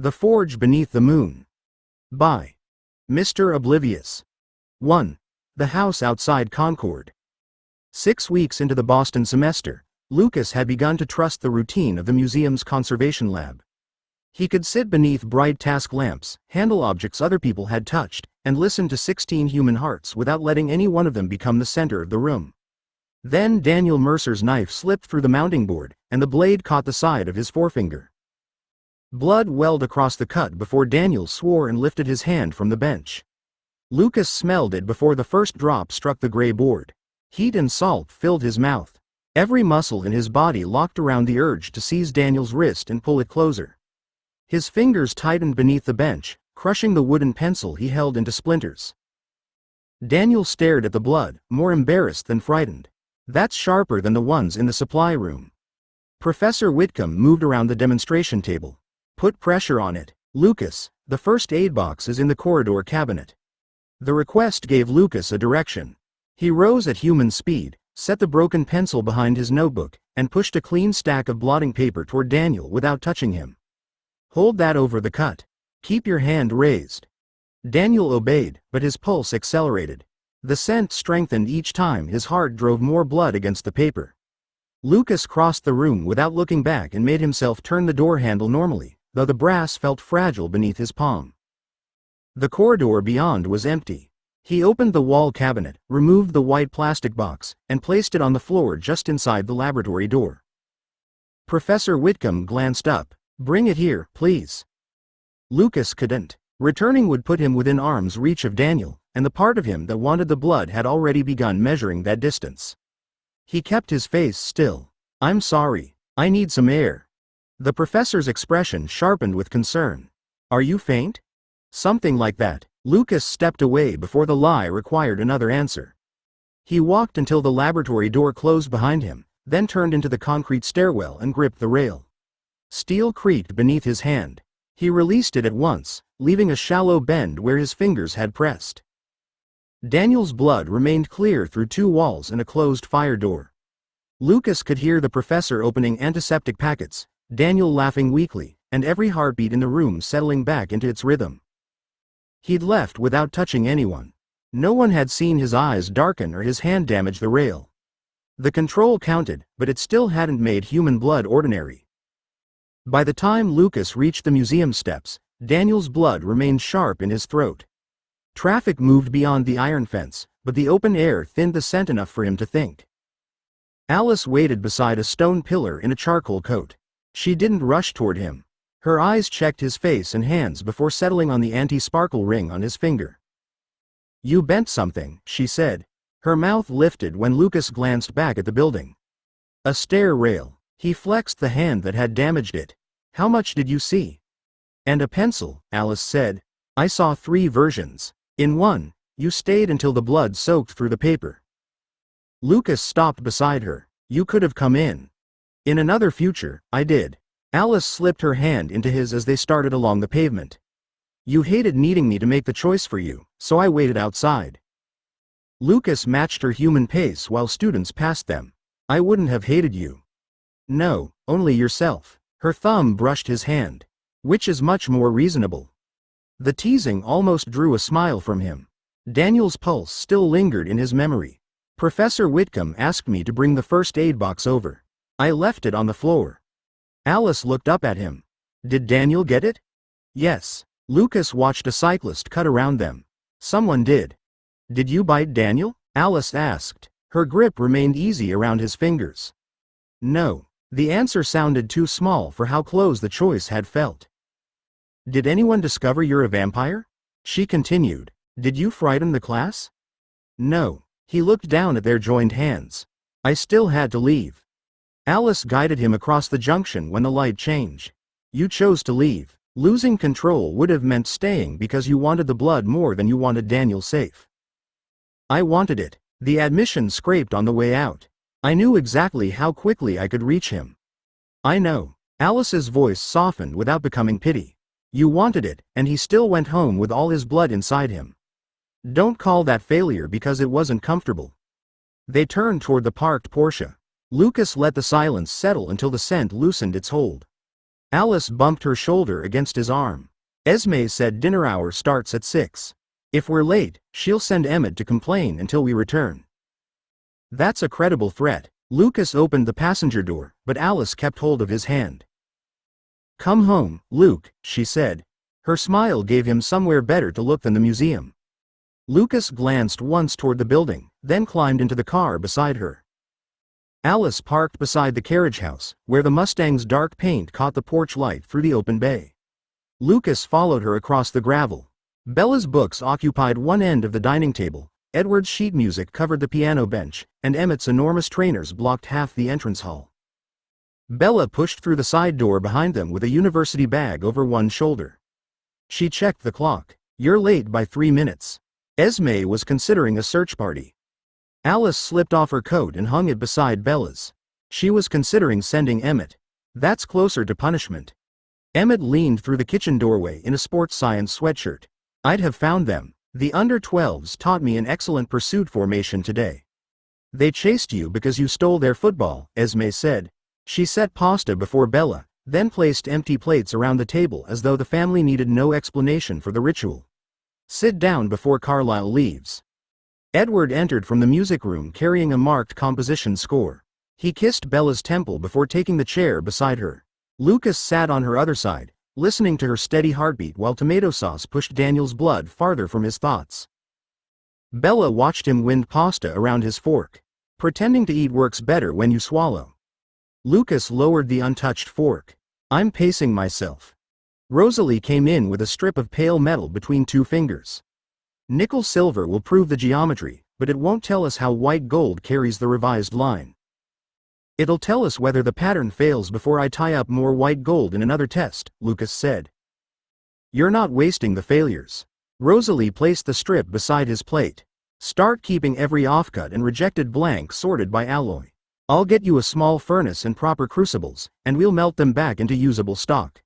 The Forge Beneath the Moon. By Mr. Oblivious. 1. The House Outside Concord. 6 weeks into the Boston semester, Lucas had begun to trust the routine of the museum's conservation lab. He could sit beneath bright task lamps, handle objects other people had touched, and listen to 16 human hearts without letting any one of them become the center of the room. Then Daniel Mercer's knife slipped through the mounting board, and the blade caught the side of his forefinger. Blood welled across the cut before Daniel swore and lifted his hand from the bench. Lucas smelled it before the first drop struck the gray board. Heat and salt filled his mouth. Every muscle in his body locked around the urge to seize Daniel's wrist and pull it closer. His fingers tightened beneath the bench, crushing the wooden pencil he held into splinters. Daniel stared at the blood, more embarrassed than frightened. "That's sharper than the ones in the supply room." Professor Whitcomb moved around the demonstration table. "Put pressure on it, Lucas. The first aid box is in the corridor cabinet." The request gave Lucas a direction. He rose at human speed, set the broken pencil behind his notebook, and pushed a clean stack of blotting paper toward Daniel without touching him. "Hold that over the cut. Keep your hand raised." Daniel obeyed, but his pulse accelerated. The scent strengthened each time his heart drove more blood against the paper. Lucas crossed the room without looking back and made himself turn the door handle normally, though the brass felt fragile beneath his palm. The corridor beyond was empty. He opened the wall cabinet, removed the white plastic box, and placed it on the floor just inside the laboratory door. Professor Whitcomb glanced up. "Bring it here, please." Lucas couldn't. Returning would put him within arm's reach of Daniel, and the part of him that wanted the blood had already begun measuring that distance. He kept his face still. "I'm sorry. I need some air." The professor's expression sharpened with concern. "Are you faint?" "Something like that." Lucas stepped away before the lie required another answer. He walked until the laboratory door closed behind him, then turned into the concrete stairwell and gripped the rail. Steel creaked beneath his hand. He released it at once, leaving a shallow bend where his fingers had pressed. Daniel's blood remained clear through 2 walls and a closed fire door. Lucas could hear the professor opening antiseptic packets, Daniel laughing weakly, and every heartbeat in the room settling back into its rhythm. He'd left without touching anyone. No one had seen his eyes darken or his hand damage the rail. The control counted, but it still hadn't made human blood ordinary. By the time Lucas reached the museum steps, Daniel's blood remained sharp in his throat. Traffic moved beyond the iron fence, but the open air thinned the scent enough for him to think. Alice waited beside a stone pillar in a charcoal coat. She didn't rush toward him. Her eyes checked his face and hands before settling on the anti-sparkle ring on his finger. "You bent something," she said. Her mouth lifted when Lucas glanced back at the building. "A stair rail." He flexed the hand that had damaged it. "How much did you see?" "And a pencil," Alice said. "I saw 3 versions. In one, you stayed until the blood soaked through the paper." Lucas stopped beside her. "You could have come in." "In another future, I did." Alice slipped her hand into his as they started along the pavement. "You hated needing me to make the choice for you, so I waited outside." Lucas matched her human pace while students passed them. "I wouldn't have hated you." "No, only yourself." Her thumb brushed his hand. "Which is much more reasonable." The teasing almost drew a smile from him. Daniel's pulse still lingered in his memory. "Professor Whitcomb asked me to bring the first aid box over. I left it on the floor." Alice looked up at him. "Did Daniel get it?" "Yes." Lucas watched a cyclist cut around them. "Someone did." "Did you bite Daniel?" Alice asked. Her grip remained easy around his fingers. "No." The answer sounded too small for how close the choice had felt. "Did anyone discover you're a vampire?" She continued. "Did you frighten the class?" "No." He looked down at their joined hands. "I still had to leave." Alice guided him across the junction when the light changed. "You chose to leave. Losing control would have meant staying because you wanted the blood more than you wanted Daniel safe." "I wanted it." The admission scraped on the way out. "I knew exactly how quickly I could reach him." "I know." Alice's voice softened without becoming pity. "You wanted it, and he still went home with all his blood inside him. Don't call that failure because it wasn't comfortable." They turned toward the parked Porsche. Lucas let the silence settle until the scent loosened its hold. Alice bumped her shoulder against his arm. Esme said dinner hour starts at 6. If we're late, she'll send Emmett to complain until we return. That's a credible threat. Lucas opened the passenger door, but Alice kept hold of his hand. Come home, Luke, she said. Her smile gave him somewhere better to look than the museum. Lucas glanced once toward the building, then climbed into the car beside her. Alice parked beside the carriage house, where the Mustang's dark paint caught the porch light through the open bay. Lucas followed her across the gravel. Bella's books occupied one end of the dining table, Edward's sheet music covered the piano bench, and Emmett's enormous trainers blocked half the entrance hall. Bella pushed through the side door behind them with a university bag over one shoulder. She checked the clock. You're late by 3 minutes. Esme was considering a search party. Alice slipped off her coat and hung it beside Bella's. She was considering sending Emmett. That's closer to punishment. Emmett leaned through the kitchen doorway in a sports science sweatshirt. I'd have found them. The under-12s taught me an excellent pursuit formation today. They chased you because you stole their football, Esme said. She set pasta before Bella, then placed empty plates around the table as though the family needed no explanation for the ritual. Sit down before Carlisle leaves. Edward entered from the music room carrying a marked composition score. He kissed Bella's temple before taking the chair beside her. Lucas sat on her other side, listening to her steady heartbeat while tomato sauce pushed Daniel's blood farther from his thoughts. Bella watched him wind pasta around his fork. Pretending to eat works better when you swallow. Lucas lowered the untouched fork. I'm pacing myself. Rosalie came in with a strip of pale metal between two fingers. Nickel silver will prove the geometry, but it won't tell us how white gold carries the revised line. It'll tell us whether the pattern fails before I tie up more white gold in another test, Lucas said. You're not wasting the failures. Rosalie placed the strip beside his plate. Start keeping every offcut and rejected blank sorted by alloy. I'll get you a small furnace and proper crucibles, and we'll melt them back into usable stock.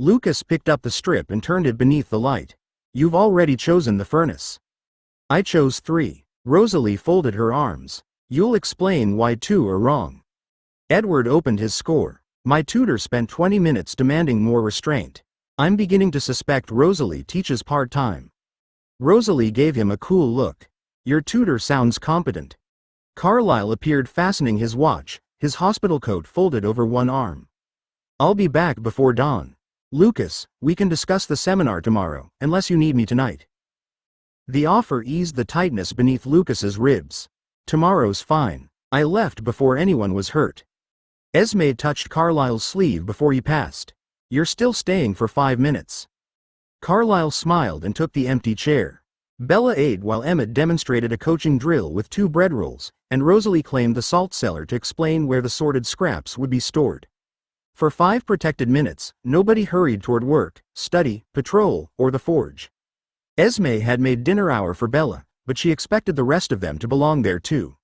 Lucas picked up the strip and turned it beneath the light. You've already chosen the furnace. I chose 3. Rosalie folded her arms. You'll explain why 2 are wrong. Edward opened his score. My tutor spent 20 minutes demanding more restraint. I'm beginning to suspect Rosalie teaches part-time. Rosalie gave him a cool look. Your tutor sounds competent. Carlisle appeared fastening his watch, his hospital coat folded over one arm. I'll be back before dawn. Lucas, we can discuss the seminar tomorrow, unless you need me tonight. The offer eased the tightness beneath Lucas's ribs. Tomorrow's fine. I left before anyone was hurt. Esme touched Carlisle's sleeve before he passed. You're still staying for 5 minutes. Carlisle smiled and took the empty chair. Bella ate while Emmett demonstrated a coaching drill with 2 bread rolls, and Rosalie claimed the salt cellar to explain where the sorted scraps would be stored. For 5 protected minutes, nobody hurried toward work, study, patrol, or the forge. Esme had made dinner hour for Bella, but she expected the rest of them to belong there too.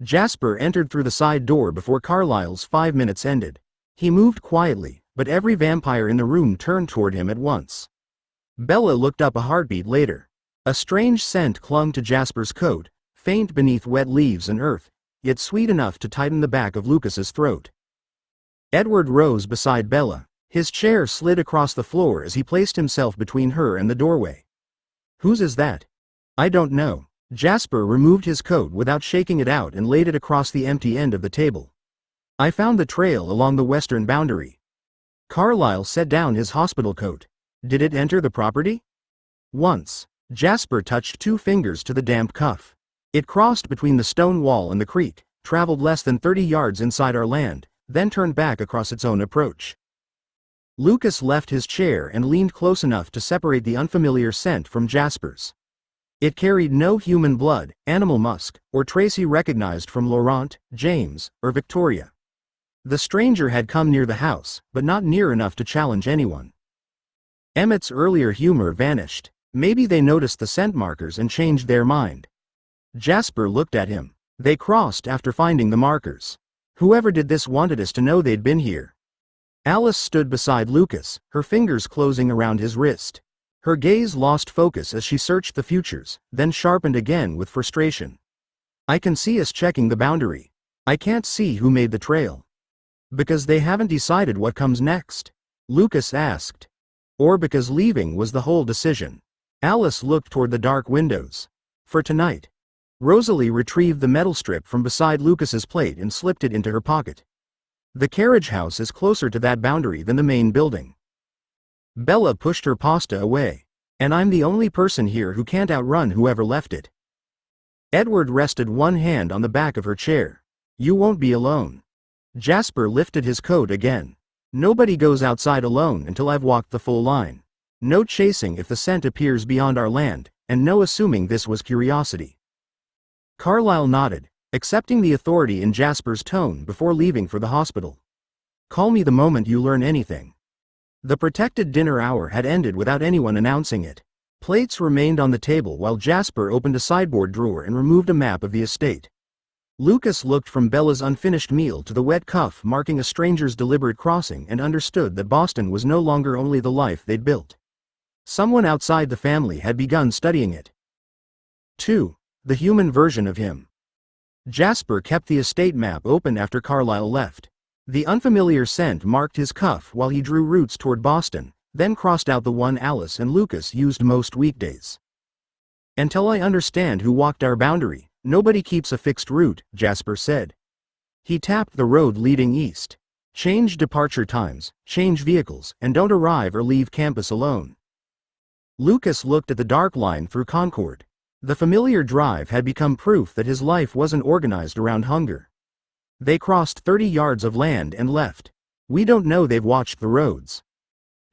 Jasper entered through the side door before Carlisle's 5 minutes ended. He moved quietly, but every vampire in the room turned toward him at once. Bella looked up a heartbeat later. A strange scent clung to Jasper's coat, faint beneath wet leaves and earth, yet sweet enough to tighten the back of Lucas's throat. Edward rose beside Bella. His chair slid across the floor as he placed himself between her and the doorway. Whose is that? I don't know. Jasper removed his coat without shaking it out and laid it across the empty end of the table. I found the trail along the western boundary. Carlisle set down his hospital coat. Did it enter the property? Once. Jasper touched 2 fingers to the damp cuff. It crossed between the stone wall and the creek, traveled less than 30 yards inside our land, then turned back across its own approach. Lucas left his chair and leaned close enough to separate the unfamiliar scent from Jasper's. It carried no human blood, animal musk, or trace he recognized from Laurent, James, or Victoria. The stranger had come near the house, but not near enough to challenge anyone. Emmett's earlier humor vanished. Maybe they noticed the scent markers and changed their mind. Jasper looked at him. They crossed after finding the markers. Whoever did this wanted us to know they'd been here. Alice stood beside Lucas, her fingers closing around his wrist. Her gaze lost focus as she searched the futures, then sharpened again with frustration. I can see us checking the boundary. I can't see who made the trail. Because they haven't decided what comes next? Lucas asked. Or because leaving was the whole decision? Alice looked toward the dark windows. For tonight. Rosalie retrieved the metal strip from beside Lucas's plate and slipped it into her pocket. The carriage house is closer to that boundary than the main building. Bella pushed her pasta away. And I'm the only person here who can't outrun whoever left it. Edward rested one hand on the back of her chair. You won't be alone. Jasper lifted his coat again. Nobody goes outside alone until I've walked the full line. No chasing if the scent appears beyond our land, and no assuming this was curiosity. Carlyle nodded, accepting the authority in Jasper's tone before leaving for the hospital. Call me the moment you learn anything. The protected dinner hour had ended without anyone announcing it. Plates remained on the table while Jasper opened a sideboard drawer and removed a map of the estate. Lucas looked from Bella's unfinished meal to the wet cuff marking a stranger's deliberate crossing and understood that Boston was no longer only the life they'd built. Someone outside the family had begun studying it. 2. The human version of him. Jasper kept the estate map open after Carlyle left. The unfamiliar scent marked his cuff while he drew routes toward Boston, then crossed out the one Alice and Lucas used most weekdays. Until I understand who walked our boundary, nobody keeps a fixed route, Jasper said. He tapped the road leading east. Change departure times, change vehicles, and don't arrive or leave campus alone. Lucas looked at the dark line through Concord. The familiar drive had become proof that his life wasn't organized around hunger. They crossed 30 yards of land and left. We don't know they've watched the roads.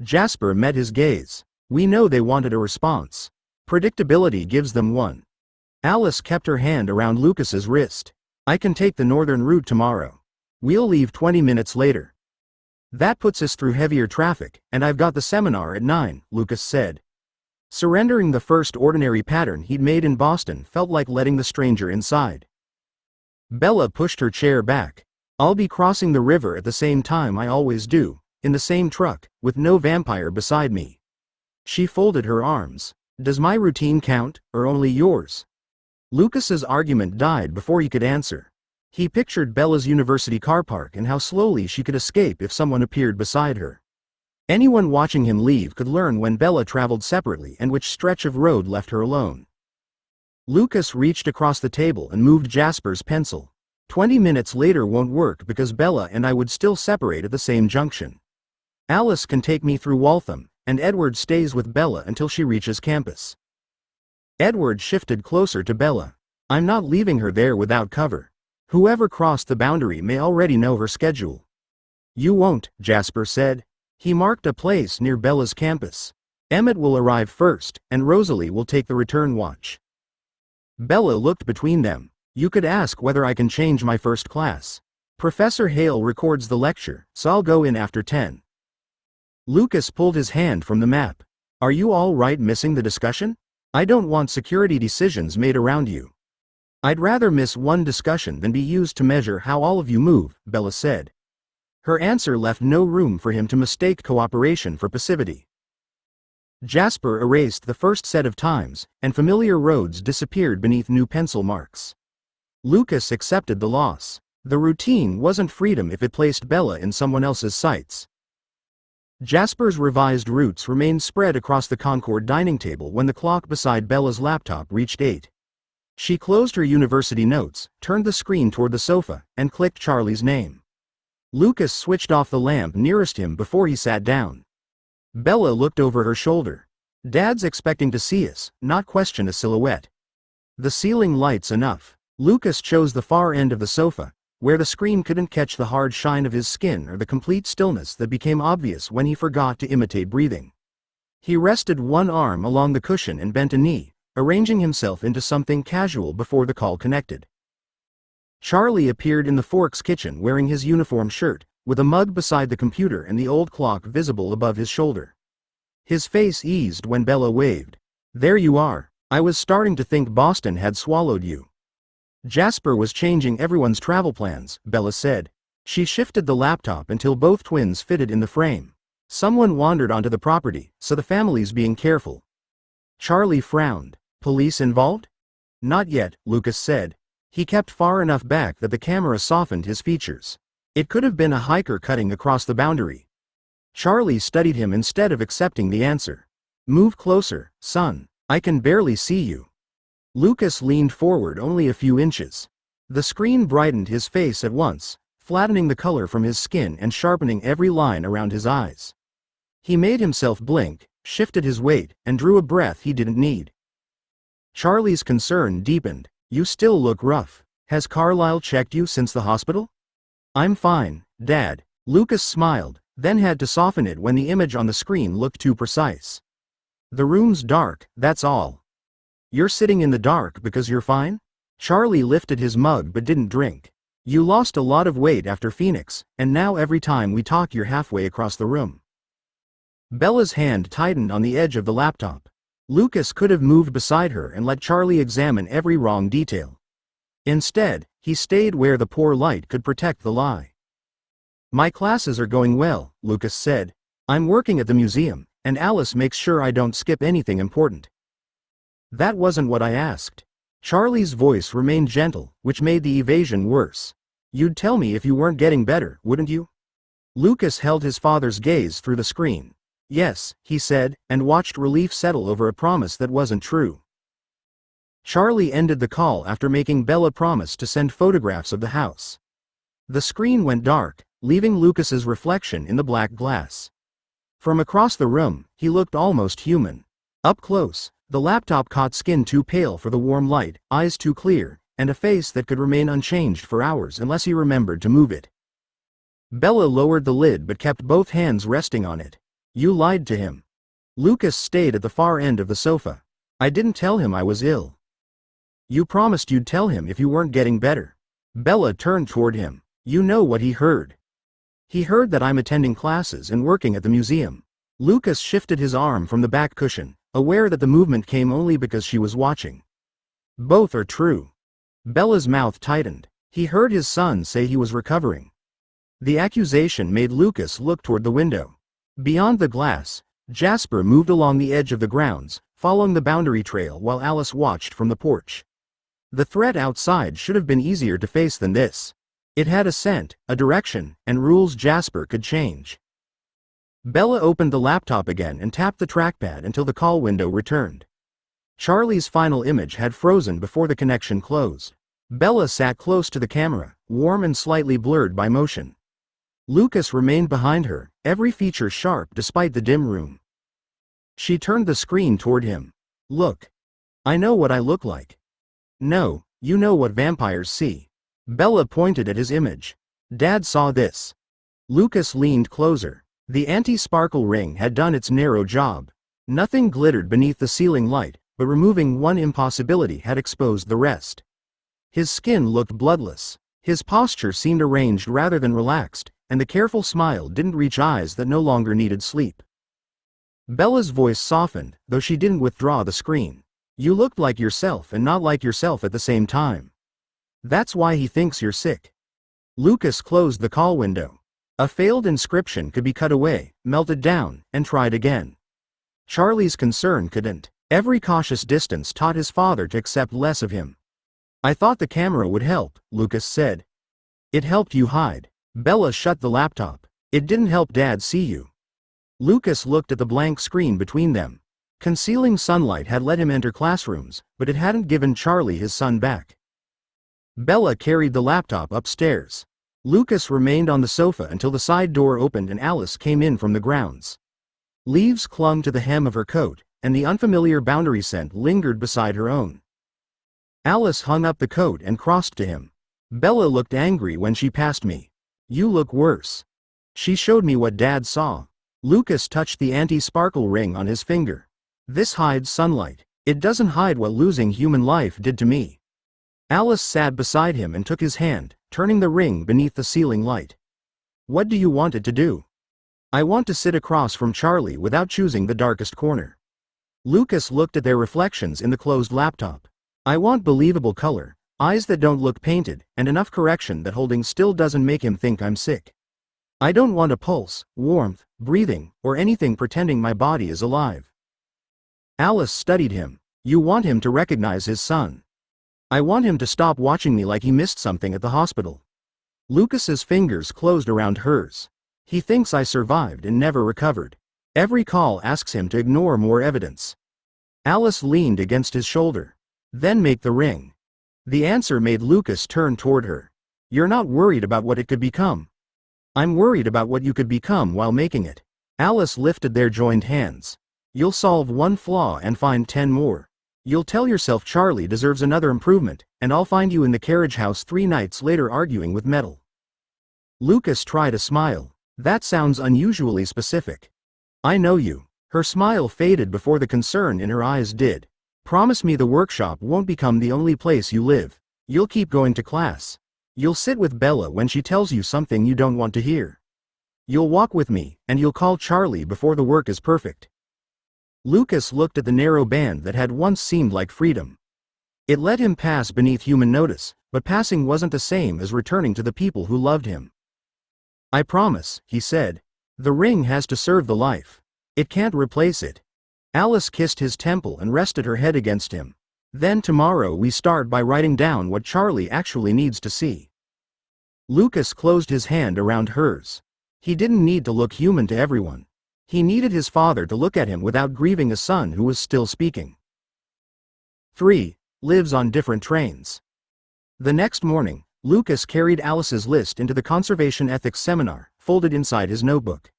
Jasper met his gaze. We know they wanted a response. Predictability gives them one. Alice kept her hand around Lucas's wrist. I can take the northern route tomorrow. We'll leave 20 minutes later. That puts us through heavier traffic, and I've got the seminar at 9, Lucas said. Surrendering the first ordinary pattern he'd made in Boston felt like letting the stranger inside. Bella pushed her chair back. I'll be crossing the river at the same time I always do, in the same truck, with no vampire beside me. She folded her arms. Does my routine count, or only yours? Lucas's argument died before he could answer. He pictured Bella's university car park and how slowly she could escape if someone appeared beside her. Anyone watching him leave could learn when Bella traveled separately and which stretch of road left her alone. Lucas reached across the table and moved Jasper's pencil. 20 minutes later won't work because Bella and I would still separate at the same junction. Alice can take me through Waltham, and Edward stays with Bella until she reaches campus. Edward shifted closer to Bella. I'm not leaving her there without cover. Whoever crossed the boundary may already know her schedule. You won't, Jasper said. He marked a place near Bella's campus. Emmett will arrive first, and Rosalie will take the return watch. Bella looked between them. You could ask whether I can change my first class. Professor Hale records the lecture, so I'll go in after 10. Lucas pulled his hand from the map. Are you all right missing the discussion? I don't want security decisions made around you. I'd rather miss one discussion than be used to measure how all of you move, Bella said. Her answer left no room for him to mistake cooperation for passivity. Jasper erased the first set of times, and familiar roads disappeared beneath new pencil marks. Lucas accepted the loss. The routine wasn't freedom if it placed Bella in someone else's sights. Jasper's revised routes remained spread across the Concord dining table when the clock beside Bella's laptop reached 8. She closed her university notes, turned the screen toward the sofa, and clicked Charlie's name. Lucas switched off the lamp nearest him before he sat down. Bella looked over her shoulder. Dad's expecting to see us, not question a silhouette. The ceiling light's enough. Lucas chose the far end of the sofa, where the screen couldn't catch the hard shine of his skin or the complete stillness that became obvious when he forgot to imitate breathing. He rested one arm along the cushion and bent a knee, arranging himself into something casual before the call connected. Charlie appeared in the Forks kitchen wearing his uniform shirt, with a mug beside the computer and the old clock visible above his shoulder. His face eased when Bella waved. There you are. I was starting to think Boston had swallowed you. Jasper was changing everyone's travel plans, Bella said. She shifted the laptop until both twins fitted in the frame. Someone wandered onto the property, so the family's being careful. Charlie frowned. Police involved? Not yet, Lucas said. He kept far enough back that the camera softened his features. It could have been a hiker cutting across the boundary. Charlie studied him instead of accepting the answer. Move closer, son. I can barely see you. Lucas leaned forward only a few inches. The screen brightened his face at once, flattening the color from his skin and sharpening every line around his eyes. He made himself blink, shifted his weight, and drew a breath he didn't need. Charlie's concern deepened. You still look rough. Has Carlisle checked you since the hospital? I'm fine, Dad. Lucas smiled, then had to soften it when the image on the screen looked too precise. The room's dark, that's all. You're sitting in the dark because you're fine? Charlie lifted his mug but didn't drink. You lost a lot of weight after Phoenix, and now every time we talk you're halfway across the room. Bella's hand tightened on the edge of the laptop. Lucas could have moved beside her and let Charlie examine every wrong detail. Instead, he stayed where the poor light could protect the lie. My classes are going well, Lucas said. I'm working at the museum, and Alice makes sure I don't skip anything important. That wasn't what I asked. Charlie's voice remained gentle, which made the evasion worse. You'd tell me if you weren't getting better, wouldn't you? Lucas held his father's gaze through the screen. Yes, he said, and watched relief settle over a promise that wasn't true. Charlie ended the call after making Bella promise to send photographs of the house. The screen went dark, leaving Lucas's reflection in the black glass. From across the room, he looked almost human. Up close, the laptop caught skin too pale for the warm light, eyes too clear, and a face that could remain unchanged for hours unless he remembered to move it. Bella lowered the lid but kept both hands resting on it. You lied to him. Lucas stayed at the far end of the sofa. I didn't tell him I was ill. You promised you'd tell him if you weren't getting better. Bella turned toward him. You know what he heard. He heard that I'm attending classes and working at the museum. Lucas shifted his arm from the back cushion, aware that the movement came only because she was watching. Both are true. Bella's mouth tightened. He heard his son say he was recovering. The accusation made Lucas look toward the window. Beyond the glass, Jasper moved along the edge of the grounds, following the boundary trail while Alice watched from the porch. The threat outside should have been easier to face than this. It had a scent, a direction, and rules Jasper could change. Bella opened the laptop again and tapped the trackpad until the call window returned. Charlie's final image had frozen before the connection closed. Bella sat close to the camera, warm and slightly blurred by motion. Lucas remained behind her, every feature sharp despite the dim room. She turned the screen toward him. Look. I know what I look like. No, you know what vampires see. Bella pointed at his image. Dad saw this. Lucas leaned closer. The anti-sparkle ring had done its narrow job. Nothing glittered beneath the ceiling light, but removing one impossibility had exposed the rest. His skin looked bloodless. His posture seemed arranged rather than relaxed, and the careful smile didn't reach eyes that no longer needed sleep. Bella's voice softened, though she didn't withdraw the screen. You looked like yourself and not like yourself at the same time. That's why he thinks you're sick. Lucas closed the call window. A failed inscription could be cut away, melted down, and tried again. Charlie's concern couldn't. Every cautious distance taught his father to accept less of him. I thought the camera would help, Lucas said. It helped you hide. Bella shut the laptop. It didn't help Dad see you. Lucas looked at the blank screen between them. Concealing sunlight had let him enter classrooms, but it hadn't given Charlie his son back. Bella carried the laptop upstairs. Lucas remained on the sofa until the side door opened and Alice came in from the grounds. Leaves clung to the hem of her coat, and the unfamiliar boundary scent lingered beside her own. Alice hung up the coat and crossed to him. Bella looked angry when she passed me. You look worse. She showed me what Dad saw. Lucas touched the anti-sparkle ring on his finger. This hides sunlight. It doesn't hide what losing human life did to me. Alice sat beside him and took his hand, turning the ring beneath the ceiling light. What do you want it to do? I want to sit across from Charlie without choosing the darkest corner. Lucas looked at their reflections in the closed laptop. I want believable color, eyes that don't look painted, and enough correction that holding still doesn't make him think I'm sick. I don't want a pulse, warmth, breathing, or anything pretending my body is alive. Alice studied him. You want him to recognize his son. I want him to stop watching me like he missed something at the hospital. Lucas's fingers closed around hers. He thinks I survived and never recovered. Every call asks him to ignore more evidence. Alice leaned against his shoulder. Then make the ring. The answer made Lucas turn toward her. You're not worried about what it could become. I'm worried about what you could become while making it. Alice lifted their joined hands. You'll solve one flaw and find 10 more. You'll tell yourself Charlie deserves another improvement, and I'll find you in the carriage house 3 nights later arguing with metal. Lucas tried a smile. That sounds unusually specific. I know you. Her smile faded before the concern in her eyes did. Promise me the workshop won't become the only place you live. You'll keep going to class. You'll sit with Bella when she tells you something you don't want to hear. You'll walk with me, and you'll call Charlie before the work is perfect. Lucas looked at the narrow band that had once seemed like freedom. It let him pass beneath human notice, but passing wasn't the same as returning to the people who loved him. I promise, he said. The ring has to serve the life. It can't replace it. Alice kissed his temple and rested her head against him. Then tomorrow we start by writing down what Charlie actually needs to see. Lucas closed his hand around hers. He didn't need to look human to everyone. He needed his father to look at him without grieving a son who was still speaking. 3. Lives on different trains. The next morning, Lucas carried Alice's list into the conservation ethics seminar, folded inside his notebook.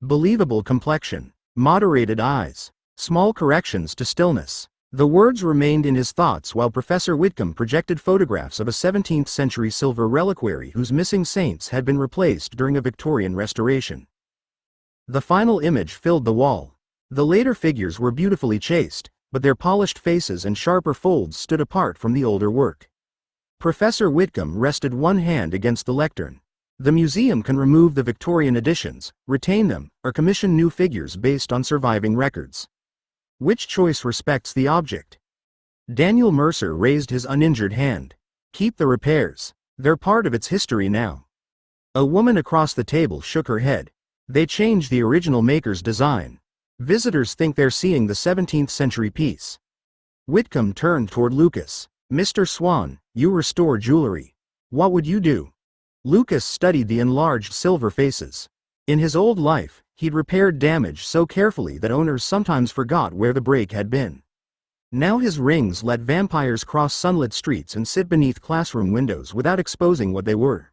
Believable complexion, moderated eyes, small corrections to stillness. The words remained in his thoughts while Professor Whitcomb projected photographs of a 17th-century silver reliquary whose missing saints had been replaced during a Victorian restoration. The final image filled the wall. The later figures were beautifully chased, but their polished faces and sharper folds stood apart from the older work. Professor Whitcomb rested one hand against the lectern. The museum can remove the Victorian editions, retain them, or commission new figures based on surviving records. Which choice respects the object? Daniel Mercer raised his uninjured hand. Keep the repairs. They're part of its history now. A woman across the table shook her head. They changed the original maker's design. Visitors think they're seeing the 17th century piece. Whitcomb turned toward Lucas. Mr. Swan, you restore jewelry. What would you do? Lucas studied the enlarged silver faces. In his old life, he'd repaired damage so carefully that owners sometimes forgot where the break had been. Now his rings let vampires cross sunlit streets and sit beneath classroom windows without exposing what they were.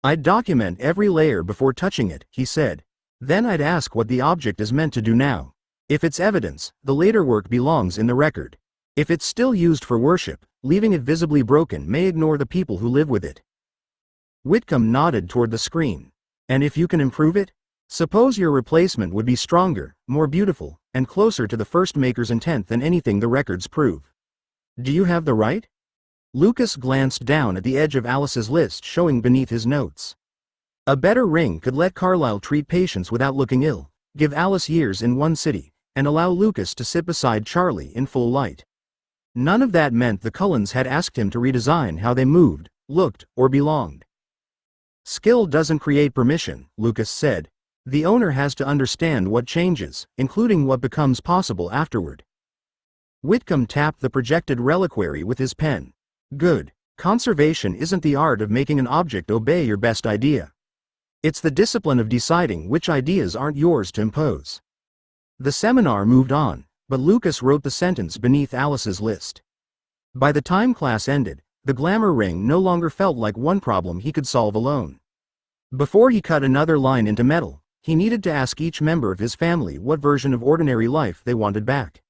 I'd document every layer before touching it, he said. Then I'd ask what the object is meant to do now. If it's evidence, the later work belongs in the record. If it's still used for worship, leaving it visibly broken may ignore the people who live with it. Whitcomb nodded toward the screen. And if you can improve it? Suppose your replacement would be stronger, more beautiful, and closer to the first maker's intent than anything the records prove. Do you have the right? Lucas glanced down at the edge of Alice's list showing beneath his notes. A better ring could let Carlyle treat patients without looking ill, give Alice years in one city, and allow Lucas to sit beside Charlie in full light. None of that meant the Cullens had asked him to redesign how they moved, looked, or belonged. Skill doesn't create permission, Lucas said. The owner has to understand what changes, including what becomes possible afterward. Whitcomb tapped the projected reliquary with his pen. Good. Conservation isn't the art of making an object obey your best idea. It's the discipline of deciding which ideas aren't yours to impose. The seminar moved on, but Lucas wrote the sentence beneath Alice's list. By the time class ended, the glamour ring no longer felt like one problem he could solve alone. Before he cut another line into metal, he needed to ask each member of his family what version of ordinary life they wanted back.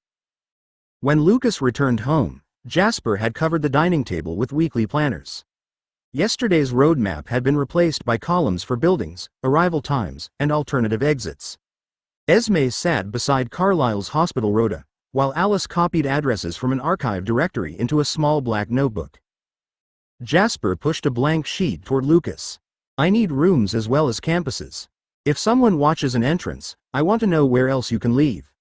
When Lucas returned home, Jasper had covered the dining table with weekly planners. Yesterday's roadmap had been replaced by columns for buildings, arrival times, and alternative exits. Esme sat beside Carlyle's hospital rota, while Alice copied addresses from an archive directory into a small black notebook. Jasper pushed a blank sheet toward Lucas. I need rooms as well as campuses. If someone watches an entrance, I want to know where else you can leave.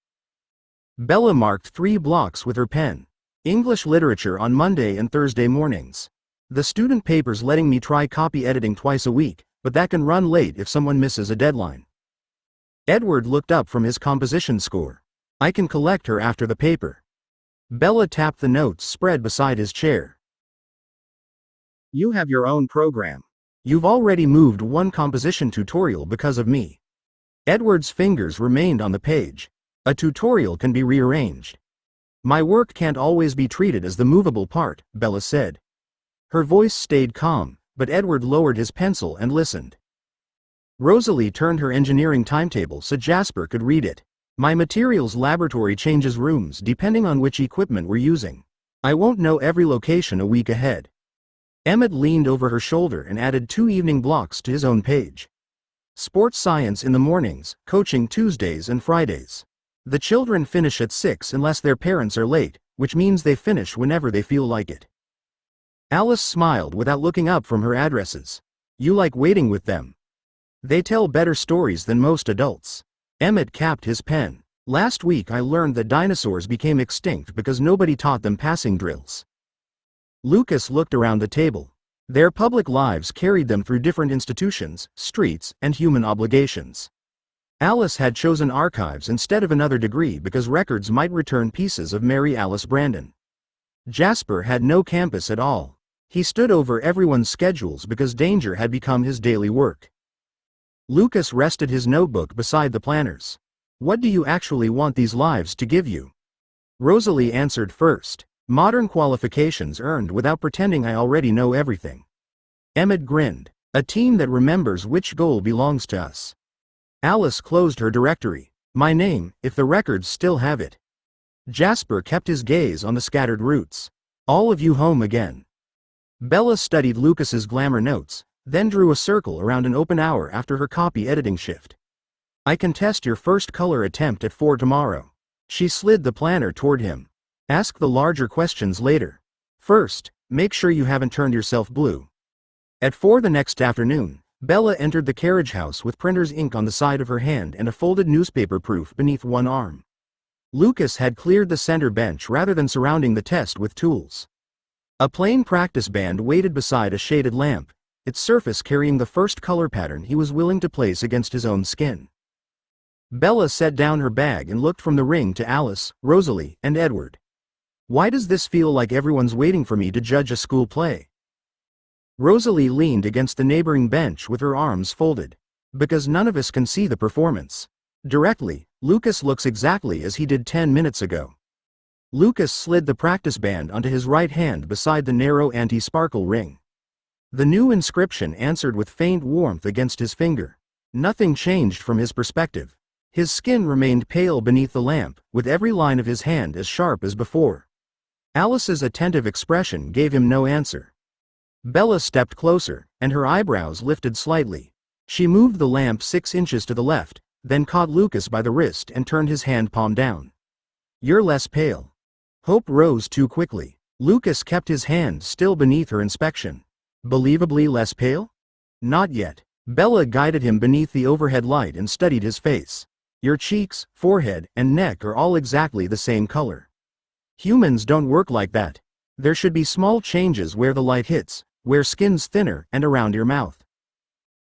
Bella marked 3 blocks with her pen. English literature on Monday and Thursday mornings. The student paper's letting me try copy editing twice a week, but that can run late if someone misses a deadline. Edward looked up from his composition score. I can collect her after the paper. Bella tapped the notes spread beside his chair. You have your own program. You've already moved one composition tutorial because of me. Edward's fingers remained on the page. A tutorial can be rearranged. My work can't always be treated as the movable part, Bella said. Her voice stayed calm, but Edward lowered his pencil and listened. Rosalie turned her engineering timetable so Jasper could read it. My materials laboratory changes rooms depending on which equipment we're using. I won't know every location a week ahead. Emmett leaned over her shoulder and added 2 evening blocks to his own page. Sports science in the mornings, coaching Tuesdays and Fridays. The children finish at 6 unless their parents are late, which means they finish whenever they feel like it. Alice smiled without looking up from her addresses. You like waiting with them. They tell better stories than most adults. Emmett capped his pen. Last week I learned that dinosaurs became extinct because nobody taught them passing drills. Lucas looked around the table. Their public lives carried them through different institutions, streets, and human obligations. Alice had chosen archives instead of another degree because records might return pieces of Mary Alice Brandon. Jasper had no campus at all. He stood over everyone's schedules because danger had become his daily work. Lucas rested his notebook beside the planners. What do you actually want these lives to give you? Rosalie answered first. Modern qualifications earned without pretending I already know everything. Emmett grinned. A team that remembers which goal belongs to us. Alice closed her directory. My name, if the records still have it. Jasper kept his gaze on the scattered roots. All of you home again. Bella studied Lucas's glamour notes, then drew a circle around an open hour after her copy editing shift. I can test your first color attempt at 4 tomorrow. She slid the planner toward him. Ask the larger questions later. First, make sure you haven't turned yourself blue. At 4 the next afternoon, Bella entered the carriage house with printer's ink on the side of her hand and a folded newspaper proof beneath one arm. Lucas had cleared the center bench rather than surrounding the test with tools. A plain practice band waited beside a shaded lamp, its surface carrying the first color pattern he was willing to place against his own skin. Bella set down her bag and looked from the ring to Alice, Rosalie, and Edward. Why does this feel like everyone's waiting for me to judge a school play? Rosalie leaned against the neighboring bench with her arms folded. Because none of us can see the performance. Directly, Lucas looks exactly as he did 10 minutes ago. Lucas slid the practice band onto his right hand beside the narrow anti-sparkle ring. The new inscription answered with faint warmth against his finger. Nothing changed from his perspective. His skin remained pale beneath the lamp, with every line of his hand as sharp as before. Alice's attentive expression gave him no answer. Bella stepped closer, and her eyebrows lifted slightly. She moved the lamp 6 inches to the left, then caught Lucas by the wrist and turned his hand palm down. You're less pale. Hope rose too quickly. Lucas kept his hand still beneath her inspection. Believably less pale? Not yet. Bella guided him beneath the overhead light and studied his face. Your cheeks, forehead, and neck are all exactly the same color. Humans don't work like that. There should be small changes where the light hits, where skin's thinner, and around your mouth.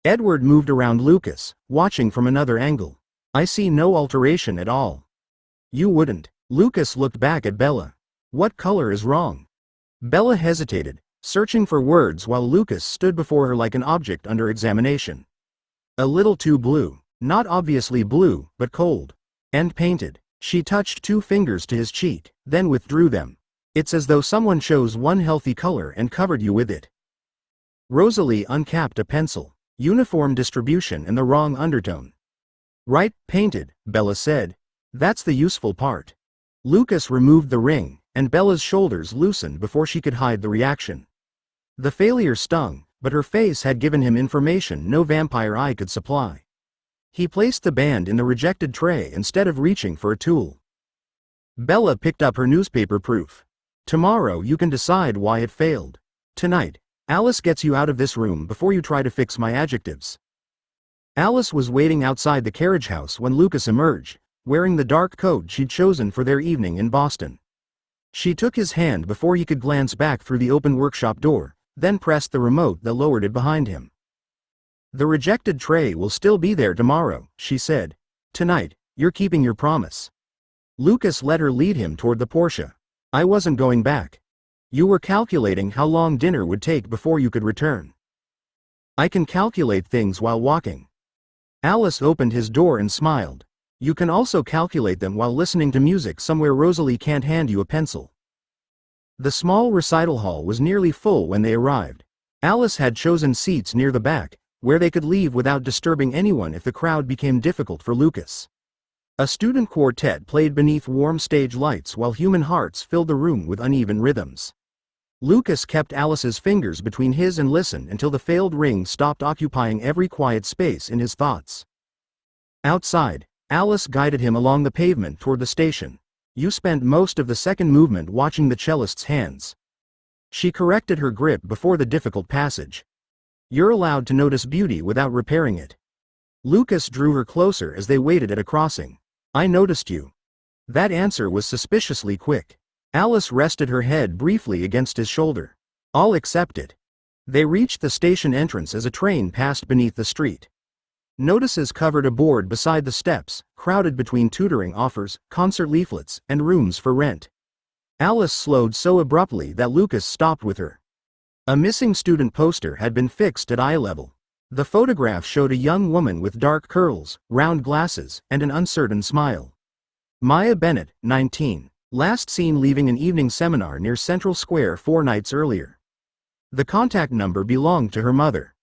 Edward moved around Lucas, watching from another angle. I see no alteration at all. You wouldn't. Lucas looked back at Bella. What color is wrong? Bella hesitated, searching for words while Lucas stood before her like an object under examination. A little too blue. Not obviously blue, but cold. And painted. She touched 2 fingers to his cheek, then withdrew them. It's as though someone chose one healthy color and covered you with it. Rosalie uncapped a pencil. Uniform distribution and the wrong undertone. Right, painted, Bella said. That's the useful part. Lucas removed the ring, and Bella's shoulders loosened before she could hide the reaction. The failure stung, but her face had given him information no vampire eye could supply. He placed the band in the rejected tray instead of reaching for a tool. Bella picked up her newspaper proof. Tomorrow you can decide why it failed. Tonight, Alice gets you out of this room before you try to fix my adjectives. Alice was waiting outside the carriage house when Lucas emerged, wearing the dark coat she'd chosen for their evening in Boston. She took his hand before he could glance back through the open workshop door, then pressed the remote that lowered it behind him. The rejected tray will still be there tomorrow, she said. Tonight, you're keeping your promise. Lucas let her lead him toward the Porsche. I wasn't going back. You were calculating how long dinner would take before you could return. I can calculate things while walking. Alice opened his door and smiled. You can also calculate them while listening to music somewhere Rosalie can't hand you a pencil. The small recital hall was nearly full when they arrived. Alice had chosen seats near the back, where they could leave without disturbing anyone if the crowd became difficult for Lucas. A student quartet played beneath warm stage lights while human hearts filled the room with uneven rhythms. Lucas kept Alice's fingers between his and listened until the failed ring stopped occupying every quiet space in his thoughts. Outside, Alice guided him along the pavement toward the station. You spent most of the second movement watching the cellist's hands. She corrected her grip before the difficult passage. You're allowed to notice beauty without repairing it. Lucas drew her closer as they waited at a crossing. I noticed you. That answer was suspiciously quick. Alice rested her head briefly against his shoulder. I'll accept it. They reached the station entrance as a train passed beneath the street. Notices covered a board beside the steps, crowded between tutoring offers, concert leaflets, and rooms for rent. Alice slowed so abruptly that Lucas stopped with her. A missing student poster had been fixed at eye level. The photograph showed a young woman with dark curls, round glasses, and an uncertain smile. Maya Bennett, 19, last seen leaving an evening seminar near Central Square 4 nights earlier. The contact number belonged to her mother.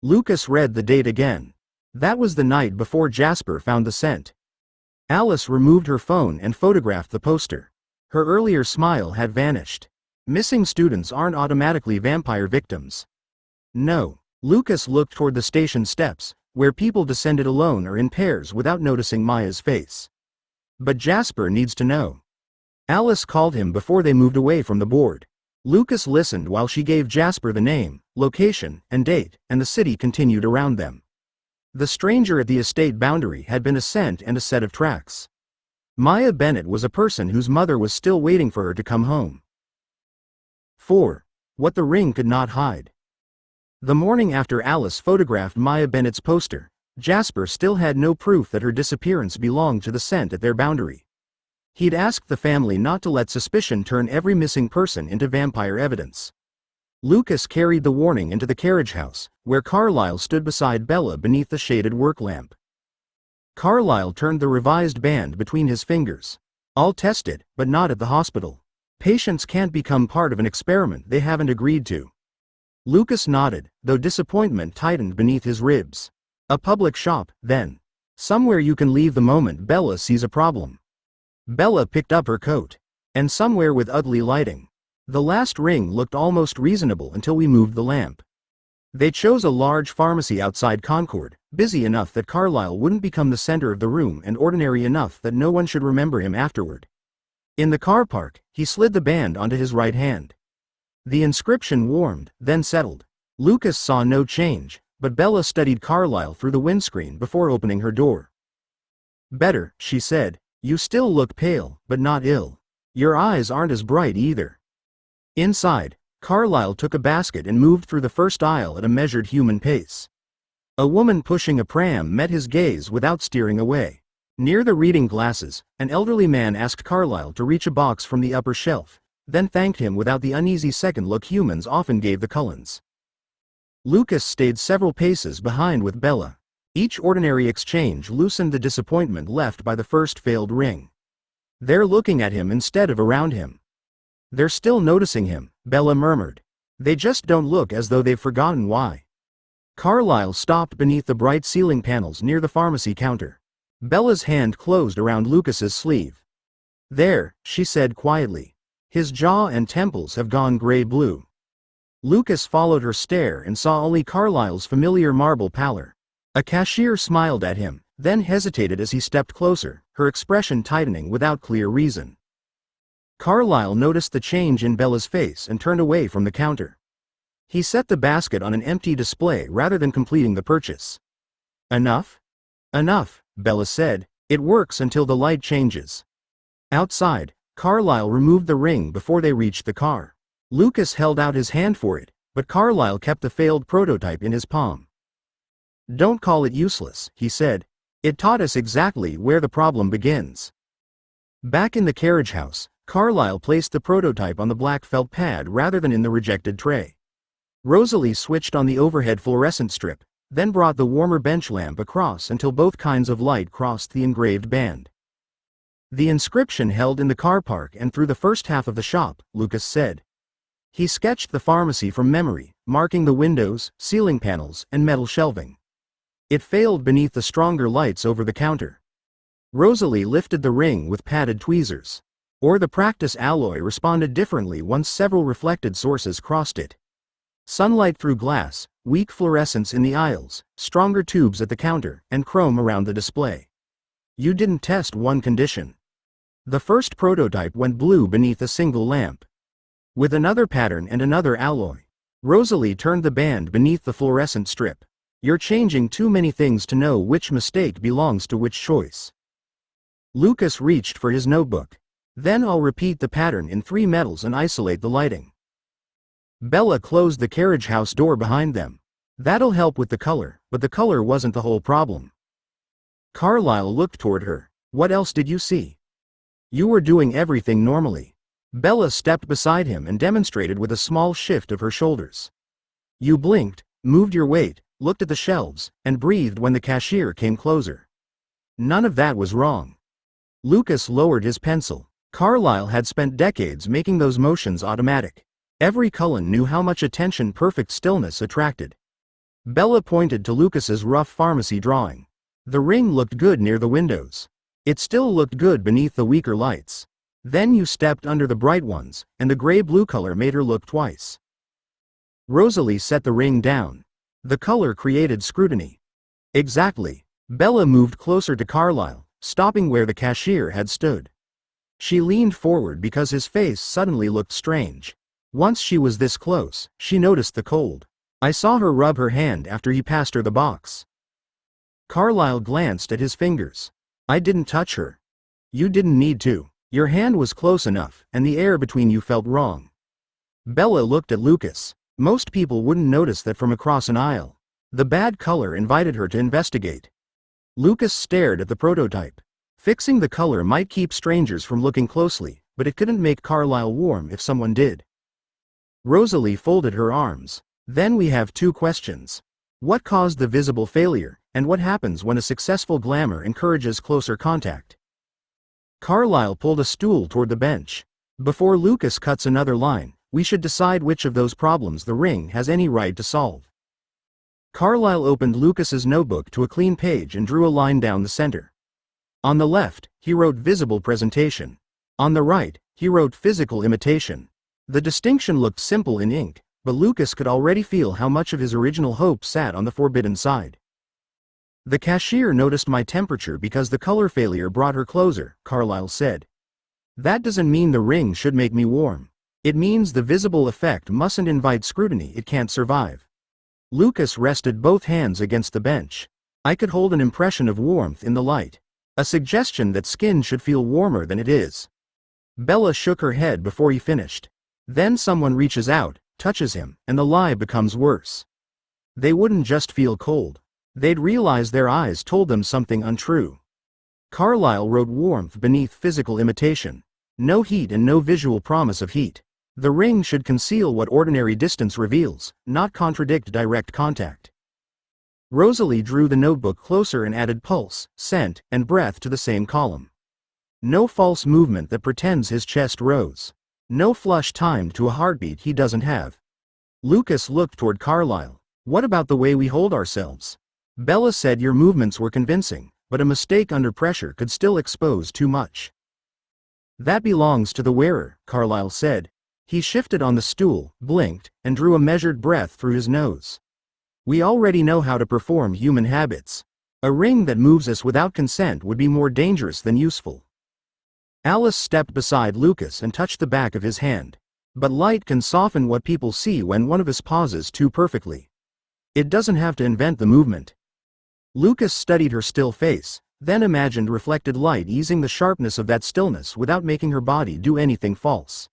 Lucas read the date again. That was the night before Jasper found the scent. Alice removed her phone and photographed the poster. Her earlier smile had vanished. Missing students aren't automatically vampire victims. No. Lucas looked toward the station steps, where people descended alone or in pairs without noticing Maya's face. But Jasper needs to know. Alice called him before they moved away from the board. Lucas listened while she gave Jasper the name, location, and date, and the city continued around them. The stranger at the estate boundary had been a scent and a set of tracks. Maya Bennett was a person whose mother was still waiting for her to come home. 4. What the ring could not hide. The morning after Alice photographed Maya Bennett's poster, Jasper still had no proof that her disappearance belonged to the scent at their boundary. He'd asked the family not to let suspicion turn every missing person into vampire evidence. Lucas carried the warning into the carriage house, where Carlyle stood beside Bella beneath the shaded work lamp. Carlyle turned the revised band between his fingers. I'll test it, but not at the hospital. Patients can't become part of an experiment they haven't agreed to. Lucas nodded, though disappointment tightened beneath his ribs. A public shop, then. Somewhere you can leave the moment Bella sees a problem. Bella picked up her coat. And somewhere with ugly lighting. The last ring looked almost reasonable until we moved the lamp. They chose a large pharmacy outside Concord, busy enough that Carlyle wouldn't become the center of the room and ordinary enough that no one should remember him afterward. In the car park, he slid the band onto his right hand. The inscription warmed, then settled. Lucas saw no change, but Bella studied Carlyle through the windscreen before opening her door. Better, she said. You still look pale, but not ill. Your eyes aren't as bright either. Inside, Carlyle took a basket and moved through the first aisle at a measured human pace. A woman pushing a pram met his gaze without steering away. Near the reading glasses, an elderly man asked Carlyle to reach a box from the upper shelf, then thanked him without the uneasy second look humans often gave the Cullens. Lucas stayed several paces behind with Bella. Each ordinary exchange loosened the disappointment left by the first failed ring. They're looking at him instead of around him. They're still noticing him, Bella murmured. They just don't look as though they've forgotten why. Carlyle stopped beneath the bright ceiling panels near the pharmacy counter. Bella's hand closed around Lucas's sleeve. There, she said quietly. His jaw and temples have gone gray-blue. Lucas followed her stare and saw only Carlyle's familiar marble pallor. A cashier smiled at him, then hesitated as he stepped closer, her expression tightening without clear reason. Carlyle noticed the change in Bella's face and turned away from the counter. He set the basket on an empty display rather than completing the purchase. Enough? Enough, Bella said. It works until the light changes. Outside, Carlyle removed the ring before they reached the car. Lucas held out his hand for it, but Carlyle kept the failed prototype in his palm. Don't call it useless, he said. It taught us exactly where the problem begins. Back in the carriage house, Carlyle placed the prototype on the black felt pad rather than in the rejected tray. Rosalie switched on the overhead fluorescent strip, then brought the warmer bench lamp across until both kinds of light crossed the engraved band. The inscription held in the car park and through the first half of the shop, Lucas said. He sketched the pharmacy from memory, marking the windows, ceiling panels, and metal shelving. It failed beneath the stronger lights over the counter. Rosalie lifted the ring with padded tweezers. Or the practice alloy responded differently once several reflected sources crossed it. Sunlight through glass, weak fluorescence in the aisles, stronger tubes at the counter, and chrome around the display. You didn't test one condition. The first prototype went blue beneath a single lamp. With another pattern and another alloy. Rosalie turned the band beneath the fluorescent strip. You're changing too many things to know which mistake belongs to which choice. Lucas reached for his notebook. Then I'll repeat the pattern in 3 metals and isolate the lighting. Bella closed the carriage house door behind them. That'll help with the color, but the color wasn't the whole problem. Carlyle looked toward her. What else did you see? You were doing everything normally. Bella stepped beside him and demonstrated with a small shift of her shoulders. You blinked, moved your weight, looked at the shelves, and breathed when the cashier came closer. None of that was wrong. Lucas lowered his pencil. Carlyle had spent decades making those motions automatic. Every Cullen knew how much attention perfect stillness attracted. Bella pointed to Lucas's rough pharmacy drawing. The ring looked good near the windows. It still looked good beneath the weaker lights. Then you stepped under the bright ones, and the gray-blue color made her look twice. Rosalie set the ring down. The color created scrutiny. Exactly. Bella moved closer to Carlyle, stopping where the cashier had stood. She leaned forward because his face suddenly looked strange. Once she was this close, she noticed the cold. I saw her rub her hand after he passed her the box. Carlyle glanced at his fingers. I didn't touch her. You didn't need to. Your hand was close enough, and the air between you felt wrong. Bella looked at Lucas. Most people wouldn't notice that from across an aisle. The bad color invited her to investigate. Lucas stared at the prototype. Fixing the color might keep strangers from looking closely, but it couldn't make Carlyle warm if someone did. Rosalie folded her arms. Then we have 2 questions. What caused the visible failure, and what happens when a successful glamour encourages closer contact? Carlyle pulled a stool toward the bench. Before Lucas cuts another line, we should decide which of those problems the ring has any right to solve. Carlyle opened Lucas's notebook to a clean page and drew a line down the center. On the left, he wrote visible presentation. On the right, he wrote physical imitation. The distinction looked simple in ink, but Lucas could already feel how much of his original hope sat on the forbidden side. The cashier noticed my temperature because the color failure brought her closer, Carlyle said. That doesn't mean the ring should make me warm. It means the visible effect mustn't invite scrutiny it can't survive. Lucas rested both hands against the bench. I could hold an impression of warmth in the light. A suggestion that skin should feel warmer than it is. Bella shook her head before he finished. Then someone reaches out, touches him, and the lie becomes worse. They wouldn't just feel cold. They'd realize their eyes told them something untrue. Carlyle wrote warmth beneath physical imitation. No heat and no visual promise of heat. The ring should conceal what ordinary distance reveals, not contradict direct contact. Rosalie drew the notebook closer and added pulse, scent, and breath to the same column. No false movement that pretends his chest rose. No flush timed to a heartbeat he doesn't have. Lucas looked toward Carlyle. What about the way we hold ourselves? Bella said your movements were convincing, but a mistake under pressure could still expose too much. That belongs to the wearer, Carlyle said. He shifted on the stool, blinked, and drew a measured breath through his nose. We already know how to perform human habits. A ring that moves us without consent would be more dangerous than useful. Alice stepped beside Lucas and touched the back of his hand. But light can soften what people see when one of us pauses too perfectly. It doesn't have to invent the movement. Lucas studied her still face, then imagined reflected light easing the sharpness of that stillness without making her body do anything false.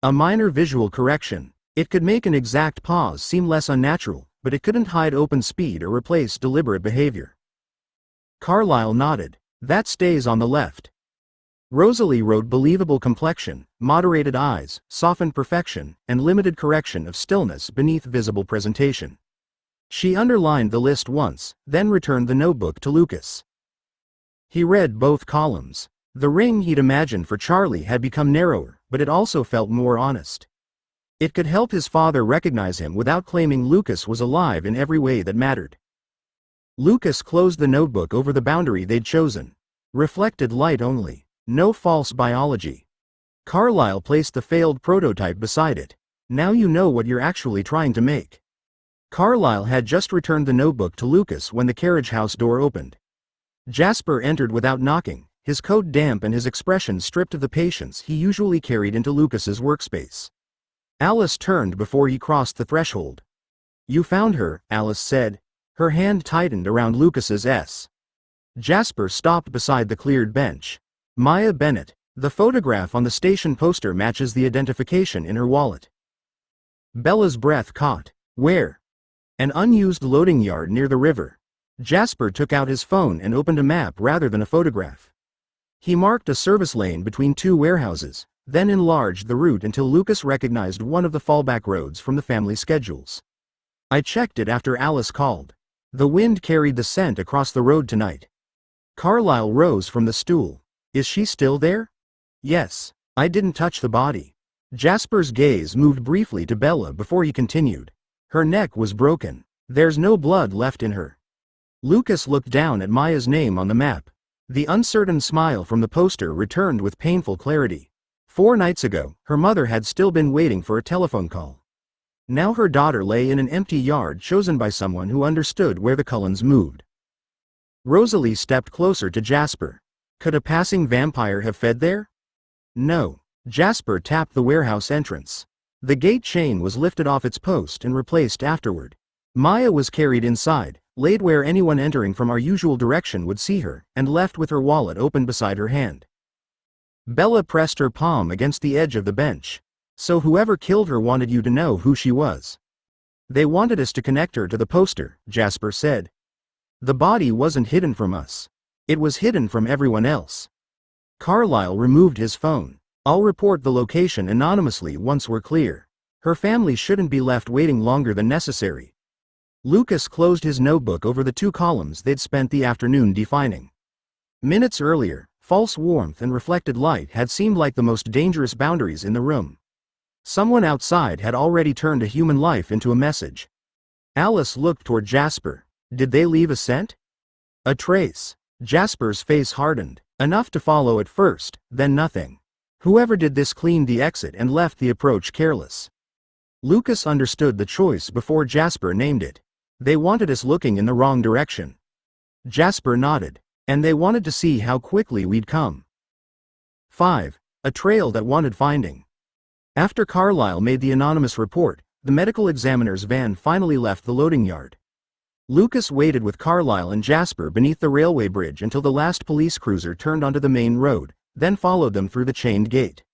A minor visual correction. It could make an exact pause seem less unnatural, but it couldn't hide open speed or replace deliberate behavior. Carlyle nodded. That stays on the left. Rosalie wrote believable complexion, moderated eyes, softened perfection, and limited correction of stillness beneath visible presentation. She underlined the list once, then returned the notebook to Lucas. He read both columns. The ring he'd imagined for Charlie had become narrower, but it also felt more honest. It could help his father recognize him without claiming Lucas was alive in every way that mattered. Lucas closed the notebook over the boundary they'd chosen. Reflected light only. No false biology. Carlyle placed the failed prototype beside it. Now you know what you're actually trying to make. Carlyle had just returned the notebook to Lucas when the carriage house door opened. Jasper entered without knocking, his coat damp and his expression stripped of the patience he usually carried into Lucas's workspace. Alice turned before he crossed the threshold. "You found her," Alice said. Her hand tightened around Lucas's S. Jasper stopped beside the cleared bench. "Maya Bennett. The photograph on the station poster matches the identification in her wallet." Bella's breath caught. "Where?" "An unused loading yard near the river." Jasper took out his phone and opened a map rather than a photograph. He marked a service lane between two warehouses, then enlarged the route until Lucas recognized one of the fallback roads from the family schedules. "I checked it after Alice called. The wind carried the scent across the road tonight." Carlyle rose from the stool. "Is she still there?" "Yes. I didn't touch the body." Jasper's gaze moved briefly to Bella before he continued. "Her neck was broken. There's no blood left in her." Lucas looked down at Maya's name on the map. The uncertain smile from the poster returned with painful clarity. 4 nights ago, her mother had still been waiting for a telephone call. Now her daughter lay in an empty yard chosen by someone who understood where the Cullens moved. Rosalie stepped closer to Jasper. "Could a passing vampire have fed there?" "No." Jasper tapped the warehouse entrance. The gate chain was lifted off its post and replaced afterward. Maya was carried inside, laid where anyone entering from our usual direction would see her, and left with her wallet open beside her hand. Bella pressed her palm against the edge of the bench. "So whoever killed her wanted you to know who she was." "They wanted us to connect her to the poster," Jasper said. "The body wasn't hidden from us. It was hidden from everyone else." Carlyle removed his phone. "I'll report the location anonymously once we're clear. Her family shouldn't be left waiting longer than necessary." Lucas closed his notebook over the 2 columns they'd spent the afternoon defining. Minutes earlier, false warmth and reflected light had seemed like the most dangerous boundaries in the room. Someone outside had already turned a human life into a message. Alice looked toward Jasper. "Did they leave a scent?" "A trace." Jasper's face hardened. "Enough to follow at first, then nothing. Whoever did this cleaned the exit and left the approach careless." Lucas understood the choice before Jasper named it. "They wanted us looking in the wrong direction." Jasper nodded. "And they wanted to see how quickly we'd come." 5. A trail that wanted finding. After Carlyle made the anonymous report, the medical examiner's van finally left the loading yard. Lucas waited with Carlyle and Jasper beneath the railway bridge until the last police cruiser turned onto the main road, then followed them through the chained gate.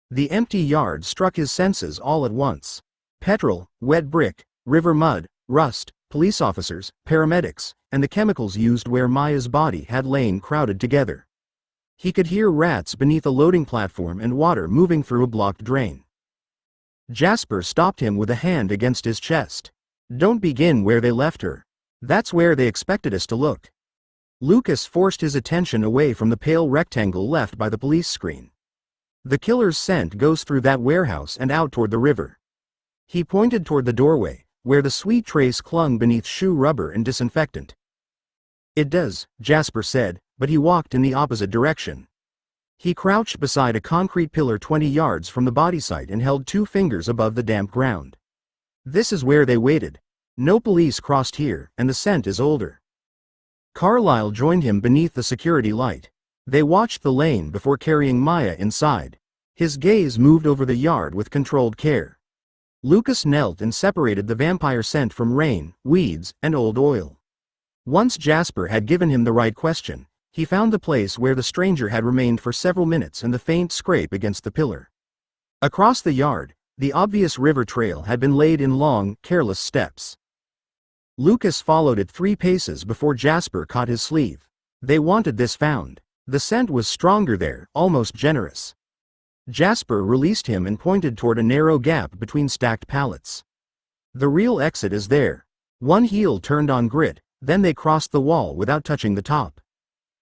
The empty yard struck his senses all at once. Petrol, wet brick, river mud, rust, police officers, paramedics, and the chemicals used where Maya's body had lain crowded together. He could hear rats beneath a loading platform and water moving through a blocked drain. Jasper stopped him with a hand against his chest. "Don't begin where they left her. That's where they expected us to look." Lucas forced his attention away from the pale rectangle left by the police screen. "The killer's scent goes through that warehouse and out toward the river." He pointed toward the doorway, where the sweet trace clung beneath shoe rubber and disinfectant. "It does," Jasper said, but he walked in the opposite direction. He crouched beside a concrete pillar 20 yards from the body site and held 2 fingers above the damp ground. "This is where they waited. No police crossed here, and the scent is older." Carlyle joined him beneath the security light. They watched the lane before carrying Maya inside. His gaze moved over the yard with controlled care. Lucas knelt and separated the vampire scent from rain, weeds, and old oil. Once Jasper had given him the right question, he found the place where the stranger had remained for several minutes and the faint scrape against the pillar. Across the yard, the obvious river trail had been laid in long, careless steps. Lucas followed it 3 paces before Jasper caught his sleeve. "They wanted this found. The scent was stronger there, almost generous. Jasper released him and pointed toward a narrow gap between stacked pallets. The real exit is there. One heel turned on grit, then they crossed the wall without touching the top.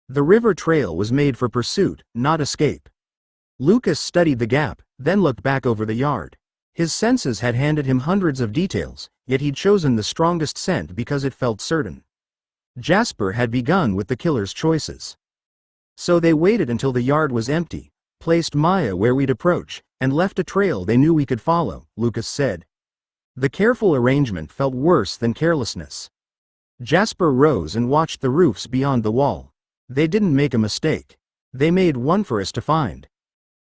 The river trail was made for pursuit, not escape. Lucas studied the gap, then looked back over the yard. His senses had handed him hundreds of details, yet he'd chosen the strongest scent because it felt certain. Jasper had begun with the killer's choices. So they waited until the yard was empty, placed Maya where we'd approach, and left a trail they knew we could follow, Lucas said. The careful arrangement felt worse than carelessness. Jasper rose and watched the roofs beyond the wall. They didn't make a mistake. They made one for us to find.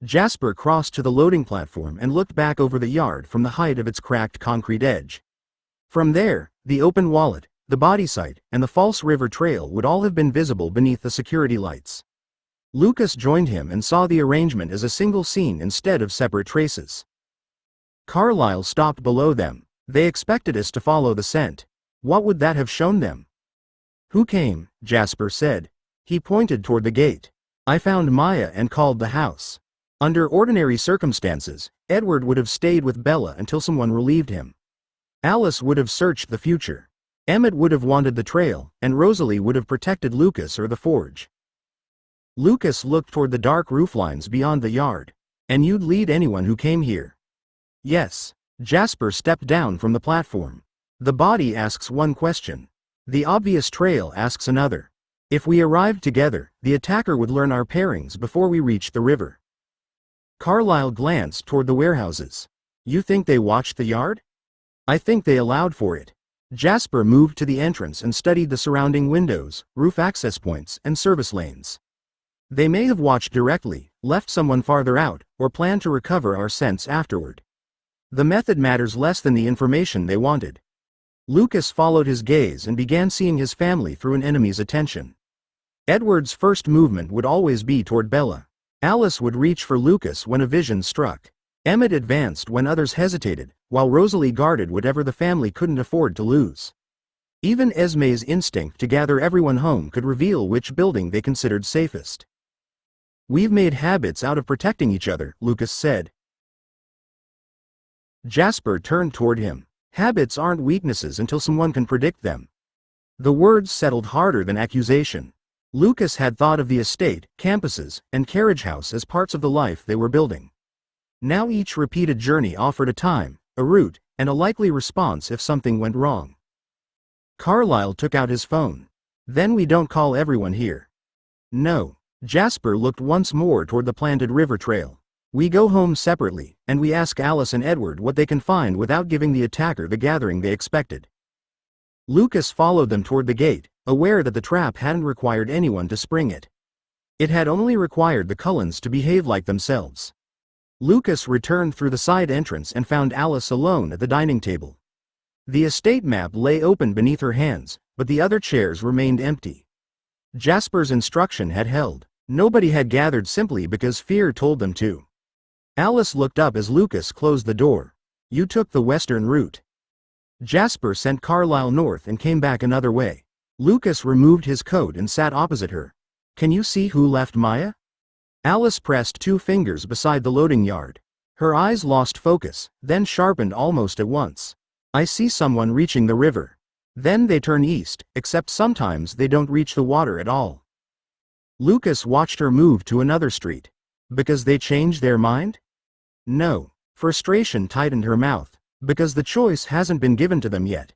Jasper crossed to the loading platform and looked back over the yard from the height of its cracked concrete edge. From there, the open wallet, the body site, and the false river trail would all have been visible beneath the security lights. Lucas joined him and saw the arrangement as a single scene instead of separate traces. Carlyle stopped below them. They expected us to follow the scent. What would that have shown them? Who came? Jasper said. He pointed toward the gate. I found Maya and called the house. Under ordinary circumstances, Edward would have stayed with Bella until someone relieved him. Alice would have searched the future. Emmett would have wanted the trail, and Rosalie would have protected Lucas or the forge. Lucas looked toward the dark rooflines beyond the yard. And you'd lead anyone who came here? Yes. Jasper stepped down from the platform. The body asks one question. The obvious trail asks another. If we arrived together, the attacker would learn our pairings before we reached the river. Carlyle glanced toward the warehouses. You think they watched the yard? I think they allowed for it. Jasper moved to the entrance and studied the surrounding windows, roof access points, and service lanes. They may have watched directly, left someone farther out, or planned to recover our scents afterward. The method matters less than the information they wanted. Lucas followed his gaze and began seeing his family through an enemy's attention. Edward's first movement would always be toward Bella. Alice would reach for Lucas when a vision struck. Emmett advanced when others hesitated, while Rosalie guarded whatever the family couldn't afford to lose. Even Esme's instinct to gather everyone home could reveal which building they considered safest. We've made habits out of protecting each other, Lucas said. Jasper turned toward him. Habits aren't weaknesses until someone can predict them. The words settled harder than accusation. Lucas had thought of the estate, campuses, and carriage house as parts of the life they were building. Now each repeated journey offered a time, a route, and a likely response if something went wrong. Carlyle took out his phone. Then we don't call everyone here. No. Jasper looked once more toward the planted river trail. We go home separately, and we ask Alice and Edward what they can find without giving the attacker the gathering they expected. Lucas followed them toward the gate, aware that the trap hadn't required anyone to spring it. It had only required the Cullens to behave like themselves. Lucas returned through the side entrance and found Alice alone at the dining table. The estate map lay open beneath her hands, but the other chairs remained empty. Jasper's instruction had held. Nobody had gathered simply because fear told them to. Alice looked up as Lucas closed the door. You took the western route. Jasper sent Carlyle north and came back another way. Lucas removed his coat and sat opposite her. Can you see who left Maya? Alice pressed 2 fingers beside the loading yard. Her eyes lost focus, then sharpened almost at once. I see someone reaching the river. Then they turn east, except sometimes they don't reach the water at all. Lucas watched her move to another street. Because they changed their mind? No. Frustration tightened her mouth. Because the choice hasn't been given to them yet.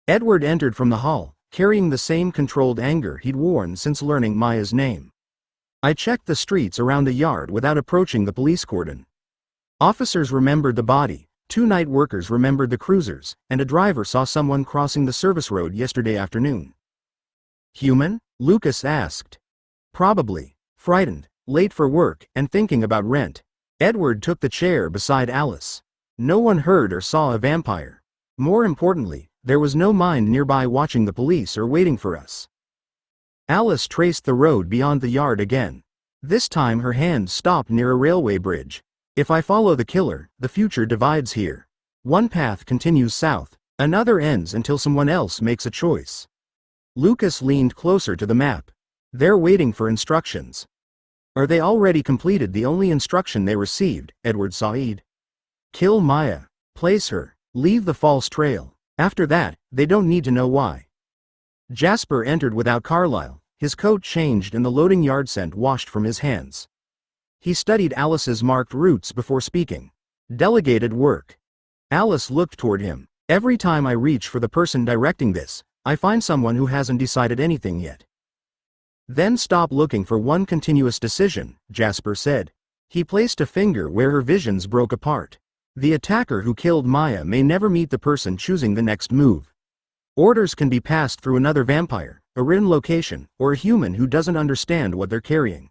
Edward entered from the hall, carrying the same controlled anger he'd worn since learning Maya's name. I checked the streets around the yard without approaching the police cordon. Officers remembered the body, 2 night workers remembered the cruisers, and a driver saw someone crossing the service road yesterday afternoon. Human? Lucas asked. Probably. Frightened, late for work, and thinking about rent. Edward took the chair beside Alice. No one heard or saw a vampire. More importantly, there was no mind nearby watching the police or waiting for us. Alice traced the road beyond the yard again. This time her hand stopped near a railway bridge. If I follow the killer, the future divides here. One path continues south, another ends until someone else makes a choice. Lucas leaned closer to the map. They're waiting for instructions. Or they already completed the only instruction they received, Edward Said. Kill Maya. Place her. Leave the false trail. After that, they don't need to know why. Jasper entered without Carlyle, his coat changed and the loading yard scent washed from his hands. He studied Alice's marked routes before speaking. Delegated work. Alice looked toward him. Every time I reach for the person directing this, I find someone who hasn't decided anything yet. Then stop looking for one continuous decision, Jasper said. He placed a finger where her visions broke apart. The attacker who killed Maya may never meet the person choosing the next move. Orders can be passed through another vampire, a written location, or a human who doesn't understand what they're carrying.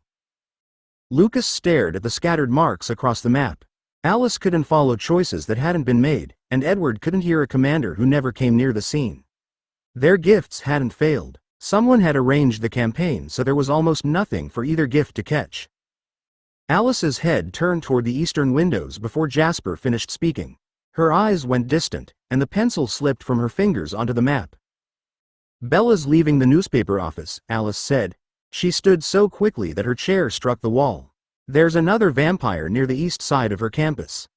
Lucas stared at the scattered marks across the map. Alice couldn't follow choices that hadn't been made, and Edward couldn't hear a commander who never came near the scene. Their gifts hadn't failed. Someone had arranged the campaign so there was almost nothing for either gift to catch. Alice's head turned toward the eastern windows before Jasper finished speaking. Her eyes went distant, and the pencil slipped from her fingers onto the map. Bella's leaving the newspaper office, Alice said. She stood so quickly that her chair struck the wall. There's another vampire near the east side of her campus.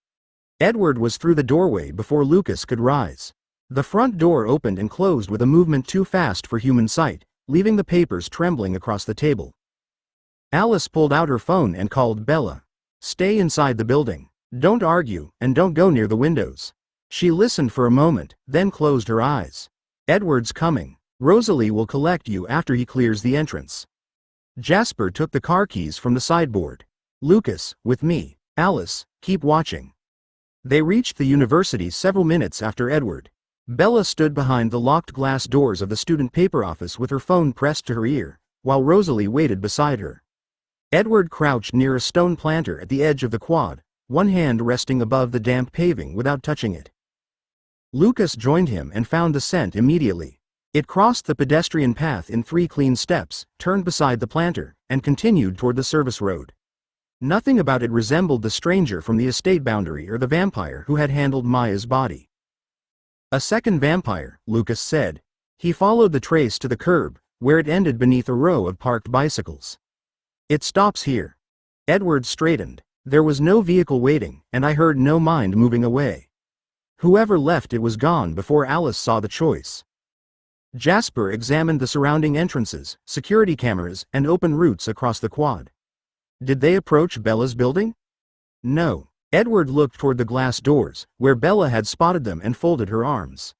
Edward was through the doorway before Lucas could rise. The front door opened and closed with a movement too fast for human sight, leaving the papers trembling across the table. Alice pulled out her phone and called Bella. Stay inside the building. Don't argue, and don't go near the windows. She listened for a moment, then closed her eyes. Edward's coming. Rosalie will collect you after he clears the entrance. Jasper took the car keys from the sideboard. Lucas, with me. Alice, keep watching. They reached the university several minutes after Edward. Bella stood behind the locked glass doors of the student paper office with her phone pressed to her ear, while Rosalie waited beside her. Edward crouched near a stone planter at the edge of the quad, one hand resting above the damp paving without touching it. Lucas joined him and found the scent immediately. It crossed the pedestrian path in 3 clean steps, turned beside the planter, and continued toward the service road. Nothing about it resembled the stranger from the estate boundary or the vampire who had handled Maya's body. A second vampire, Lucas said. He followed the trace to the curb, where it ended beneath a row of parked bicycles. It stops here. Edward straightened. There was no vehicle waiting, and I heard no mind moving away. Whoever left it was gone before Alice saw the choice. Jasper examined the surrounding entrances, security cameras, and open routes across the quad. Did they approach Bella's building? No. Edward looked toward the glass doors, where Bella had spotted them and folded her arms.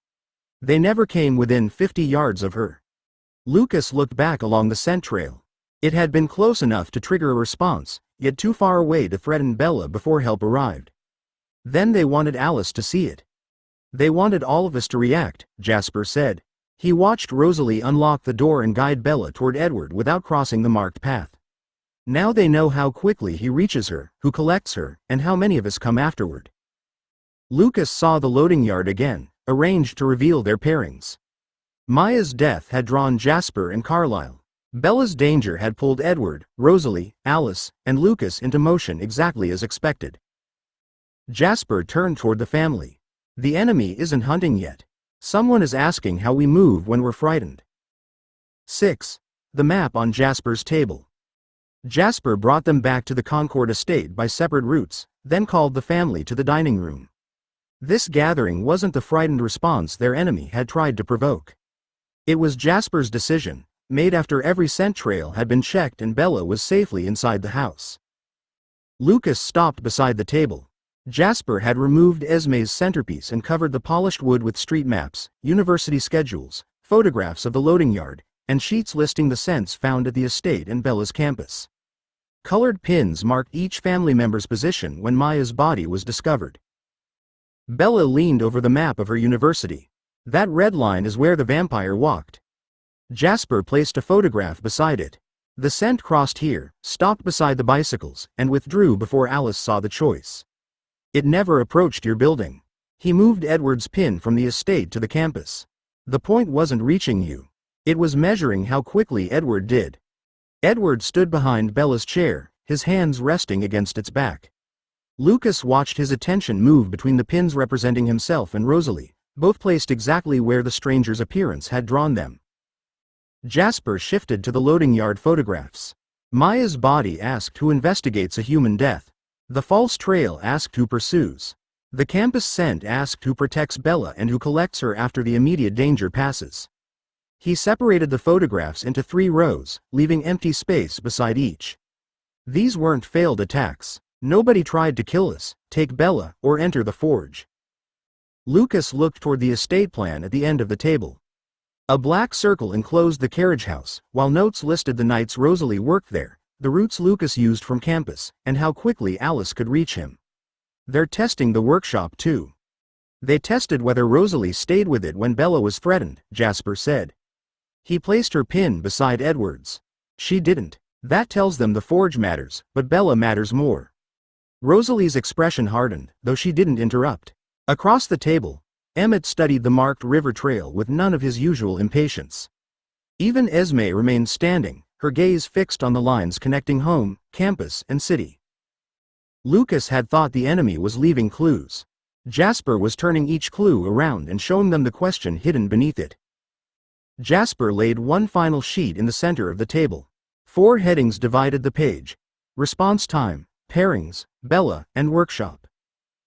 They never came within 50 yards of her. Lucas looked back along the scent trail. It had been close enough to trigger a response, yet too far away to threaten Bella before help arrived. Then they wanted Alice to see it. They wanted all of us to react, Jasper said. He watched Rosalie unlock the door and guide Bella toward Edward without crossing the marked path. Now they know how quickly he reaches her, who collects her, and how many of us come afterward. Lucas saw the loading yard again, arranged to reveal their pairings. Maya's death had drawn Jasper and Carlyle. Bella's danger had pulled Edward, Rosalie, Alice, and Lucas into motion exactly as expected. Jasper turned toward the family. The enemy isn't hunting yet. Someone is asking how we move when we're frightened. 6. The map on Jasper's table. Jasper brought them back to the Concord estate by separate routes, then called the family to the dining room. This gathering wasn't the frightened response their enemy had tried to provoke. It was Jasper's decision, made after every scent trail had been checked and Bella was safely inside the house. Lucas stopped beside the table. Jasper had removed Esme's centerpiece and covered the polished wood with street maps, university schedules, photographs of the loading yard, and sheets listing the scents found at the estate and Bella's campus. Colored pins marked each family member's position when Maya's body was discovered. Bella leaned over the map of her university. That red line is where the vampire walked. Jasper placed a photograph beside it. The scent crossed here, stopped beside the bicycles, and withdrew before Alice saw the choice. It never approached your building. He moved Edward's pin from the estate to the campus. The point wasn't reaching you. It was measuring how quickly Edward did. Edward stood behind Bella's chair, his hands resting against its back. Lucas watched his attention move between the pins representing himself and Rosalie, both placed exactly where the stranger's appearance had drawn them. Jasper shifted to the loading yard photographs. Maya's body asked who investigates a human death. The false trail asked who pursues. The campus scent asked who protects Bella and who collects her after the immediate danger passes. He separated the photographs into 3 rows, leaving empty space beside each. These weren't failed attacks. Nobody tried to kill us, take Bella, or enter the forge. Lucas looked toward the estate plan at the end of the table. A black circle enclosed the carriage house, while notes listed the nights Rosalie worked there, the routes Lucas used from campus, and how quickly Alice could reach him. They're testing the workshop too. They tested whether Rosalie stayed with it when Bella was threatened, Jasper said. He placed her pin beside Edward's. She didn't. That tells them the forge matters, but Bella matters more. Rosalie's expression hardened, though she didn't interrupt. Across the table, Emmett studied the marked river trail with none of his usual impatience. Even Esme remained standing, her gaze fixed on the lines connecting home, campus, and city. Lucas had thought the enemy was leaving clues. Jasper was turning each clue around and showing them the question hidden beneath it. Jasper laid one final sheet in the center of the table. 4 headings divided the page: response time, pairings, Bella, and workshop.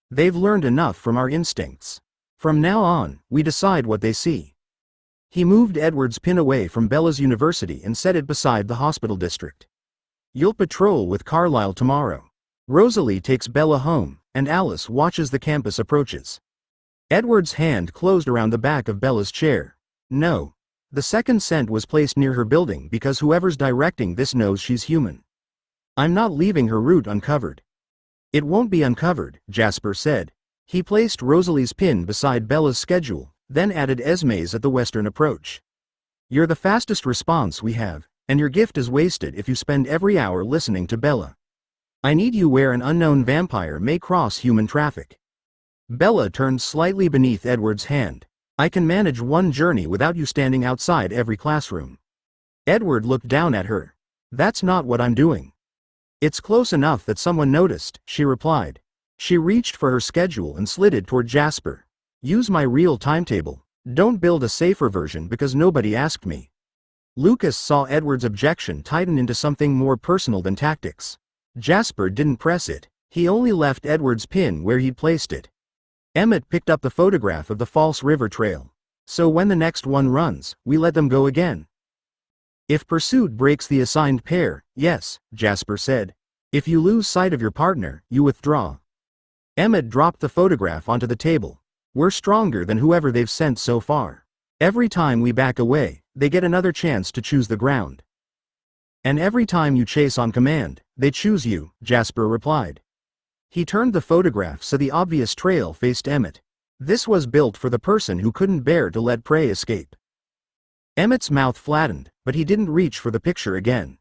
They've learned enough from our instincts. From now on, we decide what they see. He moved Edward's pin away from Bella's university and set it beside the hospital district. You'll patrol with Carlisle tomorrow. Rosalie takes Bella home, and Alice watches the campus approaches. Edward's hand closed around the back of Bella's chair. No. The second scent was placed near her building because whoever's directing this knows she's human. I'm not leaving her route uncovered. It won't be uncovered, Jasper said. He placed Rosalie's pin beside Bella's schedule, then added Esme's at the western approach. You're the fastest response we have, and your gift is wasted if you spend every hour listening to Bella. I need you where an unknown vampire may cross human traffic. Bella turned slightly beneath Edward's hand. I can manage one journey without you standing outside every classroom. Edward looked down at her. That's not what I'm doing. It's close enough that someone noticed, she replied. She reached for her schedule and slid it toward Jasper. Use my real timetable. Don't build a safer version because nobody asked me. Lucas saw Edward's objection tighten into something more personal than tactics. Jasper didn't press it. He only left Edward's pin where he'd placed it. Emmett picked up the photograph of the false river trail. So when the next one runs, we let them go again. If pursuit breaks the assigned pair, yes, Jasper said. If you lose sight of your partner, you withdraw. Emmett dropped the photograph onto the table. We're stronger than whoever they've sent so far. Every time we back away, they get another chance to choose the ground. And every time you chase on command, they choose you, Jasper replied. He turned the photograph so the obvious trail faced Emmett. This was built for the person who couldn't bear to let prey escape. Emmett's mouth flattened, but he didn't reach for the picture again.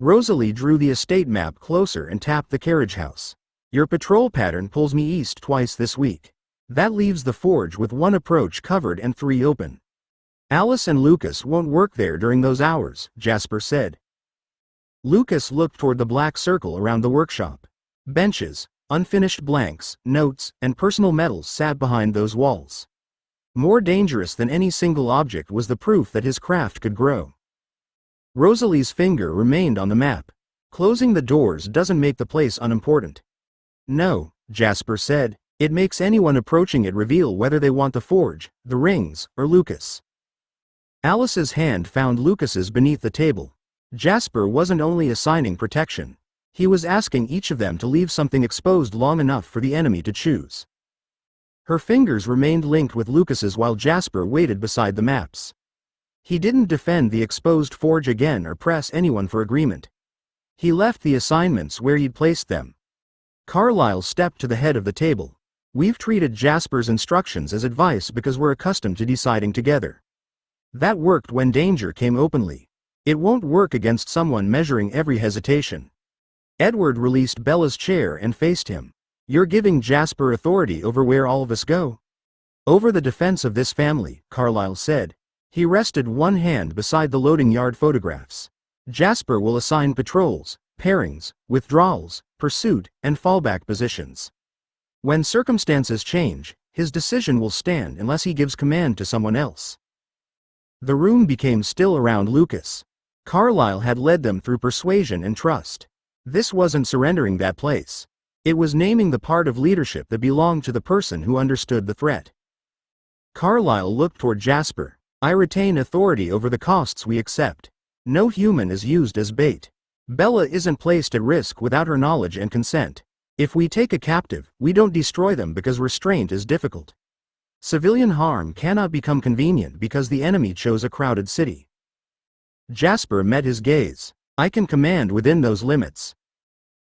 Rosalie drew the estate map closer and tapped the carriage house. Your patrol pattern pulls me east twice this week. That leaves the forge with 1 approach covered and 3 open. Alice and Lucas won't work there during those hours, Jasper said. Lucas looked toward the black circle around the workshop. Benches, unfinished blanks, notes, and personal medals sat behind those walls. More dangerous than any single object was the proof that his craft could grow. Rosalie's finger remained on the map. Closing the doors doesn't make the place unimportant. No, Jasper said, it makes anyone approaching it reveal whether they want the forge, the rings, or Lucas. Alice's hand found Lucas's beneath the table. Jasper wasn't only assigning protection. He was asking each of them to leave something exposed long enough for the enemy to choose. Her fingers remained linked with Lucas's while Jasper waited beside the maps. He didn't defend the exposed forge again or press anyone for agreement. He left the assignments where he'd placed them. Carlisle stepped to the head of the table. We've treated Jasper's instructions as advice because we're accustomed to deciding together. That worked when danger came openly. It won't work against someone measuring every hesitation. Edward released Bella's chair and faced him. You're giving Jasper authority over where all of us go? Over the defense of this family, Carlisle said. He rested one hand beside the loading yard photographs. Jasper will assign patrols, pairings, withdrawals, pursuit, and fallback positions. When circumstances change, his decision will stand unless he gives command to someone else. The room became still around Lucas. Carlyle had led them through persuasion and trust. This wasn't surrendering that place. It was naming the part of leadership that belonged to the person who understood the threat. Carlyle looked toward Jasper. I retain authority over the costs we accept. No human is used as bait. Bella isn't placed at risk without her knowledge and consent. If we take a captive, we don't destroy them because restraint is difficult. Civilian harm cannot become convenient because the enemy chose a crowded city. Jasper met his gaze. I can command within those limits.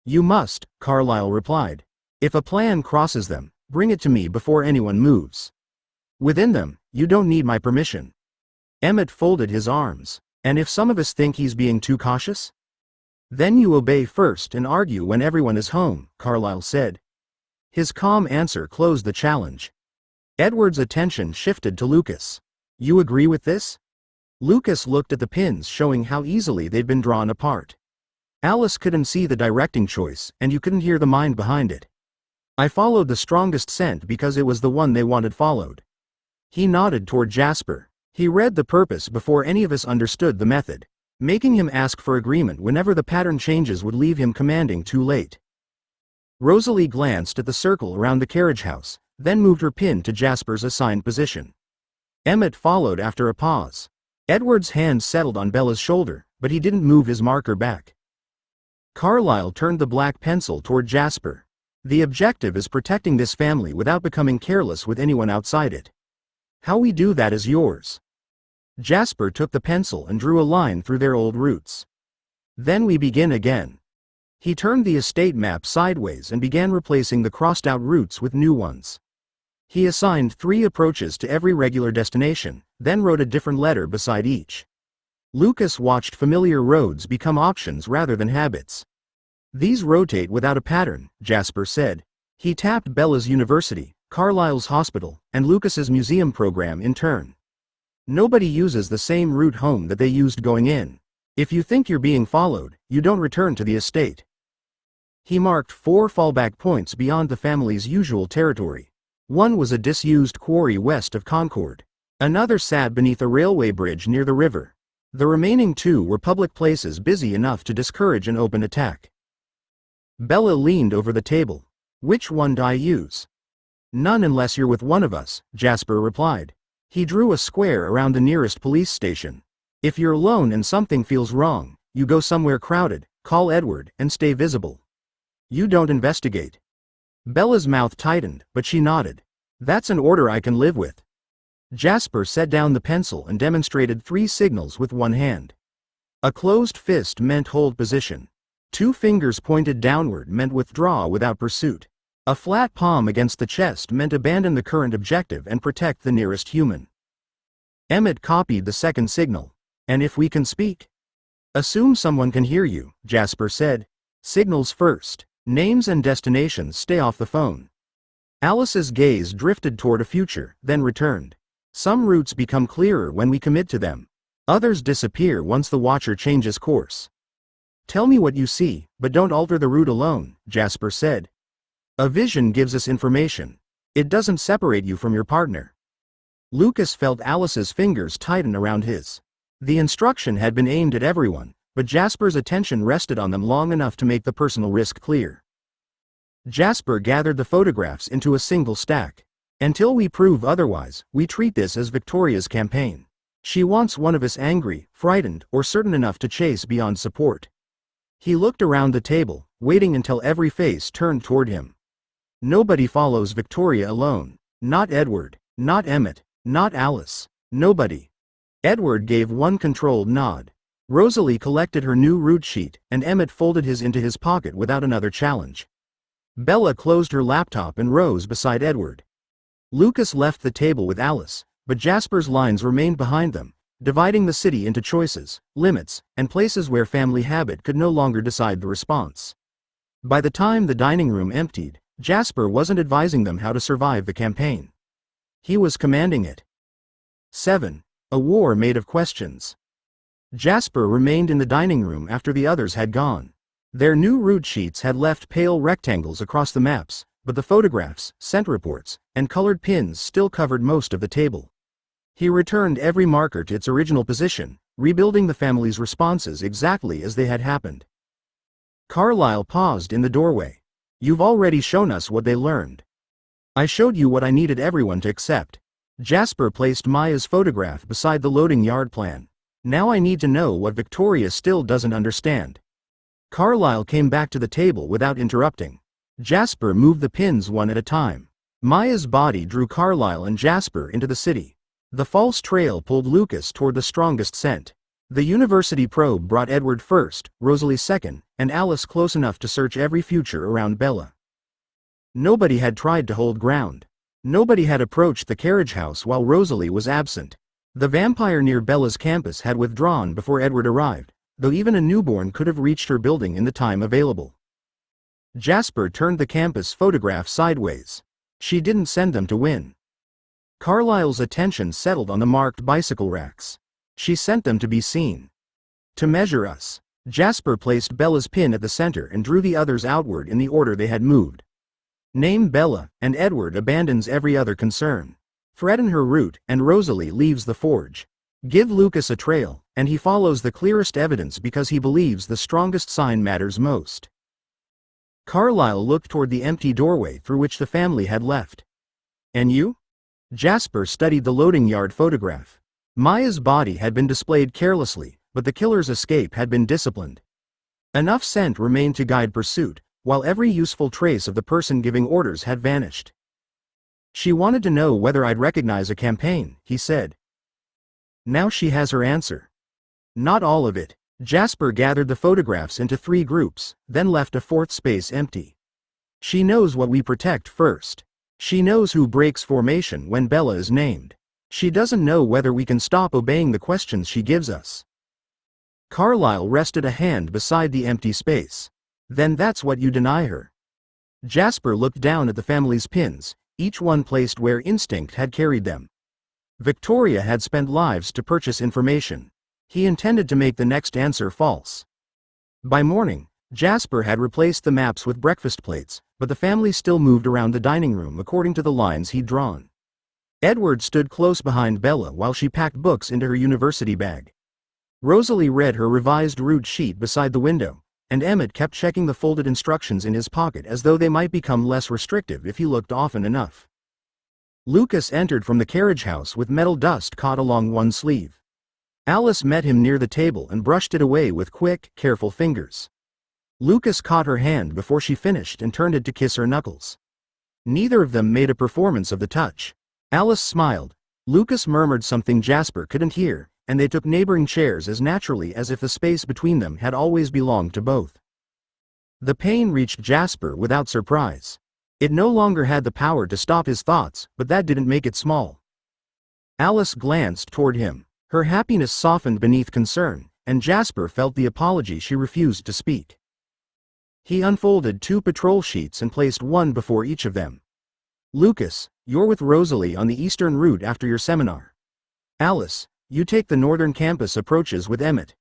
You must, Carlyle replied. If a plan crosses them, bring it to me before anyone moves. Within them, you don't need my permission. Emmett folded his arms. And if some of us think he's being too cautious? Then you obey first and argue when everyone is home, Carlyle said. His calm answer closed the challenge. Edward's attention shifted to Lucas. You agree with this? Lucas looked at the pins showing how easily they'd been drawn apart. Alice couldn't see the directing choice, and you couldn't hear the mind behind it. I followed the strongest scent because it was the one they wanted followed. He nodded toward Jasper. He read the purpose before any of us understood the method. Making him ask for agreement whenever the pattern changes would leave him commanding too late. Rosalie glanced at the circle around the carriage house, then moved her pin to Jasper's assigned position. Emmett followed after a pause. Edward's hand settled on Bella's shoulder, but he didn't move his marker back. Carlyle turned the black pencil toward Jasper. The objective is protecting this family without becoming careless with anyone outside it. How we do that is yours. Jasper took the pencil and drew a line through their old roots. Then we begin again. He turned the estate map sideways and began replacing the crossed-out routes with new ones. He assigned 3 approaches to every regular destination, then wrote a different letter beside each. Lucas watched familiar roads become options rather than habits. These rotate without a pattern, Jasper said. He tapped Bella's university, Carlyle's hospital, and Lucas's museum program in turn. Nobody uses the same route home that they used going in. If you think you're being followed, you don't return to the estate. He marked 4 fallback points beyond the family's usual territory. One was a disused quarry west of Concord. Another sat beneath a railway bridge near the river. The remaining 2 were public places busy enough to discourage an open attack. Bella leaned over the table. Which one do I use? None unless you're with one of us, Jasper replied. He drew a square around the nearest police station. If you're alone and something feels wrong, you go somewhere crowded, call Edward, and stay visible. You don't investigate. Bella's mouth tightened, but she nodded. That's an order I can live with. Jasper set down the pencil and demonstrated 3 signals with one hand. A closed fist meant hold position. 2 fingers pointed downward meant withdraw without pursuit. A flat palm against the chest meant abandon the current objective and protect the nearest human. Emmett copied the second signal. And if we can speak? Assume someone can hear you, Jasper said. Signals first. Names and destinations stay off the phone. Alice's gaze drifted toward a future, then returned. Some routes become clearer when we commit to them. Others disappear once the watcher changes course. Tell me what you see, but don't alter the route alone, Jasper said. A vision gives us information. It doesn't separate you from your partner. Lucas felt Alice's fingers tighten around his. The instruction had been aimed at everyone, but Jasper's attention rested on them long enough to make the personal risk clear. Jasper gathered the photographs into a single stack. Until we prove otherwise, we treat this as Victoria's campaign. She wants one of us angry, frightened, or certain enough to chase beyond support. He looked around the table, waiting until every face turned toward him. Nobody follows Victoria alone. Not Edward, not Emmett, not Alice. Nobody. Edward gave one controlled nod. Rosalie collected her new route sheet, and Emmett folded his into his pocket without another challenge. Bella closed her laptop and rose beside Edward. Lucas left the table with Alice, but Jasper's lines remained behind them, dividing the city into choices, limits, and places where family habit could no longer decide the response. By the time the dining room emptied, Jasper wasn't advising them how to survive the campaign. He was commanding it. 7. A war made of questions. Jasper remained in the dining room after the others had gone. Their new route sheets had left pale rectangles across the maps, but the photographs, scent reports, and colored pins still covered most of the table. He returned every marker to its original position, rebuilding the family's responses exactly as they had happened. Carlyle paused in the doorway. You've already shown us what they learned. I showed you what I needed everyone to accept. Jasper placed Maya's photograph beside the loading yard plan. Now I need to know what Victoria still doesn't understand. Carlyle came back to the table without interrupting. Jasper moved the pins one at a time. Maya's body drew Carlyle and Jasper into the city. The false trail pulled Lucas toward the strongest scent. The university probe brought Edward first, Rosalie second, and Alice close enough to search every future around Bella. Nobody had tried to hold ground. Nobody had approached the carriage house while Rosalie was absent. The vampire near Bella's campus had withdrawn before Edward arrived, though even a newborn could have reached her building in the time available. Jasper turned the campus photograph sideways. She didn't send them to win. Carlyle's attention settled on the marked bicycle racks. She sent them to be seen. To measure us. Jasper placed Bella's pin at the center and drew the others outward in the order they had moved. Name Bella, and Edward abandons every other concern. Threaten her route, and Rosalie leaves the forge. Give Lucas a trail, and he follows the clearest evidence because he believes the strongest sign matters most. Carlyle looked toward the empty doorway through which the family had left. And you? Jasper studied the loading yard photograph. Maya's body had been displayed carelessly, but the killer's escape had been disciplined. Enough scent remained to guide pursuit, while every useful trace of the person giving orders had vanished. She wanted to know whether I'd recognize a campaign, he said. Now she has her answer. Not all of it. Jasper gathered the photographs into 3 groups, then left a 4th space empty. She knows what we protect first. She knows who breaks formation when Bella is named. She doesn't know whether we can stop obeying the questions she gives us. Carlyle rested a hand beside the empty space. Then that's what you deny her. Jasper looked down at the family's pins, each one placed where instinct had carried them. Victoria had spent lives to purchase information. He intended to make the next answer false. By morning, Jasper had replaced the maps with breakfast plates, but the family still moved around the dining room according to the lines he'd drawn. Edward stood close behind Bella while she packed books into her university bag. Rosalie read her revised route sheet beside the window, and Emmett kept checking the folded instructions in his pocket as though they might become less restrictive if he looked often enough. Lucas entered from the carriage house with metal dust caught along one sleeve. Alice met him near the table and brushed it away with quick, careful fingers. Lucas caught her hand before she finished and turned it to kiss her knuckles. Neither of them made a performance of the touch. Alice smiled. Lucas murmured something Jasper couldn't hear, and they took neighboring chairs as naturally as if the space between them had always belonged to both. The pain reached Jasper without surprise. It no longer had the power to stop his thoughts, but that didn't make it small. Alice glanced toward him. Her happiness softened beneath concern, and Jasper felt the apology she refused to speak. He unfolded 2 patrol sheets and placed one before each of them. Lucas, you're with Rosalie on the eastern route after your seminar. Alice, you take the northern campus approaches with Emmett.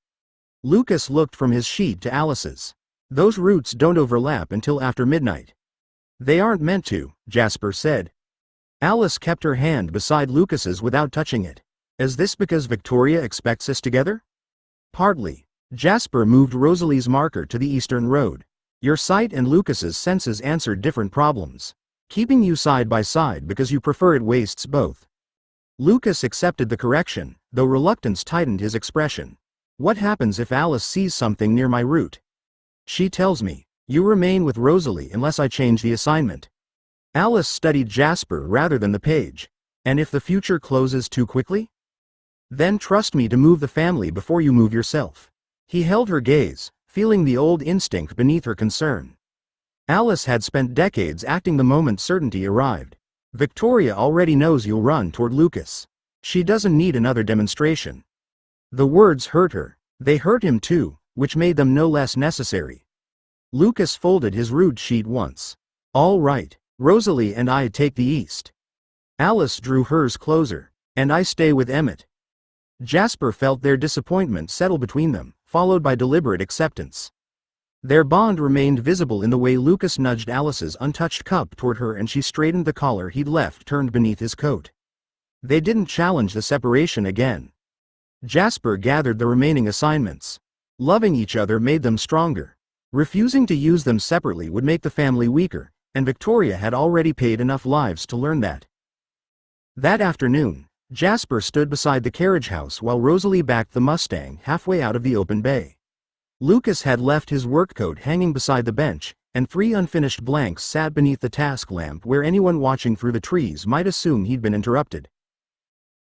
Lucas looked from his sheet to Alice's. Those routes don't overlap until after midnight. They aren't meant to, Jasper said. Alice kept her hand beside Lucas's without touching it. Is this because Victoria expects us together? Partly. Jasper moved Rosalie's marker to the eastern road. Your sight and Lucas's senses answered different problems. Keeping you side by side because you prefer it wastes both. Lucas accepted the correction, though reluctance tightened his expression. What happens if Alice sees something near my route? She tells me, you remain with Rosalie unless I change the assignment. Alice studied Jasper rather than the page. And if the future closes too quickly? Then trust me to move the family before you move yourself. He held her gaze, feeling the old instinct beneath her concern. Alice had spent decades acting the moment certainty arrived. Victoria already knows you'll run toward Lucas. She doesn't need another demonstration. The words hurt her. They hurt him too, which made them no less necessary. Lucas folded his route sheet once. All right, Rosalie and I take the east. Alice drew hers closer. And I stay with Emmett. Jasper felt their disappointment settle between them, followed by deliberate acceptance. Their bond remained visible in the way Lucas nudged Alice's untouched cup toward her and she straightened the collar he'd left turned beneath his coat. They didn't challenge the separation again. Jasper gathered the remaining assignments. Loving each other made them stronger. Refusing to use them separately would make the family weaker, and Victoria had already paid enough lives to learn that. That afternoon, Jasper stood beside the carriage house while Rosalie backed the Mustang halfway out of the open bay. Lucas had left his work coat hanging beside the bench, and 3 unfinished blanks sat beneath the task lamp where anyone watching through the trees might assume he'd been interrupted.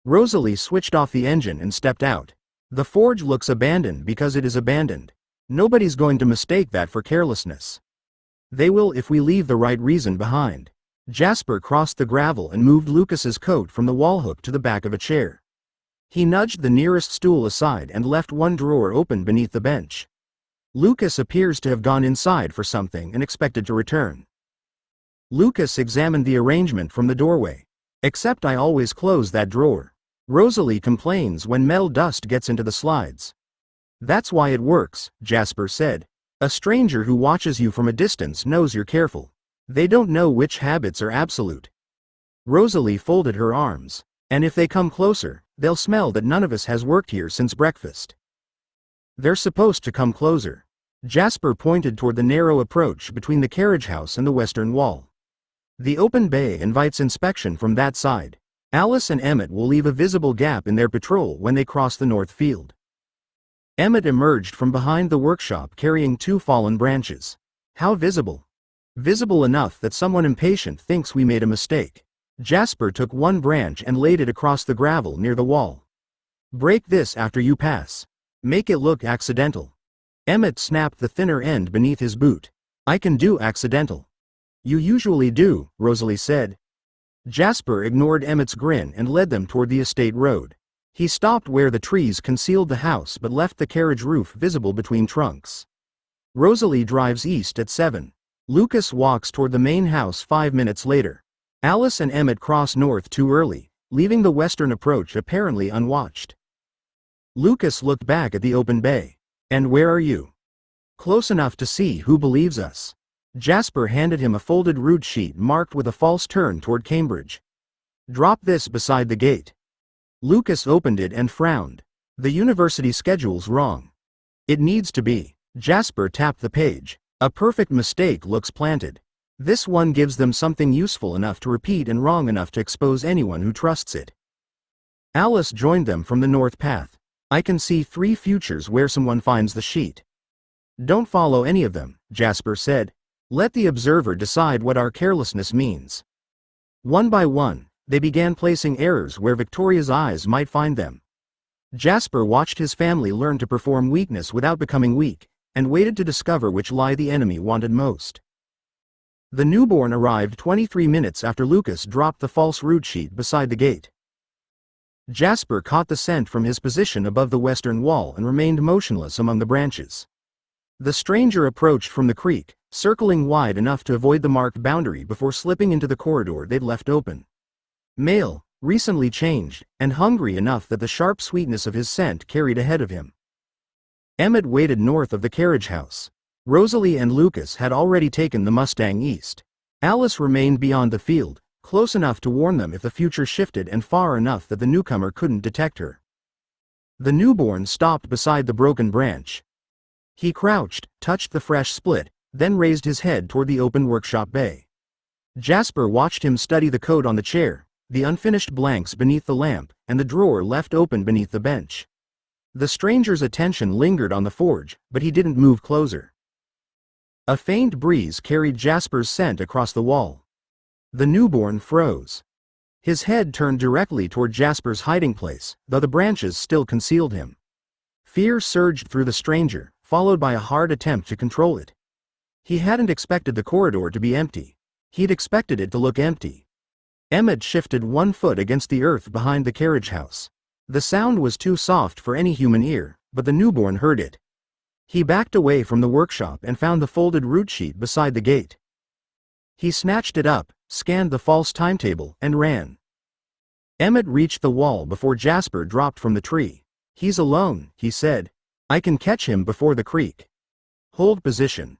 Rosalie switched off the engine and stepped out. The forge looks abandoned because it is abandoned. Nobody's going to mistake that for carelessness. They will if we leave the right reason behind. Jasper crossed the gravel and moved Lucas's coat from the wall hook to the back of a chair. He nudged the nearest stool aside and left one drawer open beneath the bench. Lucas appears to have gone inside for something and expected to return. Lucas examined the arrangement from the doorway. Except I always close that drawer. Rosalie complains when metal dust gets into the slides. That's why it works, Jasper said. A stranger who watches you from a distance knows you're careful. They don't know which habits are absolute. Rosalie folded her arms. And if they come closer, they'll smell that none of us has worked here since breakfast. They're supposed to come closer. Jasper pointed toward the narrow approach between the carriage house and the western wall. The open bay invites inspection from that side. Alice and Emmett will leave a visible gap in their patrol when they cross the north field. Emmett emerged from behind the workshop carrying 2 fallen branches. How visible? Visible enough that someone impatient thinks we made a mistake. Jasper took one branch and laid it across the gravel near the wall. Break this after you pass. Make it look accidental. Emmett snapped the thinner end beneath his boot. I can do accidental. You usually do, Rosalie said. Jasper ignored Emmett's grin and led them toward the estate road. He stopped where the trees concealed the house but left the carriage roof visible between trunks. Rosalie drives east at 7. Lucas walks toward the main house 5 minutes later. Alice and Emmett cross north too early, leaving the western approach apparently unwatched. Lucas looked back at the open bay. And where are you? Close enough to see who believes us. Jasper handed him a folded route sheet marked with a false turn toward Cambridge. Drop this beside the gate. Lucas opened it and frowned. The university schedule's wrong. It needs to be. Jasper tapped the page. A perfect mistake looks planted. This one gives them something useful enough to repeat and wrong enough to expose anyone who trusts it. Alice joined them from the north path. I can see 3 futures where someone finds the sheet. Don't follow any of them, Jasper said. Let the observer decide what our carelessness means. One by one, they began placing errors where Victoria's eyes might find them. Jasper watched his family learn to perform weakness without becoming weak, and waited to discover which lie the enemy wanted most. The newborn arrived 23 minutes after Lucas dropped the false route sheet beside the gate. Jasper caught the scent from his position above the western wall and remained motionless among the branches. The stranger approached from the creek, circling wide enough to avoid the marked boundary before slipping into the corridor they'd left open. Male, recently changed, and hungry enough that the sharp sweetness of his scent carried ahead of him. Emmett waited north of the carriage house. Rosalie and Lucas had already taken the Mustang east. Alice remained beyond the field, close enough to warn them if the future shifted and far enough that the newcomer couldn't detect her. The newborn stopped beside the broken branch. He crouched, touched the fresh split, then raised his head toward the open workshop bay. Jasper watched him study the coat on the chair, the unfinished blanks beneath the lamp, and the drawer left open beneath the bench. The stranger's attention lingered on the forge, but he didn't move closer. A faint breeze carried Jasper's scent across the wall. The newborn froze. His head turned directly toward Jasper's hiding place, though the branches still concealed him. Fear surged through the stranger, followed by a hard attempt to control it. He hadn't expected the corridor to be empty. He'd expected it to look empty. Emmett shifted one foot against the earth behind the carriage house. The sound was too soft for any human ear, but the newborn heard it. He backed away from the workshop and found the folded route sheet beside the gate. He snatched it up, scanned the false timetable, and ran. Emmett reached the wall before Jasper dropped from the tree. He's alone, he said. I can catch him before the creek. Hold position.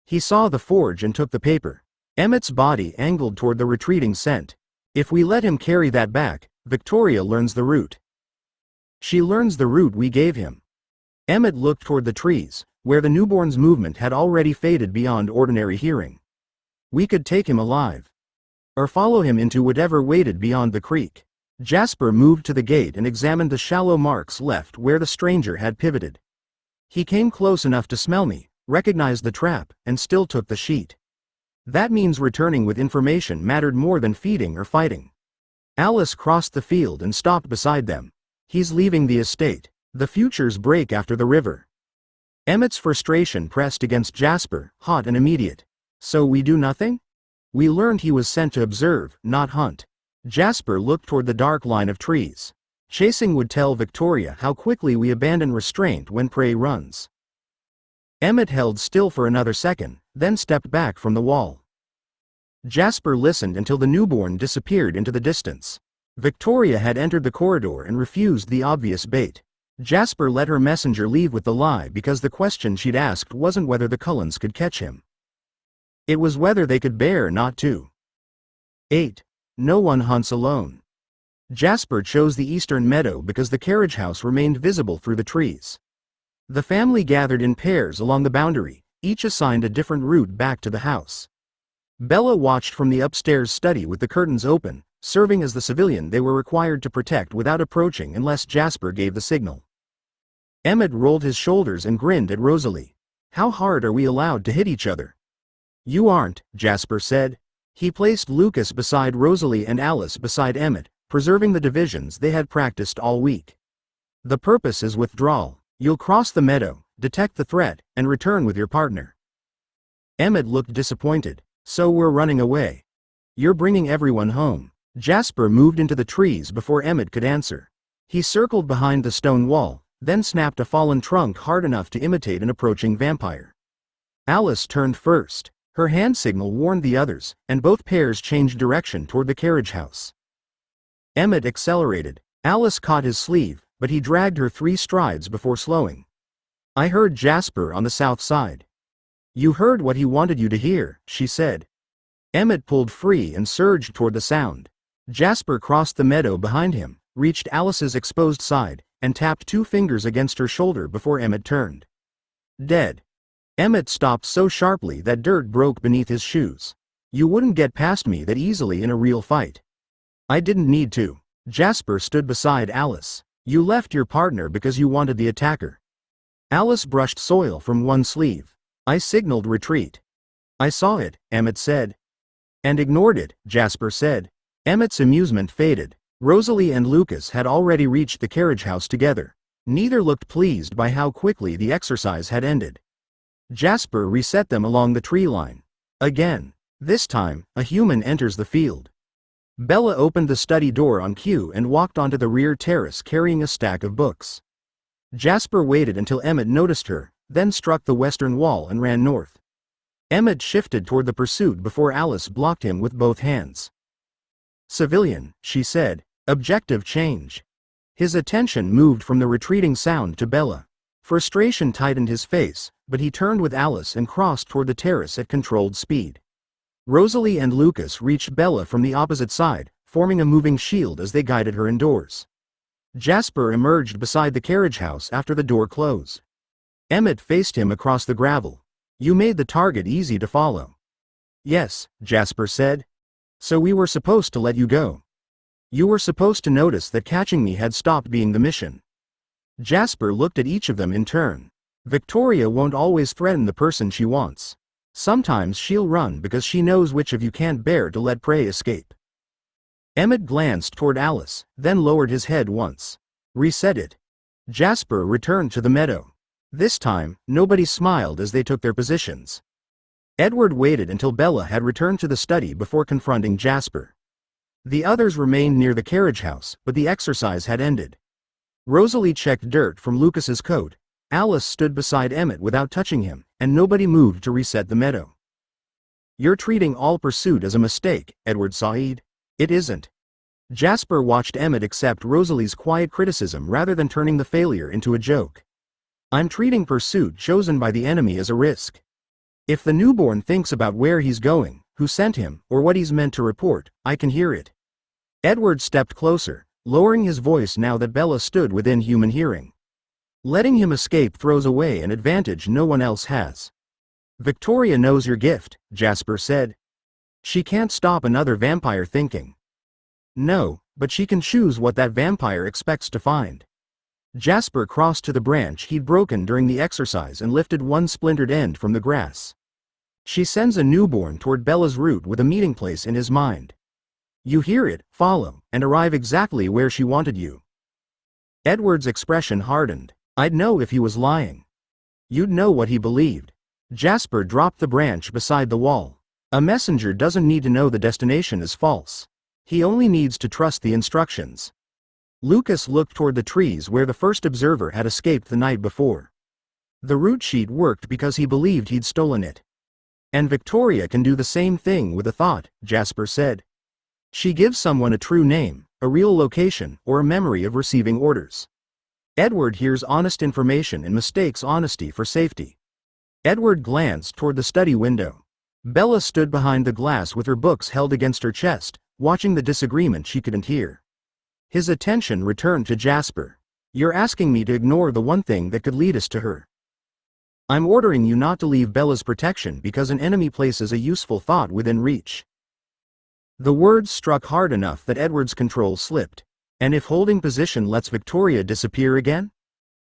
He saw the forge and took the paper. Emmett's body angled toward the retreating scent. If we let him carry that back, Victoria learns the route. She learns the route we gave him. Emmett looked toward the trees, where the newborn's movement had already faded beyond ordinary hearing. We could take him alive. Or follow him into whatever waited beyond the creek. Jasper moved to the gate and examined the shallow marks left where the stranger had pivoted. He came close enough to smell me, recognized the trap, and still took the sheet. That means returning with information mattered more than feeding or fighting. Alice crossed the field and stopped beside them. He's leaving the estate. The futures break after the river. Emmett's frustration pressed against Jasper, hot and immediate. So we do nothing? We learned he was sent to observe, not hunt. Jasper looked toward the dark line of trees. Chasing would tell Victoria how quickly we abandon restraint when prey runs. Emmett held still for another second, then stepped back from the wall. Jasper listened until the newborn disappeared into the distance. Victoria had entered the corridor and refused the obvious bait. Jasper let her messenger leave with the lie because the question she'd asked wasn't whether the Cullens could catch him. It was whether they could bear not to. 8. No one hunts alone. Jasper chose the eastern meadow because the carriage house remained visible through the trees. The family gathered in pairs along the boundary, each assigned a different route back to the house. Bella watched from the upstairs study with the curtains open, serving as the civilian they were required to protect without approaching unless Jasper gave the signal. Emmett rolled his shoulders and grinned at Rosalie. How hard are we allowed to hit each other? You aren't, Jasper said. He placed Lucas beside Rosalie and Alice beside Emmett, preserving the divisions they had practiced all week. The purpose is withdrawal. You'll cross the meadow, detect the threat, and return with your partner. Emmett looked disappointed. So we're running away. You're bringing everyone home. Jasper moved into the trees before Emmett could answer. He circled behind the stone wall, then snapped a fallen trunk hard enough to imitate an approaching vampire. Alice turned first. Her hand signal warned the others, and both pairs changed direction toward the carriage house. Emmett accelerated. Alice caught his sleeve, but he dragged her 3 strides before slowing. I heard Jasper on the south side. You heard what he wanted you to hear, she said. Emmett pulled free and surged toward the sound. Jasper crossed the meadow behind him, reached Alice's exposed side, and tapped 2 fingers against her shoulder before Emmett turned. Dead. Emmett stopped so sharply that dirt broke beneath his shoes. You wouldn't get past me that easily in a real fight. I didn't need to. Jasper stood beside Alice. You left your partner because you wanted the attacker. Alice brushed soil from one sleeve. I signaled retreat. I saw it, Emmett said. And ignored it, Jasper said. Emmett's amusement faded. Rosalie and Lucas had already reached the carriage house together. Neither looked pleased by how quickly the exercise had ended. Jasper reset them along the tree line. Again. This time, a human enters the field. Bella opened the study door on cue and walked onto the rear terrace carrying a stack of books. Jasper waited until Emmett noticed her, then struck the western wall and ran north. Emmett shifted toward the pursuit before Alice blocked him with both hands. Civilian, she said. Objective change. His attention moved from the retreating sound to Bella. Frustration tightened his face, but he turned with Alice and crossed toward the terrace at controlled speed. Rosalie and Lucas reached Bella from the opposite side, forming a moving shield as they guided her indoors. Jasper emerged beside the carriage house after the door closed. Emmett faced him across the gravel. You made the target easy to follow. Yes, Jasper said. So we were supposed to let you go. You were supposed to notice that catching me had stopped being the mission. Jasper looked at each of them in turn. Victoria won't always threaten the person she wants. Sometimes she'll run because she knows which of you can't bear to let prey escape. Emmett glanced toward Alice, then lowered his head once. Reset it. Jasper returned to the meadow. This time, nobody smiled as they took their positions. Edward waited until Bella had returned to the study before confronting Jasper. The others remained near the carriage house, but the exercise had ended. Rosalie checked dirt from Lucas's coat. Alice stood beside Emmett without touching him, and nobody moved to reset the meadow. You're treating all pursuit as a mistake, Edward Said. It isn't. Jasper watched Emmett accept Rosalie's quiet criticism rather than turning the failure into a joke. I'm treating pursuit chosen by the enemy as a risk. If the newborn thinks about where he's going, who sent him, or what he's meant to report, I can hear it. Edward stepped closer, lowering his voice now that Bella stood within human hearing. Letting him escape throws away an advantage no one else has. Victoria knows your gift, Jasper said. She can't stop another vampire thinking. No, but she can choose what that vampire expects to find. Jasper crossed to the branch he'd broken during the exercise and lifted one splintered end from the grass. She sends a newborn toward Bella's route with a meeting place in his mind. You hear it, follow, and arrive exactly where she wanted you. Edward's expression hardened. I'd know if he was lying. You'd know what he believed. Jasper dropped the branch beside the wall. A messenger doesn't need to know the destination is false. He only needs to trust the instructions. Lucas looked toward the trees where the first observer had escaped the night before. The route sheet worked because he believed he'd stolen it. And Victoria can do the same thing with a thought, Jasper said. She gives someone a true name, a real location, or a memory of receiving orders. Edward hears honest information and mistakes honesty for safety. Edward glanced toward the study window. Bella stood behind the glass with her books held against her chest, watching the disagreement she couldn't hear. His attention returned to Jasper. You're asking me to ignore the one thing that could lead us to her. I'm ordering you not to leave Bella's protection because an enemy places a useful thought within reach. The words struck hard enough that Edward's control slipped. And if holding position lets Victoria disappear again?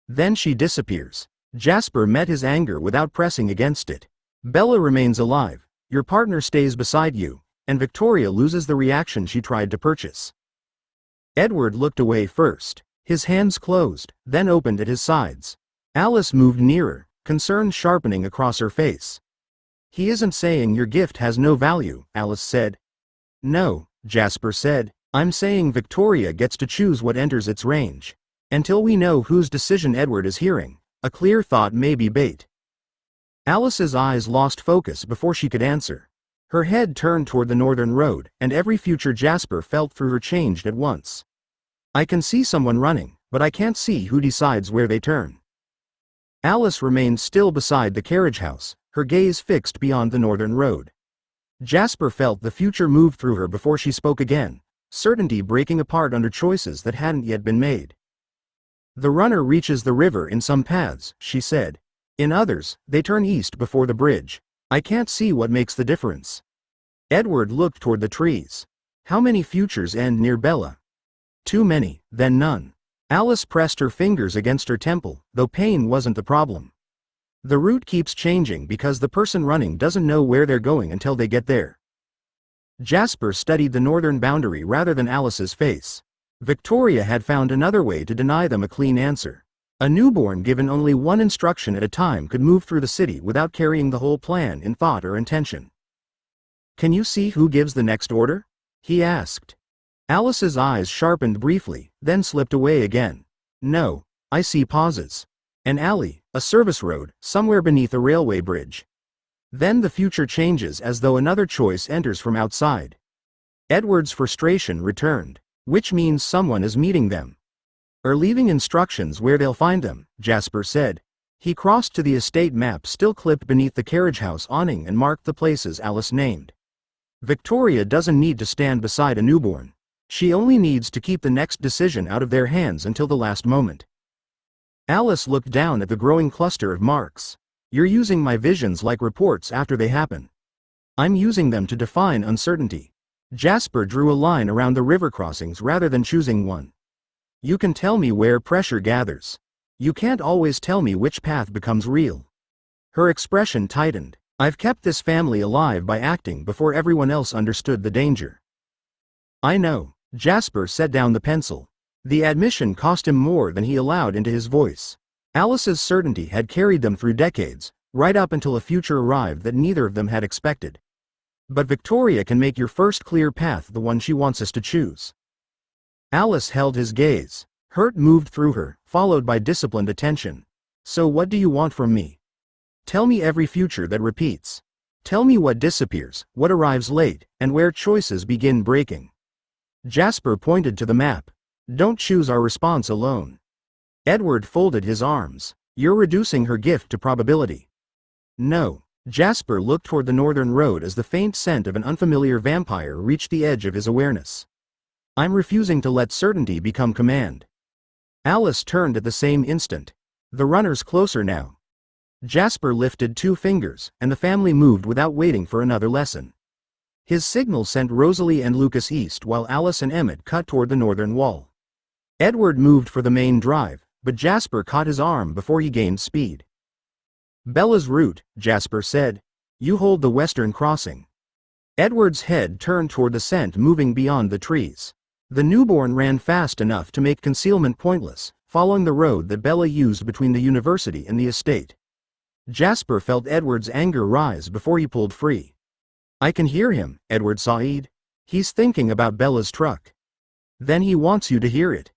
Then she disappears. Jasper met his anger without pressing against it. Bella remains alive, your partner stays beside you, and Victoria loses the reaction she tried to purchase. Edward looked away first. His hands closed, then opened at his sides. Alice moved nearer, concern sharpening across her face. He isn't saying your gift has no value, Alice said. No, Jasper said. I'm saying Victoria gets to choose what enters its range. Until we know whose decision Edward is hearing, a clear thought may be bait. Alice's eyes lost focus before she could answer. Her head turned toward the northern road, and every future Jasper felt through her changed at once. I can see someone running, but I can't see who decides where they turn. Alice remained still beside the carriage house, her gaze fixed beyond the northern road. Jasper felt the future move through her before she spoke again. Certainty breaking apart under choices that hadn't yet been made. The runner reaches the river in some paths, she said. In others, they turn east before the bridge. I can't see what makes the difference. Edward looked toward the trees. How many futures end near Bella? Too many, then none. Alice pressed her fingers against her temple, though pain wasn't the problem. The route keeps changing because the person running doesn't know where they're going until they get there. Jasper studied the northern boundary rather than Alice's face. Victoria had found another way to deny them a clean answer. A newborn given only one instruction at a time could move through the city without carrying the whole plan in thought or intention. Can you see who gives the next order? He asked. Alice's eyes sharpened briefly, then slipped away again. No, I see pauses. An alley, a service road, somewhere beneath a railway bridge. Then the future changes as though another choice enters from outside. Edward's frustration returned, which means someone is meeting them. Or leaving instructions where they'll find them, Jasper said. He crossed to the estate map still clipped beneath the carriage house awning and marked the places Alice named. Victoria doesn't need to stand beside a newborn. She only needs to keep the next decision out of their hands until the last moment. Alice looked down at the growing cluster of marks. You're using my visions like reports after they happen. I'm using them to define uncertainty. Jasper drew a line around the river crossings rather than choosing one. You can tell me where pressure gathers. You can't always tell me which path becomes real. Her expression tightened. I've kept this family alive by acting before everyone else understood the danger. I know. Jasper set down the pencil. The admission cost him more than he allowed into his voice. Alice's certainty had carried them through decades, right up until a future arrived that neither of them had expected. But Victoria can make your first clear path the one she wants us to choose. Alice held his gaze. Hurt moved through her, followed by disciplined attention. So what do you want from me? Tell me every future that repeats. Tell me what disappears, what arrives late, and where choices begin breaking. Jasper pointed to the map. Don't choose our response alone. Edward folded his arms. You're reducing her gift to probability. No. Jasper looked toward the northern road as the faint scent of an unfamiliar vampire reached the edge of his awareness. I'm refusing to let certainty become command. Alice turned at the same instant. The runner's closer now. Jasper lifted 2 fingers, and the family moved without waiting for another lesson. His signal sent Rosalie and Lucas east while Alice and Emmett cut toward the northern wall. Edward moved for the main drive, but Jasper caught his arm before he gained speed. Bella's route, Jasper said. You hold the western crossing. Edward's head turned toward the scent moving beyond the trees. The newborn ran fast enough to make concealment pointless, following the road that Bella used between the university and the estate. Jasper felt Edward's anger rise before he pulled free. I can hear him, Edward sighed. He's thinking about Bella's truck. Then he wants you to hear it.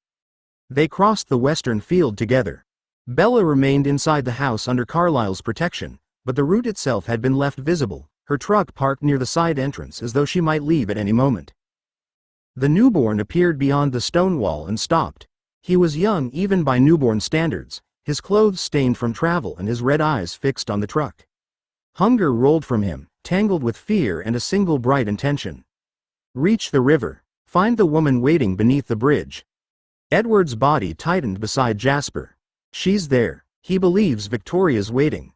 They crossed the western field together. Bella remained inside the house under Carlisle's protection, but the route itself had been left visible, her truck parked near the side entrance as though she might leave at any moment. The newborn appeared beyond the stone wall and stopped. He was young even by newborn standards, his clothes stained from travel and his red eyes fixed on the truck. Hunger rolled from him, tangled with fear and a single bright intention. Reach the river. Find the woman waiting beneath the bridge. Edward's body tightened beside Jasper. She's there. He believes Victoria's waiting.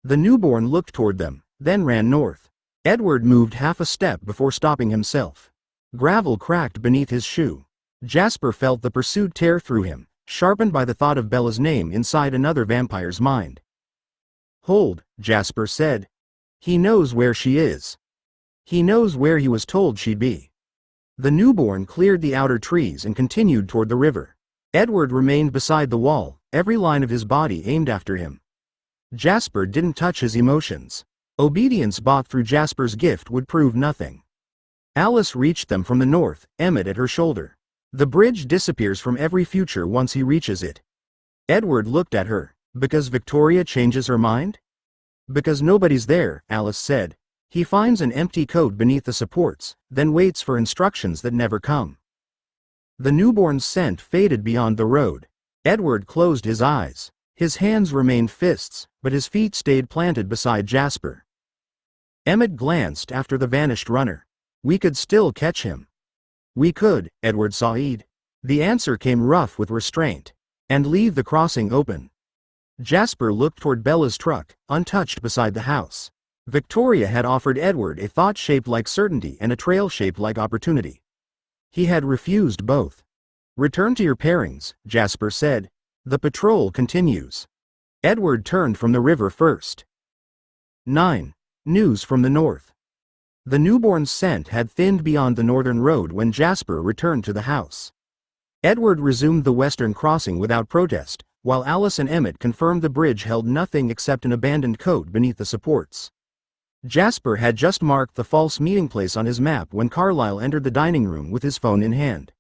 The newborn looked toward them, then ran north. Edward moved half a step before stopping himself. Gravel cracked beneath his shoe. Jasper felt the pursuit tear through him, sharpened by the thought of Bella's name inside another vampire's mind. Hold, Jasper said. He knows where she is. He knows where he was told she'd be. The newborn cleared the outer trees and continued toward the river. Edward remained beside the wall, every line of his body aimed after him. Jasper didn't touch his emotions. Obedience bought through Jasper's gift would prove nothing. Alice reached them from the north, Emmett at her shoulder. The bridge disappears from every future once he reaches it. Edward looked at her. Because Victoria changes her mind? Because nobody's there, Alice said. He finds an empty coat beneath the supports, then waits for instructions that never come. The newborn's scent faded beyond the road. Edward closed his eyes. His hands remained fists, but his feet stayed planted beside Jasper. Emmett glanced after the vanished runner. We could still catch him. We could, Edward sighed. The answer came rough with restraint. And leave the crossing open. Jasper looked toward Bella's truck, untouched beside the house. Victoria had offered Edward a thought shaped like certainty and a trail shaped like opportunity. He had refused both. Return to your pairings, Jasper said. The patrol continues. Edward turned from the river first. 9. News from the north. The newborn's scent had thinned beyond the northern road when Jasper returned to the house. Edward resumed the western crossing without protest, while Alice and Emmett confirmed the bridge held nothing except an abandoned coat beneath the supports. Jasper had just marked the false meeting place on his map when Carlisle entered the dining room with his phone in hand.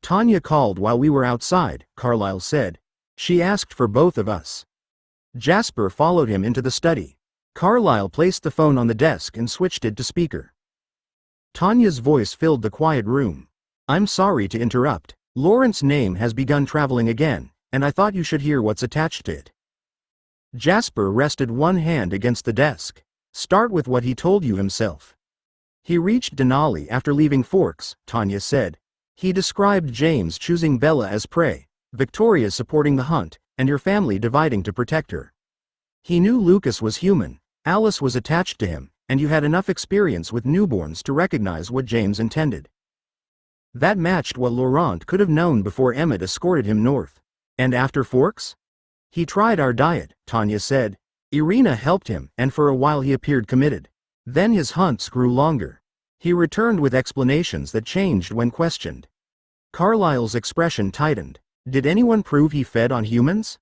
Tanya called while we were outside, Carlisle said. She asked for both of us. Jasper followed him into the study. Carlisle placed the phone on the desk and switched it to speaker. Tanya's voice filled the quiet room. I'm sorry to interrupt. Lawrence's name has begun traveling again, and I thought you should hear what's attached to it. Jasper rested one hand against the desk. Start with what he told you himself. He reached Denali after leaving Forks, Tanya said. He described James choosing Bella as prey, Victoria supporting the hunt, and your family dividing to protect her. He knew Lucas was human, Alice was attached to him, and you had enough experience with newborns to recognize what James intended. That matched what Laurent could have known before Emmett escorted him north. And after Forks? He tried our diet, Tanya said. Irina helped him, and for a while he appeared committed. Then his hunts grew longer. He returned with explanations that changed when questioned. Carlisle's expression tightened. Did anyone prove he fed on humans?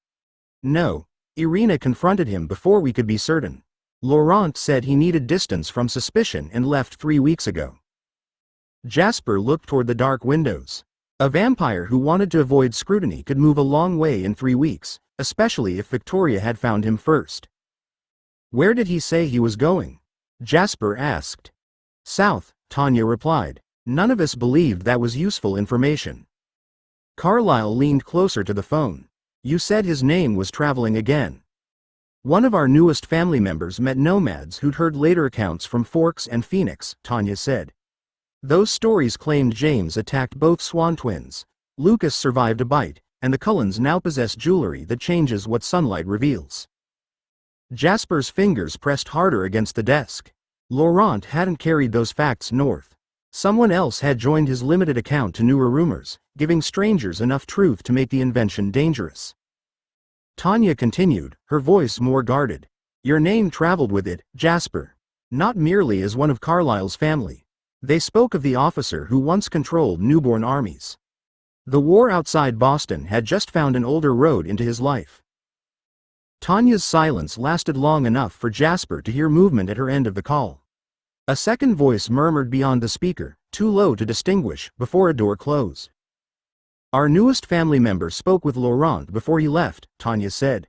No. Irina confronted him before we could be certain. Laurent said he needed distance from suspicion and left 3 weeks ago. Jasper looked toward the dark windows. A vampire who wanted to avoid scrutiny could move a long way in 3 weeks, especially if Victoria had found him first. Where did he say he was going? Jasper asked. South, Tanya replied. None of us believed that was useful information. Carlisle leaned closer to the phone. You said his name was traveling again. One of our newest family members met nomads who'd heard later accounts from Forks and Phoenix, Tanya said. Those stories claimed James attacked both Swan twins. Lucas survived a bite, and the Cullens now possess jewelry that changes what sunlight reveals. Jasper's fingers pressed harder against the desk. Laurent hadn't carried those facts north. Someone else had joined his limited account to newer rumors, giving strangers enough truth to make the invention dangerous. Tanya continued, her voice more guarded. Your name traveled with it, Jasper. Not merely as one of Carlyle's family. They spoke of the officer who once controlled newborn armies. The war outside Boston had just found an older road into his life. Tanya's silence lasted long enough for Jasper to hear movement at her end of the call. A second voice murmured beyond the speaker, too low to distinguish, before a door closed. Our newest family member spoke with Laurent before he left, Tanya said.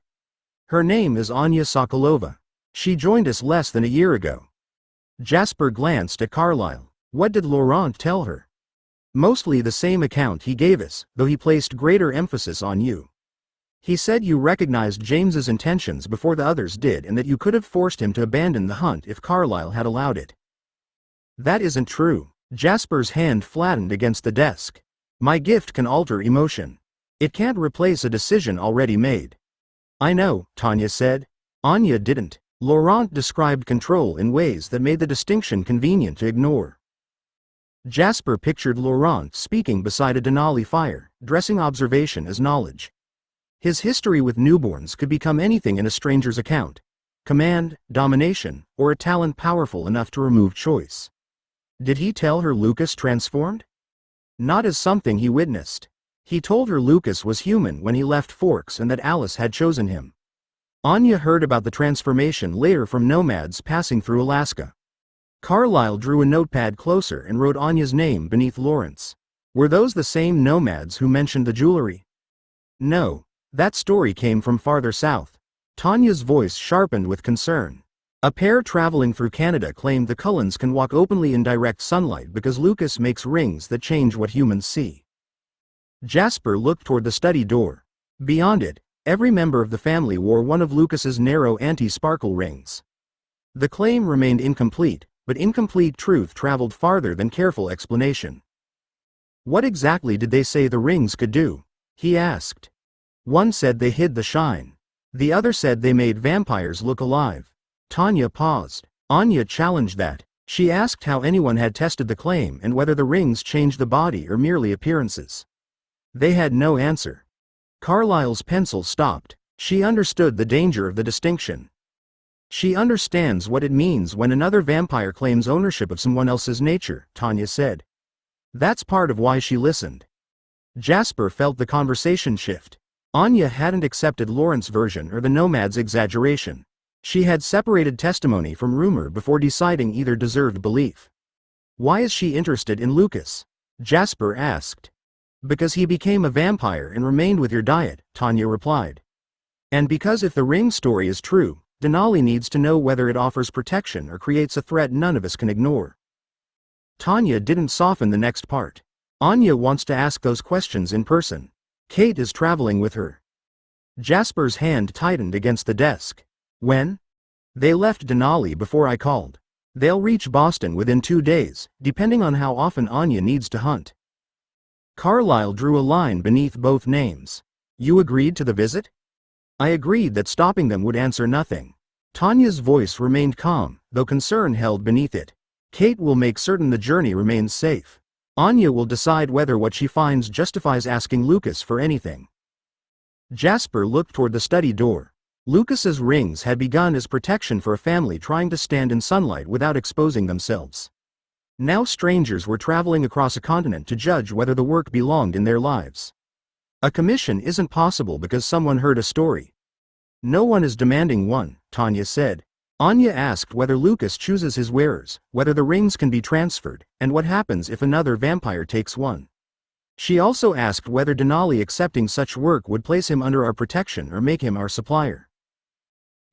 Her name is Anya Sokolova. She joined us less than a year ago. Jasper glanced at Carlyle. What did Laurent tell her? Mostly the same account he gave us, though he placed greater emphasis on you. He said you recognized James's intentions before the others did and that you could have forced him to abandon the hunt if Carlyle had allowed it. That isn't true. Jasper's hand flattened against the desk. My gift can alter emotion. It can't replace a decision already made. I know, Tanya said. Anya didn't. Laurent described control in ways that made the distinction convenient to ignore. Jasper pictured Laurent speaking beside a Denali fire, dressing observation as knowledge. His history with newborns could become anything in a stranger's account: command, domination, or a talent powerful enough to remove choice. Did he tell her Lucas transformed? Not as something he witnessed. He told her Lucas was human when he left Forks and that Alice had chosen him. Anya heard about the transformation later from nomads passing through Alaska. Carlyle drew a notepad closer and wrote Anya's name beneath Lawrence. Were those the same nomads who mentioned the jewelry? No. That story came from farther south. Tanya's voice sharpened with concern. A pair traveling through Canada claimed the Cullens can walk openly in direct sunlight because Lucas makes rings that change what humans see. Jasper looked toward the study door. Beyond it, every member of the family wore one of Lucas's narrow anti-sparkle rings. The claim remained incomplete, but incomplete truth traveled farther than careful explanation. What exactly did they say the rings could do? He asked. One said they hid the shine. The other said they made vampires look alive. Tanya paused. Anya challenged that. She asked how anyone had tested the claim and whether the rings changed the body or merely appearances. They had no answer. Carlyle's pencil stopped. She understood the danger of the distinction. She understands what it means when another vampire claims ownership of someone else's nature, Tanya said. That's part of why she listened. Jasper felt the conversation shift. Anya hadn't accepted Lawrence's version or the nomad's exaggeration. She had separated testimony from rumor before deciding either deserved belief. Why is she interested in Lucas? Jasper asked. Because he became a vampire and remained with your diet, Tanya replied. And because if the ring story is true, Denali needs to know whether it offers protection or creates a threat none of us can ignore. Tanya didn't soften the next part. Anya wants to ask those questions in person. Kate is traveling with her. Jasper's hand tightened against the desk. When? They left Denali before I called. They'll reach Boston within 2 days, depending on how often Anya needs to hunt. Carlyle drew a line beneath both names. You agreed to the visit? I agreed that stopping them would answer nothing. Tanya's voice remained calm, though concern held beneath it. Kate will make certain the journey remains safe. Anya will decide whether what she finds justifies asking Lucas for anything. Jasper looked toward the study door. Lucas's rings had begun as protection for a family trying to stand in sunlight without exposing themselves. Now strangers were traveling across a continent to judge whether the work belonged in their lives. A commission isn't possible because someone heard a story. No one is demanding one, Tanya said. Anya asked whether Lucas chooses his wearers, whether the rings can be transferred, and what happens if another vampire takes one. She also asked whether Denali accepting such work would place him under our protection or make him our supplier.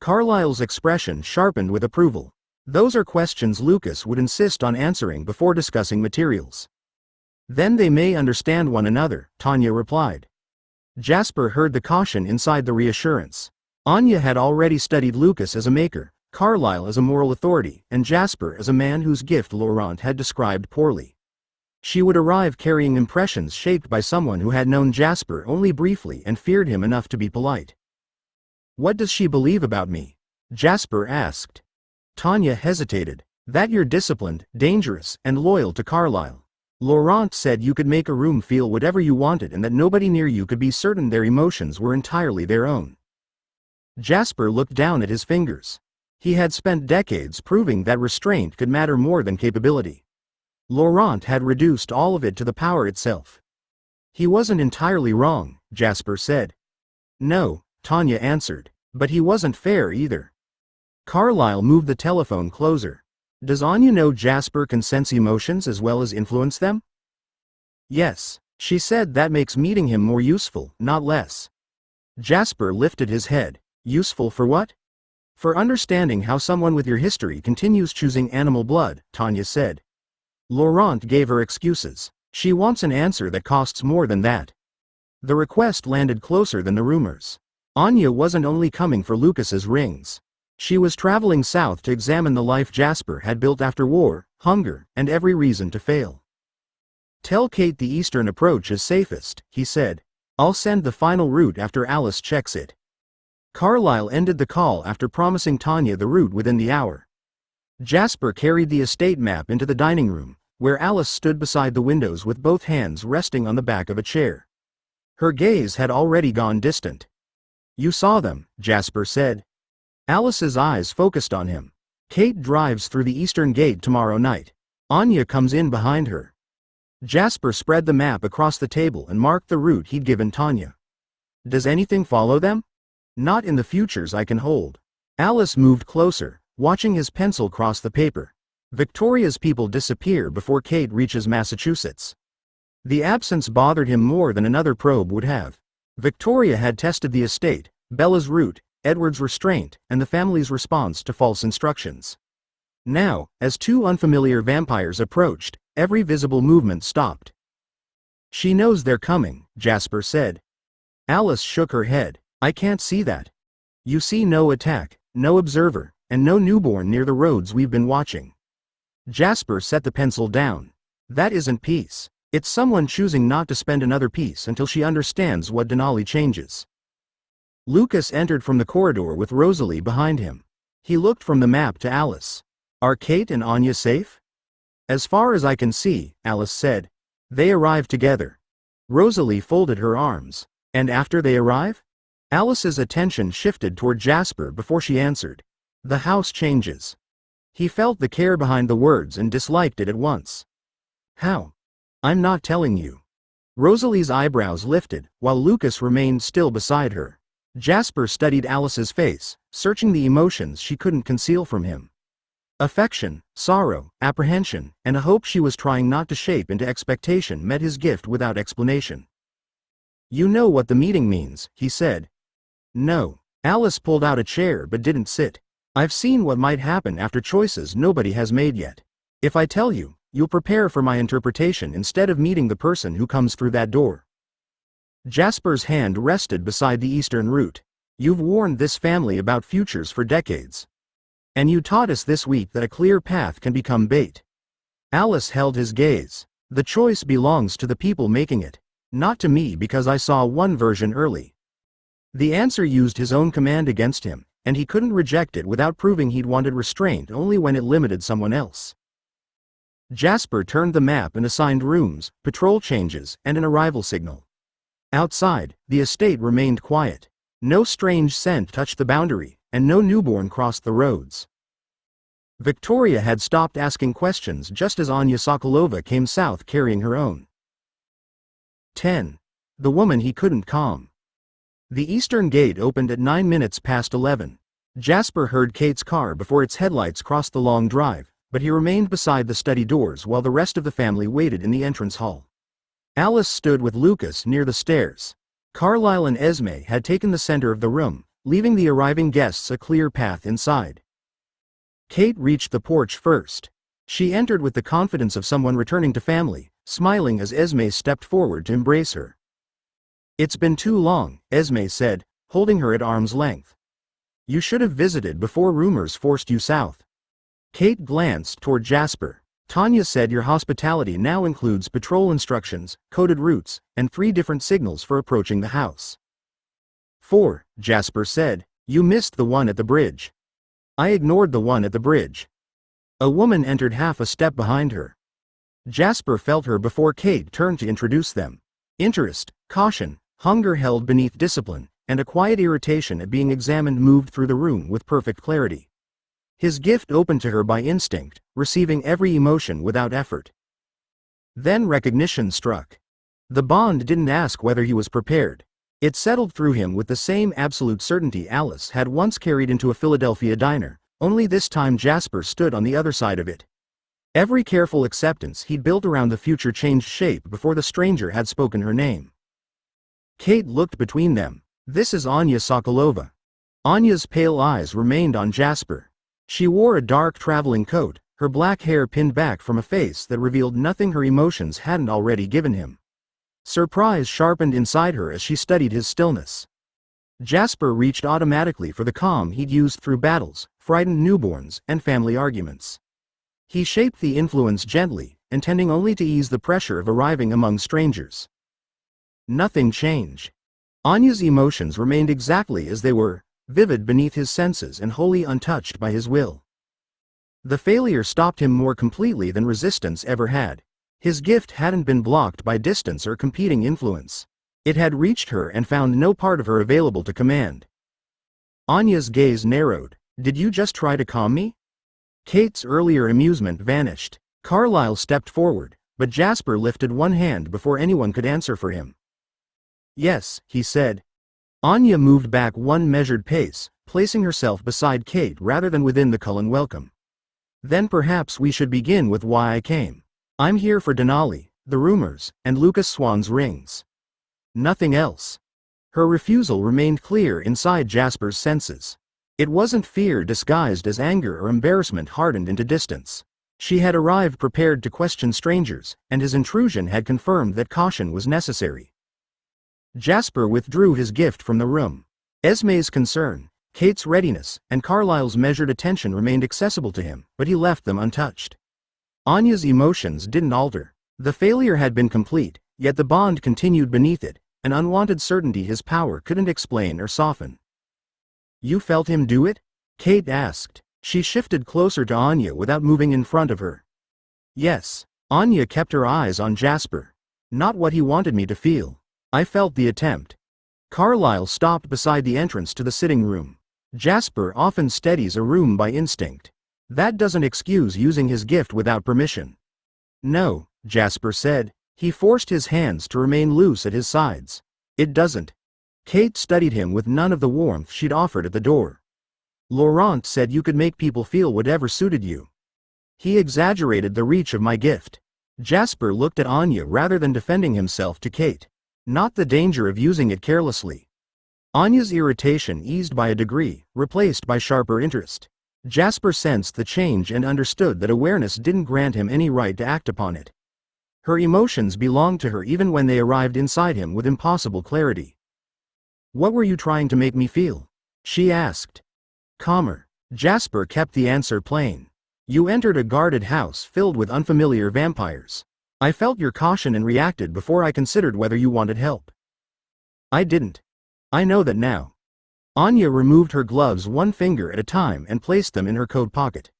Carlyle's expression sharpened with approval. Those are questions Lucas would insist on answering before discussing materials. Then they may understand one another, Tanya replied. Jasper heard the caution inside the reassurance. Anya had already studied Lucas as a maker, Carlyle as a moral authority, and Jasper as a man whose gift Laurent had described poorly. She would arrive carrying impressions shaped by someone who had known Jasper only briefly and feared him enough to be polite. "What does she believe about me?" Jasper asked. Tanya hesitated. "That you're disciplined, dangerous, and loyal to Carlyle. Laurent said you could make a room feel whatever you wanted and that nobody near you could be certain their emotions were entirely their own." Jasper looked down at his fingers. He had spent decades proving that restraint could matter more than capability. Laurent had reduced all of it to the power itself. "He wasn't entirely wrong," Jasper said. "No," Tanya answered, "but he wasn't fair either." Carlyle moved the telephone closer. "Does Anya know Jasper can sense emotions as well as influence them?" "Yes. She said that makes meeting him more useful, not less." Jasper lifted his head. "Useful for what?" "For understanding how someone with your history continues choosing animal blood," Tanya said. Laurent gave her excuses. "She wants an answer that costs more than that." The request landed closer than the rumors. Anya wasn't only coming for Lucas's rings. She was traveling south to examine the life Jasper had built after war, hunger, and every reason to fail. "Tell Kate the eastern approach is safest," he said. "I'll send the final route after Alice checks it." Carlyle ended the call after promising Tanya the route within the hour. Jasper carried the estate map into the dining room, where Alice stood beside the windows with both hands resting on the back of a chair. Her gaze had already gone distant. "You saw them," Jasper said. Alice's eyes focused on him. "Kate drives through the eastern gate tomorrow night. Anya comes in behind her." Jasper spread the map across the table and marked the route he'd given Tanya. "Does anything follow them?" "Not in the futures I can hold." Alice moved closer, watching his pencil cross the paper. "Victoria's people disappear before Kate reaches Massachusetts." The absence bothered him more than another probe would have. Victoria had tested the estate, Bella's route, Edward's restraint, and the family's response to false instructions. Now, as two unfamiliar vampires approached, every visible movement stopped. "She knows they're coming," Jasper said. Alice shook her head. "I can't see that. You see no attack, no observer, and no newborn near the roads we've been watching." Jasper set the pencil down. "That isn't peace. It's someone choosing not to spend another piece until she understands what Denali changes." Lucas entered from the corridor with Rosalie behind him. He looked from the map to Alice. "Are Kate and Anya safe?" "As far as I can see," Alice said. "They arrived together." Rosalie folded her arms. "And after they arrive?" Alice's attention shifted toward Jasper before she answered. "The house changes." He felt the care behind the words and disliked it at once. "How?" "I'm not telling you." Rosalie's eyebrows lifted, while Lucas remained still beside her. Jasper studied Alice's face, searching the emotions she couldn't conceal from him. Affection, sorrow, apprehension, and a hope she was trying not to shape into expectation met his gift without explanation. "You know what the meeting means," he said. "No." Alice pulled out a chair but didn't sit. "I've seen what might happen after choices nobody has made yet. If I tell you, you'll prepare for my interpretation instead of meeting the person who comes through that door." Jasper's hand rested beside the eastern route. "You've warned this family about futures for decades. And you taught us this week that a clear path can become bait." Alice held his gaze. "The choice belongs to the people making it. Not to me because I saw one version early." The answer used his own command against him, and he couldn't reject it without proving he'd wanted restraint only when it limited someone else. Jasper turned the map and assigned rooms, patrol changes, and an arrival signal. Outside, the estate remained quiet. No strange scent touched the boundary, and no newborn crossed the roads. Victoria had stopped asking questions just as Anya Sokolova came south carrying her own. 10. The woman he couldn't calm. The eastern gate opened at 9 minutes past 11. Jasper heard Kate's car before its headlights crossed the long drive, but he remained beside the study doors while the rest of the family waited in the entrance hall. Alice stood with Lucas near the stairs. Carlyle and Esme had taken the center of the room, leaving the arriving guests a clear path inside. Kate reached the porch first. She entered with the confidence of someone returning to family, smiling as Esme stepped forward to embrace her. "It's been too long," Esme said, holding her at arm's length. "You should have visited before rumors forced you south." Kate glanced toward Jasper. Tanya said your hospitality now includes patrol instructions, coded routes, and 3 different signals for approaching the house. 4, Jasper said. You missed the one at the bridge. I ignored the one at the bridge. A woman entered half a step behind her. Jasper felt her before Kate turned to introduce them. Interest, caution, hunger held beneath discipline, and a quiet irritation at being examined moved through the room with perfect clarity. His gift opened to her by instinct, receiving every emotion without effort. Then recognition struck. The bond didn't ask whether he was prepared. It settled through him with the same absolute certainty Alice had once carried into a Philadelphia diner, only this time Jasper stood on the other side of it. Every careful acceptance he'd built around the future changed shape before the stranger had spoken her name. Kate looked between them. This is Anya Sokolova. Anya's pale eyes remained on Jasper. She wore a dark traveling coat, her black hair pinned back from a face that revealed nothing her emotions hadn't already given him. Surprise sharpened inside her as she studied his stillness. Jasper reached automatically for the calm he'd used through battles, frightened newborns, and family arguments. He shaped the influence gently, intending only to ease the pressure of arriving among strangers. Nothing changed. Anya's emotions remained exactly as they were, vivid beneath his senses and wholly untouched by his will. The failure stopped him more completely than resistance ever had. His gift hadn't been blocked by distance or competing influence. It had reached her and found no part of her available to command. Anya's gaze narrowed. Did you just try to calm me? Kate's earlier amusement vanished. Carlyle stepped forward, but Jasper lifted one hand before anyone could answer for him. Yes, he said. Anya moved back one measured pace, placing herself beside Kate rather than within the Cullen welcome. Then perhaps we should begin with why I came. I'm here for Denali, the rumors, and Lucas Swan's rings. Nothing else. Her refusal remained clear inside Jasper's senses. It wasn't fear disguised as anger or embarrassment hardened into distance. She had arrived prepared to question strangers, and his intrusion had confirmed that caution was necessary. Jasper withdrew his gift from the room. Esme's concern, Kate's readiness, and Carlyle's measured attention remained accessible to him, but he left them untouched. Anya's emotions didn't alter. The failure had been complete, yet the bond continued beneath it, an unwanted certainty his power couldn't explain or soften. You felt him do it? Kate asked. She shifted closer to Anya without moving in front of her. Yes. Anya kept her eyes on Jasper. Not what he wanted me to feel. I felt the attempt. Carlyle stopped beside the entrance to the sitting room. Jasper often steadies a room by instinct. That doesn't excuse using his gift without permission. No, Jasper said. He forced his hands to remain loose at his sides. It doesn't. Kate studied him with none of the warmth she'd offered at the door. Laurent said you could make people feel whatever suited you. He exaggerated the reach of my gift. Jasper looked at Anya rather than defending himself to Kate. Not the danger of using it carelessly. Anya's irritation eased by a degree, replaced by sharper interest. Jasper sensed the change and understood that awareness didn't grant him any right to act upon it. Her emotions belonged to her even when they arrived inside him with impossible clarity. What were you trying to make me feel? She asked. Calmer. Jasper kept the answer plain. You entered a guarded house filled with unfamiliar vampires. I felt your caution and reacted before I considered whether you wanted help. I didn't. I know that now. Anya removed her gloves one finger at a time and placed them in her coat pocket.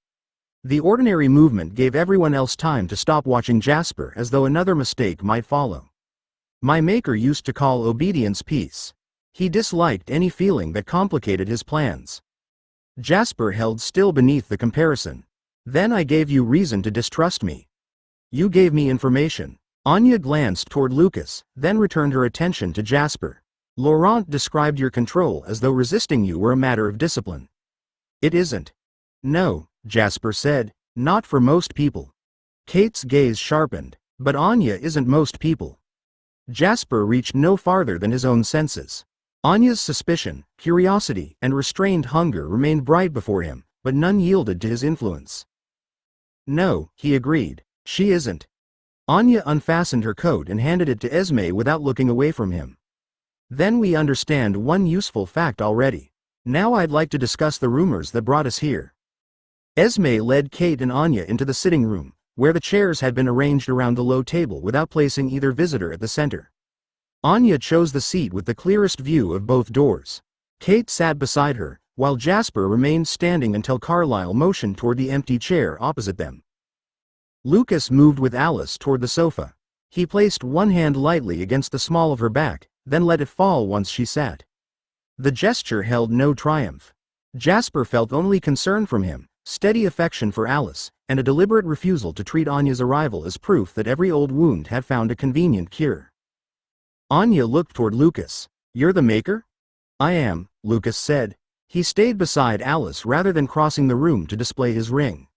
The ordinary movement gave everyone else time to stop watching Jasper as though another mistake might follow. My maker used to call obedience peace. He disliked any feeling that complicated his plans. Jasper held still beneath the comparison. Then I gave you reason to distrust me. You gave me information. Anya glanced toward Lucas, then returned her attention to Jasper. Laurent described your control as though resisting you were a matter of discipline. It isn't. No, Jasper said, not for most people. Kate's gaze sharpened, but Anya isn't most people. Jasper reached no farther than his own senses. Anya's suspicion, curiosity, and restrained hunger remained bright before him, but none yielded to his influence. No, he agreed, she isn't. Anya unfastened her coat and handed it to Esme without looking away from him. Then we understand one useful fact already. Now I'd like to discuss the rumors that brought us here. Esme led Kate and Anya into the sitting room, where the chairs had been arranged around the low table without placing either visitor at the center. Anya chose the seat with the clearest view of both doors. Kate sat beside her, while Jasper remained standing until Carlyle motioned toward the empty chair opposite them. Lucas moved with Alice toward the sofa. He placed one hand lightly against the small of her back, then let it fall once she sat. The gesture held no triumph. Jasper felt only concern from him, steady affection for Alice, and a deliberate refusal to treat Anya's arrival as proof that every old wound had found a convenient cure. Anya looked toward Lucas. "You're the maker?" "I am," Lucas said. He stayed beside Alice rather than crossing the room to display his ring.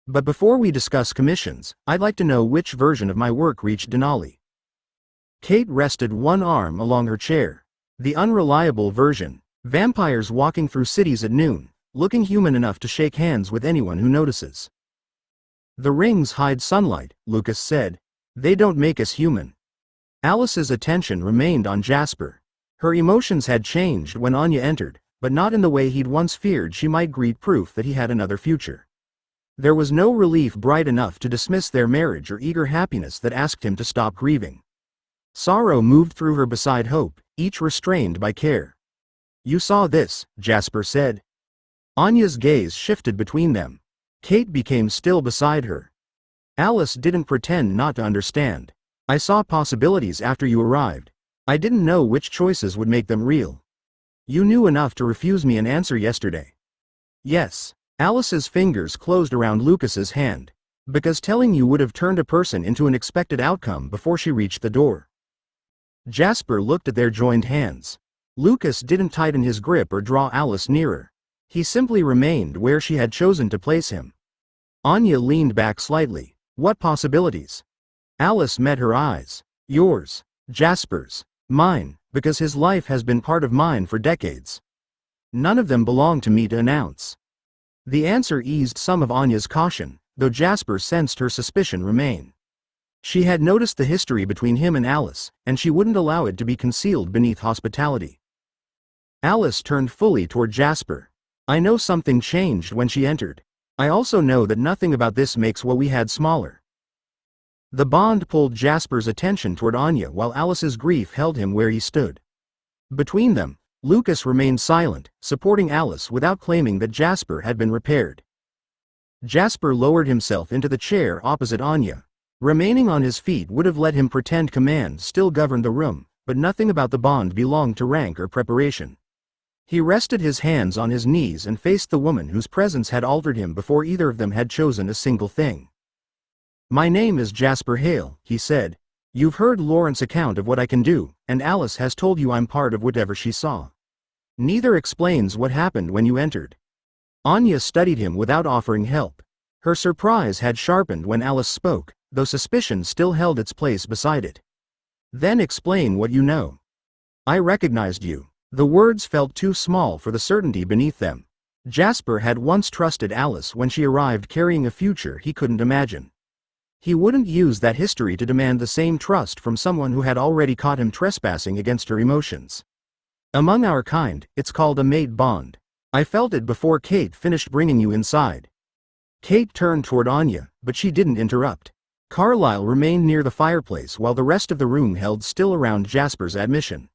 "But before we discuss commissions, I'd like to know which version of my work reached Denali." Kate rested one arm along her chair. "The unreliable version. Vampires walking through cities at noon, looking human enough to shake hands with anyone who notices." "The rings hide sunlight," Lucas said. "They don't make us human." Alice's attention remained on Jasper. Her emotions had changed when Anya entered, but not in the way he'd once feared she might greet proof that he had another future. There was no relief bright enough to dismiss their marriage or eager happiness that asked him to stop grieving. Sorrow moved through her beside hope, each restrained by care. "You saw this," Jasper said. Anya's gaze shifted between them. Kate became still beside her. Alice didn't pretend not to understand. "I saw possibilities after you arrived. I didn't know which choices would make them real. You knew enough to refuse me an answer yesterday." "Yes." Alice's fingers closed around Lucas's hand. "Because telling you would have turned a person into an expected outcome before she reached the door." Jasper looked at their joined hands. Lucas didn't tighten his grip or draw Alice nearer. He simply remained where she had chosen to place him. Anya leaned back slightly. "What possibilities?" Alice met her eyes. "Yours. Jasper's. Mine, because his life has been part of mine for decades. None of them belong to me to announce." The answer eased some of Anya's caution, though Jasper sensed her suspicion remain. She had noticed the history between him and Alice, and she wouldn't allow it to be concealed beneath hospitality. Alice turned fully toward Jasper. "I know something changed when she entered. I also know that nothing about this makes what we had smaller." The bond pulled Jasper's attention toward Anya while Alice's grief held him where he stood. Between them, Lucas remained silent, supporting Alice without claiming that Jasper had been repaired. Jasper lowered himself into the chair opposite Anya. Remaining on his feet would have let him pretend command still governed the room, but nothing about the bond belonged to rank or preparation. He rested his hands on his knees and faced the woman whose presence had altered him before either of them had chosen a single thing. "My name is Jasper Hale," he said. "You've heard Lauren's account of what I can do, and Alice has told you I'm part of whatever she saw. Neither explains what happened when you entered." Anya studied him without offering help. Her surprise had sharpened when Alice spoke, though suspicion still held its place beside it. "Then explain what you know." "I recognized you." The words felt too small for the certainty beneath them. Jasper had once trusted Alice when she arrived carrying a future he couldn't imagine. He wouldn't use that history to demand the same trust from someone who had already caught him trespassing against her emotions. "Among our kind, it's called a mate bond. I felt it before Kate finished bringing you inside." Kate turned toward Anya, but she didn't interrupt. Carlyle remained near the fireplace while the rest of the room held still around Jasper's admission.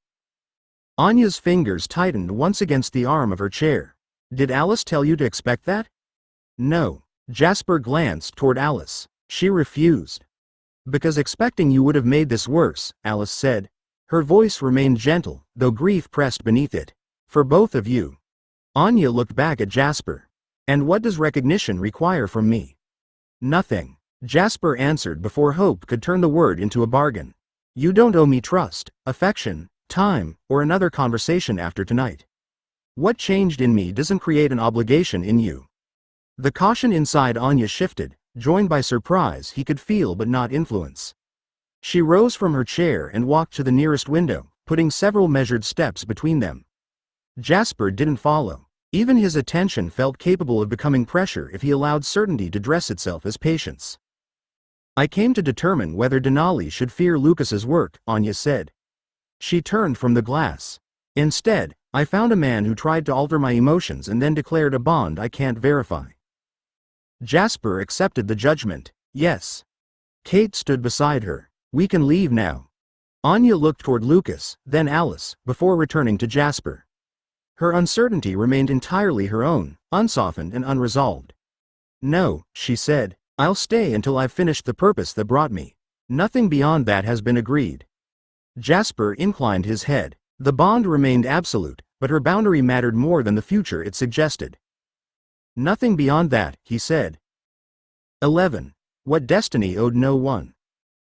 Anya's fingers tightened once against the arm of her chair. "Did Alice tell you to expect that?" "No." Jasper glanced toward Alice. "She refused." "Because expecting you would have made this worse," Alice said. Her voice remained gentle, though grief pressed beneath it. "For both of you." Anya looked back at Jasper. "And what does recognition require from me?" "Nothing," Jasper answered before hope could turn the word into a bargain. "You don't owe me trust, affection, time, or another conversation after tonight. What changed in me doesn't create an obligation in you." The caution inside Anya shifted, joined by surprise he could feel but not influence. She rose from her chair and walked to the nearest window, putting several measured steps between them. Jasper didn't follow. Even his attention felt capable of becoming pressure if he allowed certainty to dress itself as patience. "I came to determine whether Denali should fear Lucas's work," Anya said. She turned from the glass. "Instead, I found a man who tried to alter my emotions and then declared a bond I can't verify." Jasper accepted the judgment. Yes. Kate stood beside her. We can leave now. Anya looked toward Lucas, then Alice, before returning to Jasper. Her uncertainty remained entirely her own, unsoftened and unresolved. No, she said, I'll stay until I've finished the purpose that brought me. Nothing beyond that has been agreed. Jasper inclined his head. The bond remained absolute, but her boundary mattered more than the future it suggested. Nothing beyond that, he said. 11. What destiny owed no one.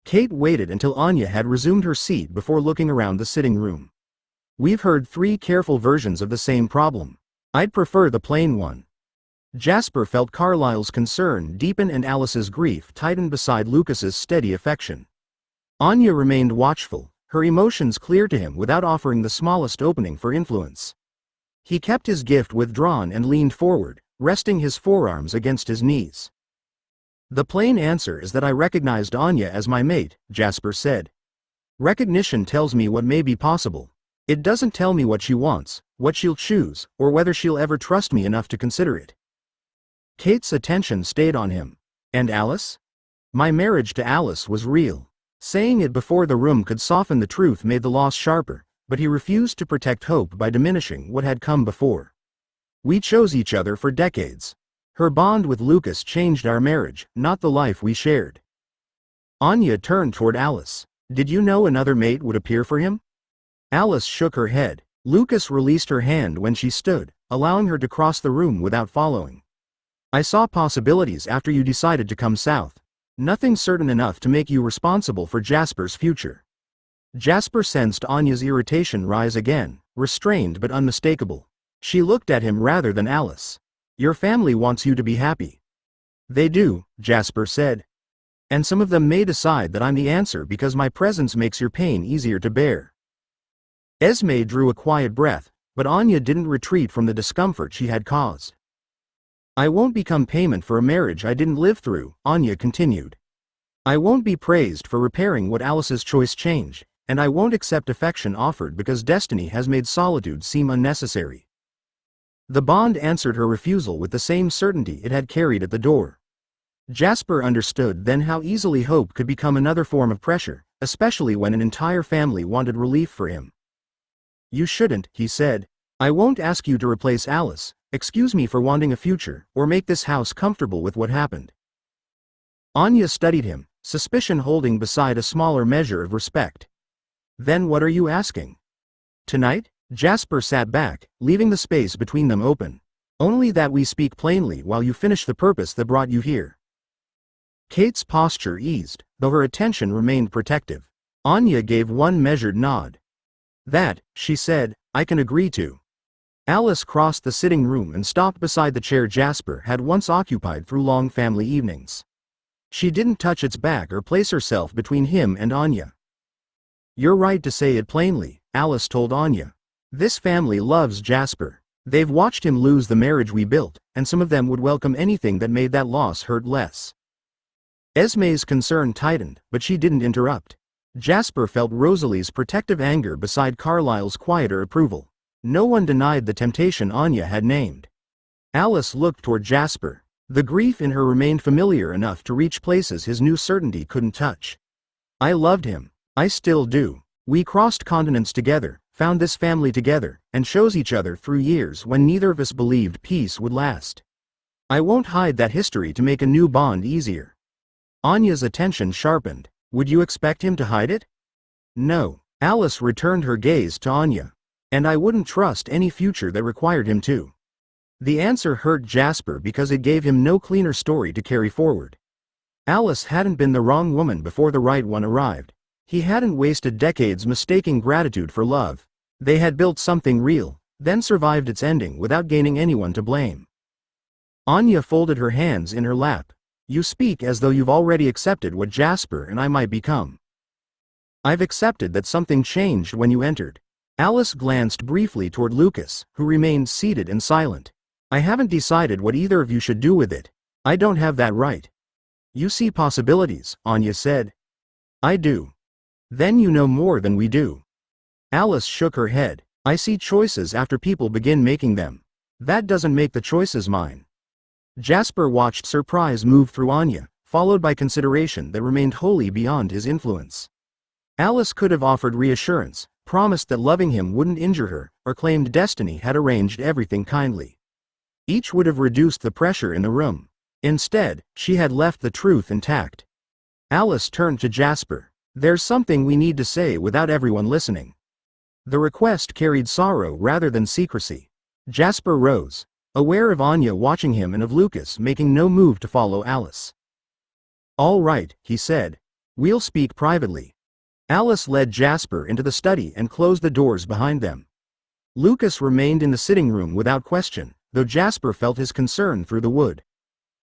Kate waited until Anya had resumed her seat before looking around the sitting room. We've heard 3 careful versions of the same problem. I'd prefer the plain one. Jasper felt Carlyle's concern deepen and Alice's grief tighten beside Lucas's steady affection. Anya remained watchful, her emotions clear to him without offering the smallest opening for influence. He kept his gift withdrawn and leaned forward, resting his forearms against his knees. The plain answer is that I recognized Anya as my mate, Jasper said. Recognition tells me what may be possible. It doesn't tell me what she wants, what she'll choose, or whether she'll ever trust me enough to consider it. Kate's attention stayed on him. And Alice? My marriage to Alice was real. Saying it before the room could soften the truth made the loss sharper, but he refused to protect hope by diminishing what had come before. We chose each other for decades. Her bond with Lucas changed our marriage, not the life we shared. Anya turned toward Alice. Did you know another mate would appear for him? Alice shook her head. Lucas released her hand when she stood, allowing her to cross the room without following. I saw possibilities after you decided to come south. Nothing certain enough to make you responsible for Jasper's future. Jasper sensed Anya's irritation rise again, restrained but unmistakable. She looked at him rather than Alice. Your family wants you to be happy. They do, Jasper said. And some of them may decide that I'm the answer because my presence makes your pain easier to bear. Esme drew a quiet breath, but Anya didn't retreat from the discomfort she had caused. I won't become payment for a marriage I didn't live through, Anya continued. I won't be praised for repairing what Alice's choice changed, and I won't accept affection offered because destiny has made solitude seem unnecessary. The bond answered her refusal with the same certainty it had carried at the door. Jasper understood then how easily hope could become another form of pressure, especially when an entire family wanted relief for him. You shouldn't, he said. I won't ask you to replace Alice, excuse me for wanting a future, or make this house comfortable with what happened. Anya studied him, suspicion holding beside a smaller measure of respect. Then what are you asking? Tonight? Jasper sat back, leaving the space between them open. Only that we speak plainly while you finish the purpose that brought you here. Kate's posture eased, though her attention remained protective. Anya gave one measured nod. That, she said, I can agree to. Alice crossed the sitting room and stopped beside the chair Jasper had once occupied through long family evenings. She didn't touch its back or place herself between him and Anya. You're right to say it plainly, Alice told Anya. This family loves Jasper. They've watched him lose the marriage we built, and some of them would welcome anything that made that loss hurt less. Esme's concern tightened, but she didn't interrupt. Jasper felt Rosalie's protective anger beside Carlyle's quieter approval. No one denied the temptation Anya had named. Alice looked toward Jasper. The grief in her remained familiar enough to reach places his new certainty couldn't touch. I loved him. I still do. We crossed continents together, found this family together, and chose each other through years when neither of us believed peace would last. I won't hide that history to make a new bond easier. Anya's attention sharpened. Would you expect him to hide it? No. Alice returned her gaze to Anya. And I wouldn't trust any future that required him to. The answer hurt Jasper because it gave him no cleaner story to carry forward. Alice hadn't been the wrong woman before the right one arrived. He hadn't wasted decades mistaking gratitude for love. They had built something real, then survived its ending without gaining anyone to blame. Anya folded her hands in her lap. You speak as though you've already accepted what Jasper and I might become. I've accepted that something changed when you entered. Alice glanced briefly toward Lucas, who remained seated and silent. I haven't decided what either of you should do with it. I don't have that right. You see possibilities, Anya said. I do. Then you know more than we do. Alice shook her head. I see choices after people begin making them. That doesn't make the choices mine. Jasper watched surprise move through Anya, followed by consideration that remained wholly beyond his influence. Alice could have offered reassurance, promised that loving him wouldn't injure her, or claimed destiny had arranged everything kindly. Each would have reduced the pressure in the room. Instead, she had left the truth intact. Alice turned to Jasper. "There's something we need to say without everyone listening." The request carried sorrow rather than secrecy. Jasper rose, aware of Anya watching him and of Lucas making no move to follow Alice. "All right," he said. "We'll speak privately." Alice led Jasper into the study and closed the doors behind them. Lucas remained in the sitting room without question, though Jasper felt his concern through the wood.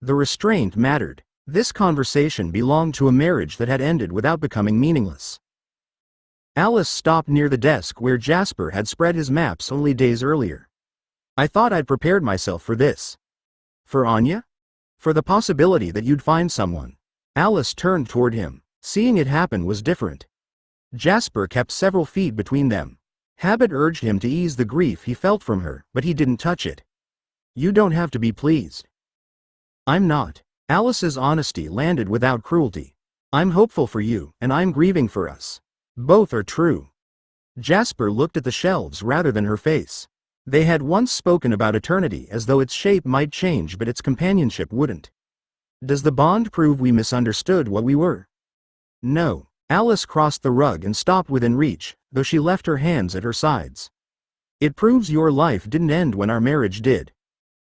The restraint mattered. This conversation belonged to a marriage that had ended without becoming meaningless. Alice stopped near the desk where Jasper had spread his maps only days earlier. "I thought I'd prepared myself for this." "For Anya? For the possibility that you'd find someone?" Alice turned toward him. Seeing it happen was different. Jasper kept several feet between them. Habit urged him to ease the grief he felt from her, but he didn't touch it. "You don't have to be pleased." "I'm not." Alice's honesty landed without cruelty. "I'm hopeful for you, and I'm grieving for us. Both are true." Jasper looked at the shelves rather than her face. They had once spoken about eternity as though its shape might change but its companionship wouldn't. "Does the bond prove we misunderstood what we were?" "No." Alice crossed the rug and stopped within reach, though she left her hands at her sides. "It proves your life didn't end when our marriage did."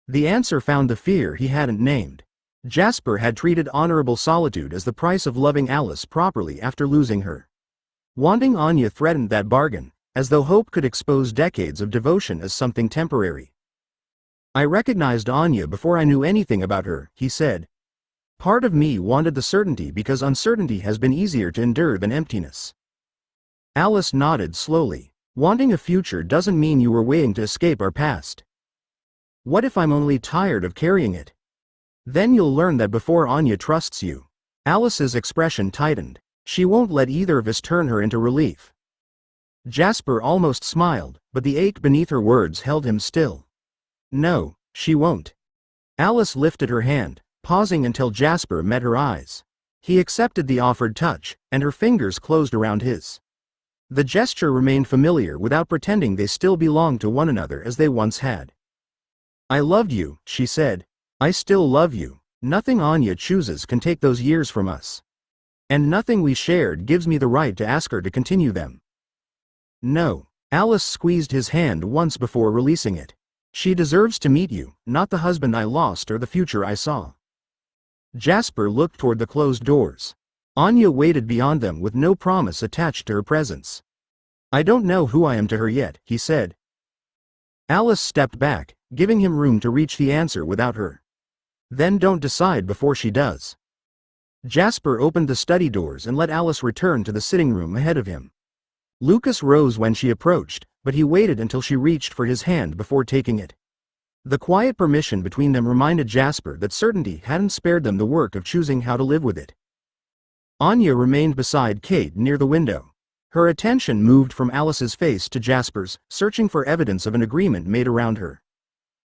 The answer found the fear he hadn't named. Jasper had treated honorable solitude as the price of loving Alice properly after losing her. Wanting Anya threatened that bargain, as though hope could expose decades of devotion as something temporary. "I recognized Anya before I knew anything about her," he said. "Part of me wanted the certainty because uncertainty has been easier to endure than emptiness." Alice nodded slowly. "Wanting a future doesn't mean you were waiting to escape our past." "What if I'm only tired of carrying it?" "Then you'll learn that before Anya trusts you." Alice's expression tightened. "She won't let either of us turn her into relief." Jasper almost smiled, but the ache beneath her words held him still. "No, she won't." Alice lifted her hand, pausing until Jasper met her eyes. He accepted the offered touch, and her fingers closed around his. The gesture remained familiar without pretending they still belonged to one another as they once had. "I loved you," she said. "I still love you. Nothing Anya chooses can take those years from us. And nothing we shared gives me the right to ask her to continue them." "No." Alice squeezed his hand once before releasing it. "She deserves to meet you, not the husband I lost or the future I saw." Jasper looked toward the closed doors. Anya waited beyond them with no promise attached to her presence. "I don't know who I am to her yet," he said. Alice stepped back, giving him room to reach the answer without her. "Then don't decide before she does." Jasper opened the study doors and let Alice return to the sitting room ahead of him. Lucas rose when she approached, but he waited until she reached for his hand before taking it. The quiet permission between them reminded Jasper that certainty hadn't spared them the work of choosing how to live with it. Anya remained beside Kate near the window. Her attention moved from Alice's face to Jasper's, searching for evidence of an agreement made around her.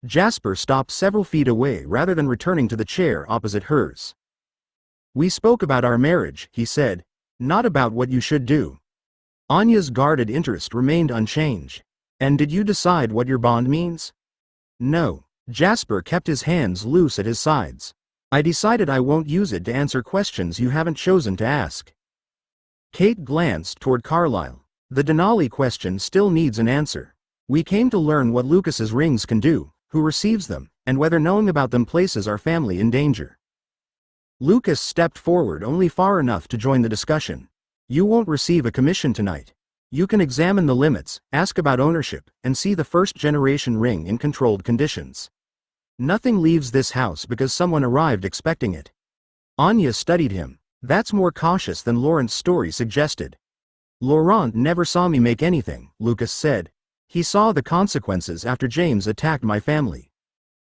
Jasper stopped several feet away rather than returning to the chair opposite hers. "We spoke about our marriage," he said, "not about what you should do." Anya's guarded interest remained unchanged. "And did you decide what your bond means?" "No." Jasper kept his hands loose at his sides. "I decided I won't use it to answer questions you haven't chosen to ask." Kate glanced toward Carlyle. "The Denali question still needs an answer. We came to learn what Lucas's rings can do, who receives them, and whether knowing about them places our family in danger." Lucas stepped forward only far enough to join the discussion. "You won't receive a commission tonight. You can examine the limits, ask about ownership, and see the first-generation ring in controlled conditions. Nothing leaves this house because someone arrived expecting it." Anya studied him. "That's more cautious than Laurent's story suggested." "Laurent never saw me make anything," Lucas said. "He saw the consequences after James attacked my family."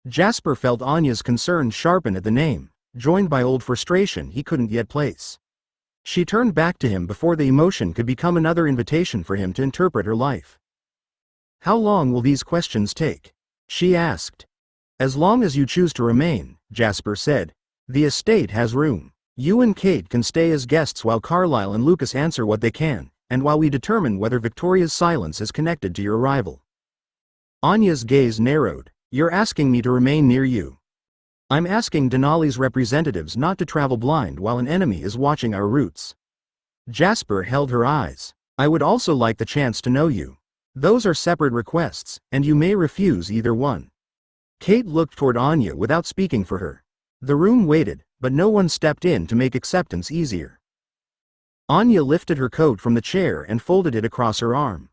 Jasper felt Anya's concern sharpen at the name, joined by old frustration he couldn't yet place. She turned back to him before the emotion could become another invitation for him to interpret her life. "How long will these questions take?" she asked. "As long as you choose to remain," Jasper said. "The estate has room." You and Kate can stay as guests while Carlisle and Lucas answer what they can, and while we determine whether Victoria's silence is connected to your arrival." Anya's gaze narrowed. "You're asking me to remain near you." "I'm asking Denali's representatives not to travel blind while an enemy is watching our routes." Jasper held her eyes. "I would also like the chance to know you. Those are separate requests, and you may refuse either one." Kate looked toward Anya without speaking for her. The room waited, but no one stepped in to make acceptance easier. Anya lifted her coat from the chair and folded it across her arm.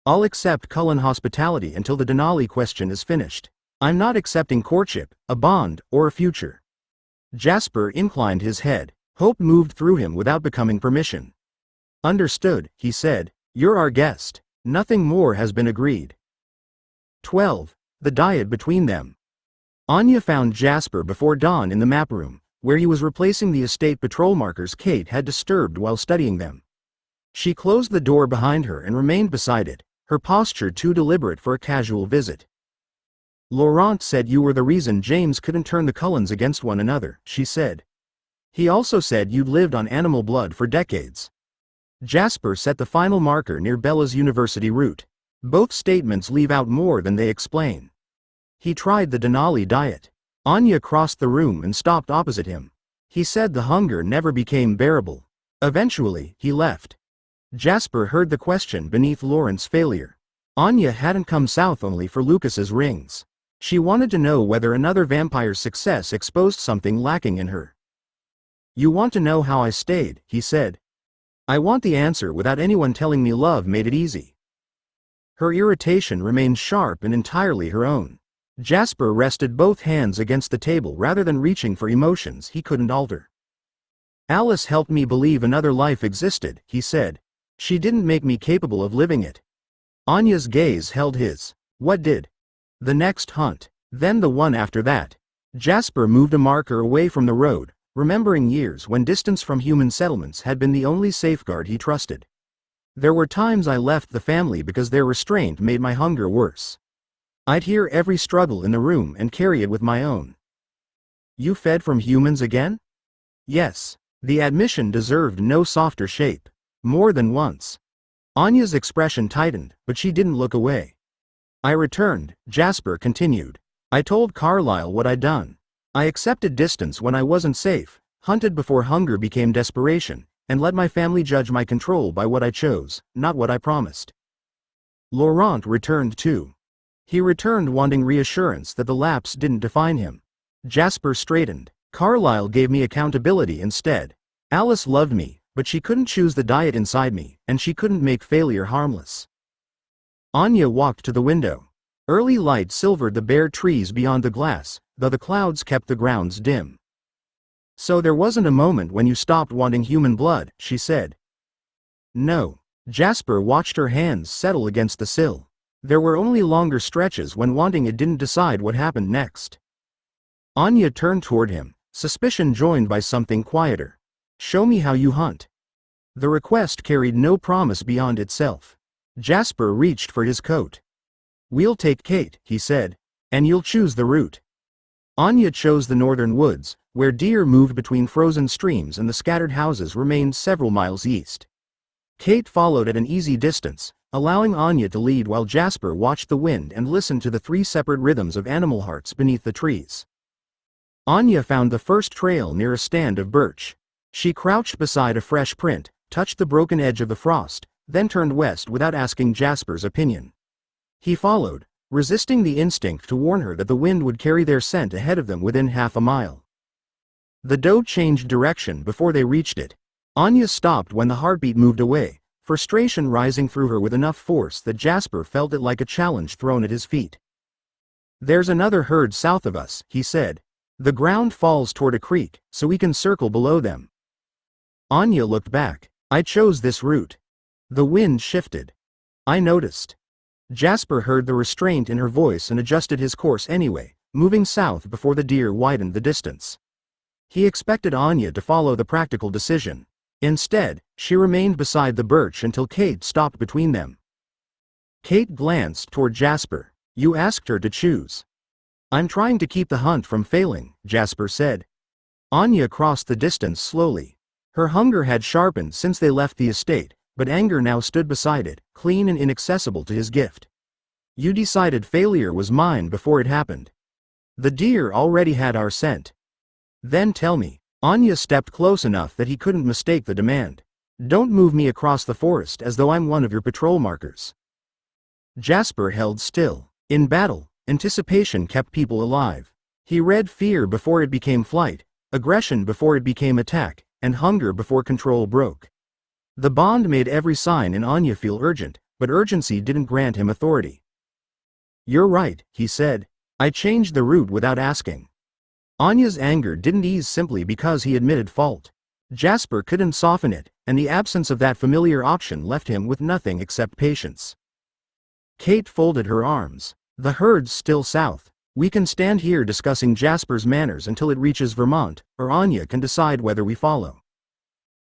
"I'll accept Cullen hospitality until the Denali question is finished. I'm not accepting courtship, a bond, or a future." Jasper inclined his head. Hope moved through him without becoming permission. "Understood," he said. "You're our guest. Nothing more has been agreed." 12. The dyad between them. Anya found Jasper before dawn in the map room, where he was replacing the estate patrol markers Kate had disturbed while studying them. She closed the door behind her and remained beside it, her posture too deliberate for a casual visit. "Laurent said you were the reason James couldn't turn the Cullens against one another," she said. "He also said you'd lived on animal blood for decades." Jasper set the final marker near Bella's university route. Both statements leave out more than they explain. "He tried the Denali diet." Anya crossed the room and stopped opposite him. "He said the hunger never became bearable. Eventually, he left." Jasper heard the question beneath Lauren's failure. Anya hadn't come south only for Lucas's rings. She wanted to know whether another vampire's success exposed something lacking in her. "You want to know how I stayed," he said. "I want the answer without anyone telling me love made it easy." Her irritation remained sharp and entirely her own. Jasper rested both hands against the table rather than reaching for emotions he couldn't alter. "Alice helped me believe another life existed," he said. "She didn't make me capable of living it." Anya's gaze held his. "What did?" "The next hunt. Then the one after that." Jasper moved a marker away from the road, remembering years when distance from human settlements had been the only safeguard he trusted. "There were times I left the family because their restraint made my hunger worse. I'd hear every struggle in the room and carry it with my own." "You fed from humans again?" "Yes." The admission deserved no softer shape. "More than once." Anya's expression tightened, but she didn't look away. "I returned," Jasper continued. "I told Carlisle what I'd done. I accepted distance when I wasn't safe, hunted before hunger became desperation, and let my family judge my control by what I chose, not what I promised." Laurent returned too. He returned wanting reassurance that the lapse didn't define him. Jasper straightened. "Carlisle gave me accountability instead. Alice loved me, but she couldn't choose the diet inside me, and she couldn't make failure harmless." Anya walked to the window. Early light silvered the bare trees beyond the glass, though the clouds kept the grounds dim. "So there wasn't a moment when you stopped wanting human blood," she said. "No." Jasper watched her hands settle against the sill. "There were only longer stretches when wanting it didn't decide what happened next." Anya turned toward him, suspicion joined by something quieter. "Show me how you hunt." The request carried no promise beyond itself. Jasper reached for his coat. "We'll take Kate," he said. "And you'll choose the route." Anya chose the northern woods, where deer moved between frozen streams and the scattered houses remained several miles east. Kate followed at an easy distance, allowing Anya to lead while Jasper watched the wind and listened to the three separate rhythms of animal hearts beneath the trees. Anya found the first trail near a stand of birch. She crouched beside a fresh print, touched the broken edge of the frost, then turned west without asking Jasper's opinion. He followed, resisting the instinct to warn her that the wind would carry their scent ahead of them within half a mile. The doe changed direction before they reached it. Anya stopped when the heartbeat moved away, frustration rising through her with enough force that Jasper felt it like a challenge thrown at his feet. "There's another herd south of us," he said. "The ground falls toward a creek, so we can circle below them." Anya looked back. "I chose this route." The wind shifted. "I noticed." Jasper heard the restraint in her voice and adjusted his course anyway, moving south before the deer widened the distance. He expected Anya to follow the practical decision. Instead, she remained beside the birch until Kate stopped between them. Kate glanced toward Jasper. "You asked her to choose." "I'm trying to keep the hunt from failing," Jasper said. Anya crossed the distance slowly. Her hunger had sharpened since they left the estate, but anger now stood beside it, clean and inaccessible to his gift. You decided failure was mine before it happened. The deer already had our scent. Then tell me. Anya stepped close enough that he couldn't mistake the demand. Don't move me across the forest as though I'm one of your patrol markers. Jasper held still. In battle, anticipation kept people alive. He read fear before it became flight, aggression before it became attack, and hunger before control broke. The bond made every sign in Anya feel urgent, but urgency didn't grant him authority. You're right, he said. I changed the route without asking. Anya's anger didn't ease simply because he admitted fault. Jasper couldn't soften it, and the absence of that familiar option left him with nothing except patience. Kate folded her arms. The herd's still south. We can stand here discussing Jasper's manners until it reaches Vermont, or Anya can decide whether we follow.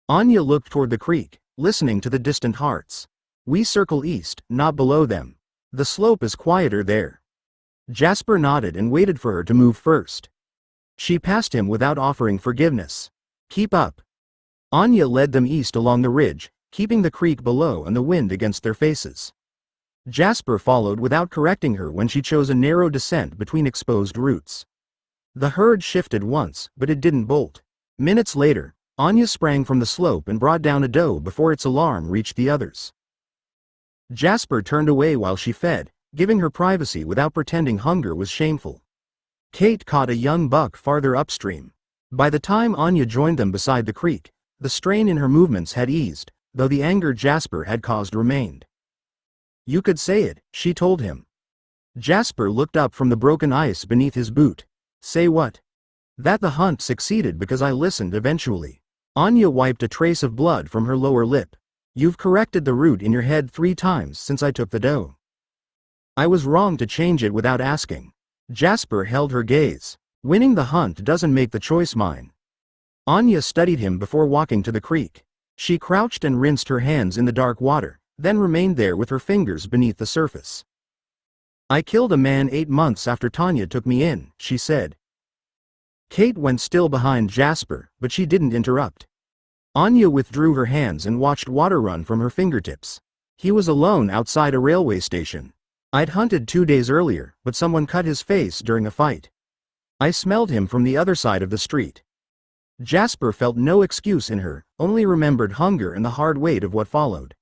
Anya looked toward the creek, listening to the distant hearts. We circle east, not below them. The slope is quieter there. Jasper nodded and waited for her to move first. She passed him without offering forgiveness. Keep up. Anya led them east along the ridge, keeping the creek below and the wind against their faces. Jasper followed without correcting her when she chose a narrow descent between exposed roots. The herd shifted once, but it didn't bolt. Minutes later, Anya sprang from the slope and brought down a doe before its alarm reached the others. Jasper turned away while she fed, giving her privacy without pretending hunger was shameful. Kate caught a young buck farther upstream. By the time Anya joined them beside the creek, the strain in her movements had eased, though the anger Jasper had caused remained. You could say it, she told him. Jasper looked up from the broken ice beneath his boot. Say what? That the hunt succeeded because I listened eventually. Anya wiped a trace of blood from her lower lip. You've corrected the route in your head 3 times since I took the doe. I was wrong to change it without asking. Jasper held her gaze. Winning the hunt doesn't make the choice mine. Anya studied him before walking to the creek. She crouched and rinsed her hands in the dark water, then remained there with her fingers beneath the surface. I killed a man 8 months after Tanya took me in, she said. Kate went still behind Jasper, but she didn't interrupt. Anya withdrew her hands and watched water run from her fingertips. He was alone outside a railway station. I'd hunted 2 days earlier, but someone cut his face during a fight. I smelled him from the other side of the street. Jasper felt no excuse in her, only remembered hunger and the hard weight of what followed.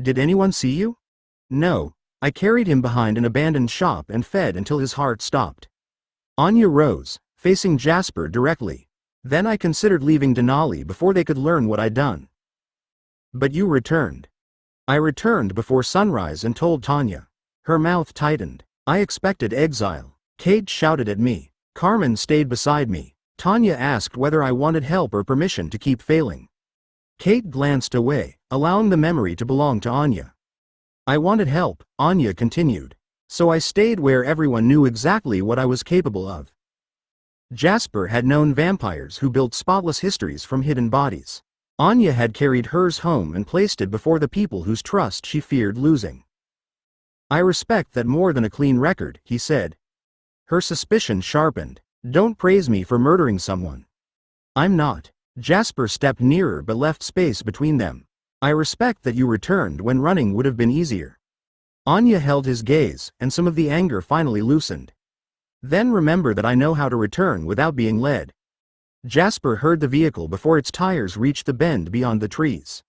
Did anyone see you? No. I carried him behind an abandoned shop and fed until his heart stopped. Anya rose, facing Jasper directly. Then I considered leaving Denali before they could learn what I'd done. But you returned. I returned before sunrise and told Tanya. Her mouth tightened. I expected exile. Kate shouted at me. Carmen stayed beside me. Tanya asked whether I wanted help or permission to keep failing. Kate glanced away, allowing the memory to belong to Anya. I wanted help, Anya continued. So I stayed where everyone knew exactly what I was capable of. Jasper had known vampires who built spotless histories from hidden bodies. Anya had carried hers home and placed it before the people whose trust she feared losing. I respect that more than a clean record, he said. Her suspicion sharpened. Don't praise me for murdering someone. I'm not. Jasper stepped nearer but left space between them. I respect that you returned when running would have been easier. Anya held his gaze, and some of the anger finally loosened. Then remember that I know how to return without being led. Jasper heard the vehicle before its tires reached the bend beyond the trees.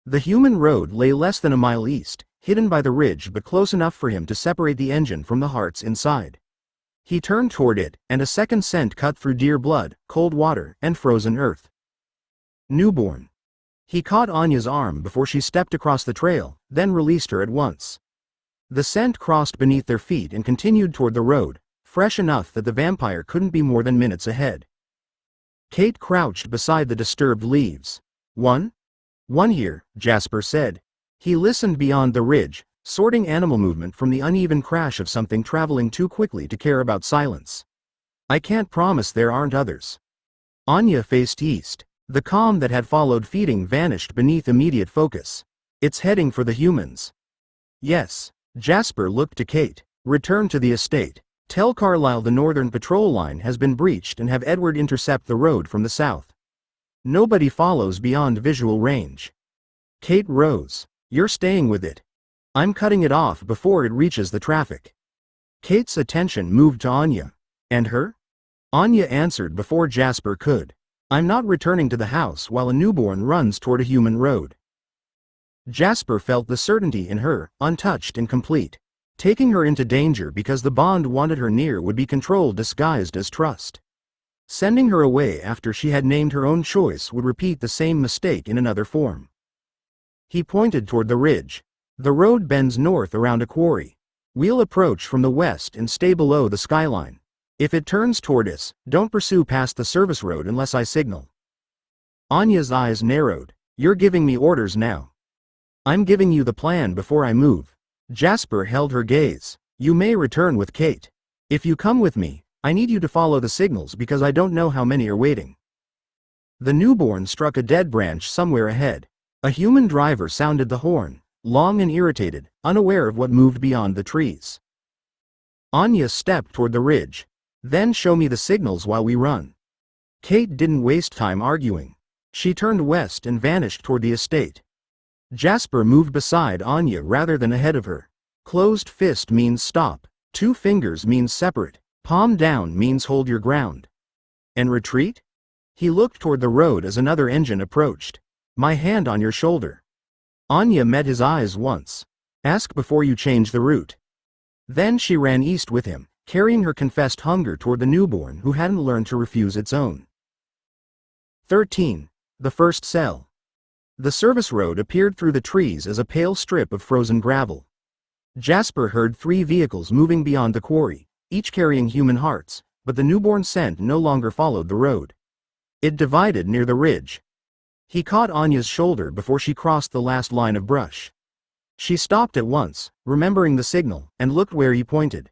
The human road lay less than a mile east, hidden by the ridge but close enough for him to separate the engine from the hearts inside. He turned toward it, and a second scent cut through deer blood, cold water, and frozen earth. Newborn. He caught Anya's arm before she stepped across the trail, then released her at once. The scent crossed beneath their feet and continued toward the road, fresh enough that the vampire couldn't be more than minutes ahead. Kate crouched beside the disturbed leaves. One here, Jasper said. He listened beyond the ridge, sorting animal movement from the uneven crash of something traveling too quickly to care about silence. I can't promise there aren't others. Anya faced east. The calm that had followed feeding vanished beneath immediate focus. It's heading for the humans. Yes. Jasper looked to Kate. Return to the estate. Tell Carlisle the northern patrol line has been breached and have Edward intercept the road from the south. Nobody follows beyond visual range. Kate rose. You're staying with it. I'm cutting it off before it reaches the traffic. Kate's attention moved to Anya. And her? Anya answered before Jasper could. I'm not returning to the house while a newborn runs toward a human road. Jasper felt the certainty in her, untouched and complete. Taking her into danger because the bond wanted her near would be control disguised as trust. Sending her away after she had named her own choice would repeat the same mistake in another form. He pointed toward the ridge. The road bends north around a quarry. We'll approach from the west and stay below the skyline. If it turns toward us, don't pursue past the service road unless I signal. Anya's eyes narrowed. You're giving me orders now. I'm giving you the plan before I move. Jasper held her gaze. You may return with Kate. If you come with me, I need you to follow the signals because I don't know how many are waiting. The newborn struck a dead branch somewhere ahead. A human driver sounded the horn, long and irritated, unaware of what moved beyond the trees. Anya stepped toward the ridge. Then show me the signals while we run. Kate didn't waste time arguing. She turned west and vanished toward the estate. Jasper moved beside Anya rather than ahead of her. Closed fist means stop. 2 fingers means separate. Palm down means hold your ground. And retreat? He looked toward the road as another engine approached. My hand on your shoulder. Anya met his eyes once. Ask before you change the route. Then she ran east with him, carrying her confessed hunger toward the newborn who hadn't learned to refuse its own. 13. The first cell. The service road appeared through the trees as a pale strip of frozen gravel. Jasper heard 3 vehicles moving beyond the quarry, each carrying human hearts, but the newborn scent no longer followed the road. It divided near the ridge. He caught Anya's shoulder before she crossed the last line of brush. She stopped at once, remembering the signal, and looked where he pointed.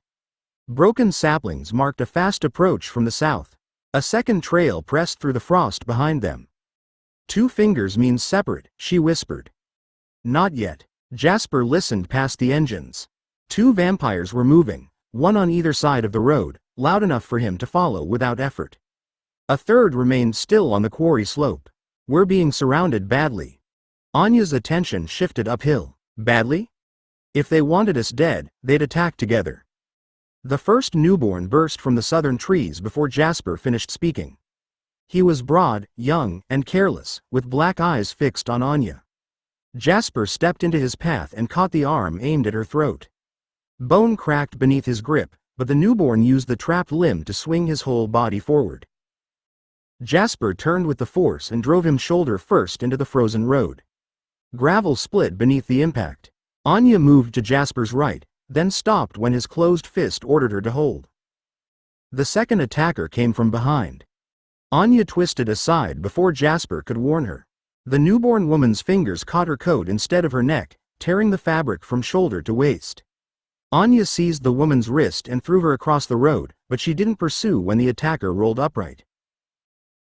Broken saplings marked a fast approach from the south. A second trail pressed through the frost behind them. 2 fingers means separate, she whispered. Not yet. Jasper listened past the engines. 2 vampires were moving, one on either side of the road, loud enough for him to follow without effort. A third remained still on the quarry slope. We're being surrounded badly. Anya's attention shifted uphill. Badly? If they wanted us dead, they'd attack together. The first newborn burst from the southern trees before Jasper finished speaking. He was broad, young, and careless, with black eyes fixed on Anya. Jasper stepped into his path and caught the arm aimed at her throat. Bone cracked beneath his grip, but the newborn used the trapped limb to swing his whole body forward. Jasper turned with the force and drove him shoulder first into the frozen road. Gravel split beneath the impact. Anya moved to Jasper's right, then stopped when his closed fist ordered her to hold. The second attacker came from behind. Anya twisted aside before Jasper could warn her. The newborn woman's fingers caught her coat instead of her neck, tearing the fabric from shoulder to waist. Anya seized the woman's wrist and threw her across the road, but she didn't pursue when the attacker rolled upright.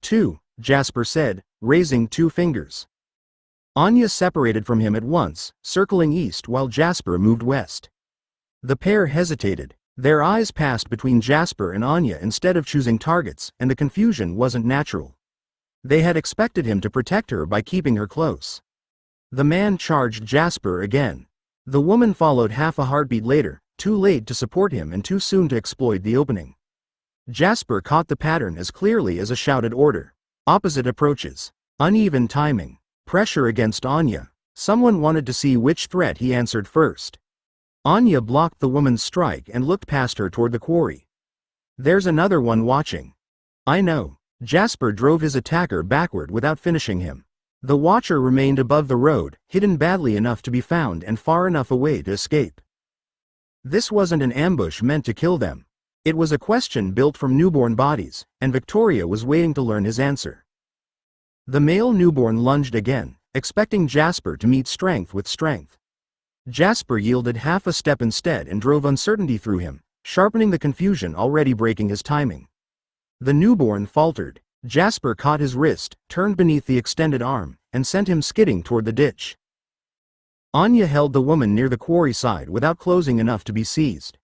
2, Jasper said, raising 2 fingers. Anya separated from him at once, circling east while Jasper moved west. The pair hesitated. Their eyes passed between Jasper and Anya instead of choosing targets, and the confusion wasn't natural. They had expected him to protect her by keeping her close. The man charged Jasper again. The woman followed half a heartbeat later, too late to support him and too soon to exploit the opening. Jasper caught the pattern as clearly as a shouted order. Opposite approaches. Uneven timing. Pressure against Anya. Someone wanted to see which threat he answered first. Anya blocked the woman's strike and looked past her toward the quarry. There's another one watching. I know. Jasper drove his attacker backward without finishing him. The watcher remained above the road, hidden badly enough to be found and far enough away to escape. This wasn't an ambush meant to kill them. It was a question built from newborn bodies, and Victoria was waiting to learn his answer. The male newborn lunged again, expecting Jasper to meet strength with strength. Jasper yielded half a step instead and drove uncertainty through him, sharpening the confusion already breaking his timing. The newborn faltered. Jasper caught his wrist, turned beneath the extended arm, and sent him skidding toward the ditch. Anya held the woman near the quarry side without closing enough to be seized.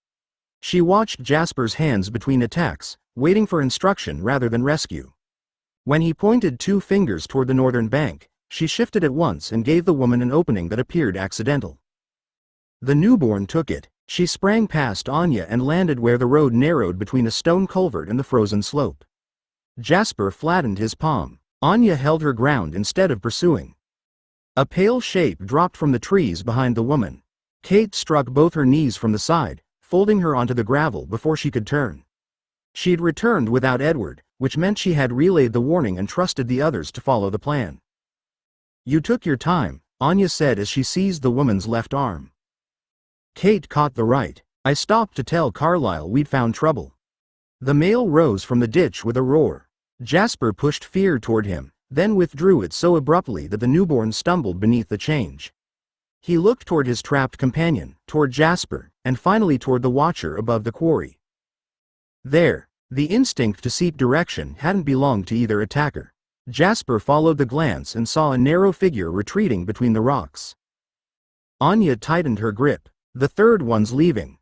She watched Jasper's hands between attacks, waiting for instruction rather than rescue. When he pointed 2 fingers toward the northern bank, she shifted at once and gave the woman an opening that appeared accidental. The newborn took it. She sprang past Anya and landed where the road narrowed between a stone culvert and the frozen slope. Jasper flattened his palm. Anya held her ground instead of pursuing. A pale shape dropped from the trees behind the woman. Kate struck both her knees from the side, folding her onto the gravel before she could turn. She'd returned without Edward, which meant she had relayed the warning and trusted the others to follow the plan. "You took your time," Anya said as she seized the woman's left arm. Kate caught the right. "I stopped to tell Carlyle we'd found trouble." The male rose from the ditch with a roar. Jasper pushed fear toward him, then withdrew it so abruptly that the newborn stumbled beneath the change. He looked toward his trapped companion, toward Jasper, and finally toward the watcher above the quarry. There, the instinct to seek direction hadn't belonged to either attacker. Jasper followed the glance and saw a narrow figure retreating between the rocks. Anya tightened her grip. "The third one's leaving.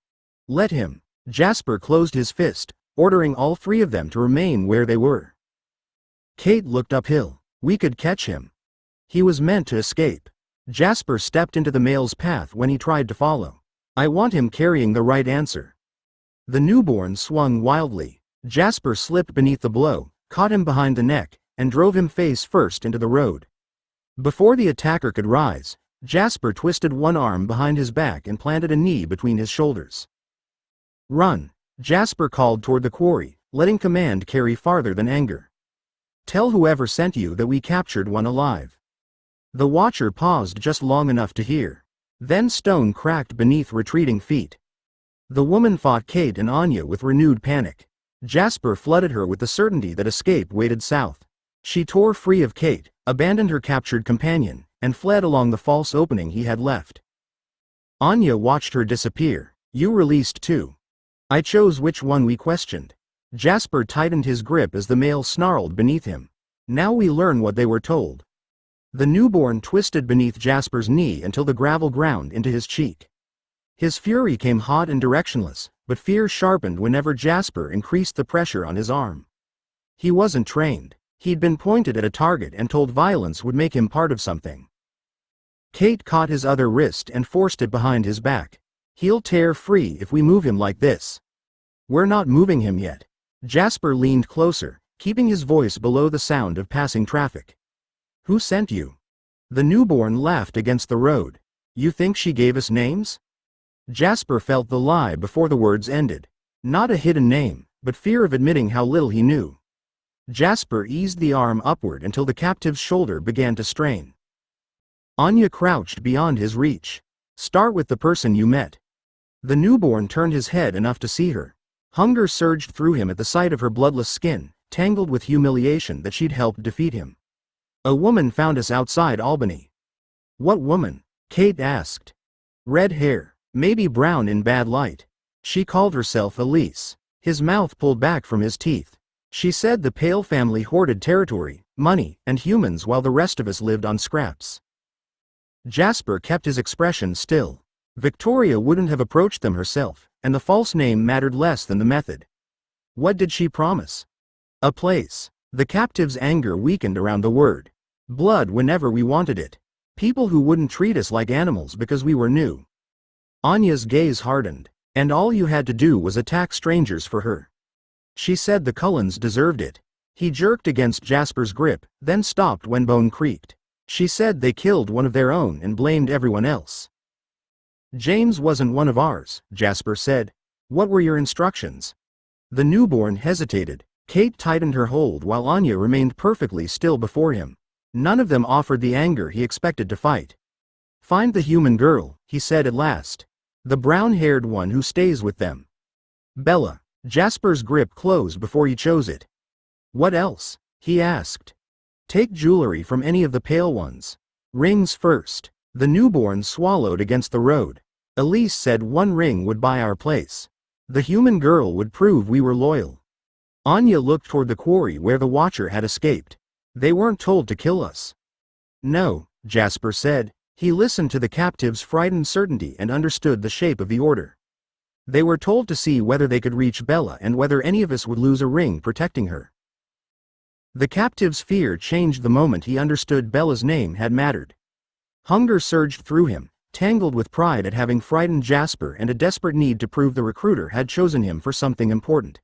Let him." Jasper closed his fist, ordering all 3 of them to remain where they were. Kate looked uphill. "We could catch him. He was meant to escape." Jasper stepped into the male's path when he tried to follow. "I want him carrying the right answer." The newborn swung wildly. Jasper slipped beneath the blow, caught him behind the neck, and drove him face first into the road. Before the attacker could rise, Jasper twisted one arm behind his back and planted a knee between his shoulders. "Run," Jasper called toward the quarry, letting command carry farther than anger. "Tell whoever sent you that we captured one alive." The watcher paused just long enough to hear. Then stone cracked beneath retreating feet. The woman fought Kate and Anya with renewed panic. Jasper flooded her with the certainty that escape waited south. She tore free of Kate, abandoned her captured companion, and fled along the false opening he had left. Anya watched her disappear. "You released 2. I chose which one we questioned." Jasper tightened his grip as the male snarled beneath him. "Now we learn what they were told." The newborn twisted beneath Jasper's knee until the gravel ground into his cheek. His fury came hot and directionless, but fear sharpened whenever Jasper increased the pressure on his arm. He wasn't trained. He'd been pointed at a target and told violence would make him part of something. Kate caught his other wrist and forced it behind his back. "He'll tear free if we move him like this." "We're not moving him yet." Jasper leaned closer, keeping his voice below the sound of passing traffic. "Who sent you?" The newborn laughed against the road. "You think she gave us names?" Jasper felt the lie before the words ended. Not a hidden name, but fear of admitting how little he knew. Jasper eased the arm upward until the captive's shoulder began to strain. Anya crouched beyond his reach. "Start with the person you met." The newborn turned his head enough to see her. Hunger surged through him at the sight of her bloodless skin, tangled with humiliation that she'd helped defeat him. "A woman found us outside Albany." "What woman?" Kate asked. "Red hair, maybe brown in bad light. She called herself Elise." His mouth pulled back from his teeth. "She said the Pale family hoarded territory, money, and humans while the rest of us lived on scraps." Jasper kept his expression still. Victoria wouldn't have approached them herself, and the false name mattered less than the method. What did she promise? A place. The captive's anger weakened around the word. Blood whenever we wanted it. People who wouldn't treat us like animals because we were new. Anya's gaze hardened. "And all you had to do was attack strangers for her." She said the Cullens deserved it. He jerked against Jasper's grip, then stopped when bone creaked. "She said they killed one of their own and blamed everyone else." "James wasn't one of ours," Jasper said. "What were your instructions?" The newborn hesitated. Kate tightened her hold while Anya remained perfectly still before him. None of them offered the anger he expected to fight. "Find the human girl," he said at last. "The brown-haired one who stays with them." "Bella." Jasper's grip closed before he chose it. "What else?" he asked. "Take jewelry from any of the pale ones. Rings first." The newborn swallowed against the road. "Elise said one ring would buy our place. The human girl would prove we were loyal." Anya looked toward the quarry where the watcher had escaped. "They weren't told to kill us." "No," Jasper said. He listened to the captive's frightened certainty and understood the shape of the order. They were told to see whether they could reach Bella and whether any of us would lose a ring protecting her. The captive's fear changed the moment he understood Bella's name had mattered. Hunger surged through him, tangled with pride at having frightened Jasper and a desperate need to prove the recruiter had chosen him for something important.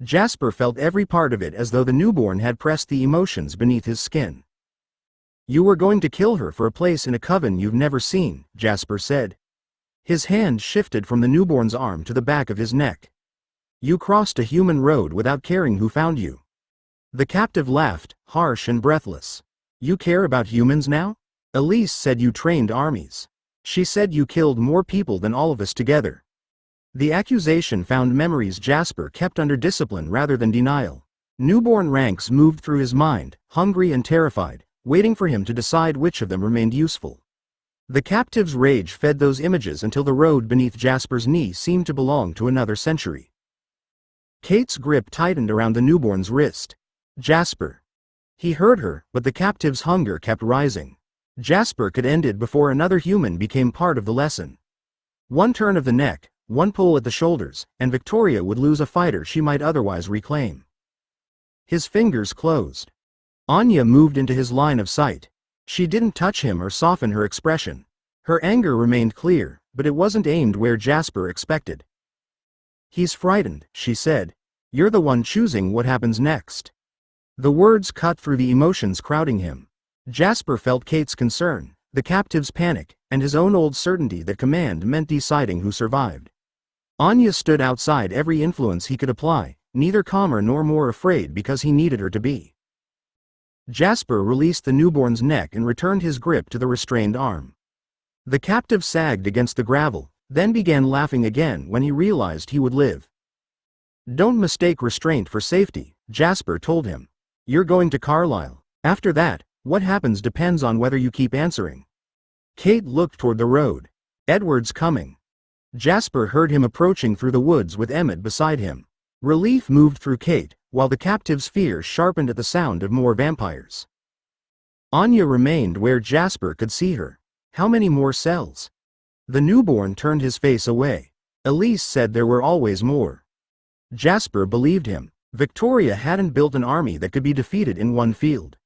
Jasper felt every part of it as though the newborn had pressed the emotions beneath his skin. "You were going to kill her for a place in a coven you've never seen," Jasper said. His hand shifted from the newborn's arm to the back of his neck. "You crossed a human road without caring who found you." The captive laughed, harsh and breathless. "You care about humans now? Elise said you trained armies. She said you killed more people than all of us together." The accusation found memories Jasper kept under discipline rather than denial. Newborn ranks moved through his mind, hungry and terrified, waiting for him to decide which of them remained useful. The captive's rage fed those images until the road beneath Jasper's knee seemed to belong to another century. Kate's grip tightened around the newborn's wrist. "Jasper." He heard her, but the captive's hunger kept rising. Jasper could end it before another human became part of the lesson. One turn of the neck, one pull at the shoulders, and Victoria would lose a fighter she might otherwise reclaim. His fingers closed. Anya moved into his line of sight. She didn't touch him or soften her expression. Her anger remained clear, but it wasn't aimed where Jasper expected. "He's frightened," she said. "You're the one choosing what happens next." The words cut through the emotions crowding him. Jasper felt Kate's concern, the captive's panic, and his own old certainty that command meant deciding who survived. Anya stood outside every influence he could apply, neither calmer nor more afraid because he needed her to be. Jasper released the newborn's neck and returned his grip to the restrained arm. The captive sagged against the gravel, then began laughing again when he realized he would live. "Don't mistake restraint for safety," Jasper told him. "You're going to Carlisle. After that, what happens depends on whether you keep answering." Kate looked toward the road. "Edward's coming." Jasper heard him approaching through the woods with Emmett beside him. Relief moved through Kate, while the captive's fear sharpened at the sound of more vampires. Anya remained where Jasper could see her. How many more cells? The newborn turned his face away. Elise said there were always more. Jasper believed him. Victoria hadn't built an army that could be defeated in one field.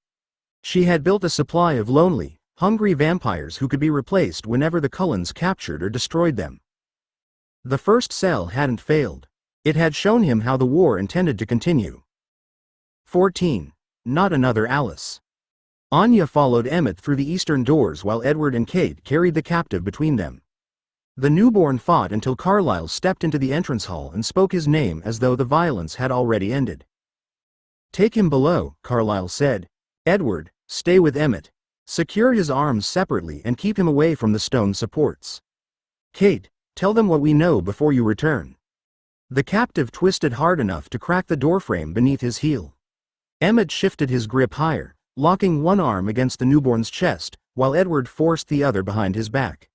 She had built a supply of lonely, hungry vampires who could be replaced whenever the Cullens captured or destroyed them. The first cell hadn't failed. It had shown him how the war intended to continue. 14. Not another Alice. Anya followed Emmett through the eastern doors while Edward and Kate carried the captive between them. The newborn fought until Carlisle stepped into the entrance hall and spoke his name as though the violence had already ended. "Take him below," Carlisle said. "Edward, stay with Emmett. Secure his arms separately and keep him away from the stone supports. Kate, tell them what we know before you return." The captive twisted hard enough to crack the doorframe beneath his heel. Emmett shifted his grip higher, locking one arm against the newborn's chest, while Edward forced the other behind his back.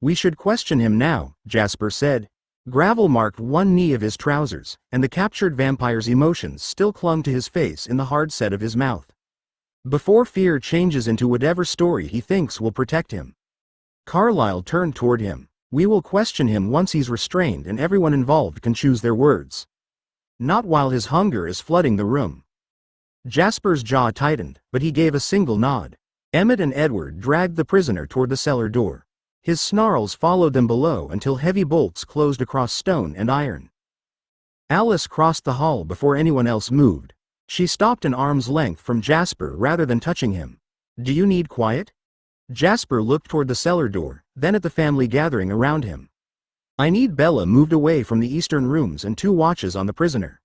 "We should question him now," Jasper said. Gravel marked one knee of his trousers, and the captured vampire's emotions still clung to his face in the hard set of his mouth. "Before fear changes into whatever story he thinks will protect him." Carlisle turned toward him. "We will question him once he's restrained and everyone involved can choose their words. Not while his hunger is flooding the room." Jasper's jaw tightened, but he gave a single nod. Emmett and Edward dragged the prisoner toward the cellar door. His snarls followed them below until heavy bolts closed across stone and iron. Alice crossed the hall before anyone else moved. She stopped an arm's length from Jasper rather than touching him. "Do you need quiet?" Jasper looked toward the cellar door, then at the family gathering around him. "I need Bella moved away from the eastern rooms and 2 watches on the prisoner."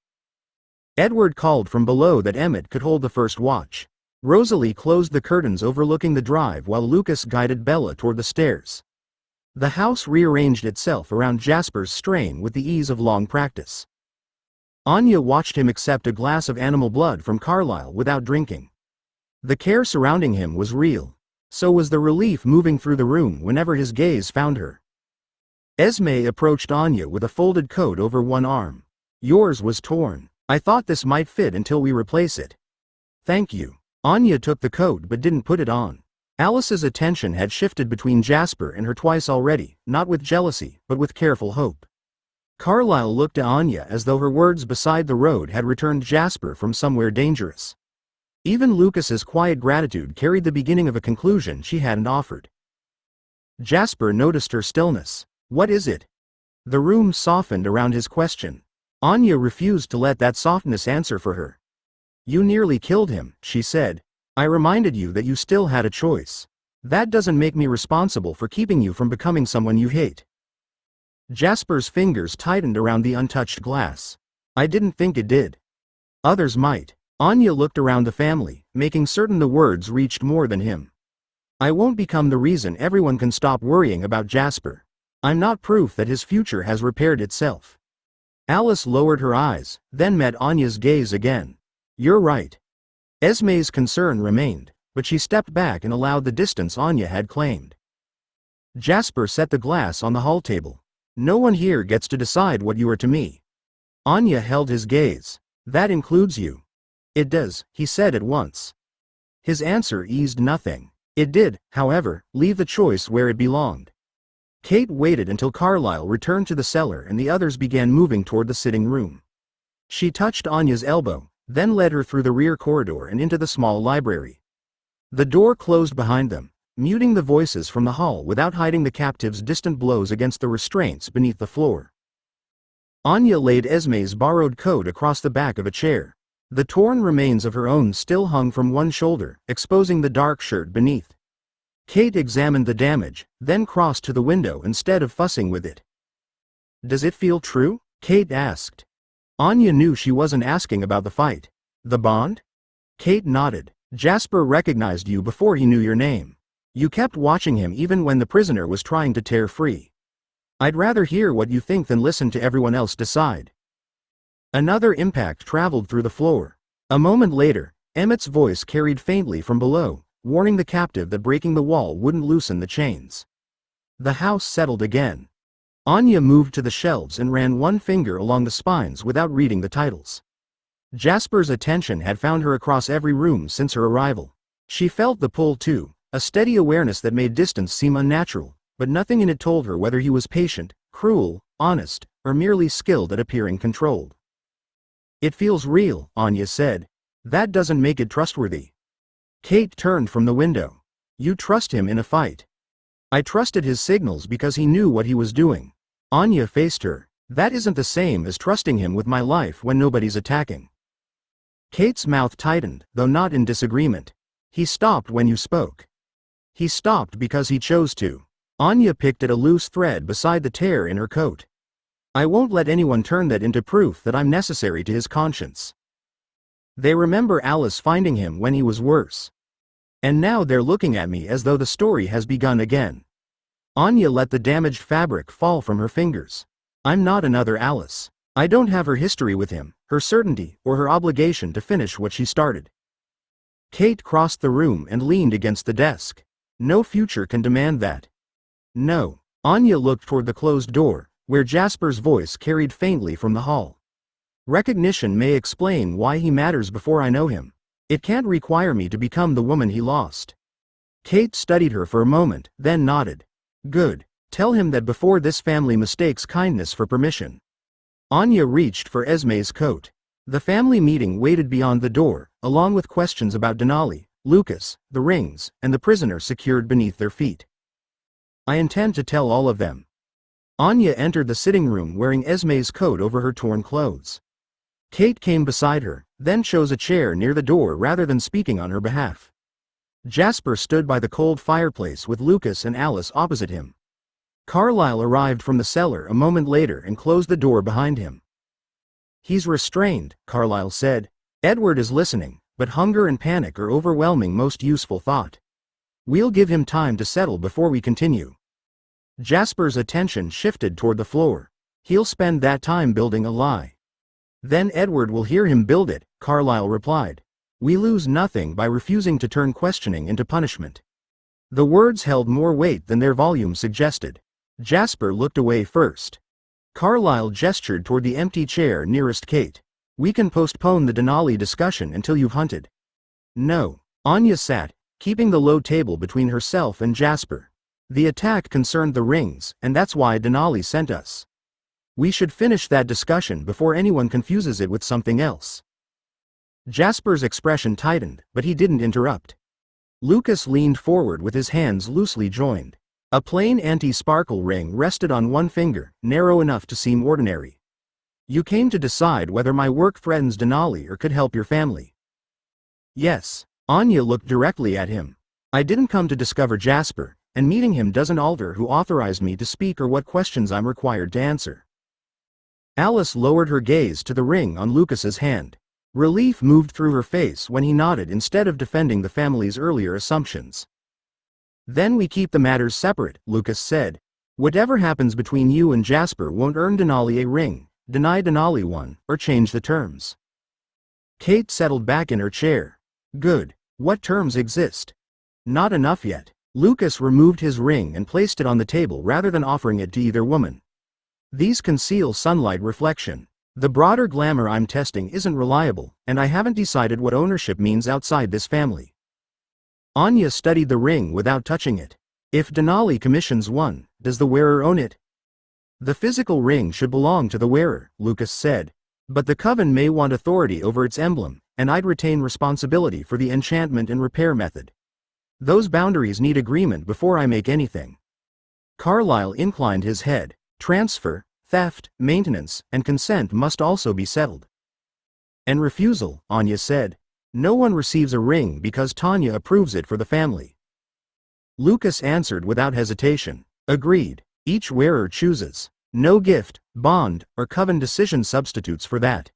Edward called from below that Emmett could hold the first watch. Rosalie closed the curtains overlooking the drive while Lucas guided Bella toward the stairs. The house rearranged itself around Jasper's strain with the ease of long practice. Anya watched him accept a glass of animal blood from Carlisle without drinking. The care surrounding him was real. So was the relief moving through the room whenever his gaze found her. Esme approached Anya with a folded coat over one arm. "Yours was torn. I thought this might fit until we replace it." "Thank you." Anya took the coat but didn't put it on. Alice's attention had shifted between Jasper and her twice already, not with jealousy, but with careful hope. Carlyle looked at Anya as though her words beside the road had returned Jasper from somewhere dangerous. Even Lucas's quiet gratitude carried the beginning of a conclusion she hadn't offered. Jasper noticed her stillness. "What is it?" The room softened around his question. Anya refused to let that softness answer for her. "You nearly killed him," she said. "I reminded you that you still had a choice. That doesn't make me responsible for keeping you from becoming someone you hate." Jasper's fingers tightened around the untouched glass. "I didn't think it did. Others might." Anya looked around the family, making certain the words reached more than him. "I won't become the reason everyone can stop worrying about Jasper. I'm not proof that his future has repaired itself." Alice lowered her eyes, then met Anya's gaze again. "You're right." Esme's concern remained, but she stepped back and allowed the distance Anya had claimed. Jasper set the glass on the hall table. "No one here gets to decide what you are to me." Anya held his gaze. "That includes you." "It does," he said at once. His answer eased nothing. It did, however, leave the choice where it belonged. Kate waited until Carlyle returned to the cellar and the others began moving toward the sitting room. She touched Anya's elbow, then led her through the rear corridor and into the small library. The door closed behind them, muting the voices from the hall without hiding the captive's distant blows against the restraints beneath the floor. Anya laid Esme's borrowed coat across the back of a chair. The torn remains of her own still hung from one shoulder, exposing the dark shirt beneath. Kate examined the damage, then crossed to the window instead of fussing with it. "Does it feel true?" Kate asked. Anya knew she wasn't asking about the fight. "The bond?" Kate nodded. "Jasper recognized you before he knew your name. You kept watching him even when the prisoner was trying to tear free. I'd rather hear what you think than listen to everyone else decide." Another impact traveled through the floor. A moment later, Emmett's voice carried faintly from below, warning the captive that breaking the wall wouldn't loosen the chains. The house settled again. Anya moved to the shelves and ran one finger along the spines without reading the titles. Jasper's attention had found her across every room since her arrival. She felt the pull too, a steady awareness that made distance seem unnatural, but nothing in it told her whether he was patient, cruel, honest, or merely skilled at appearing controlled. "It feels real," Anya said. "That doesn't make it trustworthy." Kate turned from the window. "You trust him in a fight." "I trusted his signals because he knew what he was doing." Anya faced her. "That isn't the same as trusting him with my life when nobody's attacking." Kate's mouth tightened, though not in disagreement. "He stopped when you spoke." "He stopped because he chose to." Anya picked at a loose thread beside the tear in her coat. "I won't let anyone turn that into proof that I'm necessary to his conscience. They remember Alice finding him when he was worse. And now they're looking at me as though the story has begun again." Anya let the damaged fabric fall from her fingers. "I'm not another Alice. I don't have her history with him, her certainty, or her obligation to finish what she started." Kate crossed the room and leaned against the desk. "No future can demand that." "No." Anya looked toward the closed door, where Jasper's voice carried faintly from the hall. "Recognition may explain why he matters before I know him. It can't require me to become the woman he lost." Kate studied her for a moment, then nodded. "Good. Tell him that before this family mistakes kindness for permission." Anya reached for Esme's coat. The family meeting waited beyond the door, along with questions about Denali, Lucas, the rings, and the prisoner secured beneath their feet. "I intend to tell all of them." Anya entered the sitting room wearing Esme's coat over her torn clothes. Kate came beside her, then chose a chair near the door rather than speaking on her behalf. Jasper stood by the cold fireplace with Lucas and Alice opposite him. Carlyle arrived from the cellar a moment later and closed the door behind him. "He's restrained," Carlyle said. "Edward is listening, but hunger and panic are overwhelming most useful thought. We'll give him time to settle before we continue." Jasper's attention shifted toward the floor. "He'll spend that time building a lie. Then Edward will hear him build it," Carlyle replied. "We lose nothing by refusing to turn questioning into punishment." The words held more weight than their volume suggested. Jasper looked away first. Carlyle gestured toward the empty chair nearest Kate. "We can postpone the Denali discussion until you've hunted." "No." Anya sat, keeping the low table between herself and Jasper. "The attack concerned the rings, and that's why Denali sent us. We should finish that discussion before anyone confuses it with something else. Jasper's expression tightened, but he didn't interrupt. Lucas leaned forward with his hands loosely joined. A plain anti-sparkle ring rested on one finger, narrow enough to seem ordinary. You came to decide whether my work threatens Denali or could help your family. Yes. Anya looked directly at him. I didn't come to discover Jasper, and meeting him doesn't alter who authorized me to speak or what questions I'm required to answer. Alice lowered her gaze to the ring on Lucas's hand. Relief moved through her face when he nodded instead of defending the family's earlier assumptions. Then we keep the matters separate, Lucas said. Whatever happens between you and Jasper won't earn Denali a ring, deny Denali one, or change the terms. Kate settled back in her chair. Good. What terms exist? Not enough yet. Lucas removed his ring and placed it on the table rather than offering it to either woman. These conceal sunlight reflection. The broader glamour I'm testing isn't reliable, and I haven't decided what ownership means outside this family. Anya studied the ring without touching it. If Denali commissions one, does the wearer own it? The physical ring should belong to the wearer, Lucas said. But the coven may want authority over its emblem, and I'd retain responsibility for the enchantment and repair method. Those boundaries need agreement before I make anything. Carlyle inclined his head. Transfer, theft, maintenance, and consent must also be settled. And refusal, Anya said. No one receives a ring because Tanya approves it for the family. Lucas answered without hesitation. Agreed. Each wearer chooses. No gift, bond, or coven decision substitutes for that.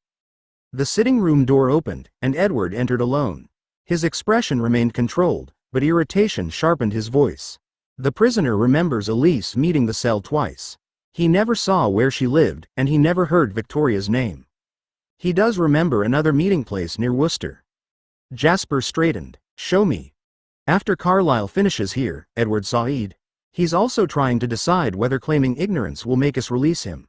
The sitting room door opened, and Edward entered alone. His expression remained controlled, but irritation sharpened his voice. The prisoner remembers Elise meeting the cell twice. He never saw where she lived, and he never heard Victoria's name. He does remember another meeting place near Worcester. Jasper straightened. Show me. After Carlyle finishes here, Edward sighed. He's also trying to decide whether claiming ignorance will make us release him.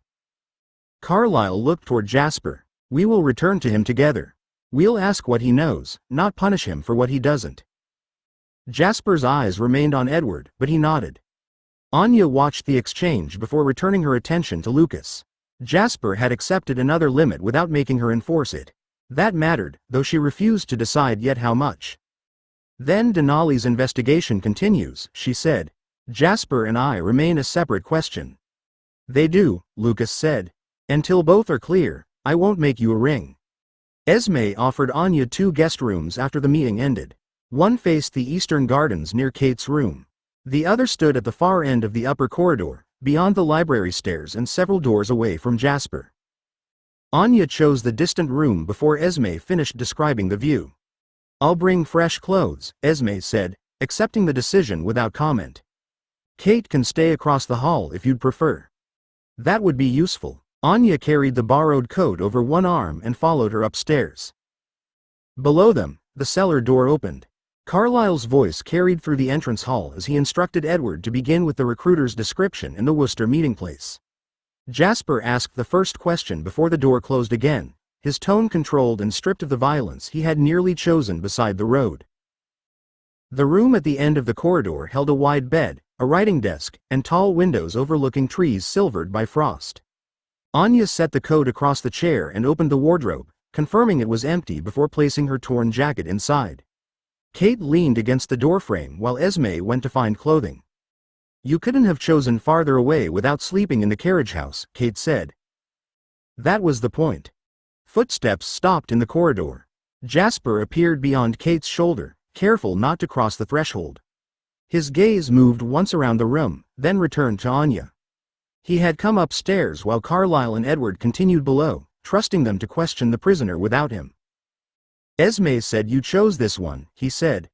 Carlyle looked toward Jasper. We will return to him together. We'll ask what he knows, not punish him for what he doesn't. Jasper's eyes remained on Edward, but he nodded. Anya watched the exchange before returning her attention to Lucas. Jasper had accepted another limit without making her enforce it. That mattered, though she refused to decide yet how much. Then Denali's investigation continues, she said. Jasper and I remain a separate question. They do, Lucas said. Until both are clear, I won't make you a ring. Esme offered Anya 2 guest rooms after the meeting ended. One faced the eastern gardens near Kate's room. The other stood at the far end of the upper corridor, beyond the library stairs and several doors away from Jasper. Anya chose the distant room before Esme finished describing the view. I'll bring fresh clothes, Esme said, accepting the decision without comment. Kate can stay across the hall if you'd prefer. That would be useful. Anya carried the borrowed coat over one arm and followed her upstairs. Below them, the cellar door opened. Carlyle's voice carried through the entrance hall as he instructed Edward to begin with the recruiter's description in the Worcester meeting place. Jasper asked the first question before the door closed again, his tone controlled and stripped of the violence he had nearly chosen beside the road. The room at the end of the corridor held a wide bed, a writing desk, and tall windows overlooking trees silvered by frost. Anya set the coat across the chair and opened the wardrobe, confirming it was empty before placing her torn jacket inside. Kate leaned against the doorframe while Esme went to find clothing. You couldn't have chosen farther away without sleeping in the carriage house, Kate said. That was the point. Footsteps stopped in the corridor. Jasper appeared beyond Kate's shoulder, careful not to cross the threshold. His gaze moved once around the room, then returned to Anya. He had come upstairs while Carlyle and Edward continued below, trusting them to question the prisoner without him. Esme said you chose this one, he said.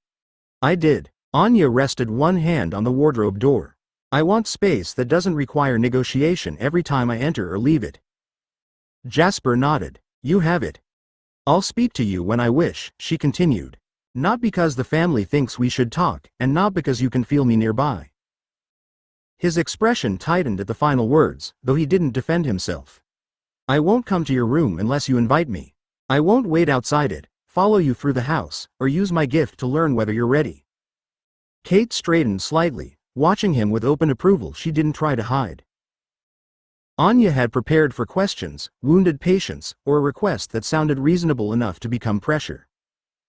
I did. Anya rested one hand on the wardrobe door. I want space that doesn't require negotiation every time I enter or leave it. Jasper nodded. You have it. I'll speak to you when I wish, she continued. Not because the family thinks we should talk, and not because you can feel me nearby. His expression tightened at the final words, though he didn't defend himself. I won't come to your room unless you invite me. I won't wait outside it, follow you through the house, or use my gift to learn whether you're ready. Kate straightened slightly, watching him with open approval she didn't try to hide. Anya had prepared for questions, wounded patience, or a request that sounded reasonable enough to become pressure.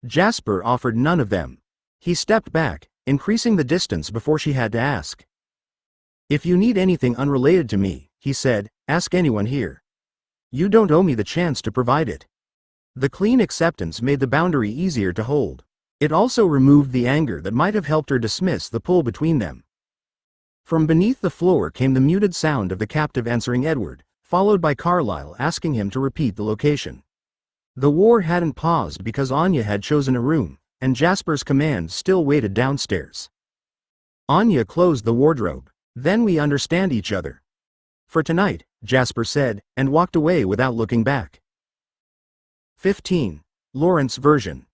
Jasper offered none of them. He stepped back, increasing the distance before she had to ask. "If you need anything unrelated to me," he said, "ask anyone here. You don't owe me the chance to provide it." The clean acceptance made the boundary easier to hold. It also removed the anger that might have helped her dismiss the pull between them. From beneath the floor came the muted sound of the captive answering Edward, followed by Carlyle asking him to repeat the location. The war hadn't paused because Anya had chosen a room, and Jasper's command still waited downstairs. Anya closed the wardrobe. "Then we understand each other. For tonight," Jasper said, and walked away without looking back. 15. Lawrence version.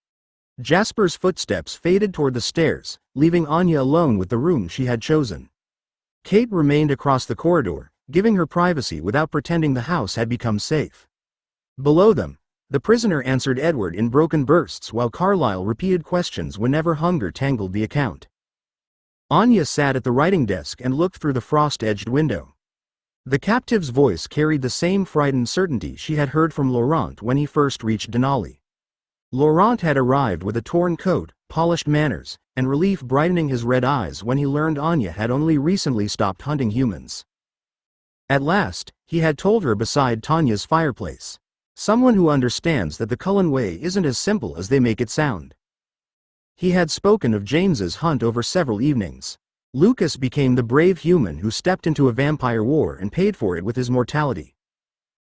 Jasper's footsteps faded toward the stairs, leaving Anya alone with the room she had chosen. Kate remained across the corridor, giving her privacy without pretending the house had become safe. Below them, the prisoner answered Edward in broken bursts while Carlyle repeated questions whenever hunger tangled the account. Anya sat at the writing desk and looked through the frost-edged window. The captive's voice carried the same frightened certainty she had heard from Laurent when he first reached Denali. Laurent had arrived with a torn coat, polished manners, and relief brightening his red eyes when he learned Anya had only recently stopped hunting humans. At last, he had told her beside Tanya's fireplace. Someone who understands that the Cullen way isn't as simple as they make it sound. He had spoken of James's hunt over several evenings. Lucas became the brave human who stepped into a vampire war and paid for it with his mortality.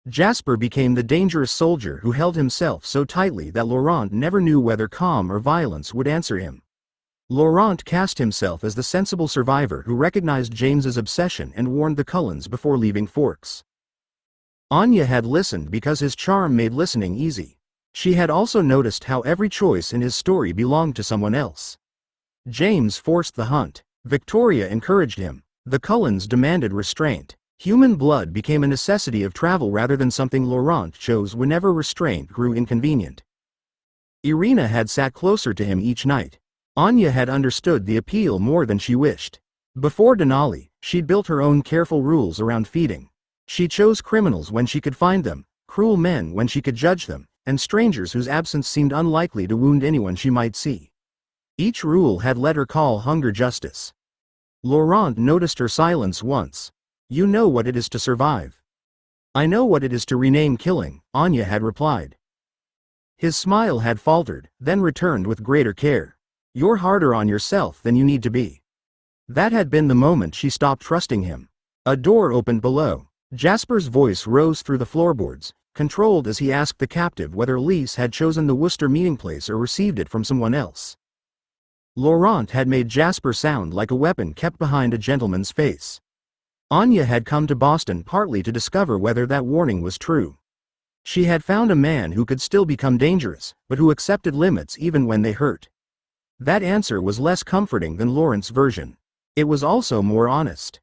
Jasper became the dangerous soldier who held himself so tightly that Laurent never knew whether calm or violence would answer him. Laurent cast himself as the sensible survivor who recognized James's obsession and warned the Cullens before leaving Forks. Anya had listened because his charm made listening easy. She had also noticed how every choice in his story belonged to someone else. James forced the hunt. Victoria encouraged him. The Cullens demanded restraint. Human blood became a necessity of travel rather than something Laurent chose whenever restraint grew inconvenient. Irina had sat closer to him each night. Anya had understood the appeal more than she wished. Before Denali, she'd built her own careful rules around feeding. She chose criminals when she could find them, cruel men when she could judge them, and strangers whose absence seemed unlikely to wound anyone she might see. Each rule had let her call hunger justice. Laurent noticed her silence once. "You know what it is to survive." "I know what it is to rename killing," Anya had replied. His smile had faltered, then returned with greater care. "You're harder on yourself than you need to be." That had been the moment she stopped trusting him. A door opened below. Jasper's voice rose through the floorboards, controlled as he asked the captive whether Elise had chosen the Worcester meeting place or received it from someone else. Laurent had made Jasper sound like a weapon kept behind a gentleman's face. Anya had come to Boston partly to discover whether that warning was true. She had found a man who could still become dangerous, but who accepted limits even when they hurt. That answer was less comforting than Lawrence's version. It was also more honest.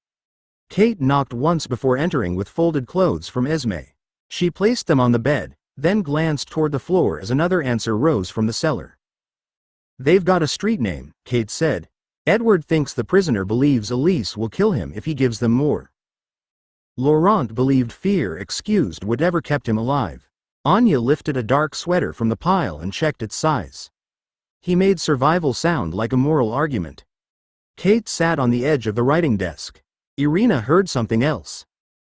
Kate knocked once before entering with folded clothes from Esme. She placed them on the bed, then glanced toward the floor as another answer rose from the cellar. "They've got a street name," Kate said. "Edward thinks the prisoner believes Elise will kill him if he gives them more." Laurent believed fear excused whatever kept him alive. Anya lifted a dark sweater from the pile and checked its size. He made survival sound like a moral argument. Kate sat on the edge of the writing desk. Irina heard something else.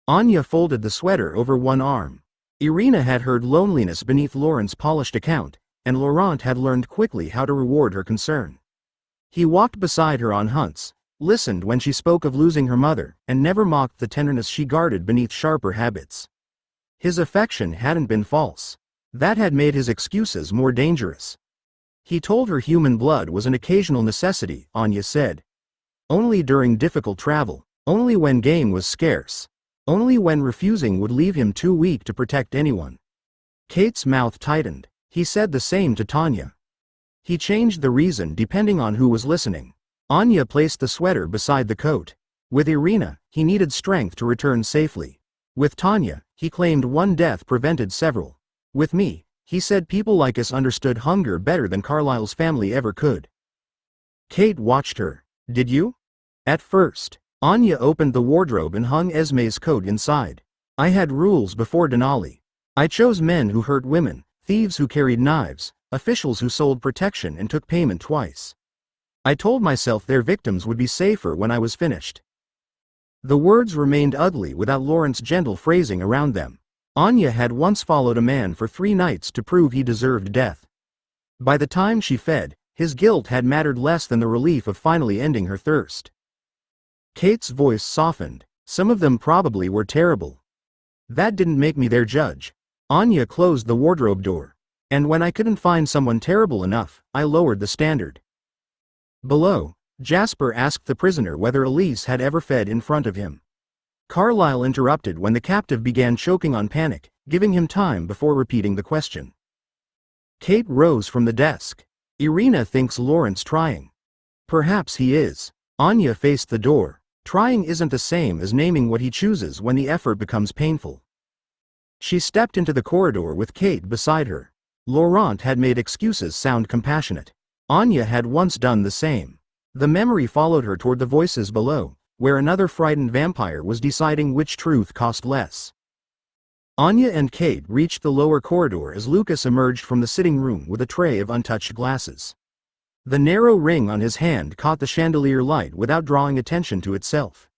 Anya folded the sweater over one arm. Irina had heard loneliness beneath Lawrence's polished account, and Laurent had learned quickly how to reward her concern. He walked beside her on hunts, listened when she spoke of losing her mother, and never mocked the tenderness she guarded beneath sharper habits. His affection hadn't been false. That had made his excuses more dangerous. He told her human blood was an occasional necessity, Anya said. Only during difficult travel, only when game was scarce, only when refusing would leave him too weak to protect anyone. Kate's mouth tightened. He said the same to Tanya. He changed the reason depending on who was listening. Anya placed the sweater beside the coat. With Irina, he needed strength to return safely. With Tanya, he claimed one death prevented several. With me, he said people like us understood hunger better than Carlyle's family ever could. Kate watched her. "Did you?" At first, Anya opened the wardrobe and hung Esme's coat inside. I had rules before Denali. I chose men who hurt women, thieves who carried knives, officials who sold protection and took payment twice. I told myself their victims would be safer when I was finished. The words remained ugly without Laurent's gentle phrasing around them. Anya had once followed a man for 3 nights to prove he deserved death. By the time she fed, his guilt had mattered less than the relief of finally ending her thirst. Kate's voice softened. Some of them probably were terrible. That didn't make me their judge. Anya closed the wardrobe door. And when I couldn't find someone terrible enough, I lowered the standard. Below, Jasper asked the prisoner whether Elise had ever fed in front of him. Carlyle interrupted when the captive began choking on panic, giving him time before repeating the question. Kate rose from the desk. Irina thinks Laurent's trying. Perhaps he is. Anya faced the door. Trying isn't the same as naming what he chooses when the effort becomes painful. She stepped into the corridor with Kate beside her. Laurent had made excuses sound compassionate. Anya had once done the same. The memory followed her toward the voices below, where another frightened vampire was deciding which truth cost less. Anya and Kate reached the lower corridor as Lucas emerged from the sitting room with a tray of untouched glasses. The narrow ring on his hand caught the chandelier light without drawing attention to itself.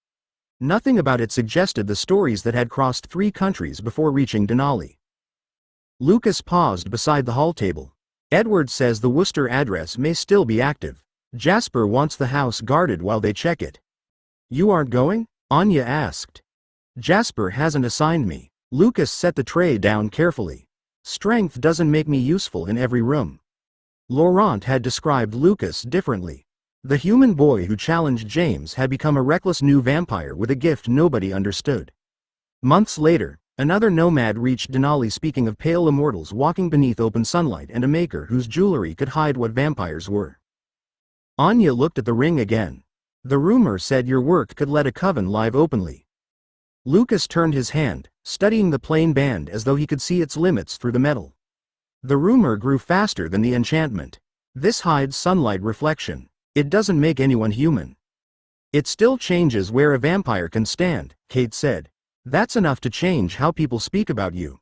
Nothing about it suggested the stories that had crossed 3 countries before reaching Denali. Lucas paused beside the hall table. Edward says the Worcester address may still be active. Jasper wants the house guarded while they check it. You aren't going? Anya asked. Jasper hasn't assigned me. Lucas set the tray down carefully. Strength doesn't make me useful in every room. Laurent had described Lucas differently. The human boy who challenged James had become a reckless new vampire with a gift nobody understood. Months later, another nomad reached Denali speaking of pale immortals walking beneath open sunlight and a maker whose jewelry could hide what vampires were. Anya looked at the ring again. The rumor said your work could let a coven live openly. Lucas turned his hand, studying the plain band as though he could see its limits through the metal. The rumor grew faster than the enchantment. This hides sunlight reflection. It doesn't make anyone human. It still changes where a vampire can stand, Kate said. That's enough to change how people speak about you.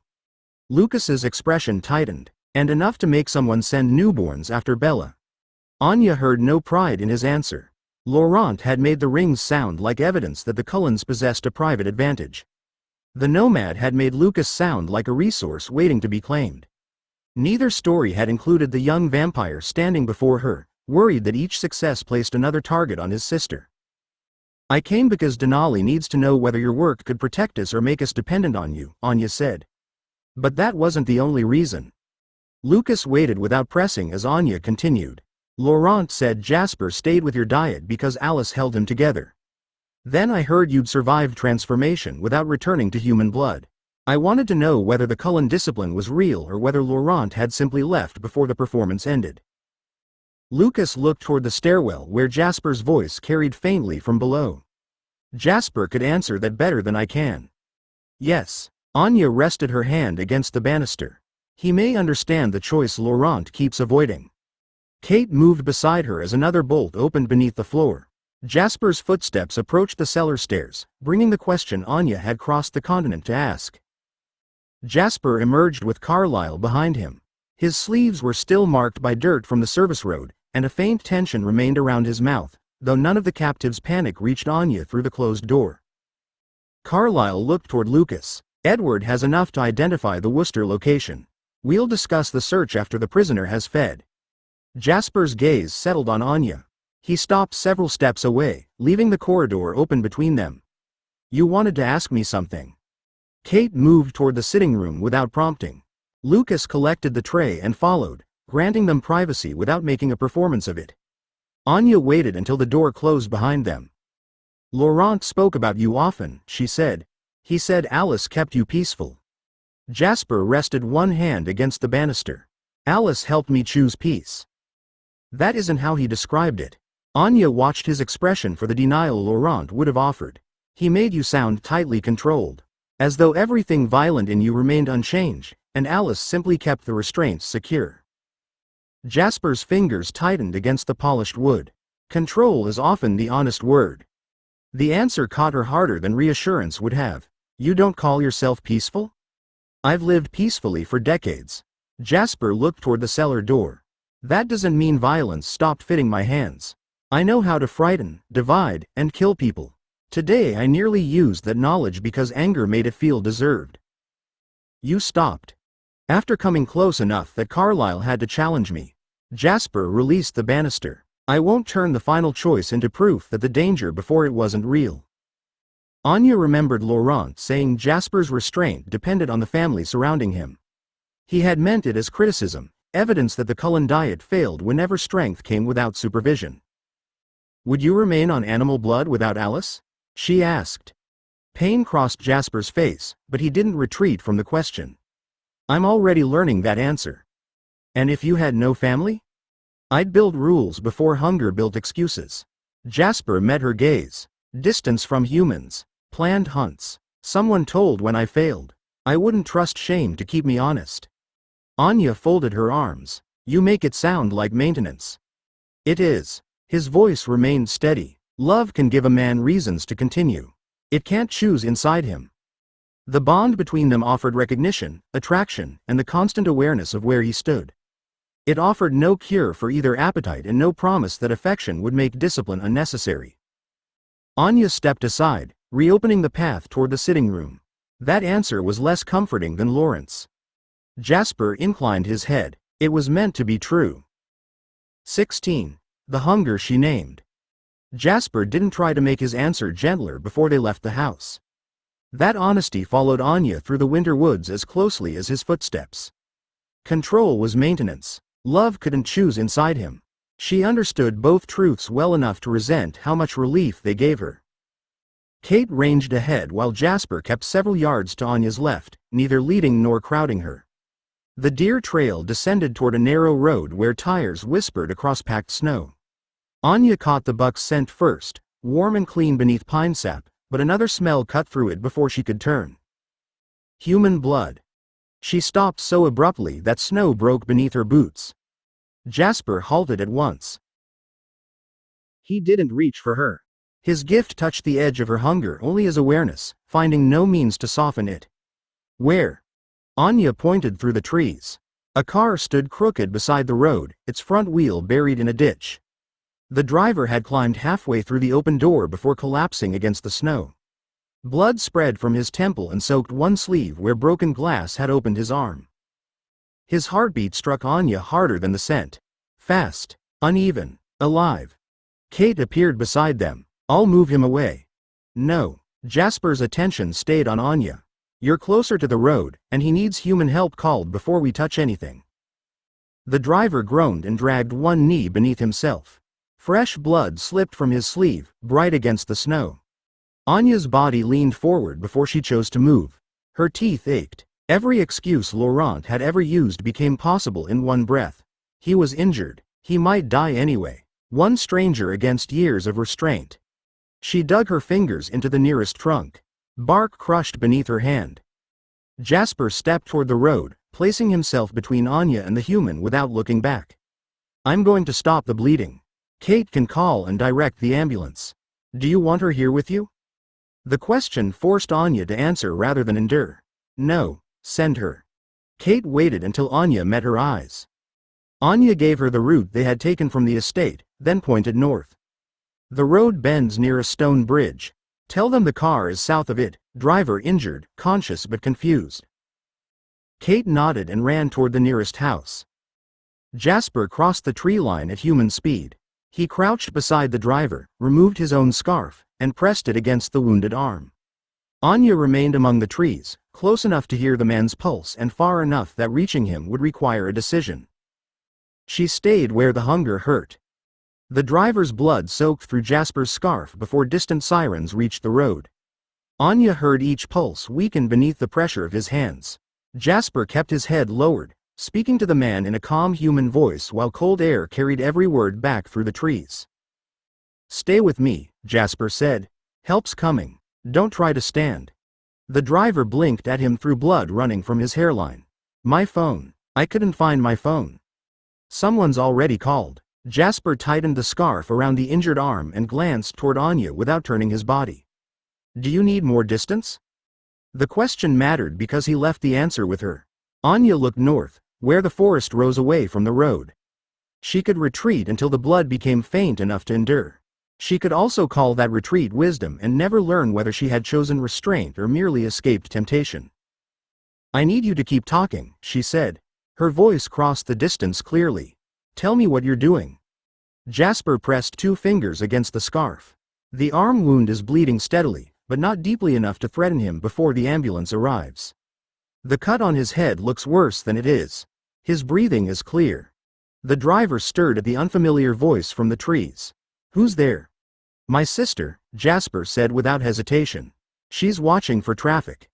Lucas's expression tightened, and enough to make someone send newborns after Bella. Anya heard no pride in his answer. Laurent had made the rings sound like evidence that the Cullens possessed a private advantage. The nomad had made Lucas sound like a resource waiting to be claimed. Neither story had included the young vampire standing before her, worried that each success placed another target on his sister. I came because Denali needs to know whether your work could protect us or make us dependent on you, Anya said. But that wasn't the only reason. Lucas waited without pressing as Anya continued. Laurent said Jasper stayed with your diet because Alice held him together. Then I heard you'd survived transformation without returning to human blood. I wanted to know whether the Cullen discipline was real or whether Laurent had simply left before the performance ended. Lucas looked toward the stairwell where Jasper's voice carried faintly from below. Jasper could answer that better than I can. Yes. Anya rested her hand against the banister. He may understand the choice Laurent keeps avoiding. Kate moved beside her as another bolt opened beneath the floor. Jasper's footsteps approached the cellar stairs, bringing the question Anya had crossed the continent to ask. Jasper emerged with Carlyle behind him. His sleeves were still marked by dirt from the service road, and a faint tension remained around his mouth, though none of the captive's panic reached Anya through the closed door. Carlyle looked toward Lucas. Edward has enough to identify the Worcester location. We'll discuss the search after the prisoner has fed. Jasper's gaze settled on Anya. He stopped several steps away, leaving the corridor open between them. You wanted to ask me something. Kate moved toward the sitting room without prompting. Lucas collected the tray and followed, granting them privacy without making a performance of it. Anya waited until the door closed behind them. Laurent spoke about you often, she said. He said Alice kept you peaceful. Jasper rested one hand against the banister. Alice helped me choose peace. That isn't how he described it. Anya watched his expression for the denial Laurent would have offered. He made you sound tightly controlled. As though everything violent in you remained unchanged, and Alice simply kept the restraints secure. Jasper's fingers tightened against the polished wood. Control is often the honest word. The answer caught her harder than reassurance would have. You don't call yourself peaceful? I've lived peacefully for decades. Jasper looked toward the cellar door. That doesn't mean violence stopped fitting my hands. I know how to frighten, divide, and kill people. Today I nearly used that knowledge because anger made it feel deserved. You stopped. After coming close enough that Carlyle had to challenge me, Jasper released the banister. I won't turn the final choice into proof that the danger before it wasn't real. Anya remembered Laurent saying Jasper's restraint depended on the family surrounding him. He had meant it as criticism, evidence that the Cullen diet failed whenever strength came without supervision. Would you remain on animal blood without Alice? She asked. Pain crossed Jasper's face, but he didn't retreat from the question. I'm already learning that answer. And if you had no family? I'd build rules before hunger built excuses. Jasper met her gaze. Distance from humans. Planned hunts. Someone told when I failed. I wouldn't trust shame to keep me honest. Anya folded her arms. You make it sound like maintenance. It is. His voice remained steady. Love can give a man reasons to continue. It can't choose inside him. The bond between them offered recognition, attraction, and the constant awareness of where he stood. It offered no cure for either appetite and no promise that affection would make discipline unnecessary. Anya stepped aside, reopening the path toward the sitting room. That answer was less comforting than Lawrence. Jasper inclined his head. It was meant to be true. 16. The hunger she named. Jasper didn't try to make his answer gentler before they left the house. That honesty followed Anya through the winter woods as closely as his footsteps. Control was maintenance. Love couldn't choose inside him. She understood both truths well enough to resent how much relief they gave her. Kate ranged ahead while Jasper kept several yards to Anya's left, neither leading nor crowding her. The deer trail descended toward a narrow road where tires whispered across packed snow. Anya caught the buck's scent first, warm and clean beneath pine sap, but another smell cut through it before she could turn. Human blood. She stopped so abruptly that snow broke beneath her boots. Jasper halted at once. He didn't reach for her. His gift touched the edge of her hunger only as awareness, finding no means to soften it. Where? Anya pointed through the trees. A car stood crooked beside the road, its front wheel buried in a ditch. The driver had climbed halfway through the open door before collapsing against the snow. Blood spread from his temple and soaked one sleeve where broken glass had opened his arm. His heartbeat struck Anya harder than the scent. Fast, uneven, alive. Kate appeared beside them. I'll move him away. No. Jasper's attention stayed on Anya. You're closer to the road, and he needs human help called before we touch anything. The driver groaned and dragged one knee beneath himself. Fresh blood slipped from his sleeve, bright against the snow. Anya's body leaned forward before she chose to move. Her teeth ached. Every excuse Laurent had ever used became possible in one breath. He was injured. He might die anyway. One stranger against years of restraint. She dug her fingers into the nearest trunk. Bark crushed beneath her hand. Jasper stepped toward the road, placing himself between Anya and the human without looking back. I'm going to stop the bleeding. Kate can call and direct the ambulance. Do you want her here with you? The question forced Anya to answer rather than endure. No, send her. Kate waited until Anya met her eyes. Anya gave her the route they had taken from the estate, then pointed north. The road bends near a stone bridge. Tell them the car is south of it, driver injured, conscious but confused. Kate nodded and ran toward the nearest house. Jasper crossed the tree line at human speed. He crouched beside the driver, removed his own scarf, and pressed it against the wounded arm. Anya remained among the trees, close enough to hear the man's pulse and far enough that reaching him would require a decision. She stayed where the hunger hurt. The driver's blood soaked through Jasper's scarf before distant sirens reached the road. Anya heard each pulse weaken beneath the pressure of his hands. Jasper kept his head lowered, speaking to the man in a calm human voice while cold air carried every word back through the trees. Stay with me, Jasper said. Help's coming. Don't try to stand. The driver blinked at him through blood running from his hairline. My phone. I couldn't find my phone. Someone's already called. Jasper tightened the scarf around the injured arm and glanced toward Anya without turning his body. Do you need more distance? The question mattered because he left the answer with her. Anya looked north, where the forest rose away from the road. She could retreat until the blood became faint enough to endure. She could also call that retreat wisdom and never learn whether she had chosen restraint or merely escaped temptation. "I need you to keep talking," she said. Her voice crossed the distance clearly. "Tell me what you're doing." Jasper pressed 2 fingers against the scarf. "The arm wound is bleeding steadily, but not deeply enough to threaten him before the ambulance arrives. The cut on his head looks worse than it is. His breathing is clear." The driver stirred at the unfamiliar voice from the trees. "Who's there?" "My sister," Jasper said without hesitation. "She's watching for traffic."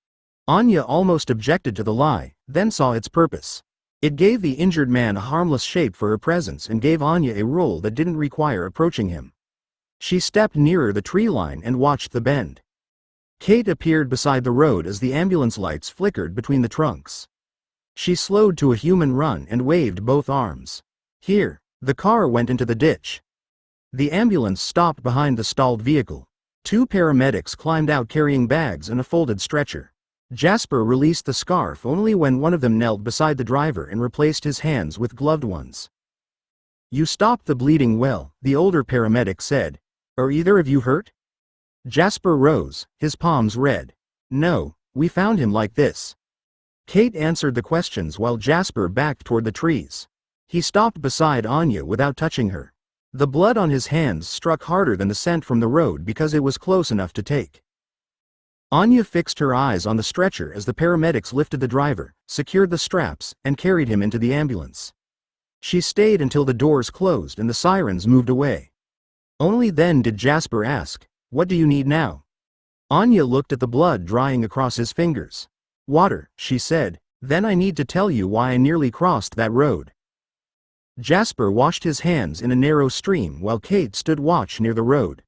Anya almost objected to the lie, then saw its purpose. It gave the injured man a harmless shape for her presence and gave Anya a role that didn't require approaching him. She stepped nearer the tree line and watched the bend. Kate appeared beside the road as the ambulance lights flickered between the trunks. She slowed to a human run and waved both arms. "Here." The car went into the ditch. The ambulance stopped behind the stalled vehicle. 2 paramedics climbed out carrying bags and a folded stretcher. Jasper released the scarf only when one of them knelt beside the driver and replaced his hands with gloved ones. "You stopped the bleeding well," the older paramedic said. "Are either of you hurt?" Jasper rose, his palms red. "No, we found him like this." Kate answered the questions while Jasper backed toward the trees. He stopped beside Anya without touching her. The blood on his hands struck harder than the scent from the road because it was close enough to take. Anya fixed her eyes on the stretcher as the paramedics lifted the driver, secured the straps, and carried him into the ambulance. She stayed until the doors closed and the sirens moved away. Only then did Jasper ask, "What do you need now?" Anya looked at the blood drying across his fingers. "Water," she said. "Then I need to tell you why I nearly crossed that road." Jasper washed his hands in a narrow stream while Kate stood watch near the road.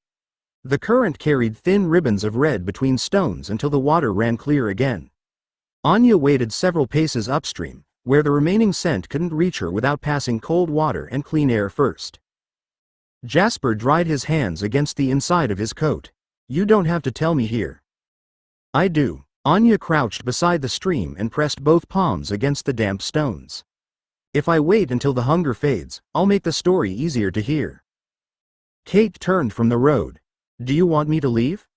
The current carried thin ribbons of red between stones until the water ran clear again. Anya waded several paces upstream, where the remaining scent couldn't reach her without passing cold water and clean air first. Jasper dried his hands against the inside of his coat. "You don't have to tell me here." "I do." Anya crouched beside the stream and pressed both palms against the damp stones. "If I wait until the hunger fades, I'll make the story easier to hear." Kate turned from the road. "Do you want me to leave?"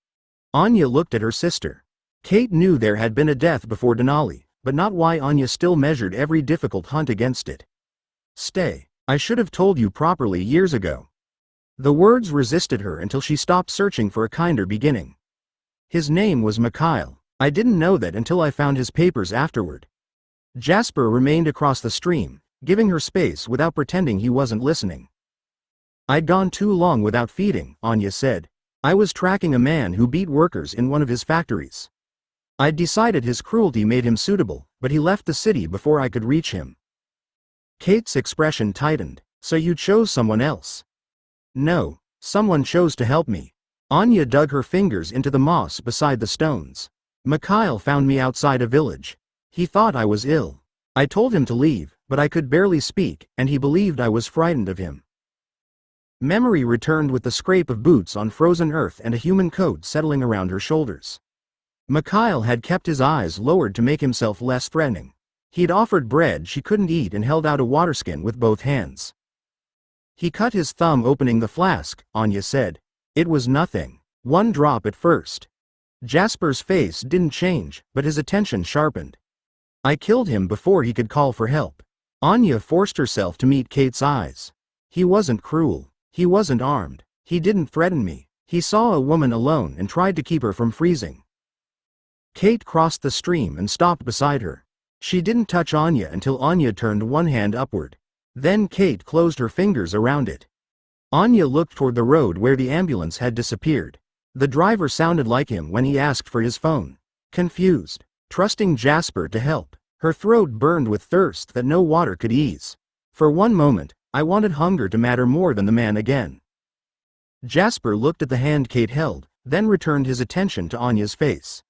Anya looked at her sister. Kate knew there had been a death before Denali, but not why Anya still measured every difficult hunt against it. "Stay. I should have told you properly years ago." The words resisted her until she stopped searching for a kinder beginning. "His name was Mikhail. I didn't know that until I found his papers afterward." Jasper remained across the stream, giving her space without pretending he wasn't listening. "I'd gone too long without feeding," Anya said. "I was tracking a man who beat workers in one of his factories. I'd decided his cruelty made him suitable, but he left the city before I could reach him." Kate's expression tightened. "So you chose someone else?" "No, someone chose to help me." Anya dug her fingers into the moss beside the stones. "Mikhail found me outside a village. He thought I was ill. I told him to leave, but I could barely speak, and he believed I was frightened of him." Memory returned with the scrape of boots on frozen earth and a human coat settling around her shoulders. Mikhail had kept his eyes lowered to make himself less threatening. He'd offered bread she couldn't eat and held out a waterskin with both hands. "He cut his thumb opening the flask," Anya said. "It was nothing. 1 drop at first." Jasper's face didn't change, but his attention sharpened. "I killed him before he could call for help." Anya forced herself to meet Kate's eyes. "He wasn't cruel. He wasn't armed. He didn't threaten me. He saw a woman alone and tried to keep her from freezing." Kate crossed the stream and stopped beside her. She didn't touch Anya until Anya turned one hand upward. Then Kate closed her fingers around it. Anya looked toward the road where the ambulance had disappeared. The driver sounded like him when he asked for his phone. Confused, trusting Jasper to help. Her throat burned with thirst that no water could ease. For one moment, I wanted hunger to matter more than the man again. Jasper looked at the hand Kate held, then returned his attention to Anya's face.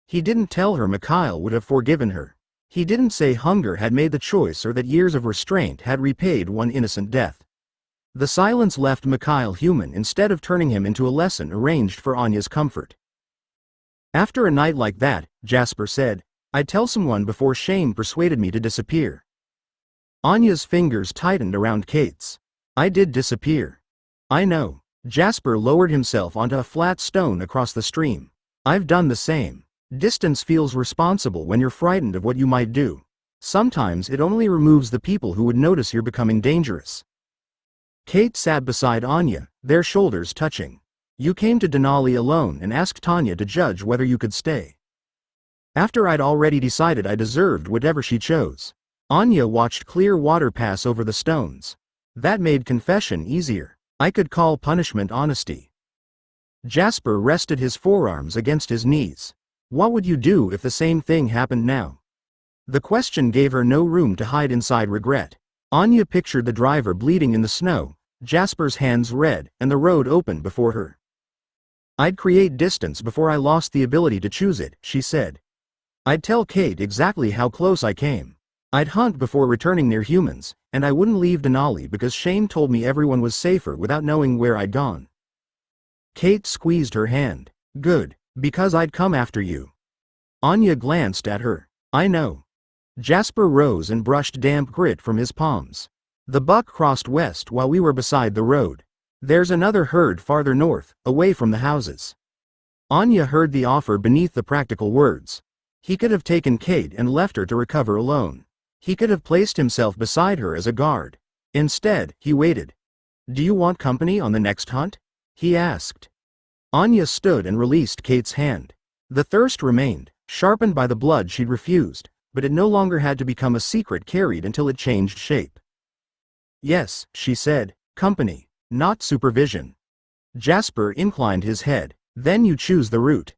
He didn't tell her Mikhail would have forgiven her. He didn't say hunger had made the choice or that years of restraint had repaid one innocent death. The silence left Mikhail human instead of turning him into a lesson arranged for Anya's comfort. After a night like that, Jasper said. "I'd tell someone before shame persuaded me to disappear." Anya's fingers tightened around Kate's. "I did disappear. I know." Jasper lowered himself onto a flat stone across the stream. "I've done the same. Distance feels responsible when you're frightened of what you might do. Sometimes it only removes the people who would notice you're becoming dangerous." Kate sat beside Anya, their shoulders touching. "You came to Denali alone and asked Tanya to judge whether you could stay. After I'd already decided I deserved whatever she chose." Anya watched clear water pass over the stones. "That made confession easier. I could call punishment honesty." Jasper rested his forearms against his knees. "What would you do if the same thing happened now?" The question gave her no room to hide inside regret. Anya pictured the driver bleeding in the snow, Jasper's hands red, and the road open before her. "I'd create distance before I lost the ability to choose it," she said. "I'd tell Kate exactly how close I came. I'd hunt before returning near humans, and I wouldn't leave Denali because shame told me everyone was safer without knowing where I'd gone." Kate squeezed her hand. "Good, because I'd come after you." Anya glanced at her. "I know." Jasper rose and brushed damp grit from his palms. "The buck crossed west while we were beside the road. There's another herd farther north, away from the houses." Anya heard the offer beneath the practical words. He could have taken Kate and left her to recover alone. He could have placed himself beside her as a guard. Instead, he waited. "Do you want company on the next hunt?" he asked. Anya stood and released Kate's hand. The thirst remained, sharpened by the blood she'd refused, but it no longer had to become a secret carried until it changed shape. "Yes," she said, "company, not supervision." Jasper inclined his head. "Then you choose the route."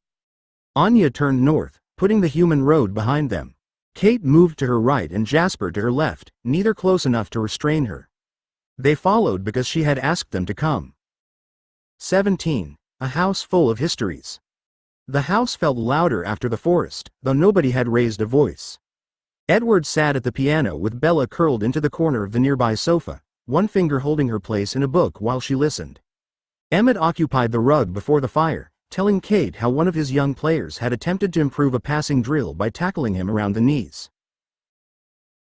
Anya turned north, putting the human road behind them. Kate moved to her right and Jasper to her left, neither close enough to restrain her. They followed because she had asked them to come. 17. A house full of histories. The house felt louder after the forest, though nobody had raised a voice. Edward sat at the piano with Bella curled into the corner of the nearby sofa, one finger holding her place in a book while she listened. Emmett occupied the rug before the fire, telling Kate how one of his young players had attempted to improve a passing drill by tackling him around the knees.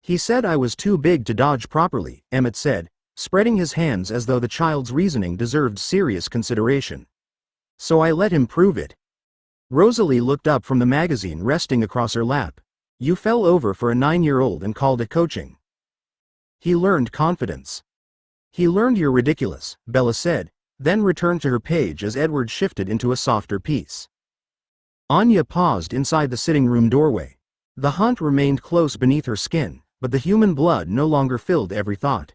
"He said I was too big to dodge properly," Emmett said, spreading his hands as though the child's reasoning deserved serious consideration. "So I let him prove it." Rosalie looked up from the magazine resting across her lap. "You fell over for a 9-year-old and called it coaching." "He learned confidence." "He learned you're ridiculous," Bella said, then returned to her page as Edward shifted into a softer piece. Anya paused inside the sitting room doorway. The hunt remained close beneath her skin, but the human blood no longer filled every thought.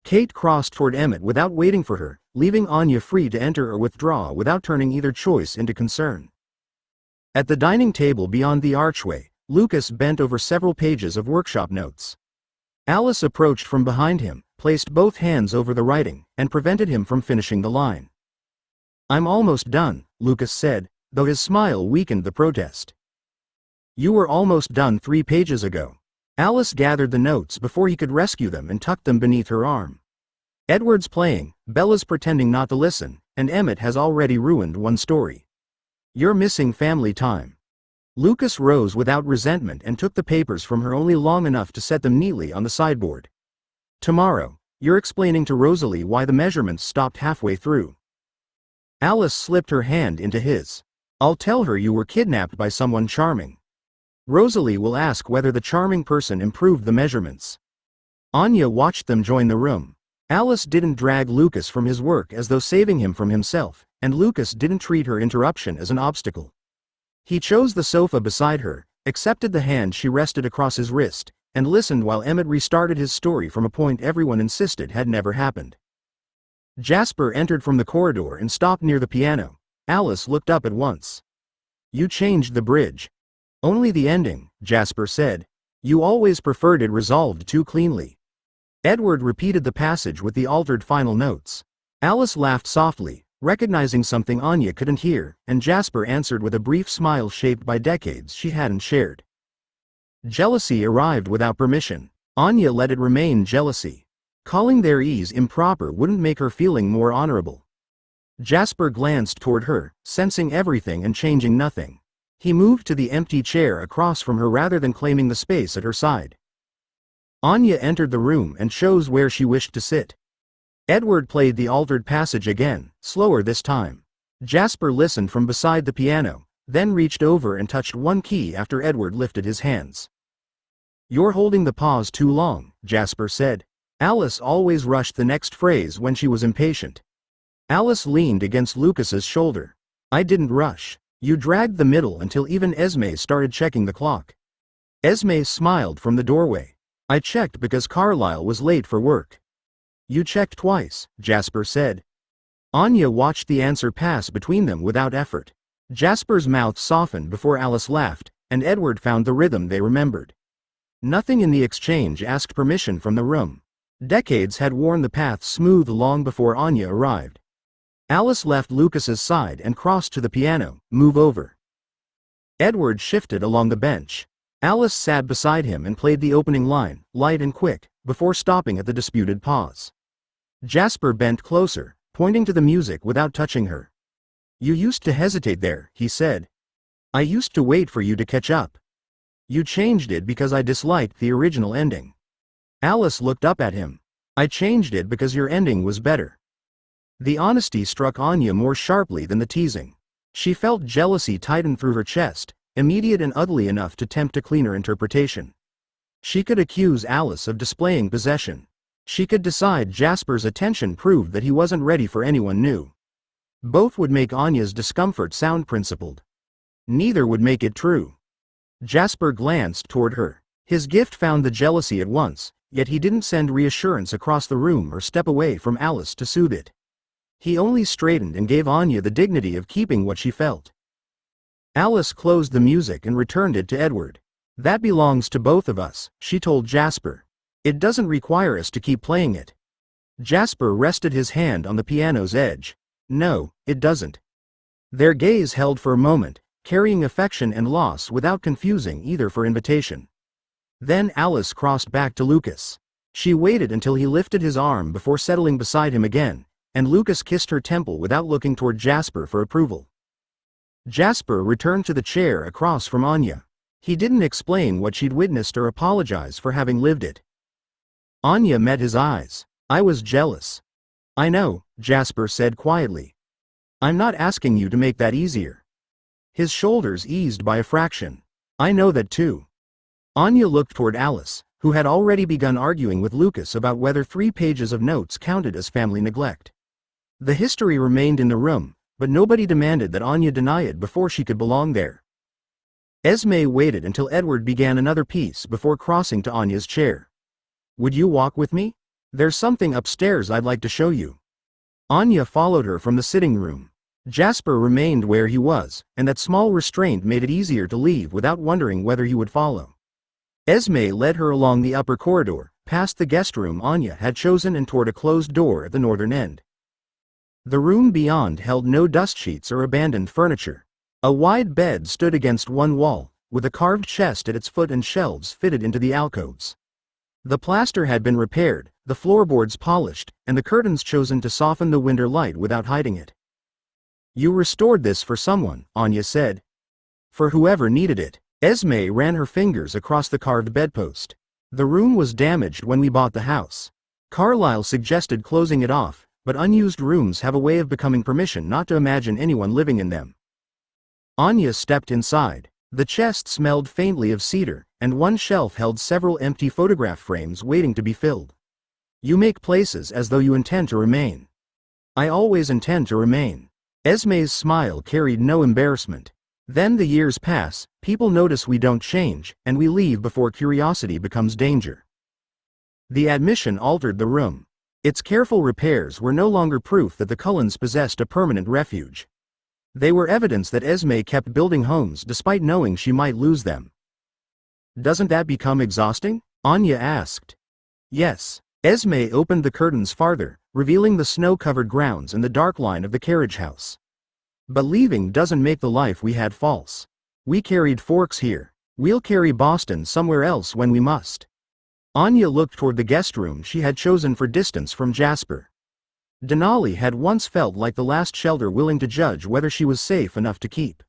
Kate crossed toward Emmett without waiting for her, leaving Anya free to enter or withdraw without turning either choice into concern. At the dining table beyond the archway, Lucas bent over several pages of workshop notes. Alice approached from behind him, placed both hands over the writing, and prevented him from finishing the line. "I'm almost done," Lucas said, though his smile weakened the protest. "You were almost done 3 pages ago." Alice gathered the notes before he could rescue them and tucked them beneath her arm. "Edward's playing, Bella's pretending not to listen, and Emmett has already ruined one story. You're missing family time." Lucas rose without resentment and took the papers from her only long enough to set them neatly on the sideboard. "Tomorrow, you're explaining to Rosalie why the measurements stopped halfway through." Alice slipped her hand into his. "I'll tell her you were kidnapped by someone charming. Rosalie will ask whether the charming person improved the measurements." Anya watched them join the room. Alice didn't drag Lucas from his work as though saving him from himself, and Lucas didn't treat her interruption as an obstacle. He chose the sofa beside her, accepted the hand she rested across his wrist, and listened while Emmett restarted his story from a point everyone insisted had never happened. Jasper entered from the corridor and stopped near the piano. Alice looked up at once. "You changed the bridge." "Only the ending," Jasper said. "You always preferred it resolved too cleanly." Edward repeated the passage with the altered final notes. Alice laughed softly, recognizing something Anya couldn't hear, and Jasper answered with a brief smile shaped by decades she hadn't shared. Jealousy arrived without permission. Anya let it remain jealousy. Calling their ease improper wouldn't make her feeling more honorable. Jasper glanced toward her, sensing everything and changing nothing. He moved to the empty chair across from her rather than claiming the space at her side. Anya entered the room and chose where she wished to sit. Edward played the altered passage again, slower this time. Jasper listened from beside the piano, then reached over and touched one key after Edward lifted his hands. "You're holding the pause too long," Jasper said. Alice always rushed the next phrase when she was impatient. Alice leaned against Lucas's shoulder. "I didn't rush. You dragged the middle until even Esme started checking the clock." Esme smiled from the doorway. "I checked because Carlisle was late for work." "You checked twice," Jasper said. Anya watched the answer pass between them without effort. Jasper's mouth softened before Alice laughed, and Edward found the rhythm they remembered. Nothing in the exchange asked permission from the room. Decades had worn the path smooth long before Anya arrived. Alice left Lucas's side and crossed to the piano. "Move over." Edward shifted along the bench. Alice sat beside him and played the opening line, light and quick, before stopping at the disputed pause. Jasper bent closer, pointing to the music without touching her. "You used to hesitate there," he said. "I used to wait for you to catch up. You changed it because I disliked the original ending." Alice looked up at him. "I changed it because your ending was better." The honesty struck Anya more sharply than the teasing. She felt jealousy tighten through her chest, immediate and ugly enough to tempt a cleaner interpretation. She could accuse Alice of displaying possession. She could decide Jasper's attention proved that he wasn't ready for anyone new. Both would make Anya's discomfort sound principled. Neither would make it true. Jasper glanced toward her. His gift found the jealousy at once, yet he didn't send reassurance across the room or step away from Alice to soothe it. He only straightened and gave Anya the dignity of keeping what she felt. Alice closed the music and returned it to Edward. "That belongs to both of us," she told Jasper. "It doesn't require us to keep playing it." Jasper rested his hand on the piano's edge. "No, it doesn't." Their gaze held for a moment, carrying affection and loss without confusing either for invitation. Then Alice crossed back to Lucas. She waited until he lifted his arm before settling beside him again, and Lucas kissed her temple without looking toward Jasper for approval. Jasper returned to the chair across from Anya. He didn't explain what she'd witnessed or apologize for having lived it. Anya met his eyes. "I was jealous." "I know," Jasper said quietly. "I'm not asking you to make that easier." His shoulders eased by a fraction. "I know that too." Anya looked toward Alice, who had already begun arguing with Lucas about whether 3 pages of notes counted as family neglect. The history remained in the room, but nobody demanded that Anya deny it before she could belong there. Esme waited until Edward began another piece before crossing to Anya's chair. "Would you walk with me? There's something upstairs I'd like to show you." Anya followed her from the sitting room. Jasper remained where he was, and that small restraint made it easier to leave without wondering whether he would follow. Esme led her along the upper corridor, past the guest room Anya had chosen and toward a closed door at the northern end. The room beyond held no dust sheets or abandoned furniture. A wide bed stood against one wall, with a carved chest at its foot and shelves fitted into the alcoves. The plaster had been repaired, the floorboards polished, and the curtains chosen to soften the winter light without hiding it. "You restored this for someone," Anya said. "For whoever needed it." Esme ran her fingers across the carved bedpost. "The room was damaged when we bought the house. Carlisle suggested closing it off, but unused rooms have a way of becoming permission not to imagine anyone living in them." Anya stepped inside. The chest smelled faintly of cedar, and one shelf held several empty photograph frames waiting to be filled. "You make places as though you intend to remain." "I always intend to remain." Esme's smile carried no embarrassment. "Then the years pass, people notice we don't change, and we leave before curiosity becomes danger." The admission altered the room. Its careful repairs were no longer proof that the Cullens possessed a permanent refuge. They were evidence that Esme kept building homes despite knowing she might lose them. "Doesn't that become exhausting?" Anya asked. "Yes." Esme opened the curtains farther, revealing the snow-covered grounds and the dark line of the carriage house. "But leaving doesn't make the life we had false. We carried forks here. We'll carry Boston somewhere else when we must." Anya looked toward the guest room she had chosen for distance from Jasper. Denali had once felt like the last shelter willing to judge whether she was safe enough to keep.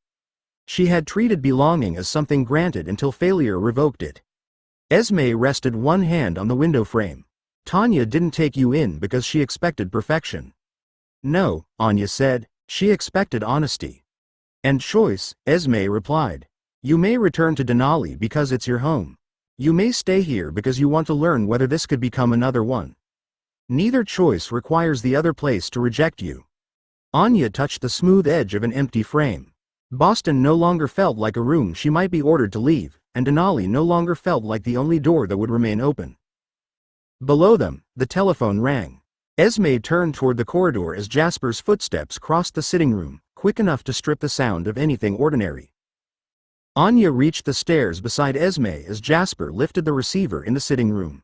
She had treated belonging as something granted until failure revoked it. Esme rested one hand on the window frame. Tanya didn't take you in because she expected perfection. No, Anya said, she expected honesty. And choice, Esme replied. You may return to Denali because it's your home. You may stay here because you want to learn whether this could become another one. Neither choice requires the other place to reject you. Anya touched the smooth edge of an empty frame. Boston no longer felt like a room she might be ordered to leave, and Denali no longer felt like the only door that would remain open. Below them, the telephone rang. Esme turned toward the corridor as Jasper's footsteps crossed the sitting room, quick enough to strip the sound of anything ordinary. Anya reached the stairs beside Esme as Jasper lifted the receiver in the sitting room.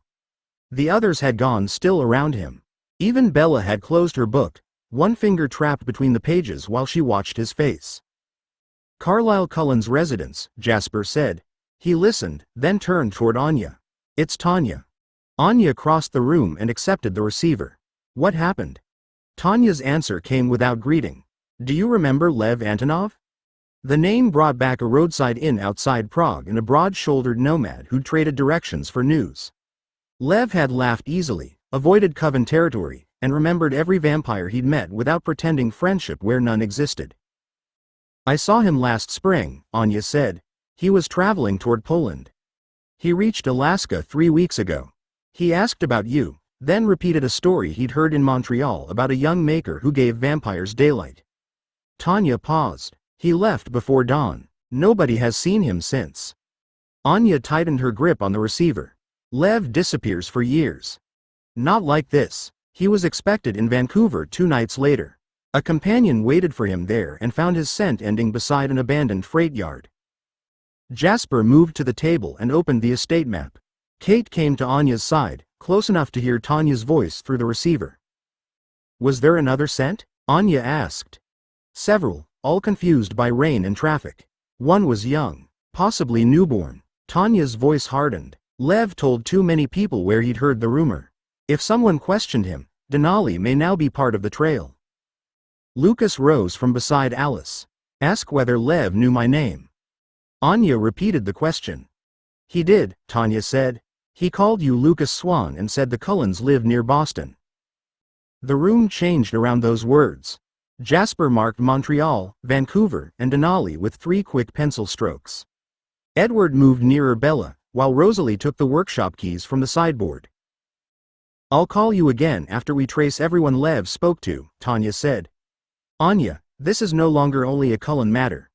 The others had gone, still around him. Even Bella had closed her book, one finger trapped between the pages while she watched his face. Carlisle Cullen's residence, Jasper said. He listened, then turned toward Anya. It's Tanya. Anya crossed the room and accepted the receiver. What happened? Tanya's answer came without greeting. Do you remember Lev Antonov? The name brought back a roadside inn outside Prague and a broad-shouldered nomad who'd traded directions for news. Lev had laughed easily, avoided Coven territory, and remembered every vampire he'd met without pretending friendship where none existed. I saw him last spring, Anya said. He was traveling toward Poland. He reached Alaska 3 weeks ago. He asked about you, then repeated a story he'd heard in Montreal about a young maker who gave vampires daylight. Tanya paused. He left before dawn. Nobody has seen him since. Anya tightened her grip on the receiver. Lev disappears for years. Not like this. He was expected in Vancouver 2 nights later. A companion waited for him there and found his scent ending beside an abandoned freight yard. Jasper moved to the table and opened the estate map. Kate came to Anya's side, close enough to hear Tanya's voice through the receiver. Was there another scent? Anya asked. Several, all confused by rain and traffic. One was young, possibly newborn. Tanya's voice hardened. Lev told too many people where he'd heard the rumor. If someone questioned him, Denali may now be part of the trail. Lucas rose from beside Alice. Ask whether Lev knew my name. Anya repeated the question. He did, Tanya said. He called you Lucas Swan and said the Cullens live near Boston. The room changed around those words. Jasper marked Montreal, Vancouver, and Denali with 3 quick pencil strokes. Edward moved nearer Bella, while Rosalie took the workshop keys from the sideboard. I'll call you again after we trace everyone Lev spoke to, Tanya said. Anya, this is no longer only a Cullen matter.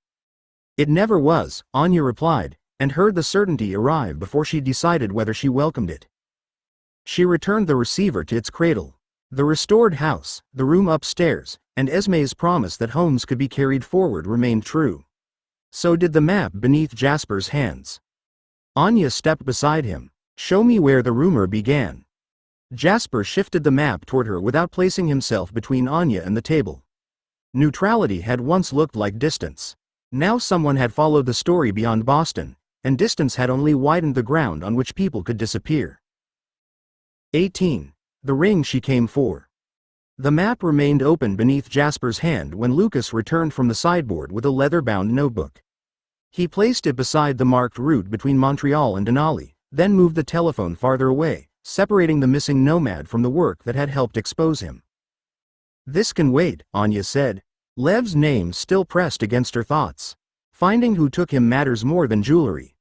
It never was, Anya replied, and heard the certainty arrive before she decided whether she welcomed it. She returned the receiver to its cradle. The restored house, the room upstairs, and Esme's promise that homes could be carried forward remained true. So did the map beneath Jasper's hands. Anya stepped beside him. Show me where the rumor began. Jasper shifted the map toward her without placing himself between Anya and the table. Neutrality had once looked like distance. Now someone had followed the story beyond Boston, and distance had only widened the ground on which people could disappear. 18. The ring she came for. The map remained open beneath Jasper's hand when Lucas returned from the sideboard with a leather-bound notebook. He placed it beside the marked route between Montreal and Denali, then moved the telephone farther away, separating the missing nomad from the work that had helped expose him. This can wait, Anya said. Lev's name still pressed against her thoughts. Finding who took him matters more than jewelry.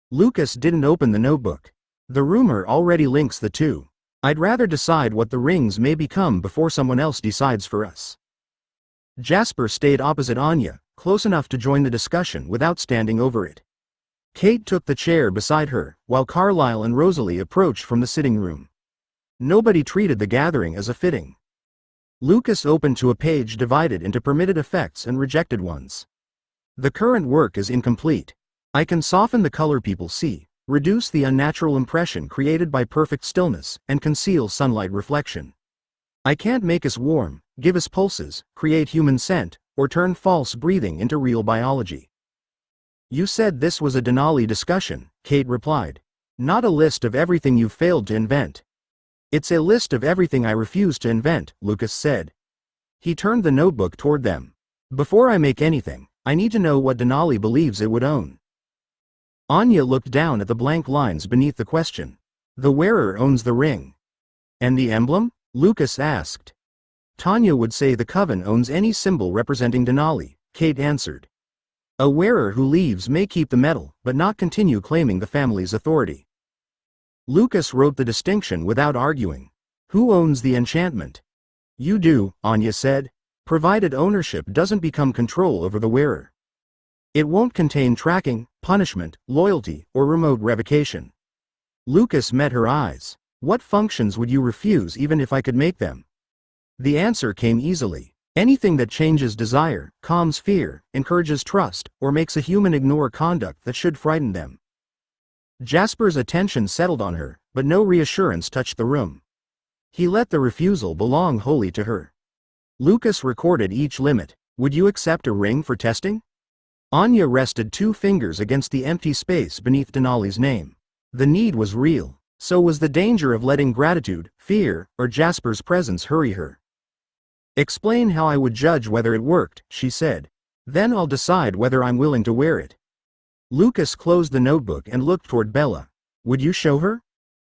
Lucas didn't open the notebook. The rumor already links the two. I'd rather decide what the rings may become before someone else decides for us. Jasper stayed opposite Anya, close enough to join the discussion without standing over it. Kate took the chair beside her, while Carlisle and Rosalie approached from the sitting room. Nobody treated the gathering as a fitting. Lucas opened to a page divided into permitted effects and rejected ones. The current work is incomplete. I can soften the color people see, reduce the unnatural impression created by perfect stillness, and conceal sunlight reflection. I can't make us warm, give us pulses, create human scent, or turn false breathing into real biology. You said this was a Denali discussion, Kate replied. Not a list of everything you've failed to invent. It's a list of everything I refuse to invent, Lucas said. He turned the notebook toward them. Before I make anything, I need to know what Denali believes it would own. Anya looked down at the blank lines beneath the question. The wearer owns the ring. And the emblem? Lucas asked. Tanya would say the coven owns any symbol representing Denali, Kate answered. A wearer who leaves may keep the medal, but not continue claiming the family's authority. Lucas wrote the distinction without arguing. Who owns the enchantment? You do, Anya said, provided ownership doesn't become control over the wearer. It won't contain tracking, punishment, loyalty, or remote revocation. Lucas met her eyes. What functions would you refuse even if I could make them? The answer came easily. Anything that changes desire, calms fear, encourages trust, or makes a human ignore conduct that should frighten them. Jasper's attention settled on her, but no reassurance touched the room. He let the refusal belong wholly to her. Lucas recorded each limit. Would you accept a ring for testing? Anya rested 2 fingers against the empty space beneath Denali's name. The need was real. So was the danger of letting gratitude, fear, or Jasper's presence hurry her. Explain how I would judge whether it worked, she said. Then I'll decide whether I'm willing to wear it. Lucas closed the notebook and looked toward Bella. Would you show her?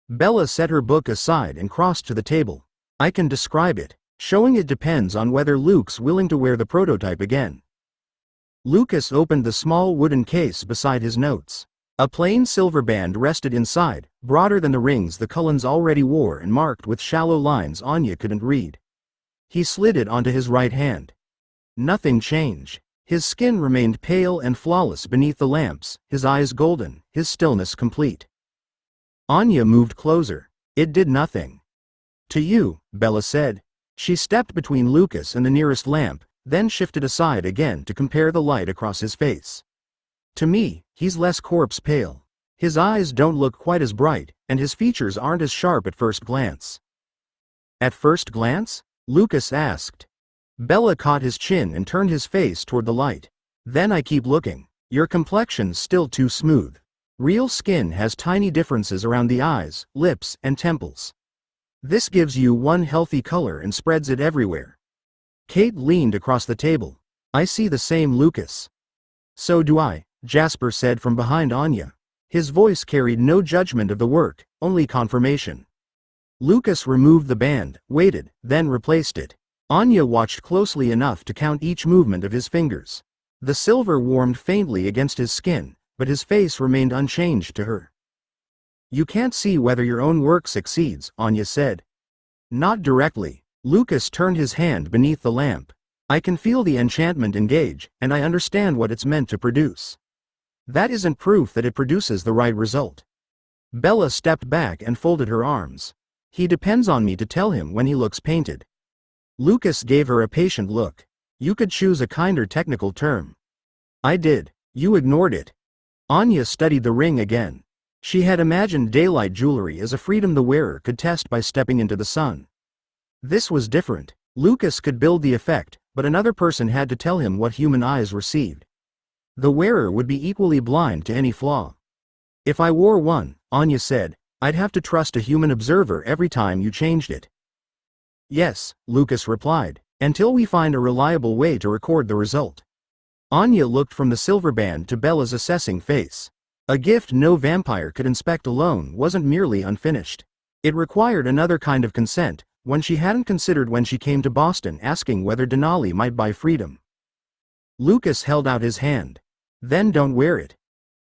Bella set her book aside and crossed to the table. I can describe it. Showing it depends on whether Luke's willing to wear the prototype again. Lucas opened the small wooden case beside his notes. A plain silver band rested inside, broader than the rings the Cullens already wore and marked with shallow lines Anya couldn't read. He slid it onto his right hand. Nothing changed. His skin remained pale and flawless beneath the lamps, his eyes golden, his stillness complete. Anya moved closer. It did nothing. To you, Bella said. She stepped between Lucas and the nearest lamp, then shifted aside again to compare the light across his face. To me, he's less corpse pale. His eyes don't look quite as bright, and his features aren't as sharp at first glance. At first glance? Lucas asked. Bella caught his chin and turned his face toward the light. Then I keep looking. Your complexion's still too smooth. Real skin has tiny differences around the eyes, lips, and temples. This gives you one healthy color and spreads it everywhere. Kate leaned across the table. I see the same, Lucas. So do I, Jasper said from behind Anya. His voice carried no judgment of the work, only confirmation. Lucas removed the band, waited, then replaced it. Anya watched closely enough to count each movement of his fingers. The silver warmed faintly against his skin, but his face remained unchanged to her. You can't see whether your own work succeeds, Anya said. Not directly. Lucas turned his hand beneath the lamp. I can feel the enchantment engage, and I understand what it's meant to produce. That isn't proof that it produces the right result. Bella stepped back and folded her arms. He depends on me to tell him when he looks painted. Lucas gave her a patient look. You could choose a kinder technical term. I did. You ignored it. Anya studied the ring again. She had imagined daylight jewelry as a freedom the wearer could test by stepping into the sun. This was different. Lucas could build the effect, but another person had to tell him what human eyes received. The wearer would be equally blind to any flaw. If I wore one, Anya said, I'd have to trust a human observer every time you changed it. Yes, Lucas replied, until we find a reliable way to record the result. Anya looked from the silver band to Bella's assessing face. A gift no vampire could inspect alone wasn't merely unfinished. It required another kind of consent, one she hadn't considered when she came to Boston asking whether Denali might buy freedom. Lucas held out his hand. Then don't wear it.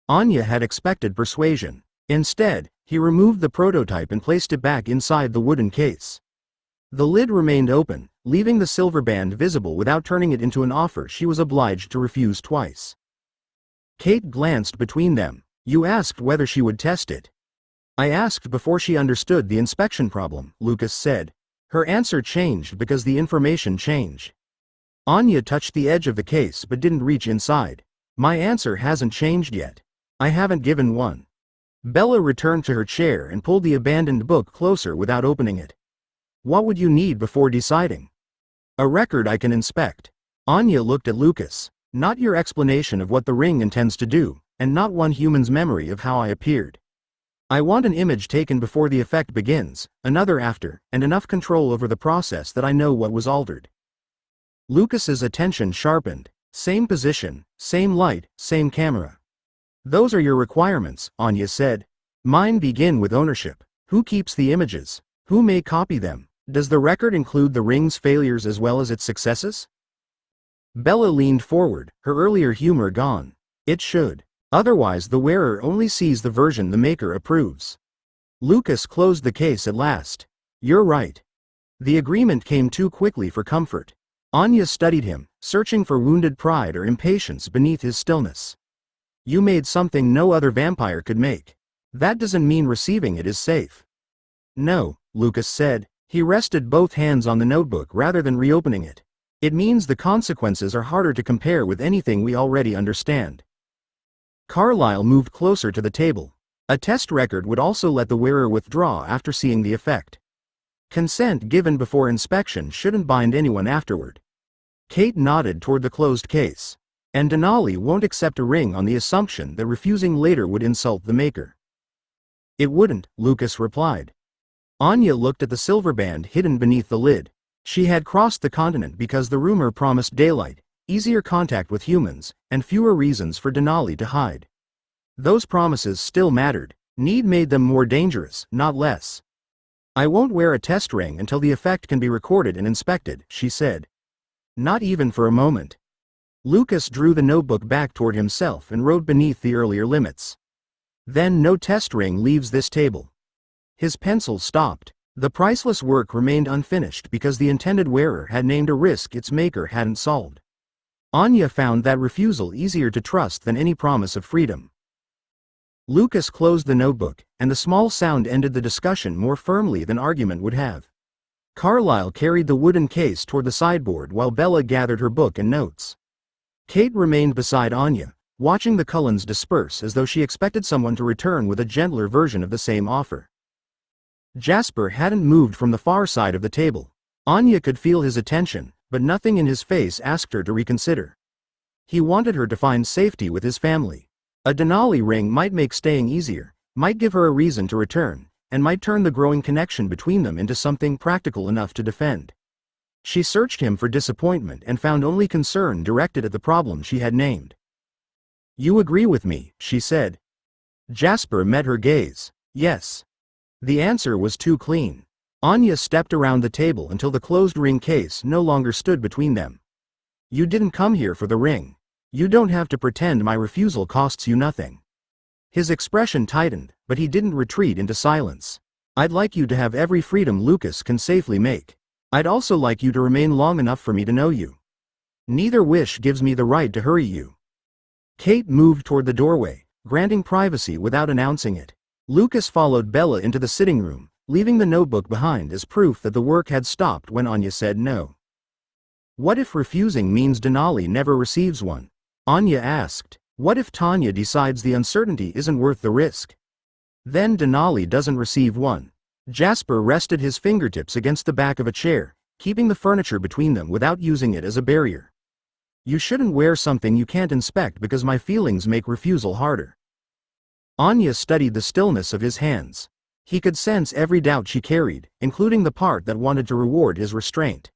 Anya had expected persuasion. Instead, he removed the prototype and placed it back inside the wooden case. The lid remained open, leaving the silver band visible without turning it into an offer she was obliged to refuse twice. Kate glanced between them. You asked whether she would test it. I asked before she understood the inspection problem, Lucas said. Her answer changed because the information changed. Anya touched the edge of the case but didn't reach inside. My answer hasn't changed yet. I haven't given one. Bella returned to her chair and pulled the abandoned book closer without opening it. What would you need before deciding? A record I can inspect. Anya looked at Lucas. Not your explanation of what the ring intends to do, and not one human's memory of how I appeared. I want an image taken before the effect begins, another after, and enough control over the process that I know what was altered. Lucas's attention sharpened. Same position, same light, same camera. Those are your requirements, Anya said. Mine begin with ownership. Who keeps the images? Who may copy them? Does the record include the ring's failures as well as its successes? Bella leaned forward, her earlier humor gone. It should. Otherwise the wearer only sees the version the maker approves. Lucas closed the case at last. You're right. The agreement came too quickly for comfort. Anya studied him, searching for wounded pride or impatience beneath his stillness. You made something no other vampire could make. That doesn't mean receiving it is safe. No, Lucas said. He rested both hands on the notebook rather than reopening it. It means the consequences are harder to compare with anything we already understand. Carlyle moved closer to the table. A test record would also let the wearer withdraw after seeing the effect. Consent given before inspection shouldn't bind anyone afterward. Kate nodded toward the closed case. And Denali won't accept a ring on the assumption that refusing later would insult the maker. It wouldn't, Lucas replied. Anya looked at the silver band hidden beneath the lid. She had crossed the continent because the rumor promised daylight, easier contact with humans, and fewer reasons for Denali to hide. Those promises still mattered. Need made them more dangerous, not less. I won't wear a test ring until the effect can be recorded and inspected, she said. Not even for a moment. Lucas drew the notebook back toward himself and wrote beneath the earlier limits. Then no test ring leaves this table. His pencil stopped. The priceless work remained unfinished because the intended wearer had named a risk its maker hadn't solved. Anya found that refusal easier to trust than any promise of freedom. Lucas closed the notebook, and the small sound ended the discussion more firmly than argument would have. Carlyle carried the wooden case toward the sideboard while Bella gathered her book and notes. Kate remained beside Anya, watching the Cullens disperse as though she expected someone to return with a gentler version of the same offer. Jasper hadn't moved from the far side of the table. Anya could feel his attention, but nothing in his face asked her to reconsider. He wanted her to find safety with his family. A Denali ring might make staying easier, might give her a reason to return, and might turn the growing connection between them into something practical enough to defend. She searched him for disappointment and found only concern directed at the problem she had named. You agree with me, she said. Jasper met her gaze. Yes. The answer was too clean. Anya stepped around the table until the closed ring case no longer stood between them. You didn't come here for the ring. You don't have to pretend my refusal costs you nothing. His expression tightened, but he didn't retreat into silence. I'd like you to have every freedom Lucas can safely make. I'd also like you to remain long enough for me to know you. Neither wish gives me the right to hurry you. Kate moved toward the doorway, granting privacy without announcing it. Lucas followed Bella into the sitting room, leaving the notebook behind as proof that the work had stopped when Anya said no. What if refusing means Denali never receives one? Anya asked. What if Tanya decides the uncertainty isn't worth the risk? Then Denali doesn't receive one. Jasper rested his fingertips against the back of a chair, keeping the furniture between them without using it as a barrier. You shouldn't wear something you can't inspect because my feelings make refusal harder. Anya studied the stillness of his hands. He could sense every doubt she carried, including the part that wanted to reward his restraint.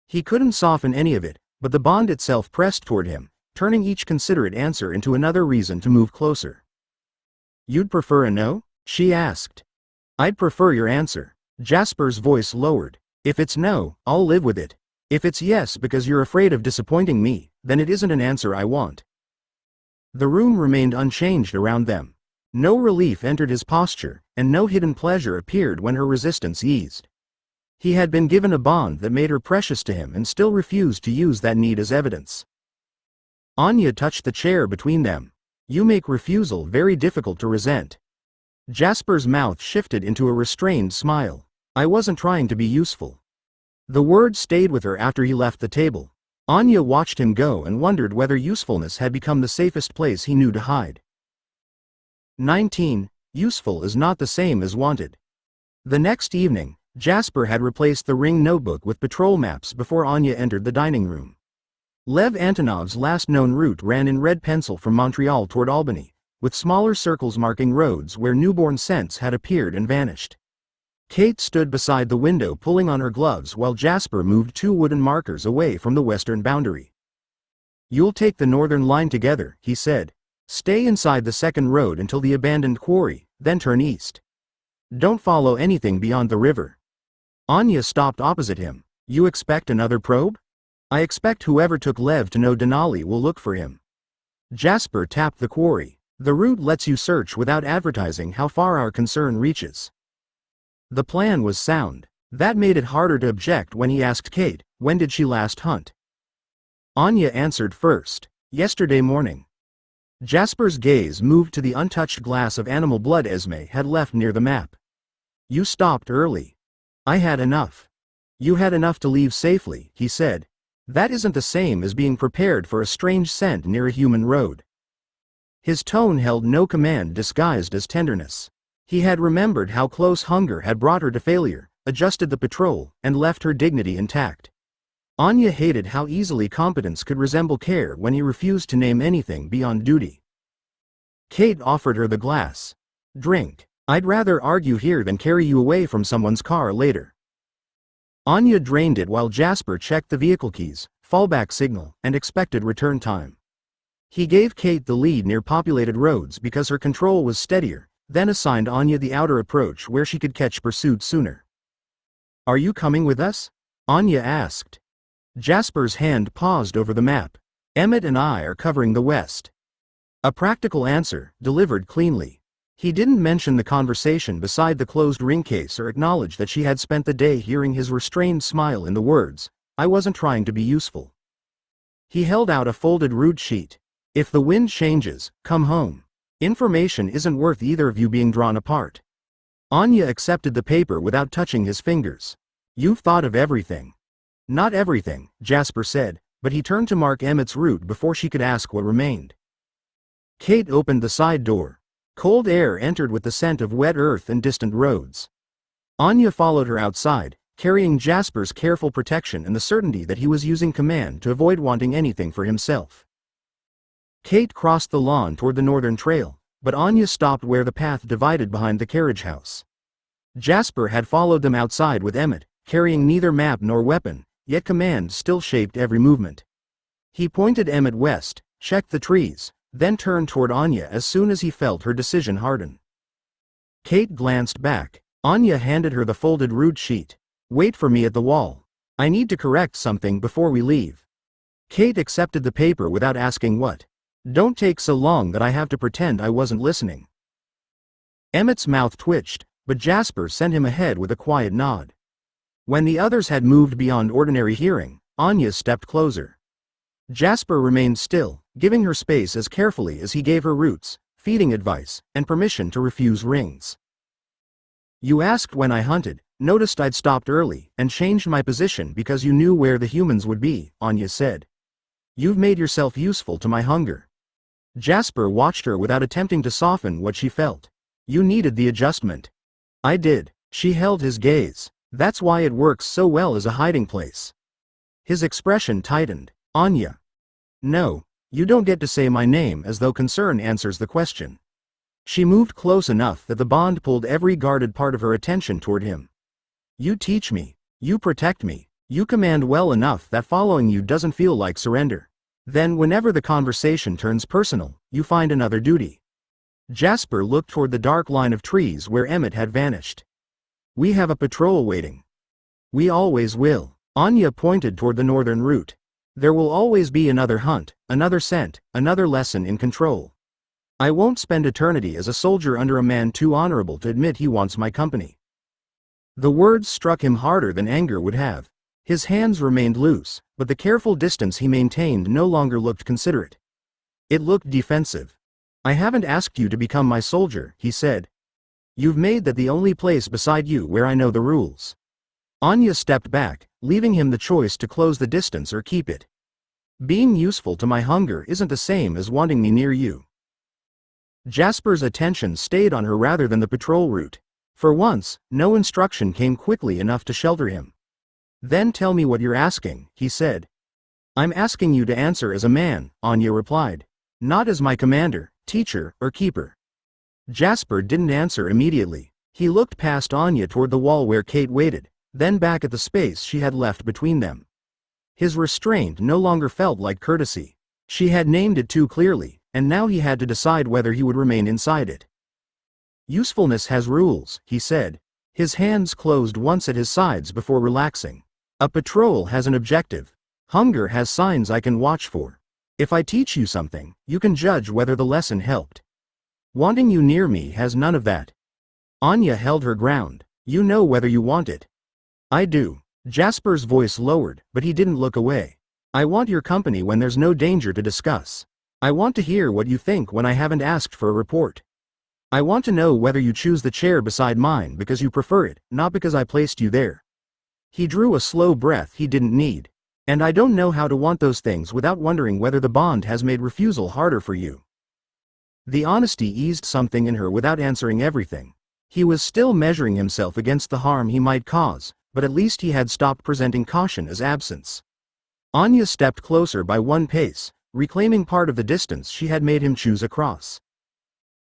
He couldn't soften any of it, but the bond itself pressed toward him, turning each considerate answer into another reason to move closer. You'd prefer a no? She asked. I'd prefer your answer. Jasper's voice lowered. If it's no, I'll live with it. If it's yes because you're afraid of disappointing me, then it isn't an answer I want. The room remained unchanged around them. No relief entered his posture, and no hidden pleasure appeared when her resistance eased. He had been given a bond that made her precious to him and still refused to use that need as evidence. Anya touched the chair between them. You make refusal very difficult to resent. Jasper's mouth shifted into a restrained smile. I wasn't trying to be useful. The word stayed with her after he left the table. Anya watched him go and wondered whether usefulness had become the safest place he knew to hide. 19. Useful is not the same as wanted. The next evening, Jasper had replaced the ring notebook with patrol maps before Anya entered the dining room. Lev Antonov's last known route ran in red pencil from Montreal toward Albany, with smaller circles marking roads where newborn scents had appeared and vanished. Kate stood beside the window pulling on her gloves while Jasper moved 2 wooden markers away from the western boundary. You'll take the northern line together, he said. Stay inside the second road until the abandoned quarry, then turn east. Don't follow anything beyond the river. Anya stopped opposite him. You expect another probe? I expect whoever took Lev to know Denali will look for him. Jasper tapped the quarry. The route lets you search without advertising how far our concern reaches. The plan was sound. That made it harder to object when he asked Kate, when did she last hunt? Anya answered first. Yesterday morning. Jasper's gaze moved to the untouched glass of animal blood Esme had left near the map. You stopped early. I had enough. You had enough to leave safely, he said. That isn't the same as being prepared for a strange scent near a human road. His tone held no command disguised as tenderness. He had remembered how close hunger had brought her to failure, adjusted the patrol, and left her dignity intact. Anya hated how easily competence could resemble care when he refused to name anything beyond duty. Kate offered her the glass. Drink. I'd rather argue here than carry you away from someone's car later. Anya drained it while Jasper checked the vehicle keys, fallback signal, and expected return time. He gave Kate the lead near populated roads because her control was steadier, then assigned Anya the outer approach where she could catch pursuit sooner. Are you coming with us? Anya asked. Jasper's hand paused over the map. Emmett and I are covering the west. A practical answer, delivered cleanly. He didn't mention the conversation beside the closed ring case or acknowledge that she had spent the day hearing his restrained smile in the words, I wasn't trying to be useful. He held out a folded route sheet. If the wind changes, come home. Information isn't worth either of you being drawn apart. Anya accepted the paper without touching his fingers. You've thought of everything. Not everything, Jasper said, but he turned to mark Emmett's route before she could ask what remained. Kate opened the side door. Cold air entered with the scent of wet earth and distant roads. Anya followed her outside, carrying Jasper's careful protection and the certainty that he was using command to avoid wanting anything for himself. Kate crossed the lawn toward the northern trail, but Anya stopped where the path divided behind the carriage house. Jasper had followed them outside with Emmett, carrying neither map nor weapon, yet command still shaped every movement. He pointed Emmett west, checked the trees, then turned toward Anya as soon as he felt her decision harden. Kate glanced back. Anya handed her the folded route sheet. Wait for me at the wall. I need to correct something before we leave. Kate accepted the paper without asking what. Don't take so long that I have to pretend I wasn't listening. Emmett's mouth twitched, but Jasper sent him ahead with a quiet nod. When the others had moved beyond ordinary hearing, Anya stepped closer. Jasper remained still, giving her space as carefully as he gave her routes, feeding advice, and permission to refuse rings. You asked when I hunted, noticed I'd stopped early, and changed my position because you knew where the humans would be, Anya said. You've made yourself useful to my hunger. Jasper watched her without attempting to soften what she felt. You needed the adjustment. I did. She held his gaze. That's why it works so well as a hiding place. His expression tightened. Anya. No, you don't get to say my name as though concern answers the question. She moved close enough that the bond pulled every guarded part of her attention toward him. You teach me. You protect me. You command well enough that following you doesn't feel like surrender. Then whenever the conversation turns personal, you find another duty. Jasper looked toward the dark line of trees where Emmett had vanished. We have a patrol waiting. We always will. Anya pointed toward the northern route. There will always be another hunt, another scent, another lesson in control. I won't spend eternity as a soldier under a man too honorable to admit he wants my company. The words struck him harder than anger would have. His hands remained loose, but the careful distance he maintained no longer looked considerate. It looked defensive. I haven't asked you to become my soldier, he said. You've made that the only place beside you where I know the rules. Anya stepped back, leaving him the choice to close the distance or keep it. Being useful to my hunger isn't the same as wanting me near you. Jasper's attention stayed on her rather than the patrol route. For once, no instruction came quickly enough to shelter him. Then tell me what you're asking, he said. I'm asking you to answer as a man, Anya replied. Not as my commander, teacher, or keeper. Jasper didn't answer immediately. He looked past Anya toward the wall where Kate waited, then back at the space she had left between them. His restraint no longer felt like courtesy. She had named it too clearly, and now he had to decide whether he would remain inside it. Usefulness has rules, he said. His hands closed once at his sides before relaxing. A patrol has an objective. Hunger has signs I can watch for. If I teach you something, you can judge whether the lesson helped. Wanting you near me has none of that. Anya held her ground. You know whether you want it. I do. Jasper's voice lowered, but he didn't look away. I want your company when there's no danger to discuss. I want to hear what you think when I haven't asked for a report. I want to know whether you choose the chair beside mine because you prefer it, not because I placed you there. He drew a slow breath he didn't need. And I don't know how to want those things without wondering whether the bond has made refusal harder for you. The honesty eased something in her without answering everything. He was still measuring himself against the harm he might cause, but at least he had stopped presenting caution as absence. Anya stepped closer by one pace, reclaiming part of the distance she had made him choose across.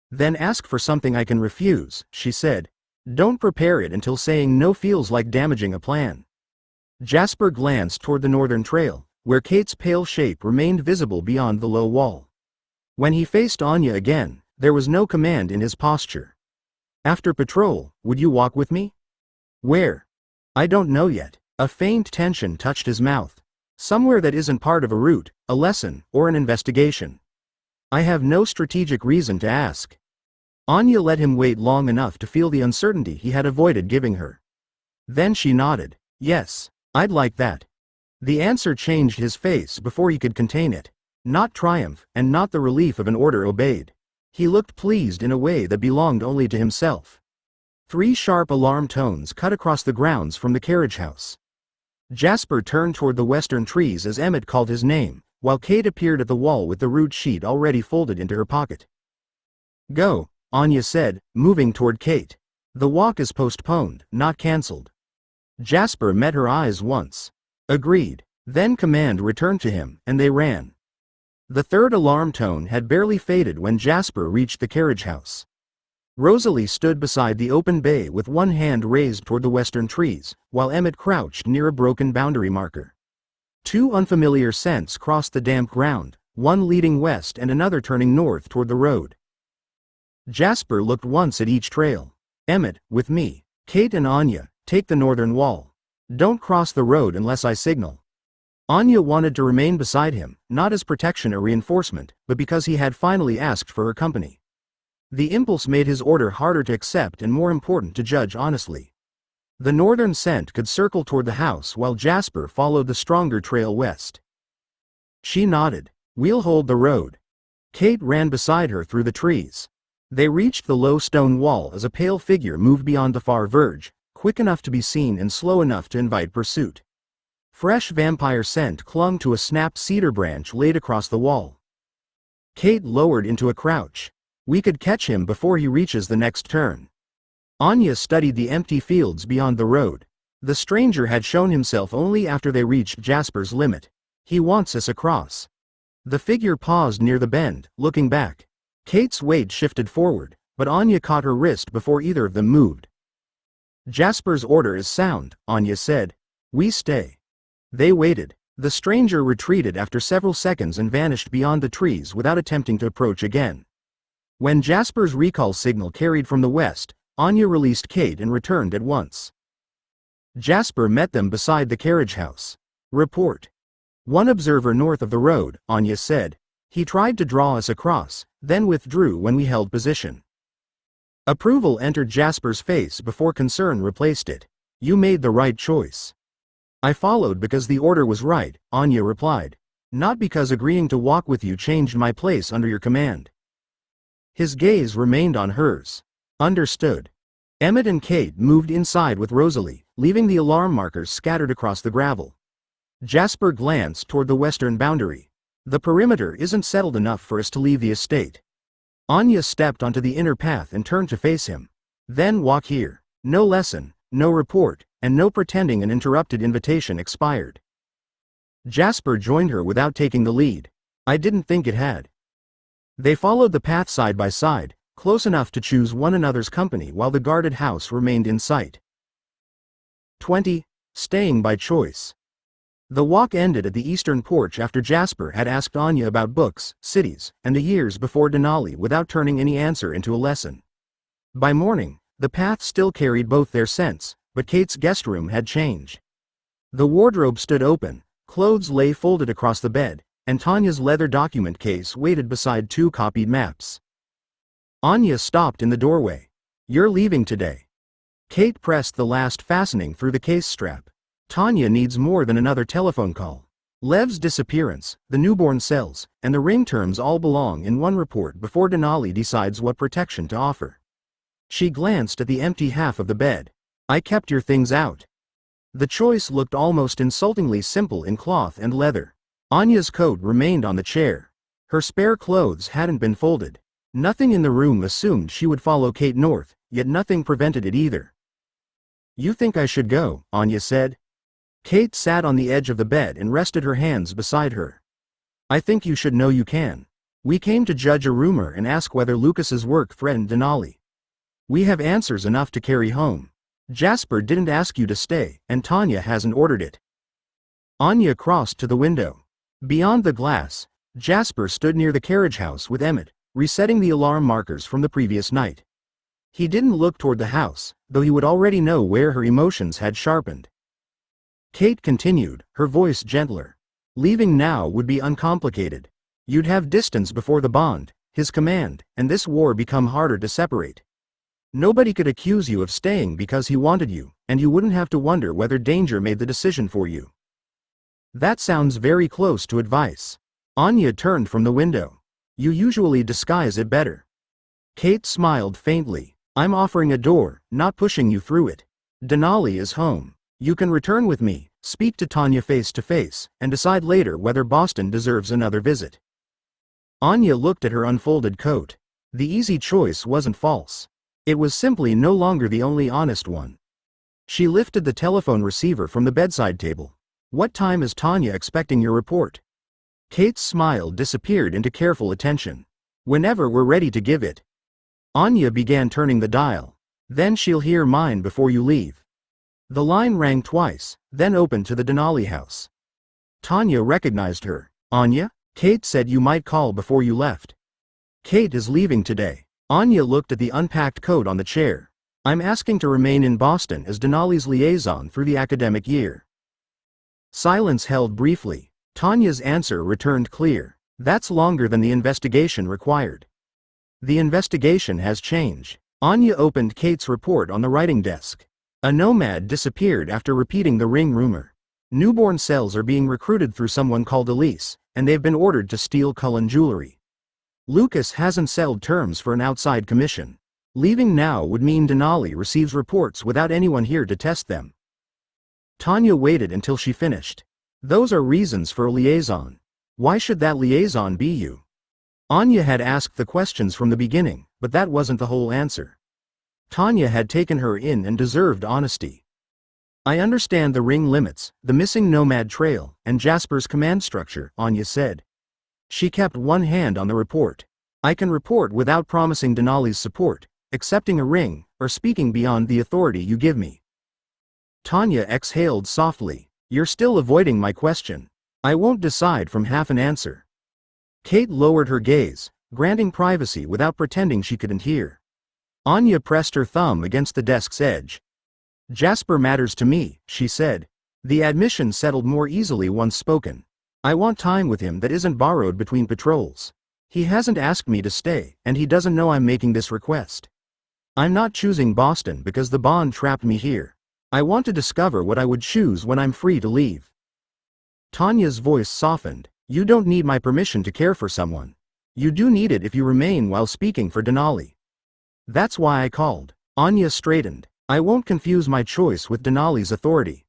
Then ask for something I can refuse, she said. Don't prepare it until saying no feels like damaging a plan. Jasper glanced toward the northern trail, where Kate's pale shape remained visible beyond the low wall. When he faced Anya again, there was no command in his posture. After patrol, would you walk with me? Where? I don't know yet. A faint tension touched his mouth. Somewhere that isn't part of a route, a lesson, or an investigation. I have no strategic reason to ask. Anya let him wait long enough to feel the uncertainty he had avoided giving her. Then she nodded. Yes, I'd like that. The answer changed his face before he could contain it. Not triumph, and not the relief of an order obeyed. He looked pleased in a way that belonged only to himself. 3 sharp alarm tones cut across the grounds from the carriage house. Jasper turned toward the western trees as Emmett called his name, while Kate appeared at the wall with the route sheet already folded into her pocket. Go, Anya said, moving toward Kate. The walk is postponed, not cancelled. Jasper met her eyes once. Agreed. Then command returned to him, and they ran. The 3rd alarm tone had barely faded when Jasper reached the carriage house. Rosalie stood beside the open bay with one hand raised toward the western trees, while Emmett crouched near a broken boundary marker. 2 unfamiliar scents crossed the damp ground, one leading west and another turning north toward the road. Jasper looked once at each trail. Emmett, with me. Kate and Anya, take the northern wall. Don't cross the road unless I signal. Anya wanted to remain beside him, not as protection or reinforcement, but because he had finally asked for her company. The impulse made his order harder to accept and more important to judge honestly. The northern scent could circle toward the house while Jasper followed the stronger trail west. She nodded. We'll hold the road. Kate ran beside her through the trees. They reached the low stone wall as a pale figure moved beyond the far verge, quick enough to be seen and slow enough to invite pursuit. Fresh vampire scent clung to a snapped cedar branch laid across the wall. Kate lowered into a crouch. We could catch him before he reaches the next turn. Anya studied the empty fields beyond the road. The stranger had shown himself only after they reached Jasper's limit. He wants us across. The figure paused near the bend, looking back. Kate's weight shifted forward, but Anya caught her wrist before either of them moved. Jasper's order is sound, Anya said. We stay. They waited. The stranger retreated after several seconds and vanished beyond the trees without attempting to approach again. When Jasper's recall signal carried from the west, Anya released Kate and returned at once. Jasper met them beside the carriage house. Report. One observer north of the road, Anya said. He tried to draw us across, then withdrew when we held position. Approval entered Jasper's face before concern replaced it. You made the right choice. I followed because the order was right, Anya replied. Not because agreeing to walk with you changed my place under your command. His gaze remained on hers. Understood. Emmett and Kate moved inside with Rosalie, leaving the alarm markers scattered across the gravel. Jasper glanced toward the western boundary. The perimeter isn't settled enough for us to leave the estate. Anya stepped onto the inner path and turned to face him. Then walk here. No lesson, no report, and no pretending an interrupted invitation expired. Jasper joined her without taking the lead. I didn't think it had. They followed the path side by side, close enough to choose one another's company while the guarded house remained in sight. 20. Staying by choice. The walk ended at the eastern porch after Jasper had asked Anya about books, cities, and the years before Denali without turning any answer into a lesson. By morning, the path still carried both their scents, but Kate's guest room had changed. The wardrobe stood open, clothes lay folded across the bed, and Tanya's leather document case waited beside 2 copied maps. Anya stopped in the doorway. "You're leaving today." Kate pressed the last fastening through the case strap. Tanya needs more than another telephone call. Lev's disappearance, the newborn cells, and the ring terms all belong in one report before Denali decides what protection to offer. She glanced at the empty half of the bed. "I kept your things out." The choice looked almost insultingly simple in cloth and leather. Anya's coat remained on the chair. Her spare clothes hadn't been folded. Nothing in the room assumed she would follow Kate north, yet nothing prevented it either. "You think I should go," Anya said. Kate sat on the edge of the bed and rested her hands beside her. "I think you should know you can. We came to judge a rumor and ask whether Lucas's work threatened Denali. We have answers enough to carry home. Jasper didn't ask you to stay, and Tanya hasn't ordered it." Anya crossed to the window. Beyond the glass, Jasper stood near the carriage house with Emmett, resetting the alarm markers from the previous night. He didn't look toward the house, though he would already know where her emotions had sharpened. Kate continued, her voice gentler. "Leaving now would be uncomplicated. You'd have distance before the bond, his command, and this war become harder to separate. Nobody could accuse you of staying because he wanted you, and you wouldn't have to wonder whether danger made the decision for you." "That sounds very close to advice." Anya turned from the window. "You usually disguise it better." Kate smiled faintly. "I'm offering a door, not pushing you through it. Denali is home. You can return with me, speak to Tanya face to face, and decide later whether Boston deserves another visit." Anya looked at her unfolded coat. The easy choice wasn't false. It was simply no longer the only honest one. She lifted the telephone receiver from the bedside table. "What time is Tanya expecting your report?" Kate's smile disappeared into careful attention. "Whenever we're ready to give it." Anya began turning the dial. "Then she'll hear mine before you leave." The line rang twice, then opened to the Denali house. Tanya recognized her. "Anya? Kate said you might call before you left." "Kate is leaving today." Anya looked at the unpacked coat on the chair. "I'm asking to remain in Boston as Denali's liaison through the academic year." Silence held briefly. Tanya's answer returned clear. "That's longer than the investigation required." "The investigation has changed." Anya opened Kate's report on the writing desk. "A nomad disappeared after repeating the ring rumor. Newborn cells are being recruited through someone called Elise, and they've been ordered to steal Cullen jewelry. Lucas hasn't settled terms for an outside commission. Leaving now would mean Denali receives reports without anyone here to test them." Tanya waited until she finished. "Those are reasons for a liaison. Why should that liaison be you?" Anya had asked the questions from the beginning, but that wasn't the whole answer. Tanya had taken her in and deserved honesty. "I understand the ring limits, the missing nomad trail, and Jasper's command structure," Anya said. She kept one hand on the report. "I can report without promising Denali's support, accepting a ring, or speaking beyond the authority you give me." Tanya exhaled softly. "You're still avoiding my question. I won't decide from half an answer." Kate lowered her gaze, granting privacy without pretending she couldn't hear. Anya pressed her thumb against the desk's edge. "Jasper matters to me," she said. The admission settled more easily once spoken. "I want time with him that isn't borrowed between patrols. He hasn't asked me to stay, and he doesn't know I'm making this request. I'm not choosing Boston because the bond trapped me here. I want to discover what I would choose when I'm free to leave." Tanya's voice softened. "You don't need my permission to care for someone. You do need it if you remain while speaking for Denali. That's why I called." Anya straightened. "I won't confuse my choice with Denali's authority.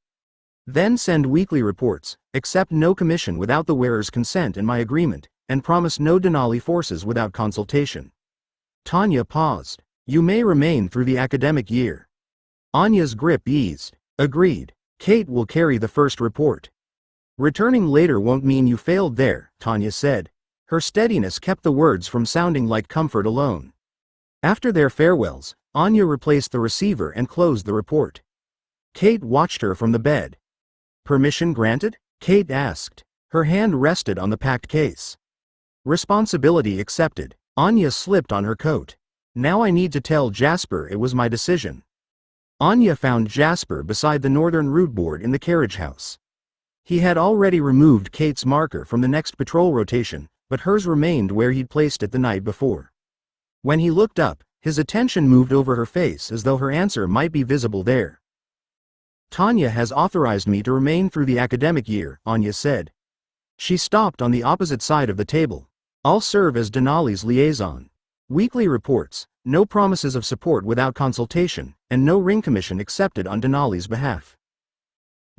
Then send weekly reports, accept no commission without the wearer's consent and my agreement, and promise no Denali forces without consultation." Tanya paused. "You may remain through the academic year." Anya's grip eased. "Agreed. Kate will carry the first report. Returning later won't mean you failed there," Tanya said. Her steadiness kept the words from sounding like comfort alone. After their farewells, Anya replaced the receiver and closed the report. Kate watched her from the bed. "Permission granted?" Kate asked. Her hand rested on the packed case. Responsibility accepted. Anya slipped on her coat. Now I need to tell Jasper it was my decision. Anya found Jasper beside the northern route board in the carriage house. He had already removed Kate's marker from the next patrol rotation, but hers remained where he'd placed it the night before. When he looked up, his attention moved over her face as though her answer might be visible there. Tanya has authorized me to remain through the academic year, Anya said. She stopped on the opposite side of the table. I'll serve as Denali's liaison. Weekly reports, no promises of support without consultation, and no ring commission accepted on Denali's behalf.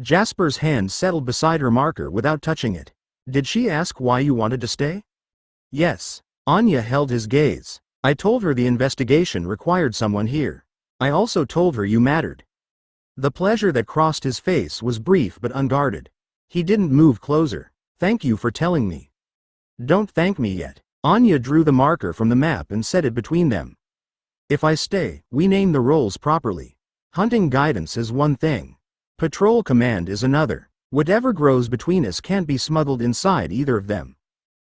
Jasper's hand settled beside her marker without touching it. Did she ask why you wanted to stay? Yes. Anya held his gaze. I told her the investigation required someone here. I also told her you mattered. The pleasure that crossed his face was brief but unguarded. He didn't move closer. Thank you for telling me. Don't thank me yet. Anya drew the marker from the map and set it between them. If I stay, we name the roles properly. Hunting guidance is one thing. Patrol command is another. Whatever grows between us can't be smuggled inside either of them.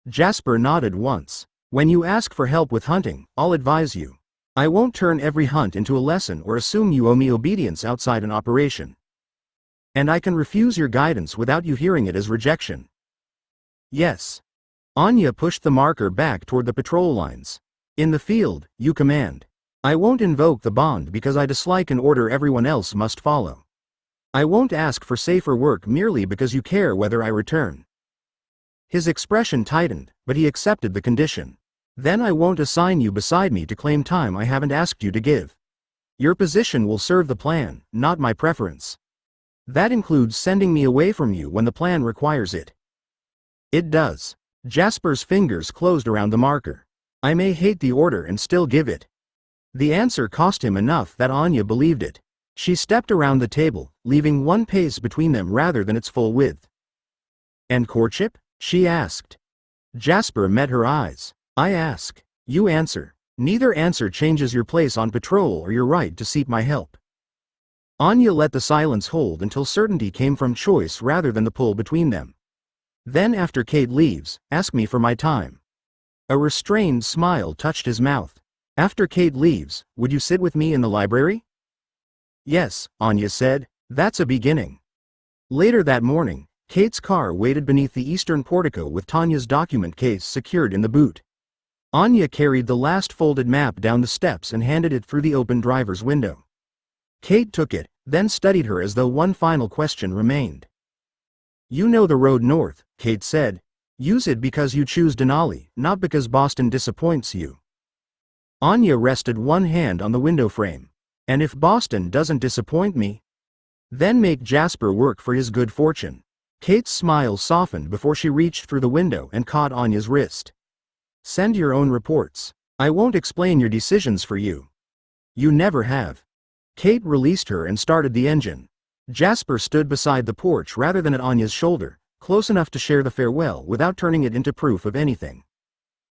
Jasper nodded once. When you ask for help with hunting, I'll advise you. I won't turn every hunt into a lesson or assume you owe me obedience outside an operation. And I can refuse your guidance without you hearing it as rejection. Yes. Anya pushed the marker back toward the patrol lines. In the field, you command. I won't invoke the bond because I dislike an order everyone else must follow. I won't ask for safer work merely because you care whether I return. His expression tightened, but he accepted the condition. Then I won't assign you beside me to claim time I haven't asked you to give. Your position will serve the plan, not my preference. That includes sending me away from you when the plan requires it. It does. Jasper's fingers closed around the marker. I may hate the order and still give it. The answer cost him enough that Anya believed it. She stepped around the table, leaving one pace between them rather than its full width. And courtship? She asked. Jasper met her eyes. I ask. You answer. Neither answer changes your place on patrol or your right to seek my help. Anya let the silence hold until certainty came from choice rather than the pull between them. Then after Kate leaves, ask me for my time. A restrained smile touched his mouth. After Kate leaves, would you sit with me in the library? Yes, Anya said. That's a beginning. Later that morning, Kate's car waited beneath the eastern portico with Tanya's document case secured in the boot. Anya carried the last folded map down the steps and handed it through the open driver's window. Kate took it, then studied her as though one final question remained. You know the road north, Kate said. Use it because you choose Denali, not because Boston disappoints you. Anya rested one hand on the window frame. And if Boston doesn't disappoint me? Then make Jasper work for his good fortune. Kate's smile softened before she reached through the window and caught Anya's wrist. Send your own reports. I won't explain your decisions for you. You never have. Kate released her and started the engine. Jasper stood beside the porch rather than at Anya's shoulder, close enough to share the farewell without turning it into proof of anything.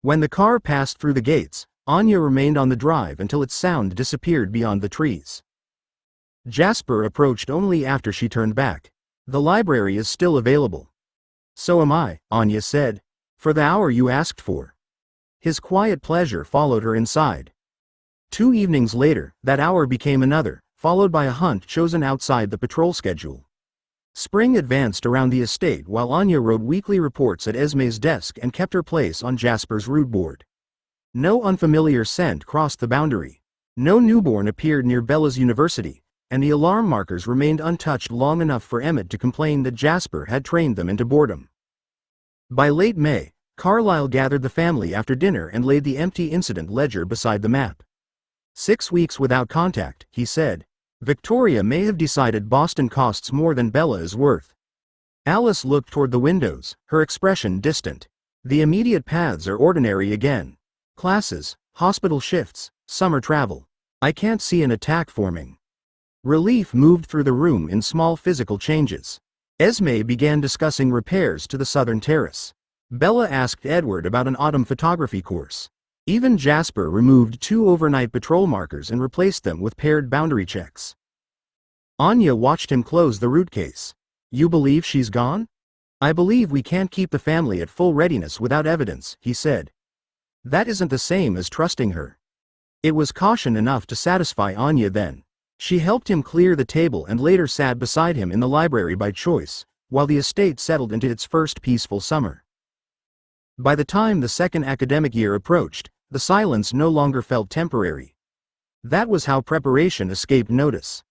When the car passed through the gates, Anya remained on the drive until its sound disappeared beyond the trees. Jasper approached only after she turned back. The library is still available. So am I, Anya said. For the hour you asked for. His quiet pleasure followed her inside. 2 evenings later, that hour became another, followed by a hunt chosen outside the patrol schedule. Spring advanced around the estate while Anya wrote weekly reports at Esme's desk and kept her place on Jasper's route board. No unfamiliar scent crossed the boundary. No newborn appeared near Bella's university, and the alarm markers remained untouched long enough for Emmett to complain that Jasper had trained them into boredom. By late May, Carlyle gathered the family after dinner and laid the empty incident ledger beside the map. 6 weeks without contact, he said. Victoria may have decided Boston costs more than Bella is worth. Alice looked toward the windows, her expression distant. The immediate paths are ordinary again. Classes, hospital shifts, summer travel. I can't see an attack forming. Relief moved through the room in small physical changes. Esme began discussing repairs to the southern terrace. Bella asked Edward about an autumn photography course. Even Jasper removed 2 overnight patrol markers and replaced them with paired boundary checks. Anya watched him close the route case. You believe she's gone? I believe we can't keep the family at full readiness without evidence, he said. That isn't the same as trusting her. It was caution enough to satisfy Anya then. She helped him clear the table and later sat beside him in the library by choice, while the estate settled into its first peaceful summer. By the time the second academic year approached, the silence no longer felt temporary. That was how preparation escaped notice.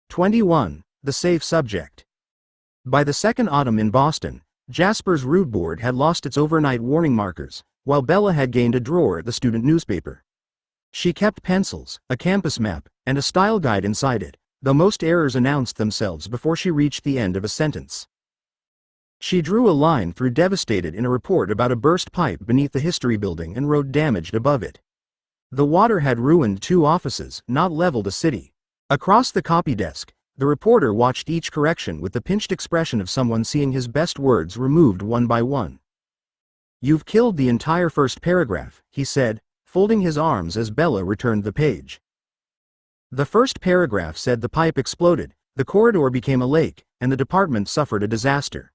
21. The safe subject. By the second autumn in Boston, Jasper's root board had lost its overnight warning markers, while Bella had gained a drawer at the student newspaper. She kept pencils, a campus map, and a style guide inside it, though most errors announced themselves before she reached the end of a sentence. She drew a line through devastated in a report about a burst pipe beneath the history building and wrote damaged above it. The water had ruined 2 offices, not leveled a city. Across the copy desk, the reporter watched each correction with the pinched expression of someone seeing his best words removed one by one. You've killed the entire first paragraph, he said, folding his arms as Bella returned the page. The first paragraph said the pipe exploded, the corridor became a lake, and the department suffered a disaster.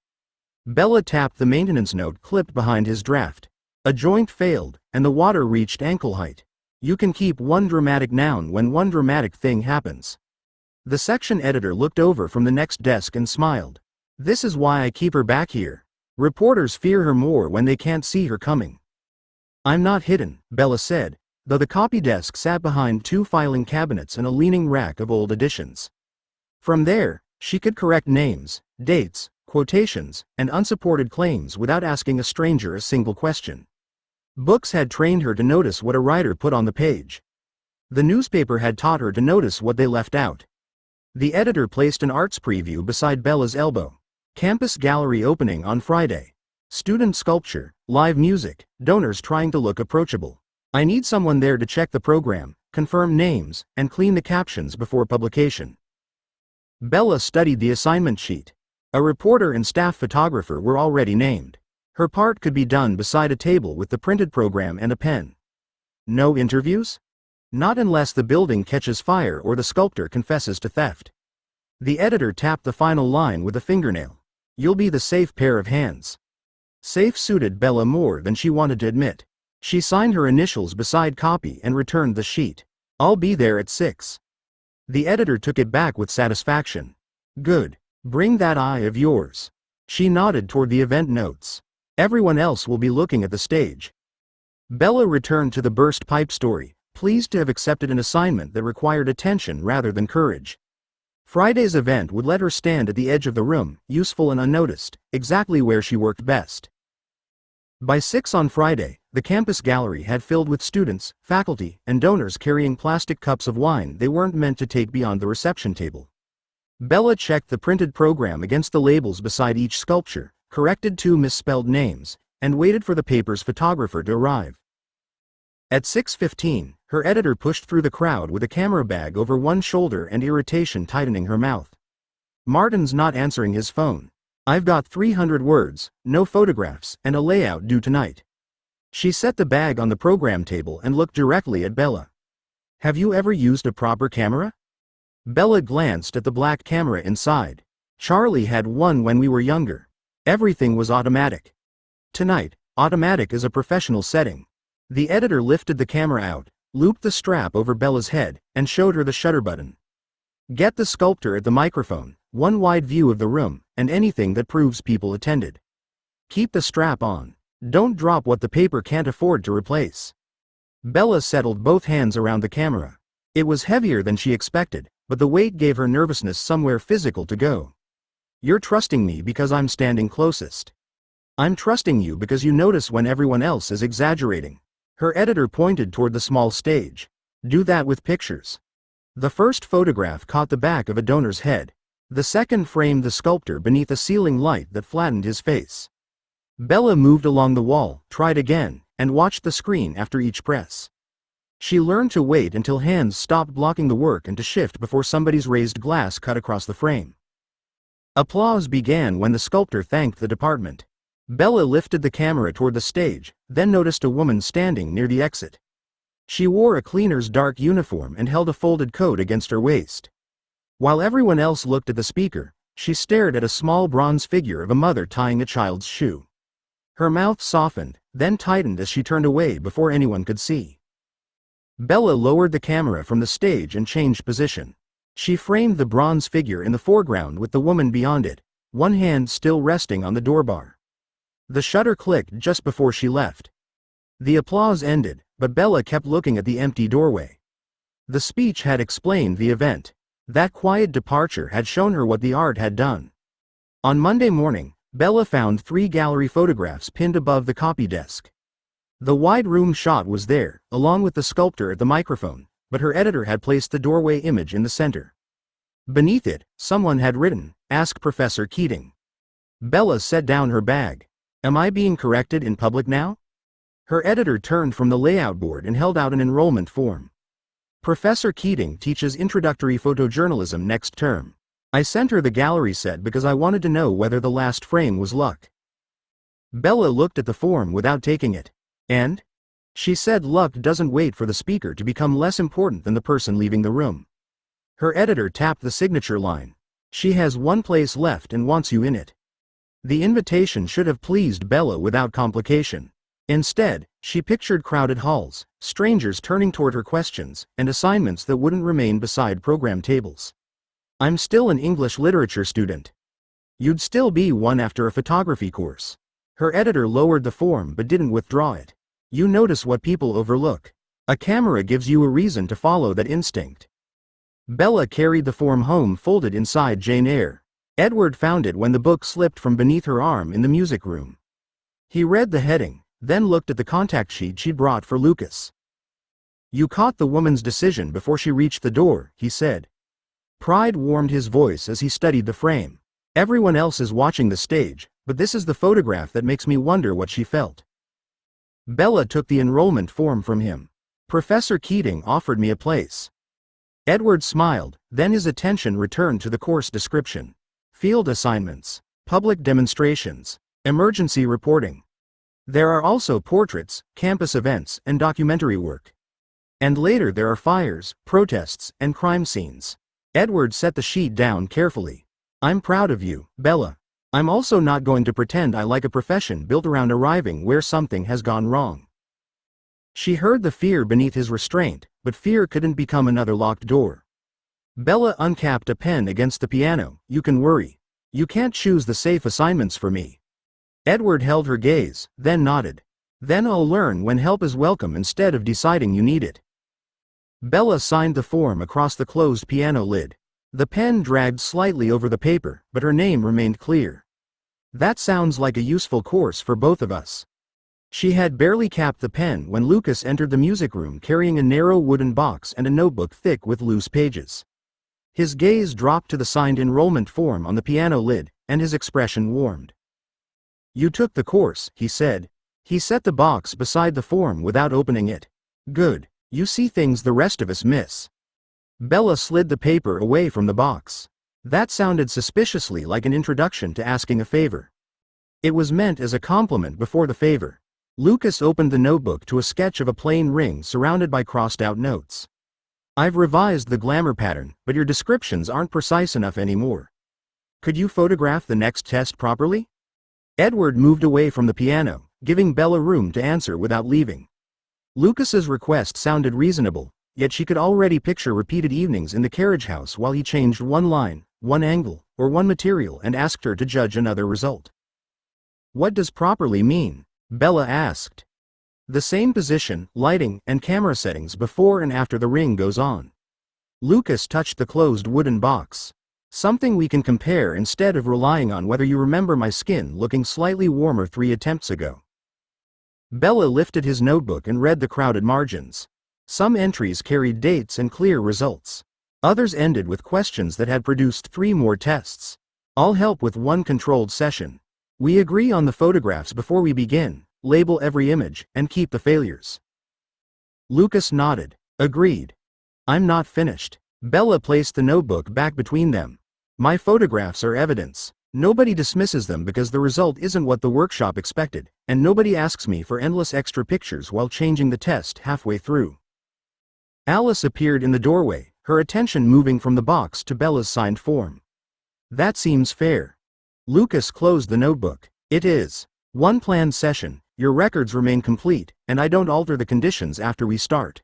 Bella tapped the maintenance note clipped behind his draft. A joint failed, and the water reached ankle height. You can keep one dramatic noun when one dramatic thing happens. The section editor looked over from the next desk and smiled. This is why I keep her back here. Reporters fear her more when they can't see her coming. I'm not hidden, Bella said, though the copy desk sat behind 2 filing cabinets and a leaning rack of old editions. From there, she could correct names, dates, quotations, and unsupported claims without asking a stranger a single question. Books had trained her to notice what a writer put on the page. The newspaper had taught her to notice what they left out. The editor placed an arts preview beside Bella's elbow. Campus gallery opening on Friday. Student sculpture, live music, donors trying to look approachable. I need someone there to check the program, confirm names, and clean the captions before publication. Bella studied the assignment sheet. A reporter and staff photographer were already named. Her part could be done beside a table with the printed program and a pen. No interviews? Not unless the building catches fire or the sculptor confesses to theft. The editor tapped the final line with a fingernail. You'll be the safe pair of hands. Safe suited Bella more than she wanted to admit. She signed her initials beside copy and returned the sheet. I'll be there at 6. The editor took it back with satisfaction. Good. Bring that eye of yours. She nodded toward the event notes. Everyone else will be looking at the stage. Bella returned to the burst pipe story, pleased to have accepted an assignment that required attention rather than courage. Friday's event would let her stand at the edge of the room, useful and unnoticed, exactly where she worked best. By 6 on Friday, the campus gallery had filled with students, faculty, and donors carrying plastic cups of wine they weren't meant to take beyond the reception table. Bella checked the printed program against the labels beside each sculpture, corrected 2 misspelled names, and waited for the paper's photographer to arrive. At 6:15, her editor pushed through the crowd with a camera bag over one shoulder and irritation tightening her mouth. Martin's not answering his phone. I've got 300 words, no photographs, and a layout due tonight. She set the bag on the program table and looked directly at Bella. Have you ever used a proper camera? Bella glanced at the black camera inside. Charlie had one when we were younger. Everything was automatic. Tonight, automatic is a professional setting. The editor lifted the camera out, looped the strap over Bella's head, and showed her the shutter button. Get the sculptor at the microphone, one wide view of the room, and anything that proves people attended. Keep the strap on. Don't drop what the paper can't afford to replace. Bella settled both hands around the camera. It was heavier than she expected, but the weight gave her nervousness somewhere physical to go. You're trusting me because I'm standing closest. I'm trusting you because you notice when everyone else is exaggerating. Her editor pointed toward the small stage. Do that with pictures. The first photograph caught the back of a donor's head. The second framed the sculptor beneath a ceiling light that flattened his face. Bella moved along the wall, tried again, and watched the screen after each press. She learned to wait until hands stopped blocking the work and to shift before somebody's raised glass cut across the frame. Applause began when the sculptor thanked the department. Bella lifted the camera toward the stage, then noticed a woman standing near the exit. She wore a cleaner's dark uniform and held a folded coat against her waist. While everyone else looked at the speaker, She stared at a small bronze figure of a mother tying a child's shoe. Her mouth softened, then tightened as she turned away before anyone could see. Bella lowered the camera from the stage and changed position. She framed the bronze figure in the foreground with the woman beyond it, one hand still resting on the doorbar. The shutter clicked just before she left. The applause ended, but Bella kept looking at the empty doorway. The speech had explained the event. That quiet departure had shown her what the art had done. On Monday morning, Bella found 3 gallery photographs pinned above the copy desk. The wide room shot was there, along with the sculptor at the microphone, but her editor had placed the doorway image in the center. Beneath it, someone had written, "Ask Professor Keating." Bella set down her bag. "Am I being corrected in public now?" Her editor turned from the layout board and held out an enrollment form. "Professor Keating teaches introductory photojournalism next term. I sent her the gallery set because I wanted to know whether the last frame was luck." Bella looked at the form without taking it. "And?" She said luck doesn't wait for the speaker to become less important than the person leaving the room. Her editor tapped the signature line. "She has one place left and wants you in it." The invitation should have pleased Bella without complication. Instead, she pictured crowded halls, strangers turning toward her questions, and assignments that wouldn't remain beside program tables. "I'm still an English literature student." "You'd still be one after a photography course." Her editor lowered the form but didn't withdraw it. "You notice what people overlook. A camera gives you a reason to follow that instinct." Bella carried the form home folded inside Jane Eyre. Edward found it when the book slipped from beneath her arm in the music room. He read the heading, then looked at the contact sheet she'd brought for Lucas. "You caught the woman's decision before she reached the door," he said. Pride warmed his voice as he studied the frame. "Everyone else is watching the stage, but this is the photograph that makes me wonder what she felt." Bella took the enrollment form from him. "Professor Keating offered me a place." Edward smiled, then his attention returned to the course description. Field assignments, public demonstrations, emergency reporting. There are also portraits, campus events, and documentary work. And later there are fires, protests, and crime scenes. Edward set the sheet down carefully. "I'm proud of you, Bella. I'm also not going to pretend I like a profession built around arriving where something has gone wrong." She heard the fear beneath his restraint, but fear couldn't become another locked door. Bella uncapped a pen against the piano. "You can worry. You can't choose the safe assignments for me." Edward held her gaze, then nodded. "Then I'll learn when help is welcome instead of deciding you need it." Bella signed the form across the closed piano lid. The pen dragged slightly over the paper, but her name remained clear. "That sounds like a useful course for both of us." She had barely capped the pen when Lucas entered the music room carrying a narrow wooden box and a notebook thick with loose pages. His gaze dropped to the signed enrollment form on the piano lid, and his expression warmed. "You took the course," he said. He set the box beside the form without opening it. "Good. You see things the rest of us miss." Bella slid the paper away from the box. That sounded suspiciously like an introduction to asking a favor. It was meant as a compliment before the favor. Lucas opened the notebook to a sketch of a plain ring surrounded by crossed-out notes. "I've revised the glamour pattern, but your descriptions aren't precise enough anymore. Could you photograph the next test properly?" Edward moved away from the piano, giving Bella room to answer without leaving. Lucas's request sounded reasonable, yet she could already picture repeated evenings in the carriage house while he changed one line, one angle, or one material and asked her to judge another result. "What does properly mean?" Bella asked. "The same position, lighting, and camera settings before and after the ring goes on." Lucas touched the closed wooden box. "Something we can compare instead of relying on whether you remember my skin looking slightly warmer 3 attempts ago." Bella lifted his notebook and read the crowded margins. Some entries carried dates and clear results. Others ended with questions that had produced 3 more tests. "I'll help with one controlled session. We agree on the photographs before we begin, label every image, and keep the failures." Lucas nodded. "Agreed." "I'm not finished." Bella placed the notebook back between them. "My photographs are evidence. Nobody dismisses them because the result isn't what the workshop expected, and nobody asks me for endless extra pictures while changing the test halfway through." Alice appeared in the doorway, her attention moving from the box to Bella's signed form. That seems fair. Lucas closed the notebook. It is. One planned session, your records remain complete, and I don't alter the conditions after we start.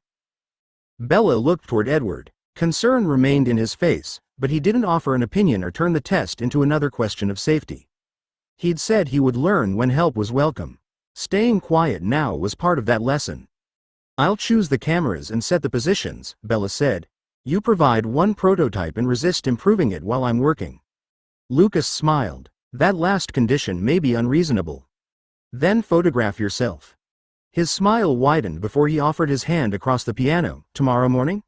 Bella looked toward Edward. Concern remained in his face, but he didn't offer an opinion or turn the test into another question of safety. He'd said he would learn when help was welcome. Staying quiet now was part of that lesson. I'll choose the cameras and set the positions, Bella said. You provide one prototype and resist improving it while I'm working. Lucas smiled. That last condition may be unreasonable. Then photograph yourself. His smile widened before he offered his hand across the piano. Tomorrow morning?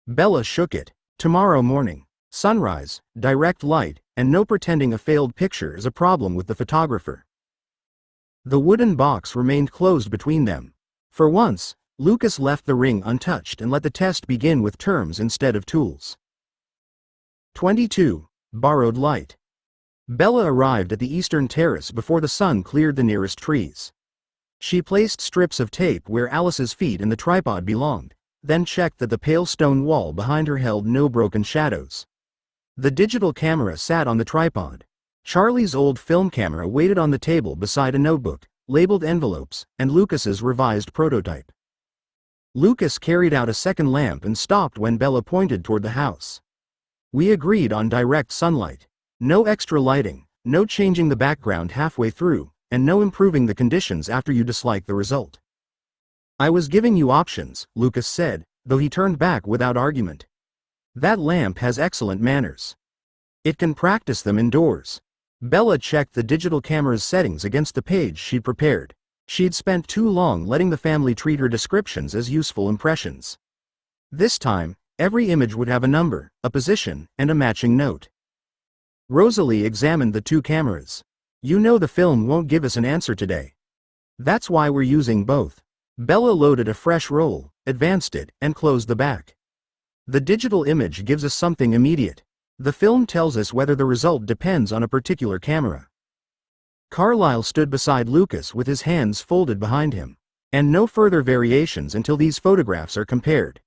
Bella shook it. Tomorrow morning. Sunrise, direct light, and no pretending a failed picture is a problem with the photographer. The wooden box remained closed between them. For once, Lucas left the ring untouched and let the test begin with terms instead of tools. 22. Borrowed light. Bella arrived at the eastern terrace before the sun cleared the nearest trees. She placed strips of tape where Alice's feet and the tripod belonged, then checked that the pale stone wall behind her held no broken shadows. The digital camera sat on the tripod. Charlie's old film camera waited on the table beside a notebook, labeled envelopes, and Lucas's revised prototype. Lucas carried out a second lamp and stopped when Bella pointed toward the house. We agreed on direct sunlight. No extra lighting, no changing the background halfway through, and no improving the conditions after you dislike the result. I was giving you options, Lucas said, though he turned back without argument. That lamp has excellent manners. It can practice them indoors. Bella checked the digital camera's settings against the page she'd prepared. She'd spent too long letting the family treat her descriptions as useful impressions. This time, every image would have a number, a position, and a matching note. Rosalie examined the two cameras. You know the film won't give us an answer today. That's why we're using both. Bella loaded a fresh roll, advanced it, and closed the back. The digital image gives us something immediate. The film tells us whether the result depends on a particular camera. Carlyle stood beside Lucas with his hands folded behind him. And no further variations until these photographs are compared.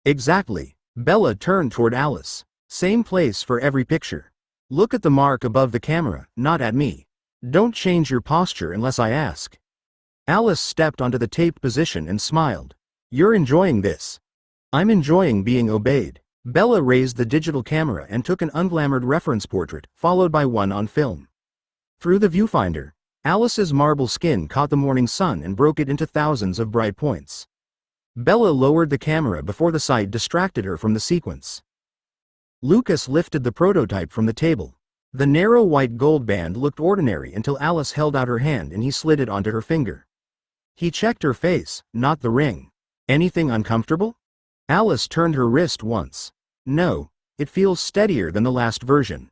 Exactly. Bella turned toward Alice. Same place for every picture. Look at the mark above the camera, not at me. Don't change your posture unless I ask. Alice stepped onto the taped position and smiled. You're enjoying this. I'm enjoying being obeyed. Bella raised the digital camera and took an unglamored reference portrait, followed by one on film. Through the viewfinder, Alice's marble skin caught the morning sun and broke it into thousands of bright points. Bella lowered the camera before the sight distracted her from the sequence. Lucas lifted the prototype from the table. The narrow white gold band looked ordinary until Alice held out her hand and he slid it onto her finger. He checked her face, not the ring. Anything uncomfortable? Alice turned her wrist once. No, it feels steadier than the last version.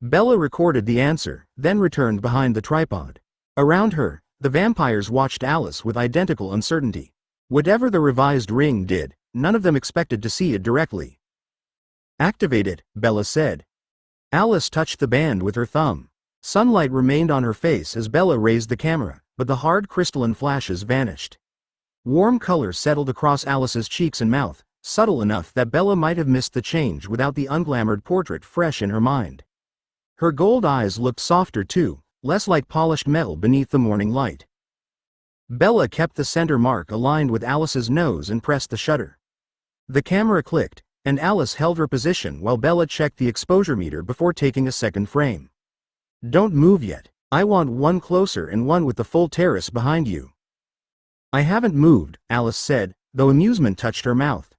Bella recorded the answer, then returned behind the tripod. Around her, the vampires watched Alice with identical uncertainty. Whatever the revised ring did, none of them expected to see it directly. Activate it, Bella said. Alice touched the band with her thumb. Sunlight remained on her face as Bella raised the camera, but the hard crystalline flashes vanished. Warm color settled across Alice's cheeks and mouth, subtle enough that Bella might have missed the change without the unglamored portrait fresh in her mind. Her gold eyes looked softer too, less like polished metal beneath the morning light. Bella kept the center mark aligned with Alice's nose and pressed the shutter. The camera clicked, and Alice held her position while Bella checked the exposure meter before taking a second frame. Don't move yet. I want one closer and one with the full terrace behind you. I haven't moved, Alice said, though amusement touched her mouth.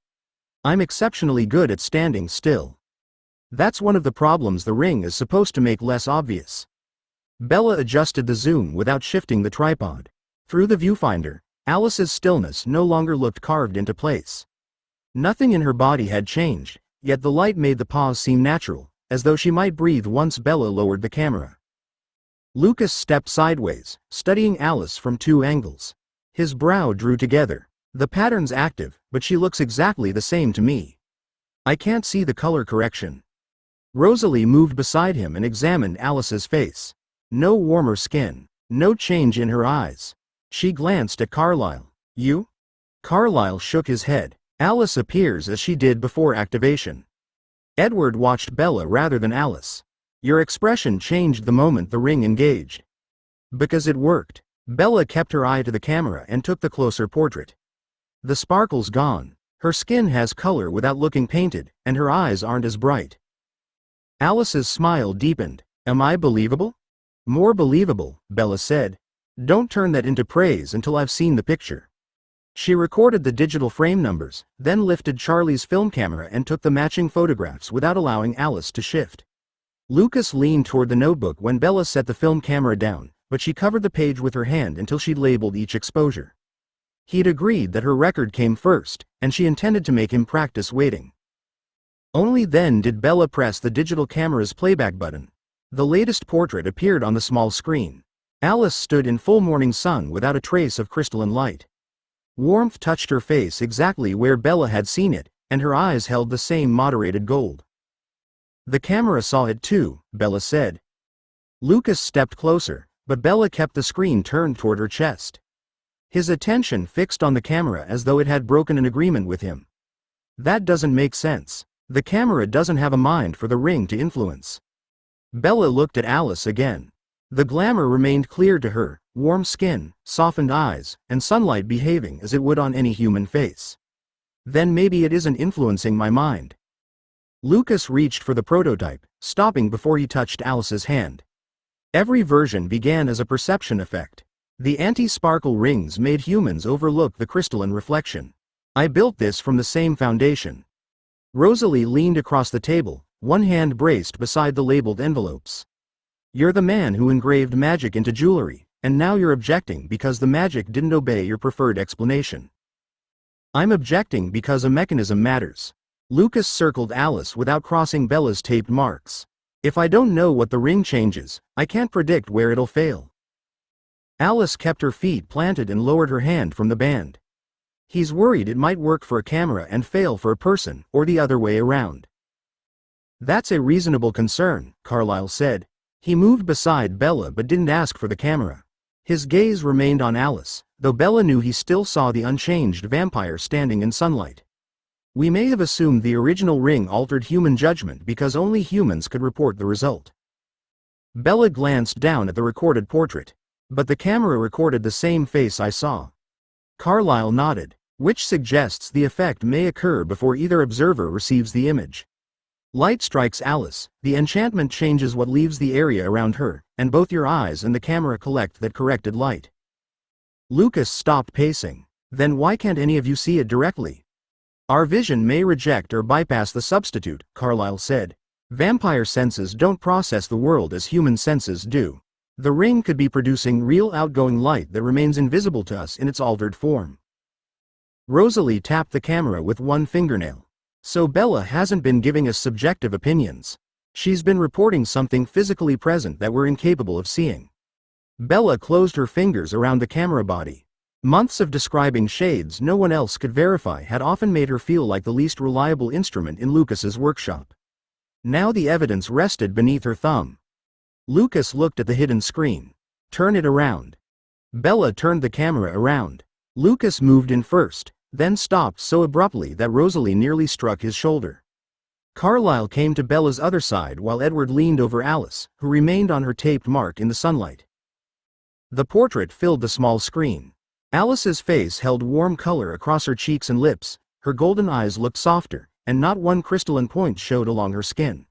I'm exceptionally good at standing still. That's one of the problems the ring is supposed to make less obvious. Bella adjusted the zoom without shifting the tripod. Through the viewfinder, Alice's stillness no longer looked carved into place. Nothing in her body had changed, yet the light made the pause seem natural, as though she might breathe once Bella lowered the camera. Lucas stepped sideways, studying Alice from two angles. His brow drew together. The pattern's active, but she looks exactly the same to me. I can't see the color correction. Rosalie moved beside him and examined Alice's face. No warmer skin, no change in her eyes. She glanced at Carlyle. You? Carlyle shook his head. Alice appears as she did before activation. Edward watched Bella rather than Alice. Your expression changed the moment the ring engaged. Because it worked. Bella kept her eye to the camera and took the closer portrait. The sparkle's gone. Her skin has color without looking painted, and her eyes aren't as bright. Alice's smile deepened. Am I believable? More believable, Bella said. Don't turn that into praise until I've seen the picture. She recorded the digital frame numbers, then lifted Charlie's film camera and took the matching photographs without allowing Alice to shift. Lucas leaned toward the notebook when Bella set the film camera down, but she covered the page with her hand until she'd labeled each exposure. He'd agreed that her record came first, and she intended to make him practice waiting. Only then did Bella press the digital camera's playback button. The latest portrait appeared on the small screen. Alice stood in full morning sun without a trace of crystalline light. Warmth touched her face exactly where Bella had seen it, and her eyes held the same moderated gold. The camera saw it too, Bella said. Lucas stepped closer, but Bella kept the screen turned toward her chest. His attention fixed on the camera as though it had broken an agreement with him. That doesn't make sense. The camera doesn't have a mind for the ring to influence. Bella looked at Alice again. The glamour remained clear to her, warm skin, softened eyes, and sunlight behaving as it would on any human face. Then maybe it isn't influencing my mind. Lucas reached for the prototype, stopping before he touched Alice's hand. Every version began as a perception effect. The anti-sparkle rings made humans overlook the crystalline reflection. I built this from the same foundation. Rosalie leaned across the table, one hand braced beside the labeled envelopes. You're the man who engraved magic into jewelry, and now you're objecting because the magic didn't obey your preferred explanation. I'm objecting because a mechanism matters. Lucas circled Alice without crossing Bella's taped marks. If I don't know what the ring changes, I can't predict where it'll fail. Alice kept her feet planted and lowered her hand from the band. He's worried it might work for a camera and fail for a person, or the other way around. That's a reasonable concern, Carlyle said. He moved beside Bella but didn't ask for the camera. His gaze remained on Alice, though Bella knew he still saw the unchanged vampire standing in sunlight. We may have assumed the original ring altered human judgment because only humans could report the result. Bella glanced down at the recorded portrait. But the camera recorded the same face I saw. Carlyle nodded, which suggests the effect may occur before either observer receives the image. Light strikes Alice, the enchantment changes what leaves the area around her, and both your eyes and the camera collect that corrected light. Lucas stopped pacing. Then why can't any of you see it directly? Our vision may reject or bypass the substitute, Carlyle said. Vampire senses don't process the world as human senses do. The ring could be producing real outgoing light that remains invisible to us in its altered form. Rosalie tapped the camera with one fingernail. So Bella hasn't been giving us subjective opinions. She's been reporting something physically present that we're incapable of seeing. Bella closed her fingers around the camera body. Months of describing shades no one else could verify had often made her feel like the least reliable instrument in Lucas's workshop. Now the evidence rested beneath her thumb. Lucas looked at the hidden screen. Turn it around. Bella turned the camera around. Lucas moved in first, then stopped so abruptly that Rosalie nearly struck his shoulder. Carlyle came to Bella's other side while Edward leaned over Alice, who remained on her taped mark in the sunlight. The portrait filled the small screen. Alice's face held warm color across her cheeks and lips, her golden eyes looked softer, and not one crystalline point showed along her skin.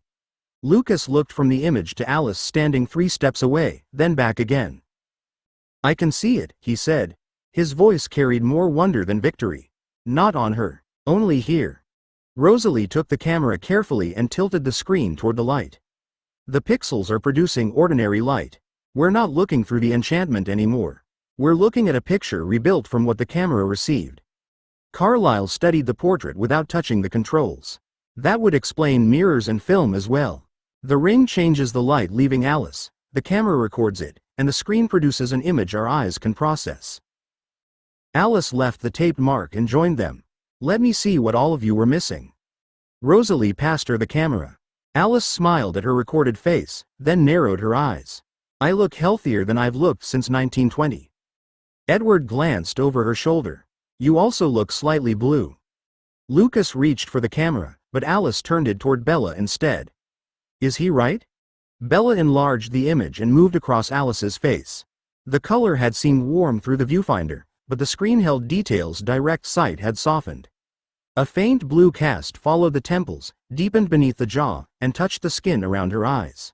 Lucas looked from the image to Alice standing 3 steps away, then back again. I can see it, he said. His voice carried more wonder than victory. Not on her. Only here. Rosalie took the camera carefully and tilted the screen toward the light. The pixels are producing ordinary light. We're not looking through the enchantment anymore. We're looking at a picture rebuilt from what the camera received. Carlyle studied the portrait without touching the controls. That would explain mirrors and film as well. The ring changes the light leaving Alice, the camera records it, and the screen produces an image our eyes can process. Alice left the taped mark and joined them. Let me see what all of you were missing. Rosalie passed her the camera. Alice smiled at her recorded face, then narrowed her eyes. I look healthier than I've looked since 1920. Edward glanced over her shoulder. You also look slightly blue. Lucas reached for the camera, but Alice turned it toward Bella instead. Is he right? Bella enlarged the image and moved across Alice's face. The color had seemed warm through the viewfinder, but the screen held details direct sight had softened. A faint blue cast followed the temples, deepened beneath the jaw, and touched the skin around her eyes.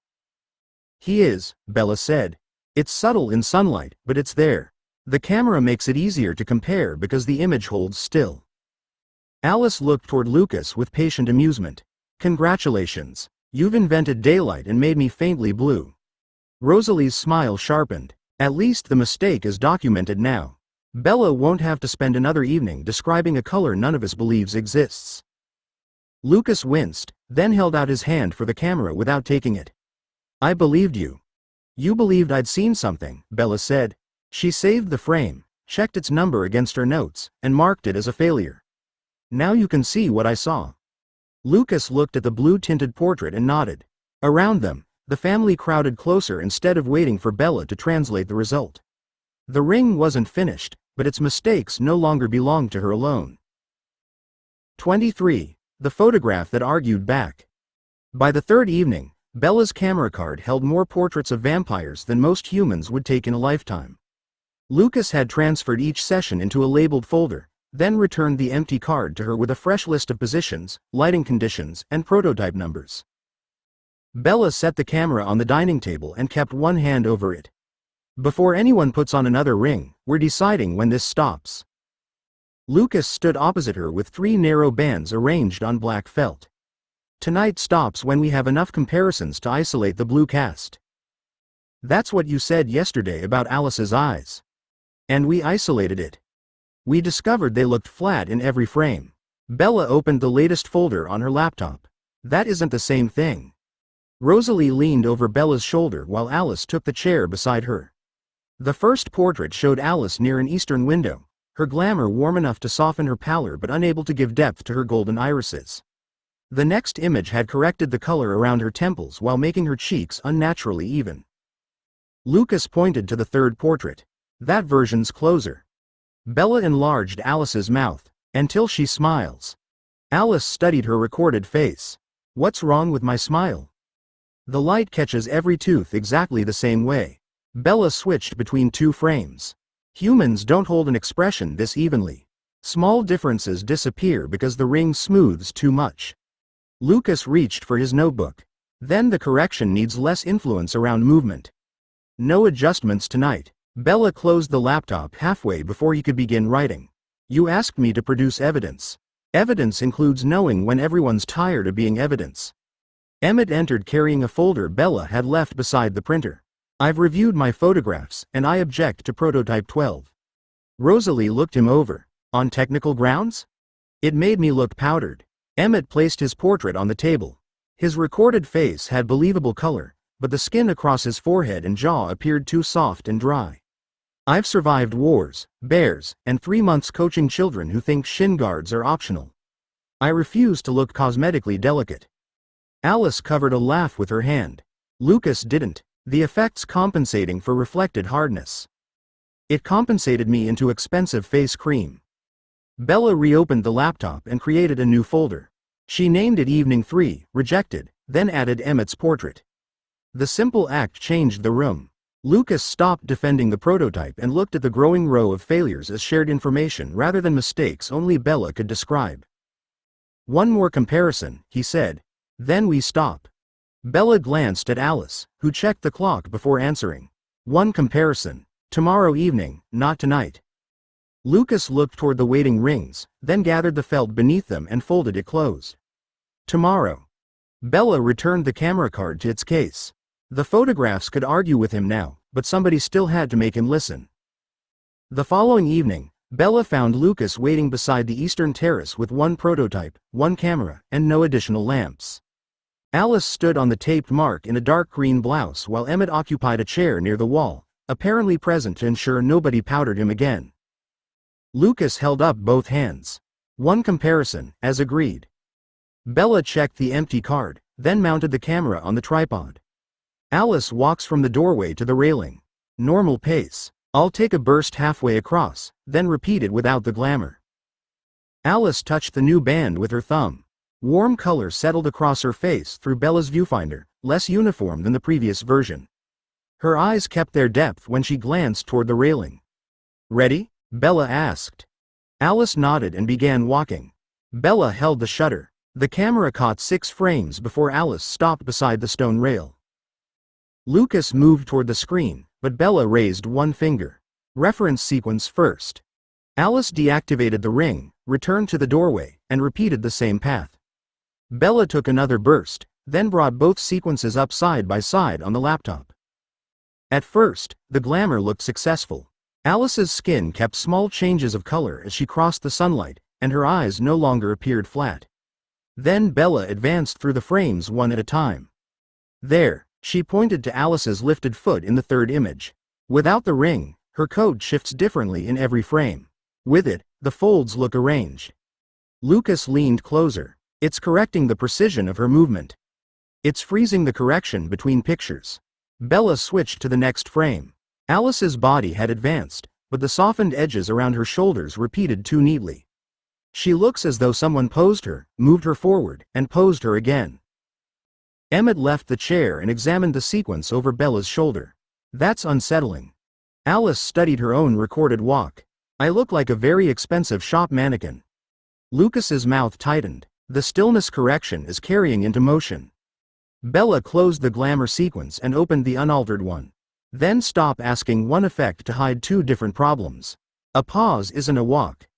He is, Bella said. It's subtle in sunlight, but it's there. The camera makes it easier to compare because the image holds still. Alice looked toward Lucas with patient amusement. Congratulations. You've invented daylight and made me faintly blue. Rosalie's smile sharpened. At least the mistake is documented now. Bella won't have to spend another evening describing a color none of us believes exists. Lucas winced, then held out his hand for the camera without taking it. I believed you. You believed I'd seen something, Bella said. She saved the frame, checked its number against her notes, and marked it as a failure. Now you can see what I saw. Lucas looked at the blue-tinted portrait and nodded. Around them, the family crowded closer instead of waiting for Bella to translate the result. The ring wasn't finished, but its mistakes no longer belonged to her alone. 23. The photograph that argued back. By the third evening, Bella's camera card held more portraits of vampires than most humans would take in a lifetime. Lucas had transferred each session into a labeled folder, then returned the empty card to her with a fresh list of positions, lighting conditions, and prototype numbers. Bella set the camera on the dining table and kept one hand over it. Before anyone puts on another ring, we're deciding when this stops. Lucas stood opposite her with 3 narrow bands arranged on black felt. Tonight stops when we have enough comparisons to isolate the blue cast. That's what you said yesterday about Alice's eyes. And we isolated it. We discovered they looked flat in every frame. Bella opened the latest folder on her laptop. That isn't the same thing. Rosalie leaned over Bella's shoulder while Alice took the chair beside her. The first portrait showed Alice near an eastern window, her glamour warm enough to soften her pallor but unable to give depth to her golden irises. The next image had corrected the color around her temples while making her cheeks unnaturally even. Lucas pointed to the third portrait. That version's closer. Bella enlarged Alice's mouth, until she smiles. Alice studied her recorded face. What's wrong with my smile? The light catches every tooth exactly the same way. Bella switched between 2 frames. Humans don't hold an expression this evenly. Small differences disappear because the ring smooths too much. Lucas reached for his notebook. Then the correction needs less influence around movement. No adjustments tonight. Bella closed the laptop halfway before he could begin writing. You asked me to produce evidence. Evidence includes knowing when everyone's tired of being evidence. Emmett entered carrying a folder Bella had left beside the printer. I've reviewed my photographs, and I object to prototype 12. Rosalie looked him over. On technical grounds? It made me look powdered. Emmett placed his portrait on the table. His recorded face had believable color, but the skin across his forehead and jaw appeared too soft and dry. I've survived wars, bears, and 3 months coaching children who think shin guards are optional. I refuse to look cosmetically delicate. Alice covered a laugh with her hand. Lucas didn't. The effects compensating for reflected hardness. It compensated me into expensive face cream. Bella reopened the laptop and created a new folder. She named it Evening 3, Rejected, then added Emmett's portrait. The simple act changed the room. Lucas stopped defending the prototype and looked at the growing row of failures as shared information rather than mistakes only Bella could describe. One more comparison, he said. Then we stop. Bella glanced at Alice, who checked the clock before answering. One comparison. Tomorrow evening, not tonight. Lucas looked toward the waiting rings, then gathered the felt beneath them and folded it closed. Tomorrow. Bella returned the camera card to its case. The photographs could argue with him now, but somebody still had to make him listen. The following evening, Bella found Lucas waiting beside the eastern terrace with 1 prototype, 1 camera, and no additional lamps. Alice stood on the taped mark in a dark green blouse while Emmett occupied a chair near the wall, apparently present to ensure nobody powdered him again. Lucas held up both hands. One comparison, as agreed. Bella checked the empty card, then mounted the camera on the tripod. Alice walks from the doorway to the railing. Normal pace. I'll take a burst halfway across, then repeat it without the glamour. Alice touched the new band with her thumb. Warm color settled across her face through Bella's viewfinder, less uniform than the previous version. Her eyes kept their depth when she glanced toward the railing. "Ready?" Bella asked. Alice nodded and began walking. Bella held the shutter. The camera caught 6 frames before Alice stopped beside the stone rail. Lucas moved toward the screen, but Bella raised one finger. "Reference sequence first." Alice deactivated the ring, returned to the doorway, and repeated the same path. Bella took another burst, then brought both sequences up side by side on the laptop. At first, the glamour looked successful. Alice's skin kept small changes of color as she crossed the sunlight, and her eyes no longer appeared flat. Then Bella advanced through the frames one at a time. "There," she pointed to Alice's lifted foot in the third image. Without the ring, her code shifts differently in every frame. With it, the folds look arranged. Lucas leaned closer. "It's correcting the precision of her movement. It's freezing the correction between pictures." Bella switched to the next frame. Alice's body had advanced, but the softened edges around her shoulders repeated too neatly. "She looks as though someone posed her, moved her forward, and posed her again." Emmett left the chair and examined the sequence over Bella's shoulder. "That's unsettling." Alice studied her own recorded walk. "I look like a very expensive shop mannequin." Lucas's mouth tightened. "The stillness correction is carrying into motion." Bella closed the glamour sequence and opened the unaltered one. "Then stop asking one effect to hide 2 different problems. A pause isn't a walk."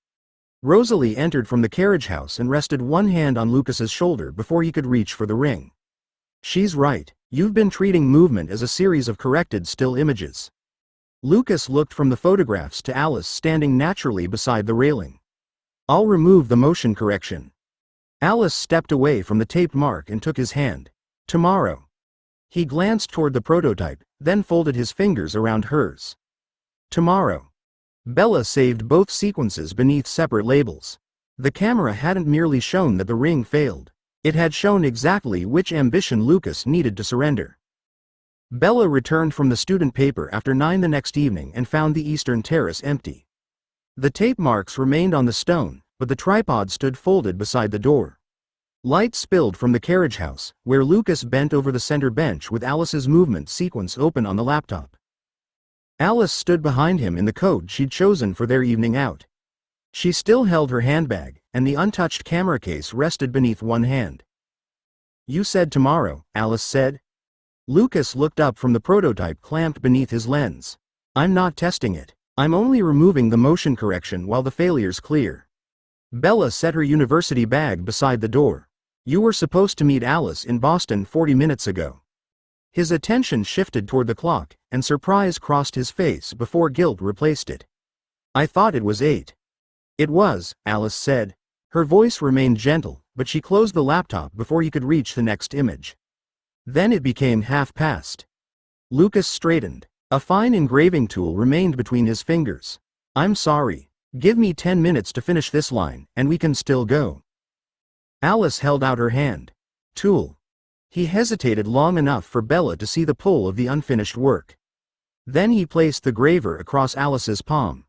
Rosalie entered from the carriage house and rested one hand on Lucas's shoulder before he could reach for the ring. "She's right. You've been treating movement as a series of corrected still images." Lucas looked from the photographs to Alice standing naturally beside the railing. "I'll remove the motion correction." Alice stepped away from the taped mark and took his hand. "Tomorrow." He glanced toward the prototype, then folded his fingers around hers. "Tomorrow." Bella saved both sequences beneath separate labels. The camera hadn't merely shown that the ring failed. It had shown exactly which ambition Lucas needed to surrender. Bella returned from the student paper after 9 the next evening and found the eastern terrace empty. The tape marks remained on the stone, but the tripod stood folded beside the door. Light spilled from the carriage house, where Lucas bent over the center bench with Alice's movement sequence open on the laptop. Alice stood behind him in the code she'd chosen for their evening out. She still held her handbag, and the untouched camera case rested beneath one hand. "You said tomorrow," Alice said. Lucas looked up from the prototype clamped beneath his lens. "I'm not testing it. I'm only removing the motion correction while the failure's clear." Bella set her university bag beside the door. "You were supposed to meet Alice in Boston 40 minutes ago." His attention shifted toward the clock, and surprise crossed his face before guilt replaced it. "I thought it was 8. "It was," Alice said. Her voice remained gentle, but she closed the laptop before he could reach the next image. Then it became 1/2 past. Lucas straightened. A fine engraving tool remained between his fingers. "I'm sorry. Give me 10 minutes to finish this line, and we can still go." Alice held out her hand. "Tool." He hesitated long enough for Bella to see the pull of the unfinished work. Then he placed the graver across Alice's palm.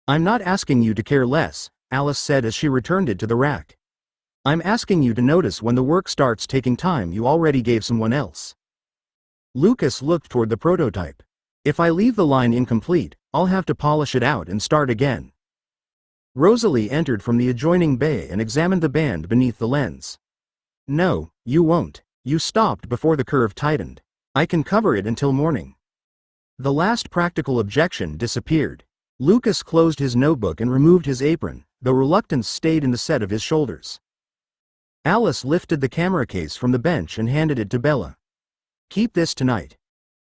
"I'm not asking you to care less," Alice said as she returned it to the rack. "I'm asking you to notice when the work starts taking time you already gave someone else." Lucas looked toward the prototype. "If I leave the line incomplete, I'll have to polish it out and start again." Rosalie entered from the adjoining bay and examined the band beneath the lens. "No, you won't. You stopped before the curve tightened. I can cover it until morning." The last practical objection disappeared. Lucas closed his notebook and removed his apron, though reluctance stayed in the set of his shoulders. Alice lifted the camera case from the bench and handed it to Bella. "Keep this tonight."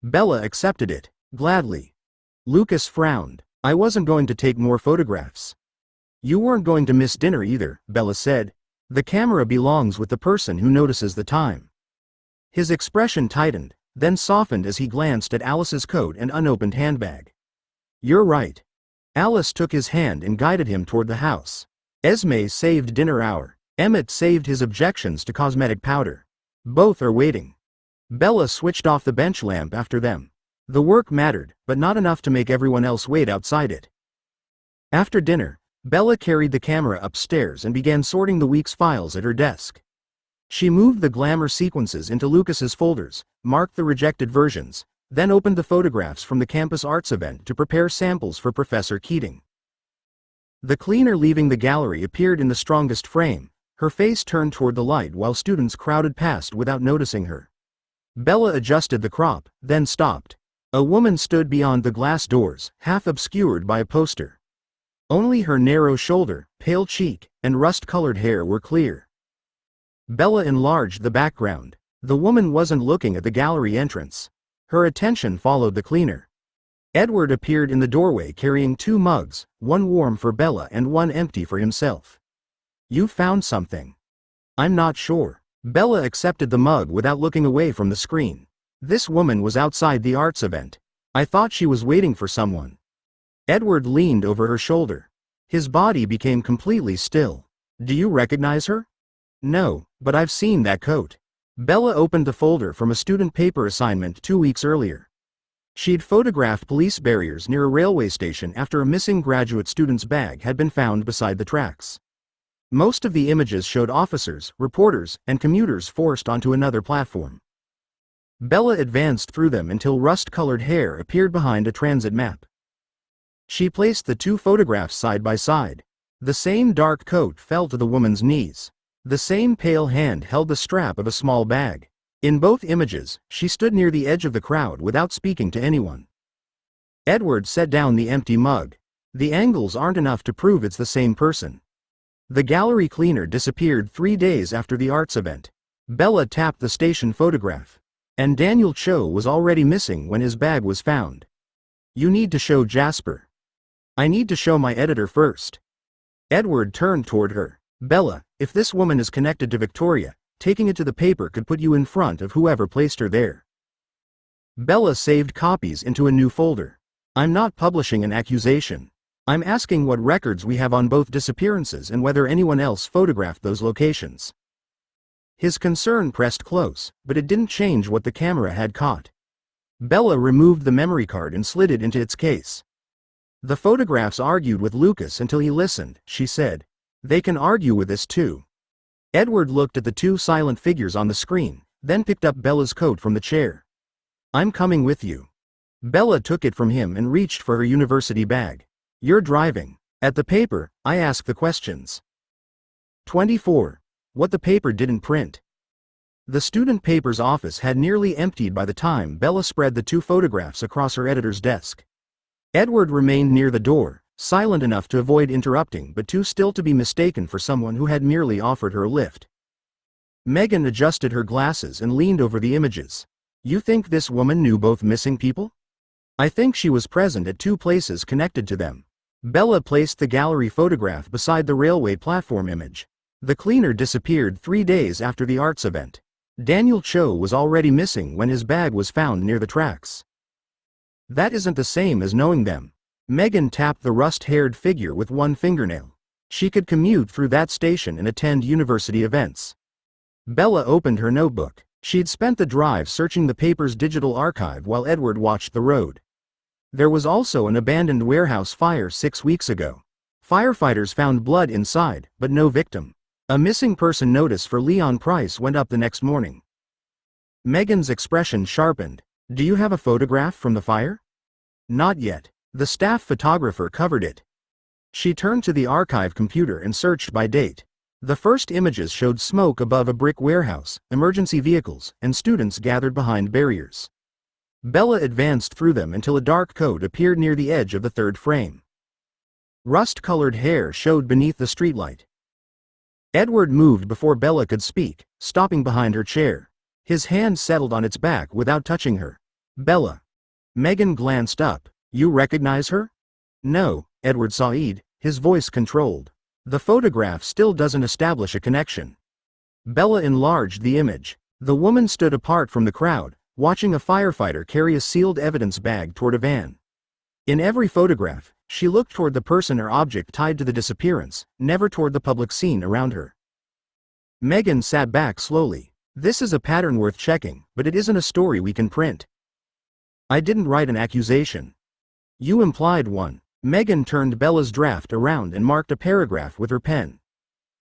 Bella accepted it, gladly. Lucas frowned. "I wasn't going to take more photographs." "You weren't going to miss dinner either," Bella said. "The camera belongs with the person who notices the time." His expression tightened, then softened as he glanced at Alice's coat and unopened handbag. "You're right." Alice took his hand and guided him toward the house. Esme saved dinner hour. Emmett saved his objections to cosmetic powder. Both are waiting. Bella switched off the bench lamp after them. The work mattered, but not enough to make everyone else wait outside it. After dinner, Bella carried the camera upstairs and began sorting the week's files at her desk. She moved the glamour sequences into Lucas's folders, marked the rejected versions, then opened the photographs from the campus arts event to prepare samples for Professor Keating. The cleaner leaving the gallery appeared in the strongest frame, her face turned toward the light while students crowded past without noticing her. Bella adjusted the crop, then stopped. A woman stood beyond the glass doors, half obscured by a poster. Only her narrow shoulder, pale cheek, and rust-colored hair were clear. Bella enlarged the background. The woman wasn't looking at the gallery entrance. Her attention followed the cleaner. Edward appeared in the doorway carrying 2 mugs, one warm for Bella and one empty for himself. "You found something." "I'm not sure." Bella accepted the mug without looking away from the screen. This woman was outside the arts event. "I thought she was waiting for someone." Edward leaned over her shoulder. His body became completely still. "Do you recognize her?" "No, but I've seen that coat." Bella opened the folder from a student paper assignment 2 weeks earlier. She'd photographed police barriers near a railway station after a missing graduate student's bag had been found beside the tracks. Most of the images showed officers, reporters, and commuters forced onto another platform. Bella advanced through them until rust-colored hair appeared behind a transit map. She placed the 2 photographs side by side. The same dark coat fell to the woman's knees. The same pale hand held the strap of a small bag. In both images, she stood near the edge of the crowd without speaking to anyone. Edward set down the empty mug. "The angles aren't enough to prove it's the same person." The gallery cleaner disappeared 3 days after the arts event. Bella tapped the station photograph. And Daniel Cho was already missing when his bag was found. "You need to show Jasper." "I need to show my editor first." Edward turned toward her. "Bella, if this woman is connected to Victoria, taking it to the paper could put you in front of whoever placed her there." Bella saved copies into a new folder. "I'm not publishing an accusation. I'm asking what records we have on both disappearances and whether anyone else photographed those locations." His concern pressed close, but it didn't change what the camera had caught. Bella removed the memory card and slid it into its case. "The photographs argued with Lucas until he listened," she said. "They can argue with us too." Edward looked at the 2 silent figures on the screen, then picked up Bella's coat from the chair. "I'm coming with you." Bella took it from him and reached for her university bag. "You're driving." At the paper, I ask the questions. 24. What the paper didn't print. The student paper's office had nearly emptied by the time Bella spread the 2 photographs across her editor's desk. Edward remained near the door, silent enough to avoid interrupting but too still to be mistaken for someone who had merely offered her a lift. Megan adjusted her glasses and leaned over the images. "You think this woman knew both missing people?" "I think she was present at 2 places connected to them." Bella placed the gallery photograph beside the railway platform image. The cleaner disappeared 3 days after the arts event. Daniel Cho was already missing when his bag was found near the tracks. That isn't the same as knowing them. Megan tapped the rust-haired figure with one fingernail. She could commute through that station and attend university events. Bella opened her notebook. She'd spent the drive searching the paper's digital archive while Edward watched the road. There was also an abandoned warehouse fire 6 weeks ago. Firefighters found blood inside, but no victim. A missing person notice for Leon Price went up the next morning. Megan's expression sharpened. "Do you have a photograph from the fire?" "Not yet. The staff photographer covered it." She turned to the archive computer and searched by date. The first images showed smoke above a brick warehouse, emergency vehicles, and students gathered behind barriers. Bella advanced through them until a dark coat appeared near the edge of the 3rd frame. Rust-colored hair showed beneath the streetlight. Edward moved before Bella could speak, stopping behind her chair. His hand settled on its back without touching her. "Bella." Megan glanced up. "You recognize her?" "No," Edward Said, his voice controlled. "The photograph still doesn't establish a connection." Bella enlarged the image. The woman stood apart from the crowd, watching a firefighter carry a sealed evidence bag toward a van. In every photograph, she looked toward the person or object tied to the disappearance, never toward the public scene around her. Megan sat back slowly. "This is a pattern worth checking, but it isn't a story we can print." "I didn't write an accusation." "You implied one." Megan turned Bella's draft around and marked a paragraph with her pen.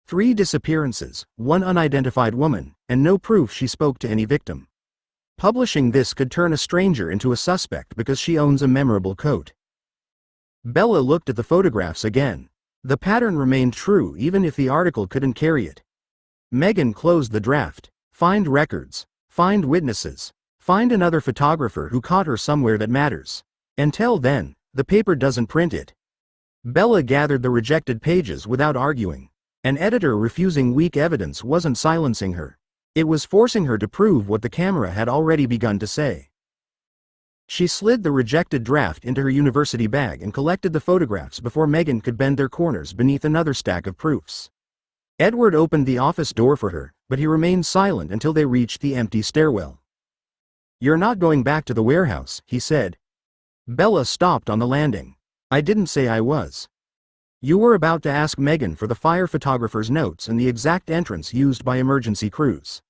3 disappearances, 1 unidentified woman, and no proof she spoke to any victim. Publishing this could turn a stranger into a suspect because she owns a memorable coat. Bella looked at the photographs again. The pattern remained true even if the article couldn't carry it. Megan closed the draft. Find records. Find witnesses. Find another photographer who caught her somewhere that matters. Until then, the paper doesn't print it. Bella gathered the rejected pages without arguing. An editor refusing weak evidence wasn't silencing her. It was forcing her to prove what the camera had already begun to say. She slid the rejected draft into her university bag and collected the photographs before Megan could bend their corners beneath another stack of proofs. Edward opened the office door for her, but he remained silent until they reached the empty stairwell. "You're not going back to the warehouse," he said. Bella stopped on the landing. "I didn't say I was." "You were about to ask Megan for the fire photographer's notes and the exact entrance used by emergency crews.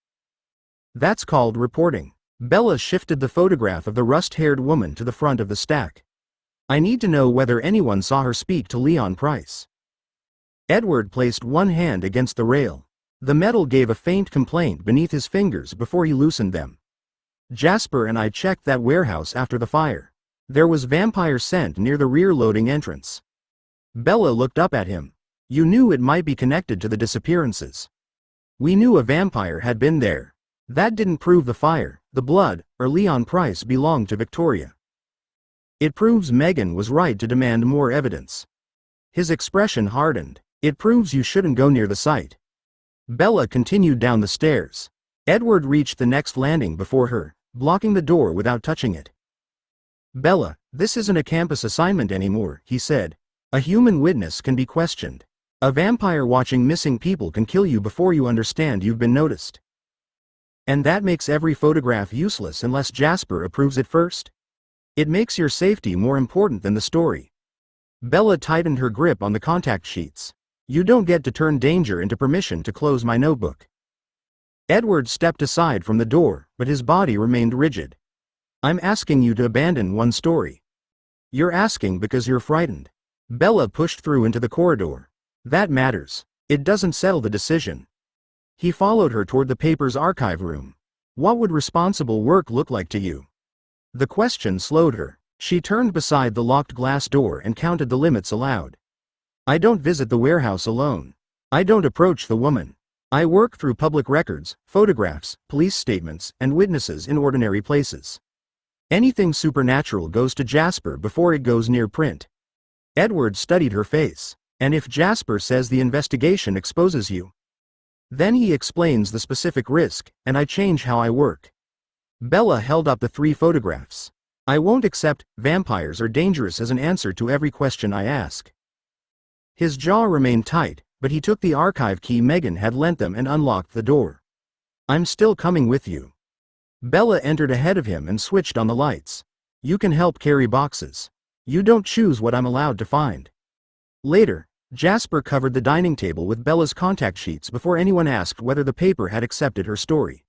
That's called reporting." Bella shifted the photograph of the rust-haired woman to the front of the stack. "I need to know whether anyone saw her speak to Leon Price." Edward placed one hand against the rail. The metal gave a faint complaint beneath his fingers before he loosened them. "Jasper and I checked that warehouse after the fire. There was vampire scent near the rear loading entrance." Bella looked up at him. "You knew it might be connected to the disappearances." "We knew a vampire had been there. That didn't prove the fire, the blood, or Leon Price belonged to Victoria." "It proves Megan was right to demand more evidence." His expression hardened. "It proves you shouldn't go near the site." Bella continued down the stairs. Edward reached the next landing before her, blocking the door without touching it. "Bella, this isn't a campus assignment anymore," he said. "A human witness can be questioned. A vampire watching missing people can kill you before you understand you've been noticed. And that makes every photograph useless unless Jasper approves it first. It makes your safety more important than the story." Bella tightened her grip on the contact sheets. "You don't get to turn danger into permission to close my notebook." Edward stepped aside from the door, but his body remained rigid. "I'm asking you to abandon one story." "You're asking because you're frightened." Bella pushed through into the corridor. "That matters. It doesn't settle the decision." He followed her toward the paper's archive room. "What would responsible work look like to you?" The question slowed her. She turned beside the locked glass door and counted the limits aloud. "I don't visit the warehouse alone. I don't approach the woman. I work through public records, photographs, police statements, and witnesses in ordinary places. Anything supernatural goes to Jasper before it goes near print." Edward studied her face. "And if Jasper says the investigation exposes you?" "Then he explains the specific risk, and I change how I work." Bella held up the 3 photographs. "I won't accept vampires are dangerous as an answer to every question I ask." His jaw remained tight, but he took the archive key Megan had lent them and unlocked the door. "I'm still coming with you." Bella entered ahead of him and switched on the lights. "You can help carry boxes. You don't choose what I'm allowed to find." Later, Jasper covered the dining table with Bella's contact sheets before anyone asked whether the paper had accepted her story.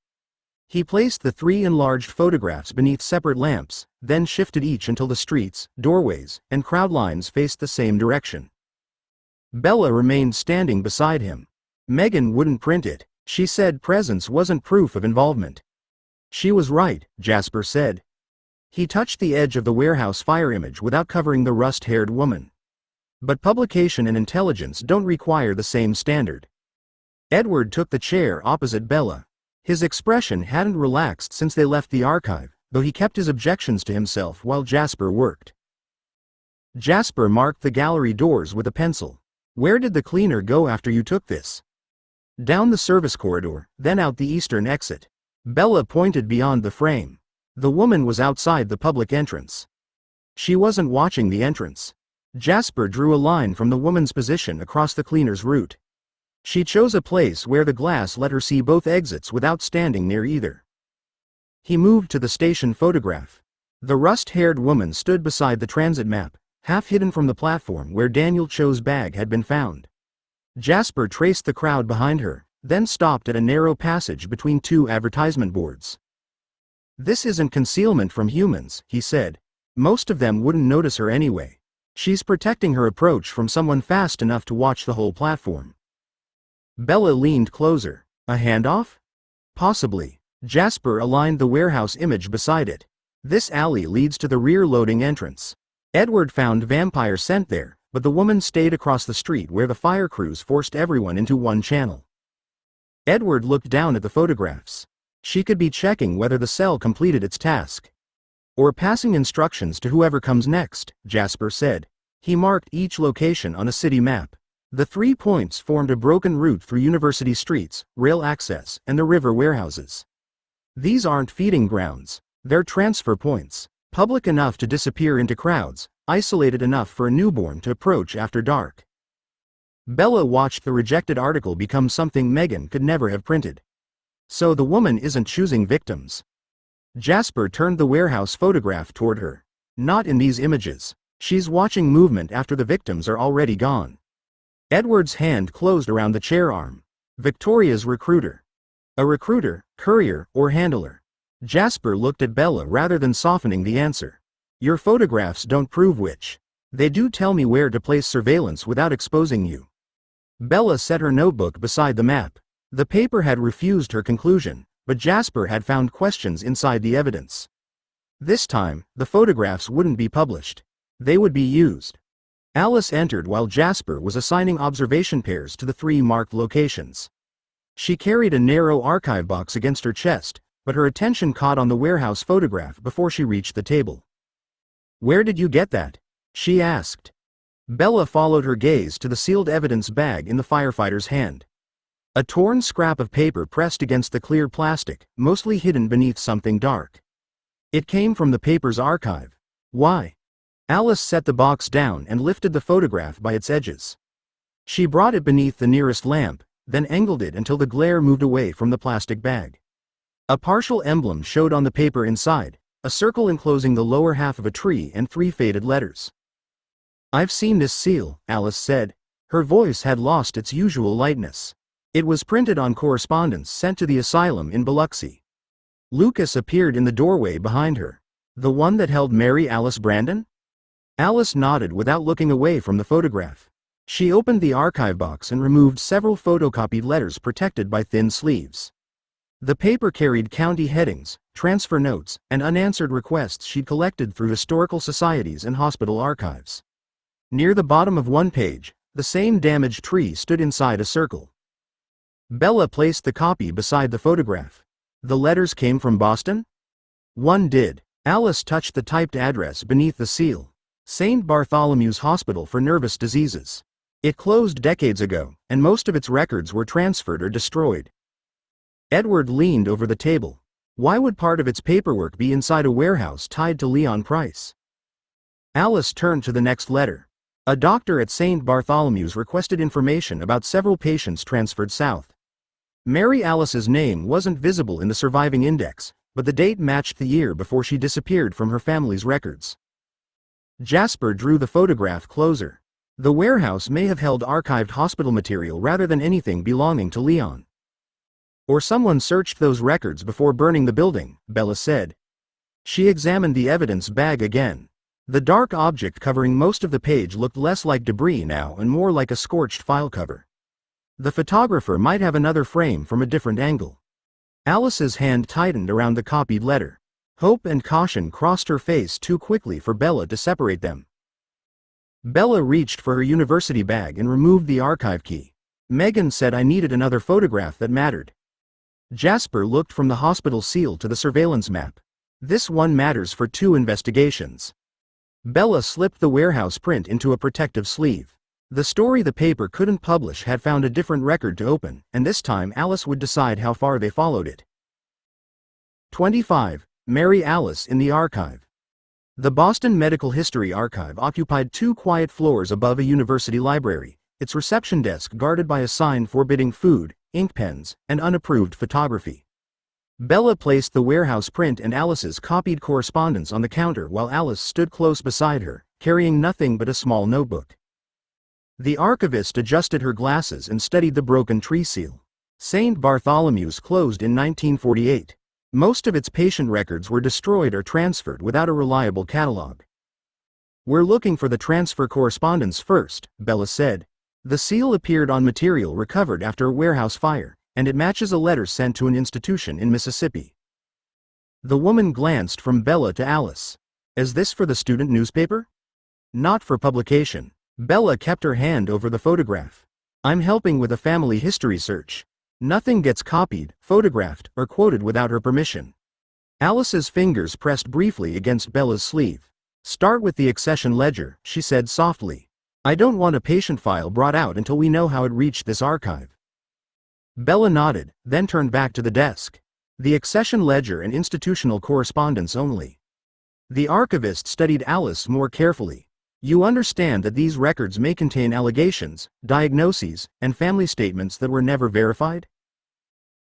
He placed the 3 enlarged photographs beneath separate lamps, then shifted each until the streets, doorways, and crowd lines faced the same direction. Bella remained standing beside him. "Megan wouldn't print it. She said presence wasn't proof of involvement." "She was right," Jasper said. He touched the edge of the warehouse fire image without covering the rust-haired woman. "But publication and intelligence don't require the same standard." Edward took the chair opposite Bella. His expression hadn't relaxed since they left the archive, though he kept his objections to himself while Jasper worked. Jasper marked the gallery doors with a pencil. "Where did the cleaner go after you took this?" "Down the service corridor, then out the eastern exit." Bella pointed beyond the frame. The woman was outside the public entrance. She wasn't watching the entrance. Jasper drew a line from the woman's position across the cleaner's route. She chose a place where the glass let her see both exits without standing near either. He moved to the station photograph. The rust-haired woman stood beside the transit map, half hidden from the platform where Daniel Cho's bag had been found. Jasper traced the crowd behind her, then stopped at a narrow passage between 2 advertisement boards. "This isn't concealment from humans," he said. "Most of them wouldn't notice her anyway. She's protecting her approach from someone fast enough to watch the whole platform. Bella leaned closer. A handoff? Possibly. Jasper aligned the warehouse image beside it. This alley leads to the rear loading entrance. Edward found vampire scent there, but the woman stayed across the street where the fire crews forced everyone into one channel. Edward looked down at the photographs. She could be checking whether the cell completed its task. Or passing instructions to whoever comes next, Jasper said. He marked each location on a city map. The 3 points formed a broken route through university streets, rail access, and the river warehouses. These aren't feeding grounds. They're transfer points. Public enough to disappear into crowds, isolated enough for a newborn to approach after dark. Bella watched the rejected article become something Megan could never have printed. So the woman isn't choosing victims. Jasper turned the warehouse photograph toward her. Not in these images. She's watching movement after the victims are already gone. Edward's hand closed around the chair arm. Victoria's recruiter. A recruiter, courier, or handler? Jasper looked at Bella rather than softening the answer. Your photographs don't prove which. They do tell me where to place surveillance without exposing you. Bella set her notebook beside the map. The paper had refused her conclusion, but Jasper had found questions inside the evidence. This time, the photographs wouldn't be published. They would be used. Alice entered while Jasper was assigning observation pairs to the 3 marked locations. She carried a narrow archive box against her chest, but her attention caught on the warehouse photograph before she reached the table. Where did you get that? She asked. Bella followed her gaze to the sealed evidence bag in the firefighter's hand. A torn scrap of paper pressed against the clear plastic, mostly hidden beneath something dark. It came from the paper's archive. Why? Alice set the box down and lifted the photograph by its edges. She brought it beneath the nearest lamp, then angled it until the glare moved away from the plastic bag. A partial emblem showed on the paper inside, a circle enclosing the lower half of a tree and 3 faded letters. I've seen this seal, Alice said. Her voice had lost its usual lightness. It was printed on correspondence sent to the asylum in Biloxi. Lucas appeared in the doorway behind her. The one that held Mary Alice Brandon? Alice nodded without looking away from the photograph. She opened the archive box and removed several photocopied letters protected by thin sleeves. The paper carried county headings, transfer notes, and unanswered requests she'd collected through historical societies and hospital archives. Near the bottom of one page, the same damaged tree stood inside a circle. Bella placed the copy beside the photograph. The letters came from Boston? One did. Alice touched the typed address beneath the seal. St. Bartholomew's Hospital for Nervous Diseases. It closed decades ago, and most of its records were transferred or destroyed. Edward leaned over the table. Why would part of its paperwork be inside a warehouse tied to Leon Price? Alice turned to the next letter. A doctor at St. Bartholomew's requested information about several patients transferred south. Mary Alice's name wasn't visible in the surviving index, but the date matched the year before she disappeared from her family's records. Jasper drew the photograph closer. The warehouse may have held archived hospital material rather than anything belonging to Leon. Or someone searched those records before burning the building, Bella said. She examined the evidence bag again. The dark object covering most of the page looked less like debris now and more like a scorched file cover. The photographer might have another frame from a different angle. Alice's hand tightened around the copied letter. Hope and caution crossed her face too quickly for Bella to separate them. Bella reached for her university bag and removed the archive key. Megan said I needed another photograph that mattered. Jasper looked from the hospital seal to the surveillance map. This one matters for 2 investigations. Bella slipped the warehouse print into a protective sleeve. The story the paper couldn't publish had found a different record to open, and this time Alice would decide how far they followed it. 25. Mary Alice in the archive. The Boston Medical History Archive occupied 2 quiet floors above a university library, its reception desk guarded by a sign forbidding food, ink pens, and unapproved photography. Bella placed the warehouse print and Alice's copied correspondence on the counter while Alice stood close beside her, carrying nothing but a small notebook. The archivist adjusted her glasses and studied the broken tree seal. St. Bartholomew's closed in 1948. Most of its patient records were destroyed or transferred without a reliable catalog. We're looking for the transfer correspondence first, Bella said. The seal appeared on material recovered after a warehouse fire, and it matches a letter sent to an institution in Mississippi. The woman glanced from Bella to Alice. Is this for the student newspaper? Not for publication. Bella kept her hand over the photograph. I'm helping with a family history search. Nothing gets copied, photographed, or quoted without her permission. Alice's fingers pressed briefly against Bella's sleeve. Start with the accession ledger, she said softly. I don't want a patient file brought out until we know how it reached this archive. Bella nodded, then turned back to the desk. The accession ledger and institutional correspondence only. The archivist studied Alice more carefully. You understand that these records may contain allegations, diagnoses, and family statements that were never verified?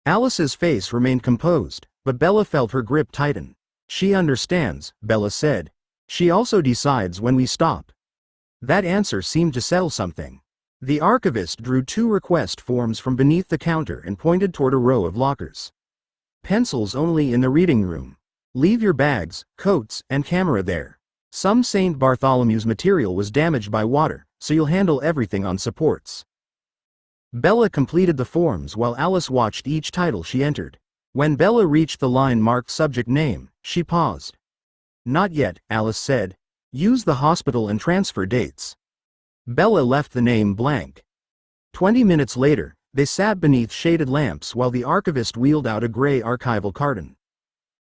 Alice's face remained composed, but Bella felt her grip tighten. She understands, Bella said. She also decides when we stop. That answer seemed to sell something. The archivist drew 2 request forms from beneath the counter and pointed toward a row of lockers. Pencils only in the reading room. Leave your bags, coats, and camera there. Some St. Bartholomew's material was damaged by water, so you'll handle everything on supports. Bella completed the forms while Alice watched each title she entered. When Bella reached the line marked subject name, she paused. Not yet, Alice said. Use the hospital and transfer dates. Bella left the name blank. 20 minutes later, they sat beneath shaded lamps while the archivist wheeled out a gray archival carton.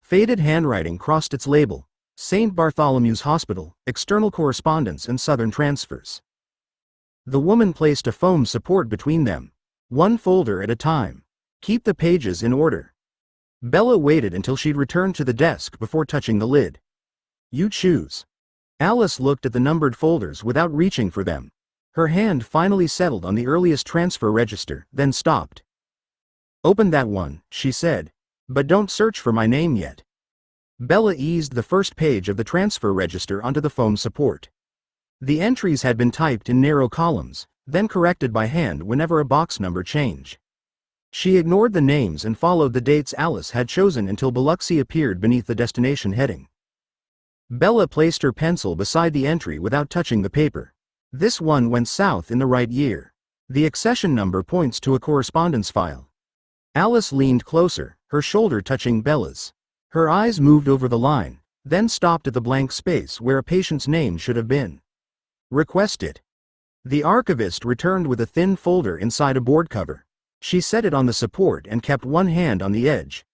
Faded handwriting crossed its label. St. Bartholomew's Hospital, External Correspondence and Southern Transfers. The woman placed a foam support between them. 1 folder at a time. Keep the pages in order. Bella waited until she'd returned to the desk before touching the lid. You choose. Alice looked at the numbered folders without reaching for them. Her hand finally settled on the earliest transfer register, then stopped. Open that one, she said. But don't search for my name yet. Bella eased the first page of the transfer register onto the foam support. The entries had been typed in narrow columns, then corrected by hand whenever a box number changed. She ignored the names and followed the dates Alice had chosen until Biloxi appeared beneath the destination heading. Bella placed her pencil beside the entry without touching the paper. This one went south in the right year. The accession number points to a correspondence file. Alice leaned closer, her shoulder touching Bella's. Her eyes moved over the line, then stopped at the blank space where a patient's name should have been. Request it. The archivist returned with a thin folder inside a board cover. She set it on the support and kept one hand on the edge.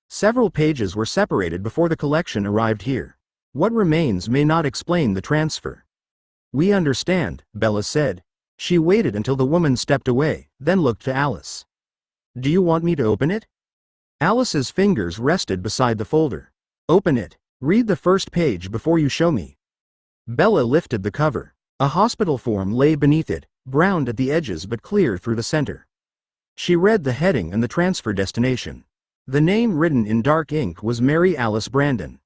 Several pages were separated before the collection arrived here. What remains may not explain the transfer. We understand, Bella said. She waited until the woman stepped away, then looked to Alice. Do you want me to open it? Alice's fingers rested beside the folder. Open it. Read the first page before you show me. Bella lifted the cover. A hospital form lay beneath it, browned at the edges but clear through the center. She read the heading and the transfer destination. The name written in dark ink was Mary Alice Brandon.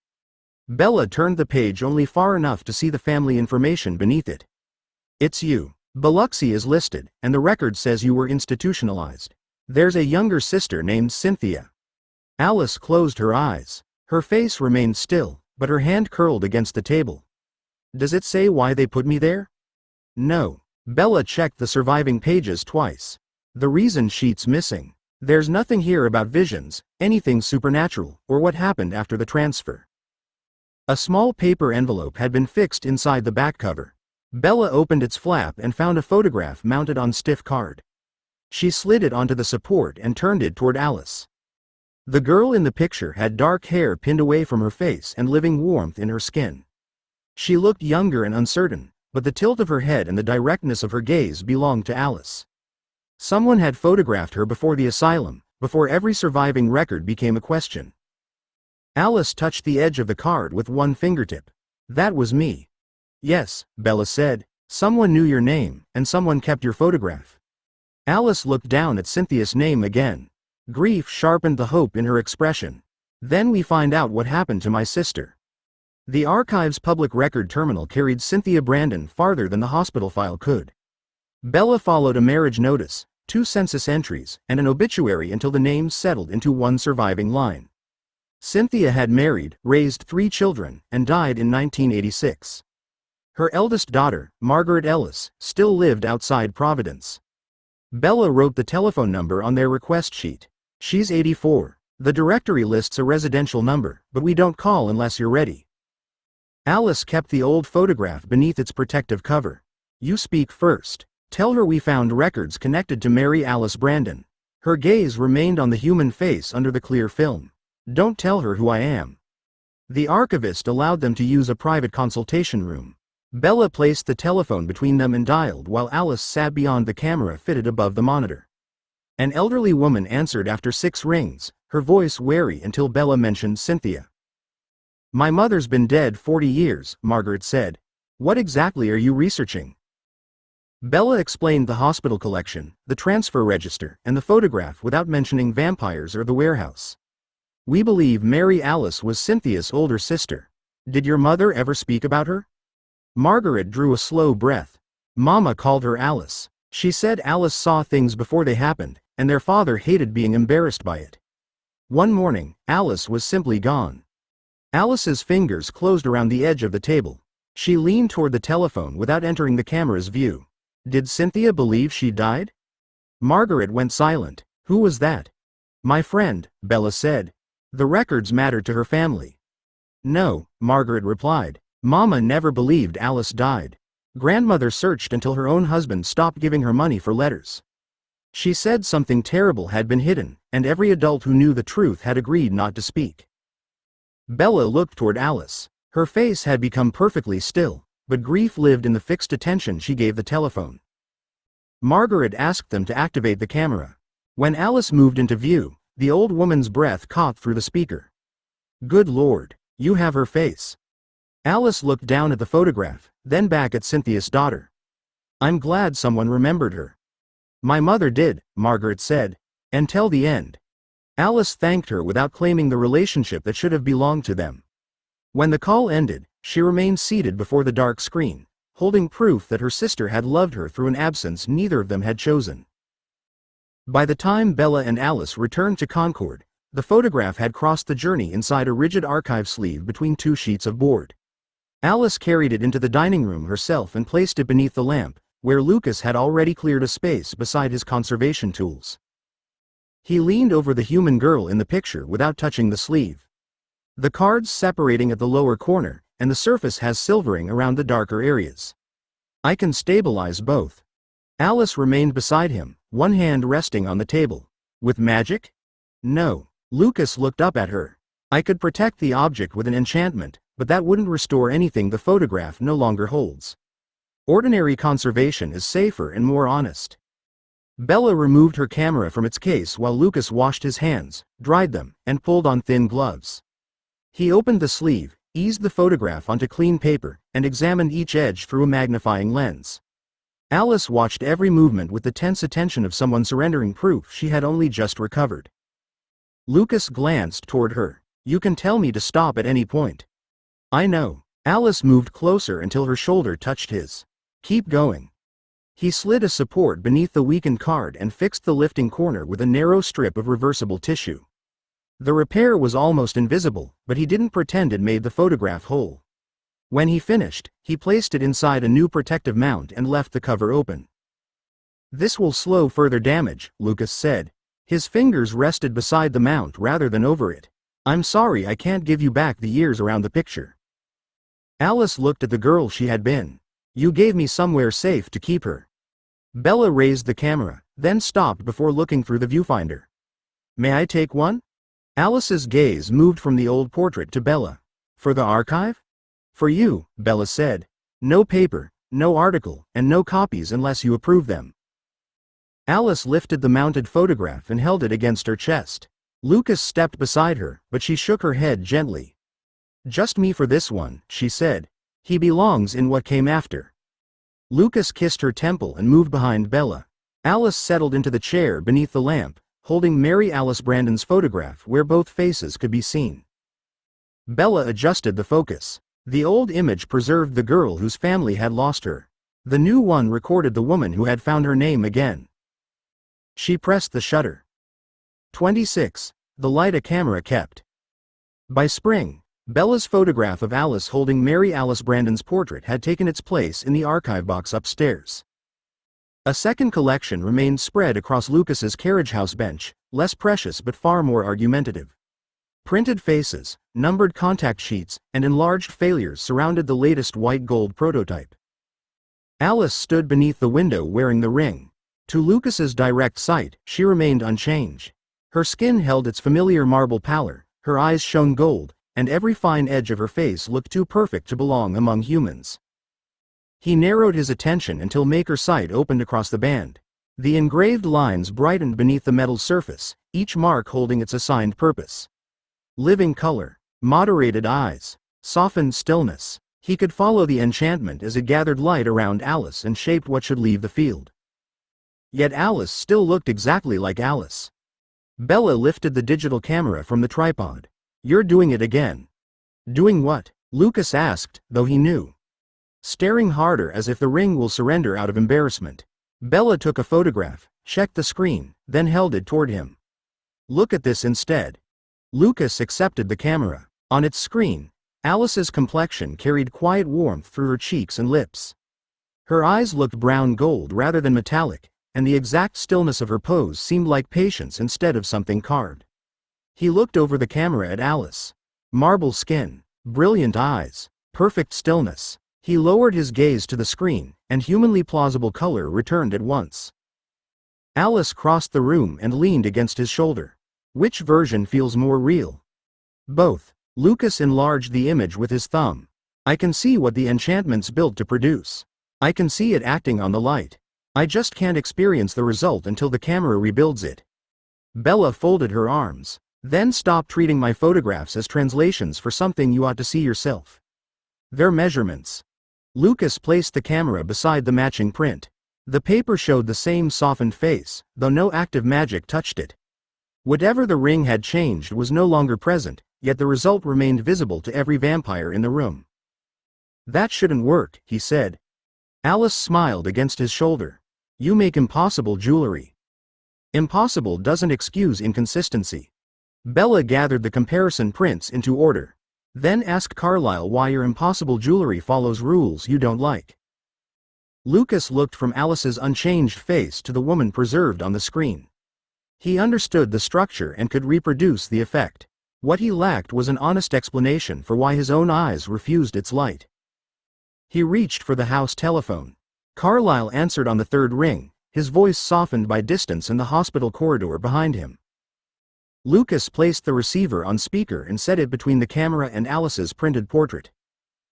Bella turned the page only far enough to see the family information beneath it. It's you. Biloxi is listed, and the record says you were institutionalized. There's a younger sister named Cynthia. Alice closed her eyes. Her face remained still, but her hand curled against the table. Does it say why they put me there? No. Bella checked the surviving pages twice. The reason sheet's missing. There's nothing here about visions, anything supernatural, or what happened after the transfer. A small paper envelope had been fixed inside the back cover. Bella opened its flap and found a photograph mounted on stiff card. She slid it onto the support and turned it toward Alice. The girl in the picture had dark hair pinned away from her face and living warmth in her skin. She looked younger and uncertain, but the tilt of her head and the directness of her gaze belonged to Alice. Someone had photographed her before the asylum, before every surviving record became a question. Alice touched the edge of the card with one fingertip. That was me. Yes, Bella said. Someone knew your name, and someone kept your photograph. Alice looked down at Cynthia's name again. Grief sharpened the hope in her expression. Then we find out what happened to my sister. The archive's public record terminal carried Cynthia Brandon farther than the hospital file could. Bella followed a marriage notice, 2 census entries, and an obituary until the names settled into one surviving line. Cynthia had married, raised 3 children, and died in 1986. Her eldest daughter, Margaret Ellis, still lived outside Providence. Bella wrote the telephone number on their request sheet. She's 84. The directory lists a residential number, but we don't call unless you're ready. Alice kept the old photograph beneath its protective cover. You speak first. Tell her we found records connected to Mary Alice Brandon. Her gaze remained on the human face under the clear film. Don't tell her who I am. The archivist allowed them to use a private consultation room. Bella placed the telephone between them and dialed while Alice sat beyond the camera fitted above the monitor. An elderly woman answered after 6 rings, her voice wary until Bella mentioned Cynthia. My mother's been dead 40 years, Margaret said. What exactly are you researching? Bella explained the hospital collection, the transfer register, and the photograph without mentioning vampires or the warehouse. We believe Mary Alice was Cynthia's older sister. Did your mother ever speak about her? Margaret drew a slow breath. Mama called her Alice. She said Alice saw things before they happened, and their father hated being embarrassed by it. One morning, Alice was simply gone. Alice's fingers closed around the edge of the table. She leaned toward the telephone without entering the camera's view. Did Cynthia believe she died? Margaret went silent. Who was that? My friend, Bella said. The records mattered to her family. No, Margaret replied. Mama never believed Alice died. Grandmother searched until her own husband stopped giving her money for letters. She said something terrible had been hidden, and every adult who knew the truth had agreed not to speak. Bella looked toward Alice. Her face had become perfectly still, but grief lived in the fixed attention she gave the telephone. Margaret asked them to activate the camera. When Alice moved into view, the old woman's breath caught through the speaker. Good Lord, you have her face. Alice looked down at the photograph, then back at Cynthia's daughter. I'm glad someone remembered her. My mother did, Margaret said. Until the end. Alice thanked her without claiming the relationship that should have belonged to them. When the call ended, she remained seated before the dark screen, holding proof that her sister had loved her through an absence neither of them had chosen. By the time Bella and Alice returned to Concord, the photograph had crossed the journey inside a rigid archive sleeve between 2 sheets of board. Alice carried it into the dining room herself and placed it beneath the lamp, where Lucas had already cleared a space beside his conservation tools. He leaned over the human girl in the picture without touching the sleeve. The cards separating at the lower corner, and the surface has silvering around the darker areas. I can stabilize both. Alice remained beside him, one hand resting on the table. With magic? No. Lucas looked up at her. I could protect the object with an enchantment, but that wouldn't restore anything the photograph no longer holds. Ordinary conservation is safer and more honest. Bella removed her camera from its case while Lucas washed his hands, dried them, and pulled on thin gloves. He opened the sleeve, eased the photograph onto clean paper, and examined each edge through a magnifying lens. Alice watched every movement with the tense attention of someone surrendering proof she had only just recovered. Lucas glanced toward her. You can tell me to stop at any point. I know. Alice moved closer until her shoulder touched his. Keep going. He slid a support beneath the weakened card and fixed the lifting corner with a narrow strip of reversible tissue. The repair was almost invisible, but he didn't pretend it made the photograph whole. When he finished, he placed it inside a new protective mount and left the cover open. This will slow further damage, Lucas said. His fingers rested beside the mount rather than over it. I'm sorry I can't give you back the years around the picture. Alice looked at the girl she had been. You gave me somewhere safe to keep her. Bella raised the camera, then stopped before looking through the viewfinder. May I take one? Alice's gaze moved from the old portrait to Bella. For the archive? For you, Bella said. No paper, no article, and no copies unless you approve them. Alice lifted the mounted photograph and held it against her chest. Lucas stepped beside her, but she shook her head gently. Just me for this one, she said. He belongs in what came after. Lucas kissed her temple and moved behind Bella. Alice settled into the chair beneath the lamp, holding Mary Alice Brandon's photograph where both faces could be seen. Bella adjusted the focus. The old image preserved the girl whose family had lost her. The new one recorded the woman who had found her name again. She pressed the shutter. 26. The light a camera kept. By spring, Bella's photograph of Alice holding Mary Alice Brandon's portrait had taken its place in the archive box upstairs. A second collection remained spread across Lucas's carriage house bench, less precious but far more argumentative. Printed faces, numbered contact sheets, and enlarged failures surrounded the latest white gold prototype. Alice stood beneath the window wearing the ring. To Lucas's direct sight, she remained unchanged. Her skin held its familiar marble pallor, her eyes shone gold, and every fine edge of her face looked too perfect to belong among humans. He narrowed his attention until Maker's sight opened across the band. The engraved lines brightened beneath the metal surface, each mark holding its assigned purpose. Living color, moderated eyes, softened stillness. He could follow the enchantment as it gathered light around Alice and shaped what should leave the field. Yet Alice still looked exactly like Alice. Bella lifted the digital camera from the tripod. "You're doing it again." "Doing what?" Lucas asked, though he knew. "Staring harder as if the ring will surrender out of embarrassment." Bella took a photograph, checked the screen, then held it toward him. "Look at this instead." Lucas accepted the camera. On its screen, Alice's complexion carried quiet warmth through her cheeks and lips. Her eyes looked brown gold rather than metallic, and the exact stillness of her pose seemed like patience instead of something carved. He looked over the camera at Alice. Marble skin, brilliant eyes, perfect stillness. He lowered his gaze to the screen, and humanly plausible color returned at once. Alice crossed the room and leaned against his shoulder. "Which version feels more real?" "Both." Lucas enlarged the image with his thumb. "I can see what the enchantment's built to produce. I can see it acting on the light. I just can't experience the result until the camera rebuilds it." Bella folded her arms. "Then stop treating my photographs as translations for something you ought to see yourself. They're measurements." Lucas placed the camera beside the matching print. The paper showed the same softened face, though no active magic touched it. Whatever the ring had changed was no longer present, yet the result remained visible to every vampire in the room. "That shouldn't work," he said. Alice smiled against his shoulder. "You make impossible jewelry." "Impossible doesn't excuse inconsistency." Bella gathered the comparison prints into order. "Then ask Carlyle why your impossible jewelry follows rules you don't like." Lucas looked from Alice's unchanged face to the woman preserved on the screen. He understood the structure and could reproduce the effect. What he lacked was an honest explanation for why his own eyes refused its light. He reached for the house telephone. Carlyle answered on the third ring, his voice softened by distance in the hospital corridor behind him. Lucas placed the receiver on speaker and set it between the camera and Alice's printed portrait.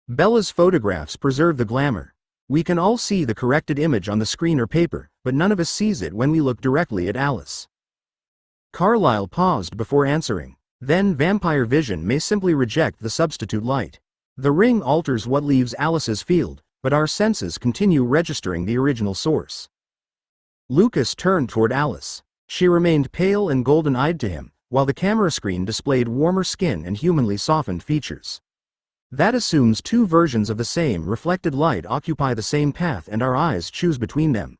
"Bella's photographs preserve the glamour. We can all see the corrected image on the screen or paper, but none of us sees it when we look directly at Alice." Carlyle paused before answering. "Then vampire vision may simply reject the substitute light. The ring alters what leaves Alice's field, but our senses continue registering the original source." Lucas turned toward Alice. She remained pale and golden-eyed to him, while the camera screen displayed warmer skin and humanly softened features. "That assumes two versions of the same reflected light occupy the same path and our eyes choose between them."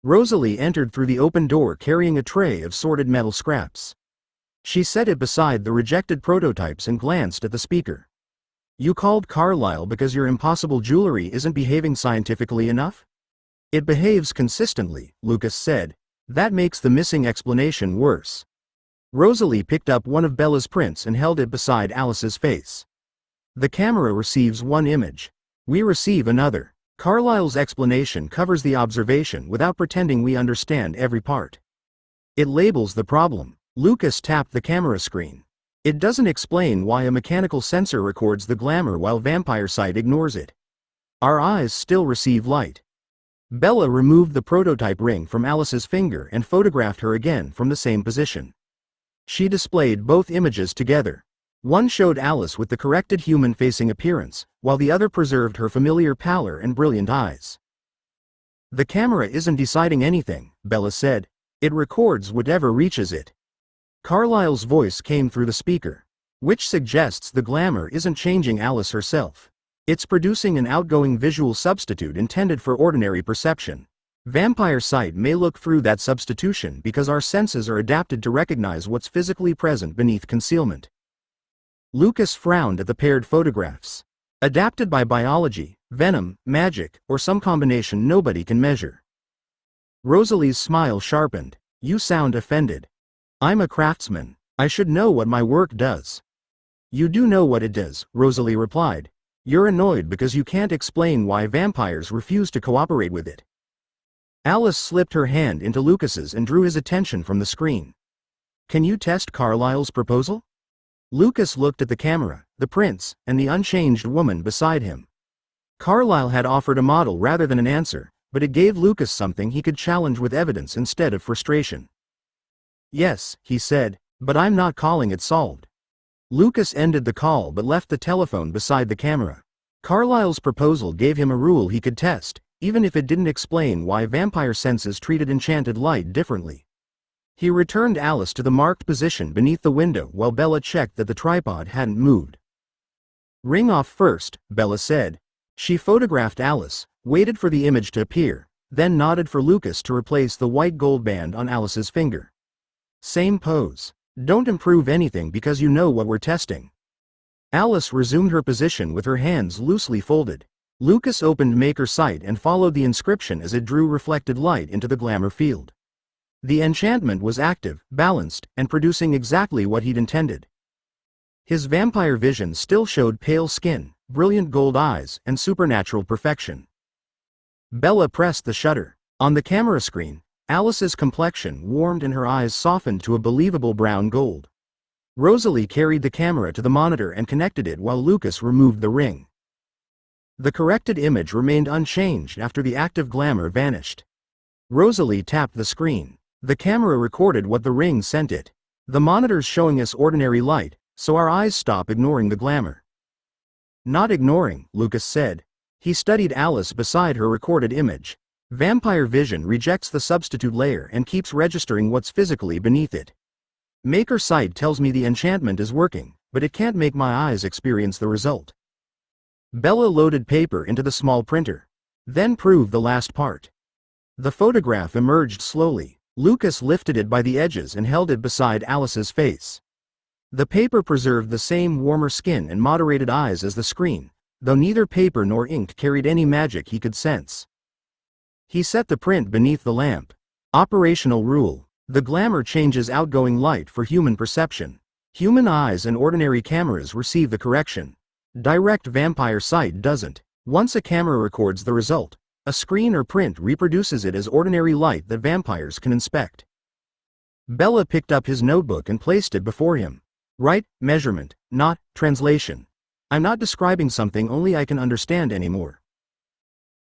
Rosalie entered through the open door carrying a tray of sorted metal scraps. She set it beside the rejected prototypes and glanced at the speaker. "You called Carlyle because your impossible jewelry isn't behaving scientifically enough?" "It behaves consistently," Lucas said. "That makes the missing explanation worse." Rosalie picked up one of Bella's prints and held it beside Alice's face. "The camera receives one image. We receive another. Carlyle's explanation covers the observation without pretending we understand every part. It labels the problem." Lucas tapped the camera screen. "It doesn't explain why a mechanical sensor records the glamour while vampire sight ignores it. Our eyes still receive light." Bella removed the prototype ring from Alice's finger and photographed her again from the same position. She displayed both images together. One showed Alice with the corrected human-facing appearance, while the other preserved her familiar pallor and brilliant eyes. "The camera isn't deciding anything," Bella said. "It records whatever reaches it." Carlyle's voice came through the speaker. "Which suggests the glamour isn't changing Alice herself. It's producing an outgoing visual substitute intended for ordinary perception. Vampire sight may look through that substitution because our senses are adapted to recognize what's physically present beneath concealment." Lucas frowned at the paired photographs. Adapted by biology, venom, magic, or some combination nobody can measure. Rosalie's smile sharpened. You sound offended. I'm a craftsman. I should know what my work does. You do know what it does, Rosalie replied. You're annoyed because you can't explain why vampires refuse to cooperate with it. Alice slipped her hand into Lucas's and drew his attention from the screen. Can you test Carlyle's proposal? Lucas looked at the camera, the prince, and the unchanged woman beside him. Carlyle had offered a model rather than an answer, but it gave Lucas something he could challenge with evidence instead of frustration. Yes, he said, but I'm not calling it solved. Lucas ended the call but left the telephone beside the camera. Carlyle's proposal gave him a rule he could test, even if it didn't explain why vampire senses treated enchanted light differently. He returned Alice to the marked position beneath the window while Bella checked that the tripod hadn't moved. Ring off first, Bella said. She photographed Alice, waited for the image to appear, then nodded for Lucas to replace the white gold band on Alice's finger. Same pose. Don't improve anything because you know what we're testing. Alice resumed her position with her hands loosely folded. Lucas opened Maker Sight and followed the inscription as it drew reflected light into the glamour field. The enchantment was active, balanced, and producing exactly what he'd intended. His vampire vision still showed pale skin, brilliant gold eyes, and supernatural perfection. Bella pressed the shutter. On the camera screen, Alice's complexion warmed and her eyes softened to a believable brown gold. Rosalie carried the camera to the monitor and connected it while Lucas removed the ring. The corrected image remained unchanged after the active glamour vanished. Rosalie tapped the screen. The camera recorded what the ring sent it. The monitor's showing us ordinary light, so our eyes stop ignoring the glamour. Not ignoring, Lucas said. He studied Alice beside her recorded image. Vampire vision rejects the substitute layer and keeps registering what's physically beneath it. Maker Sight tells me the enchantment is working, but it can't make my eyes experience the result. Bella loaded paper into the small printer. Then proved the last part. The photograph emerged slowly. Lucas lifted it by the edges and held it beside Alice's face. The paper preserved the same warmer skin and moderated eyes as the screen, though neither paper nor ink carried any magic he could sense. He set the print beneath the lamp. Operational rule. The glamour changes outgoing light for human perception. Human eyes and ordinary cameras receive the correction. Direct vampire sight doesn't. Once a camera records the result, a screen or print reproduces it as ordinary light that vampires can inspect. Bella picked up his notebook and placed it before him. Right, measurement, not translation. I'm not describing something only I can understand anymore.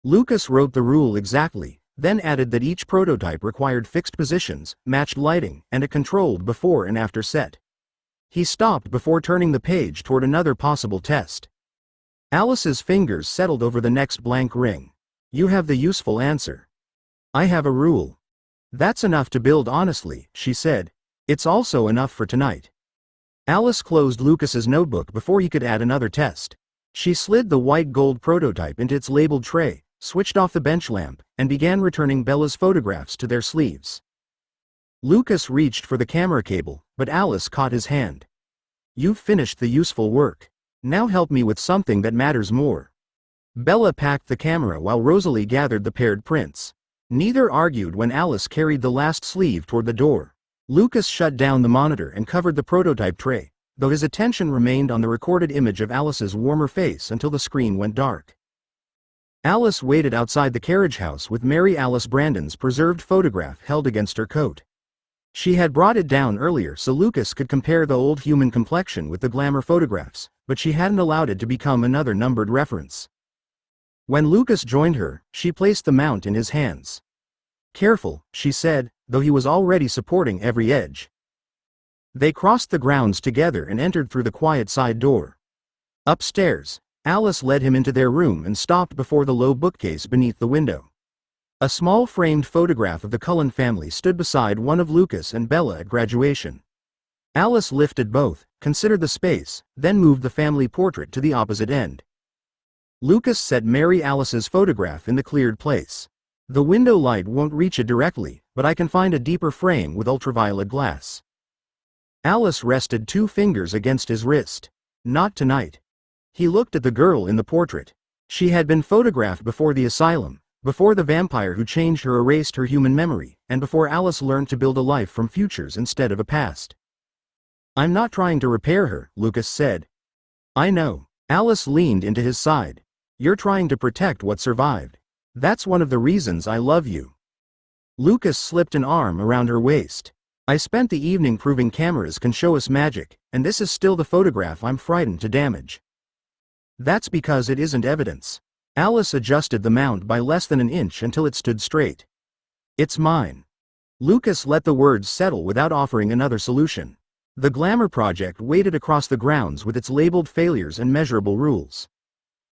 Lucas wrote the rule exactly, then added that each prototype required fixed positions, matched lighting, and a controlled before and after set. He stopped before turning the page toward another possible test. Alice's fingers settled over the next blank ring. You have the useful answer. I have a rule. That's enough to build honestly, she said. It's also enough for tonight. Alice closed Lucas's notebook before he could add another test. She slid the white gold prototype into its labeled tray, switched off the bench lamp, and began returning Bella's photographs to their sleeves. Lucas reached for the camera cable, but Alice caught his hand. You've finished the useful work. Now help me with something that matters more. Bella packed the camera while Rosalie gathered the paired prints. Neither argued when Alice carried the last sleeve toward the door. Lucas shut down the monitor and covered the prototype tray, though his attention remained on the recorded image of Alice's warmer face until the screen went dark. Alice waited outside the carriage house with Mary Alice Brandon's preserved photograph held against her coat. She had brought it down earlier so Lucas could compare the old human complexion with the glamour photographs, but she hadn't allowed it to become another numbered reference. When Lucas joined her, she placed the mount in his hands. Careful, she said, though he was already supporting every edge. They crossed the grounds together and entered through the quiet side door. Upstairs, Alice led him into their room and stopped before the low bookcase beneath the window. A small framed photograph of the Cullen family stood beside one of Lucas and Bella at graduation. Alice lifted both, considered the space, then moved the family portrait to the opposite end. Lucas set Mary Alice's photograph in the cleared place. The window light won't reach it directly, but I can find a deeper frame with ultraviolet glass. Alice rested 2 fingers against his wrist. Not tonight. He looked at the girl in the portrait. She had been photographed before the asylum, before the vampire who changed her erased her human memory, and before Alice learned to build a life from futures instead of a past. I'm not trying to repair her, Lucas said. I know. Alice leaned into his side. You're trying to protect what survived. That's one of the reasons I love you. Lucas slipped an arm around her waist. I spent the evening proving cameras can show us magic, and this is still the photograph I'm frightened to damage. That's because it isn't evidence. Alice adjusted the mount by less than an inch until it stood straight. It's mine. Lucas let the words settle without offering another solution. The Glamour Project waited across the grounds with its labeled failures and measurable rules.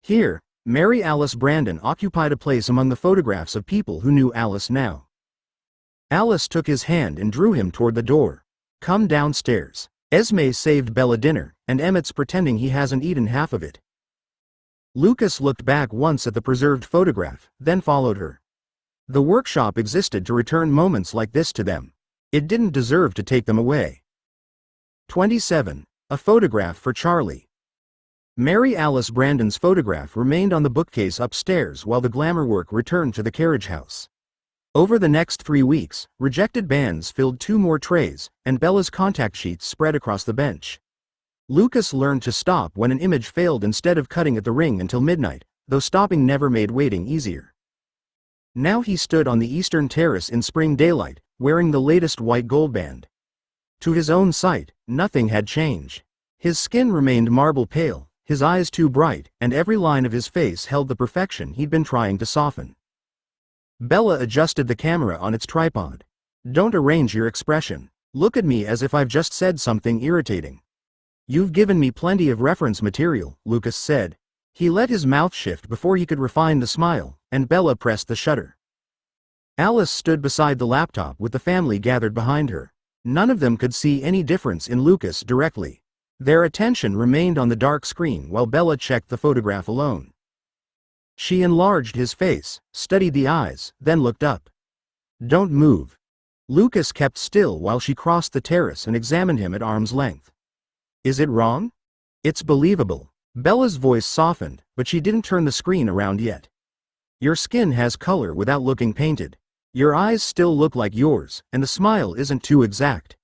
Here, Mary Alice Brandon occupied a place among the photographs of people who knew Alice now. Alice took his hand and drew him toward the door. Come downstairs. Esme saved Bella dinner, and Emmett's pretending he hasn't eaten half of it. Lucas looked back once at the preserved photograph, then followed her. The workshop existed to return moments like this to them. It didn't deserve to take them away. 27. A photograph for Charlie. Mary Alice Brandon's photograph remained on the bookcase upstairs while the glamour work returned to the carriage house. Over the next 3 weeks, rejected bands filled 2 more trays, and Bella's contact sheets spread across the bench. Lucas learned to stop when an image failed instead of cutting at the ring until midnight, though stopping never made waiting easier. Now he stood on the eastern terrace in spring daylight, wearing the latest white gold band. To his own sight, nothing had changed. His skin remained marble pale, his eyes too bright, and every line of his face held the perfection he'd been trying to soften. Bella adjusted the camera on its tripod. Don't arrange your expression. Look at me as if I've just said something irritating. You've given me plenty of reference material, Lucas said. He let his mouth shift before he could refine the smile, and Bella pressed the shutter. Alice stood beside the laptop with the family gathered behind her. None of them could see any difference in Lucas directly. Their attention remained on the dark screen while Bella checked the photograph alone. She enlarged his face, studied the eyes, then looked up. Don't move. Lucas kept still while she crossed the terrace and examined him at arm's length. Is it wrong? It's believable. Bella's voice softened, but she didn't turn the screen around yet. Your skin has color without looking painted. Your eyes still look like yours, and the smile isn't too exact.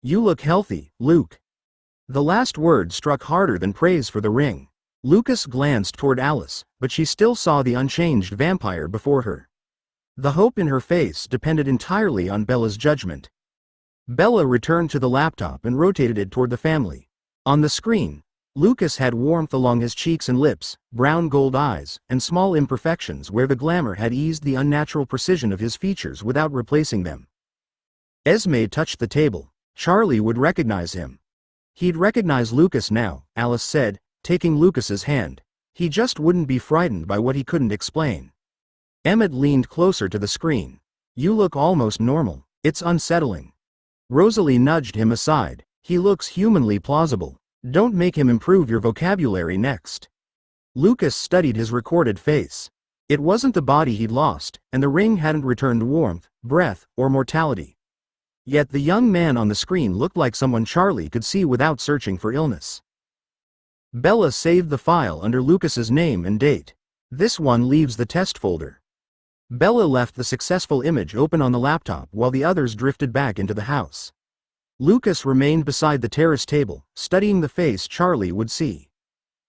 You look healthy, Luke. The last word struck harder than praise for the ring. Lucas glanced toward Alice, but she still saw the unchanged vampire before her. The hope in her face depended entirely on Bella's judgment. Bella returned to the laptop and rotated it toward the family. On the screen, Lucas had warmth along his cheeks and lips, brown gold eyes, and small imperfections where the glamour had eased the unnatural precision of his features without replacing them. Esme touched the table. Charlie would recognize him. He'd recognize Lucas now, Alice said, taking Lucas's hand. He just wouldn't be frightened by what he couldn't explain. Emmett leaned closer to the screen. You look almost normal. It's unsettling. Rosalie nudged him aside. He looks humanly plausible. Don't make him improve your vocabulary next. Lucas studied his recorded face. It wasn't the body he'd lost, and the ring hadn't returned warmth, breath, or mortality. Yet the young man on the screen looked like someone Charlie could see without searching for illness. Bella saved the file under Lucas's name and date. This one leaves the test folder. Bella left the successful image open on the laptop while the others drifted back into the house. Lucas remained beside the terrace table, studying the face Charlie would see.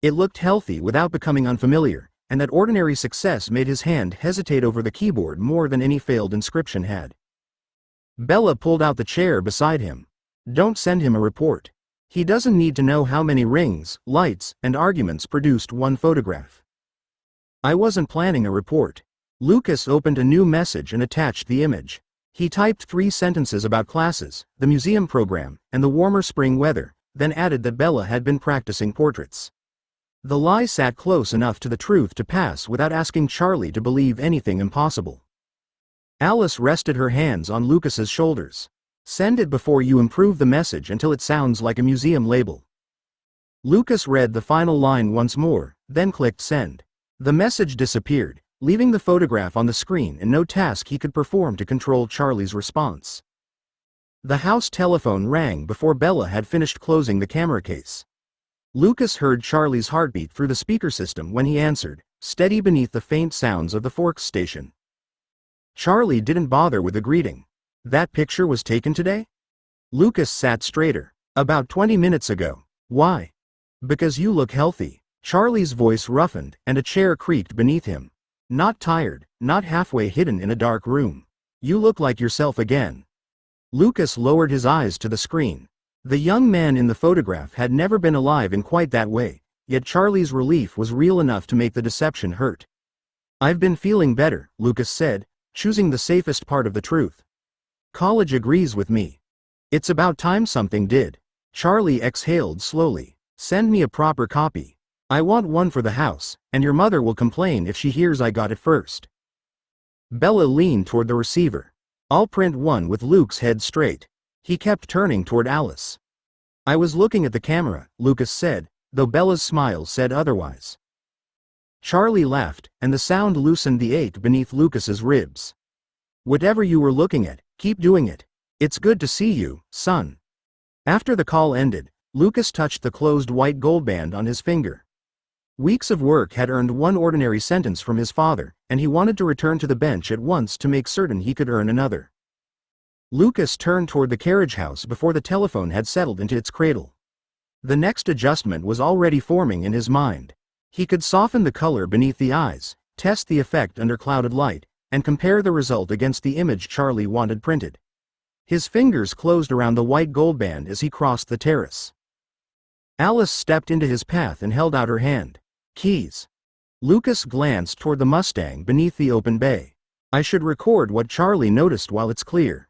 It looked healthy without becoming unfamiliar, and that ordinary success made his hand hesitate over the keyboard more than any failed inscription had. Bella pulled out the chair beside him. Don't send him a report. He doesn't need to know how many rings, lights, and arguments produced one photograph. I wasn't planning a report. Lucas opened a new message and attached the image. He typed 3 sentences about classes, the museum program, and the warmer spring weather, then added that Bella had been practicing portraits. The lie sat close enough to the truth to pass without asking Charlie to believe anything impossible. Alice rested her hands on Lucas's shoulders. Send it before you improve the message until it sounds like a museum label. Lucas read the final line once more, then clicked send. The message disappeared, leaving the photograph on the screen and no task he could perform to control Charlie's response. The house telephone rang before Bella had finished closing the camera case. Lucas heard Charlie's heartbeat through the speaker system when he answered, steady beneath the faint sounds of the Forks station. Charlie didn't bother with a greeting. That picture was taken today? Lucas sat straighter. About 20 minutes ago. Why? Because you look healthy. Charlie's voice roughened, and a chair creaked beneath him. Not tired, not halfway hidden in a dark room. You look like yourself again. Lucas lowered his eyes to the screen. The young man in the photograph had never been alive in quite that way, yet Charlie's relief was real enough to make the deception hurt. I've been feeling better, Lucas said, choosing the safest part of the truth. College agrees with me. It's about time something did. Charlie exhaled slowly. Send me a proper copy. I want one for the house, and your mother will complain if she hears I got it first. Bella leaned toward the receiver. I'll print one with Luke's head straight. He kept turning toward Alice. I was looking at the camera, Lucas said, though Bella's smile said otherwise. Charlie laughed, and the sound loosened the ache beneath Lucas's ribs. Whatever you were looking at, keep doing it. It's good to see you, son. After the call ended, Lucas touched the closed white gold band on his finger. Weeks of work had earned one ordinary sentence from his father, and he wanted to return to the bench at once to make certain he could earn another. Lucas turned toward the carriage house before the telephone had settled into its cradle. The next adjustment was already forming in his mind. He could soften the color beneath the eyes, test the effect under clouded light, and compare the result against the image Charlie wanted printed. His fingers closed around the white gold band as he crossed the terrace. Alice stepped into his path and held out her hand. Keys. Lucas glanced toward the Mustang beneath the open bay. I should record what Charlie noticed while it's clear.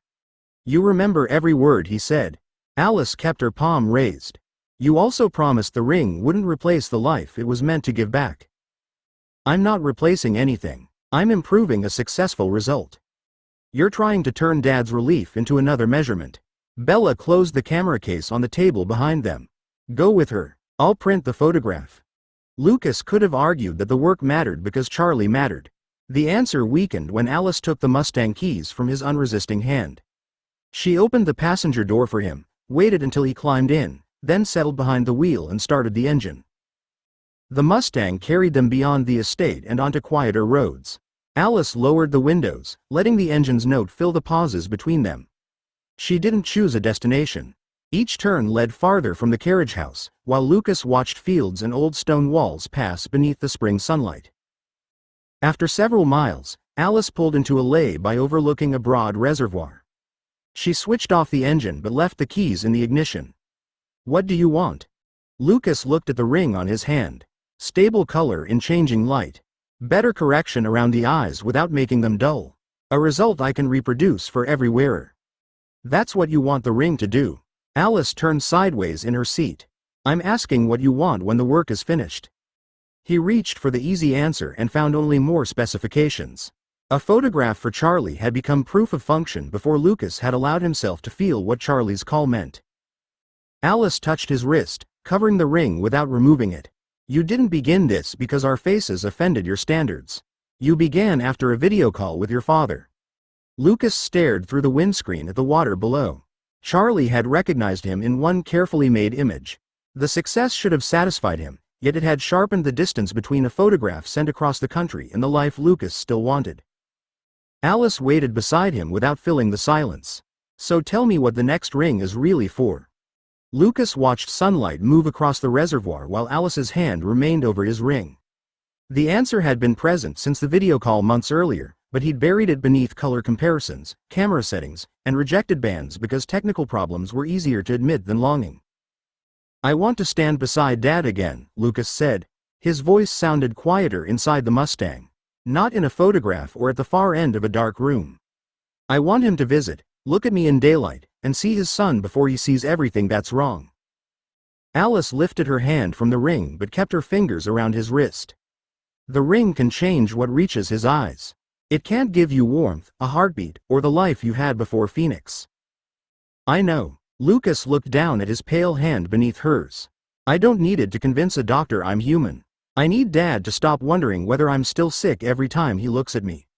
You remember every word he said. Alice kept her palm raised. You also promised the ring wouldn't replace the life it was meant to give back. I'm not replacing anything. I'm improving a successful result. You're trying to turn Dad's relief into another measurement. Bella closed the camera case on the table behind them. Go with her. I'll print the photograph. Lucas could have argued that the work mattered because Charlie mattered. The answer weakened when Alice took the Mustang keys from his unresisting hand. She opened the passenger door for him, waited until he climbed in, then settled behind the wheel and started the engine. The Mustang carried them beyond the estate and onto quieter roads. Alice lowered the windows, letting the engine's note fill the pauses between them. She didn't choose a destination. Each turn led farther from the carriage house, while Lucas watched fields and old stone walls pass beneath the spring sunlight. After several miles, Alice pulled into a lay-by overlooking a broad reservoir. She switched off the engine but left the keys in the ignition. What do you want? Lucas looked at the ring on his hand. Stable color in changing light. Better correction around the eyes without making them dull. A result I can reproduce for every wearer. That's what you want the ring to do. Alice turned sideways in her seat. I'm asking what you want when the work is finished. He reached for the easy answer and found only more specifications. A photograph for Charlie had become proof of function before Lucas had allowed himself to feel what Charlie's call meant. Alice touched his wrist, covering the ring without removing it. You didn't begin this because our faces offended your standards. You began after a video call with your father. Lucas stared through the windscreen at the water below. Charlie had recognized him in one carefully made image. The success should have satisfied him, yet it had sharpened the distance between a photograph sent across the country and the life Lucas still wanted. Alice waited beside him without filling the silence. So tell me what the next ring is really for. Lucas watched sunlight move across the reservoir while Alice's hand remained over his ring. The answer had been present since the video call months earlier, but he'd buried it beneath color comparisons, camera settings, and rejected bands because technical problems were easier to admit than longing. I want to stand beside Dad again, Lucas said. His voice sounded quieter inside the Mustang. Not in a photograph or at the far end of a dark room. I want him to visit, look at me in daylight, and see his son before he sees everything that's wrong. Alice lifted her hand from the ring but kept her fingers around his wrist. The ring can change what reaches his eyes. It can't give you warmth, a heartbeat, or the life you had before Phoenix. I know. Lucas looked down at his pale hand beneath hers. I don't need it to convince a doctor I'm human. I need Dad to stop wondering whether I'm still sick every time he looks at me.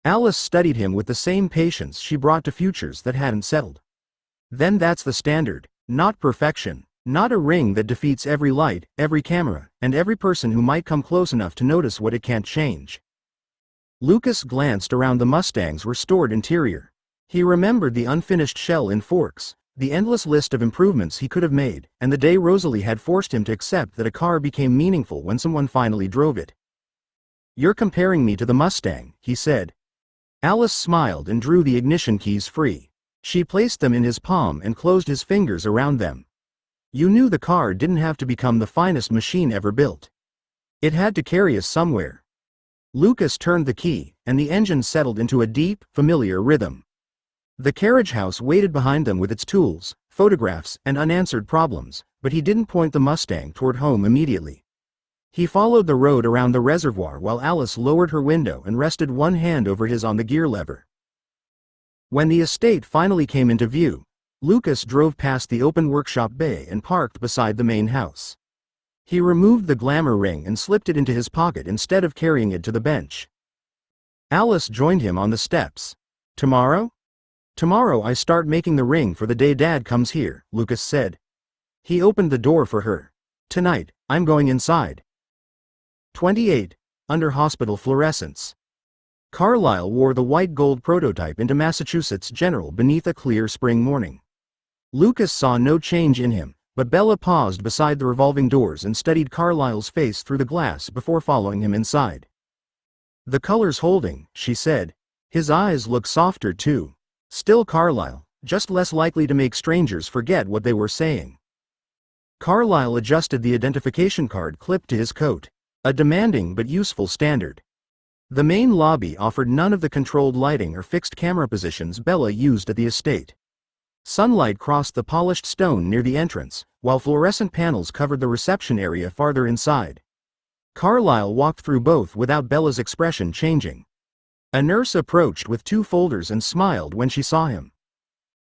Alice studied him with the same patience she brought to futures that hadn't settled. Then that's the standard, not perfection. Not a ring that defeats every light, every camera, and every person who might come close enough to notice what it can't change. Lucas glanced around the Mustang's restored interior. He remembered the unfinished shell in forks, the endless list of improvements he could have made, and the day Rosalie had forced him to accept that a car became meaningful when someone finally drove it. "You're comparing me to the Mustang," he said. Alice smiled and drew the ignition keys free. She placed them in his palm and closed his fingers around them. "You knew the car didn't have to become the finest machine ever built. It had to carry us somewhere." Lucas turned the key, and the engine settled into a deep, familiar rhythm. The carriage house waited behind them with its tools, photographs, and unanswered problems, but he didn't point the Mustang toward home immediately. He followed the road around the reservoir while Alice lowered her window and rested one hand over his on the gear lever. When the estate finally came into view, Lucas drove past the open workshop bay and parked beside the main house. He removed the glamour ring and slipped it into his pocket instead of carrying it to the bench. Alice joined him on the steps. "Tomorrow?" "Tomorrow I start making the ring for the day Dad comes here," Lucas said. He opened the door for her. "Tonight, I'm going inside." 28. Under hospital fluorescence. Carlisle wore the white gold prototype into Massachusetts General beneath a clear spring morning. Lucas saw no change in him, but Bella paused beside the revolving doors and studied Carlisle's face through the glass before following him inside. "The color's holding," she said. "His eyes look softer too. Still Carlisle, just less likely to make strangers forget what they were saying." Carlisle adjusted the identification card clipped to his coat, a demanding but useful standard. The main lobby offered none of the controlled lighting or fixed camera positions Bella used at the estate. Sunlight crossed the polished stone near the entrance, while fluorescent panels covered the reception area farther inside. Carlisle walked through both without Bella's expression changing. A nurse approached with 2 folders and smiled when she saw him.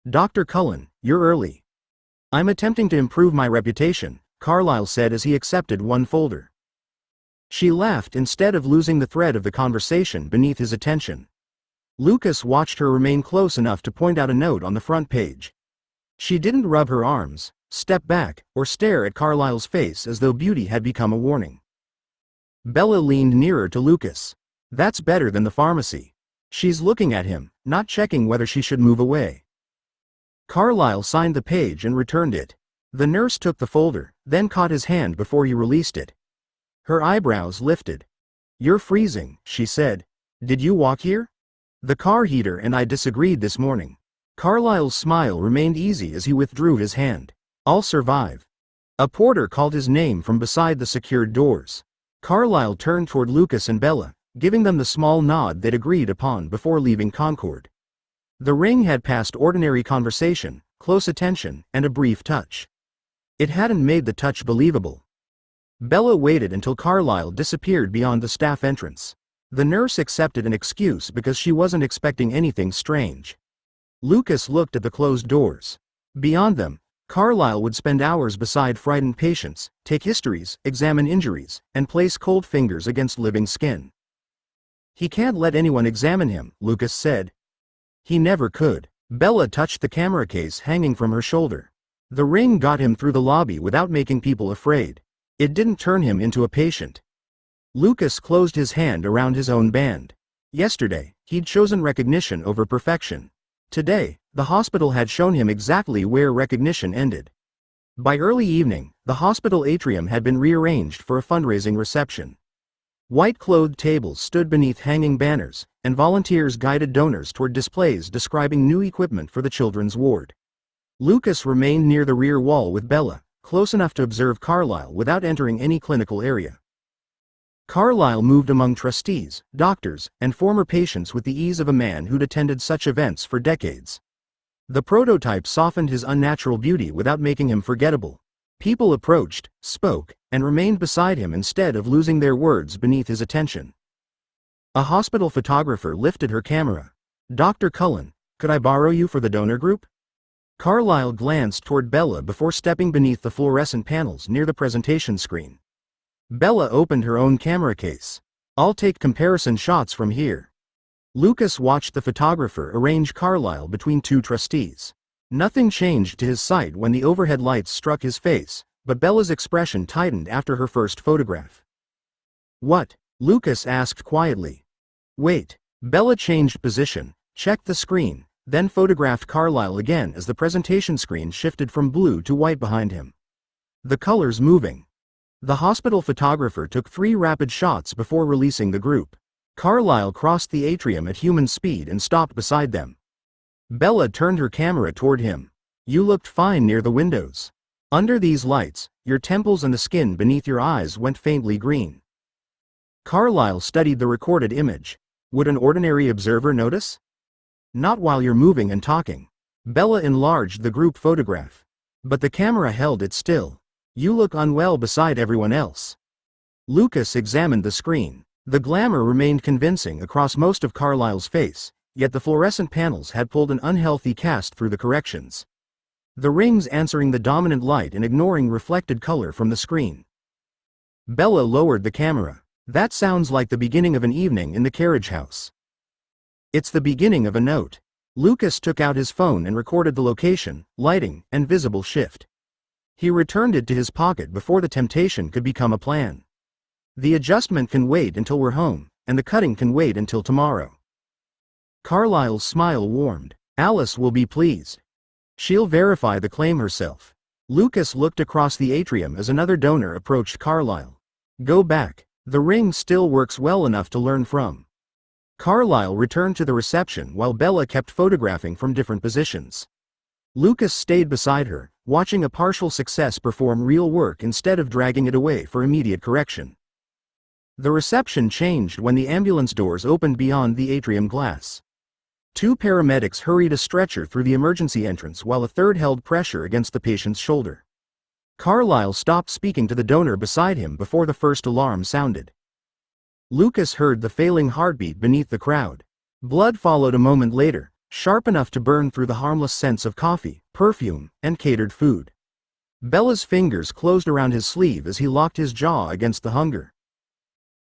"Dr. Cullen, you're early." "I'm attempting to improve my reputation," Carlisle said as he accepted one folder. She laughed instead of losing the thread of the conversation beneath his attention. Lucas watched her remain close enough to point out a note on the front page. She didn't rub her arms, step back, or stare at Carlisle's face as though beauty had become a warning. Bella leaned nearer to Lucas. "That's better than the pharmacy." She's looking at him, not checking whether she should move away. Carlisle signed the page and returned it. The nurse took the folder, then caught his hand before he released it. Her eyebrows lifted. "You're freezing," she said. "Did you walk here?" "The car heater and I disagreed this morning." Carlisle's smile remained easy as he withdrew his hand. "I'll survive." A porter called his name from beside the secured doors. Carlisle turned toward Lucas and Bella, giving them the small nod they'd agreed upon before leaving Concord. The ring had passed ordinary conversation, close attention, and a brief touch. It hadn't made the touch believable. Bella waited until Carlisle disappeared beyond the staff entrance. The nurse accepted an excuse because she wasn't expecting anything strange. Lucas looked at the closed doors. Beyond them, Carlisle would spend hours beside frightened patients, take histories, examine injuries, and place cold fingers against living skin. "He can't let anyone examine him," Lucas said. "He never could." Bella touched the camera case hanging from her shoulder. The ring got him through the lobby without making people afraid. It didn't turn him into a patient. Lucas closed his hand around his own band. Yesterday, he'd chosen recognition over perfection. Today, the hospital had shown him exactly where recognition ended. By early evening, the hospital atrium had been rearranged for a fundraising reception. White-clothed tables stood beneath hanging banners, and volunteers guided donors toward displays describing new equipment for the children's ward. Lucas remained near the rear wall with Bella, close enough to observe Carlisle without entering any clinical area. Carlisle moved among trustees, doctors, and former patients with the ease of a man who'd attended such events for decades. The prototype softened his unnatural beauty without making him forgettable. People approached, spoke, and remained beside him instead of losing their words beneath his attention. A hospital photographer lifted her camera. "Dr. Cullen, could I borrow you for the donor group?" Carlisle glanced toward Bella before stepping beneath the fluorescent panels near the presentation screen. Bella opened her own camera case. "I'll take comparison shots from here." Lucas watched the photographer arrange Carlisle between 2 trustees. Nothing changed to his sight when the overhead lights struck his face, but Bella's expression tightened after her first photograph. "What?" Lucas asked quietly. "Wait." Bella changed position, checked the screen, then photographed Carlyle again as the presentation screen shifted from blue to white behind him. The colors moving. The hospital photographer took 3 rapid shots before releasing the group. Carlyle crossed the atrium at human speed and stopped beside them. Bella turned her camera toward him. "You looked fine near the windows. Under these lights, your temples and the skin beneath your eyes went faintly green." Carlyle studied the recorded image. Would an ordinary observer notice? "Not while you're moving and talking." Bella enlarged the group photograph. But the camera held it still. "You look unwell beside everyone else." Lucas examined the screen. The glamour remained convincing across most of Carlyle's face, yet the fluorescent panels had pulled an unhealthy cast through the corrections. The rings answering the dominant light and ignoring reflected color from the screen. Bella lowered the camera. "That sounds like the beginning of an evening in the carriage house." "It's the beginning of a note." Lucas took out his phone and recorded the location, lighting, and visible shift. He returned it to his pocket before the temptation could become a plan. "The adjustment can wait until we're home, and the cutting can wait until tomorrow." Carlyle's smile warmed. "Alice will be pleased. She'll verify the claim herself." Lucas looked across the atrium as another donor approached Carlyle. "Go back. The ring still works well enough to learn from." Carlyle returned to the reception while Bella kept photographing from different positions. Lucas stayed beside her, watching a partial success perform real work instead of dragging it away for immediate correction. The reception changed when the ambulance doors opened beyond the atrium glass. 2 paramedics hurried a stretcher through the emergency entrance while a third held pressure against the patient's shoulder. Carlyle stopped speaking to the donor beside him before the first alarm sounded. Lucas heard the failing heartbeat beneath the crowd. Blood followed a moment later, sharp enough to burn through the harmless scents of coffee, perfume, and catered food. Bella's fingers closed around his sleeve as he locked his jaw against the hunger.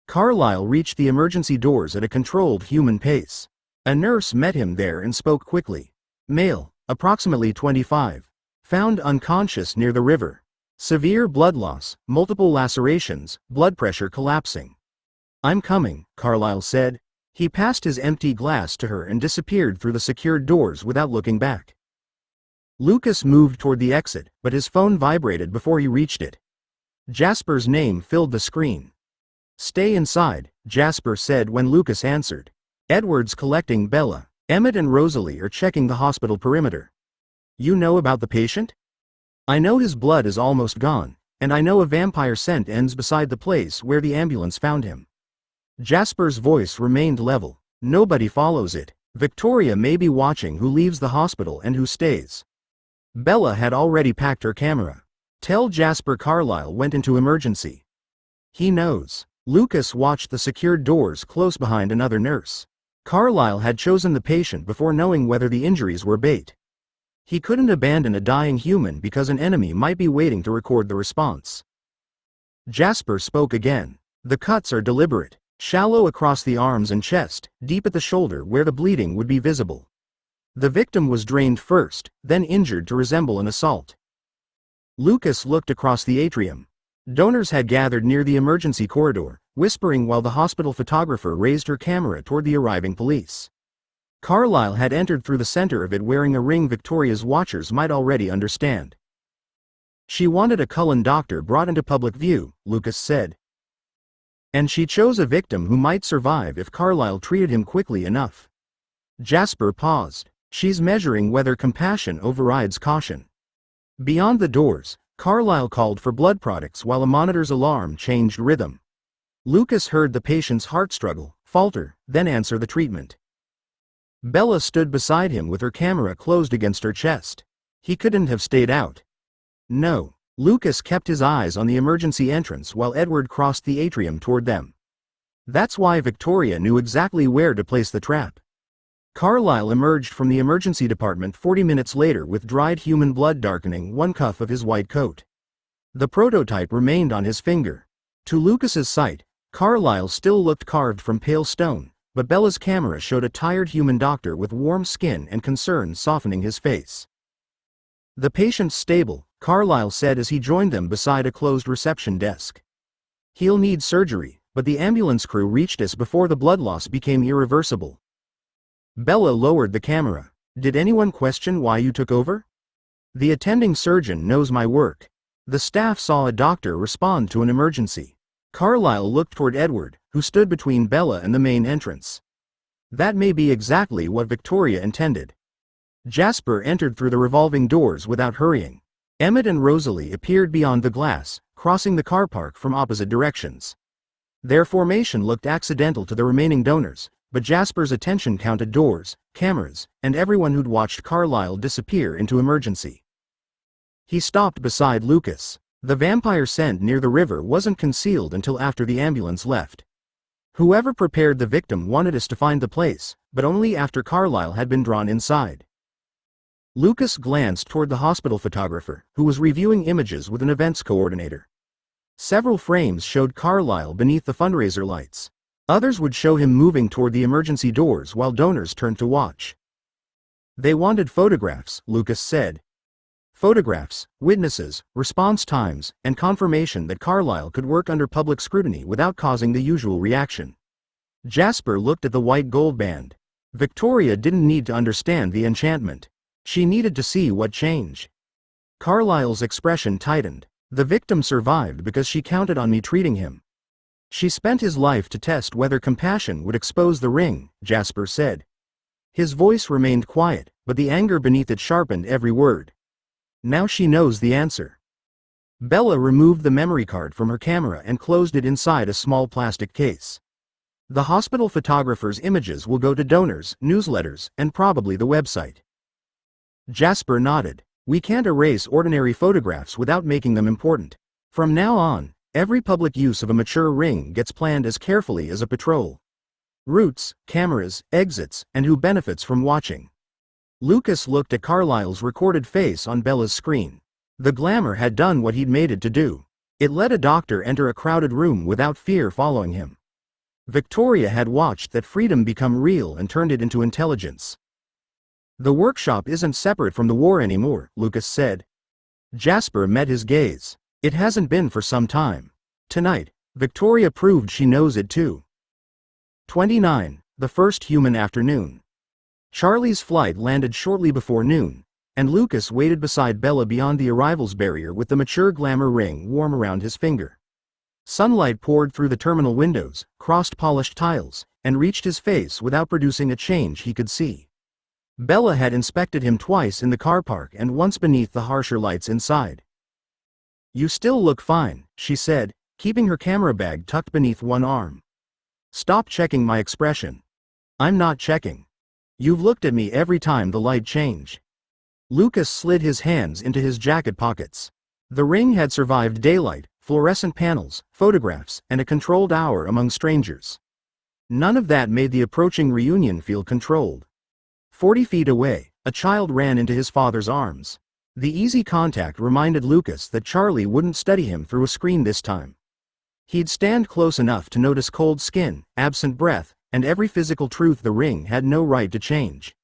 Carlyle reached the emergency doors at a controlled human pace. A nurse met him there and spoke quickly. "Male, approximately 25. Found unconscious near the river. Severe blood loss, multiple lacerations, blood pressure collapsing." "I'm coming," Carlyle said. He passed his empty glass to her and disappeared through the secured doors without looking back. Lucas moved toward the exit, but his phone vibrated before he reached it. Jasper's name filled the screen. "Stay inside," Jasper said when Lucas answered. "Edward's collecting Bella. Emmett and Rosalie are checking the hospital perimeter." "You know about the patient?" "I know his blood is almost gone, and I know a vampire scent ends beside the place where the ambulance found him." Jasper's voice remained level. "Nobody follows it. Victoria may be watching who leaves the hospital and who stays." Bella had already packed her camera. "Tell Jasper Carlyle went into emergency." "He knows." Lucas watched the secured doors close behind another nurse. Carlyle had chosen the patient before knowing whether the injuries were bait. He couldn't abandon a dying human because an enemy might be waiting to record the response. Jasper spoke again. "The cuts are deliberate. Shallow across the arms and chest, deep at the shoulder where the bleeding would be visible. The victim was drained first, then injured to resemble an assault." Lucas looked across the atrium. Donors had gathered near the emergency corridor, whispering while the hospital photographer raised her camera toward the arriving police. Carlyle had entered through the center of it wearing a ring Victoria's watchers might already understand. "She wanted a Cullen doctor brought into public view," Lucas said. "And she chose a victim who might survive if Carlyle treated him quickly enough." Jasper paused. "She's measuring whether compassion overrides caution." Beyond the doors, Carlyle called for blood products while a monitor's alarm changed rhythm. Lucas heard the patient's heart struggle, falter, then answer the treatment. Bella stood beside him with her camera closed against her chest. He couldn't have stayed out. "No." Lucas kept his eyes on the emergency entrance while Edward crossed the atrium toward them. That's why Victoria knew exactly where to place the trap. Carlyle emerged from the emergency department 40 minutes later with dried human blood darkening one cuff of his white coat. The prototype remained on his finger. To Lucas's sight, Carlyle still looked carved from pale stone, but Bella's camera showed a tired human doctor with warm skin and concern softening his face. The patient's stable, Carlyle said as he joined them beside a closed reception desk. He'll need surgery, but the ambulance crew reached us before the blood loss became irreversible. Bella lowered the camera. Did anyone question why you took over? The attending surgeon knows my work. The staff saw a doctor respond to an emergency. Carlyle looked toward Edward, who stood between Bella and the main entrance. That may be exactly what Victoria intended. Jasper entered through the revolving doors without hurrying. Emmett and Rosalie appeared beyond the glass, crossing the car park from opposite directions. Their formation looked accidental to the remaining donors, but Jasper's attention counted doors, cameras, and everyone who'd watched Carlyle disappear into emergency. He stopped beside Lucas. The vampire scent near the river wasn't concealed until after the ambulance left. Whoever prepared the victim wanted us to find the place, but only after Carlyle had been drawn inside. Lucas glanced toward the hospital photographer, who was reviewing images with an events coordinator. Several frames showed Carlyle beneath the fundraiser lights. Others would show him moving toward the emergency doors while donors turned to watch. They wanted photographs, Lucas said. Photographs, witnesses, response times, and confirmation that Carlyle could work under public scrutiny without causing the usual reaction. Jasper looked at the white gold band. Victoria didn't need to understand the enchantment. She needed to see what changed. Carlyle's expression tightened. The victim survived because she counted on me treating him. She spent his life to test whether compassion would expose the ring, Jasper said. His voice remained quiet, but the anger beneath it sharpened every word. Now she knows the answer. Bella removed the memory card from her camera and closed it inside a small plastic case. The hospital photographer's images will go to donors, newsletters, and probably the website. Jasper nodded. We can't erase ordinary photographs without making them important. From now on, every public use of a mature ring gets planned as carefully as a patrol. Routes, cameras, exits, and who benefits from watching. Lucas looked at Carlyle's recorded face on Bella's screen. The glamour had done what he'd made it to do. It let a doctor enter a crowded room without fear following him. Victoria had watched that freedom become real and turned it into intelligence. The workshop isn't separate from the war anymore, Lucas said. Jasper met his gaze. It hasn't been for some time. Tonight, Victoria proved she knows it too. 29. The first human afternoon. Charlie's flight landed shortly before noon, and Lucas waited beside Bella beyond the arrivals barrier with the mature glamour ring warm around his finger. Sunlight poured through the terminal windows, crossed polished tiles, and reached his face without producing a change he could see. Bella had inspected him twice in the car park and once beneath the harsher lights inside. You still look fine, she said, keeping her camera bag tucked beneath one arm. Stop checking my expression. I'm not checking. You've looked at me every time the light changed. Lucas slid his hands into his jacket pockets. The ring had survived daylight, fluorescent panels, photographs, and a controlled hour among strangers. None of that made the approaching reunion feel controlled. 40 feet away, a child ran into his father's arms. The easy contact reminded Lucas that Charlie wouldn't study him through a screen this time. He'd stand close enough to notice cold skin, absent breath, and every physical truth the ring had no right to change.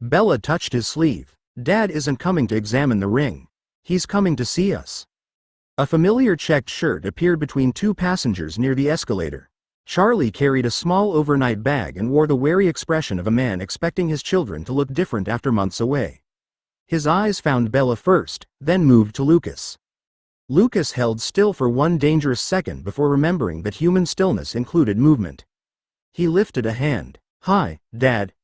Bella touched his sleeve. Dad isn't coming to examine the ring. He's coming to see us. A familiar checked shirt appeared between two passengers near the escalator. Charlie carried a small overnight bag and wore the wary expression of a man expecting his children to look different after months away. His eyes found Bella first, then moved to Lucas. Lucas held still for one dangerous second before remembering that human stillness included movement. He lifted a hand. Hi, Dad.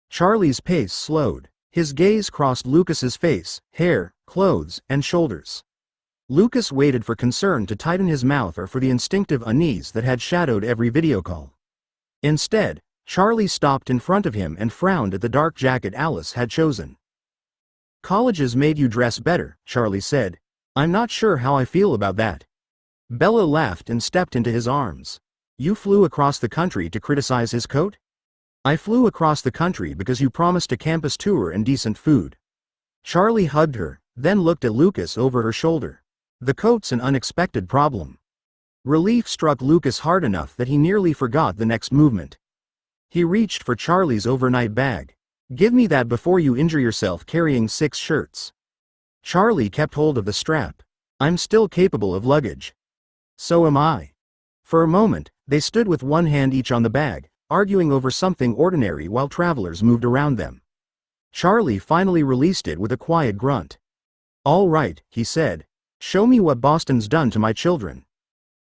Charlie's pace slowed. His gaze crossed Lucas's face, hair, clothes, and shoulders. Lucas waited for concern to tighten his mouth or for the instinctive unease that had shadowed every video call. Instead, Charlie stopped in front of him and frowned at the dark jacket Alice had chosen. Colleges made you dress better, Charlie said. I'm not sure how I feel about that. Bella laughed and stepped into his arms. You flew across the country to criticize his coat? I flew across the country because you promised a campus tour and decent food. Charlie hugged her, then looked at Lucas over her shoulder. The coat's an unexpected problem. Relief struck Lucas hard enough that he nearly forgot the next movement. He reached for Charlie's overnight bag. Give me that before you injure yourself carrying 6 shirts. Charlie kept hold of the strap. I'm still capable of luggage. So am I. For a moment, they stood with one hand each on the bag, arguing over something ordinary while travelers moved around them. Charlie finally released it with a quiet grunt. All right, he said. Show me what Boston's done to my children.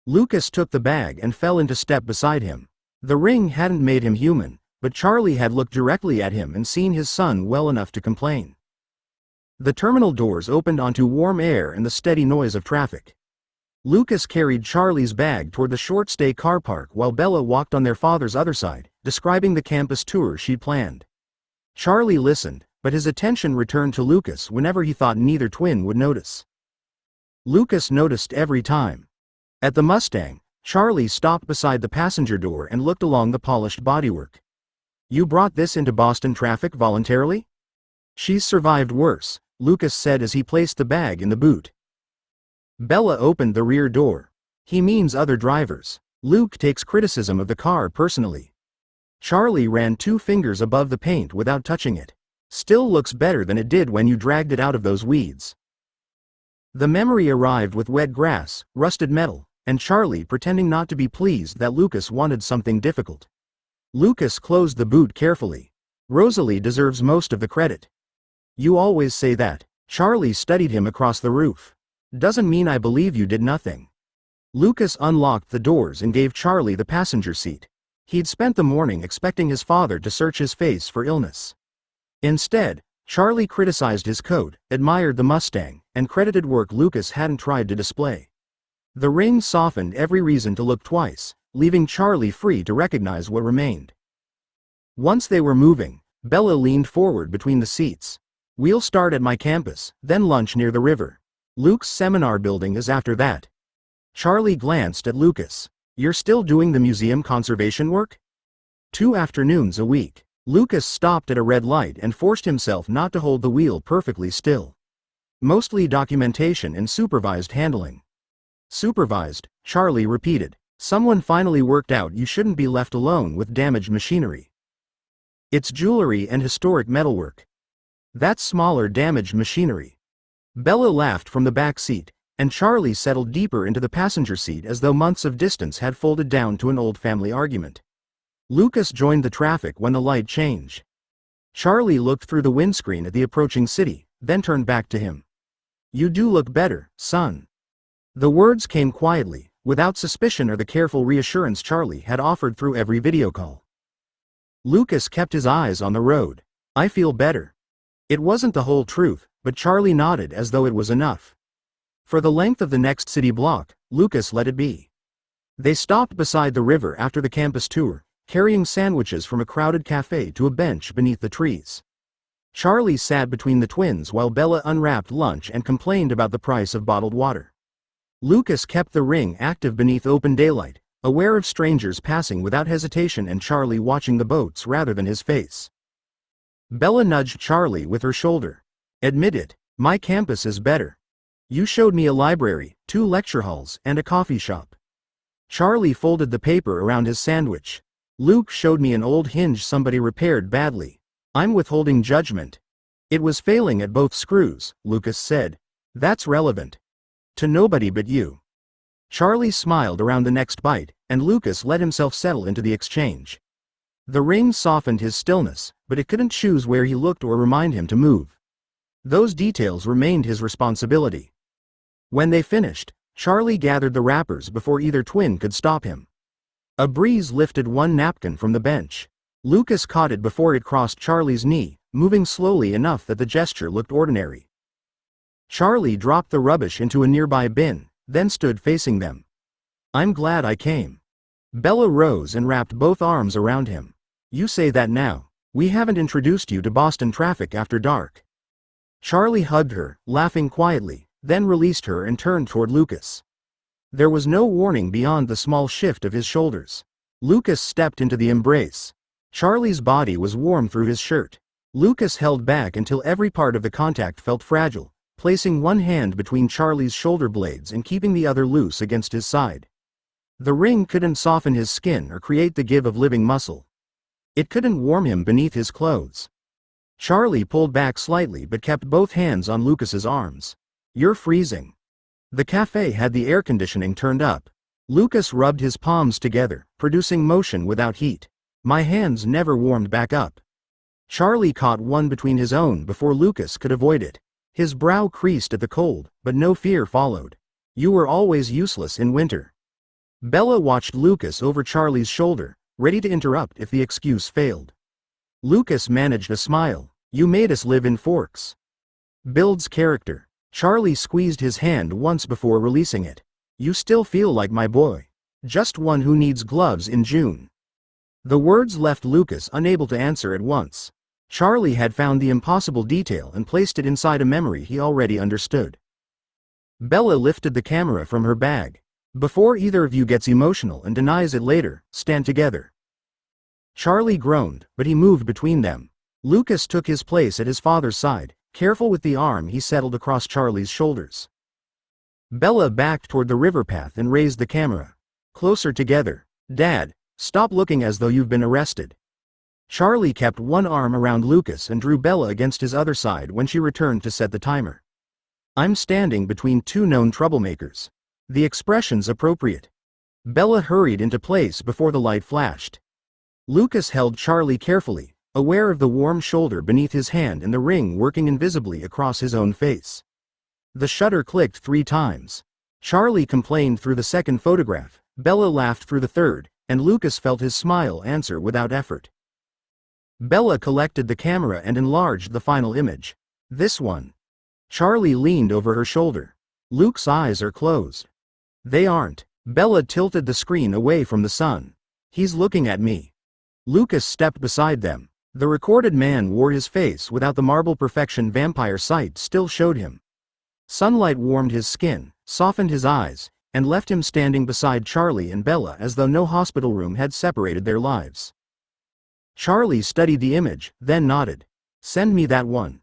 Lucas took the bag and fell into step beside him. The ring hadn't made him human, but Charlie had looked directly at him and seen his son well enough to complain. The terminal doors opened onto warm air and the steady noise of traffic. Lucas carried Charlie's bag toward the short-stay car park while Bella walked on their father's other side, describing the campus tour she'd planned. Charlie listened, but his attention returned to Lucas whenever he thought neither twin would notice. Lucas noticed every time. At the Mustang, Charlie stopped beside the passenger door and looked along the polished bodywork. You brought this into Boston traffic voluntarily? She's survived worse, Lucas said as he placed the bag in the boot. Bella opened the rear door. He means other drivers. Luke takes criticism of the car personally. Charlie ran 2 fingers above the paint without touching it. Still looks better than it did when you dragged it out of those weeds. The memory arrived with wet grass, rusted metal, and Charlie pretending not to be pleased that Lucas wanted something difficult. Lucas closed the boot carefully. Rosalie deserves most of the credit. You always say that. Charlie studied him across the roof. Doesn't mean I believe you did nothing. Lucas unlocked the doors and gave Charlie the passenger seat. He'd spent the morning expecting his father to search his face for illness. Instead, Charlie criticized his coat, admired the Mustang, and credited work Lucas hadn't tried to display. The ring softened every reason to look twice, leaving Charlie free to recognize what remained. Once they were moving, Bella leaned forward between the seats. We'll start at my campus, then lunch near the river. Luke's seminar building is after that. Charlie glanced at Lucas. You're still doing the museum conservation work? 2 afternoons a week. Lucas stopped at a red light and forced himself not to hold the wheel perfectly still. Mostly documentation and supervised handling. Supervised, Charlie repeated. Someone finally worked out you shouldn't be left alone with damaged machinery. It's jewelry and historic metalwork. That's smaller damaged machinery. Bella laughed from the back seat, and Charlie settled deeper into the passenger seat as though months of distance had folded down to an old family argument. Lucas joined the traffic when the light changed. Charlie looked through the windscreen at the approaching city, then turned back to him. You do look better, son. The words came quietly, without suspicion or the careful reassurance Charlie had offered through every video call. Lucas kept his eyes on the road. I feel better. It wasn't the whole truth, but Charlie nodded as though it was enough. For the length of the next city block, Lucas let it be. They stopped beside the river after the campus tour, carrying sandwiches from a crowded cafe to a bench beneath the trees. Charlie sat between the twins while Bella unwrapped lunch and complained about the price of bottled water. Lucas kept the ring active beneath open daylight, aware of strangers passing without hesitation and Charlie watching the boats rather than his face. Bella nudged Charlie with her shoulder. Admit it, my campus is better. You showed me a library, 2 lecture halls, and a coffee shop. Charlie folded the paper around his sandwich. Luke showed me an old hinge somebody repaired badly. I'm withholding judgment. It was failing at both screws, Lucas said. That's relevant. To nobody but you. Charlie smiled around the next bite, and Lucas let himself settle into the exchange. The ring softened his stillness, but it couldn't choose where he looked or remind him to move. Those details remained his responsibility. When they finished, Charlie gathered the wrappers before either twin could stop him. A breeze lifted one napkin from the bench. Lucas caught it before it crossed Charlie's knee, moving slowly enough that the gesture looked ordinary. Charlie dropped the rubbish into a nearby bin, then stood facing them. I'm glad I came. Bella rose and wrapped both arms around him. You say that now. We haven't introduced you to Boston traffic after dark. Charlie hugged her, laughing quietly, then released her and turned toward Lucas. There was no warning beyond the small shift of his shoulders. Lucas stepped into the embrace. Charlie's body was warm through his shirt. Lucas held back until every part of the contact felt fragile, placing one hand between Charlie's shoulder blades and keeping the other loose against his side. The ring couldn't soften his skin or create the give of living muscle. It couldn't warm him beneath his clothes. Charlie pulled back slightly but kept both hands on Lucas's arms. "You're freezing." The cafe had the air conditioning turned up. Lucas rubbed his palms together, producing motion without heat. "My hands never warmed back up." Charlie caught one between his own before Lucas could avoid it. His brow creased at the cold, but no fear followed. "You were always useless in winter." Bella watched Lucas over Charlie's shoulder, ready to interrupt if the excuse failed. Lucas managed a smile. "You made us live in Forks." Builds character. Charlie squeezed his hand once before releasing it. "You still feel like my boy. Just one who needs gloves in June." The words left Lucas unable to answer at once. Charlie had found the impossible detail and placed it inside a memory he already understood. Bella lifted the camera from her bag. "Before either of you gets emotional and denies it later, stand together." Charlie groaned, but he moved between them. Lucas took his place at his father's side, careful with the arm he settled across Charlie's shoulders. Bella backed toward the river path and raised the camera. "Closer together. Dad, stop looking as though you've been arrested." Charlie kept one arm around Lucas and drew Bella against his other side when she returned to set the timer. "I'm standing between two known troublemakers. The expression's appropriate." Bella hurried into place before the light flashed. Lucas held Charlie carefully, aware of the warm shoulder beneath his hand and the ring working invisibly across his own face. The shutter clicked 3 times. Charlie complained through the second photograph, Bella laughed through the third, and Lucas felt his smile answer without effort. Bella collected the camera and enlarged the final image. "This one." Charlie leaned over her shoulder. "Luke's eyes are closed." "They aren't." Bella tilted the screen away from the sun. "He's looking at me." Lucas stepped beside them. The recorded man wore his face without the marble perfection vampire sight still showed him. Sunlight warmed his skin, softened his eyes, and left him standing beside Charlie and Bella as though no hospital room had separated their lives. Charlie studied the image, then nodded. "Send me that one."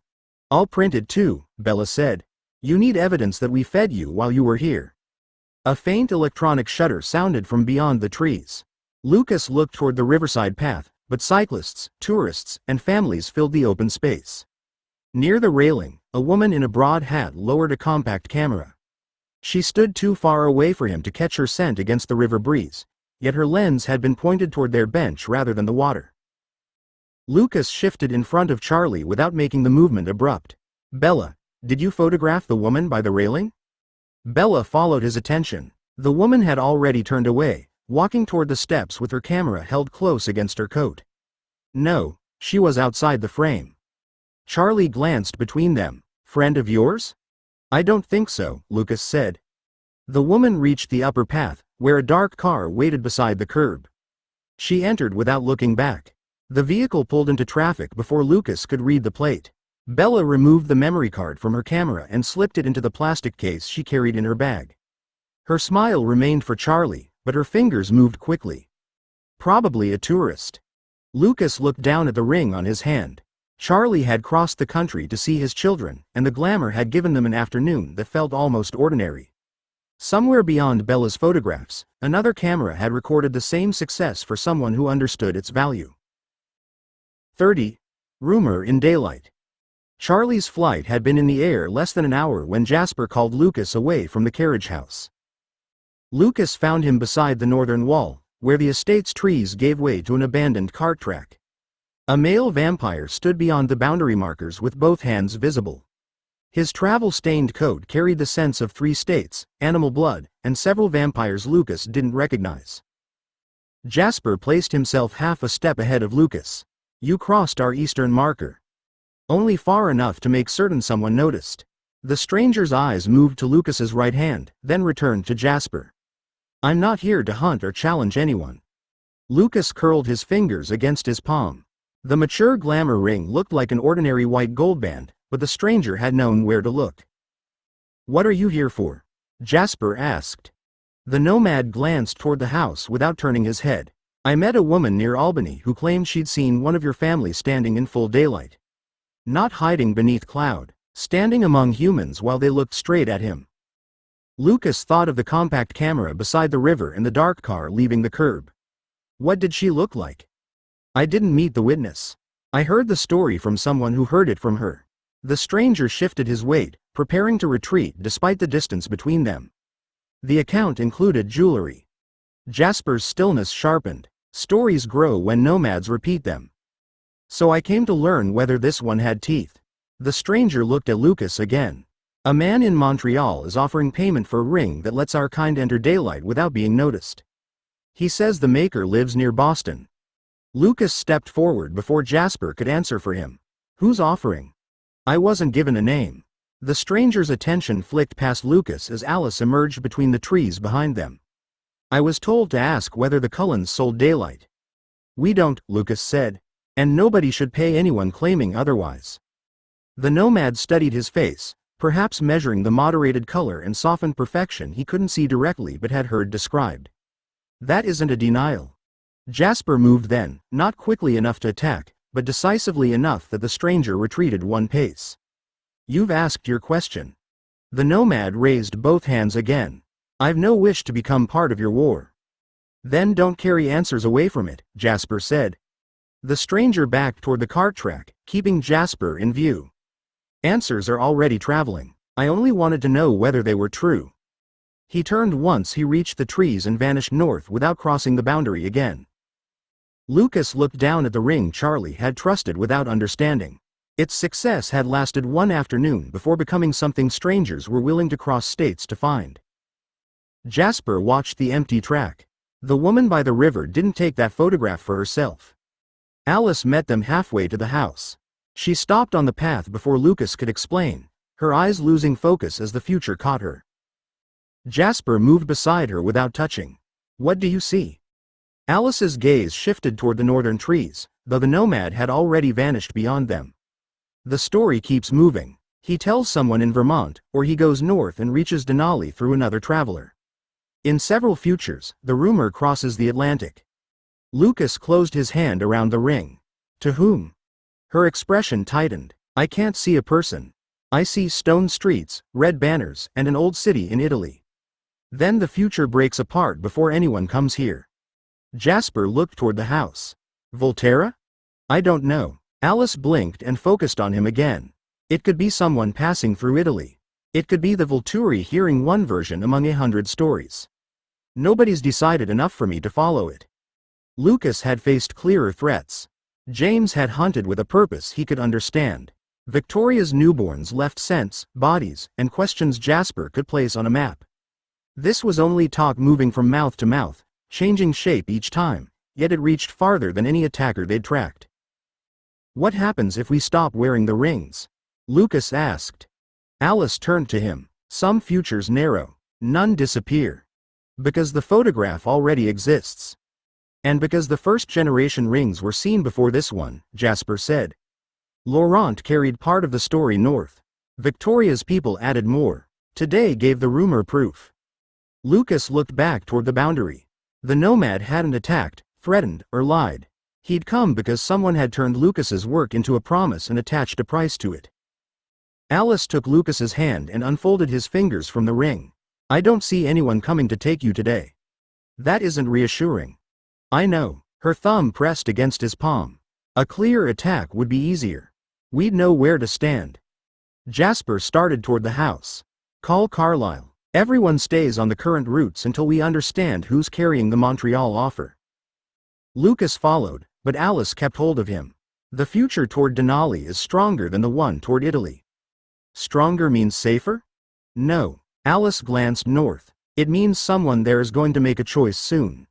"I'll print it too," Bella said. "You need evidence that we fed you while you were here." A faint electronic shudder sounded from beyond the trees. Lucas looked toward the riverside path, but cyclists, tourists, and families filled the open space. Near the railing, a woman in a broad hat lowered a compact camera. She stood too far away for him to catch her scent against the river breeze, yet her lens had been pointed toward their bench rather than the water. Lucas shifted in front of Charlie without making the movement abrupt. "Bella, did you photograph the woman by the railing?" Bella followed his attention. The woman had already turned away, walking toward the steps with her camera held close against her coat. "No, she was outside the frame." Charlie glanced between them. "Friend of yours?" "I don't think so," Lucas said. The woman reached the upper path, where a dark car waited beside the curb. She entered without looking back. The vehicle pulled into traffic before Lucas could read the plate. Bella removed the memory card from her camera and slipped it into the plastic case she carried in her bag. Her smile remained for Charlie, but her fingers moved quickly. "Probably a tourist." Lucas looked down at the ring on his hand. Charlie had crossed the country to see his children, and the glamour had given them an afternoon that felt almost ordinary. Somewhere beyond Bella's photographs, another camera had recorded the same success for someone who understood its value. 30. Rumor in daylight. Charlie's flight had been in the air less than an hour when Jasper called Lucas away from the carriage house. Lucas found him beside the northern wall, where the estate's trees gave way to an abandoned cart track. A male vampire stood beyond the boundary markers with both hands visible. His travel-stained coat carried the scents of 3 states, animal blood, and several vampires Lucas didn't recognize. Jasper placed himself half a step ahead of Lucas. "You crossed our eastern marker." "Only far enough to make certain someone noticed." The stranger's eyes moved to Lucas's right hand, then returned to Jasper. "I'm not here to hunt or challenge anyone." Lucas curled his fingers against his palm. The mature glamour ring looked like an ordinary white gold band, but the stranger had known where to look. "What are you here for?" Jasper asked. The nomad glanced toward the house without turning his head. "I met a woman near Albany who claimed she'd seen one of your family standing in full daylight. Not hiding beneath cloud, standing among humans while they looked straight at him." Lucas thought of the compact camera beside the river and the dark car leaving the curb. "What did she look like?" "I didn't meet the witness. I heard the story from someone who heard it from her. The stranger shifted his weight, preparing to retreat despite the distance between them. The account included jewelry. Jasper's stillness sharpened. Stories grow when nomads repeat them. So I came to learn whether this one had teeth. The stranger looked at Lucas again. A man in Montreal is offering payment for a ring that lets our kind enter daylight without being noticed. He says the maker lives near Boston. Lucas stepped forward before Jasper could answer for him. Who's offering? I wasn't given a name. The stranger's attention flicked past Lucas as Alice emerged between the trees behind them. I was told to ask whether the Cullens sold daylight. We don't, Lucas said. And nobody should pay anyone claiming otherwise. The nomad studied his face, perhaps measuring the moderated color and softened perfection he couldn't see directly but had heard described. That isn't a denial. Jasper moved then, not quickly enough to attack, but decisively enough that the stranger retreated one pace. You've asked your question. The nomad raised both hands again. I've no wish to become part of your war. Then don't carry answers away from it, Jasper said. The stranger backed toward the cart track, keeping Jasper in view. Answers are already traveling. I only wanted to know whether they were true. He turned once he reached the trees and vanished north without crossing the boundary again. Lucas looked down at the ring Charlie had trusted without understanding. Its success had lasted one afternoon before becoming something strangers were willing to cross states to find. Jasper watched the empty track. The woman by the river didn't take that photograph for herself. Alice met them halfway to the house. She stopped on the path before Lucas could explain, her eyes losing focus as the future caught her. Jasper moved beside her without touching. What do you see? Alice's gaze shifted toward the northern trees, though the nomad had already vanished beyond them. The story keeps moving. He tells someone in Vermont, or he goes north and reaches Denali through another traveler. In several futures, the rumor crosses the Atlantic. Lucas closed his hand around the ring. To whom? Her expression tightened. I can't see a person. I see stone streets, red banners, and an old city in Italy. Then the future breaks apart before anyone comes here. Jasper looked toward the house. Volterra? I don't know. Alice blinked and focused on him again. It could be someone passing through Italy. It could be the Volturi hearing one version among 100 stories. Nobody's decided enough for me to follow it. Lucas had faced clearer threats. James had hunted with a purpose he could understand. Victoria's newborns left scents, bodies, and questions Jasper could place on a map. This was only talk moving from mouth to mouth, changing shape each time, yet it reached farther than any attacker they'd tracked. What happens if we stop wearing the rings? Lucas asked. Alice turned to him. Some futures narrow. None disappear. Because the photograph already exists. And because the first-generation rings were seen before this one, Jasper said. Laurent carried part of the story north. Victoria's people added more. Today gave the rumor proof. Lucas looked back toward the boundary. The nomad hadn't attacked, threatened, or lied. He'd come because someone had turned Lucas's work into a promise and attached a price to it. Alice took Lucas's hand and unfolded his fingers from the ring. I don't see anyone coming to take you today. That isn't reassuring. I know. Her thumb pressed against his palm. A clear attack would be easier. We'd know where to stand. Jasper started toward the house. Call Carlisle. Everyone stays on the current routes until we understand who's carrying the Montreal offer. Lucas followed, but Alice kept hold of him. The future toward Denali is stronger than the one toward Italy. Stronger means safer? No. Alice glanced north. It means someone there is going to make a choice soon.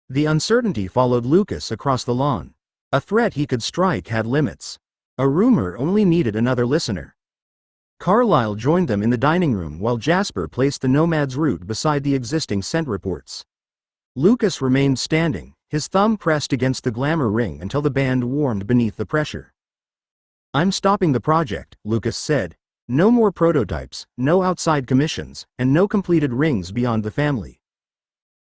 The uncertainty followed Lucas across the lawn. A threat he could strike had limits. A rumor only needed another listener. Carlisle joined them in the dining room while Jasper placed the nomad's route beside the existing scent reports. Lucas remained standing, his thumb pressed against the glamour ring until the band warmed beneath the pressure. I'm stopping the project, Lucas said. No more prototypes, no outside commissions, and no completed rings beyond the family.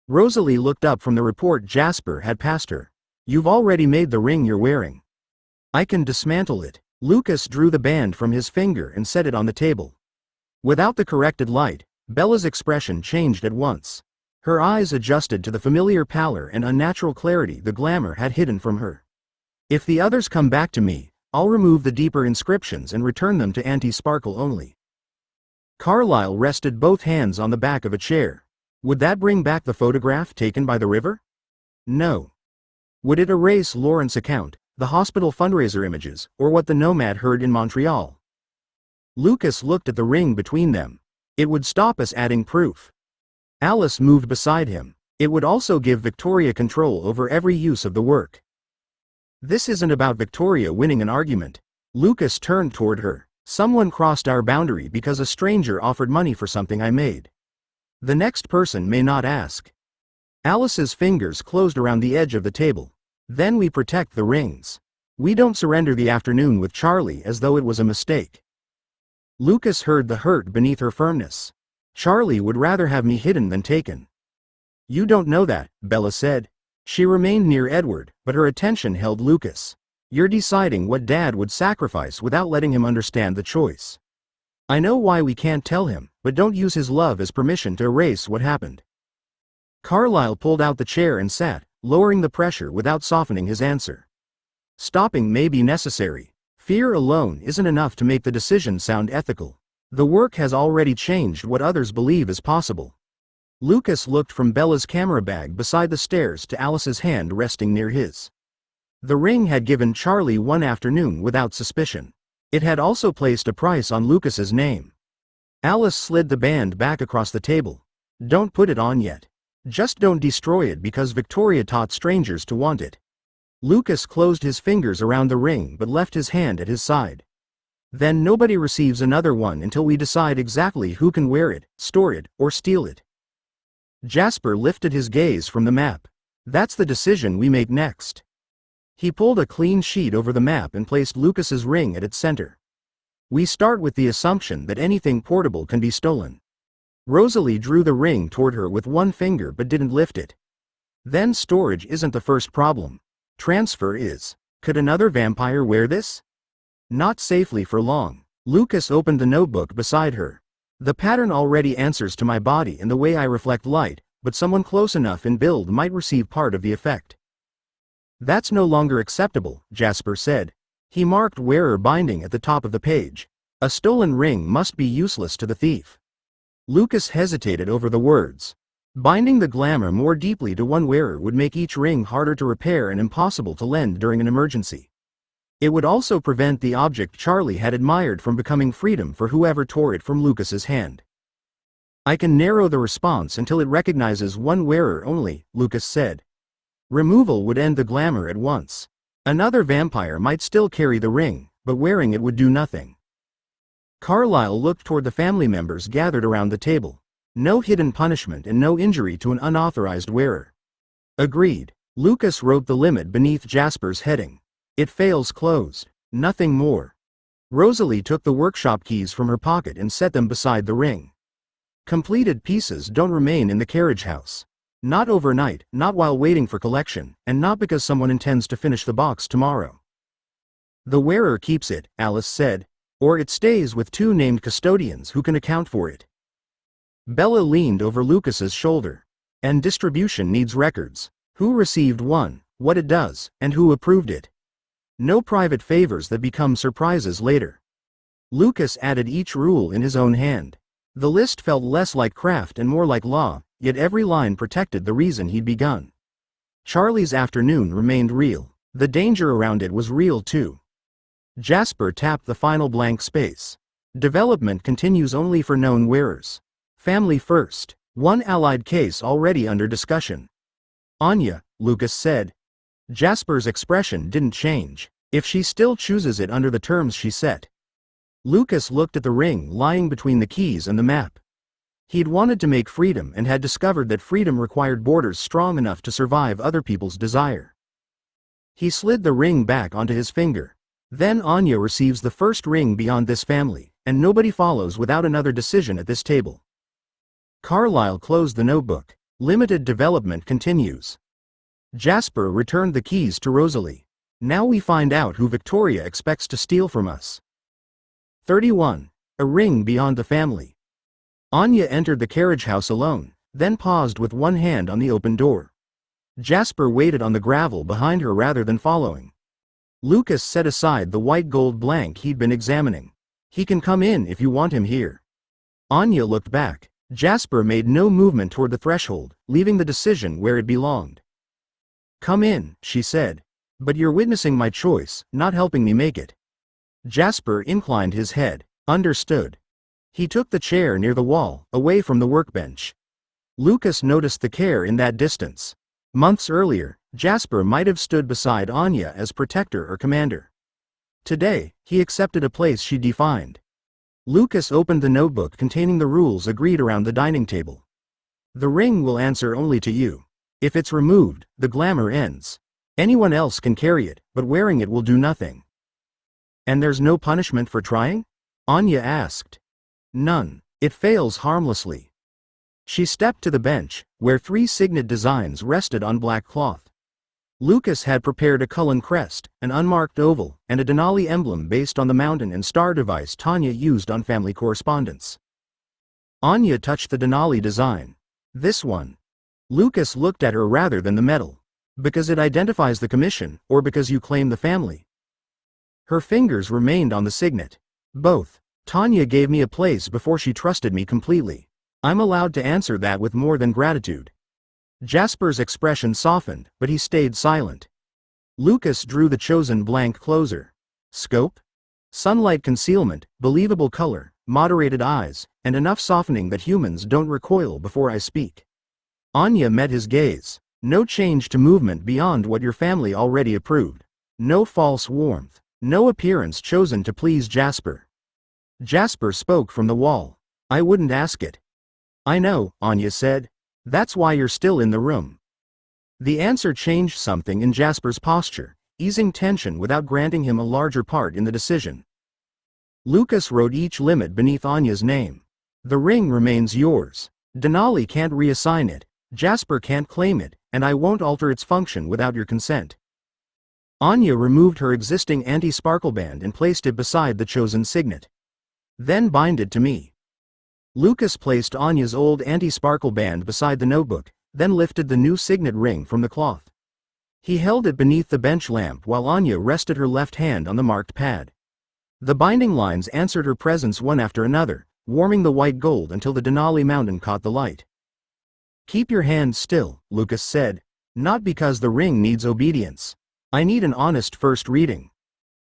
Rosalie looked up from the report Jasper had passed her. You've already made the ring you're wearing. I can dismantle it. Lucas drew the band from his finger and set it on the table. Without the corrected light, Bella's expression changed at once. Her eyes adjusted to the familiar pallor and unnatural clarity the glamour had hidden from her. If the others come back to me, I'll remove the deeper inscriptions and return them to anti-sparkle only. Carlyle rested both hands on the back of a chair. Would that bring back the photograph taken by the river? No. Would it erase Lawrence's account, the hospital fundraiser images, or what the nomad heard in Montreal? Lucas looked at the ring between them. It would stop us adding proof. Alice moved beside him. It would also give Victoria control over every use of the work. This isn't about Victoria winning an argument. Lucas turned toward her. Someone crossed our boundary because a stranger offered money for something I made. The next person may not ask. Alice's fingers closed around the edge of the table. Then we protect the rings. We don't surrender the afternoon with Charlie as though it was a mistake. Lucas heard the hurt beneath her firmness. Charlie would rather have me hidden than taken. You don't know that, Bella said. She remained near Edward, but her attention held Lucas. You're deciding what Dad would sacrifice without letting him understand the choice. I know why we can't tell him, but don't use his love as permission to erase what happened. Carlyle pulled out the chair and sat, lowering the pressure without softening his answer. Stopping may be necessary. Fear alone isn't enough to make the decision sound ethical. The work has already changed what others believe is possible. Lucas looked from Bella's camera bag beside the stairs to Alice's hand resting near his. The ring had given Charlie one afternoon without suspicion. It had also placed a price on Lucas's name. Alice slid the band back across the table. Don't put it on yet. Just don't destroy it because Victoria taught strangers to want it. Lucas closed his fingers around the ring but left his hand at his side. Then nobody receives another one until we decide exactly who can wear it, store it, or steal it. Jasper lifted his gaze from the map. That's the decision we make next. He pulled a clean sheet over the map and placed Lucas's ring at its center. We start with the assumption that anything portable can be stolen. Rosalie drew the ring toward her with one finger but didn't lift it. Then storage isn't the first problem. Transfer is. Could another vampire wear this? Not safely for long. Lucas opened the notebook beside her. The pattern already answers to my body and the way I reflect light, but someone close enough in build might receive part of the effect. That's no longer acceptable, Jasper said. He marked wearer binding at the top of the page. A stolen ring must be useless to the thief. Lucas hesitated over the words. Binding the glamour more deeply to one wearer would make each ring harder to repair and impossible to lend during an emergency. It would also prevent the object Charlie had admired from becoming freedom for whoever tore it from Lucas's hand. I can narrow the response until it recognizes one wearer only, Lucas said. Removal would end the glamour at once. Another vampire might still carry the ring, but wearing it would do nothing. Carlyle looked toward the family members gathered around the table. No hidden punishment and no injury to an unauthorized wearer. Agreed. Lucas wrote the limit beneath Jasper's heading. It fails closed. Nothing more. Rosalie took the workshop keys from her pocket and set them beside the ring. Completed pieces don't remain in the carriage house. Not overnight, not while waiting for collection, and not because someone intends to finish the box tomorrow. The wearer keeps it, Alice said, or it stays with two named custodians who can account for it. Bella leaned over Lucas's shoulder. And distribution needs records. Who received one, what it does, and who approved it. No private favors that become surprises later. Lucas added each rule in his own hand. The list felt less like craft and more like law, yet every line protected the reason he'd begun. Charlie's afternoon remained real. The danger around it was real too. Jasper tapped the final blank space. Development continues only for known wearers. Family first. One allied case already under discussion. Anya, Lucas said. Jasper's expression didn't change. If she still chooses it under the terms she set. Lucas looked at the ring lying between the keys and the map. He'd wanted to make freedom and had discovered that freedom required borders strong enough to survive other people's desire. He slid the ring back onto his finger. Then Anya receives the first ring beyond this family, and nobody follows without another decision at this table. Carlyle closed the notebook. Limited development continues. Jasper returned the keys to Rosalie. Now we find out who Victoria expects to steal from us. 31. A ring beyond the family. Anya entered the carriage house alone, then paused with one hand on the open door. Jasper waited on the gravel behind her rather than following. Lucas set aside the white gold blank he'd been examining. "He can come in if you want him here." Anya looked back. Jasper made no movement toward the threshold, leaving the decision where it belonged. "Come in," she said. "But you're witnessing my choice, not helping me make it." Jasper inclined his head. "Understood." He took the chair near the wall, away from the workbench. Lucas noticed the care in that distance. Months earlier, Jasper might have stood beside Anya as protector or commander. Today, he accepted a place she defined. Lucas opened the notebook containing the rules agreed around the dining table. "The ring will answer only to you. If it's removed, the glamour ends. Anyone else can carry it, but wearing it will do nothing." "And there's no punishment for trying?" Anya asked. "None. It fails harmlessly." She stepped to the bench, where 3 signet designs rested on black cloth. Lucas had prepared a Cullen crest, an unmarked oval, and a Denali emblem based on the mountain and star device Tanya used on family correspondence. Anya touched the Denali design. "This one." Lucas looked at her rather than the medal. "Because it identifies the commission, or because you claim the family?" Her fingers remained on the signet. "Both. Tanya gave me a place before she trusted me completely. I'm allowed to answer that with more than gratitude." Jasper's expression softened, but he stayed silent. Lucas drew the chosen blank closer. Scope? Sunlight concealment, believable color, moderated eyes, and enough softening that humans don't recoil before I speak. Anya met his gaze. "No change to movement beyond what your family already approved. No false warmth. No appearance chosen to please Jasper." Jasper spoke from the wall. "I wouldn't ask it." "I know," Anya said. "That's why you're still in the room." The answer changed something in Jasper's posture, easing tension without granting him a larger part in the decision. Lucas wrote each limit beneath Anya's name. "The ring remains yours. Denali can't reassign it, Jasper can't claim it, and I won't alter its function without your consent." Anya removed her existing anti-sparkle band and placed it beside the chosen signet. "Then bind it to me." Lucas placed Anya's old anti-sparkle band beside the notebook, then lifted the new signet ring from the cloth. He held it beneath the bench lamp while Anya rested her left hand on the marked pad. The binding lines answered her presence one after another, warming the white gold until the Denali mountain caught the light. "Keep your hand still," Lucas said. "Not because the ring needs obedience. I need an honest first reading."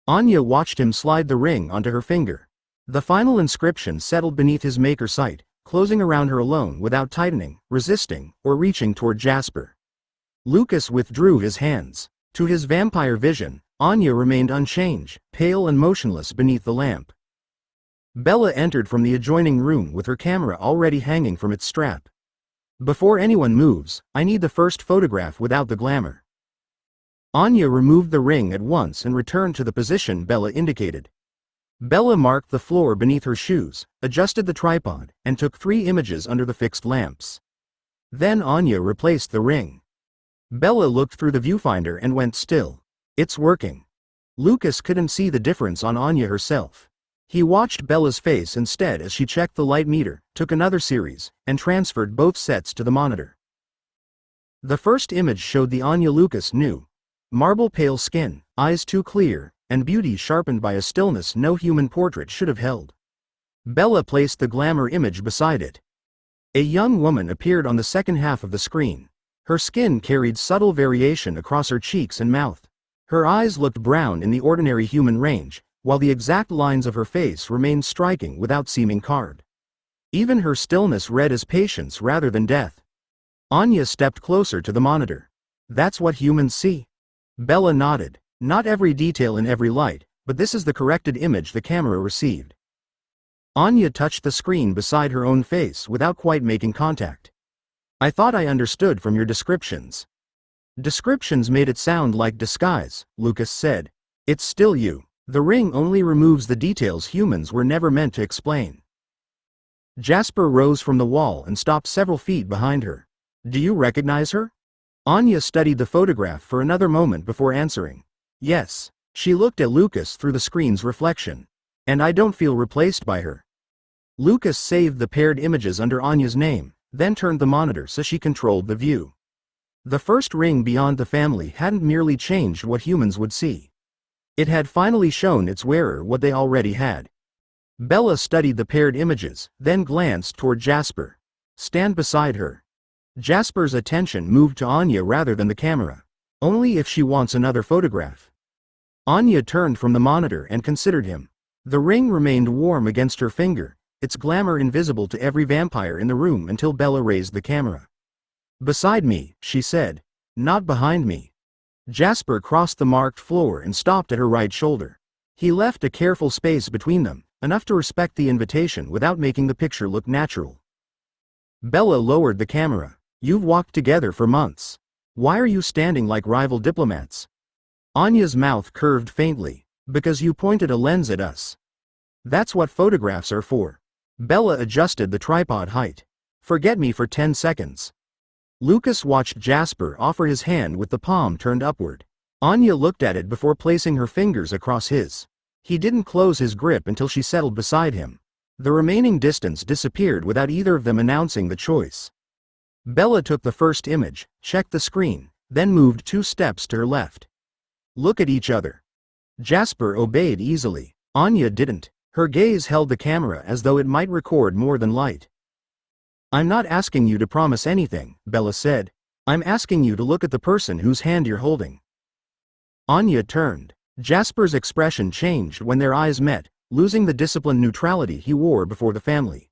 Anya watched him slide the ring onto her finger. The final inscription settled beneath his maker sight, closing around her alone without tightening, resisting, or reaching toward Jasper. Lucas withdrew his hands. To his vampire vision, Anya remained unchanged, pale and motionless beneath the lamp. Bella entered from the adjoining room with her camera already hanging from its strap. "Before anyone moves, I need the first photograph without the glamour." Anya removed the ring at once and returned to the position Bella indicated. Bella marked the floor beneath her shoes, adjusted the tripod, and took 3 images under the fixed lamps. Then Anya replaced the ring. Bella looked through the viewfinder and went still. "It's working." Lucas couldn't see the difference on Anya herself. He watched Bella's face instead as she checked the light meter, took another series, and transferred both sets to the monitor. The first image showed the Anya Lucas knew. Marble pale skin, eyes too clear, and beauty sharpened by a stillness no human portrait should have held. Bella placed the glamour image beside it. A young woman appeared on the second half of the screen. Her skin carried subtle variation across her cheeks and mouth. Her eyes looked brown in the ordinary human range, while the exact lines of her face remained striking without seeming carved. Even her stillness read as patience rather than death. Anya stepped closer to the monitor. "That's what humans see?" Bella nodded. "Not every detail in every light, but this is the corrected image the camera received." Anya touched the screen beside her own face without quite making contact. "I thought I understood from your descriptions." "Descriptions made it sound like disguise," Lucas said. "It's still you. The ring only removes the details humans were never meant to explain." Jasper rose from the wall and stopped several feet behind her. "Do you recognize her?" Anya studied the photograph for another moment before answering. "Yes." She looked at Lucas through the screen's reflection. "And I don't feel replaced by her." Lucas saved the paired images under Anya's name, then turned the monitor so she controlled the view. The first ring beyond the family hadn't merely changed what humans would see. It had finally shown its wearer what they already had. Bella studied the paired images, then glanced toward Jasper. Stand beside her. Jasper's attention moved to Anya rather than the camera. Only if she wants another photograph. Anya turned from the monitor and considered him. The ring remained warm against her finger, its glamour invisible to every vampire in the room until Bella raised the camera. Beside me, she said. Not behind me. Jasper crossed the marked floor and stopped at her right shoulder. He left a careful space between them, enough to respect the invitation without making the picture look natural. Bella lowered the camera. You've walked together for months. Why are you standing like rival diplomats? Anya's mouth curved faintly. Because you pointed a lens at us. That's what photographs are for. Bella adjusted the tripod height. Forget me for 10 seconds. Lucas watched Jasper offer his hand with the palm turned upward. Anya looked at it before placing her fingers across his. He didn't close his grip until she settled beside him. The remaining distance disappeared without either of them announcing the choice. Bella took the first image, checked the screen, then moved 2 steps to her left. Look at each other. Jasper obeyed easily. Anya didn't. Her gaze held the camera as though it might record more than light. I'm not asking you to promise anything, Bella said. I'm asking you to look at the person whose hand you're holding. Anya turned. Jasper's expression changed when their eyes met, losing the disciplined neutrality he wore before the family.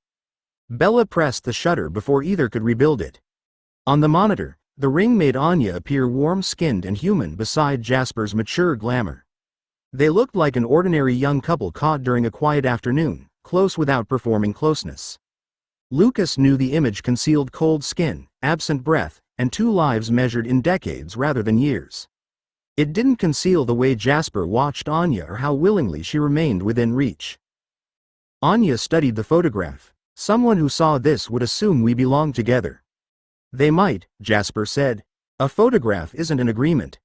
Bella pressed the shutter before either could rebuild it. On the monitor, the ring made Anya appear warm-skinned and human beside Jasper's mature glamour. They looked like an ordinary young couple caught during a quiet afternoon, close without performing closeness. Lucas knew the image concealed cold skin, absent breath, and 2 lives measured in decades rather than years. It didn't conceal the way Jasper watched Anya or how willingly she remained within reach. Anya studied the photograph. Someone who saw this would assume we belong together. They might, Jasper said. A photograph isn't an agreement.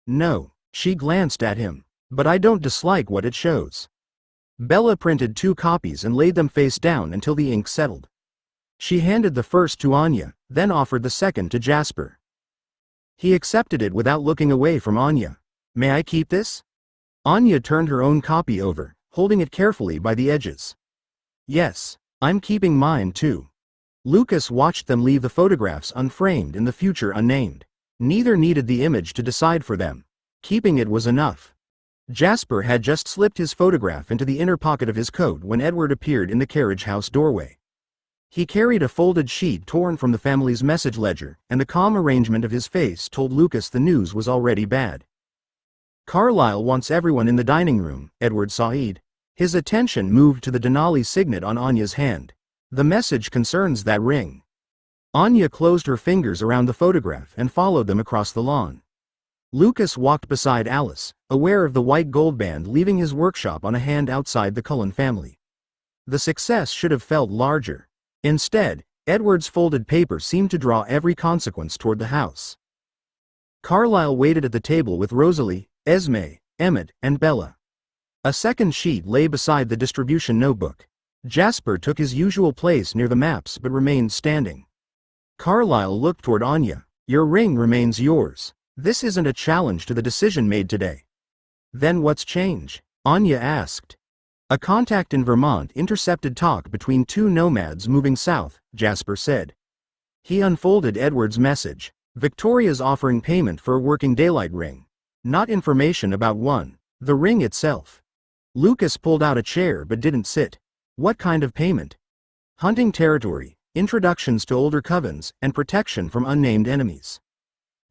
No, she glanced at him. But I don't dislike what it shows. Bella printed 2 copies and laid them face down until the ink settled. She handed the first to Anya, then offered the second to Jasper. He accepted it without looking away from Anya. May I keep this? Anya turned her own copy over, holding it carefully by the edges. Yes, I'm keeping mine too. Lucas watched them leave the photographs unframed in the future unnamed. Neither needed the image to decide for them. Keeping it was enough. Jasper had just slipped his photograph into the inner pocket of his coat when Edward appeared in the carriage house doorway. He carried a folded sheet torn from the family's message ledger, and the calm arrangement of his face told Lucas the news was already bad. Carlyle wants everyone in the dining room, Edward Said. His attention moved to the Denali signet on Anya's hand. The message concerns that ring. Anya closed her fingers around the photograph and followed them across the lawn. Lucas walked beside Alice, aware of the white gold band leaving his workshop on a hand outside the Cullen family. The success should have felt larger. Instead, Edward's folded paper seemed to draw every consequence toward the house. Carlyle waited at the table with Rosalie, Esme, Emmett, and Bella. A second sheet lay beside the distribution notebook. Jasper took his usual place near the maps but remained standing. Carlyle looked toward Anya. Your ring remains yours. This isn't a challenge to the decision made today. Then what's changed? Anya asked. A contact in Vermont intercepted talk between 2 nomads moving south, Jasper said. He unfolded Edward's message. Victoria's offering payment for a working daylight ring. Not information about one. The ring itself. Lucas pulled out a chair but didn't sit. What kind of payment? Hunting territory, introductions to older covens, and protection from unnamed enemies.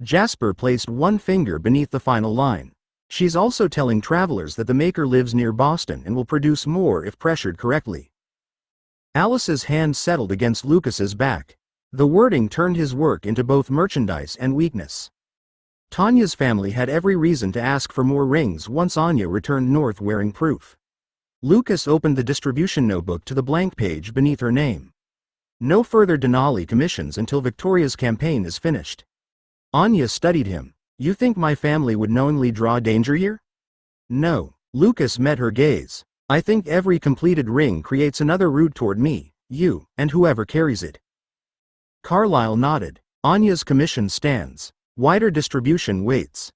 Jasper placed 1 finger beneath the final line. She's also telling travelers that the maker lives near Boston and will produce more if pressured correctly. Alice's hand settled against Lucas's back. The wording turned his work into both merchandise and weakness. Tanya's family had every reason to ask for more rings once Anya returned north wearing proof. Lucas opened the distribution notebook to the blank page beneath her name. No further Denali commissions until Victoria's campaign is finished. Anya studied him. You think my family would knowingly draw danger here? No. Lucas met her gaze. I think every completed ring creates another route toward me, you, and whoever carries it. Carlyle nodded. Anya's commission stands. Wider distribution waits.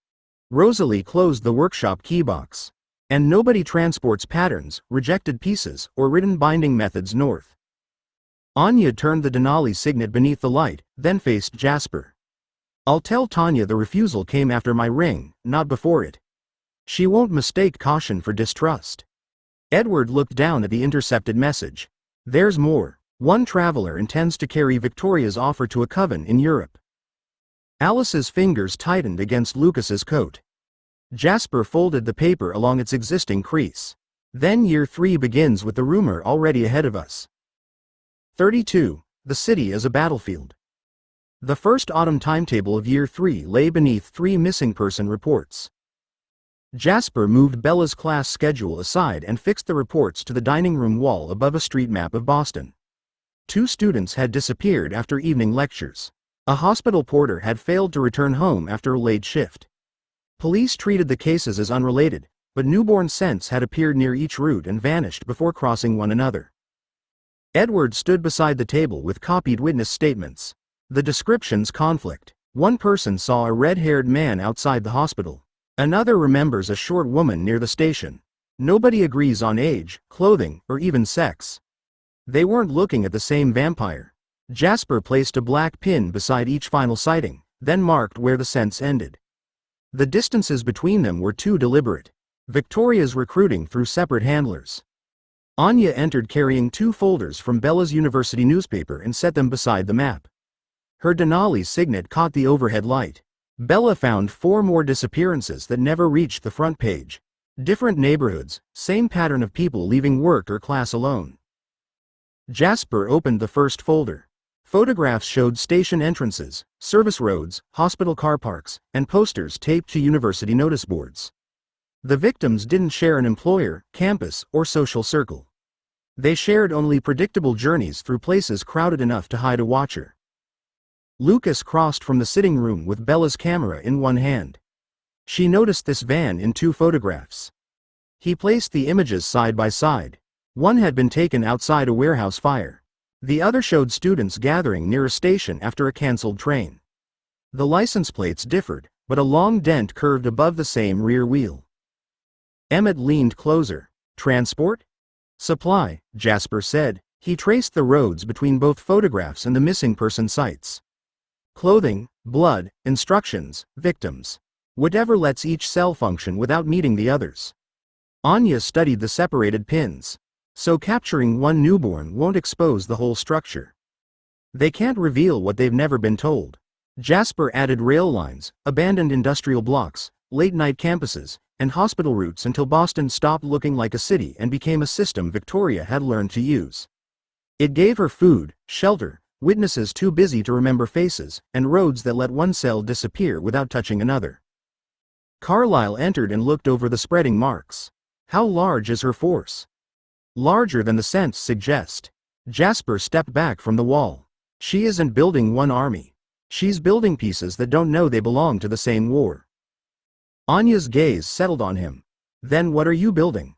Rosalie closed the workshop keybox. And nobody transports patterns, rejected pieces, or written binding methods north. Anya turned the Denali signet beneath the light, then faced Jasper. I'll tell Tanya the refusal came after my ring, not before it. She won't mistake caution for distrust. Edward looked down at the intercepted message. There's more. One traveler intends to carry Victoria's offer to a coven in Europe. Alice's fingers tightened against Lucas's coat. Jasper folded the paper along its existing crease. Then year 3 begins with the rumor already ahead of us. 32. The city is a battlefield. The first autumn timetable of year 3 lay beneath 3 missing person reports. Jasper moved Bella's class schedule aside and fixed the reports to the dining room wall above a street map of Boston. 2 students had disappeared after evening lectures. A hospital porter had failed to return home after a late shift. Police treated the cases as unrelated, but newborn scents had appeared near each route and vanished before crossing one another. Edward stood beside the table with copied witness statements. The descriptions conflict. One person saw a red-haired man outside the hospital. Another remembers a short woman near the station. Nobody agrees on age, clothing, or even sex. They weren't looking at the same vampire. Jasper placed a black pin beside each final sighting, then marked where the scents ended. The distances between them were too deliberate. Victoria's recruiting through separate handlers. Anya entered carrying 2 folders from Bella's university newspaper and set them beside the map. Her Denali signet caught the overhead light. Bella found 4 more disappearances that never reached the front page. Different neighborhoods, same pattern of people leaving work or class alone. Jasper opened the first folder. Photographs showed station entrances, service roads, hospital car parks, and posters taped to university notice boards. The victims didn't share an employer, campus, or social circle. They shared only predictable journeys through places crowded enough to hide a watcher. Lucas crossed from the sitting room with Bella's camera in one hand. She noticed this van in 2 photographs. He placed the images side by side. One had been taken outside a warehouse fire. The other showed students gathering near a station after a cancelled train. The license plates differed, but a long dent curved above the same rear wheel. Emmett leaned closer. Transport? Supply, Jasper said. He traced the roads between both photographs and the missing person sites. Clothing, blood, instructions, victims. Whatever lets each cell function without meeting the others. Anya studied the separated pins. So capturing one newborn won't expose the whole structure. They can't reveal what they've never been told. Jasper added rail lines, abandoned industrial blocks, late-night campuses, and hospital routes until Boston stopped looking like a city and became a system Victoria had learned to use. It gave her food, shelter, witnesses too busy to remember faces, and roads that let one cell disappear without touching another. Carlyle entered and looked over the spreading marks. How large is her force? Larger than the scents suggest. Jasper stepped back from the wall. She isn't building one army. She's building pieces that don't know they belong to the same war. Anya's gaze settled on him. Then what are you building?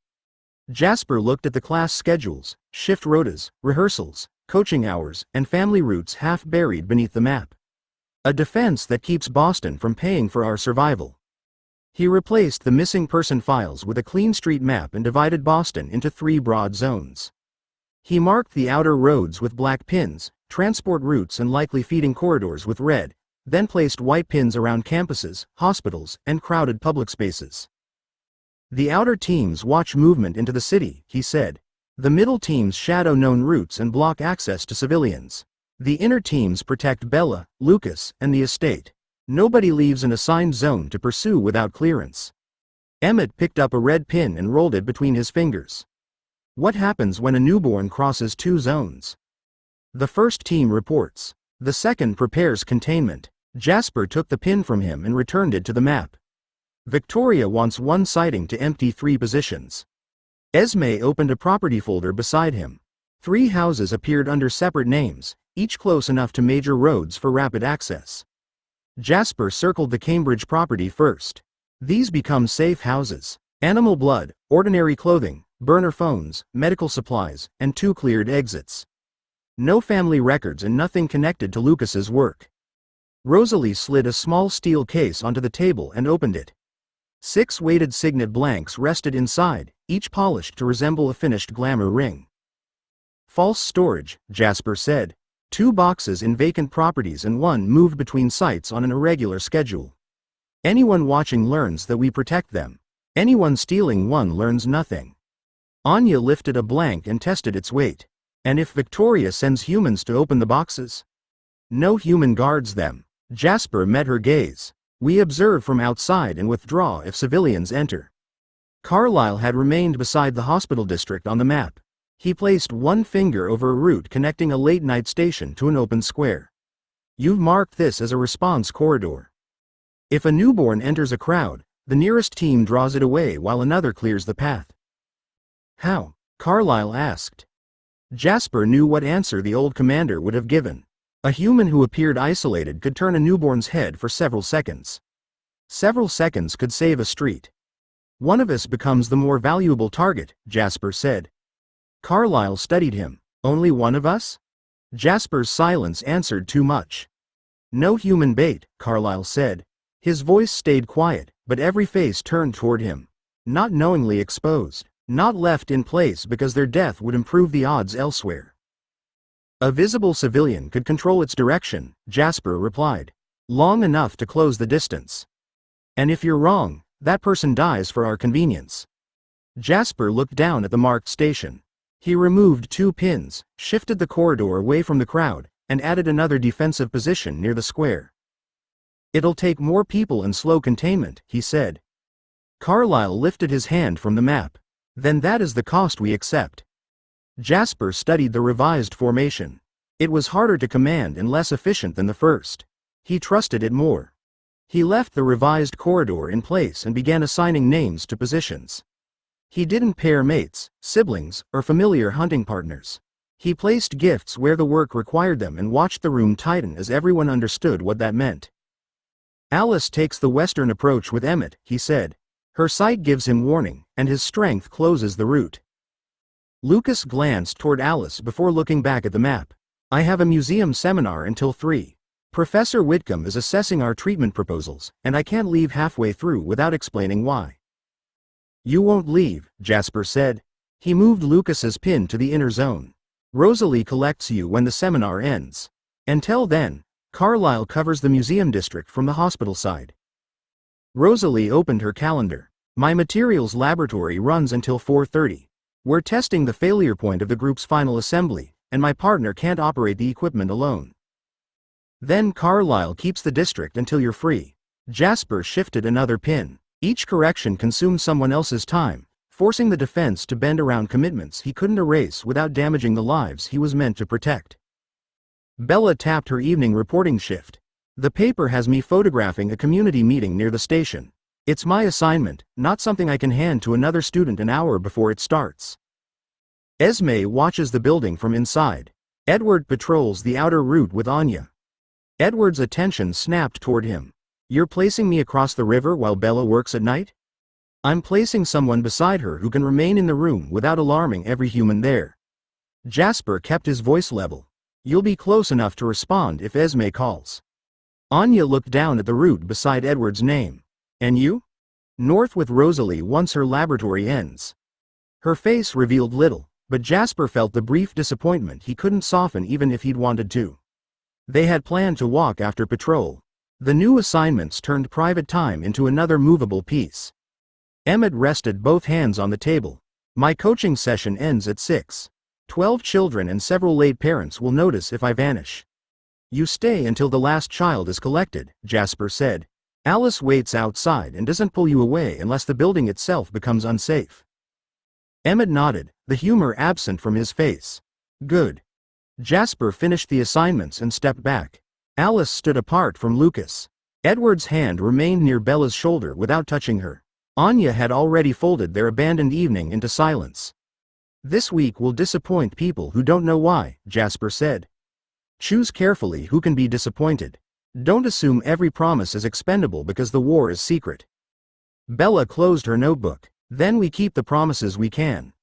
Jasper looked at the class schedules, shift rotas, rehearsals, coaching hours, and family routes half buried beneath the map. A defense that keeps Boston from paying for our survival. He replaced the missing person files with a clean street map and divided Boston into 3 broad zones. He marked the outer roads with black pins, transport routes and likely feeding corridors with red, then placed white pins around campuses, hospitals, and crowded public spaces. The outer teams watch movement into the city, he said. The middle teams shadow known routes and block access to civilians. The inner teams protect Bella, Lucas, and the estate. Nobody leaves an assigned zone to pursue without clearance. Emmett picked up a red pin and rolled it between his fingers. What happens when a newborn crosses 2 zones? The first team reports. The second prepares containment. Jasper took the pin from him and returned it to the map. Victoria wants one sighting to empty 3 positions. Esme opened a property folder beside him. 3 houses appeared under separate names, each close enough to major roads for rapid access. Jasper circled the Cambridge property first. These become safe houses. Animal blood, ordinary clothing, burner phones, medical supplies, and 2 cleared exits. No family records and nothing connected to Lucas's work. Rosalie slid a small steel case onto the table and opened it. 6 weighted signet blanks rested inside, each polished to resemble a finished glamour ring. False storage, Jasper said. 2 boxes in vacant properties and 1 moved between sites on an irregular schedule. Anyone watching learns that we protect them. Anyone stealing one learns nothing. Anya lifted a blank and tested its weight. And if Victoria sends humans to open the boxes? No human guards them. Jasper met her gaze. We observe from outside and withdraw if civilians enter. Carlisle had remained beside the hospital district on the map. He placed one finger over a route connecting a late-night station to an open square. You've marked this as a response corridor. If a newborn enters a crowd, the nearest team draws it away while another clears the path. How? Carlisle asked. Jasper knew what answer the old commander would have given. A human who appeared isolated could turn a newborn's head for several seconds. Several seconds could save a street. One of us becomes the more valuable target, Jasper said. Carlisle studied him. Only one of us? Jasper's silence answered too much. No human bait, Carlisle said. His voice stayed quiet, but every face turned toward him. Not knowingly exposed. Not left in place because their death would improve the odds elsewhere. A visible civilian could control its direction, Jasper replied. Long enough to close the distance. And if you're wrong, that person dies for our convenience. Jasper looked down at the marked station. He removed 2 pins, shifted the corridor away from the crowd, and added another defensive position near the square. It'll take more people and slow containment, he said. Carlisle lifted his hand from the map. Then that is the cost we accept. Jasper studied the revised formation. It was harder to command and less efficient than the first. He trusted it more. He left the revised corridor in place and began assigning names to positions. He didn't pair mates, siblings, or familiar hunting partners. He placed gifts where the work required them and watched the room tighten as everyone understood what that meant. Alice takes the western approach with Emmett, he said. Her sight gives him warning, and his strength closes the route. Lucas glanced toward Alice before looking back at the map. I have a museum seminar until 3. Professor Whitcomb is assessing our treatment proposals, and I can't leave halfway through without explaining why. You won't leave, Jasper said. He moved Lucas's pin to the inner zone. Rosalie collects you when the seminar ends. Until then, Carlisle covers the museum district from the hospital side. Rosalie opened her calendar. My materials laboratory runs until 4:30. We're testing the failure point of the group's final assembly, and my partner can't operate the equipment alone. Then Carlisle keeps the district until you're free. Jasper shifted another pin. Each correction consumed someone else's time, forcing the defense to bend around commitments he couldn't erase without damaging the lives he was meant to protect. Bella tapped her evening reporting shift. The paper has me photographing a community meeting near the station. It's my assignment, not something I can hand to another student an hour before it starts. Esme watches the building from inside. Edward patrols the outer route with Anya. Edward's attention snapped toward him. You're placing me across the river while Bella works at night? I'm placing someone beside her who can remain in the room without alarming every human there. Jasper kept his voice level. You'll be close enough to respond if Esme calls. Anya looked down at the route beside Edward's name. And you? North with Rosalie once her laboratory ends. Her face revealed little, but Jasper felt the brief disappointment he couldn't soften even if he'd wanted to. They had planned to walk after patrol. The new assignments turned private time into another movable piece. Emmett rested both hands on the table. My coaching session ends at 6. 12 children and several late parents will notice if I vanish. You stay until the last child is collected, Jasper said. Alice waits outside and doesn't pull you away unless the building itself becomes unsafe. Emmett nodded, the humor absent from his face. Good. Jasper finished the assignments and stepped back. Alice stood apart from Lucas. Edward's hand remained near Bella's shoulder without touching her. Anya had already folded their abandoned evening into silence. This week will disappoint people who don't know why, Jasper said. Choose carefully who can be disappointed. Don't assume every promise is expendable because the war is secret. Bella closed her notebook. Then we keep the promises we can.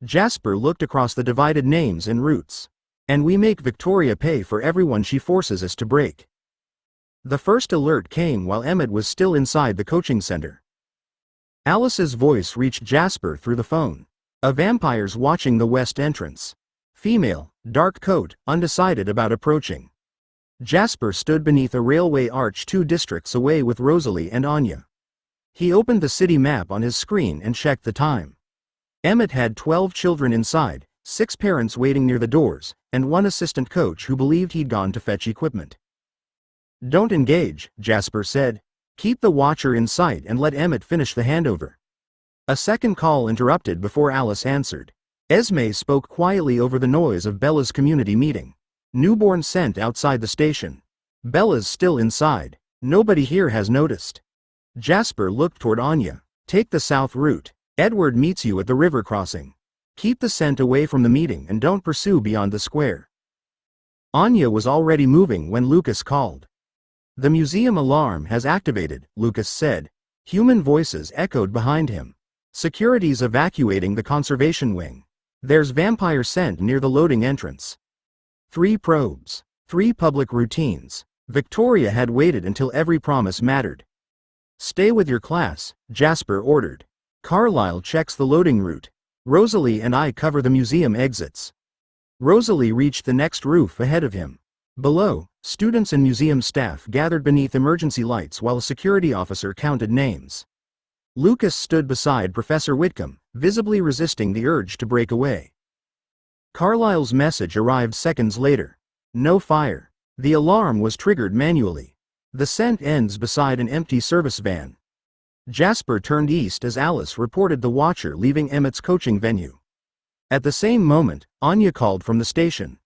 Jasper looked across the divided names and routes. And we make Victoria pay for everyone she forces us to break. The first alert came while Emmett was still inside the coaching center. Alice's voice reached Jasper through the phone. A vampire's watching the west entrance. Female, dark coat, undecided about approaching. Jasper stood beneath a railway arch 2 districts away with Rosalie and Anya. He opened the city map on his screen and checked the time. Emmett had 12 children inside, 6 parents waiting near the doors, and 1 assistant coach who believed he'd gone to fetch equipment. "Don't engage," Jasper said. "Keep the watcher in sight and let Emmett finish the handover." A second call interrupted before Alice answered. Esme spoke quietly over the noise of Bella's community meeting. "Newborn sent outside the station. Bella's still inside. Nobody here has noticed." Jasper looked toward Anya. "Take the south route. Edward meets you at the river crossing. Keep the scent away from the meeting and don't pursue beyond the square." Anya was already moving when Lucas called. "The museum alarm has activated," Lucas said. Human voices echoed behind him. "Security's evacuating the conservation wing. There's vampire scent near the loading entrance." 3 probes. 3 public routines. Victoria had waited until every promise mattered. "Stay with your class," Jasper ordered. "Carlisle checks the loading route. Rosalie and I cover the museum exits." Rosalie reached the next roof ahead of him. Below, students and museum staff gathered beneath emergency lights while a security officer counted names. Lucas stood beside Professor Whitcomb, visibly resisting the urge to break away. Carlisle's message arrived seconds later. "No fire. The alarm was triggered manually. The scent ends beside an empty service van." Jasper turned east as Alice reported the watcher leaving Emmett's coaching venue. At the same moment, Anya called from the station.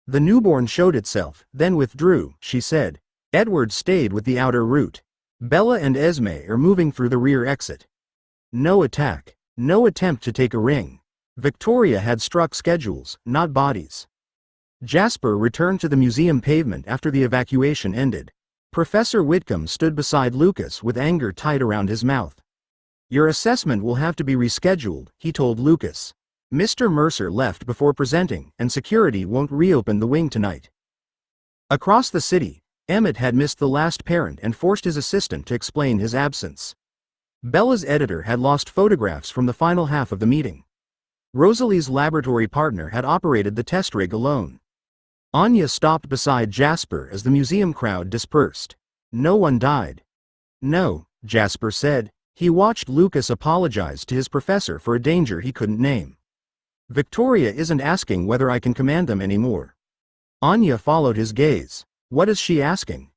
"The newborn showed itself, then withdrew," she said. "Edward stayed with the outer route. Bella and Esme are moving through the rear exit." No attack. No attempt to take a ring. Victoria had struck schedules, not bodies. Jasper returned to the museum pavement after the evacuation ended. Professor Whitcomb stood beside Lucas with anger tight around his mouth. "Your assessment will have to be rescheduled," he told Lucas. "Mr. Mercer left before presenting, and security won't reopen the wing tonight." Across the city, Emmett had missed the last parent and forced his assistant to explain his absence. Bella's editor had lost photographs from the final half of the meeting. Rosalie's laboratory partner had operated the test rig alone. Anya stopped beside Jasper as the museum crowd dispersed. "No one died." "No," Jasper said. He watched Lucas apologize to his professor for a danger he couldn't name. "Victoria isn't asking whether I can command them anymore." Anya followed his gaze. "What is she asking?"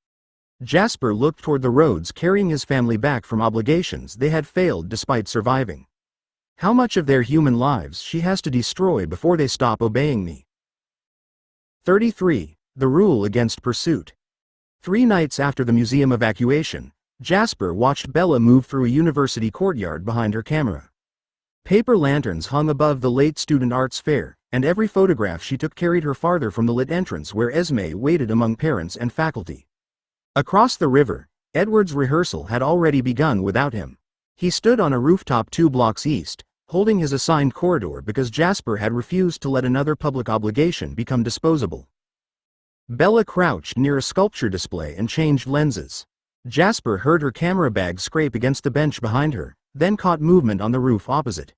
Jasper looked toward the roads carrying his family back from obligations they had failed despite surviving. "How much of their human lives she has to destroy before they stop obeying me." 33. The rule against pursuit. 3 nights after the museum evacuation, Jasper watched Bella move through a university courtyard behind her camera. Paper lanterns hung above the late student arts fair, and every photograph she took carried her farther from the lit entrance where Esme waited among parents and faculty. Across the river, Edward's rehearsal had already begun without him. He stood on a rooftop 2 blocks east, holding his assigned corridor because Jasper had refused to let another public obligation become disposable. Bella crouched near a sculpture display and changed lenses. Jasper heard her camera bag scrape against the bench behind her, then caught movement on the roof opposite.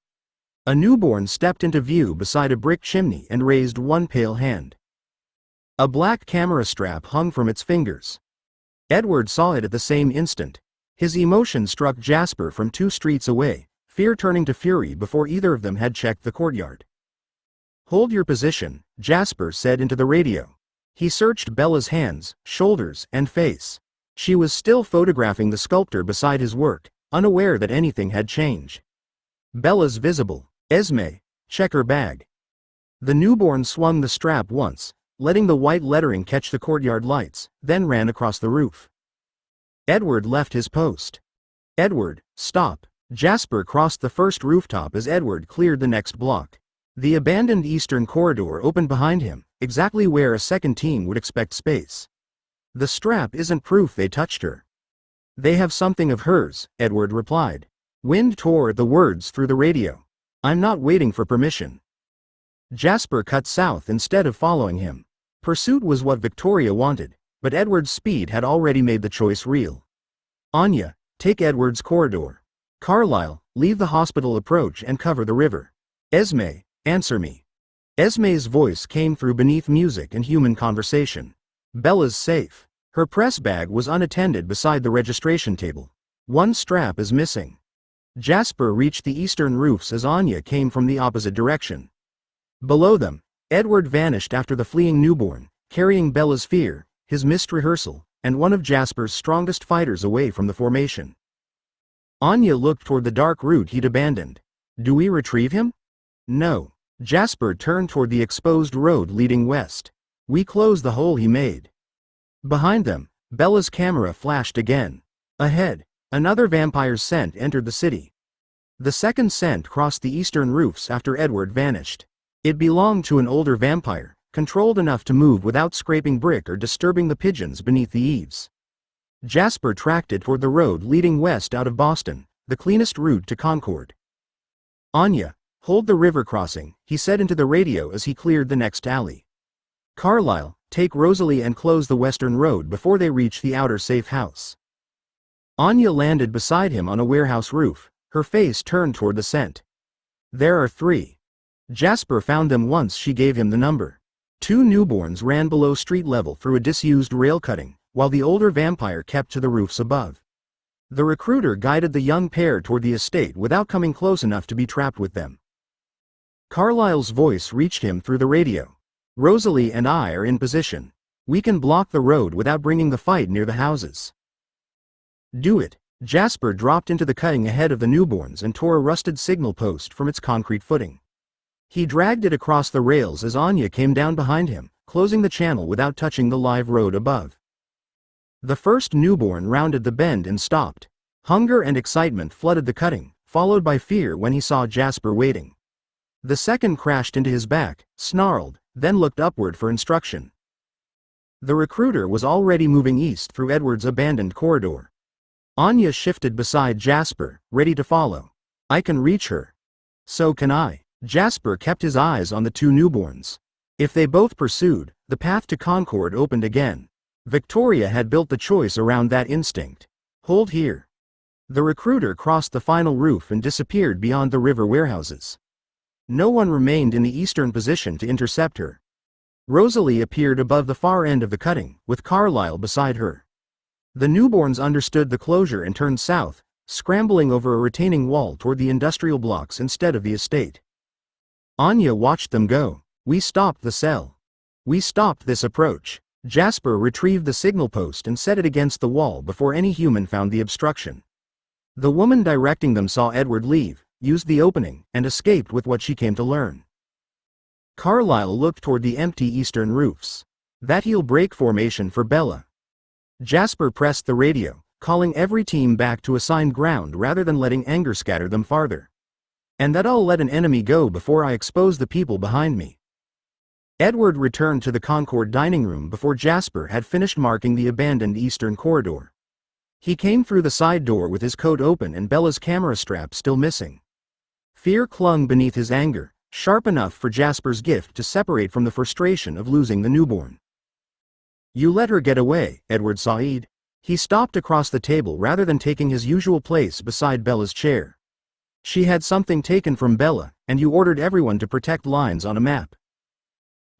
A newborn stepped into view beside a brick chimney and raised one pale hand. A black camera strap hung from its fingers. Edward saw it at the same instant. His emotion struck Jasper from 2 streets away, fear turning to fury before either of them had checked the courtyard. "Hold your position," Jasper said into the radio. He searched Bella's hands, shoulders, and face. She was still photographing the sculptor beside his work, unaware that anything had changed. "Bella's visible. Esme, check her bag." The newborn swung the strap once, letting the white lettering catch the courtyard lights, then ran across the roof. Edward left his post. "Edward, stop." Jasper crossed the first rooftop as Edward cleared the next block. The abandoned eastern corridor opened behind him, exactly where a second team would expect space. "The strap isn't proof they touched her." "They have something of hers," Edward replied. Wind tore the words through the radio. "I'm not waiting for permission." Jasper cut south instead of following him. Pursuit was what Victoria wanted, but Edward's speed had already made the choice real. "Anya, take Edward's corridor." Carlyle, leave the hospital approach and cover the river. Esme, answer me. Esme's voice came through beneath music and human conversation. Bella's safe. Her press bag was unattended beside the registration table. One strap is missing. Jasper reached the eastern roofs as Anya came from the opposite direction. Below them, Edward vanished after the fleeing newborn, carrying Bella's fear, his missed rehearsal, and one of Jasper's strongest fighters away from the formation. Anya looked toward the dark route he'd abandoned. Do we retrieve him? No. Jasper turned toward the exposed road leading west. We close the hole he made. Behind them, Bella's camera flashed again. Ahead, another vampire's scent entered the city. The second scent crossed the eastern roofs after Edward vanished. It belonged to an older vampire, controlled enough to move without scraping brick or disturbing the pigeons beneath the eaves. Jasper tracked it toward the road leading west out of Boston, the cleanest route to Concord. Anya, hold the river crossing, he said into the radio as he cleared the next alley. Carlyle, take Rosalie and close the western road before they reach the outer safe house. Anya landed beside him on a warehouse roof, her face turned toward the scent. There are 3. Jasper found them once she gave him the number. 2 newborns ran below street level through a disused rail cutting, while the older vampire kept to the roofs above. The recruiter guided the young pair toward the estate without coming close enough to be trapped with them. Carlyle's voice reached him through the radio. Rosalie and I are in position. We can block the road without bringing the fight near the houses. Do it. Jasper dropped into the cutting ahead of the newborns and tore a rusted signal post from its concrete footing. He dragged it across the rails as Anya came down behind him, closing the channel without touching the live road above. The first newborn rounded the bend and stopped. Hunger and excitement flooded the cutting, followed by fear when he saw Jasper waiting. The second crashed into his back, snarled, then looked upward for instruction. The recruiter was already moving east through Edward's abandoned corridor. Anya shifted beside Jasper, ready to follow. I can reach her. So can I. Jasper kept his eyes on the 2 newborns. If they both pursued, the path to Concord opened again. Victoria had built the choice around that instinct. Hold here. The recruiter crossed the final roof and disappeared beyond the river warehouses. No one remained in the eastern position to intercept her. Rosalie appeared above the far end of the cutting, with Carlyle beside her. The newborns understood the closure and turned south, scrambling over a retaining wall toward the industrial blocks instead of the estate. Anya watched them go. We stopped the cell. We stopped this approach. Jasper retrieved the signal post and set it against the wall before any human found the obstruction. The woman directing them saw Edward leave, used the opening, and escaped with what she came to learn. Carlyle looked toward the empty eastern roofs. That heel break formation for Bella. Jasper pressed the radio, calling every team back to assigned ground rather than letting anger scatter them farther. And that I'll let an enemy go before I expose the people behind me. Edward returned to the Concord dining room before Jasper had finished marking the abandoned eastern corridor. He came through the side door with his coat open and Bella's camera strap still missing. Fear clung beneath his anger, sharp enough for Jasper's gift to separate from the frustration of losing the newborn. You let her get away, Edward Said. He stopped across the table rather than taking his usual place beside Bella's chair. She had something taken from Bella, and you ordered everyone to protect lines on a map.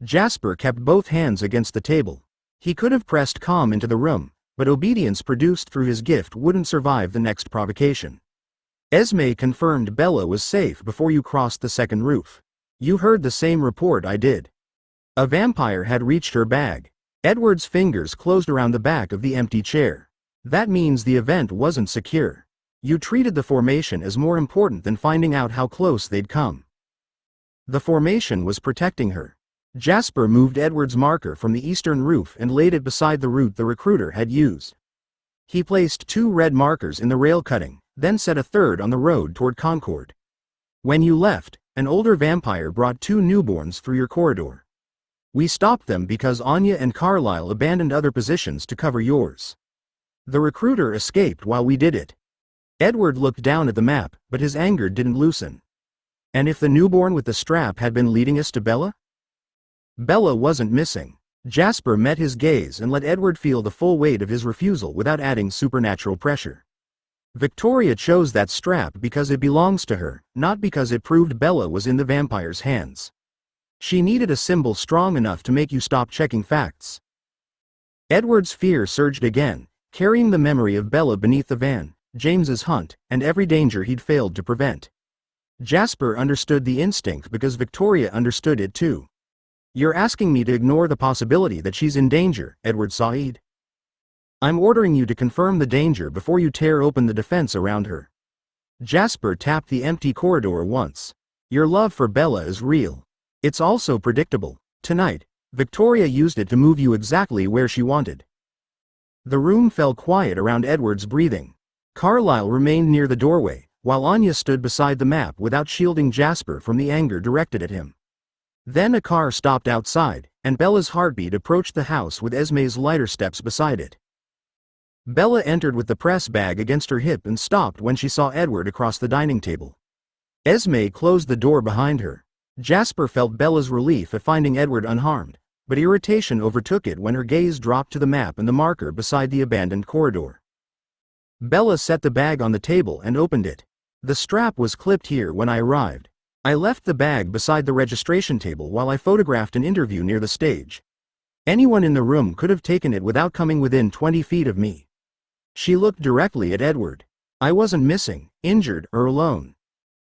Jasper kept both hands against the table. He could have pressed calm into the room, but obedience produced through his gift wouldn't survive the next provocation. Esme confirmed Bella was safe before you crossed the second roof. You heard the same report I did. A vampire had reached her bag. Edward's fingers closed around the back of the empty chair. That means the event wasn't secure. You treated the formation as more important than finding out how close they'd come. The formation was protecting her. Jasper moved Edward's marker from the eastern roof and laid it beside the route the recruiter had used. He placed 2 red markers in the rail cutting, then set a third on the road toward Concord. When you left, an older vampire brought 2 newborns through your corridor. We stopped them because Anya and Carlyle abandoned other positions to cover yours. The recruiter escaped while we did it. Edward looked down at the map, but his anger didn't loosen. And if the newborn with the strap had been leading us to Bella? Bella wasn't missing. Jasper met his gaze and let Edward feel the full weight of his refusal without adding supernatural pressure. Victoria chose that strap because it belongs to her, not because it proved Bella was in the vampire's hands. She needed a symbol strong enough to make you stop checking facts. Edward's fear surged again, carrying the memory of Bella beneath the van, James's hunt, and every danger he'd failed to prevent. Jasper understood the instinct because Victoria understood it too. "You're asking me to ignore the possibility that she's in danger, Edward Said. I'm ordering you to confirm the danger before you tear open the defense around her." Jasper tapped the empty corridor once. "Your love for Bella is real. It's also predictable. Tonight, Victoria used it to move you exactly where she wanted." The room fell quiet around Edward's breathing. Carlyle remained near the doorway, while Anya stood beside the map without shielding Jasper from the anger directed at him. Then a car stopped outside, and Bella's heartbeat approached the house with Esme's lighter steps beside it. Bella entered with the press bag against her hip and stopped when she saw Edward across the dining table. Esme closed the door behind her. Jasper felt Bella's relief at finding Edward unharmed, but irritation overtook it when her gaze dropped to the map and the marker beside the abandoned corridor. Bella set the bag on the table and opened it. "The strap was clipped here when I arrived. I left the bag beside the registration table while I photographed an interview near the stage. Anyone in the room could have taken it without coming within 20 feet of me." She looked directly at Edward. "I wasn't missing, injured, or alone."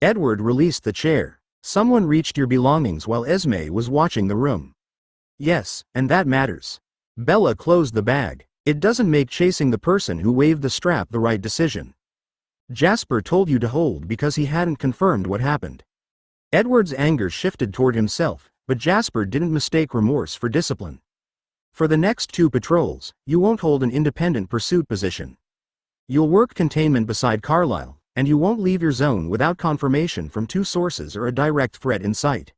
Edward released the chair. "Someone reached your belongings while Esme was watching the room." "Yes, and that matters." Bella closed the bag. "It doesn't make chasing the person who waved the strap the right decision. Jasper told you to hold because he hadn't confirmed what happened." Edward's anger shifted toward himself, but Jasper didn't mistake remorse for discipline. "For the next 2 patrols, you won't hold an independent pursuit position. You'll work containment beside Carlyle, and you won't leave your zone without confirmation from 2 sources or a direct threat in sight."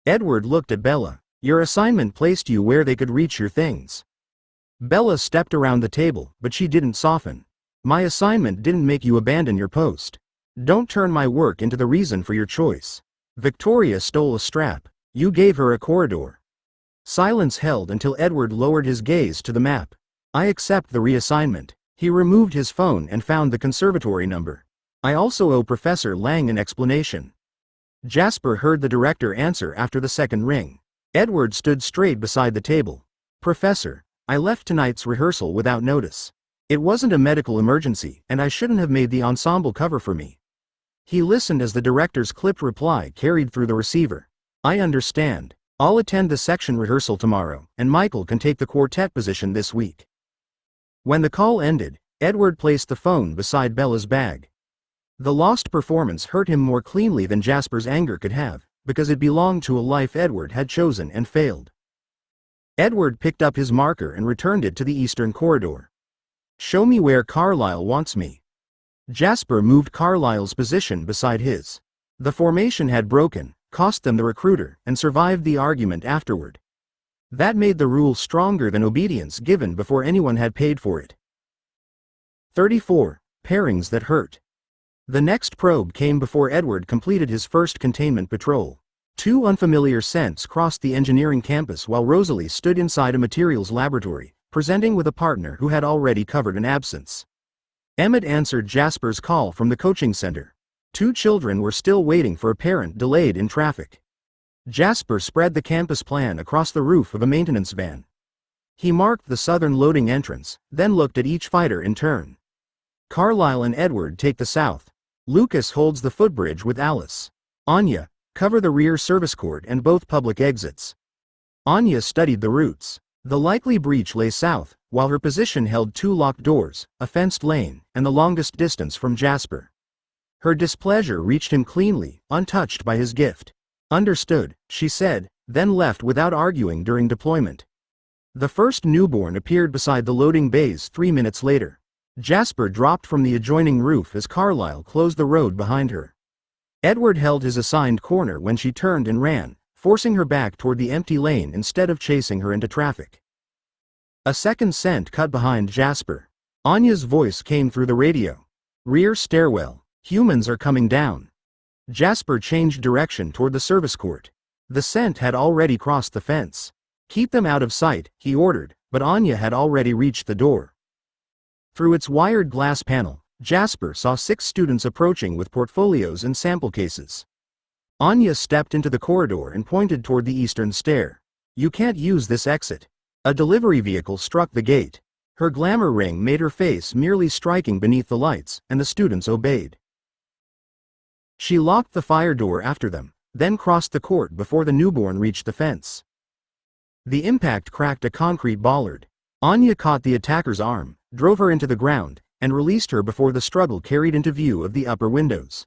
Edward looked at Bella. "Your assignment placed you where they could reach your things." Bella stepped around the table, but she didn't soften. "My assignment didn't make you abandon your post. Don't turn my work into the reason for your choice. Victoria stole a strap. You gave her a corridor." Silence held until Edward lowered his gaze to the map. "I accept the reassignment." He removed his phone and found the conservatory number. "I also owe Professor Lang an explanation." Jasper heard the director answer after the second ring. Edward stood straight beside the table. "Professor, I left tonight's rehearsal without notice. It wasn't a medical emergency, and I shouldn't have made the ensemble cover for me." He listened as the director's clipped reply carried through the receiver. "I understand. I'll attend the section rehearsal tomorrow, and Michael can take the quartet position this week." When the call ended, Edward placed the phone beside Bella's bag. The lost performance hurt him more cleanly than Jasper's anger could have, because it belonged to a life Edward had chosen and failed. Edward picked up his marker and returned it to the eastern corridor. "Show me where Carlyle wants me." Jasper moved Carlyle's position beside his. The formation had broken, cost them the recruiter, and survived the argument afterward. That made the rule stronger than obedience given before anyone had paid for it. 34. Pairings that hurt. The next probe came before Edward completed his first containment patrol. 2 unfamiliar scents crossed the engineering campus while Rosalie stood inside a materials laboratory, presenting with a partner who had already covered an absence. Emmett answered Jasper's call from the coaching center. 2 children were still waiting for a parent delayed in traffic. Jasper spread the campus plan across the roof of a maintenance van. He marked the southern loading entrance, then looked at each fighter in turn. Carlyle and Edward take the south. Lucas holds the footbridge with Alice. Anya, cover the rear service court and both public exits. Anya studied the routes. The likely breach lay south, while her position held 2 locked doors, a fenced lane, and the longest distance from Jasper. Her displeasure reached him cleanly, untouched by his gift. "Understood," she said, then left without arguing during deployment. The first newborn appeared beside the loading bays 3 minutes later. Jasper dropped from the adjoining roof as Carlyle closed the road behind her. Edward held his assigned corner when she turned and ran, forcing her back toward the empty lane instead of chasing her into traffic. A second scent cut behind Jasper. Anya's voice came through the radio. "Rear stairwell. Humans are coming down." Jasper changed direction toward the service court. The scent had already crossed the fence. "Keep them out of sight," he ordered, but Anya had already reached the door. Through its wired glass panel, Jasper saw 6 students approaching with portfolios and sample cases. Anya stepped into the corridor and pointed toward the eastern stair. "You can't use this exit." A delivery vehicle struck the gate. Her glamour ring made her face merely striking beneath the lights, and the students obeyed. She locked the fire door after them, then crossed the court before the newborn reached the fence. The impact cracked a concrete bollard. Anya caught the attacker's arm, drove her into the ground, and released her before the struggle carried into view of the upper windows.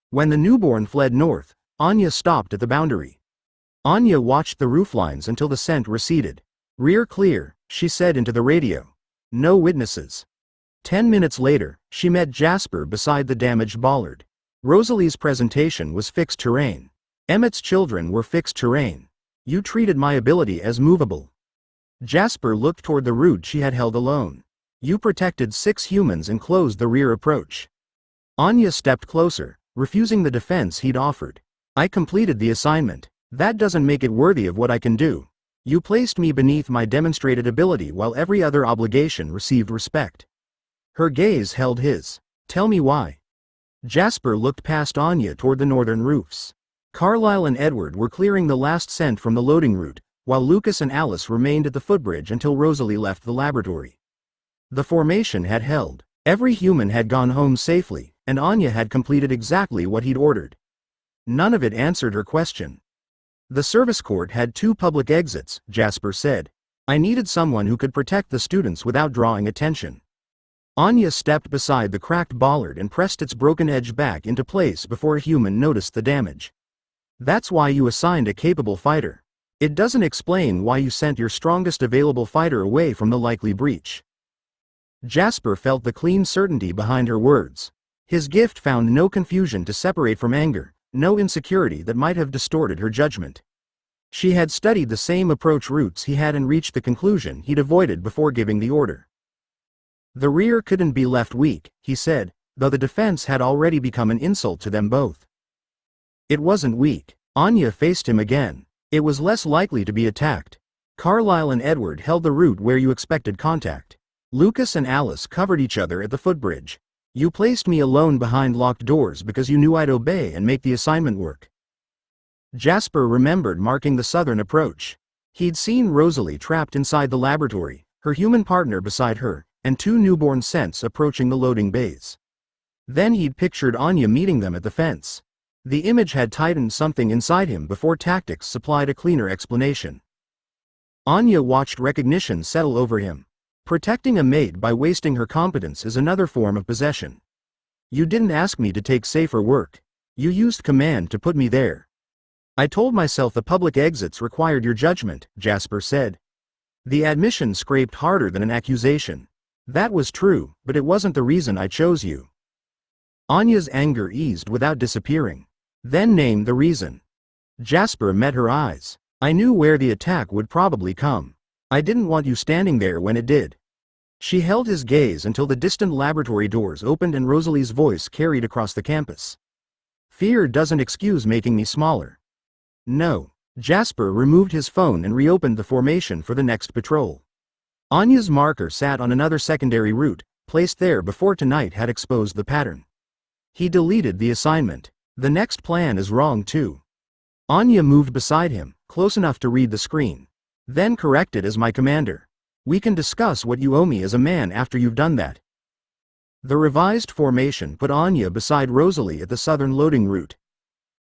When the newborn fled north, Anya stopped at the boundary. Anya watched the rooflines until the scent receded. "Rear clear," she said into the radio. "No witnesses." 10 minutes later, she met Jasper beside the damaged bollard. Rosalie's presentation was fixed terrain. Emmett's children were fixed terrain. "You treated my ability as movable." Jasper looked toward the route she had held alone. "You protected 6 humans and closed the rear approach." Anya stepped closer, refusing the defense he'd offered. "I completed the assignment. That doesn't make it worthy of what I can do. You placed me beneath my demonstrated ability while every other obligation received respect." Her gaze held his. "Tell me why." Jasper looked past Anya toward the northern roofs. Carlisle and Edward were clearing the last scent from the loading route, while Lucas and Alice remained at the footbridge until Rosalie left the laboratory. The formation had held. Every human had gone home safely, and Anya had completed exactly what he'd ordered. None of it answered her question. "The service court had 2 public exits," Jasper said. "I needed someone who could protect the students without drawing attention." Anya stepped beside the cracked bollard and pressed its broken edge back into place before a human noticed the damage. "That's why you assigned a capable fighter. It doesn't explain why you sent your strongest available fighter away from the likely breach." Jasper felt the clean certainty behind her words. His gift found no confusion to separate from anger, no insecurity that might have distorted her judgment. She had studied the same approach routes he had and reached the conclusion he'd avoided before giving the order. "The rear couldn't be left weak," he said, though the defense had already become an insult to them both. "It wasn't weak." Anya faced him again. "It was less likely to be attacked. Carlisle and Edward held the route where you expected contact. Lucas and Alice covered each other at the footbridge. You placed me alone behind locked doors because you knew I'd obey and make the assignment work." Jasper remembered marking the southern approach. He'd seen Rosalie trapped inside the laboratory, her human partner beside her, and 2 newborn scents approaching the loading bays. Then he'd pictured Anya meeting them at the fence. The image had tightened something inside him before tactics supplied a cleaner explanation. Anya watched recognition settle over him. Protecting a mate by wasting her competence is another form of possession. "You didn't ask me to take safer work. You used command to put me there." "I told myself the public exits required your judgment," Jasper said. The admission scraped harder than an accusation. "That was true, but it wasn't the reason I chose you." Anya's anger eased without disappearing. "Then name the reason." Jasper met her eyes. "I knew where the attack would probably come. I didn't want you standing there when it did." She held his gaze until the distant laboratory doors opened and Rosalie's voice carried across the campus. "Fear doesn't excuse making me smaller." "No." Jasper removed his phone and reopened the formation for the next patrol. Anya's marker sat on another secondary route, placed there before tonight had exposed the pattern. He deleted the assignment. "The next plan is wrong too." Anya moved beside him, close enough to read the screen. "Then correct it as my commander. We can discuss what you owe me as a man after you've done that." The revised formation put Anya beside Rosalie at the southern loading route.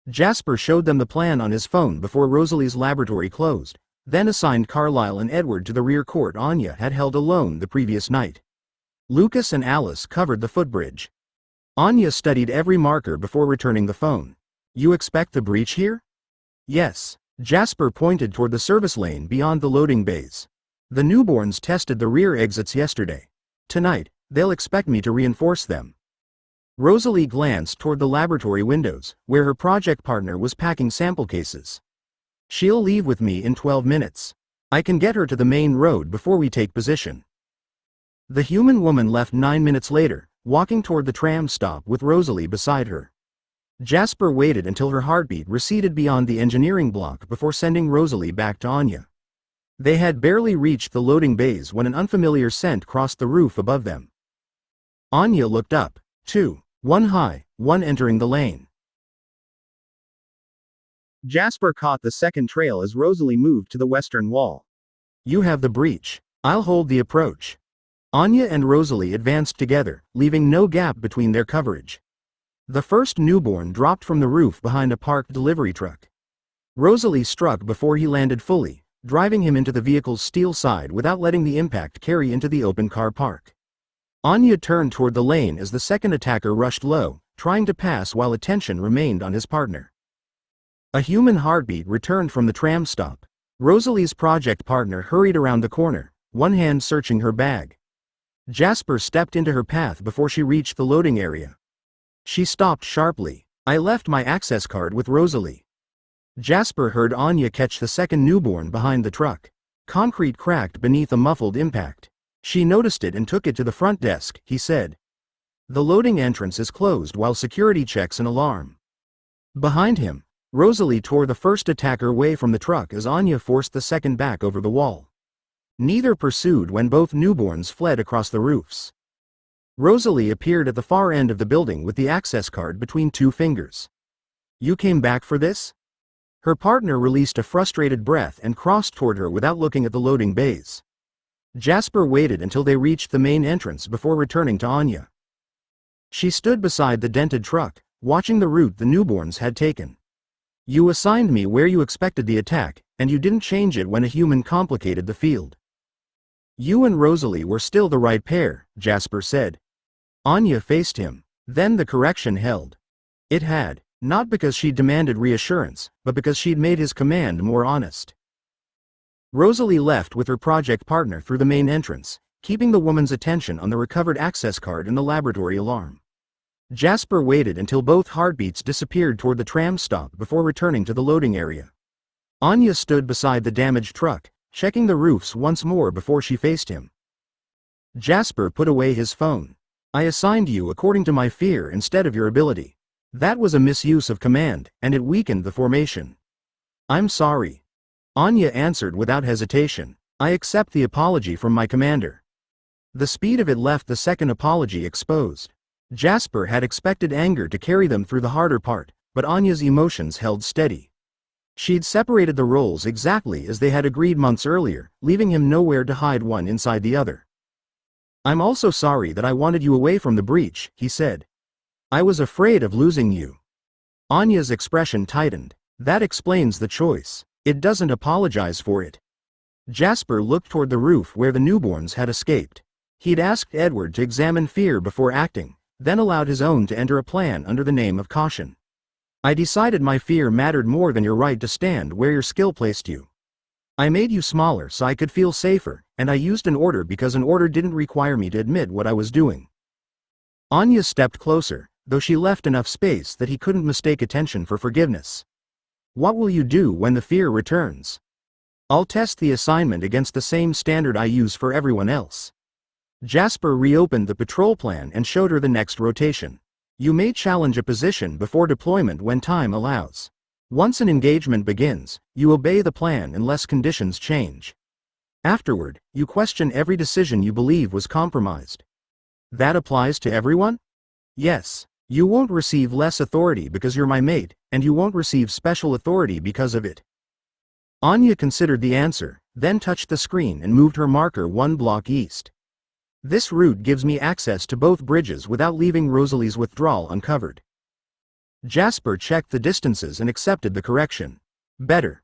Jasper showed them the plan on his phone before Rosalie's laboratory closed, then assigned Carlisle and Edward to the rear court Anya had held alone the previous night. Lucas and Alice covered the footbridge. Anya studied every marker before returning the phone. "You expect the breach here?" "Yes." Jasper pointed toward the service lane beyond the loading bays. "The newborns tested the rear exits yesterday. Tonight, they'll expect me to reinforce them." Rosalie glanced toward the laboratory windows, where her project partner was packing sample cases. "She'll leave with me in 12 minutes. I can get her to the main road before we take position." The human woman left 9 minutes later, walking toward the tram stop with Rosalie beside her. Jasper waited until her heartbeat receded beyond the engineering block before sending Rosalie back to Anya. They had barely reached the loading bays when an unfamiliar scent crossed the roof above them. Anya looked up, 2. One high, one entering the lane. Jasper caught the second trail as Rosalie moved to the western wall. You have the breach. I'll hold the approach. Anya and Rosalie advanced together, leaving no gap between their coverage. The first newborn dropped from the roof behind a parked delivery truck. Rosalie struck before he landed fully, driving him into the vehicle's steel side without letting the impact carry into the open car park. Anya turned toward the lane as the second attacker rushed low, trying to pass while attention remained on his partner. A human heartbeat returned from the tram stop. Rosalie's project partner hurried around the corner, one hand searching her bag. Jasper stepped into her path before she reached the loading area. She stopped sharply. I left my access card with Rosalie. Jasper heard Anya catch the second newborn behind the truck. Concrete cracked beneath a muffled impact. She noticed it and took it to the front desk, he said. The loading entrance is closed while security checks an alarm. Behind him, Rosalie tore the first attacker away from the truck as Anya forced the second back over the wall. Neither pursued when both newborns fled across the roofs. Rosalie appeared at the far end of the building with the access card between two fingers. You came back for this? Her partner released a frustrated breath and crossed toward her without looking at the loading bays. Jasper waited until they reached the main entrance before returning to Anya. She stood beside the dented truck, watching the route the newborns had taken. You assigned me where you expected the attack, and you didn't change it when a human complicated the field. You and Rosalie were still the right pair, Jasper said. Anya faced him. Then the correction held. It had, not because she'd demanded reassurance, but because she'd made his command more honest. Rosalie left with her project partner through the main entrance, keeping the woman's attention on the recovered access card and the laboratory alarm. Jasper waited until both heartbeats disappeared toward the tram stop before returning to the loading area. Anya stood beside the damaged truck, checking the roofs once more before she faced him. Jasper put away his phone. I assigned you according to my fear instead of your ability. That was a misuse of command, and it weakened the formation. I'm sorry. Anya answered without hesitation. I accept the apology from my commander. The speed of it left the second apology exposed. Jasper had expected anger to carry them through the harder part, but Anya's emotions held steady. She'd separated the roles exactly as they had agreed months earlier, leaving him nowhere to hide one inside the other. I'm also sorry that I wanted you away from the breach, he said. I was afraid of losing you. Anya's expression tightened. That explains the choice. It doesn't apologize for it. Jasper looked toward the roof where the newborns had escaped. He'd asked Edward to examine fear before acting, then allowed his own to enter a plan under the name of caution. I decided my fear mattered more than your right to stand where your skill placed you. I made you smaller so I could feel safer, and I used an order because an order didn't require me to admit what I was doing. Anya stepped closer, though she left enough space that he couldn't mistake attention for forgiveness. What will you do when the fear returns? I'll test the assignment against the same standard I use for everyone else. Jasper reopened the patrol plan and showed her the next rotation. You may challenge a position before deployment when time allows. Once an engagement begins, you obey the plan unless conditions change. Afterward, you question every decision you believe was compromised. That applies to everyone? Yes. You won't receive less authority because you're my mate, and you won't receive special authority because of it. Anya considered the answer, then touched the screen and moved her marker one block east. This route gives me access to both bridges without leaving Rosalie's withdrawal uncovered. Jasper checked the distances and accepted the correction. Better.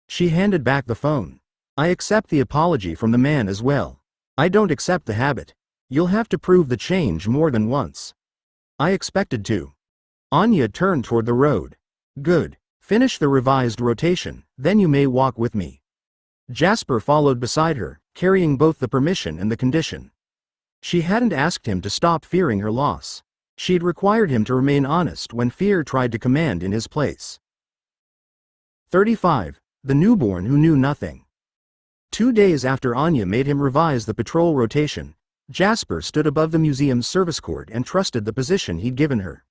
She handed back the phone. I accept the apology from the man as well. I don't accept the habit. You'll have to prove the change more than once. I expected to. Anya turned toward the road. Good. Finish the revised rotation, then you may walk with me. Jasper followed beside her, carrying both the permission and the condition. She hadn't asked him to stop fearing her loss. She'd required him to remain honest when fear tried to command in his place. 35. The newborn who knew nothing. 2 days after Anya made him revise the patrol rotation, Jasper stood above the museum's service court and trusted the position he'd given her.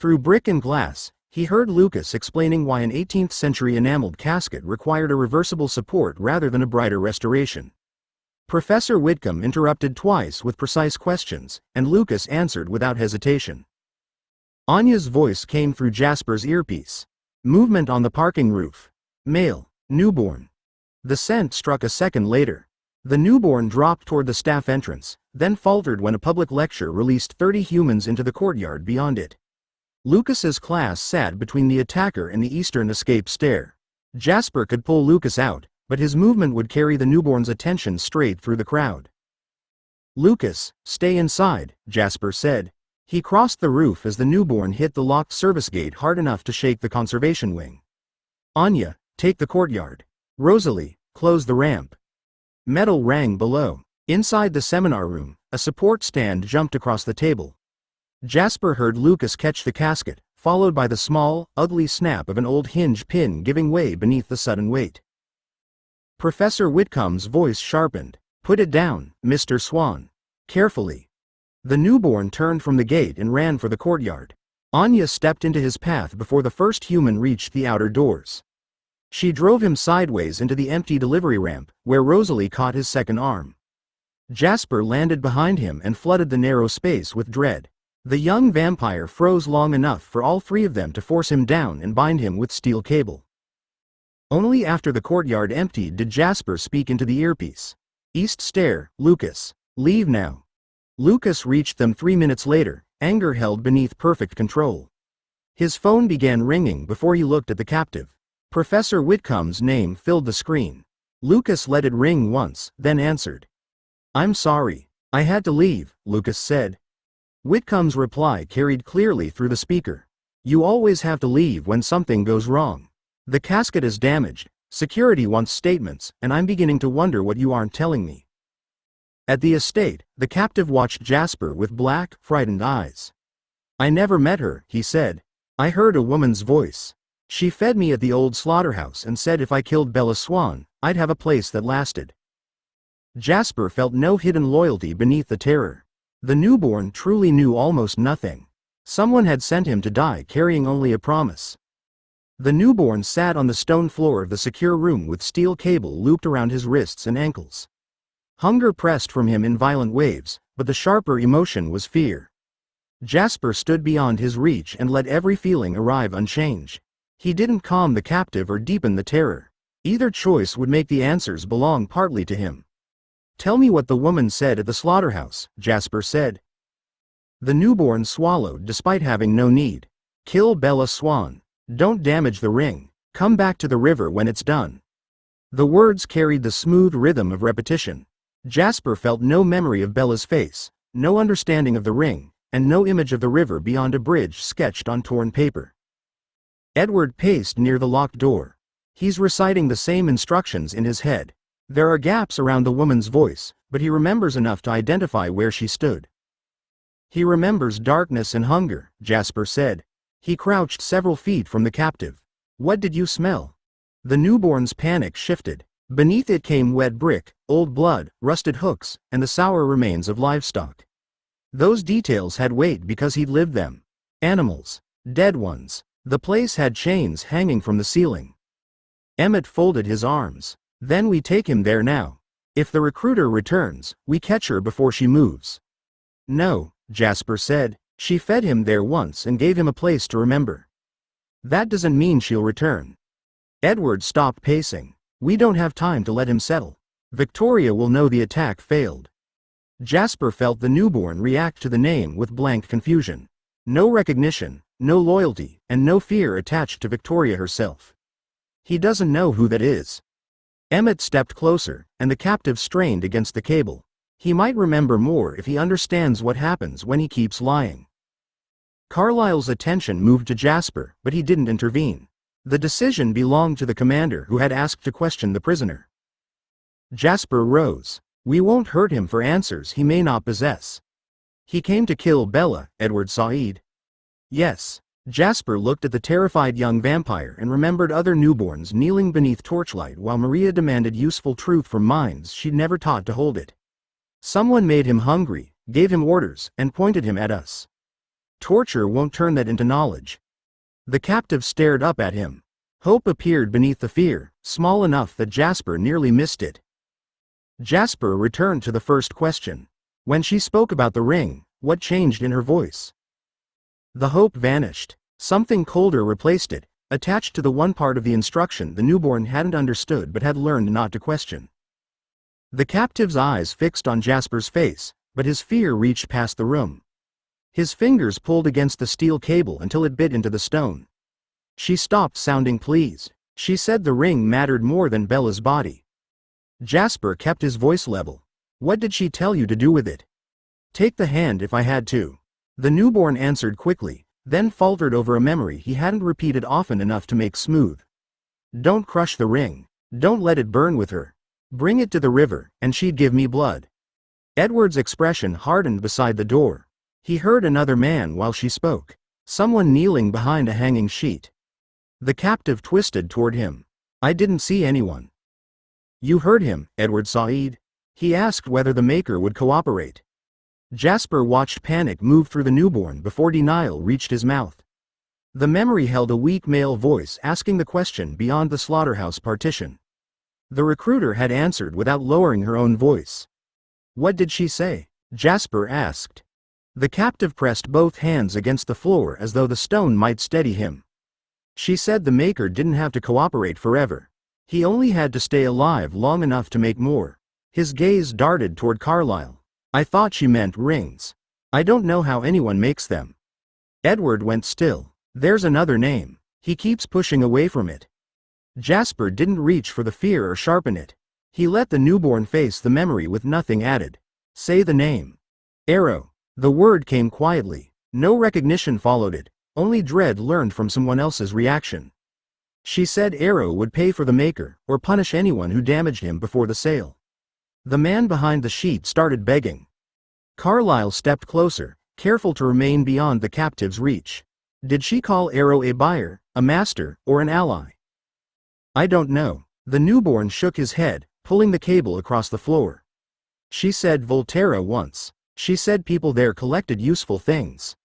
Through brick and glass, he heard Lucas explaining why an 18th-century enameled casket required a reversible support rather than a brighter restoration. Professor Whitcomb interrupted twice with precise questions, and Lucas answered without hesitation. Anya's voice came through Jasper's earpiece. Movement on the parking roof. Male. Newborn. The scent struck a second later. The newborn dropped toward the staff entrance, then faltered when a public lecture released 30 humans into the courtyard beyond it. Lucas's class sat between the attacker and the eastern escape stair. Jasper could pull Lucas out, but his movement would carry the newborn's attention straight through the crowd. "Lucas, stay inside," Jasper said. He crossed the roof as the newborn hit the locked service gate hard enough to shake the conservation wing. "Anya, take the courtyard. Rosalie, close the ramp." Metal rang below. Inside the seminar room, a support stand jumped across the table. Jasper heard Lucas catch the casket, followed by the small, ugly snap of an old hinge pin giving way beneath the sudden weight. Professor Whitcomb's voice sharpened. "Put it down, Mr. Swan. Carefully." The newborn turned from the gate and ran for the courtyard. Anya stepped into his path before the first human reached the outer doors. She drove him sideways into the empty delivery ramp, where Rosalie caught his second arm. Jasper landed behind him and flooded the narrow space with dread. The young vampire froze long enough for all three of them to force him down and bind him with steel cable. Only after the courtyard emptied did Jasper speak into the earpiece. "East stair, Lucas. Leave now." Lucas reached them 3 minutes later, anger held beneath perfect control. His phone began ringing before he looked at the captive. Professor Whitcomb's name filled the screen. Lucas let it ring once, then answered. "I'm sorry. I had to leave," Lucas said. Whitcomb's reply carried clearly through the speaker. "You always have to leave when something goes wrong. The casket is damaged, security wants statements, and I'm beginning to wonder what you aren't telling me." At the estate, the captive watched Jasper with black, frightened eyes. "I never met her," he said. "I heard a woman's voice. She fed me at the old slaughterhouse and said if I killed Bella Swan, I'd have a place that lasted." Jasper felt no hidden loyalty beneath the terror. The newborn truly knew almost nothing. Someone had sent him to die carrying only a promise. The newborn sat on the stone floor of the secure room with steel cable looped around his wrists and ankles. Hunger pressed from him in violent waves, but the sharper emotion was fear. Jasper stood beyond his reach and let every feeling arrive unchanged. He didn't calm the captive or deepen the terror. Either choice would make the answers belong partly to him. "Tell me what the woman said at the slaughterhouse," Jasper said. The newborn swallowed despite having no need. "Kill Bella Swan. Don't damage the ring. Come back to the river when it's done." The words carried the smooth rhythm of repetition. Jasper felt no memory of Bella's face, no understanding of the ring, and no image of the river beyond a bridge sketched on torn paper. Edward paced near the locked door. He's reciting the same instructions in his head. There are gaps around the woman's voice, but he remembers enough to identify where she stood. "He remembers darkness and hunger," Jasper said. He crouched several feet from the captive. "What did you smell?" The newborn's panic shifted. Beneath it came wet brick, old blood, rusted hooks, and the sour remains of livestock. Those details had weight because he'd lived them. Animals. Dead ones. The place had chains hanging from the ceiling. Emmett folded his arms. "Then we take him there now. If the recruiter returns, we catch her before she moves." "No," Jasper said. "She fed him there once and gave him a place to remember." "That doesn't mean she'll return." Edward stopped pacing. "We don't have time to let him settle. Victoria will know the attack failed." Jasper felt the newborn react to the name with blank confusion. No recognition, no loyalty, and no fear attached to Victoria herself. He doesn't know who that is. Emmett stepped closer, and the captive strained against the cable. He might remember more if he understands what happens when he keeps lying. Carlyle's attention moved to Jasper, but he didn't intervene. The decision belonged to the commander who had asked to question the prisoner. Jasper rose. "We won't hurt him for answers he may not possess." "He came to kill Bella, Edward Said." "Yes." Jasper looked at the terrified young vampire and remembered other newborns kneeling beneath torchlight while Maria demanded useful truth from minds she'd never taught to hold it. "Someone made him hungry, gave him orders, and pointed him at us. Torture won't turn that into knowledge." The captive stared up at him. Hope appeared beneath the fear, small enough that Jasper nearly missed it. Jasper returned to the first question. When she spoke about the ring, what changed in her voice? The hope vanished. Something colder replaced it, attached to the one part of the instruction the newborn hadn't understood but had learned not to question. The captive's eyes fixed on Jasper's face, but his fear reached past the room. His fingers pulled against the steel cable until it bit into the stone. She stopped sounding pleased. She said the ring mattered more than Bella's body. Jasper kept his voice level. What did she tell you to do with it? Take the hand if I had to. The newborn answered quickly, then faltered over a memory he hadn't repeated often enough to make smooth. Don't crush the ring. Don't let it burn with her. Bring it to the river, and she'd give me blood. Edward's expression hardened beside the door. He heard another man while she spoke. Someone kneeling behind a hanging sheet. The captive twisted toward him. I didn't see anyone. You heard him, Edward Said? He asked whether the Maker would cooperate. Jasper watched panic move through the newborn before denial reached his mouth. The memory held a weak male voice asking the question beyond the slaughterhouse partition. The recruiter had answered without lowering her own voice. What did she say? Jasper asked. The captive pressed both hands against the floor as though the stone might steady him. She said the Maker didn't have to cooperate forever. He only had to stay alive long enough to make more. His gaze darted toward Carlyle. I thought she meant rings. I don't know how anyone makes them. Edward went still. There's another name. He keeps pushing away from it. Jasper didn't reach for the fear or sharpen it. He let the newborn face the memory with nothing added. Say the name. Arrow. The word came quietly. No recognition followed it, only dread learned from someone else's reaction. She said Arrow would pay for the Maker, or punish anyone who damaged him before the sale. The man behind the sheet started begging. Carlyle stepped closer, careful to remain beyond the captive's reach. Did she call Arrow a buyer, a master, or an ally? I don't know. The newborn shook his head, pulling the cable across the floor. She said Volterra once. She said people there collected useful things.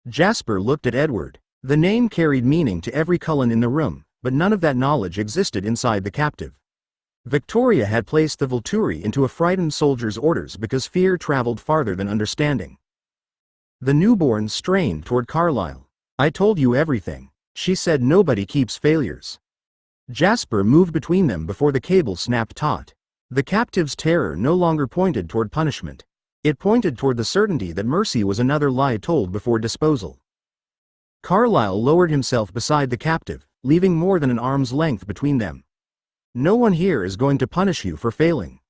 Jasper looked at Edward. The name carried meaning to every Cullen in the room, but none of that knowledge existed inside the captive. Victoria had placed the Volturi into a frightened soldier's orders because fear traveled farther than understanding. The newborn strained toward Carlyle. I told you everything. She said nobody keeps failures. Jasper moved between them before the cable snapped taut. The captive's terror no longer pointed toward punishment. It pointed toward the certainty that mercy was another lie told before disposal. Carlyle lowered himself beside the captive, leaving more than an arm's length between them. No one here is going to punish you for failing.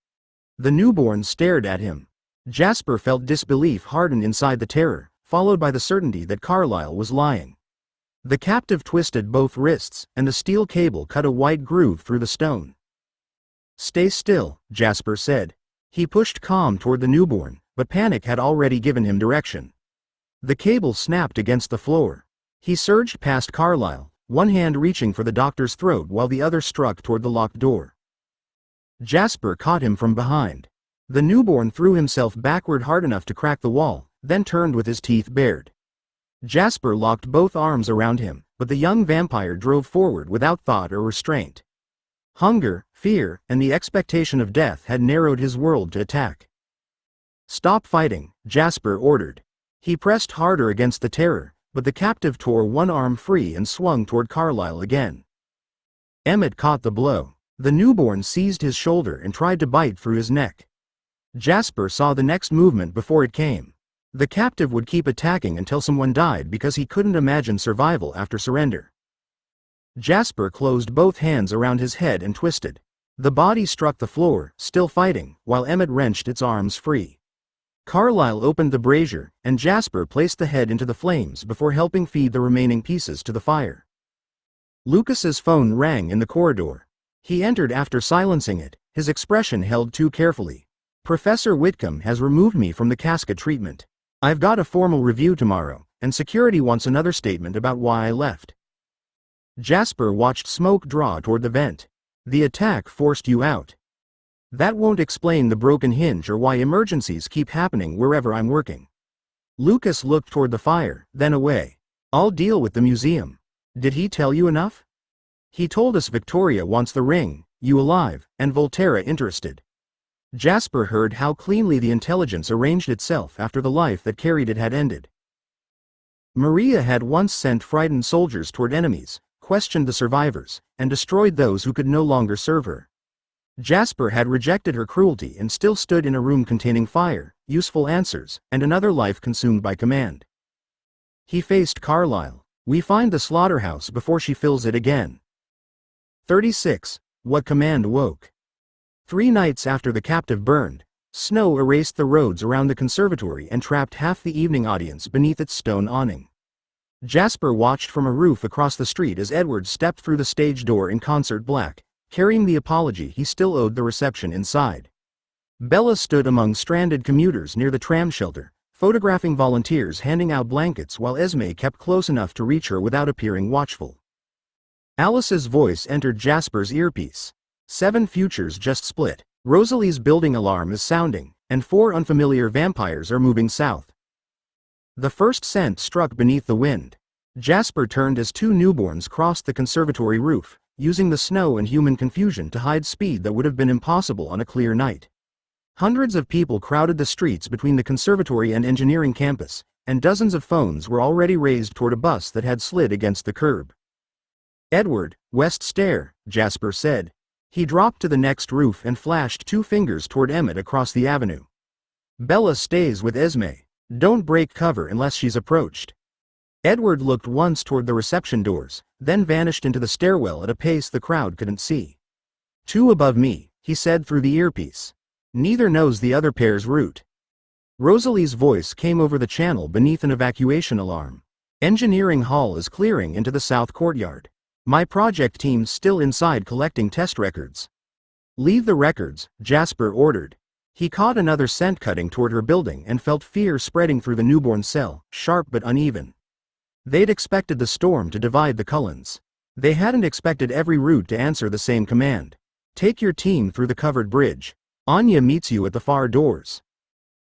The newborn stared at him. Jasper felt disbelief harden inside the terror, followed by the certainty that Carlyle was lying. The captive twisted both wrists, and the steel cable cut a white groove through the stone. Stay still, Jasper said. He pushed calm toward the newborn, but panic had already given him direction. The cable snapped against the floor. He surged past Carlyle, one hand reaching for the doctor's throat while the other struck toward the locked door. Jasper caught him from behind. The newborn threw himself backward hard enough to crack the wall, then turned with his teeth bared. Jasper locked both arms around him, but the young vampire drove forward without thought or restraint. Hunger, fear, and the expectation of death had narrowed his world to attack. Stop fighting, Jasper ordered. He pressed harder against the terror, but the captive tore one arm free and swung toward Carlyle again. Emmett caught the blow. The newborn seized his shoulder and tried to bite through his neck. Jasper saw the next movement before it came. The captive would keep attacking until someone died because he couldn't imagine survival after surrender. Jasper closed both hands around his head and twisted. The body struck the floor, still fighting, while Emmett wrenched its arms free. Carlyle opened the brazier, and Jasper placed the head into the flames before helping feed the remaining pieces to the fire. Lucas's phone rang in the corridor. He entered after silencing it, his expression held too carefully. Professor Whitcomb has removed me from the casket treatment. I've got a formal review tomorrow, and security wants another statement about why I left. Jasper watched smoke draw toward the vent. The attack forced you out. That won't explain the broken hinge or why emergencies keep happening wherever I'm working. Lucas looked toward the fire, then away. I'll deal with the museum. Did he tell you enough? He told us Victoria wants the ring, you alive, and Volterra interested. Jasper heard how cleanly the intelligence arranged itself after the life that carried it had ended. Maria had once sent frightened soldiers toward enemies, questioned the survivors, and destroyed those who could no longer serve her. Jasper had rejected her cruelty and still stood in a room containing fire, useful answers, and another life consumed by command. He faced Carlyle. We find the slaughterhouse before she fills it again. 36. What command woke? 3 nights after the captive burned, snow erased the roads around the conservatory and trapped half the evening audience beneath its stone awning. Jasper watched from a roof across the street as Edward stepped through the stage door in concert black, carrying the apology he still owed the reception inside. Bella stood among stranded commuters near the tram shelter, photographing volunteers handing out blankets while Esme kept close enough to reach her without appearing watchful. Alice's voice entered Jasper's earpiece. 7 futures just split. Rosalie's building alarm is sounding, and 4 unfamiliar vampires are moving south. The first scent struck beneath the wind. Jasper turned as 2 newborns crossed the conservatory roof, using the snow and human confusion to hide speed that would have been impossible on a clear night. Hundreds of people crowded the streets between the conservatory and engineering campus, and dozens of phones were already raised toward a bus that had slid against the curb. Edward, West Stair, Jasper said. He dropped to the next roof and flashed 2 fingers toward Emmett across the avenue. Bella stays with Esme. Don't break cover unless she's approached. Edward looked once toward the reception doors, then vanished into the stairwell at a pace the crowd couldn't see. 2 above me, he said through the earpiece. Neither knows the other pair's route. Rosalie's voice came over the channel beneath an evacuation alarm. Engineering hall is clearing into the south courtyard. My project team's still inside collecting test records. Leave the records, Jasper ordered. He caught another scent cutting toward her building and felt fear spreading through the newborn cell, sharp but uneven. They'd expected the storm to divide the Cullens. They hadn't expected every route to answer the same command. Take your team through the covered bridge. Anya meets you at the far doors.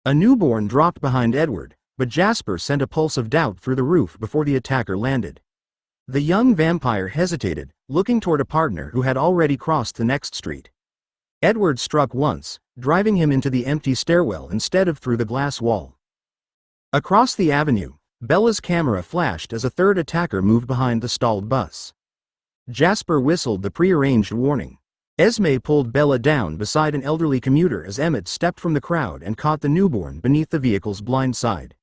A newborn dropped behind Edward, but Jasper sent a pulse of doubt through the roof before the attacker landed. The young vampire hesitated, looking toward a partner who had already crossed the next street. Edward struck once, driving him into the empty stairwell instead of through the glass wall. Across the avenue, Bella's camera flashed as a third attacker moved behind the stalled bus. Jasper whistled the prearranged warning. Esme pulled Bella down beside an elderly commuter as Emmett stepped from the crowd and caught the newborn beneath the vehicle's blind side.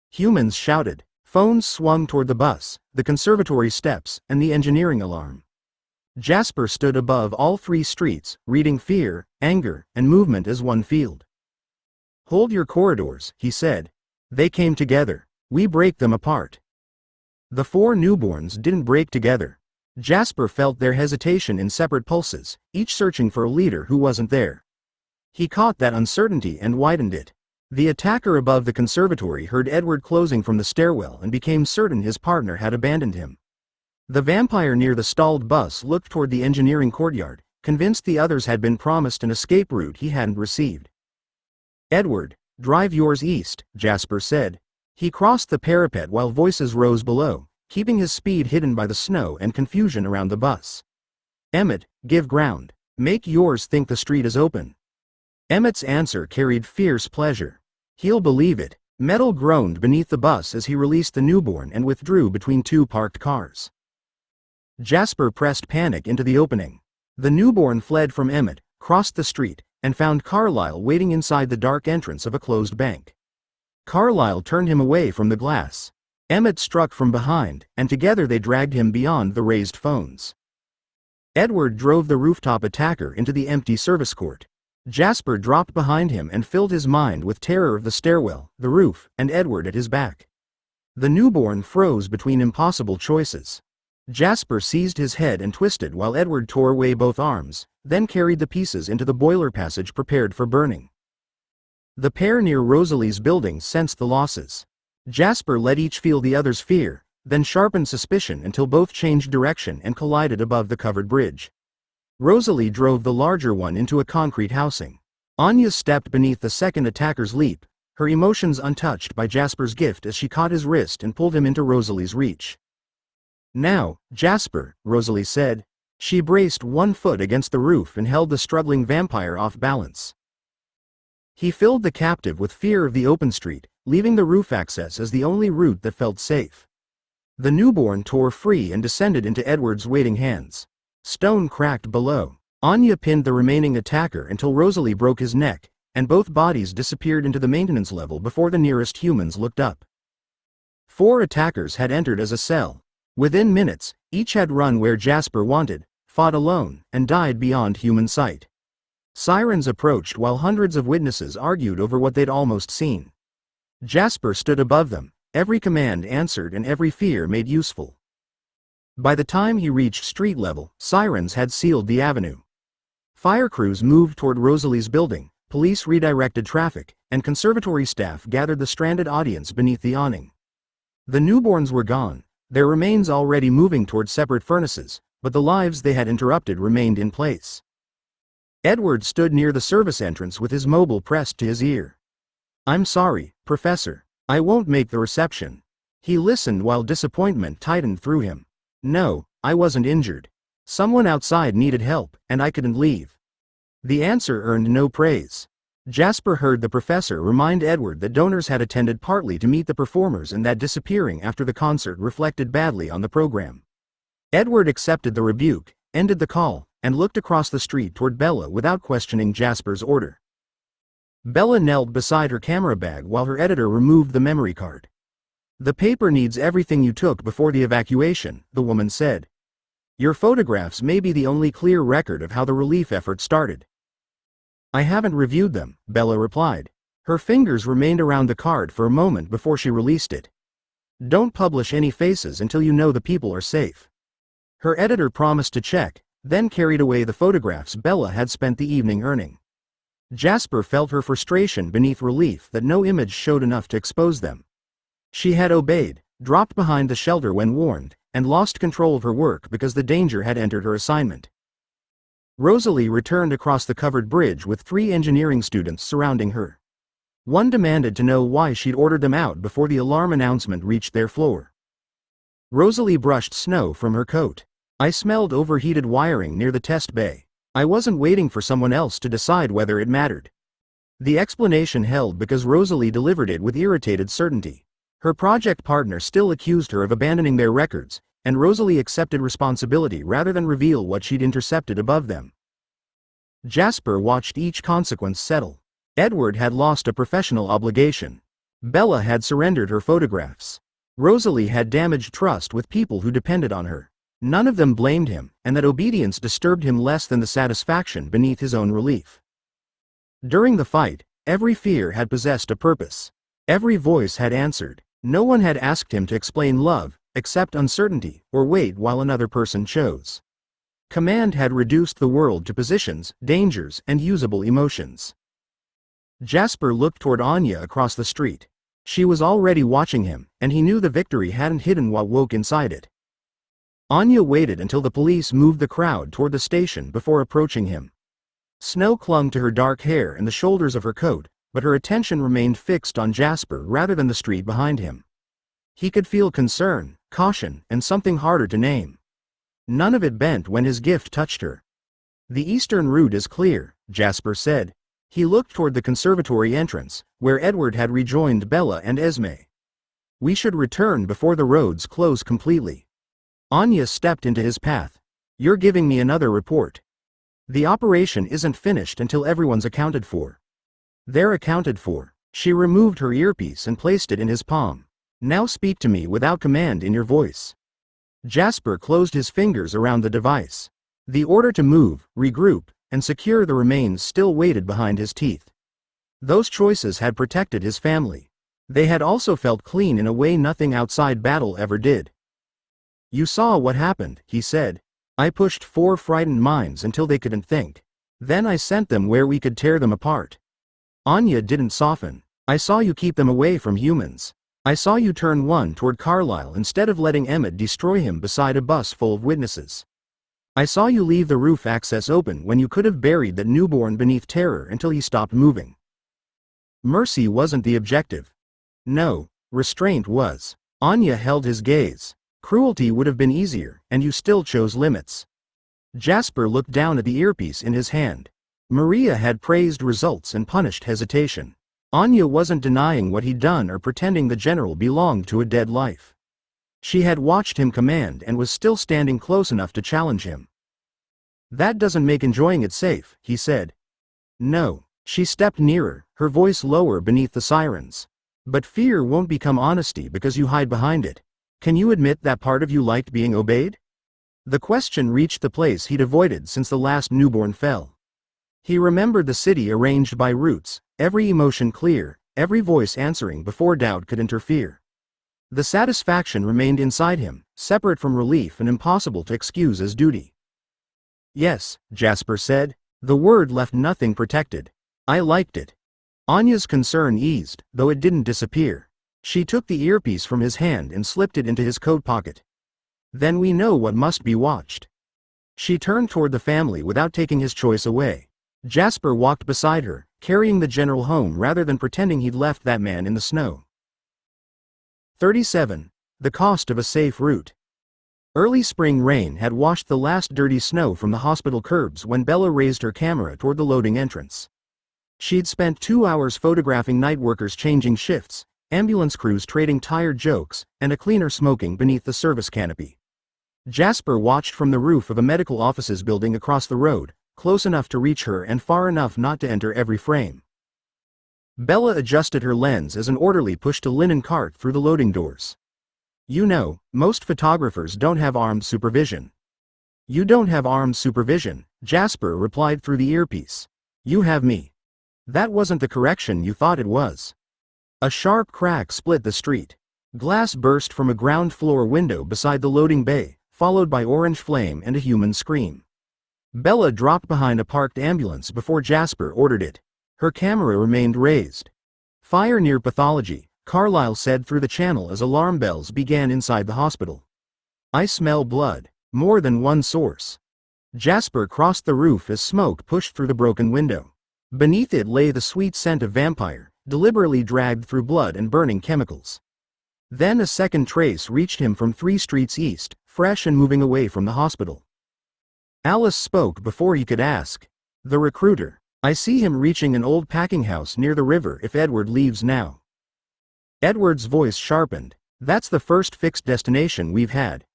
Humans shouted. Phones swung toward the bus, the conservatory steps, and the engineering alarm. Jasper stood above all 3 streets, reading fear, anger, and movement as one field. Hold your corridors, he said. They came together. We break them apart. The 4 newborns didn't break together. Jasper felt their hesitation in separate pulses, each searching for a leader who wasn't there. He caught that uncertainty and widened it. The attacker above the conservatory heard Edward closing from the stairwell and became certain his partner had abandoned him. The vampire near the stalled bus looked toward the engineering courtyard, convinced the others had been promised an escape route he hadn't received. Edward, drive yours east, Jasper said. He crossed the parapet while voices rose below, keeping his speed hidden by the snow and confusion around the bus. Emmett, give ground. Make yours think the street is open. Emmett's answer carried fierce pleasure. He'll believe it. Metal groaned beneath the bus as he released the newborn and withdrew between 2 parked cars. Jasper pressed panic into the opening. The newborn fled from Emmett, crossed the street, and found Carlyle waiting inside the dark entrance of a closed bank. Carlyle turned him away from the glass. Emmett struck from behind, and together they dragged him beyond the raised phones. Edward drove the rooftop attacker into the empty service court. Jasper dropped behind him and filled his mind with terror of the stairwell, the roof, and Edward at his back. The newborn froze between impossible choices. Jasper seized his head and twisted while Edward tore away both arms, then carried the pieces into the boiler passage prepared for burning. The pair near Rosalie's building sensed the losses. Jasper let each feel the other's fear, then sharpened suspicion until both changed direction and collided above the covered bridge. Rosalie drove the larger one into a concrete housing. Anya stepped beneath the second attacker's leap, her emotions untouched by Jasper's gift as she caught his wrist and pulled him into Rosalie's reach. Now, Jasper, Rosalie said. She braced one foot against the roof and held the struggling vampire off balance. He filled the captive with fear of the open street, leaving the roof access as the only route that felt safe. The newborn tore free and descended into Edward's waiting hands. Stone cracked below. Anya pinned the remaining attacker until Rosalie broke his neck, and both bodies disappeared into the maintenance level before the nearest humans looked up. 4 attackers had entered as a cell. Within minutes, each had run where Jasper wanted, fought alone, and died beyond human sight. Sirens approached while hundreds of witnesses argued over what they'd almost seen. Jasper stood above them, every command answered and every fear made useful. By the time he reached street level, sirens had sealed the avenue. Fire crews moved toward Rosalie's building, police redirected traffic, and conservatory staff gathered the stranded audience beneath the awning. The newborns were gone, their remains already moving toward separate furnaces, but the lives they had interrupted remained in place. Edward stood near the service entrance with his mobile pressed to his ear. "I'm sorry, Professor. I won't make the reception." He listened while disappointment tightened through him. "No, I wasn't injured. Someone outside needed help, and I couldn't leave." The answer earned no praise. Jasper heard the professor remind Edward that donors had attended partly to meet the performers and that disappearing after the concert reflected badly on the program. Edward accepted the rebuke, ended the call, and looked across the street toward Bella without questioning Jasper's order. Bella knelt beside her camera bag while her editor removed the memory card. "The paper needs everything you took before the evacuation," the woman said. "Your photographs may be the only clear record of how the relief effort started." "I haven't reviewed them," Bella replied. Her fingers remained around the card for a moment before she released it. "Don't publish any faces until you know the people are safe." Her editor promised to check, then carried away the photographs Bella had spent the evening earning. Jasper felt her frustration beneath relief that no image showed enough to expose them. She had obeyed, dropped behind the shelter when warned, and lost control of her work because the danger had entered her assignment. Rosalie returned across the covered bridge with 3 engineering students surrounding her. One demanded to know why she'd ordered them out before the alarm announcement reached their floor. Rosalie brushed snow from her coat. "I smelled overheated wiring near the test bay. I wasn't waiting for someone else to decide whether it mattered." The explanation held because Rosalie delivered it with irritated certainty. Her project partner still accused her of abandoning their records, and Rosalie accepted responsibility rather than reveal what she'd intercepted above them. Jasper watched each consequence settle. Edward had lost a professional obligation. Bella had surrendered her photographs. Rosalie had damaged trust with people who depended on her. None of them blamed him, and that obedience disturbed him less than the satisfaction beneath his own relief. During the fight, every fear had possessed a purpose. Every voice had answered. No one had asked him to explain love, accept uncertainty, or wait while another person chose. Command had reduced the world to positions, dangers, and usable emotions. Jasper looked toward Anya across the street. She was already watching him, and he knew the victory hadn't hidden what woke inside it. Anya waited until the police moved the crowd toward the station before approaching him. Snow clung to her dark hair and the shoulders of her coat, but her attention remained fixed on Jasper rather than the street behind him. He could feel concern, caution, and something harder to name. None of it bent when his gift touched her. "The eastern route is clear," Jasper said. He looked toward the conservatory entrance, where Edward had rejoined Bella and Esme. "We should return before the roads close completely." Anya stepped into his path. "You're giving me another report." "The operation isn't finished until everyone's accounted for." "They're accounted for." She removed her earpiece and placed it in his palm. "Now speak to me without command in your voice." Jasper closed his fingers around the device. The order to move, regroup, and secure the remains still waited behind his teeth. Those choices had protected his family. They had also felt clean in a way nothing outside battle ever did. "You saw what happened," he said. "I pushed 4 frightened minds until they couldn't think. Then I sent them where we could tear them apart." Anya didn't soften. "I saw you keep them away from humans. I saw you turn one toward Carlisle instead of letting Emmett destroy him beside a bus full of witnesses. I saw you leave the roof access open when you could have buried that newborn beneath terror until he stopped moving." Mercy wasn't the objective. No, restraint was. Anya held his gaze. "Cruelty would have been easier, and you still chose limits." Jasper looked down at the earpiece in his hand. Maria had praised results and punished hesitation. Anya wasn't denying what he'd done or pretending the general belonged to a dead life. She had watched him command and was still standing close enough to challenge him. "That doesn't make enjoying it safe," he said. "No." She stepped nearer, her voice lower beneath the sirens. "But fear won't become honesty because you hide behind it. Can you admit that part of you liked being obeyed?" The question reached the place he'd avoided since the last newborn fell. He remembered the city arranged by roots, every emotion clear, every voice answering before doubt could interfere. The satisfaction remained inside him, separate from relief and impossible to excuse as duty. "Yes," Jasper said. The word left nothing protected. "I liked it." Anya's concern eased, though it didn't disappear. She took the earpiece from his hand and slipped it into his coat pocket. "Then we know what must be watched." She turned toward the family without taking his choice away. Jasper walked beside her, carrying the general home rather than pretending he'd left that man in the snow. 37. The cost of a safe route. Early spring rain had washed the last dirty snow from the hospital curbs when Bella raised her camera toward the loading entrance. She'd spent 2 hours photographing night workers changing shifts, ambulance crews trading tired jokes, and a cleaner smoking beneath the service canopy. Jasper watched from the roof of a medical offices building across the road, close enough to reach her and far enough not to enter every frame. Bella adjusted her lens as an orderly pushed a linen cart through the loading doors. "You know, most photographers don't have armed supervision." "You don't have armed supervision," Jasper replied through the earpiece. "You have me." "That wasn't the correction you thought it was." A sharp crack split the street. Glass burst from a ground floor window beside the loading bay, followed by orange flame and a human scream. Bella dropped behind a parked ambulance before Jasper ordered it. Her camera remained raised. "Fire near pathology," Carlisle said through the channel as alarm bells began inside the hospital. "I smell blood." More than one source. Jasper crossed the roof as smoke pushed through the broken window. Beneath it lay the sweet scent of vampire, deliberately dragged through blood and burning chemicals. Then a second trace reached him from 3 streets east, fresh and moving away from the hospital. Alice spoke before he could ask. "The recruiter. I see him reaching an old packing house near the river if Edward leaves now." Edward's voice sharpened. "That's the first fixed destination we've had."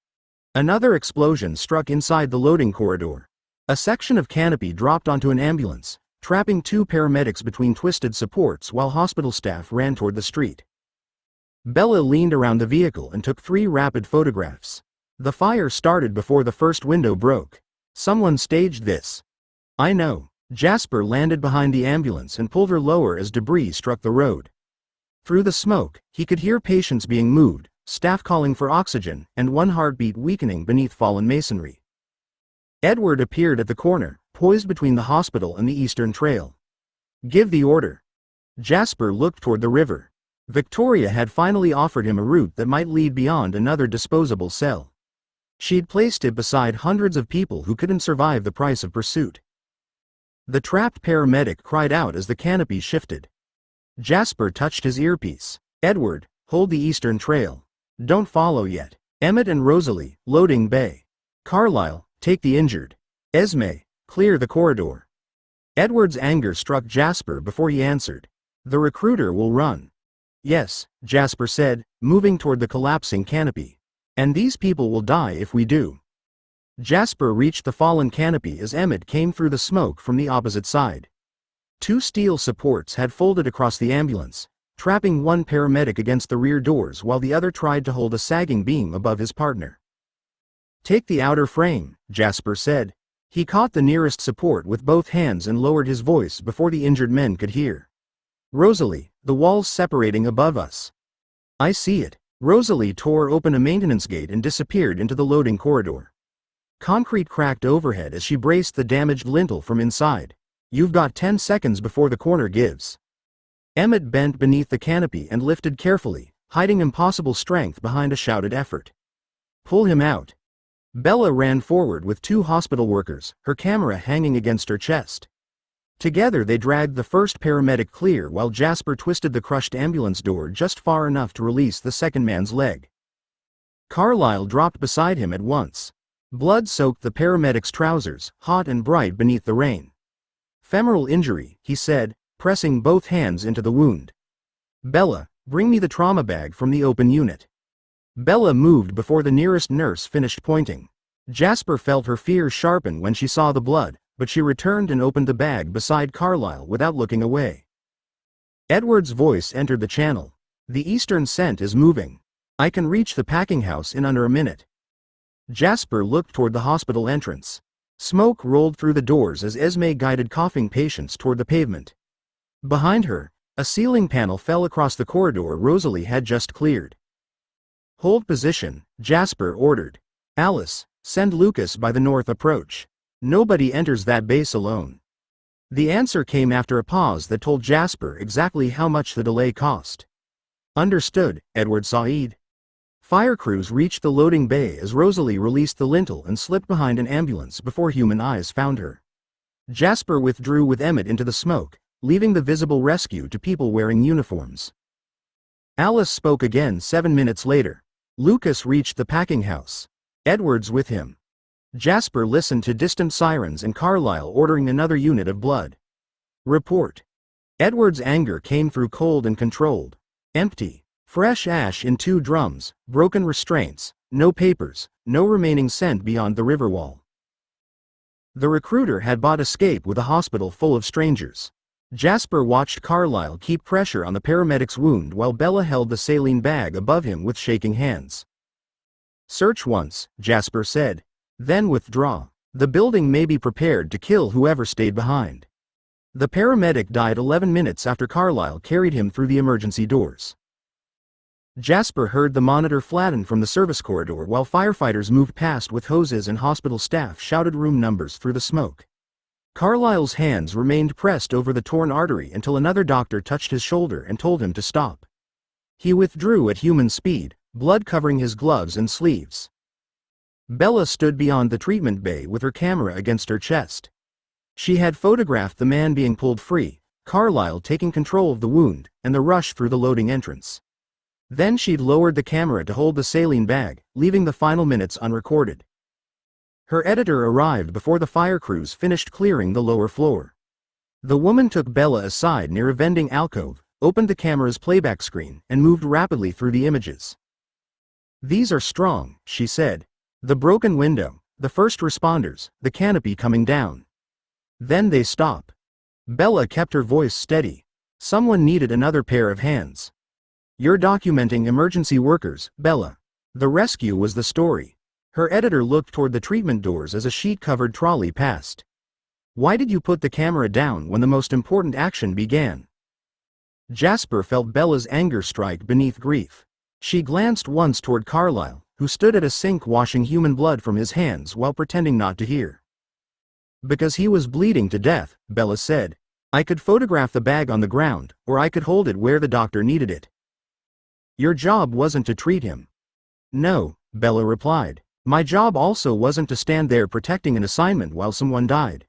Another explosion struck inside the loading corridor. A section of canopy dropped onto an ambulance, trapping 2 paramedics between twisted supports while hospital staff ran toward the street. Bella leaned around the vehicle and took 3 rapid photographs. The fire started before the first window broke. "Someone staged this." "I know." Jasper landed behind the ambulance and pulled her lower as debris struck the road. Through the smoke, he could hear patients being moved, staff calling for oxygen, and one heartbeat weakening beneath fallen masonry. Edward appeared at the corner, poised between the hospital and the Eastern Trail. "Give the order." Jasper looked toward the river. Victoria had finally offered him a route that might lead beyond another disposable cell. She'd placed it beside hundreds of people who couldn't survive the price of pursuit. The trapped paramedic cried out as the canopy shifted. Jasper touched his earpiece. "Edward, hold the Eastern Trail. Don't follow yet." Emmett and Rosalie, loading bay. "Carlisle, take the injured." "Esme, clear the corridor." Edward's anger struck Jasper before he answered. "The recruiter will run." "Yes," Jasper said, moving toward the collapsing canopy. "And these people will die if we do." Jasper reached the fallen canopy as Emmett came through the smoke from the opposite side. 2 steel supports had folded across the ambulance, trapping one paramedic against the rear doors while the other tried to hold a sagging beam above his partner. "Take the outer frame," Jasper said. He caught the nearest support with both hands and lowered his voice before the injured men could hear. "Rosalie, the wall's separating above us." "I see it." Rosalie tore open a maintenance gate and disappeared into the loading corridor. Concrete cracked overhead as she braced the damaged lintel from inside. "You've got 10 seconds before the corner gives." Emmett bent beneath the canopy and lifted carefully, hiding impossible strength behind a shouted effort. "Pull him out." Bella ran forward with 2 hospital workers, her camera hanging against her chest. Together they dragged the first paramedic clear while Jasper twisted the crushed ambulance door just far enough to release the second man's leg. Carlisle dropped beside him at once. Blood soaked the paramedic's trousers, hot and bright beneath the rain. Femoral injury, he said, pressing both hands into the wound. Bella, bring me the trauma bag from the open unit. Bella moved before the nearest nurse finished pointing. Jasper felt her fear sharpen when she saw the blood, but she returned and opened the bag beside Carlisle without looking away. Edward's voice entered the channel. The eastern scent is moving. I can reach the packing house in under a minute. Jasper looked toward the hospital entrance. Smoke rolled through the doors as Esme guided coughing patients toward the pavement. Behind her, a ceiling panel fell across the corridor Rosalie had just cleared. Hold position, Jasper ordered. Alice, send Lucas by the north approach. Nobody enters that base alone. The answer came after a pause that told Jasper exactly how much the delay cost. Understood, Edward Said. Fire crews reached the loading bay as Rosalie released the lintel and slipped behind an ambulance before human eyes found her. Jasper withdrew with Emmett into the smoke, leaving the visible rescue to people wearing uniforms. Alice spoke again 7 minutes later. Lucas reached the packing house. Edward's with him. Jasper listened to distant sirens and Carlisle ordering another unit of blood. Report. Edward's anger came through cold and controlled. Empty. Fresh ash in 2 drums, broken restraints, no papers, no remaining scent beyond the river wall. The recruiter had bought escape with a hospital full of strangers. Jasper watched Carlisle keep pressure on the paramedic's wound while Bella held the saline bag above him with shaking hands. Search once, Jasper said. Then withdraw. The building may be prepared to kill whoever stayed behind. The paramedic died 11 minutes after Carlisle carried him through the emergency doors. Jasper heard the monitor flatten from the service corridor while firefighters moved past with hoses and hospital staff shouted room numbers through the smoke. Carlisle's hands remained pressed over the torn artery until another doctor touched his shoulder and told him to stop. He withdrew at human speed, blood covering his gloves and sleeves. Bella stood beyond the treatment bay with her camera against her chest. She had photographed the man being pulled free, Carlisle taking control of the wound, and the rush through the loading entrance. Then she'd lowered the camera to hold the saline bag, leaving the final minutes unrecorded. Her editor arrived before the fire crews finished clearing the lower floor. The woman took Bella aside near a vending alcove, opened the camera's playback screen, and moved rapidly through the images. These are strong, she said. The broken window, the first responders, the canopy coming down. Then they stop. Bella kept her voice steady. Someone needed another pair of hands. You're documenting emergency workers, Bella. The rescue was the story. Her editor looked toward the treatment doors as a sheet-covered trolley passed. Why did you put the camera down when the most important action began? Jasper felt Bella's anger strike beneath grief. She glanced once toward Carlisle, who stood at a sink washing human blood from his hands while pretending not to hear. Because he was bleeding to death, Bella said. I could photograph the bag on the ground, or I could hold it where the doctor needed it. Your job wasn't to treat him. No, Bella replied. My job also wasn't to stand there protecting an assignment while someone died.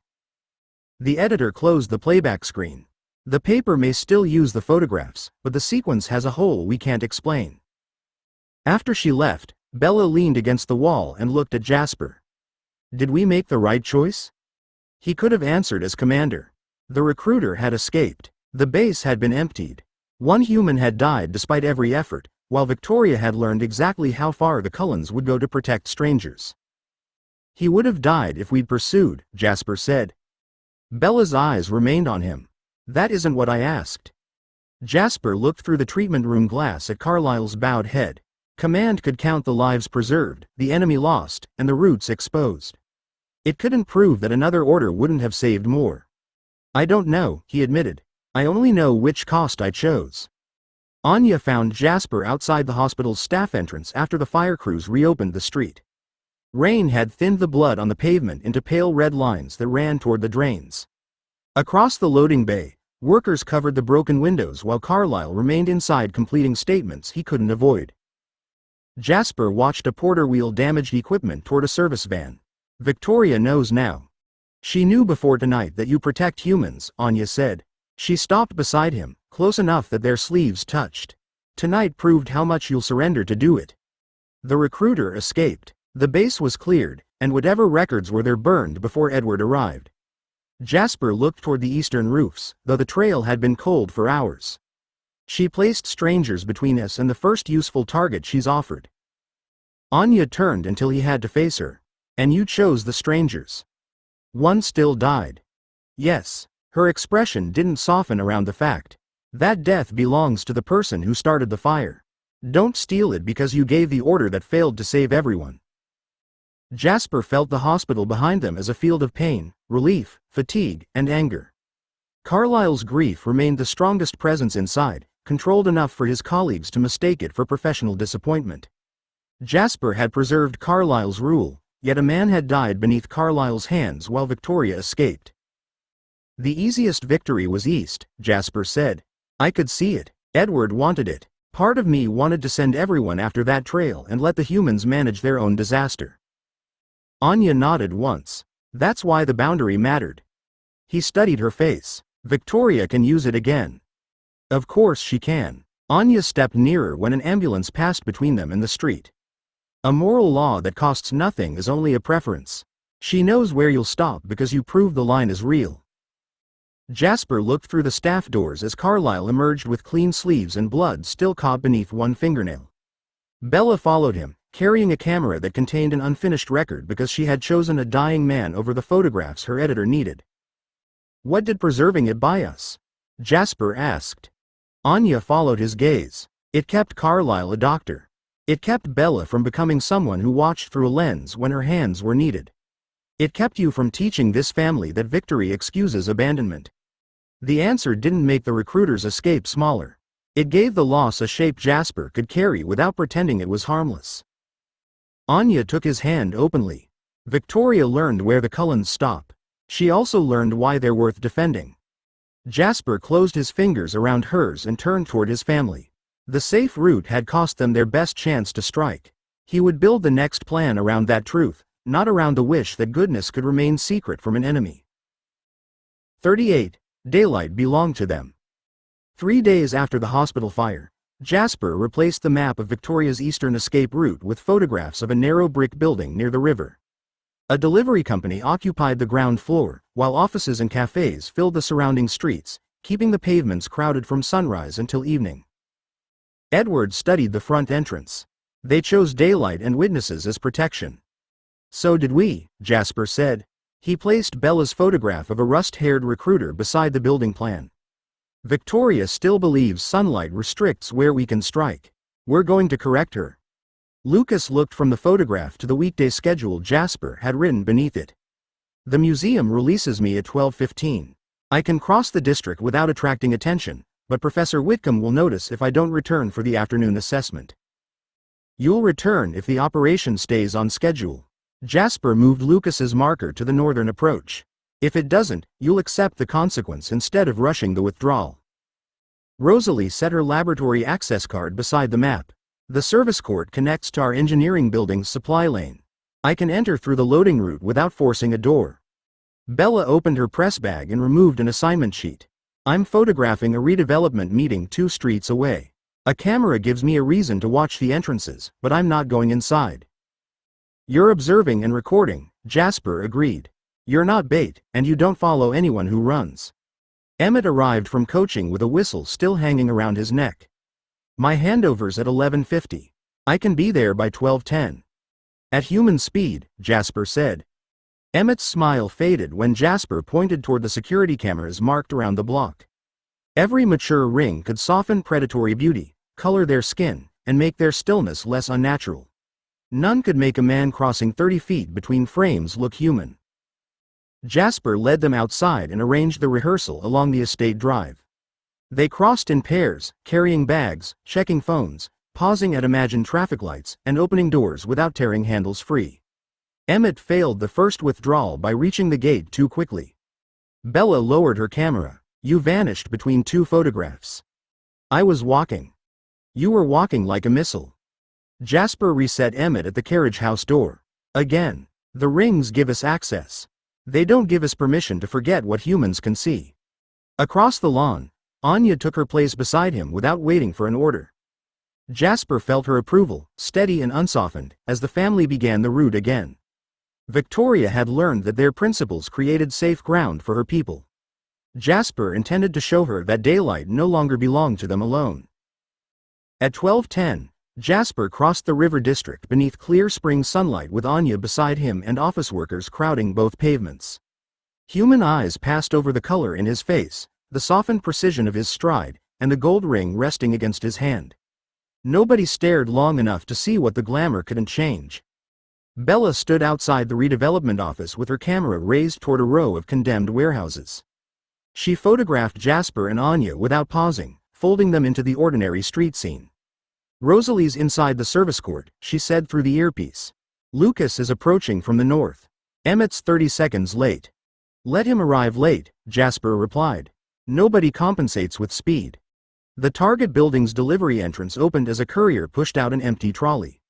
The editor closed the playback screen. The paper may still use the photographs, but the sequence has a hole we can't explain. After she left, Bella leaned against the wall and looked at Jasper. Did we make the right choice? He could have answered as commander. The recruiter had escaped. The base had been emptied. One human had died despite every effort, while Victoria had learned exactly how far the Cullens would go to protect strangers. He would have died if we'd pursued, Jasper said. Bella's eyes remained on him. That isn't what I asked. Jasper looked through the treatment room glass at Carlisle's bowed head. Command could count the lives preserved, the enemy lost, and the routes exposed. It couldn't prove that another order wouldn't have saved more. I don't know, he admitted. I only know which cost I chose. Anya found Jasper outside the hospital's staff entrance after the fire crews reopened the street. Rain had thinned the blood on the pavement into pale red lines that ran toward the drains. Across the loading bay, workers covered the broken windows while Carlisle remained inside completing statements he couldn't avoid. Jasper watched a porter wheel damaged equipment toward a service van. Victoria knows now. She knew before tonight that you protect humans, Anya said. She stopped beside him, close enough that their sleeves touched. Tonight proved how much you'll surrender to do it. The recruiter escaped. The base was cleared, and whatever records were there burned before Edward arrived. Jasper looked toward the eastern roofs, though the trail had been cold for hours. She placed strangers between us and the first useful target she's offered. Anya turned until he had to face her. And you chose the strangers. One still died. Yes. Her expression didn't soften around the fact. That death belongs to the person who started the fire. Don't steal it because you gave the order that failed to save everyone. Jasper felt the hospital behind them as a field of pain, relief, fatigue, and anger. Carlyle's grief remained the strongest presence inside, controlled enough for his colleagues to mistake it for professional disappointment. Jasper had preserved Carlyle's rule, yet a man had died beneath Carlyle's hands while Victoria escaped. The easiest victory was east, Jasper said. I could see it. Edward wanted it. Part of me wanted to send everyone after that trail and let the humans manage their own disaster. Anya nodded once. That's why the boundary mattered. He studied her face. Victoria can use it again. Of course she can. Anya stepped nearer when an ambulance passed between them and the street. A moral law that costs nothing is only a preference. She knows where you'll stop because you prove the line is real. Jasper looked through the staff doors as Carlyle emerged with clean sleeves and blood still caught beneath one fingernail. Bella followed him, carrying a camera that contained an unfinished record because she had chosen a dying man over the photographs her editor needed. What did preserving it buy us? Jasper asked. Anya followed his gaze. It kept Carlyle a doctor. It kept Bella from becoming someone who watched through a lens when her hands were needed. It kept you from teaching this family that victory excuses abandonment. The answer didn't make the recruiter's escape smaller. It gave the loss a shape Jasper could carry without pretending it was harmless. Anya took his hand openly. Victoria learned where the Cullens stop. She also learned why they're worth defending. Jasper closed his fingers around hers and turned toward his family. The safe route had cost them their best chance to strike. He would build the next plan around that truth, not around the wish that goodness could remain secret from an enemy. 38. Daylight belonged to them. 3 days after the hospital fire, Jasper replaced the map of Victoria's eastern escape route with photographs of a narrow brick building near the river. A delivery company occupied the ground floor, while offices and cafes filled the surrounding streets, keeping the pavements crowded from sunrise until evening. Edward studied the front entrance. They chose daylight and witnesses as protection. So did we, Jasper said. He placed Bella's photograph of a rust-haired recruiter beside the building plan. Victoria still believes sunlight restricts where we can strike. We're going to correct her. Lucas looked from the photograph to the weekday schedule Jasper had written beneath it. The museum releases me at 12:15. I can cross the district without attracting attention, but Professor Whitcomb will notice if I don't return for the afternoon assessment. You'll return if the operation stays on schedule. Jasper moved Lucas's marker to the northern approach. If it doesn't, you'll accept the consequence instead of rushing the withdrawal. Rosalie set her laboratory access card beside the map. The service court connects to our engineering building's supply lane. I can enter through the loading route without forcing a door. Bella opened her press bag and removed an assignment sheet. I'm photographing a redevelopment meeting 2 streets away. A camera gives me a reason to watch the entrances, but I'm not going inside. You're observing and recording, Jasper agreed. You're not bait, and you don't follow anyone who runs. Emmett arrived from coaching with a whistle still hanging around his neck. My handover's at 11:50. I can be there by 12:10. At human speed, Jasper said. Emmett's smile faded when Jasper pointed toward the security cameras marked around the block. Every mature ring could soften predatory beauty, color their skin, and make their stillness less unnatural. None could make a man crossing 30 feet between frames look human. Jasper led them outside and arranged the rehearsal along the estate drive. They crossed in pairs, carrying bags, checking phones, pausing at imagined traffic lights, and opening doors without tearing handles free. Emmett failed the first withdrawal by reaching the gate too quickly. Bella lowered her camera. You vanished between 2 photographs. I was walking. You were walking like a missile. Jasper reset Emmett at the carriage house door. Again, the rings give us access. They don't give us permission to forget what humans can see. Across the lawn, Anya took her place beside him without waiting for an order. Jasper felt her approval, steady and unsoftened, as the family began the route again. Victoria had learned that their principles created safe ground for her people. Jasper intended to show her that daylight no longer belonged to them alone. At 12:10, Jasper crossed the river district beneath clear spring sunlight with Anya beside him and office workers crowding both pavements. Human eyes passed over the color in his face, the softened precision of his stride, and the gold ring resting against his hand. Nobody stared long enough to see what the glamour couldn't change. Bella stood outside the redevelopment office with her camera raised toward a row of condemned warehouses. She photographed Jasper and Anya without pausing, folding them into the ordinary street scene. "Rosalie's inside the service court," she said through the earpiece. "Lucas is approaching from the north. Emmett's 30 seconds late." "Let him arrive late," Jasper replied. "Nobody compensates with speed." The Target building's delivery entrance opened as a courier pushed out an empty trolley.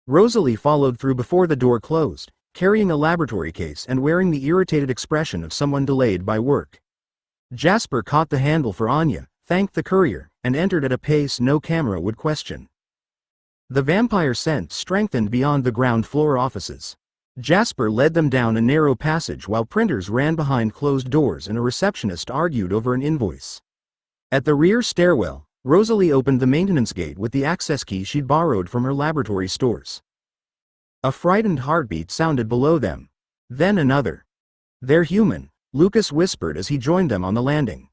Rosalie followed through before the door closed, carrying a laboratory case and wearing the irritated expression of someone delayed by work. Jasper caught the handle for Anya, thanked the courier, and entered at a pace no camera would question. The vampire scent strengthened beyond the ground floor offices. Jasper led them down a narrow passage while printers ran behind closed doors and a receptionist argued over an invoice. At the rear stairwell, Rosalie opened the maintenance gate with the access key she'd borrowed from her laboratory stores. A frightened heartbeat sounded below them. Then another. "They're human," Lucas whispered as he joined them on the landing.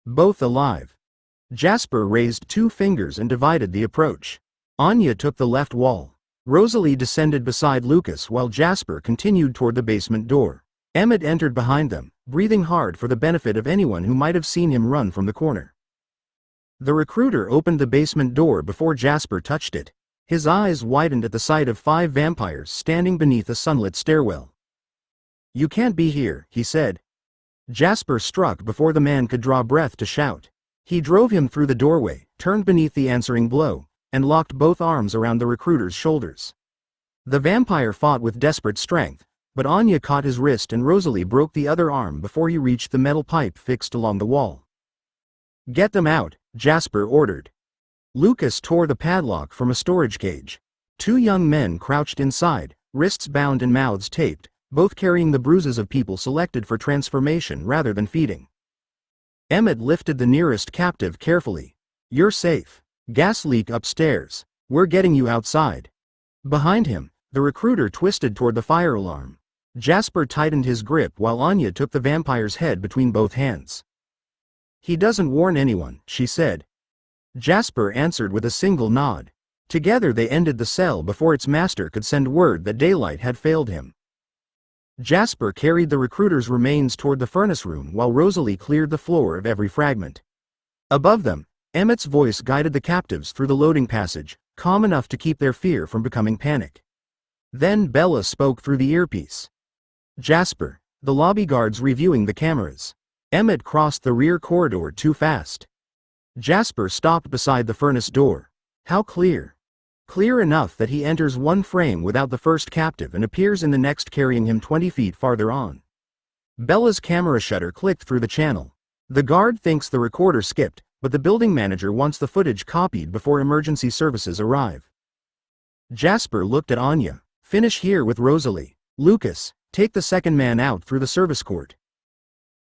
"Both alive." Jasper raised 2 fingers and divided the approach. Anya took the left wall. Rosalie descended beside Lucas while Jasper continued toward the basement door. Emmett entered behind them, breathing hard for the benefit of anyone who might have seen him run from the corner. The recruiter opened the basement door before Jasper touched it. His eyes widened at the sight of 5 vampires standing beneath a sunlit stairwell. "You can't be here," he said. Jasper struck before the man could draw breath to shout. He drove him through the doorway, turned beneath the answering blow, and locked both arms around the recruiter's shoulders. The vampire fought with desperate strength, but Anya caught his wrist and Rosalie broke the other arm before he reached the metal pipe fixed along the wall. "Get them out," Jasper ordered. Lucas tore the padlock from a storage cage. 2 young men crouched inside, wrists bound and mouths taped, both carrying the bruises of people selected for transformation rather than feeding. Emmett lifted the nearest captive carefully. "You're safe. Gas leak upstairs. We're getting you outside." Behind him, the recruiter twisted toward the fire alarm. Jasper tightened his grip while Anya took the vampire's head between both hands. "He doesn't warn anyone," she said. Jasper answered with a single nod. Together they ended the cell before its master could send word that daylight had failed him. Jasper carried the recruiter's remains toward the furnace room while Rosalie cleared the floor of every fragment. Above them, Emmett's voice guided the captives through the loading passage, calm enough to keep their fear from becoming panic. Then Bella spoke through the earpiece. "Jasper, the lobby guard's reviewing the cameras." Emmett crossed the rear corridor too fast. Jasper stopped beside the furnace door. "How clear?" "Clear enough that he enters one frame without the first captive and appears in the next carrying him 20 feet farther on." Bella's camera shutter clicked through the channel. "The guard thinks the recorder skipped, but the building manager wants the footage copied before emergency services arrive." Jasper looked at Anya. "Finish here with Rosalie. Lucas, take the second man out through the service court."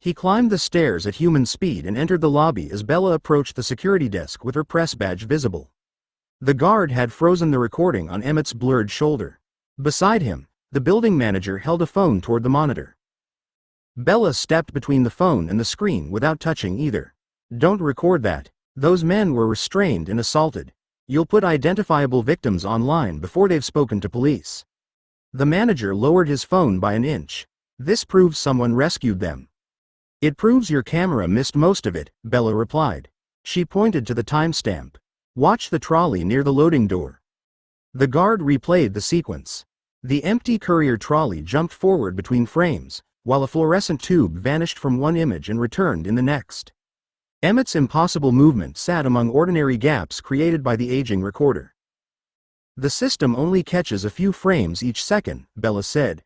He climbed the stairs at human speed and entered the lobby as Bella approached the security desk with her press badge visible. The guard had frozen the recording on Emmett's blurred shoulder. Beside him, the building manager held a phone toward the monitor. Bella stepped between the phone and the screen without touching either. "Don't record that. Those men were restrained and assaulted. You'll put identifiable victims online before they've spoken to police." The manager lowered his phone by an inch. "This proves someone rescued them." "It proves your camera missed most of it," Bella replied. She pointed to the timestamp. "Watch the trolley near the loading door." The guard replayed the sequence. The empty courier trolley jumped forward between frames, while a fluorescent tube vanished from one image and returned in the next. Emmett's impossible movement sat among ordinary gaps created by the aging recorder. "The system only catches a few frames each second," Bella said.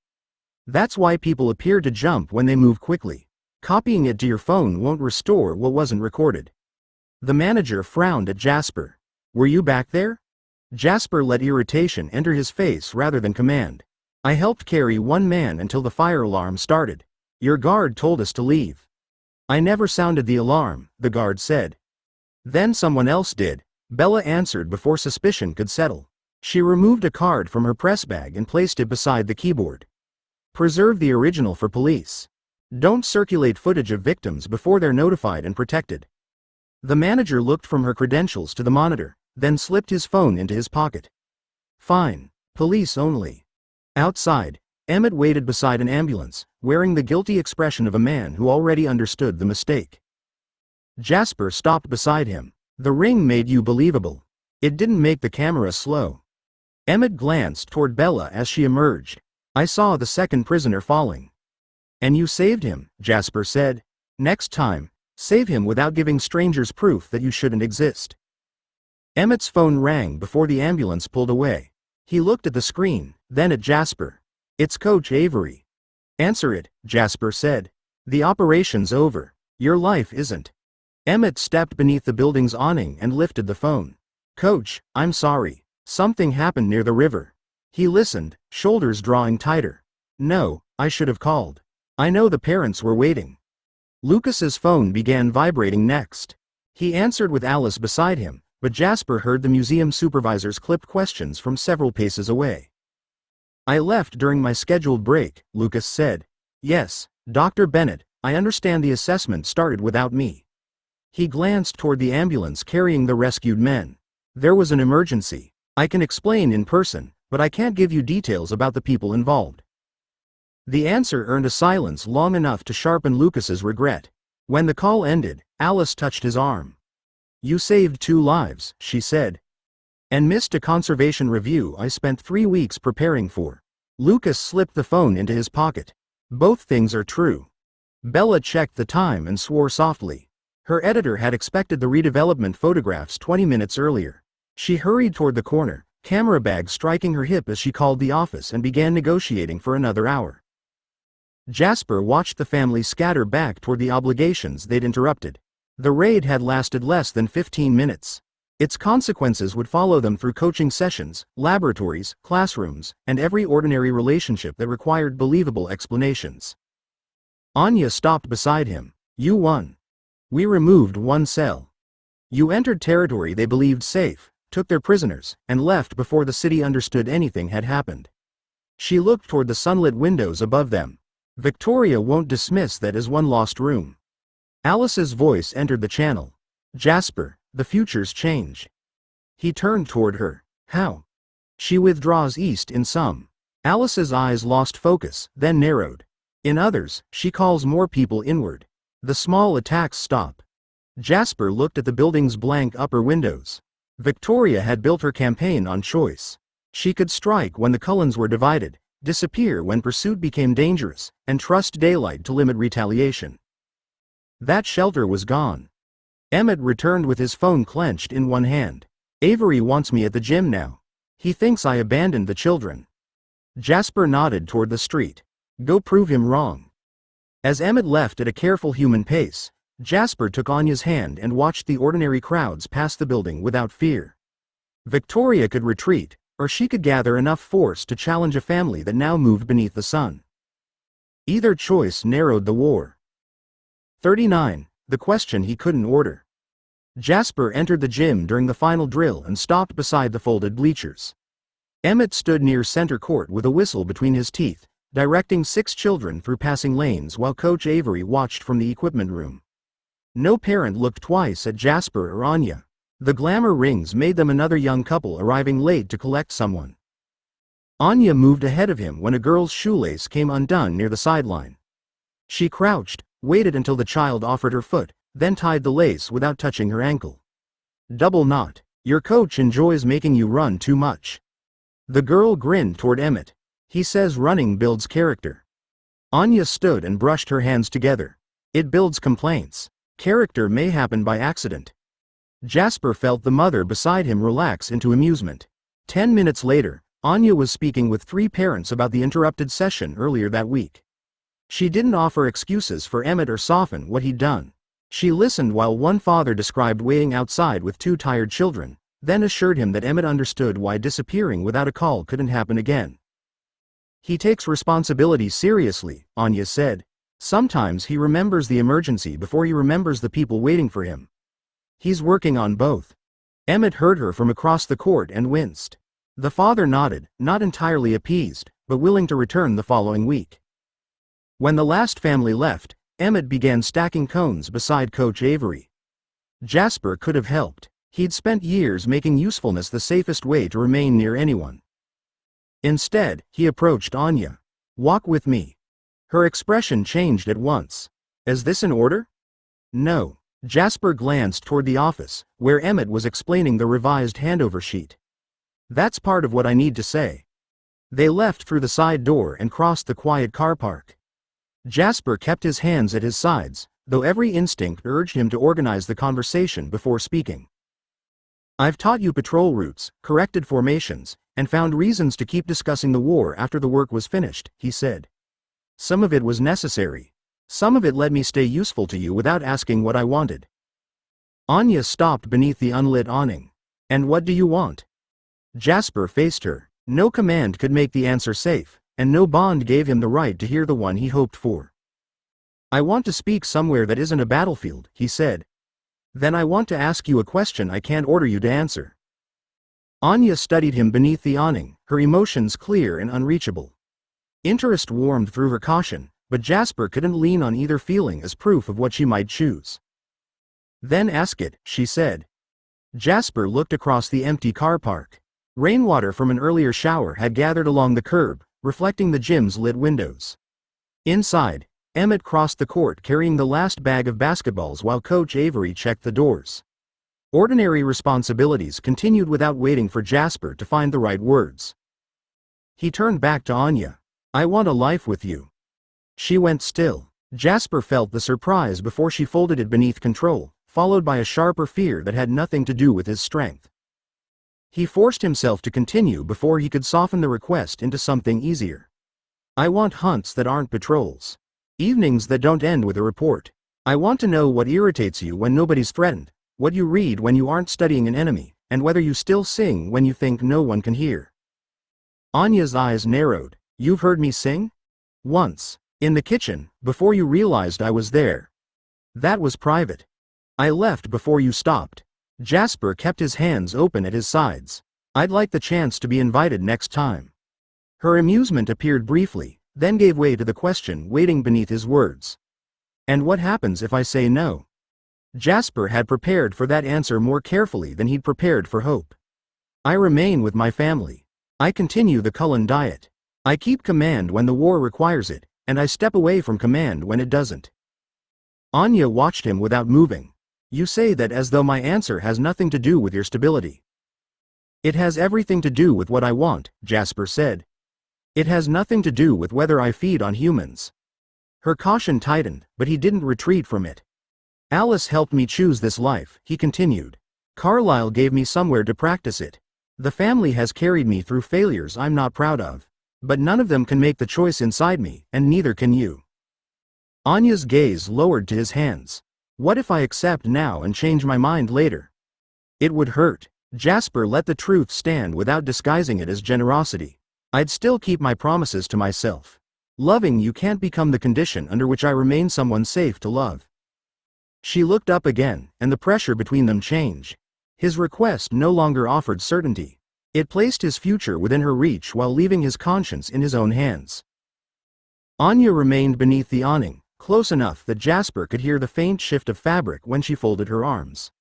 "That's why people appear to jump when they move quickly. Copying it to your phone won't restore what wasn't recorded." The manager frowned at Jasper. "Were you back there?" Jasper let irritation enter his face rather than command. I helped carry one man until the fire alarm started. Your guard told us to leave. I never sounded the alarm, the guard said. Then someone else did, Bella answered before suspicion could settle. She removed a card from her press bag and placed it beside the keyboard. Preserve the original for police. Don't circulate footage of victims before they're notified and protected. The manager looked from her credentials to the monitor, then slipped his phone into his pocket. Fine. Police only. Outside, Emmett waited beside an ambulance, wearing the guilty expression of a man who already understood the mistake. Jasper stopped beside him. The ring made you believable. It didn't make the camera slow. Emmett glanced toward Bella as she emerged. I saw the second prisoner falling. And you saved him, Jasper said. Next time, save him without giving strangers proof that you shouldn't exist. Emmett's phone rang before the ambulance pulled away. He looked at the screen, then at Jasper. It's Coach Avery. Answer it, Jasper said. The operation's over. Your life isn't. Emmett stepped beneath the building's awning and lifted the phone. Coach, I'm sorry. Something happened near the river. He listened, shoulders drawing tighter. No, I should have called. I know the parents were waiting. Lucas's phone began vibrating next. He answered with Alice beside him, but Jasper heard the museum supervisor's clipped questions from several paces away. I left during my scheduled break, Lucas said. Yes, Dr. Bennett, I understand the assessment started without me. He glanced toward the ambulance carrying the rescued men. There was an emergency. I can explain in person, but I can't give you details about the people involved. The answer earned a silence long enough to sharpen Lucas's regret. When the call ended, Alice touched his arm. You saved 2 lives, she said. And missed a conservation review I spent 3 weeks preparing for. Lucas slipped the phone into his pocket. Both things are true. Bella checked the time and swore softly. Her editor had expected the redevelopment photographs 20 minutes earlier. She hurried toward the corner, camera bag striking her hip as she called the office and began negotiating for another hour. Jasper watched the family scatter back toward the obligations they'd interrupted. The raid had lasted less than 15 minutes. Its consequences would follow them through coaching sessions, laboratories, classrooms, and every ordinary relationship that required believable explanations. Anya stopped beside him. You won. We removed 1 cell. You entered territory they believed safe, took their prisoners, and left before the city understood anything had happened. She looked toward the sunlit windows above them. Victoria won't dismiss that as one lost room. Alice's voice entered the channel. Jasper, the future's change. He turned toward her. How? She withdraws east in some. Alice's eyes lost focus, then narrowed. In others, she calls more people inward. The small attacks stop. Jasper looked at the building's blank upper windows. Victoria had built her campaign on choice. She could strike when the Cullens were divided, disappear when pursuit became dangerous, and trust daylight to limit retaliation. That shelter was gone. Emmett returned with his phone clenched in one hand. Avery wants me at the gym now. He thinks I abandoned the children. Jasper nodded toward the street. Go prove him wrong. As Emmett left at a careful human pace, Jasper took Anya's hand and watched the ordinary crowds pass the building without fear. Victoria could retreat, or she could gather enough force to challenge a family that now moved beneath the sun. Either choice narrowed the war. 39. The question he couldn't order. Jasper entered the gym during the final drill and stopped beside the folded bleachers. Emmett stood near center court with a whistle between his teeth, directing 6 children through passing lanes while Coach Avery watched from the equipment room. No parent looked twice at Jasper or Anya. The glamour rings made them another young couple arriving late to collect someone. Anya moved ahead of him when a girl's shoelace came undone near the sideline. She crouched, waited until the child offered her foot, then tied the lace without touching her ankle. Double knot. Your coach enjoys making you run too much. The girl grinned toward Emmett. He says running builds character. Anya stood and brushed her hands together. It builds complaints. Character may happen by accident. Jasper felt the mother beside him relax into amusement. 10 minutes later, Anya was speaking with 3 parents about the interrupted session earlier that week. She didn't offer excuses for Emmett or soften what he'd done. She listened while one father described waiting outside with 2 tired children, then assured him that Emmett understood why disappearing without a call couldn't happen again. He takes responsibility seriously, Anya said. Sometimes he remembers the emergency before he remembers the people waiting for him. He's working on both. Emmett heard her from across the court and winced. The father nodded, not entirely appeased, but willing to return the following week. When the last family left, Emmett began stacking cones beside Coach Avery. Jasper could have helped. He'd spent years making usefulness the safest way to remain near anyone. Instead, he approached Anya. "Walk with me." Her expression changed at once. "Is this an order?" "No." Jasper glanced toward the office, where Emmett was explaining the revised handover sheet. "That's part of what I need to say." They left through the side door and crossed the quiet car park. Jasper kept his hands at his sides, though every instinct urged him to organize the conversation before speaking. "I've taught you patrol routes, corrected formations, and found reasons to keep discussing the war after the work was finished," he said. "Some of it was necessary. Some of it let me stay useful to you without asking what I wanted." Anya stopped beneath the unlit awning. "And what do you want?" Jasper faced her. No command could make the answer safe, and no bond gave him the right to hear the one he hoped for. "I want to speak somewhere that isn't a battlefield," he said. "Then I want to ask you a question I can't order you to answer." Anya studied him beneath the awning, her emotions clear and unreachable. Interest warmed through her caution, but Jasper couldn't lean on either feeling as proof of what she might choose. "Then ask it," she said. Jasper looked across the empty car park. Rainwater from an earlier shower had gathered along the curb, reflecting the gym's lit windows. Inside, Emmett crossed the court carrying the last bag of basketballs while Coach Avery checked the doors. Ordinary responsibilities continued without waiting for Jasper to find the right words. He turned back to Anya. "I want a life with you." She went still. Jasper felt the surprise before she folded it beneath control, followed by a sharper fear that had nothing to do with his strength. He forced himself to continue before he could soften the request into something easier. "I want hunts that aren't patrols. Evenings that don't end with a report. I want to know what irritates you when nobody's threatened, what you read when you aren't studying an enemy, and whether you still sing when you think no one can hear." Anya's eyes narrowed. "You've heard me sing?" "Once. In the kitchen, before you realized I was there. That was private. I left before you stopped." Jasper kept his hands open at his sides. "I'd like the chance to be invited next time." Her amusement appeared briefly, then gave way to the question waiting beneath his words. "And what happens if I say no?" Jasper had prepared for that answer more carefully than he'd prepared for hope. "I remain with my family. I continue the Cullen diet. I keep command when the war requires it, and I step away from command when it doesn't." Anya watched him without moving. "You say that as though my answer has nothing to do with your stability." "It has everything to do with what I want," Jasper said. "It has nothing to do with whether I feed on humans." Her caution tightened, but he didn't retreat from it. "Alice helped me choose this life," he continued. "Carlisle gave me somewhere to practice it. The family has carried me through failures I'm not proud of. But none of them can make the choice inside me, and neither can you." Anya's gaze lowered to his hands. "What if I accept now and change my mind later?" "It would hurt." Jasper let the truth stand without disguising it as generosity. "I'd still keep my promises to myself. Loving you can't become the condition under which I remain someone safe to love." She looked up again, and the pressure between them changed. His request no longer offered certainty. It placed his future within her reach while leaving his conscience in his own hands. Anya remained beneath the awning, close enough that Jasper could hear the faint shift of fabric when she folded her arms.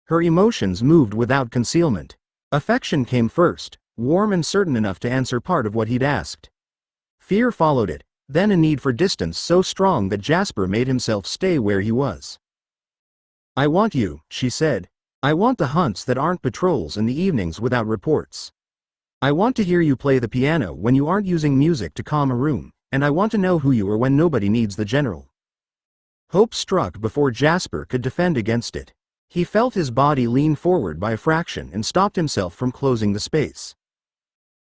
Her emotions moved without concealment. Affection came first, warm and certain enough to answer part of what he'd asked. Fear followed it, then a need for distance so strong that Jasper made himself stay where he was. "I want you," she said. "I want the hunts that aren't patrols and the evenings without reports. I want to hear you play the piano when you aren't using music to calm a room, and I want to know who you are when nobody needs the general." Hope struck before Jasper could defend against it. He felt his body lean forward by a fraction and stopped himself from closing the space.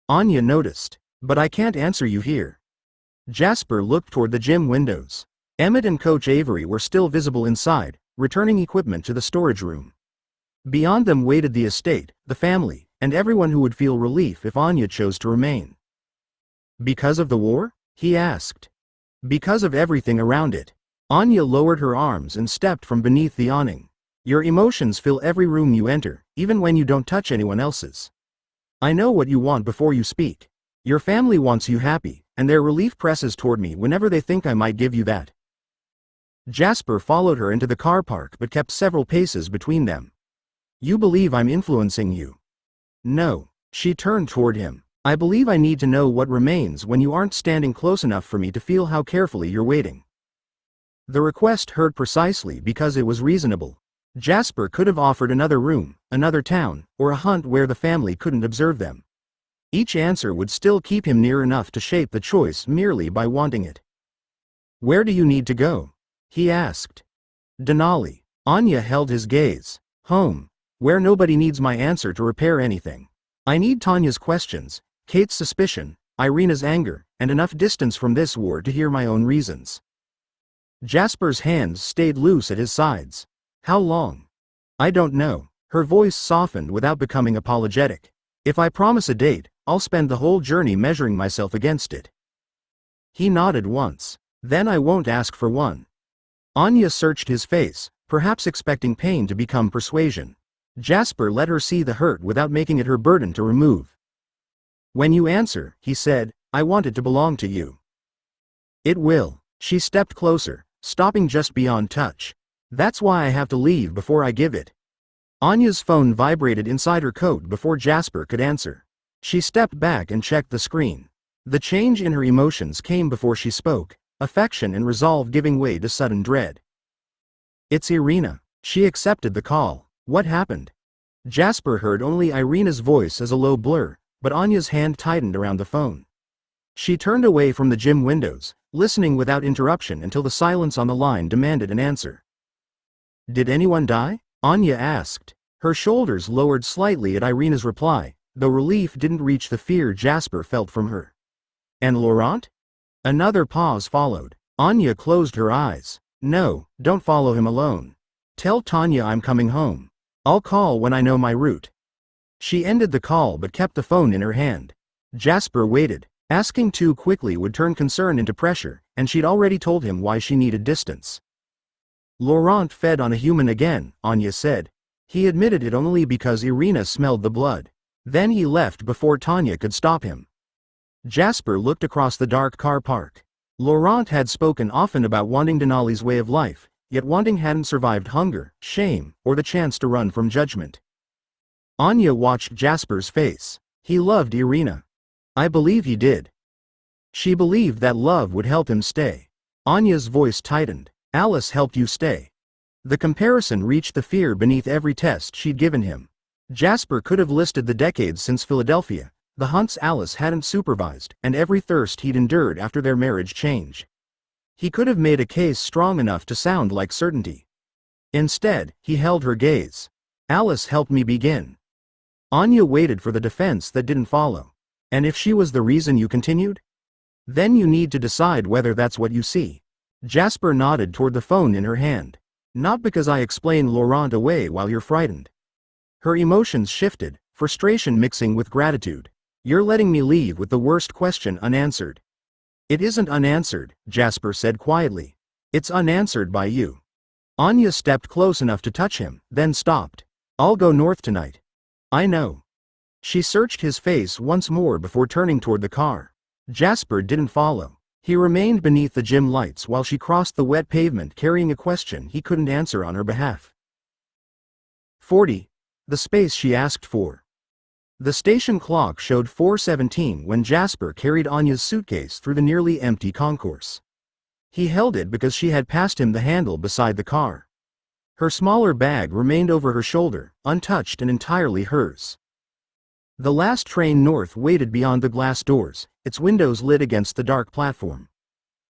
Anya noticed. "But I can't answer you here." Jasper looked toward the gym windows. Emmett and Coach Avery were still visible inside, returning equipment to the storage room. Beyond them waited the estate, the family, and everyone who would feel relief if Anya chose to remain. Because of the war? He asked. Because of everything around it. Anya lowered her arms and stepped from beneath the awning. Your emotions fill every room you enter, even when you don't touch anyone else's. I know what you want before you speak. Your family wants you happy, and their relief presses toward me whenever they think I might give you that. Jasper followed her into the car park but kept several paces between them. You believe I'm influencing you? No. She turned toward him. I believe I need to know what remains when you aren't standing close enough for me to feel how carefully you're waiting. The request hurt precisely because it was reasonable. Jasper could have offered another room, another town, or a hunt where the family couldn't observe them. Each answer would still keep him near enough to shape the choice merely by wanting it. Where do you need to go? He asked. Denali. Anya held his gaze. Home. Where nobody needs my answer to repair anything. I need Tanya's questions, Kate's suspicion, Irina's anger, and enough distance from this war to hear my own reasons. Jasper's hands stayed loose at his sides. How long? I don't know. Her voice softened without becoming apologetic. If I promise a date, I'll spend the whole journey measuring myself against it. He nodded once. Then I won't ask for one. Anya searched his face, perhaps expecting pain to become persuasion. Jasper let her see the hurt without making it her burden to remove. When you answer, he said, I want it to belong to you. It will. She stepped closer, stopping just beyond touch. That's why I have to leave before I give it. Anya's phone vibrated inside her coat before Jasper could answer. She stepped back and checked the screen. The change in her emotions came before she spoke, affection and resolve giving way to sudden dread. It's Irina. She accepted the call. What happened? Jasper heard only Irina's voice as a low blur, but Anya's hand tightened around the phone. She turned away from the gym windows, listening without interruption until the silence on the line demanded an answer. Did anyone die? Anya asked. Her shoulders lowered slightly at Irina's reply, though relief didn't reach the fear Jasper felt from her. And Laurent? Another pause followed. Anya closed her eyes. No, don't follow him alone. Tell Tanya I'm coming home. I'll call when I know my route. She ended the call but kept the phone in her hand. Jasper waited. Asking too quickly would turn concern into pressure, and she'd already told him why she needed distance. Laurent fed on a human again, Anya said. He admitted it only because Irina smelled the blood. Then he left before Tanya could stop him. Jasper looked across the dark car park. Laurent had spoken often about wanting Denali's way of life, yet wanting hadn't survived hunger, shame, or the chance to run from judgment. Anya watched Jasper's face. He loved Irina. I believe he did. She believed that love would help him stay. Anya's voice tightened. Alice helped you stay. The comparison reached the fear beneath every test she'd given him. Jasper could have listed the decades since Philadelphia, the hunts Alice hadn't supervised, and every thirst he'd endured after their marriage change. He could have made a case strong enough to sound like certainty. Instead, he held her gaze. Alice helped me begin. Anya waited for the defense that didn't follow. And if she was the reason you continued? Then you need to decide whether that's what you see. Jasper nodded toward the phone in her hand. Not because I explain Laurent away while you're frightened. Her emotions shifted, frustration mixing with gratitude. You're letting me leave with the worst question unanswered. It isn't unanswered, Jasper said quietly. It's unanswered by you. Anya stepped close enough to touch him, then stopped. I'll go north tonight. I know. She searched his face once more before turning toward the car. Jasper didn't follow. He remained beneath the gym lights while she crossed the wet pavement carrying a question he couldn't answer on her behalf. 40. The space she asked for. The station clock showed 4:17 when Jasper carried Anya's suitcase through the nearly empty concourse. He held it because she had passed him the handle beside the car. Her smaller bag remained over her shoulder, untouched and entirely hers. The last train north waited beyond the glass doors, its windows lit against the dark platform.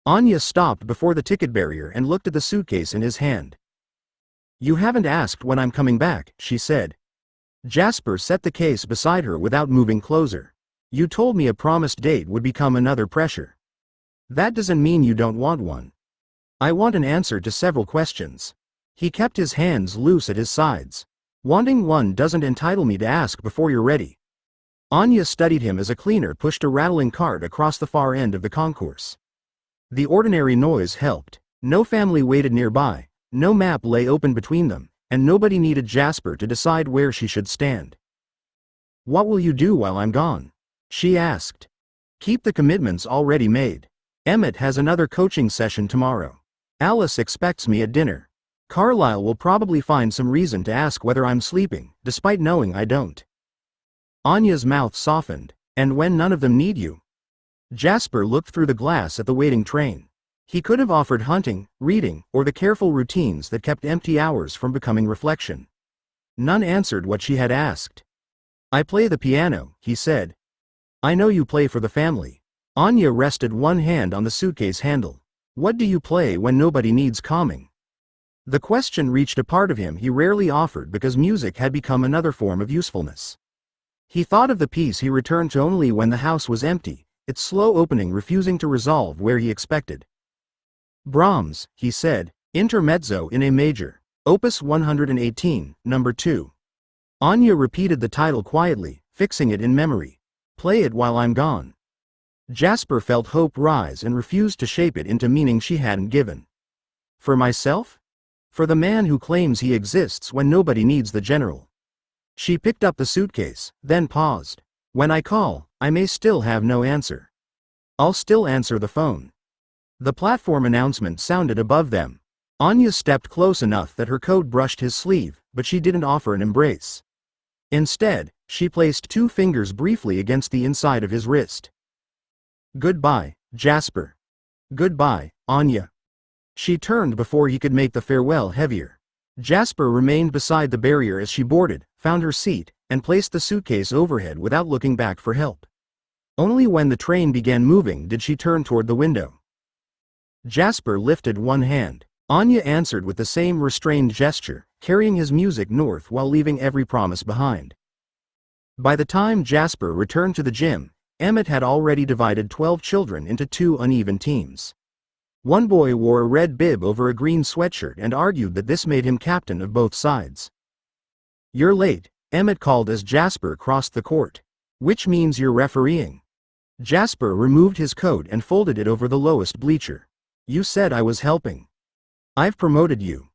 Anya stopped before the ticket barrier and looked at the suitcase in his hand. You haven't asked when I'm coming back, she said. Jasper set the case beside her without moving closer. You told me a promised date would become another pressure. That doesn't mean you don't want one. I want an answer to several questions. He kept his hands loose at his sides. Wanting one doesn't entitle me to ask before you're ready. Anya studied him as a cleaner pushed a rattling cart across the far end of the concourse. The ordinary noise helped. No family waited nearby, no map lay open between them, and nobody needed Jasper to decide where she should stand. "What will you do while I'm gone?" she asked. "Keep the commitments already made. Emmett has another coaching session tomorrow. Alice expects me at dinner. Carlisle will probably find some reason to ask whether I'm sleeping, despite knowing I don't." Anya's mouth softened. "And when none of them need you?" Jasper looked through the glass at the waiting train. He could have offered hunting, reading, or the careful routines that kept empty hours from becoming reflection. None answered what she had asked. "I play the piano," he said. "I know you play for the family." Anya rested one hand on the suitcase handle. "What do you play when nobody needs calming?" The question reached a part of him he rarely offered because music had become another form of usefulness. He thought of the piece he returned to only when the house was empty, its slow opening refusing to resolve where he expected. "Brahms," he said, "Intermezzo in A major, Opus 118, number 2. Anya repeated the title quietly, fixing it in memory. "Play it while I'm gone." Jasper felt hope rise and refused to shape it into meaning she hadn't given. "For myself? For the man who claims he exists when nobody needs the general." She picked up the suitcase, then paused. "When I call, I may still have no answer. I'll still answer the phone." The platform announcement sounded above them. Anya stepped close enough that her coat brushed his sleeve, but she didn't offer an embrace. Instead, she placed 2 fingers briefly against the inside of his wrist. "Goodbye, Jasper." "Goodbye, Anya." She turned before he could make the farewell heavier. Jasper remained beside the barrier as she boarded, found her seat, and placed the suitcase overhead without looking back for help. Only when the train began moving did she turn toward the window. Jasper lifted one hand. Anya answered with the same restrained gesture, carrying his music north while leaving every promise behind. By the time Jasper returned to the gym, Emmett had already divided 12 children into 2 uneven teams. One boy wore a red bib over a green sweatshirt and argued that this made him captain of both sides. "You're late," Emmett called as Jasper crossed the court. "Which means you're refereeing." Jasper removed his coat and folded it over the lowest bleacher. "You said I was helping. I've promoted you."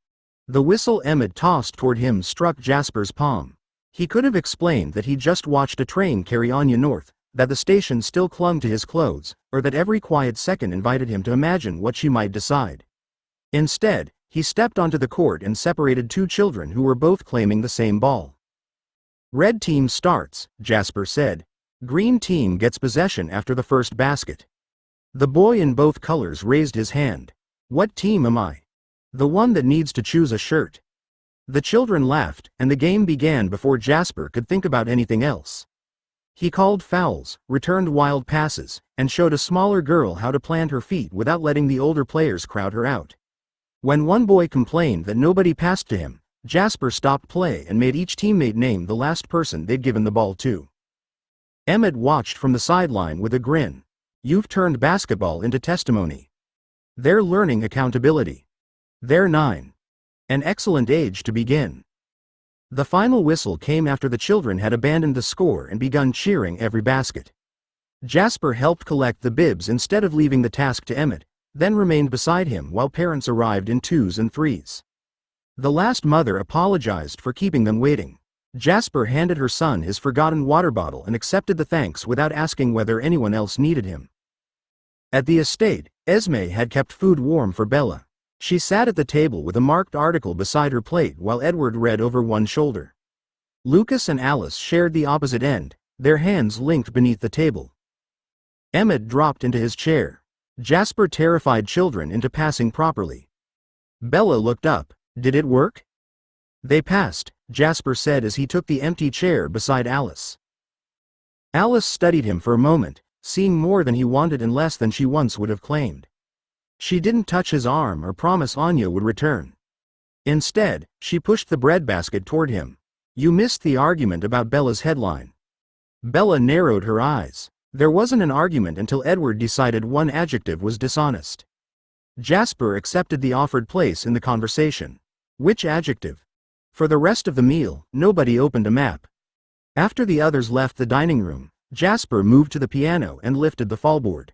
The whistle Emmett tossed toward him struck Jasper's palm. He could have explained that he just watched a train carry Anya north, that the station still clung to his clothes, or that every quiet second invited him to imagine what she might decide. Instead, he stepped onto the court and separated 2 children who were both claiming the same ball. "Red team starts," Jasper said. "Green team gets possession after the first basket." The boy in both colors raised his hand. "What team am I?" "The one that needs to choose a shirt." The children laughed, and the game began before Jasper could think about anything else. He called fouls, returned wild passes, and showed a smaller girl how to plant her feet without letting the older players crowd her out. When one boy complained that nobody passed to him, Jasper stopped play and made each teammate name the last person they'd given the ball to. Emmett watched from the sideline with a grin. "You've turned basketball into testimony. They're learning accountability. They're 9. An excellent age to begin." The final whistle came after the children had abandoned the score and begun cheering every basket. Jasper helped collect the bibs instead of leaving the task to Emmett, then remained beside him while parents arrived in 2s and 3s. The last mother apologized for keeping them waiting. Jasper handed her son his forgotten water bottle and accepted the thanks without asking whether anyone else needed him. At the estate, Esme had kept food warm for Bella. She sat at the table with a marked article beside her plate while Edward read over one shoulder. Lucas and Alice shared the opposite end, their hands linked beneath the table. Emmett dropped into his chair. Jasper terrified children into passing properly. Bella looked up. "Did it work?" "They passed," Jasper said as he took the empty chair beside Alice. Alice studied him for a moment, seeing more than he wanted and less than she once would have claimed. She didn't touch his arm or promise Anya would return. Instead, she pushed the breadbasket toward him. "You missed the argument about Bella's headline." Bella narrowed her eyes. There wasn't an argument until Edward decided one adjective was dishonest. Jasper accepted the offered place in the conversation. Which adjective? For the rest of the meal, nobody opened a map. After the others left the dining room, Jasper moved to the piano and lifted the fallboard.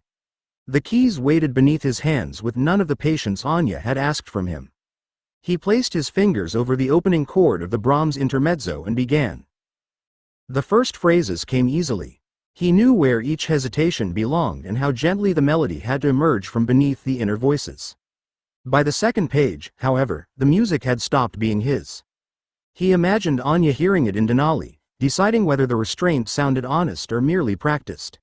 The keys waited beneath his hands with none of the patience Anya had asked from him. He placed his fingers over the opening chord of the Brahms intermezzo and began. The first phrases came easily. He knew where each hesitation belonged and how gently the melody had to emerge from beneath the inner voices. By the second page, however, the music had stopped being his. He imagined Anya hearing it in Denali, deciding whether the restraint sounded honest or merely practiced.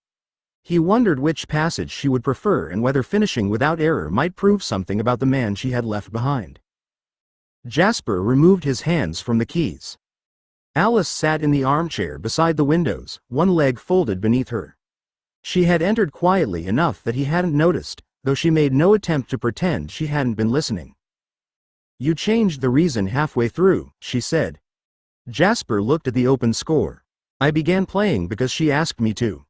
He wondered which passage she would prefer and whether finishing without error might prove something about the man she had left behind. Jasper removed his hands from the keys. Alice sat in the armchair beside the windows, one leg folded beneath her. She had entered quietly enough that he hadn't noticed, though she made no attempt to pretend she hadn't been listening. "You changed the reason halfway through," she said. Jasper looked at the open score. "I began playing because she asked me to."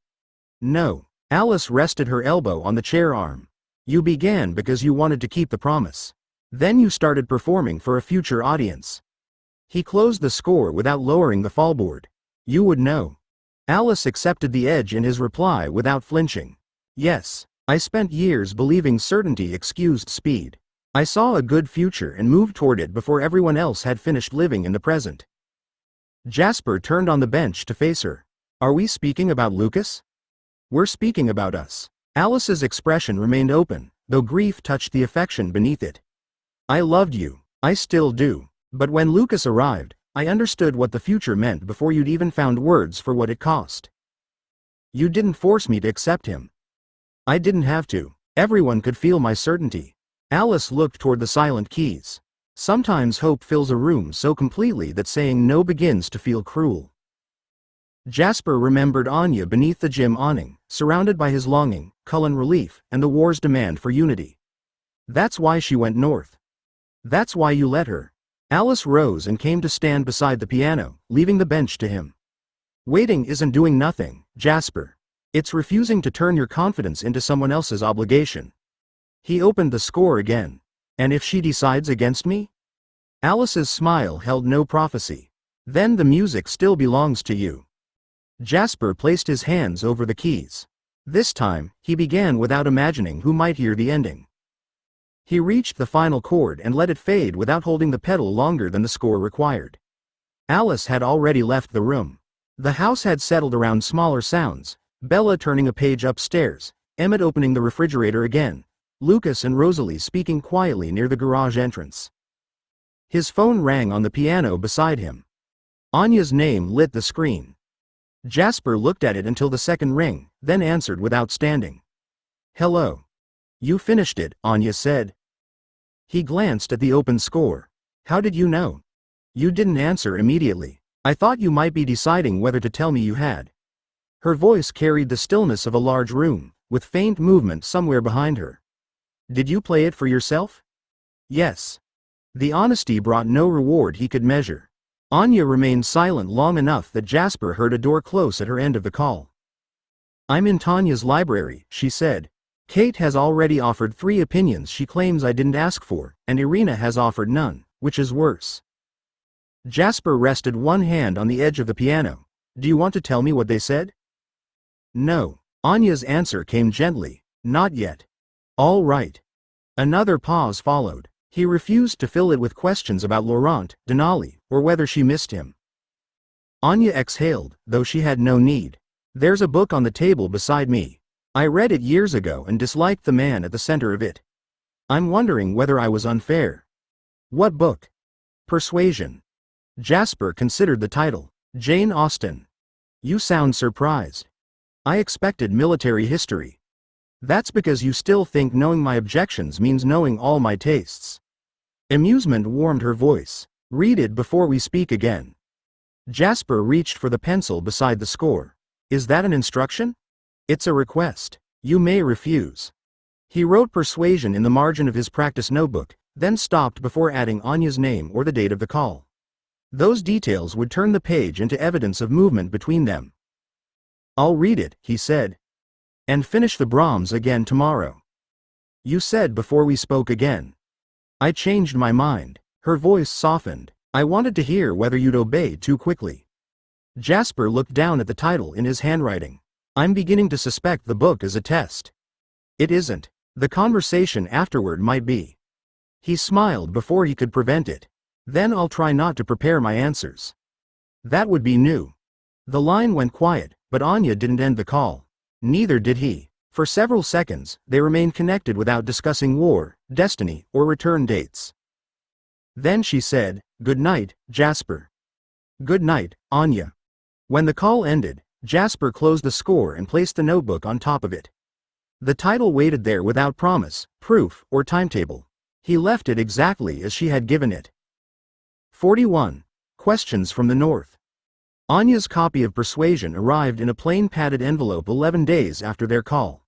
"No." Alice rested her elbow on the chair arm. "You began because you wanted to keep the promise. Then you started performing for a future audience." He closed the score without lowering the fallboard. "You would know." Alice accepted the edge in his reply without flinching. "Yes. I spent years believing certainty excused speed. I saw a good future and moved toward it before everyone else had finished living in the present." Jasper turned on the bench to face her. "Are we speaking about Lucas?" "We're speaking about us." Alice's expression remained open, though grief touched the affection beneath it. "I loved you. I still do. But when Lucas arrived, I understood what the future meant before you'd even found words for what it cost. You didn't force me to accept him. I didn't have to. Everyone could feel my certainty." Alice looked toward the silent keys. Sometimes hope fills a room so completely that saying no begins to feel cruel. Jasper remembered Anya beneath the gym awning, surrounded by his longing, Cullen relief, and the war's demand for unity. That's why she went north. That's why you let her. Alice rose and came to stand beside the piano, leaving the bench to him. "Waiting isn't doing nothing, Jasper. It's refusing to turn your confidence into someone else's obligation." He opened the score again. "And if she decides against me?" Alice's smile held no prophecy. "Then the music still belongs to you." Jasper placed his hands over the keys. This time, he began without imagining who might hear the ending. He reached the final chord and let it fade without holding the pedal longer than the score required. Alice had already left the room. The house had settled around smaller sounds, Bella turning a page upstairs, Emmett opening the refrigerator again, Lucas and Rosalie speaking quietly near the garage entrance. His phone rang on the piano beside him. Anya's name lit the screen. Jasper looked at it until the second ring, then answered without standing. "Hello." "You finished it," Anya said. He glanced at the open score. "How did you know?" "You didn't answer immediately. I thought you might be deciding whether to tell me you had." Her voice carried the stillness of a large room, with faint movement somewhere behind her. "Did you play it for yourself?" "Yes." The honesty brought no reward he could measure. Anya remained silent long enough that Jasper heard a door close at her end of the call. "I'm in Tanya's library," she said. "Kate has already offered 3 opinions she claims I didn't ask for, and Irina has offered none, which is worse." Jasper rested one hand on the edge of the piano. "Do you want to tell me what they said?" "No." Anya's answer came gently. "Not yet." "All right." Another pause followed. He refused to fill it with questions about Laurent, Denali, or whether she missed him. Anya exhaled, though she had no need. "There's a book on the table beside me. I read it years ago and disliked the man at the center of it. I'm wondering whether I was unfair." "What book?" "Persuasion." Jasper considered the title. "Jane Austen." "You sound surprised." "I expected military history." "That's because you still think knowing my objections means knowing all my tastes." Amusement warmed her voice. "Read it before we speak again." Jasper reached for the pencil beside the score. "Is that an instruction?" "It's a request. You may refuse." He wrote Persuasion in the margin of his practice notebook, then stopped before adding Anya's name or the date of the call. Those details would turn the page into evidence of movement between them. "I'll read it," he said. "And finish the Brahms again tomorrow." "You said before we spoke again." "I changed my mind." Her voice softened. "I wanted to hear whether you'd obey too quickly." Jasper looked down at the title in his handwriting. I'm beginning to suspect the book is a test. It isn't. The conversation afterward might be. He smiled before he could prevent it. Then I'll try not to prepare my answers. That would be new. The line went quiet, but Anya didn't end the call. Neither did he. For several seconds, they remained connected without discussing war, destiny, or return dates. Then she said, "Good night, Jasper." "Good night, Anya." When the call ended, Jasper closed the score and placed the notebook on top of it. The title waited there without promise, proof, or timetable. He left it exactly as she had given it. 41. Questions from the North. Anya's copy of Persuasion arrived in a plain padded envelope 11 days after their call.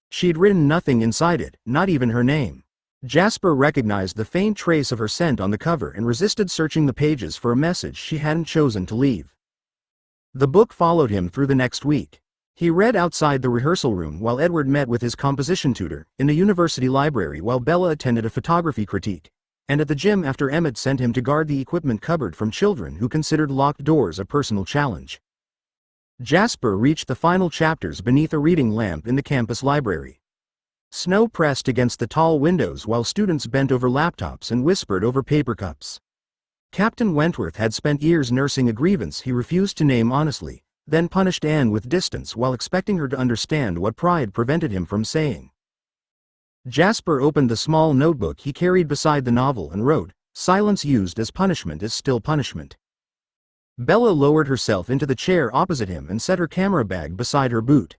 She'd written nothing inside it, not even her name. Jasper recognized the faint trace of her scent on the cover and resisted searching the pages for a message she hadn't chosen to leave. The book followed him through the next week. He read outside the rehearsal room while Edward met with his composition tutor, in the university library while Bella attended a photography critique, and at the gym after Emmett sent him to guard the equipment cupboard from children who considered locked doors a personal challenge. Jasper reached the final chapters beneath a reading lamp in the campus library. Snow pressed against the tall windows while students bent over laptops and whispered over paper cups. Captain Wentworth had spent years nursing a grievance he refused to name honestly, then punished Anne with distance while expecting her to understand what pride prevented him from saying. Jasper opened the small notebook he carried beside the novel and wrote, "Silence used as punishment is still punishment." Bella lowered herself into the chair opposite him and set her camera bag beside her boot.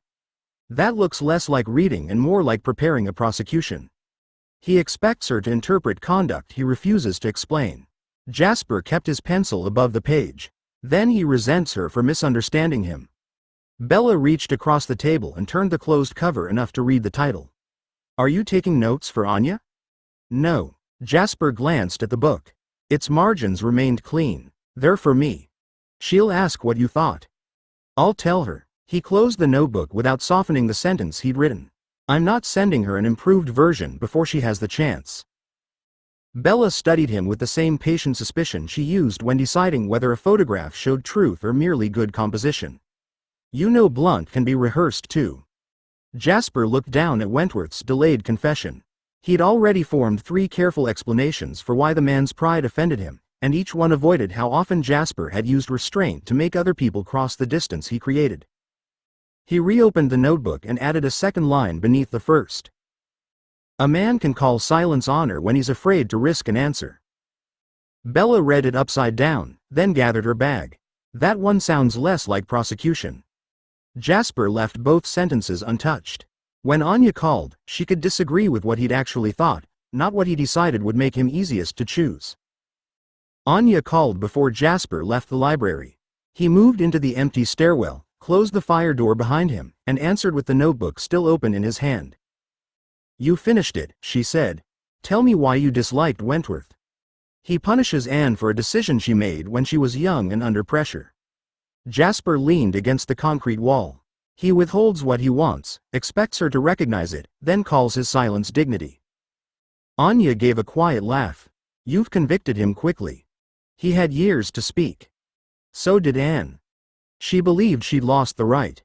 "That looks less like reading and more like preparing a prosecution. He expects her to interpret conduct he refuses to explain." Jasper kept his pencil above the page. Then he resents her for misunderstanding him. Bella reached across the table and turned the closed cover enough to read the title. "Are you taking notes for Anya?" "No." Jasper glanced at the book. Its margins remained clean. "They're for me. She'll ask what you thought. I'll tell her." He closed the notebook without softening the sentence he'd written. "I'm not sending her an improved version before she has the chance." Bella studied him with the same patient suspicion she used when deciding whether a photograph showed truth or merely good composition. "You know blunt can be rehearsed too." Jasper looked down at Wentworth's delayed confession. He'd already formed 3 careful explanations for why the man's pride offended him, and each one avoided how often Jasper had used restraint to make other people cross the distance he created. He reopened the notebook and added a second line beneath the first. "A man can call silence honor when he's afraid to risk an answer." Bella read it upside down, then gathered her bag. "That one sounds less like prosecution." Jasper left both sentences untouched. When Anya called, she could disagree with what he'd actually thought, not what he decided would make him easiest to choose. Anya called before Jasper left the library. He moved into the empty stairwell, closed the fire door behind him, and answered with the notebook still open in his hand. "You finished it," she said. "Tell me why you disliked Wentworth." "He punishes Anne for a decision she made when she was young and under pressure." Jasper leaned against the concrete wall. "He withholds what he wants, expects her to recognize it, then calls his silence dignity." Anya gave a quiet laugh. "You've convicted him quickly. He had years to speak. So did Anne. She believed she'd lost the right.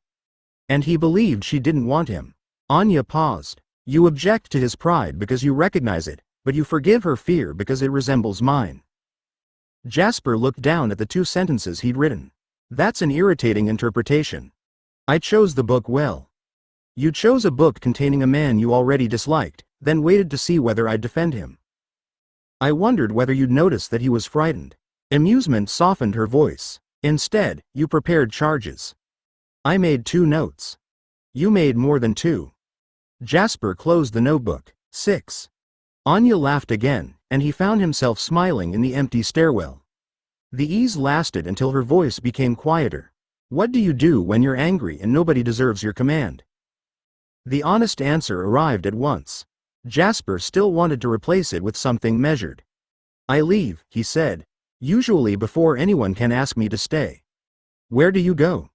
And he believed she didn't want him." Anya paused. "You object to his pride because you recognize it, but you forgive her fear because it resembles mine." Jasper looked down at the 2 sentences he'd written. "That's an irritating interpretation. I chose the book well. You chose a book containing a man you already disliked, then waited to see whether I'd defend him. I wondered whether you'd notice that he was frightened." Amusement softened her voice. "Instead, you prepared charges. I made 2 notes. You made more than 2. Jasper closed the notebook. 6. Anya laughed again, and he found himself smiling in the empty stairwell. The ease lasted until her voice became quieter. "What do you do when you're angry and nobody deserves your command?" The honest answer arrived at once. Jasper still wanted to replace it with something measured. "I leave," he said. "Usually before anyone can ask me to stay." "Where do you go?"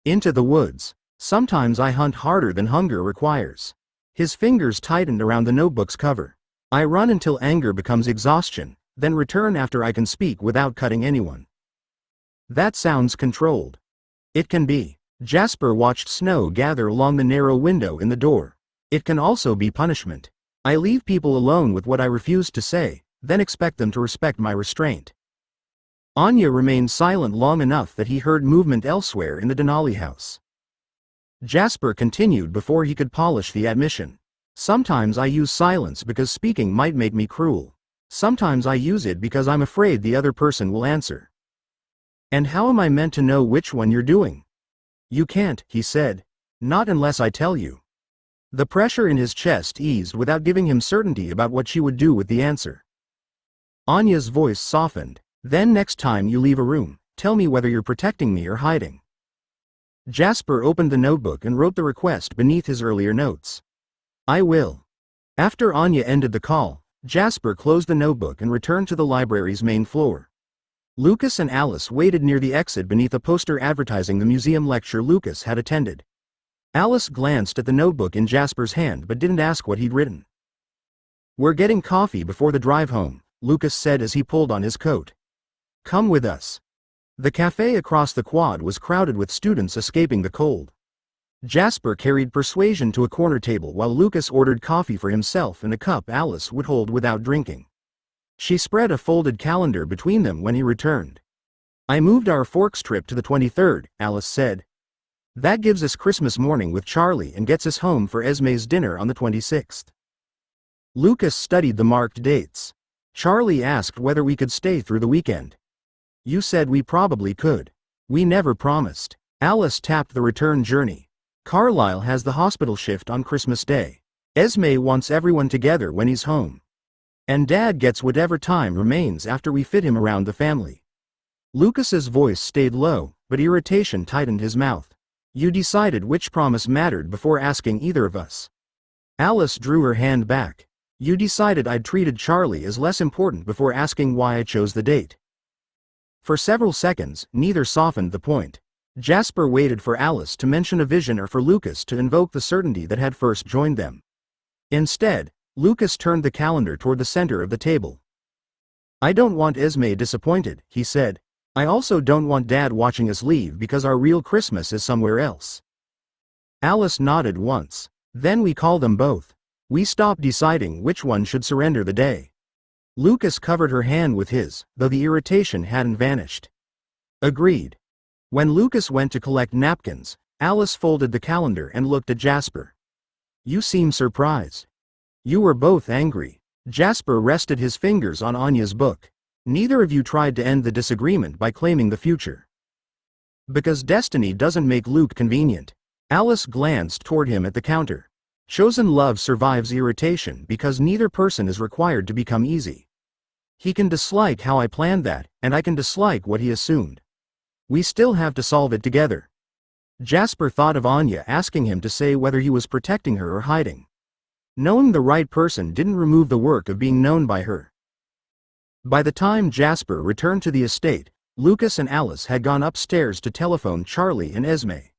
"Into the woods. Sometimes I hunt harder than hunger requires." His fingers tightened around the notebook's cover. "I run until anger becomes exhaustion, then return after I can speak without cutting anyone." That sounds controlled. It can be. Jasper watched snow gather along the narrow window in the door. It can also be punishment. I leave people alone with what I refuse to say, then expect them to respect my restraint. Anya remained silent long enough that he heard movement elsewhere in the Denali house. Jasper continued before he could polish the admission. Sometimes I use silence because speaking might make me cruel. Sometimes I use it because I'm afraid the other person will answer. And how am I meant to know which one you're doing? You can't, he said. Not unless I tell you. The pressure in his chest eased without giving him certainty about what she would do with the answer. Anya's voice softened. Then next time you leave a room, tell me whether you're protecting me or hiding. Jasper opened the notebook and wrote the request beneath his earlier notes. I will. After Anya ended the call, Jasper closed the notebook and returned to the library's main floor. Lucas and Alice waited near the exit beneath a poster advertising the museum lecture Lucas had attended. Alice glanced at the notebook in Jasper's hand but didn't ask what he'd written. We're getting coffee before the drive home, Lucas said as he pulled on his coat. Come with us. The cafe across the quad was crowded with students escaping the cold. Jasper carried persuasion to a corner table while Lucas ordered coffee for himself and a cup Alice would hold without drinking. She spread a folded calendar between them when he returned. I moved our Forks trip to the 23rd, Alice said. That gives us Christmas morning with Charlie and gets us home for Esme's dinner on the 26th. Lucas studied the marked dates. Charlie asked whether we could stay through the weekend. You said we probably could. We never promised. Alice tapped the return journey. Carlisle has the hospital shift on Christmas Day. Esme wants everyone together when he's home. And Dad gets whatever time remains after we fit him around the family. Lucas's voice stayed low, but irritation tightened his mouth. You decided which promise mattered before asking either of us. Alice drew her hand back. You decided I'd treated Charlie as less important before asking why I chose the date. For several seconds, neither softened the point. Jasper waited for Alice to mention a vision or for Lucas to invoke the certainty that had first joined them. Instead, Lucas turned the calendar toward the center of the table. I don't want Esme disappointed, he said. I also don't want Dad watching us leave because our real Christmas is somewhere else. Alice nodded once. Then we call them both. We stopped deciding which one should surrender the day. Lucas covered her hand with his, though the irritation hadn't vanished. Agreed. When Lucas went to collect napkins, Alice folded the calendar and looked at Jasper. You seem surprised. You were both angry. Jasper rested his fingers on Anya's book. Neither of you tried to end the disagreement by claiming the future. Because destiny doesn't make Luke convenient. Alice glanced toward him at the counter. Chosen love survives irritation because neither person is required to become easy. He can dislike how I planned that, and I can dislike what he assumed. We still have to solve it together. Jasper thought of Anya asking him to say whether he was protecting her or hiding. Knowing the right person didn't remove the work of being known by her. By the time Jasper returned to the estate, Lucas and Alice had gone upstairs to telephone Charlie and Esme.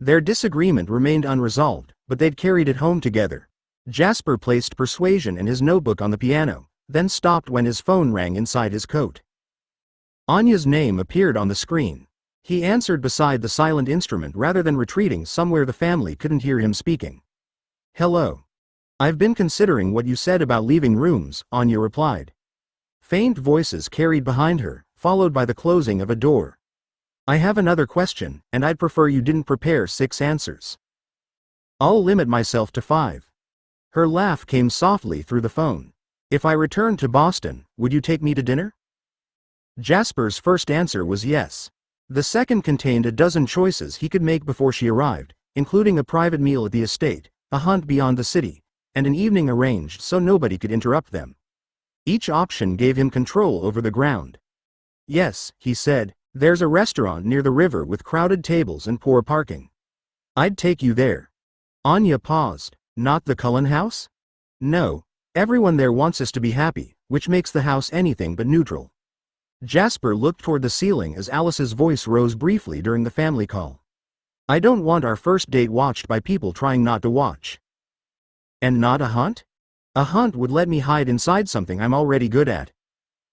Their disagreement remained unresolved, but they'd carried it home together. Jasper placed persuasion and his notebook on the piano, then stopped when his phone rang inside his coat. Anya's name appeared on the screen. He answered beside the silent instrument rather than retreating somewhere the family couldn't hear him speaking. Hello. I've been considering what you said about leaving rooms, Anya replied. Faint voices carried behind her, followed by the closing of a door. I have another question, and I'd prefer you didn't prepare 6 answers. I'll limit myself to 5. Her laugh came softly through the phone. If I returned to Boston, would you take me to dinner? Jasper's first answer was yes. The second contained a dozen choices he could make before she arrived, including a private meal at the estate, a hunt beyond the city, and an evening arranged so nobody could interrupt them. Each option gave him control over the ground. Yes, he said, there's a restaurant near the river with crowded tables and poor parking. I'd take you there. Anya paused. Not the Cullen house? No. Everyone there wants us to be happy, which makes the house anything but neutral. Jasper looked toward the ceiling as Alice's voice rose briefly during the family call. I don't want our first date watched by people trying not to watch. And not a hunt? A hunt would let me hide inside something I'm already good at.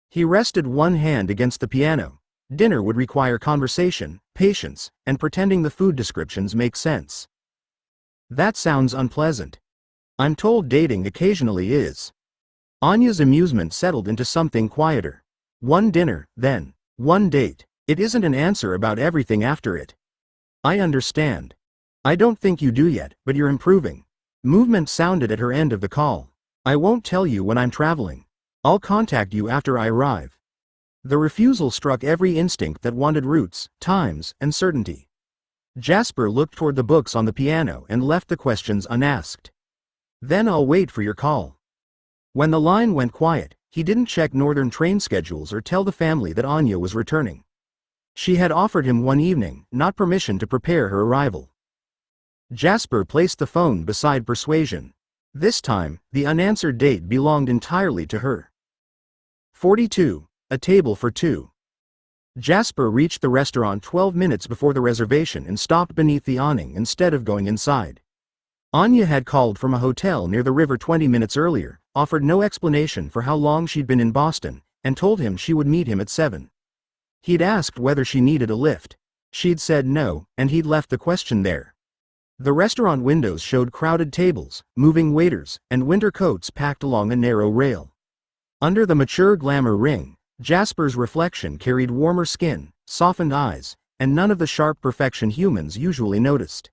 He rested one hand against the piano. Dinner would require conversation, patience, and pretending the food descriptions make sense. That sounds unpleasant. I'm told dating occasionally is. Anya's amusement settled into something quieter. One dinner, then. One date. It isn't an answer about everything after it. I understand. I don't think you do yet, but you're improving. Movement sounded at her end of the call. I won't tell you when I'm traveling. I'll contact you after I arrive. The refusal struck every instinct that wanted roots, times, and certainty. Jasper looked toward the books on the piano and left the questions unasked. Then I'll wait for your call. When the line went quiet, he didn't check northern train schedules or tell the family that Anya was returning. She had offered him one evening, not permission to prepare her arrival. Jasper placed the phone beside Persuasion. This time, the unanswered date belonged entirely to her. 42. A table for two. Jasper reached the restaurant 12 minutes before the reservation and stopped beneath the awning instead of going inside. Anya had called from a hotel near the river 20 minutes earlier, offered no explanation for how long she'd been in Boston, and told him she would meet him at 7. He'd asked whether she needed a lift. She'd said no, and he'd left the question there. The restaurant windows showed crowded tables, moving waiters, and winter coats packed along a narrow rail. Under the mature glamour ring, Jasper's reflection carried warmer skin, softened eyes, and none of the sharp perfection humans usually noticed.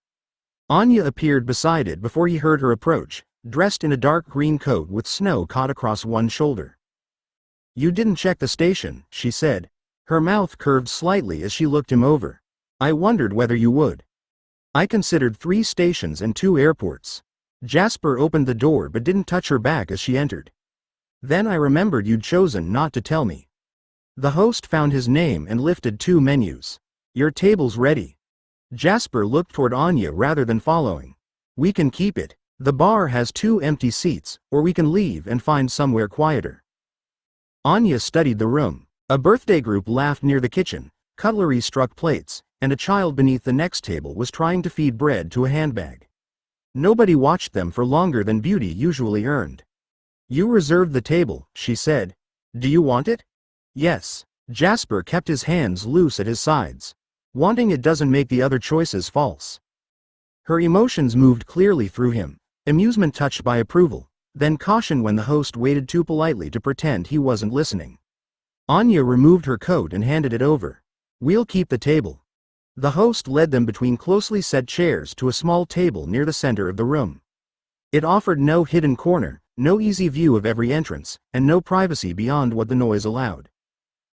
Anya appeared beside it before he heard her approach, dressed in a dark green coat with snow caught across one shoulder. "You didn't check the station," she said. Her mouth curved slightly as she looked him over. "I wondered whether you would." "I considered 3 stations and 2 airports." Jasper opened the door but didn't touch her back as she entered. "Then I remembered you'd chosen not to tell me." The host found his name and lifted 2 menus. "Your table's ready." Jasper looked toward Anya rather than following. "We can keep it. The bar has 2 empty seats, or we can leave and find somewhere quieter." Anya studied the room. A birthday group laughed near the kitchen, cutlery struck plates, and a child beneath the next table was trying to feed bread to a handbag. Nobody watched them for longer than beauty usually earned. "You reserved the table," she said. "Do you want it?" "Yes." Jasper kept his hands loose at his sides. Wanting it doesn't make the other choices false. Her emotions moved clearly through him, amusement touched by approval, then caution when the host waited too politely to pretend he wasn't listening. Anya removed her coat and handed it over. "We'll keep the table." The host led them between closely set chairs to a small table near the center of the room. It offered no hidden corner, no easy view of every entrance, and no privacy beyond what the noise allowed.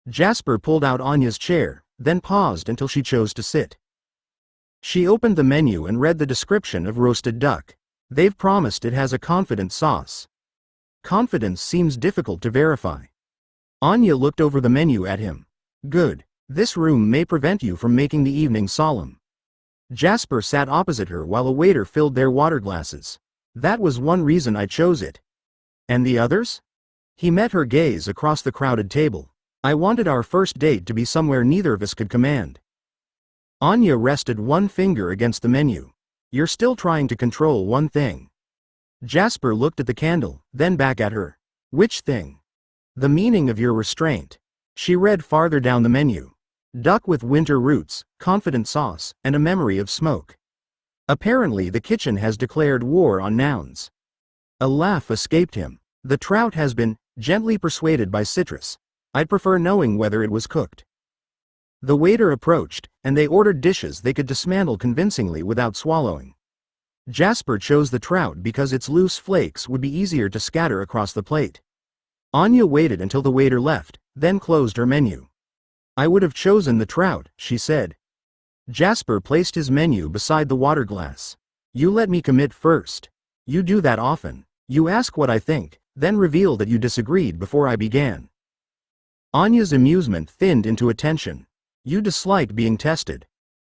Jasper pulled out Anya's chair, then paused until she chose to sit. She opened the menu and read the description of roasted duck. "They've promised it has a confident sauce." Confidence seems difficult to verify. Anya looked over the menu at him. "Good. This room may prevent you from making the evening solemn." Jasper sat opposite her while a waiter filled their water glasses. "That was one reason I chose it." "And the others?" He met her gaze across the crowded table. "I wanted our first date to be somewhere neither of us could command." Anya rested one finger against the menu. "You're still trying to control one thing." Jasper looked at the candle, then back at her. "Which thing?" "The meaning of your restraint." She read farther down the menu. "Duck with winter roots, confident sauce, and a memory of smoke." Apparently the kitchen has declared war on nouns. A laugh escaped him. "The trout has been gently persuaded by citrus. I'd prefer knowing whether it was cooked." The waiter approached, and they ordered dishes they could dismantle convincingly without swallowing. Jasper chose the trout because its loose flakes would be easier to scatter across the plate. Anya waited until the waiter left, then closed her menu. "I would have chosen the trout," she said. Jasper placed his menu beside the water glass. "You let me commit first. You do that often. You ask what I think, then reveal that you disagreed before I began." Anya's amusement thinned into a tension. "You dislike being tested."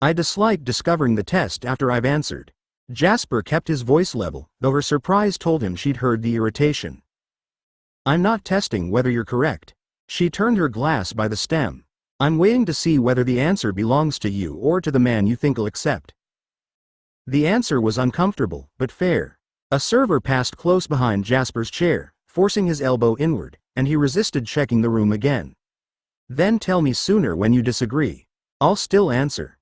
"I dislike discovering the test after I've answered." Jasper kept his voice level, though her surprise told him she'd heard the irritation. "I'm not testing whether you're correct." She turned her glass by the stem. "I'm waiting to see whether the answer belongs to you or to the man you think'll accept." The answer was uncomfortable, but fair. A server passed close behind Jasper's chair, forcing his elbow inward, and he resisted checking the room again. "Then tell me sooner when you disagree. I'll still answer."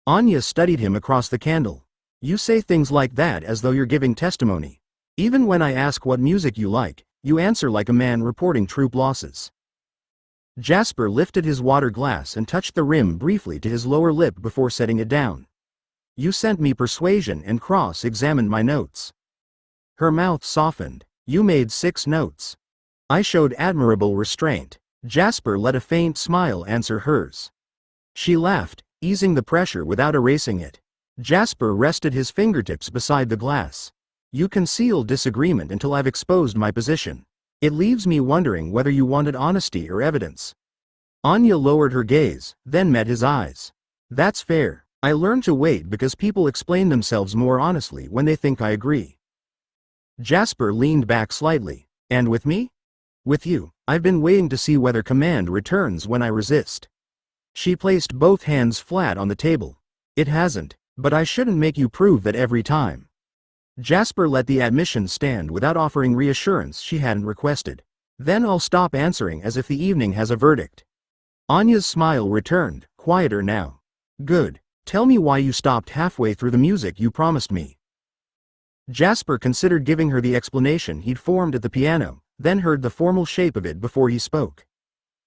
Anya studied him across the candle. You say things like that as though you're giving testimony. Even when I ask what music you like, you answer like a man reporting troop losses. Jasper lifted his water glass and touched the rim briefly to his lower lip before setting it down. You sent me persuasion and cross-examined my notes. Her mouth softened. You made 6 notes. I showed admirable restraint. Jasper let a faint smile answer hers. She laughed, easing the pressure without erasing it. Jasper rested his fingertips beside the glass. You conceal disagreement until I've exposed my position. It leaves me wondering whether you wanted honesty or evidence. Anya lowered her gaze, then met his eyes. That's fair. I learned to wait because people explain themselves more honestly when they think I agree. Jasper leaned back slightly. And with me? With you. I've been waiting to see whether command returns when I resist. She placed both hands flat on the table. It hasn't, but I shouldn't make you prove that every time. Jasper let the admission stand without offering reassurance she hadn't requested. Then I'll stop answering as if the evening has a verdict. Anya's smile returned, quieter now. Good. Tell me why you stopped halfway through the music you promised me. Jasper considered giving her the explanation he'd formed at the piano, then heard the formal shape of it before he spoke.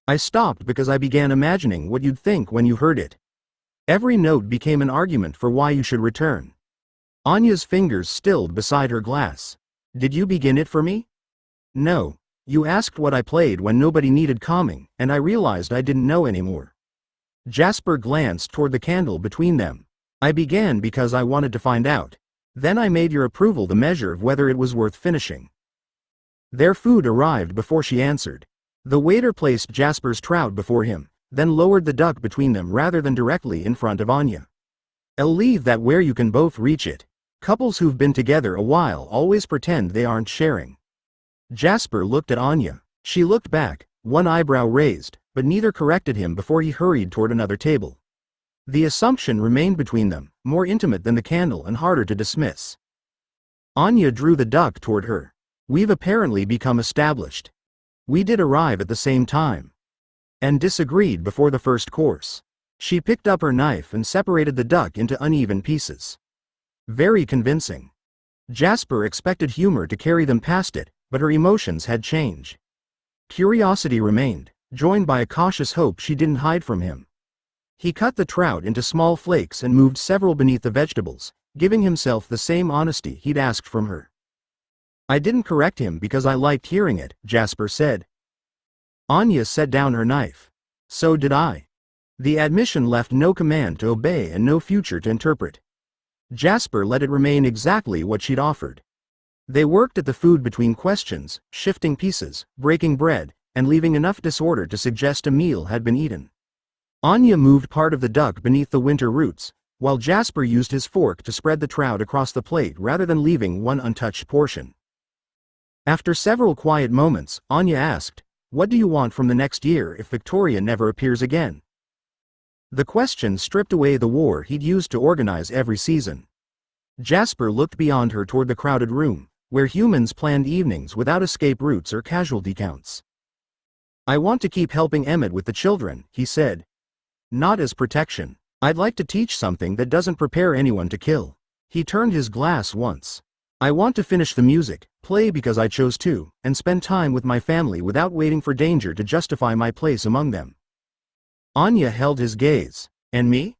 I stopped because I began imagining what you'd think when you heard it. Every note became an argument for why you should return. Anya's fingers stilled beside her glass. Did you begin it for me? No. You asked what I played when nobody needed calming, and I realized I didn't know anymore. Jasper glanced toward the candle between them. I began because I wanted to find out. Then I made your approval the measure of whether it was worth finishing. Their food arrived before she answered. The waiter placed Jasper's trout before him, then lowered the duck between them rather than directly in front of Anya. I'll leave that where you can both reach it. Couples who've been together a while always pretend they aren't sharing. Jasper looked at Anya. She looked back, one eyebrow raised, but neither corrected him before he hurried toward another table. The assumption remained between them, more intimate than the candle and harder to dismiss. Anya drew the duck toward her. We've apparently become established. We did arrive at the same time. And disagreed before the first course. She picked up her knife and separated the duck into uneven pieces. Very convincing. Jasper expected humor to carry them past it, but her emotions had changed. Curiosity remained, joined by a cautious hope she didn't hide from him. He cut the trout into small flakes and moved several beneath the vegetables, giving himself the same honesty he'd asked from her. I didn't correct him because I liked hearing it, Jasper said. Anya set down her knife. So did I. The admission left no command to obey and no future to interpret. Jasper let it remain exactly what she'd offered. They worked at the food between questions, shifting pieces, breaking bread, and leaving enough disorder to suggest a meal had been eaten. Anya moved part of the duck beneath the winter roots, while Jasper used his fork to spread the trout across the plate rather than leaving one untouched portion. After several quiet moments, Anya asked, "What do you want from the next year if Victoria never appears again?" The question stripped away the war he'd used to organize every season. Jasper looked beyond her toward the crowded room, where humans planned evenings without escape routes or casualty counts. I want to keep helping Emmett with the children, he said. Not as protection. I'd like to teach something that doesn't prepare anyone to kill. He turned his glass once. I want to finish the music, play because I chose to, and spend time with my family without waiting for danger to justify my place among them. Anya held his gaze. And me?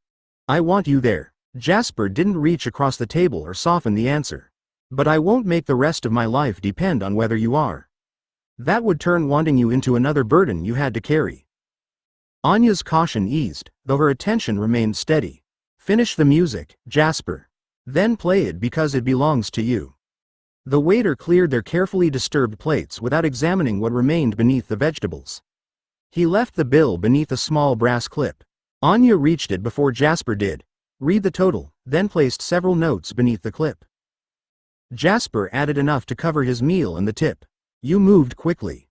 I want you there. Jasper didn't reach across the table or soften the answer. But I won't make the rest of my life depend on whether you are. That would turn wanting you into another burden you had to carry. Anya's caution eased, though her attention remained steady. Finish the music, Jasper. Then play it because it belongs to you. The waiter cleared their carefully disturbed plates without examining what remained beneath the vegetables. He left the bill beneath a small brass clip. Anya reached it before Jasper did. Read the total, then placed several notes beneath the clip. Jasper added enough to cover his meal and the tip. You moved quickly.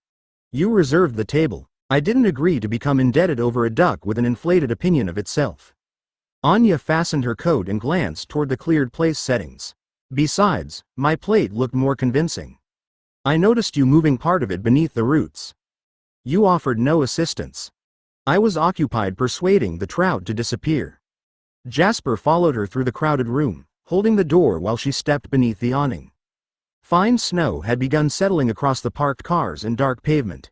You reserved the table. I didn't agree to become indebted over a duck with an inflated opinion of itself. Anya fastened her coat and glanced toward the cleared place settings. Besides, my plate looked more convincing. I noticed you moving part of it beneath the roots. You offered no assistance. I was occupied persuading the trout to disappear. Jasper followed her through the crowded room, holding the door while she stepped beneath the awning. Fine snow had begun settling across the parked cars and dark pavement.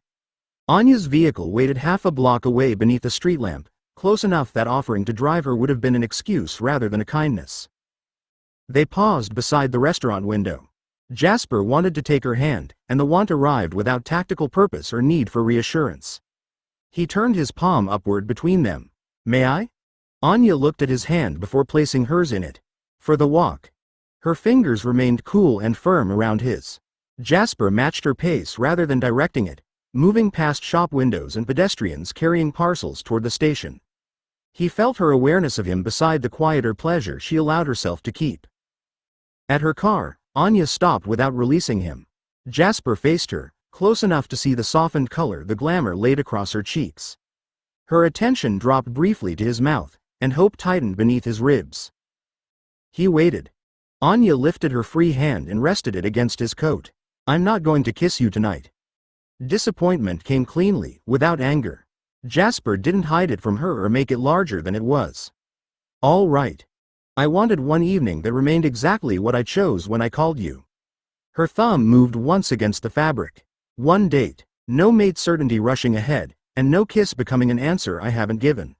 Anya's vehicle waited half a block away beneath a street lamp, close enough that offering to drive her would have been an excuse rather than a kindness. They paused beside the restaurant window. Jasper wanted to take her hand, and the want arrived without tactical purpose or need for reassurance. He turned his palm upward between them. "May I?" Anya looked at his hand before placing hers in it. "For the walk." Her fingers remained cool and firm around his. Jasper matched her pace rather than directing it, moving past shop windows and pedestrians carrying parcels toward the station. He felt her awareness of him beside the quieter pleasure she allowed herself to keep. At her car, Anya stopped without releasing him. Jasper faced her, close enough to see the softened color the glamour laid across her cheeks. Her attention dropped briefly to his mouth, and hope tightened beneath his ribs. He waited. Anya lifted her free hand and rested it against his coat. "I'm not going to kiss you tonight." Disappointment came cleanly, without anger. Jasper didn't hide it from her or make it larger than it was. "All right. I wanted one evening that remained exactly what I chose when I called you." Her thumb moved once against the fabric. "One date, no mate certainty rushing ahead, and no kiss becoming an answer I haven't given."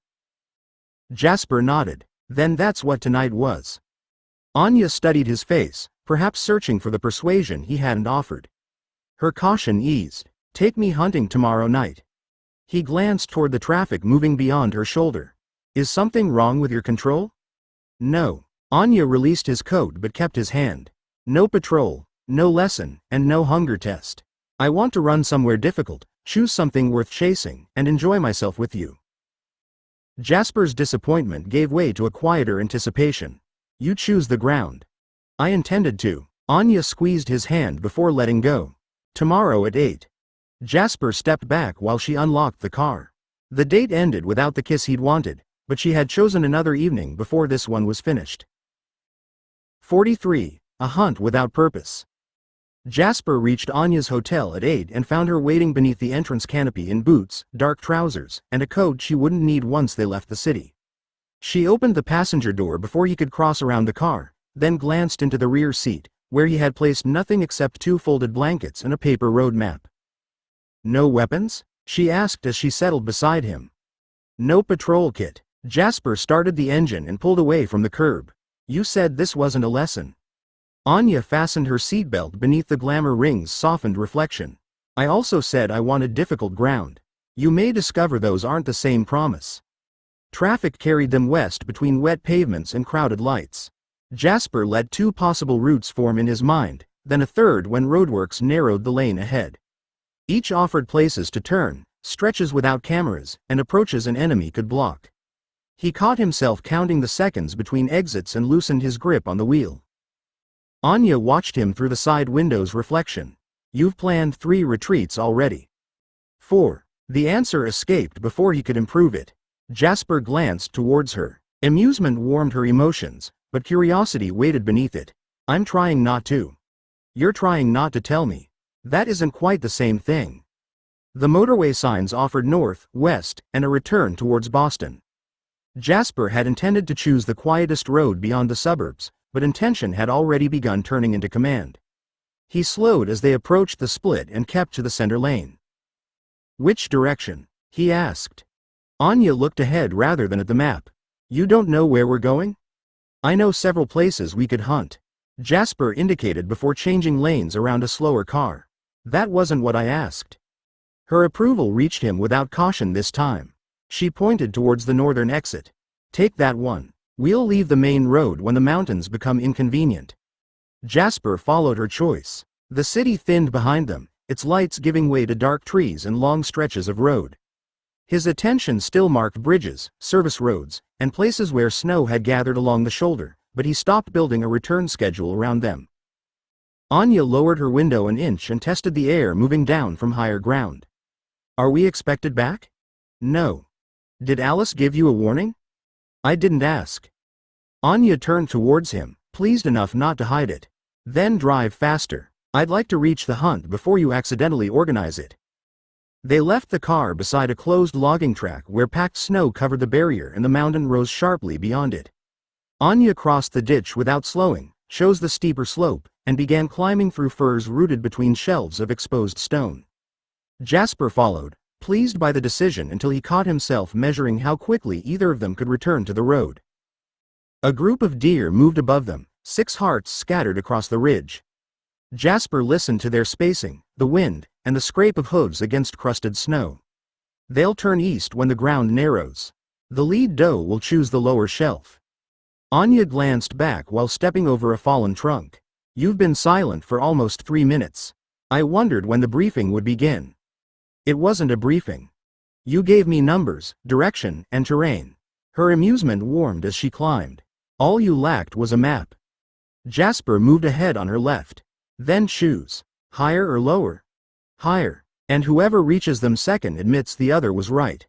Jasper nodded. "Then that's what tonight was." Anya studied his face, perhaps searching for the persuasion he hadn't offered. Her caution eased. "Take me hunting tomorrow night." He glanced toward the traffic moving beyond her shoulder. "Is something wrong with your control?" "No." Anya released his coat but kept his hand. "No patrol, no lesson, and no hunger test. I want to run somewhere difficult, choose something worth chasing, and enjoy myself with you." Jasper's disappointment gave way to a quieter anticipation. "You choose the ground." "I intended to." Anya squeezed his hand before letting go. "Tomorrow at 8. Jasper stepped back while she unlocked the car. The date ended without the kiss he'd wanted, but she had chosen another evening before this one was finished. 43. A hunt without purpose. Jasper reached Anya's hotel at 8 and found her waiting beneath the entrance canopy in boots, dark trousers, and a coat she wouldn't need once they left the city. She opened the passenger door before he could cross around the car, then glanced into the rear seat, where he had placed nothing except 2 folded blankets and a paper road map. "No weapons?" she asked as she settled beside him. "No patrol kit." Jasper started the engine and pulled away from the curb. "You said this wasn't a lesson." Anya fastened her seatbelt beneath the glamour ring's softened reflection. "I also said I wanted difficult ground. You may discover those aren't the same promise." Traffic carried them west between wet pavements and crowded lights. Jasper let 2 possible routes form in his mind, then a third when roadworks narrowed the lane ahead. Each offered places to turn, stretches without cameras, and approaches an enemy could block. He caught himself counting the seconds between exits and loosened his grip on the wheel. Anya watched him through the side window's reflection. "You've planned 3 retreats already." 4. The answer escaped before he could improve it. Jasper glanced towards her. Amusement warmed her emotions, but curiosity waited beneath it. "I'm trying not to." "You're trying not to tell me." "That isn't quite the same thing." The motorway signs offered north, west, and a return towards Boston. Jasper had intended to choose the quietest road beyond the suburbs, but intention had already begun turning into command. He slowed as they approached the split and kept to the center lane. "Which direction?" he asked. Anya looked ahead rather than at the map. "You don't know where we're going?" "I know several places we could hunt," Jasper indicated before changing lanes around a slower car. "That wasn't what I asked." Her approval reached him without caution this time. She pointed towards the northern exit. "Take that one. We'll leave the main road when the mountains become inconvenient." Jasper followed her choice. The city thinned behind them, its lights giving way to dark trees and long stretches of road. His attention still marked bridges, service roads, and places where snow had gathered along the shoulder, but he stopped building a return schedule around them. Anya lowered her window an inch and tested the air moving down from higher ground. "Are we expected back?" "No." "Did Alice give you a warning?" "I didn't ask." Anya turned towards him, pleased enough not to hide it. "Then drive faster. I'd like to reach the hunt before you accidentally organize it." They left the car beside a closed logging track where packed snow covered the barrier and the mountain rose sharply beyond it. Anya crossed the ditch without slowing, chose the steeper slope, and began climbing through firs rooted between shelves of exposed stone. Jasper followed, pleased by the decision until he caught himself measuring how quickly either of them could return to the road. A group of deer moved above them, 6 hearts scattered across the ridge. Jasper listened to their spacing, the wind, and the scrape of hooves against crusted snow. They'll turn east when the ground narrows. The lead doe will choose the lower shelf. Anya glanced back while stepping over a fallen trunk. You've been silent for almost 3 minutes. I wondered when the briefing would begin. It wasn't a briefing. You gave me numbers, direction, and terrain. Her amusement warmed as she climbed. All you lacked was a map. Jasper moved ahead on her left. Then choose. Higher or lower? Higher. And whoever reaches them second admits the other was right.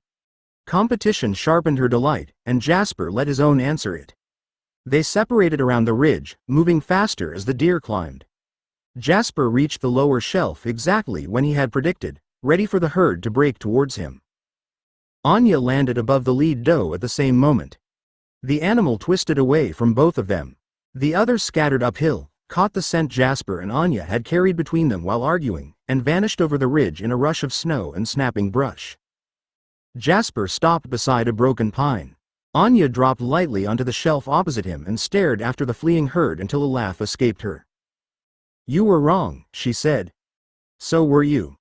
Competition sharpened her delight, and Jasper let his own answer it. They separated around the ridge, moving faster as the deer climbed. Jasper reached the lower shelf exactly when he had predicted, ready for the herd to break towards him. Anya landed above the lead doe at the same moment. The animal twisted away from both of them. The others scattered uphill, caught the scent Jasper and Anya had carried between them while arguing, and vanished over the ridge in a rush of snow and snapping brush. Jasper stopped beside a broken pine. Anya dropped lightly onto the shelf opposite him and stared after the fleeing herd until a laugh escaped her. You were wrong, she said. So were you.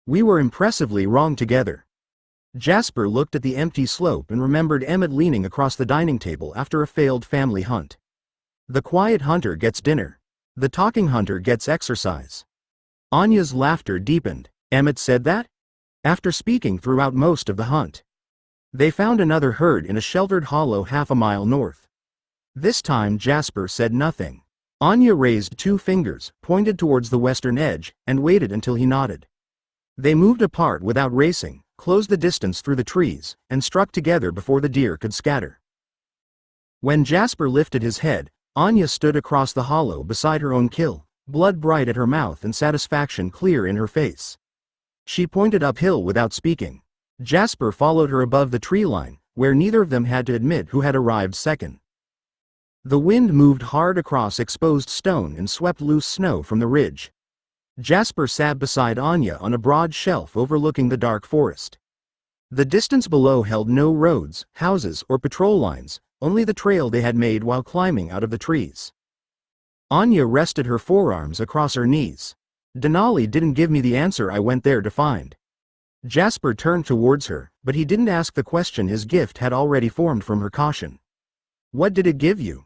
We were impressively wrong together. Jasper looked at the empty slope and remembered Emmett leaning across the dining table after a failed family hunt. The quiet hunter gets dinner. The talking hunter gets exercise. Anya's laughter deepened. Emmett said that? After speaking throughout most of the hunt. They found another herd in a sheltered hollow half a mile north. This time Jasper said nothing. Anya raised 2 fingers, pointed towards the western edge, and waited until he nodded. They moved apart without racing, closed the distance through the trees, and struck together before the deer could scatter. When Jasper lifted his head, Anya stood across the hollow beside her own kill, blood bright at her mouth and satisfaction clear in her face. She pointed uphill without speaking. Jasper followed her above the tree line, where neither of them had to admit who had arrived second. The wind moved hard across exposed stone and swept loose snow from the ridge. Jasper sat beside Anya on a broad shelf overlooking the dark forest. The distance below held no roads, houses, or patrol lines, only the trail they had made while climbing out of the trees. Anya rested her forearms across her knees. Denali didn't give me the answer I went there to find. Jasper turned towards her, but he didn't ask the question his gift had already formed from her caution. What did it give you?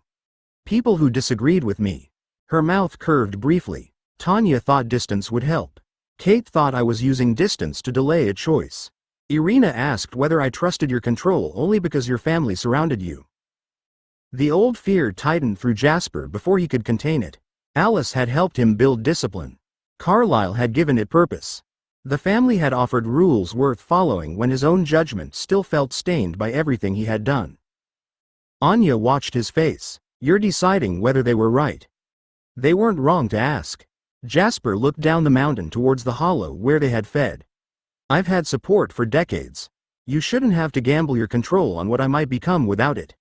People who disagreed with me. Her mouth curved briefly. Tanya thought distance would help. Kate thought I was using distance to delay a choice. Irina asked whether I trusted your control only because your family surrounded you. The old fear tightened through Jasper before he could contain it. Alice had helped him build discipline. Carlyle had given it purpose. The family had offered rules worth following when his own judgment still felt stained by everything he had done. Anya watched his face. You're deciding whether they were right. They weren't wrong to ask. Jasper looked down the mountain towards the hollow where they had fed. I've had support for decades. You shouldn't have to gamble your control on what I might become without it.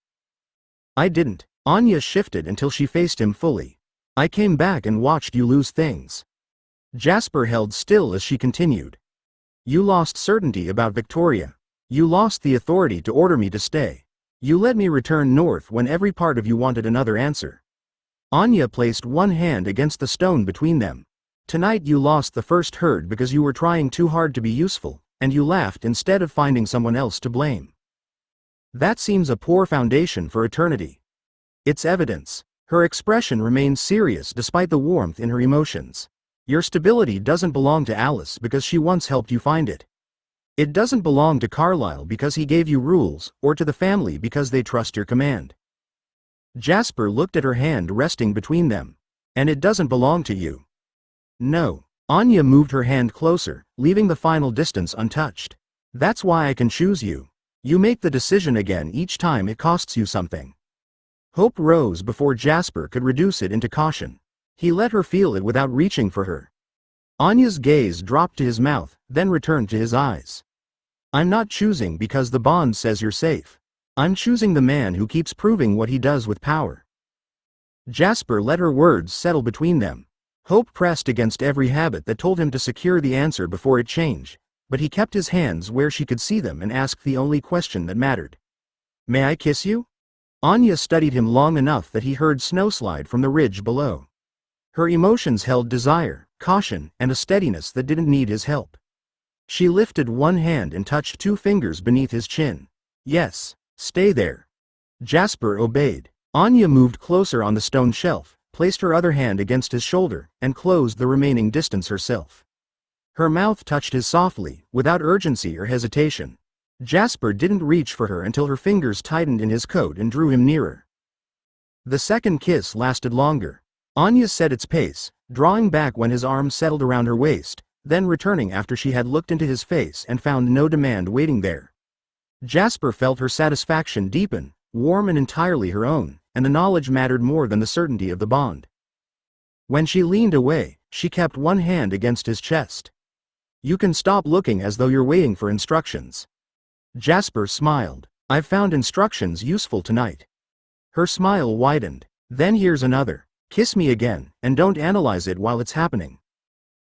I didn't. Anya shifted until she faced him fully. I came back and watched you lose things. Jasper held still as she continued. You lost certainty about Victoria. You lost the authority to order me to stay. You let me return north when every part of you wanted another answer. Anya placed one hand against the stone between them. Tonight you lost the first herd because you were trying too hard to be useful, and you laughed instead of finding someone else to blame. That seems a poor foundation for eternity. It's evidence. Her expression remained serious despite the warmth in her emotions. Your stability doesn't belong to Alice because she once helped you find it. It doesn't belong to Carlyle because he gave you rules, or to the family because they trust your command. Jasper looked at her hand resting between them. And it doesn't belong to you. No. Anya moved her hand closer, leaving the final distance untouched. That's why I can choose you. You make the decision again each time it costs you something. Hope rose before Jasper could reduce it into caution. He let her feel it without reaching for her. Anya's gaze dropped to his mouth, then returned to his eyes. I'm not choosing because the bond says you're safe. I'm choosing the man who keeps proving what he does with power." Jasper let her words settle between them. Hope pressed against every habit that told him to secure the answer before it changed, but he kept his hands where she could see them and asked the only question that mattered. "May I kiss you?" Anya studied him long enough that he heard snow slide from the ridge below. Her emotions held desire, caution, and a steadiness that didn't need his help. She lifted one hand and touched 2 fingers beneath his chin. "Yes, stay there." Jasper obeyed. Anya moved closer on the stone shelf, placed her other hand against his shoulder, and closed the remaining distance herself. Her mouth touched his softly, without urgency or hesitation. Jasper didn't reach for her until her fingers tightened in his coat and drew him nearer. The second kiss lasted longer. Anya set its pace, drawing back when his arms settled around her waist, then returning after she had looked into his face and found no demand waiting there. Jasper felt her satisfaction deepen, warm and entirely her own, and the knowledge mattered more than the certainty of the bond. When she leaned away, she kept one hand against his chest. "You can stop looking as though you're waiting for instructions." Jasper smiled. "I've found instructions useful tonight." Her smile widened. "Then here's another. Kiss me again, and don't analyze it while it's happening."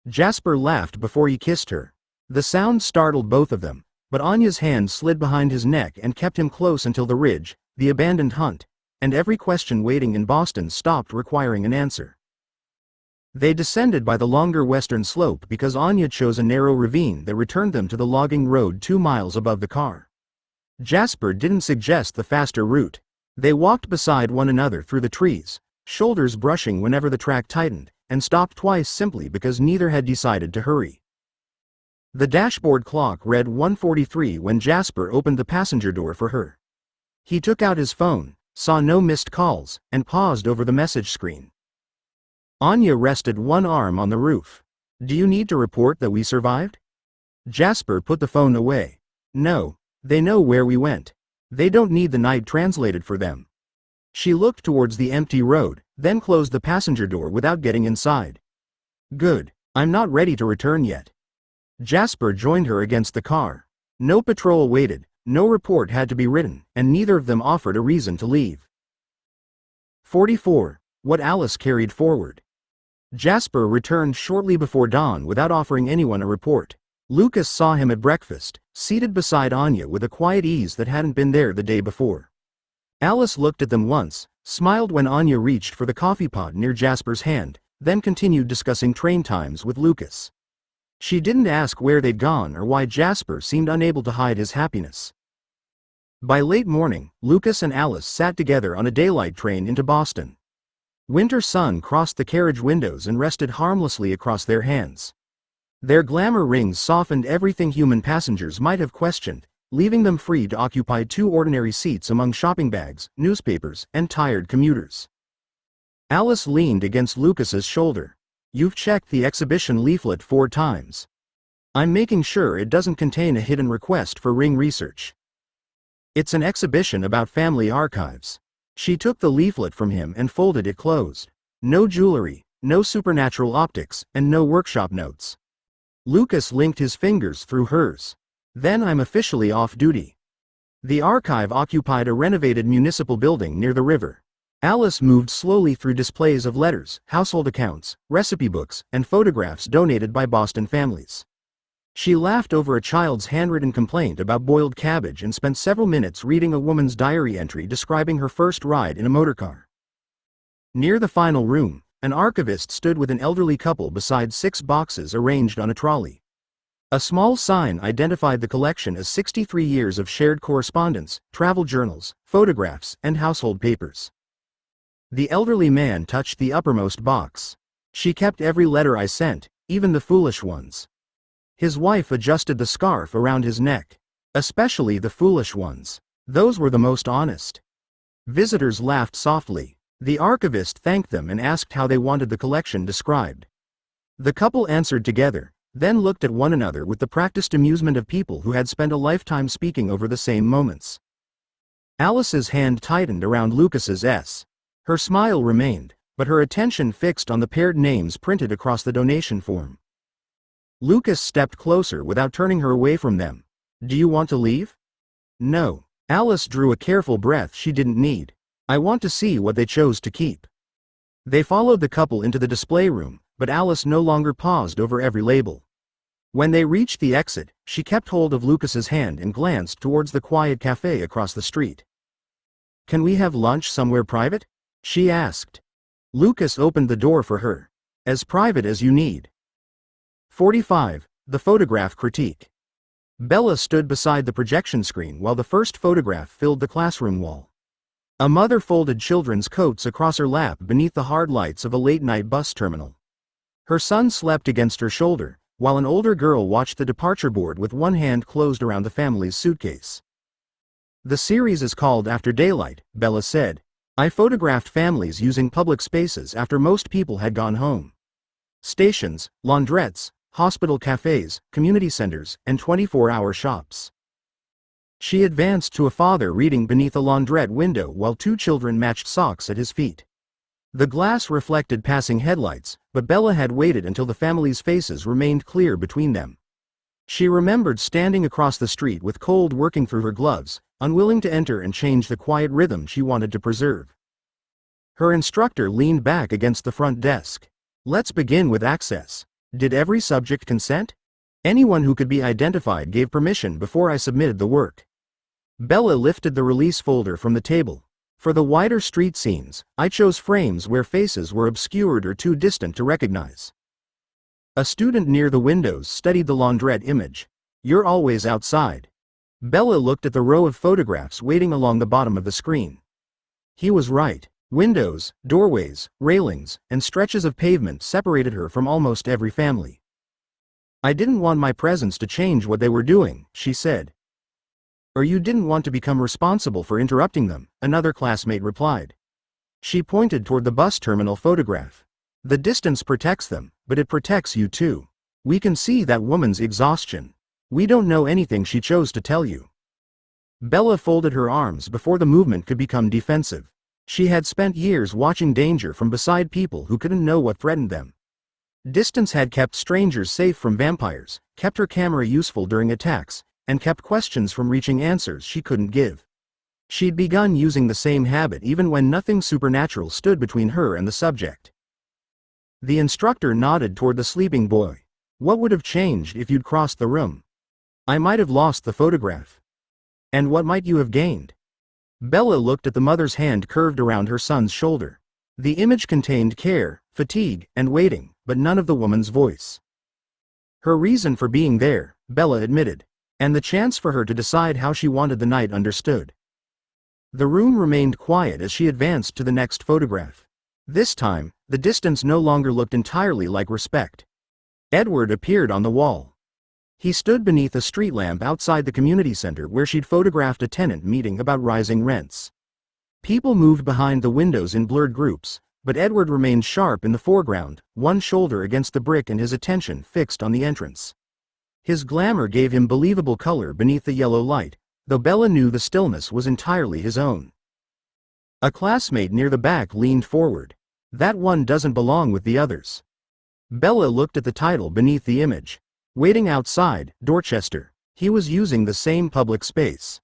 Jasper laughed before he kissed her. The sound startled both of them, but Anya's hand slid behind his neck and kept him close until the ridge, the abandoned hunt, and every question waiting in Boston stopped requiring an answer. They descended by the longer western slope because Anya chose a narrow ravine that returned them to the logging road 2 miles above the car. Jasper didn't suggest the faster route. They walked beside one another through the trees, shoulders brushing whenever the track tightened, and stopped twice simply because neither had decided to hurry. The dashboard clock read 1:43 when Jasper opened the passenger door for her. He took out his phone, saw no missed calls, and paused over the message screen. Anya rested one arm on the roof. "Do you need to report that we survived?" Jasper put the phone away. "No, they know where we went. They don't need the night translated for them." She looked towards the empty road, then closed the passenger door without getting inside. "Good. I'm not ready to return yet." Jasper joined her against the car. No patrol waited, no report had to be written, and neither of them offered a reason to leave. 44. What Alice carried forward. Jasper returned shortly before dawn without offering anyone a report. Lucas saw him at breakfast, seated beside Anya with a quiet ease that hadn't been there the day before. Alice looked at them once, smiled when Anya reached for the coffee pot near Jasper's hand, then continued discussing train times with Lucas. She didn't ask where they'd gone or why Jasper seemed unable to hide his happiness. By late morning, Lucas and Alice sat together on a daylight train into Boston. Winter sun crossed the carriage windows and rested harmlessly across their hands. Their glamour rings softened everything human passengers might have questioned, leaving them free to occupy 2 ordinary seats among shopping bags, newspapers, and tired commuters. Alice leaned against Lucas's shoulder. "You've checked the exhibition leaflet 4 times. I'm making sure it doesn't contain a hidden request for ring research." "It's an exhibition about family archives." She took the leaflet from him and folded it closed. No jewelry, no supernatural optics, and no workshop notes. Lucas linked his fingers through hers. "Then I'm officially off duty." The archive occupied a renovated municipal building near the river. Alice moved slowly through displays of letters, household accounts, recipe books, and photographs donated by Boston families. She laughed over a child's handwritten complaint about boiled cabbage and spent several minutes reading a woman's diary entry describing her first ride in a motorcar. Near the final room, an archivist stood with an elderly couple beside 6 boxes arranged on a trolley. A small sign identified the collection as 63 years of shared correspondence, travel journals, photographs, and household papers. The elderly man touched the uppermost box. "She kept every letter I sent, even the foolish ones." His wife adjusted the scarf around his neck. "Especially the foolish ones. Those were the most honest." Visitors laughed softly. The archivist thanked them and asked how they wanted the collection described. The couple answered together, then looked at one another with the practiced amusement of people who had spent a lifetime speaking over the same moments. Alice's hand tightened around Lucas's S. Her smile remained, but her attention fixed on the paired names printed across the donation form. Lucas stepped closer without turning her away from them. "Do you want to leave?" "No. Alice drew a careful breath she didn't need. I want to see what they chose to keep. They followed the couple into the display room, but Alice no longer paused over every label. When they reached the exit, she kept hold of Lucas's hand and glanced towards the quiet cafe across the street. Can we have lunch somewhere private? She asked. Lucas opened the door for her. As private as you need. 45. The Photograph Critique. Bella stood beside the projection screen while the first photograph filled the classroom wall. A mother folded children's coats across her lap beneath the hard lights of a late-night bus terminal. Her son slept against her shoulder, while an older girl watched the departure board with one hand closed around the family's suitcase. The series is called After Daylight, Bella said. I photographed families using public spaces after most people had gone home. Stations, laundrettes, hospital cafes, community centers, and 24-hour shops. She advanced to a father reading beneath a laundrette window while two children matched socks at his feet. The glass reflected passing headlights, but Bella had waited until the family's faces remained clear between them. She remembered standing across the street with cold working through her gloves, unwilling to enter and change the quiet rhythm she wanted to preserve. Her instructor leaned back against the front desk. Let's begin with access. Did every subject consent? Anyone who could be identified gave permission before I submitted the work. Bella lifted the release folder from the table. For the wider street scenes, I chose frames where faces were obscured or too distant to recognize. A student near the windows studied the laundrette image. You're always outside. Bella looked at the row of photographs waiting along the bottom of the screen. He was right. Windows, doorways, railings, and stretches of pavement separated her from almost every family. I didn't want my presence to change what they were doing, she said. Or you didn't want to become responsible for interrupting them, another classmate replied. She pointed toward the bus terminal photograph. The distance protects them, but it protects you too. We can see that woman's exhaustion. We don't know anything she chose to tell you. Bella folded her arms before the movement could become defensive. She had spent years watching danger from beside people who couldn't know what threatened them. Distance had kept strangers safe from vampires, kept her camera useful during attacks, and kept questions from reaching answers she couldn't give. She'd begun using the same habit even when nothing supernatural stood between her and the subject. The instructor nodded toward the sleeping boy. What would have changed if you'd crossed the room? I might have lost the photograph. And what might you have gained? Bella looked at the mother's hand curved around her son's shoulder. The image contained care, fatigue, and waiting, but none of the woman's voice. Her reason for being there, Bella admitted, and the chance for her to decide how she wanted the night understood. The room remained quiet as she advanced to the next photograph. This time, the distance no longer looked entirely like respect. Edward appeared on the wall. He stood beneath a street lamp outside the community center where she'd photographed a tenant meeting about rising rents. People moved behind the windows in blurred groups, but Edward remained sharp in the foreground, one shoulder against the brick and his attention fixed on the entrance. His glamour gave him believable color beneath the yellow light, though Bella knew the stillness was entirely his own. A classmate near the back leaned forward. That one doesn't belong with the others. Bella looked at the title beneath the image. Waiting outside, Dorchester. He was using the same public space.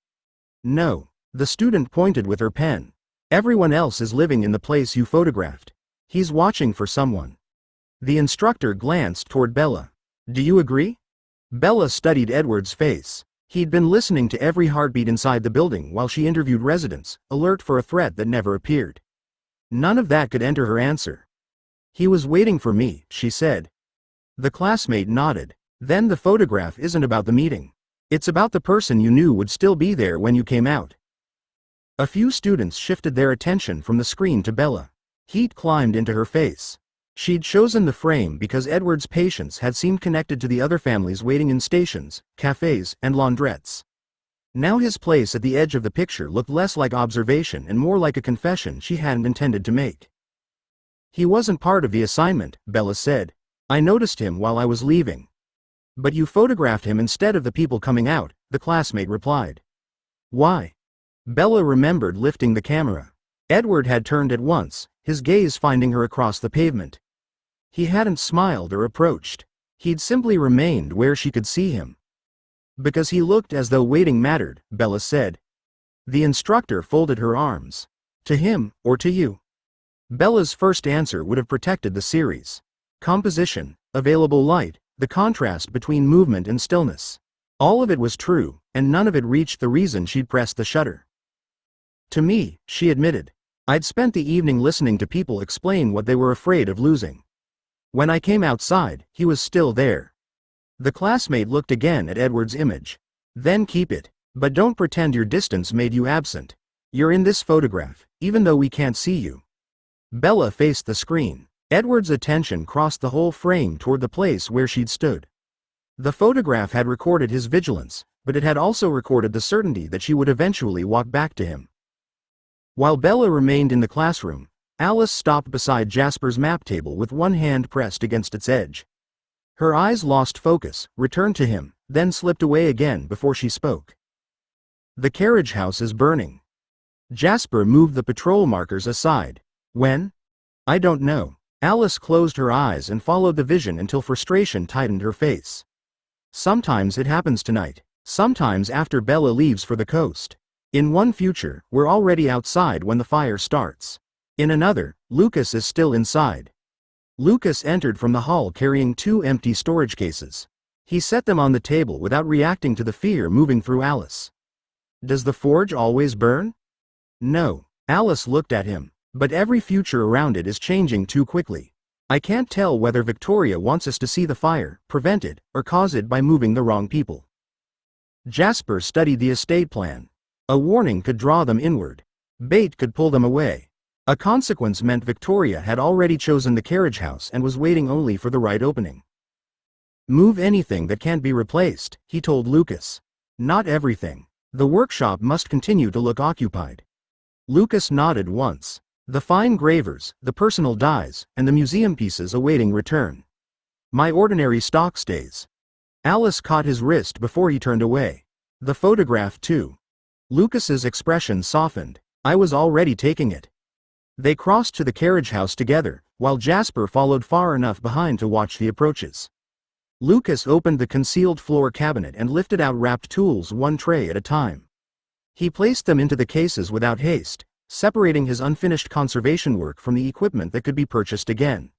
No. The student pointed with her pen. Everyone else is living in the place you photographed. He's watching for someone. The instructor glanced toward Bella. Do you agree? Bella studied Edward's face. He'd been listening to every heartbeat inside the building while she interviewed residents, alert for a threat that never appeared. None of that could enter her answer. He was waiting for me, she said. The classmate nodded. Then the photograph isn't about the meeting. It's about the person you knew would still be there when you came out. A few students shifted their attention from the screen to Bella. Heat climbed into her face. She'd chosen the frame because Edward's patience had seemed connected to the other families waiting in stations, cafes, and laundrettes. Now his place at the edge of the picture looked less like observation and more like a confession she hadn't intended to make. He wasn't part of the assignment, Bella said. I noticed him while I was leaving. But you photographed him instead of the people coming out, the classmate replied. Why? Bella remembered lifting the camera. Edward had turned at once, his gaze finding her across the pavement. He hadn't smiled or approached. He'd simply remained where she could see him. Because he looked as though waiting mattered, Bella said. The instructor folded her arms. To him, or to you? Bella's first answer would have protected the series. Composition, available light, the contrast between movement and stillness. All of it was true, and none of it reached the reason she'd pressed the shutter. To me, she admitted. I'd spent the evening listening to people explain what they were afraid of losing. When I came outside, he was still there. The classmate looked again at Edward's image. Then keep it, but don't pretend your distance made you absent. You're in this photograph, even though we can't see you. Bella faced the screen. Edward's attention crossed the whole frame toward the place where she'd stood. The photograph had recorded his vigilance, but it had also recorded the certainty that she would eventually walk back to him. While Bella remained in the classroom, Alice stopped beside Jasper's map table with one hand pressed against its edge. Her eyes lost focus, returned to him, then slipped away again before she spoke. The carriage house is burning. Jasper moved the patrol markers aside. When? I don't know. Alice closed her eyes and followed the vision until frustration tightened her face. Sometimes it happens tonight. Sometimes after Bella leaves for the coast. In one future, we're already outside when the fire starts. In another, Lucas is still inside. Lucas entered from the hall carrying 2 empty storage cases. He set them on the table without reacting to the fear moving through Alice. Does the forge always burn? No. Alice looked at him. But every future around it is changing too quickly. I can't tell whether Victoria wants us to see the fire, prevent it, or cause it by moving the wrong people. Jasper studied the estate plan. A warning could draw them inward. Bait could pull them away. A consequence meant Victoria had already chosen the carriage house and was waiting only for the right opening. Move anything that can't be replaced, he told Lucas. Not everything. The workshop must continue to look occupied. Lucas nodded once. The fine gravers, the personal dyes, and the museum pieces awaiting return. My ordinary stock stays. Alice caught his wrist before he turned away. The photograph too. Lucas's expression softened. I was already taking it. They crossed to the carriage house together, while Jasper followed far enough behind to watch the approaches. Lucas opened the concealed floor cabinet and lifted out wrapped tools one tray at a time. He placed them into the cases without haste, separating his unfinished conservation work from the equipment that could be purchased again.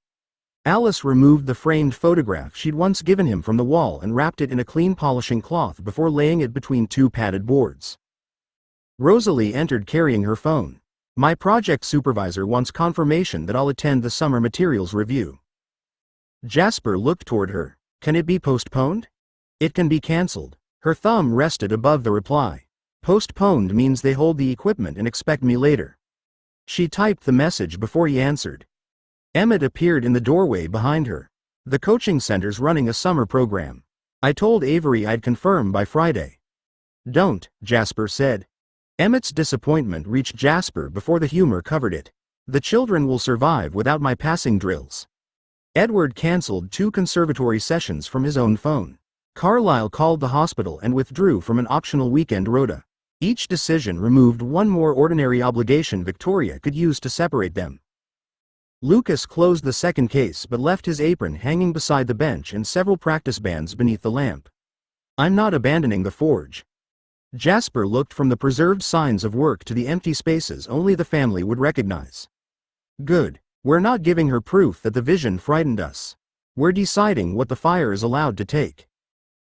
Alice removed the framed photograph she'd once given him from the wall and wrapped it in a clean polishing cloth before laying it between 2 padded boards. Rosalie entered carrying her phone. My project supervisor wants confirmation that I'll attend the summer materials review. Jasper looked toward her. Can it be postponed? It can be cancelled. Her thumb rested above the reply. Postponed means they hold the equipment and expect me later. She typed the message before he answered. Emmett appeared in the doorway behind her. The coaching center's running a summer program. I told Avery I'd confirm by Friday. Don't, Jasper said. Emmett's disappointment reached Jasper before the humor covered it. The children will survive without my passing drills. Edward cancelled 2 conservatory sessions from his own phone. Carlisle called the hospital and withdrew from an optional weekend rota. Each decision removed one more ordinary obligation Victoria could use to separate them. Lucas closed the second case but left his apron hanging beside the bench and several practice bands beneath the lamp. I'm not abandoning the forge. Jasper looked from the preserved signs of work to the empty spaces only the family would recognize. Good. We're not giving her proof that the vision frightened us. We're deciding what the fire is allowed to take.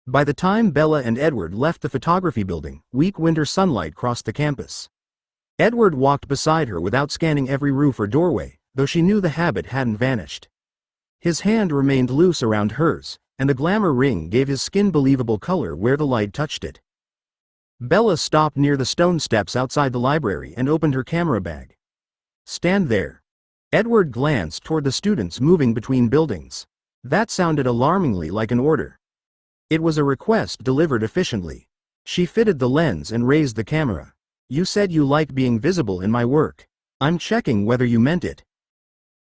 By the time Bella and Edward left the photography building, weak winter sunlight crossed the campus. Edward walked beside her without scanning every roof or doorway, though she knew the habit hadn't vanished. His hand remained loose around hers, and the glamour ring gave his skin believable color where the light touched it. Bella stopped near the stone steps outside the library and opened her camera bag. Stand there. Edward glanced toward the students moving between buildings. That sounded alarmingly like an order. It was a request delivered efficiently. She fitted the lens and raised the camera. You said you liked being visible in my work. I'm checking whether you meant it.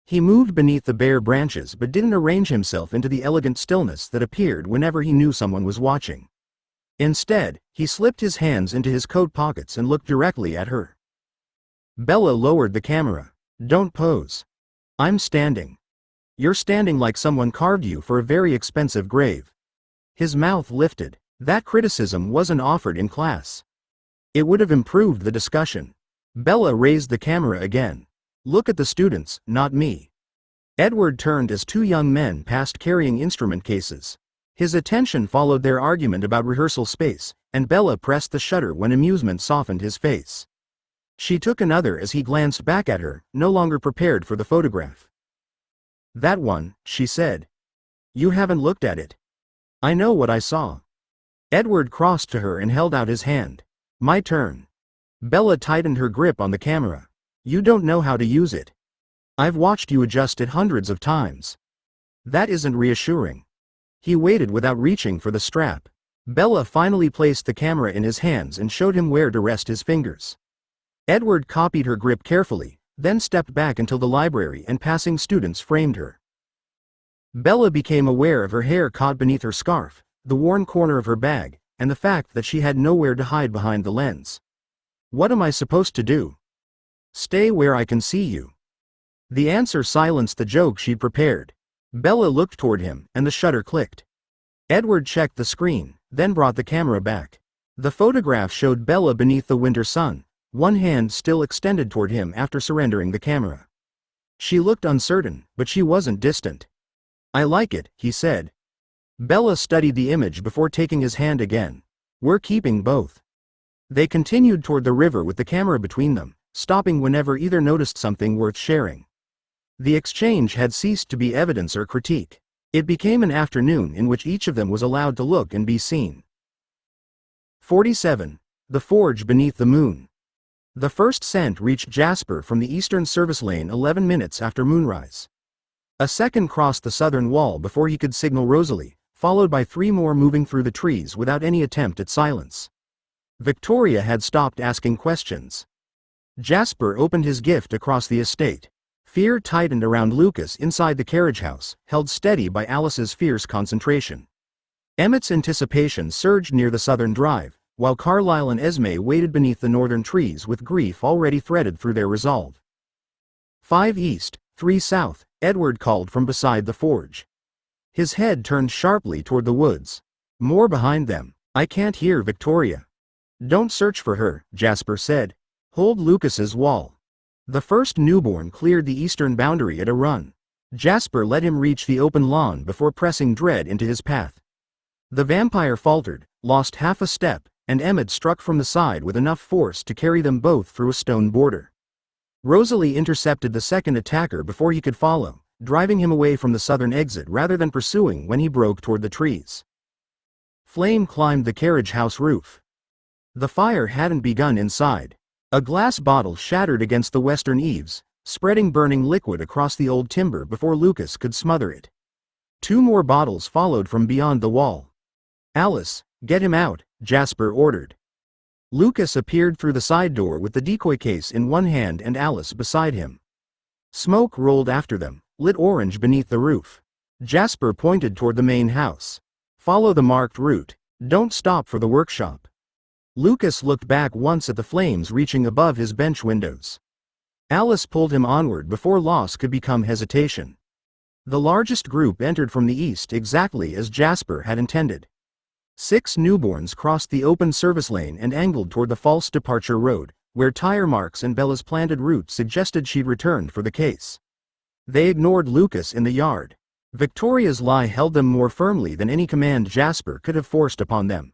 He moved beneath the bare branches but didn't arrange himself into the elegant stillness that appeared whenever he knew someone was watching. Instead, he slipped his hands into his coat pockets and looked directly at her. Bella lowered the camera. Don't pose. I'm standing. You're standing like someone carved you for a very expensive grave. His mouth lifted. That criticism wasn't offered in class. It would have improved the discussion. Bella raised the camera again. Look at the students, not me. Edward turned as two young men passed carrying instrument cases. His attention followed their argument about rehearsal space, and Bella pressed the shutter when amusement softened his face. She took another as he glanced back at her, no longer prepared for the photograph. That one, she said. You haven't looked at it. I know what I saw. Edward crossed to her and held out his hand. My turn. Bella tightened her grip on the camera. You don't know how to use it. I've watched you adjust it hundreds of times. That isn't reassuring. He waited without reaching for the strap. Bella finally placed the camera in his hands and showed him where to rest his fingers. Edward copied her grip carefully, then stepped back until the library and passing students framed her. Bella became aware of her hair caught beneath her scarf, the worn corner of her bag, and the fact that she had nowhere to hide behind the lens. What am I supposed to do? Stay where I can see you. The answer silenced the joke she'd prepared. Bella looked toward him, and the shutter clicked. Edward checked the screen, then brought the camera back. The photograph showed Bella beneath the winter sun, one hand still extended toward him after surrendering the camera. She looked uncertain, but she wasn't distant. I like it, he said. Bella studied the image before taking his hand again. We're keeping both. They continued toward the river with the camera between them, stopping whenever either noticed something worth sharing. The exchange had ceased to be evidence or critique. It became an afternoon in which each of them was allowed to look and be seen. 47. The Forge Beneath the Moon. The first scent reached Jasper from the eastern service lane 11 minutes after moonrise. A second crossed the southern wall before he could signal Rosalie, followed by 3 more moving through the trees without any attempt at silence. Victoria had stopped asking questions. Jasper opened his gift across the estate. Fear tightened around Lucas inside the carriage house, held steady by Alice's fierce concentration. Emmett's anticipation surged near the southern drive, while Carlyle and Esme waited beneath the northern trees with grief already threaded through their resolve. 5 east, 3 south, Edward called from beside the forge. His head turned sharply toward the woods. More behind them. I can't hear Victoria. Don't search for her, Jasper said. Hold Lucas's wall. The first newborn cleared the eastern boundary at a run. Jasper let him reach the open lawn before pressing Dread into his path. The vampire faltered, lost half a step, and Emmett struck from the side with enough force to carry them both through a stone border. Rosalie intercepted the second attacker before he could follow, driving him away from the southern exit rather than pursuing when he broke toward the trees. Flame climbed the carriage house roof. The fire hadn't begun inside. A glass bottle shattered against the western eaves, spreading burning liquid across the old timber before Lucas could smother it. 2 more bottles followed from beyond the wall. Alice, get him out, Jasper ordered. Lucas appeared through the side door with the decoy case in one hand and Alice beside him. Smoke rolled after them, lit orange beneath the roof. Jasper pointed toward the main house. Follow the marked route. Don't stop for the workshop. Lucas looked back once at the flames reaching above his bench windows. Alice pulled him onward before loss could become hesitation. The largest group entered from the east exactly as Jasper had intended. 6 newborns crossed the open service lane and angled toward the false departure road, where tire marks and Bella's planted route suggested she'd returned for the case. They ignored Lucas in the yard. Victoria's lie held them more firmly than any command Jasper could have forced upon them.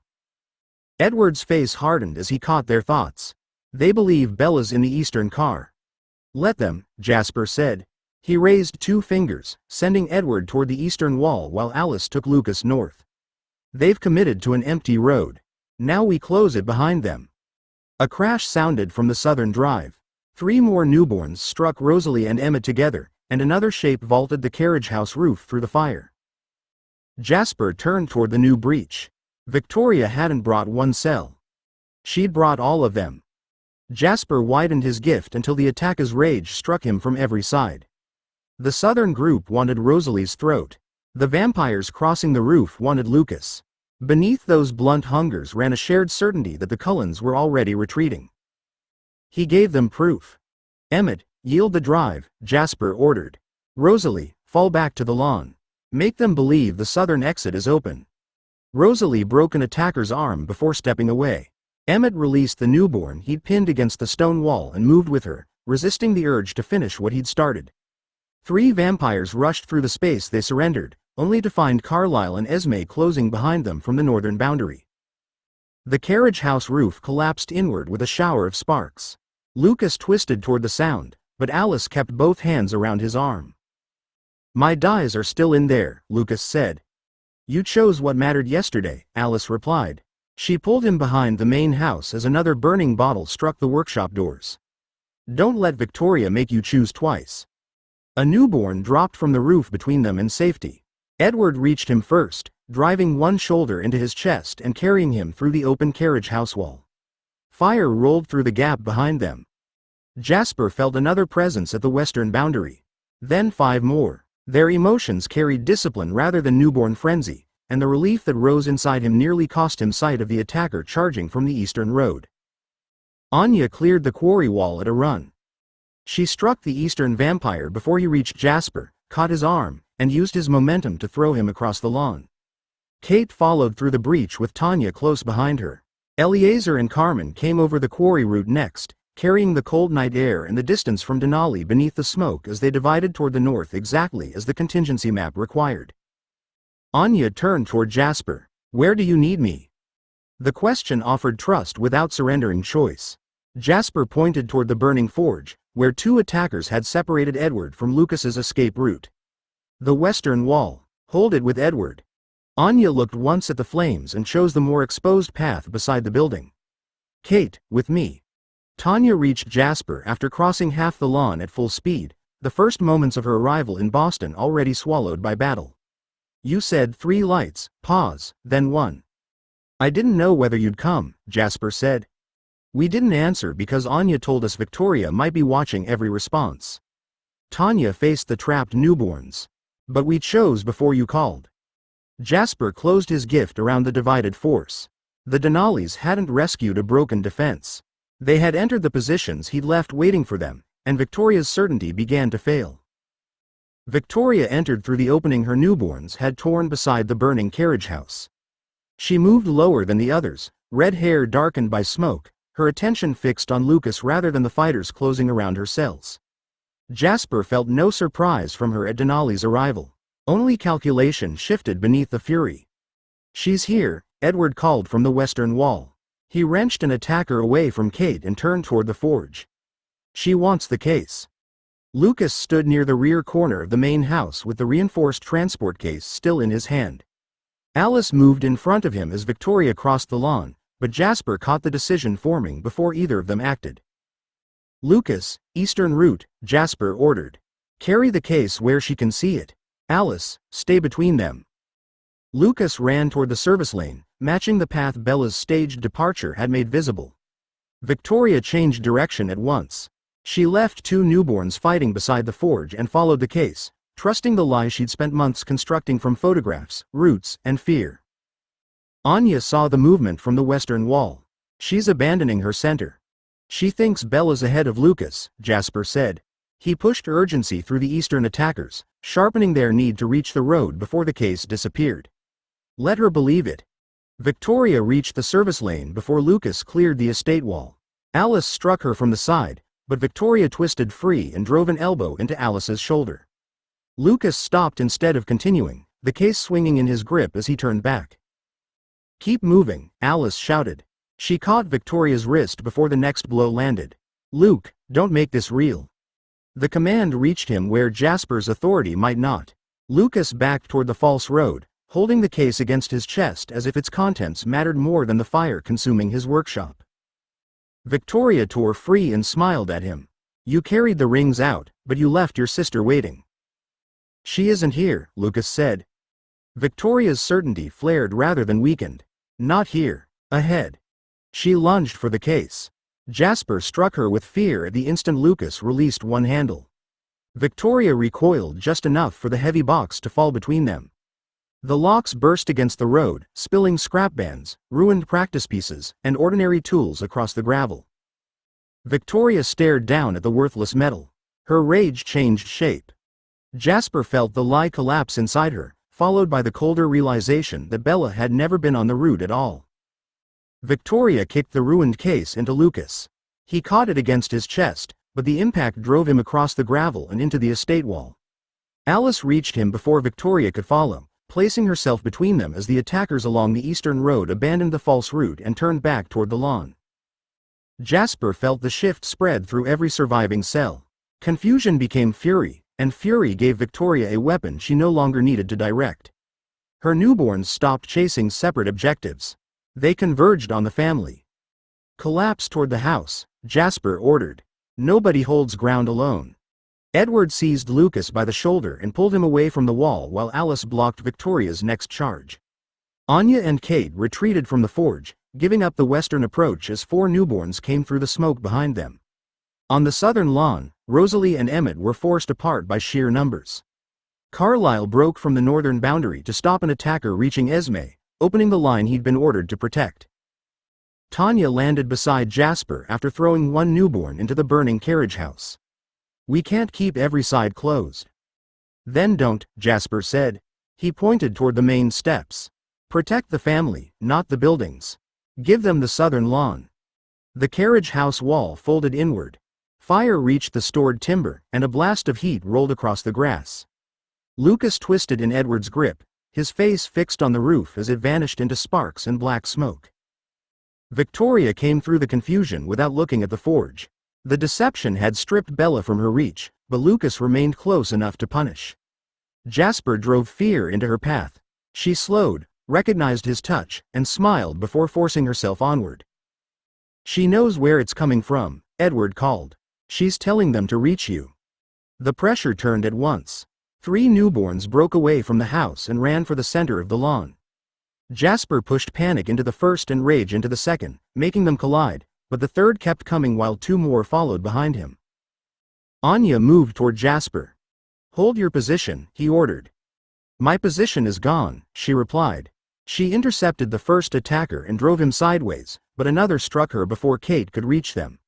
Edward's face hardened as he caught their thoughts. They believe Bella's in the eastern car. Let them, Jasper said. He raised 2 fingers, sending Edward toward the eastern wall while Alice took Lucas north. They've committed to an empty road. Now we close it behind them. A crash sounded from the southern drive. 3 more newborns struck Rosalie and Emmett together, and another shape vaulted the carriage house roof through the fire. Jasper turned toward the new breach. Victoria hadn't brought 1 cell. She'd brought all of them. Jasper widened his gift until the attacker's rage struck him from every side. The southern group wanted Rosalie's throat. The vampires crossing the roof wanted Lucas. Beneath those blunt hungers ran a shared certainty that the Cullens were already retreating. He gave them proof. Emmett, yield the drive, Jasper ordered. Rosalie, fall back to the lawn. Make them believe the southern exit is open. Rosalie broke an attacker's arm before stepping away. Emmett released the newborn he'd pinned against the stone wall and moved with her, resisting the urge to finish what he'd started. 3 vampires rushed through the space they surrendered, only to find Carlisle and Esme closing behind them from the northern boundary. The carriage house roof collapsed inward with a shower of sparks. Lucas twisted toward the sound, but Alice kept both hands around his arm. "My dies are still in there," Lucas said. "You chose what mattered yesterday," Alice replied. She pulled him behind the main house as another burning bottle struck the workshop doors. "Don't let Victoria make you choose twice." A newborn dropped from the roof between them in safety. Edward reached him first, driving one shoulder into his chest and carrying him through the open carriage house wall. Fire rolled through the gap behind them. Jasper felt another presence at the western boundary. Then 5 more. Their emotions carried discipline rather than newborn frenzy, and the relief that rose inside him nearly cost him sight of the attacker charging from the eastern road. Anya cleared the quarry wall at a run. She struck the eastern vampire before he reached Jasper, caught his arm, and used his momentum to throw him across the lawn. Kate followed through the breach with Tanya close behind her. Eleazar and Carmen came over the quarry route next, carrying the cold night air and the distance from Denali beneath the smoke as they divided toward the north exactly as the contingency map required. Anya turned toward Jasper. "Where do you need me?" The question offered trust without surrendering choice. Jasper pointed toward the burning forge, where 2 attackers had separated Edward from Lucas's escape route. "The western wall. Hold it with Edward." Anya looked once at the flames and chose the more exposed path beside the building. "Kate, with me." Tanya reached Jasper after crossing half the lawn at full speed, the first moments of her arrival in Boston already swallowed by battle. "You said 3 lights, pause, then 1. "I didn't know whether you'd come," Jasper said. "We didn't answer because Anya told us Victoria might be watching every response." Tanya faced the trapped newborns. "But we chose before you called." Jasper closed his gift around the divided force. The Denalis hadn't rescued a broken defense. They had entered the positions he'd left waiting for them, and Victoria's certainty began to fail. Victoria entered through the opening her newborns had torn beside the burning carriage house. She moved lower than the others, red hair darkened by smoke, her attention fixed on Lucas rather than the fighters closing around her cells. Jasper felt no surprise from her at Denali's arrival. Only calculation shifted beneath the fury. "She's here," Edward called from the western wall. He wrenched an attacker away from Kate and turned toward the forge. "She wants the case." Lucas stood near the rear corner of the main house with the reinforced transport case still in his hand. Alice moved in front of him as Victoria crossed the lawn, but Jasper caught the decision forming before either of them acted. "Lucas, eastern route," Jasper ordered. "Carry the case where she can see it. Alice, stay between them." Lucas ran toward the service lane, matching the path Bella's staged departure had made visible. Victoria changed direction at once. She left 2 newborns fighting beside the forge and followed the case, trusting the lie she'd spent months constructing from photographs, roots, and fear. Anya saw the movement from the western wall. "She's abandoning her center." "She thinks Bella's ahead of Lucas," Jasper said. He pushed urgency through the eastern attackers, sharpening their need to reach the road before the case disappeared. "Let her believe it." Victoria reached the service lane before Lucas cleared the estate wall. Alice struck her from the side, but Victoria twisted free and drove an elbow into Alice's shoulder. Lucas stopped instead of continuing, the case swinging in his grip as he turned back. "Keep moving," Alice shouted. She caught Victoria's wrist before the next blow landed. "Luke, don't make this real." The command reached him where Jasper's authority might not. Lucas backed toward the false road, holding the case against his chest as if its contents mattered more than the fire consuming his workshop. Victoria tore free and smiled at him. "You carried the rings out, but you left your sister waiting." "She isn't here," Lucas said. Victoria's certainty flared rather than weakened. "Not here. Ahead." She lunged for the case. Jasper struck her with fear at the instant Lucas released one handle. Victoria recoiled just enough for the heavy box to fall between them. The locks burst against the road, spilling scrap bands, ruined practice pieces, and ordinary tools across the gravel. Victoria stared down at the worthless metal. Her rage changed shape. Jasper felt the lie collapse inside her, followed by the colder realization that Bella had never been on the route at all. Victoria kicked the ruined case into Lucas. He caught it against his chest, but the impact drove him across the gravel and into the estate wall. Alice reached him before Victoria could follow, placing herself between them as the attackers along the eastern road abandoned the false route and turned back toward the lawn. Jasper felt the shift spread through every surviving cell. Confusion became fury, and fury gave Victoria a weapon she no longer needed to direct. Her newborns stopped chasing separate objectives. They converged on the family. "Collapse toward the house," Jasper ordered. "Nobody holds ground alone." Edward seized Lucas by the shoulder and pulled him away from the wall while Alice blocked Victoria's next charge. Anya and Kate retreated from the forge, giving up the western approach as 4 newborns came through the smoke behind them. On the southern lawn, Rosalie and Emmett were forced apart by sheer numbers. Carlyle broke from the northern boundary to stop an attacker reaching Esme, opening the line he'd been ordered to protect. Tanya landed beside Jasper after throwing 1 newborn into the burning carriage house. "We can't keep every side closed." "Then don't," Jasper said. He pointed toward the main steps. "Protect the family, not the buildings. Give them the southern lawn." The carriage house wall folded inward. Fire reached the stored timber, and a blast of heat rolled across the grass. Lucas twisted in Edward's grip, his face fixed on the roof as it vanished into sparks and black smoke. Victoria came through the confusion without looking at the forge. The deception had stripped Bella from her reach, but Lucas remained close enough to punish. Jasper drove fear into her path. She slowed, recognized his touch, and smiled before forcing herself onward. "She knows where it's coming from," Edward called. "She's telling them to reach you." The pressure turned at once. 3 newborns broke away from the house and ran for the center of the lawn. Jasper pushed panic into the first and rage into the second, making them collide, but the third kept coming while 2 more followed behind him. Anya moved toward Jasper. "Hold your position," he ordered. "My position is gone," she replied. She intercepted the first attacker and drove him sideways, but another struck her before Kate could reach them.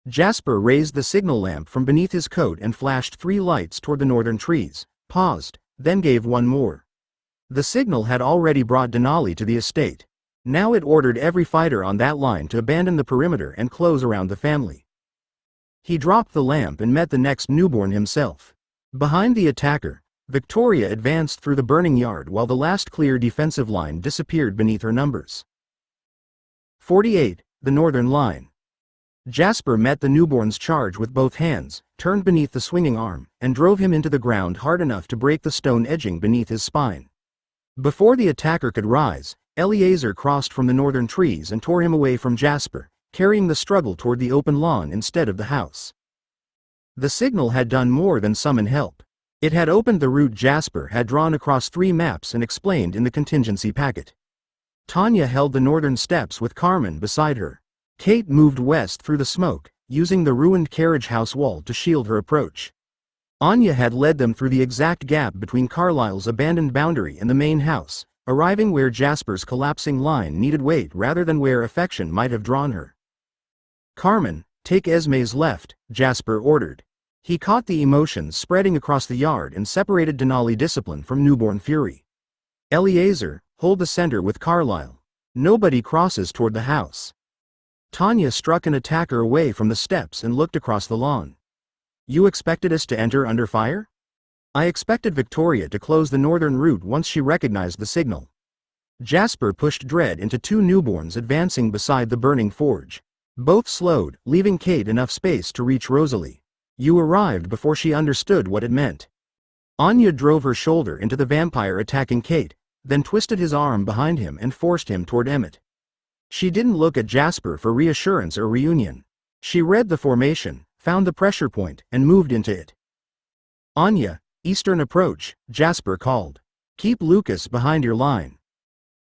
Jasper raised the signal lamp from beneath his coat and flashed 3 lights toward the northern trees, paused, then gave 1 more. The signal had already brought Denali to the estate. Now it ordered every fighter on that line to abandon the perimeter and close around the family. He dropped the lamp and met the next newborn himself. Behind the attacker, Victoria advanced through the burning yard while the last clear defensive line disappeared beneath her numbers. 48, the northern line. Jasper met the newborn's charge with both hands, turned beneath the swinging arm, and drove him into the ground hard enough to break the stone edging beneath his spine. Before the attacker could rise, Eleazar crossed from the northern trees and tore him away from Jasper, carrying the struggle toward the open lawn instead of the house. The signal had done more than summon help. It had opened the route Jasper had drawn across 3 maps and explained in the contingency packet. Tanya held the northern steps with Carmen beside her. Kate moved west through the smoke, using the ruined carriage house wall to shield her approach. Anya had led them through the exact gap between Carlyle's abandoned boundary and the main house, arriving where Jasper's collapsing line needed weight rather than where affection might have drawn her. "Carmen, take Esme's left," Jasper ordered. He caught the emotions spreading across the yard and separated Denali discipline from newborn fury. "Eleazar, hold the center with Carlyle. Nobody crosses toward the house." Tanya struck an attacker away from the steps and looked across the lawn. "You expected us to enter under fire?" "I expected Victoria to close the northern route once she recognized the signal." Jasper pushed Dread into 2 newborns advancing beside the burning forge. Both slowed, leaving Kate enough space to reach Rosalie. "You arrived before she understood what it meant." Anya drove her shoulder into the vampire attacking Kate, then twisted his arm behind him and forced him toward Emmett. She didn't look at Jasper for reassurance or reunion. She read the formation, found the pressure point, and moved into it. "Anya, eastern approach," Jasper called. "Keep Lucas behind your line."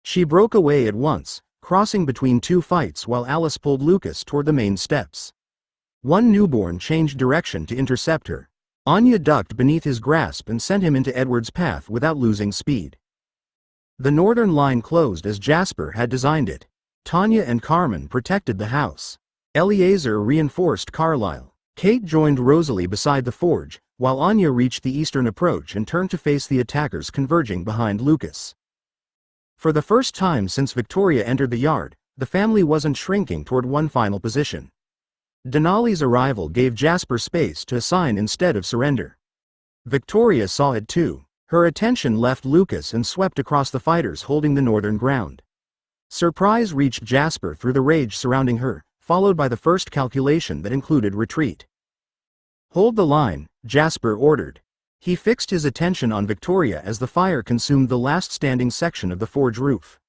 She broke away at once, crossing between 2 fights while Alice pulled Lucas toward the main steps. 1 newborn changed direction to intercept her. Anya ducked beneath his grasp and sent him into Edward's path without losing speed. The northern line closed as Jasper had designed it. Tanya and Carmen protected the house. Eleazar reinforced Carlyle. Kate joined Rosalie beside the forge, while Anya reached the eastern approach and turned to face the attackers converging behind Lucas. For the first time since Victoria entered the yard, the family wasn't shrinking toward one final position. Denali's arrival gave Jasper space to assign instead of surrender. Victoria saw it too. Her attention left Lucas and swept across the fighters holding the northern ground. Surprise reached Jasper through the rage surrounding her, followed by the first calculation that included retreat. "Hold the line," Jasper ordered. He fixed his attention on Victoria as the fire consumed the last standing section of the forge roof.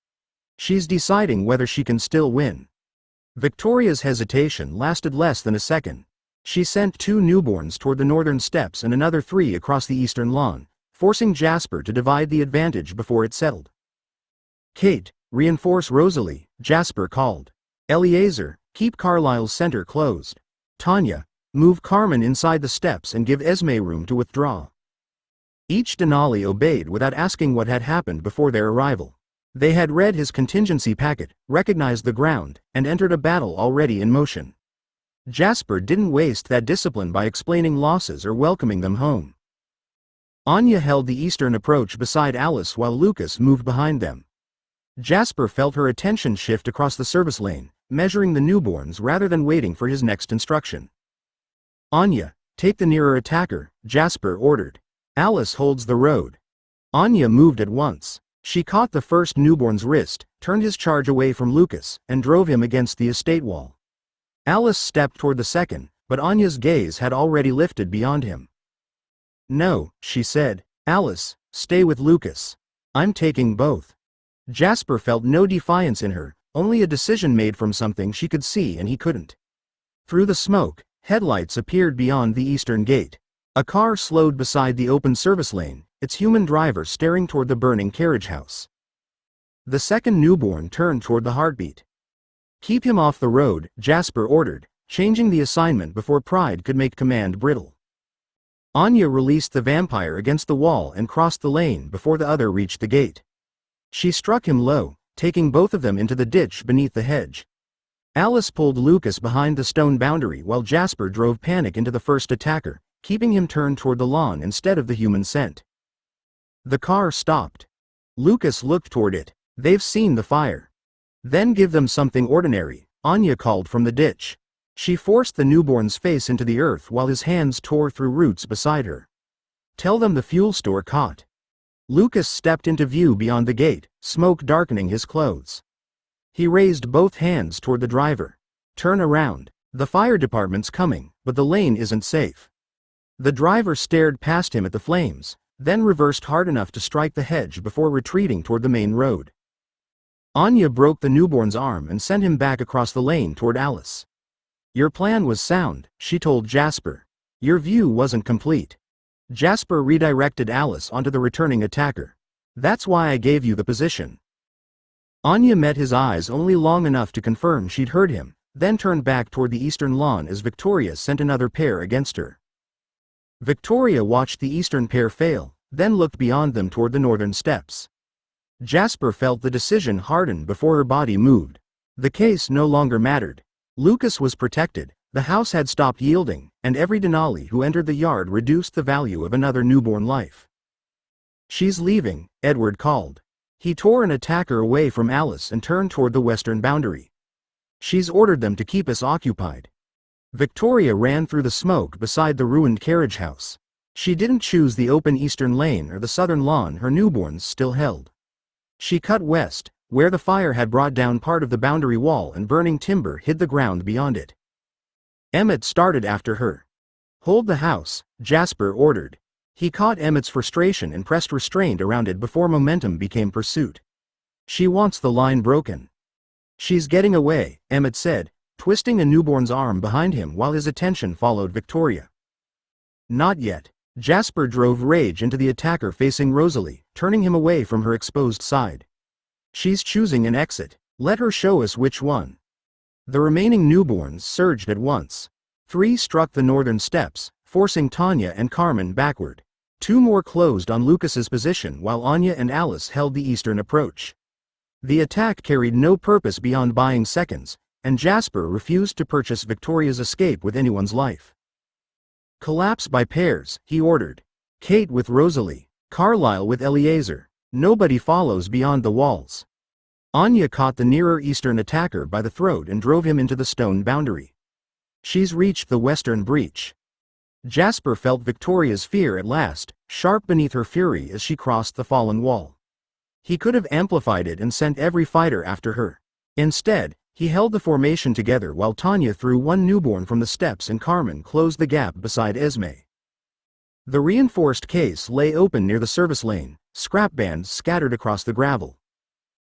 "She's deciding whether she can still win." Victoria's hesitation lasted less than a second. She sent 2 newborns toward the northern steps and another 3 across the eastern lawn, forcing Jasper to divide the advantage before it settled. "Kate, reinforce Rosalie," Jasper called. "Eleazar, keep Carlisle's center closed. Tanya, move Carmen inside the steps and give Esme room to withdraw." Each Denali obeyed without asking what had happened before their arrival. They had read his contingency packet, recognized the ground, and entered a battle already in motion. Jasper didn't waste that discipline by explaining losses or welcoming them home. Anya held the eastern approach beside Alice while Lucas moved behind them. Jasper felt her attention shift across the service lane, measuring the newborns rather than waiting for his next instruction. "Anya, take the nearer attacker," Jasper ordered. "Alice holds the road." Anya moved at once. She caught the first newborn's wrist, turned his charge away from Lucas, and drove him against the estate wall. Alice stepped toward the second, but Anya's gaze had already lifted beyond him. "No," she said. "Alice, stay with Lucas. I'm taking both." Jasper felt no defiance in her, only a decision made from something she could see and he couldn't. Through the smoke, headlights appeared beyond the eastern gate. A car slowed beside the open service lane, its human driver staring toward the burning carriage house. The second newborn turned toward the heartbeat. "Keep him off the road," Jasper ordered, changing the assignment before pride could make command brittle. Anya released the vampire against the wall and crossed the lane before the other reached the gate. She struck him low, taking both of them into the ditch beneath the hedge. Alice pulled Lucas behind the stone boundary while Jasper drove panic into the first attacker, keeping him turned toward the lawn instead of the human scent. The car stopped. Lucas looked toward it. "They've seen the fire." "Then give them something ordinary," Anya called from the ditch. She forced the newborn's face into the earth while his hands tore through roots beside her. "Tell them the fuel store caught." Lucas stepped into view beyond the gate, smoke darkening his clothes. He raised both hands toward the driver. "Turn around. The fire department's coming, but the lane isn't safe." The driver stared past him at the flames, then reversed hard enough to strike the hedge before retreating toward the main road. Anya broke the newborn's arm and sent him back across the lane toward Alice. "Your plan was sound," she told Jasper. "Your view wasn't complete." Jasper redirected Alice onto the returning attacker. "That's why I gave you the position." Anya met his eyes only long enough to confirm she'd heard him, then turned back toward the eastern lawn as Victoria sent another pair against her. Victoria watched the eastern pair fail, then looked beyond them toward the northern steps. Jasper felt the decision harden before her body moved. The case no longer mattered. Lucas was protected, the house had stopped yielding, and every Denali who entered the yard reduced the value of another newborn life. "She's leaving," Edward called. He tore an attacker away from Alice and turned toward the western boundary. "She's ordered them to keep us occupied." Victoria ran through the smoke beside the ruined carriage house. She didn't choose the open eastern lane or the southern lawn her newborns still held. She cut west, where the fire had brought down part of the boundary wall and burning timber hid the ground beyond it. Emmett started after her. "Hold the house," Jasper ordered. He caught Emmett's frustration and pressed restraint around it before momentum became pursuit. "She wants the line broken." "She's getting away," Emmett said, twisting a newborn's arm behind him while his attention followed Victoria. "Not yet." Jasper drove rage into the attacker facing Rosalie, turning him away from her exposed side. "She's choosing an exit. Let her show us which one." The remaining newborns surged at once. 3 struck the northern steps, forcing Tanya and Carmen backward. 2 more closed on Lucas's position while Anya and Alice held the eastern approach. The attack carried no purpose beyond buying seconds, and Jasper refused to purchase Victoria's escape with anyone's life. "Collapse by pairs," he ordered. "Kate with Rosalie, Carlisle with Eleazar. Nobody follows beyond the walls." Anya caught the nearer eastern attacker by the throat and drove him into the stone boundary. She's reached the western breach. Jasper felt Victoria's fear at last, sharp beneath her fury as she crossed the fallen wall. He could have amplified it and sent every fighter after her. Instead, he held the formation together while Tanya threw one newborn from the steps and Carmen closed the gap beside Esme. The reinforced case lay open near the service lane, scrap bands scattered across the gravel.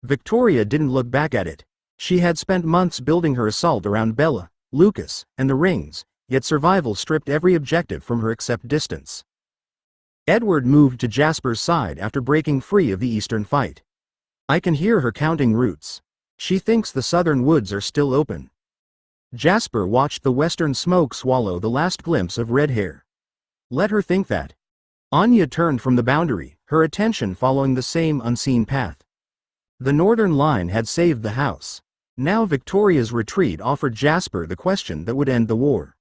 Victoria didn't look back at it. She had spent months building her assault around Bella, Lucas, and the rings, yet survival stripped every objective from her except distance. Edward moved to Jasper's side after breaking free of the eastern fight. I can hear her counting roots. She thinks the southern woods are still open. Jasper watched the western smoke swallow the last glimpse of red hair. Let her think that. Anya turned from the boundary, her attention following the same unseen path. The northern line had saved the house. Now Victoria's retreat offered Jasper the question that would end the war.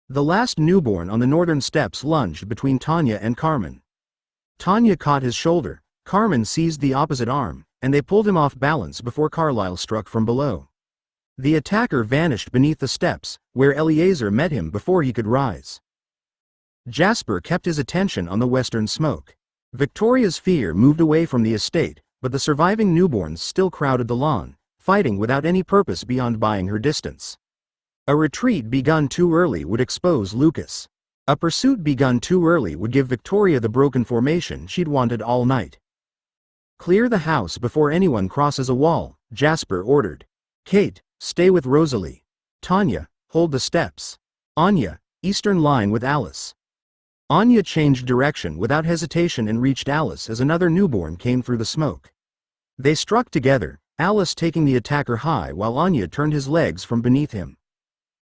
The last newborn on the northern steps lunged between Tanya and Carmen. Tanya caught his shoulder, Carmen seized the opposite arm, and they pulled him off balance before Carlyle struck from below. The attacker vanished beneath the steps, where Eleazar met him before he could rise. Jasper kept his attention on the western smoke. Victoria's fear moved away from the estate, but the surviving newborns still crowded the lawn, fighting without any purpose beyond buying her distance. A retreat begun too early would expose Lucas. A pursuit begun too early would give Victoria the broken formation she'd wanted all night. Clear the house before anyone crosses a wall, Jasper ordered. Kate, stay with Rosalie. Tanya, hold the steps. Anya, eastern line with Alice. Anya changed direction without hesitation and reached Alice as another newborn came through the smoke. They struck together, Alice taking the attacker high while Anya turned his legs from beneath him.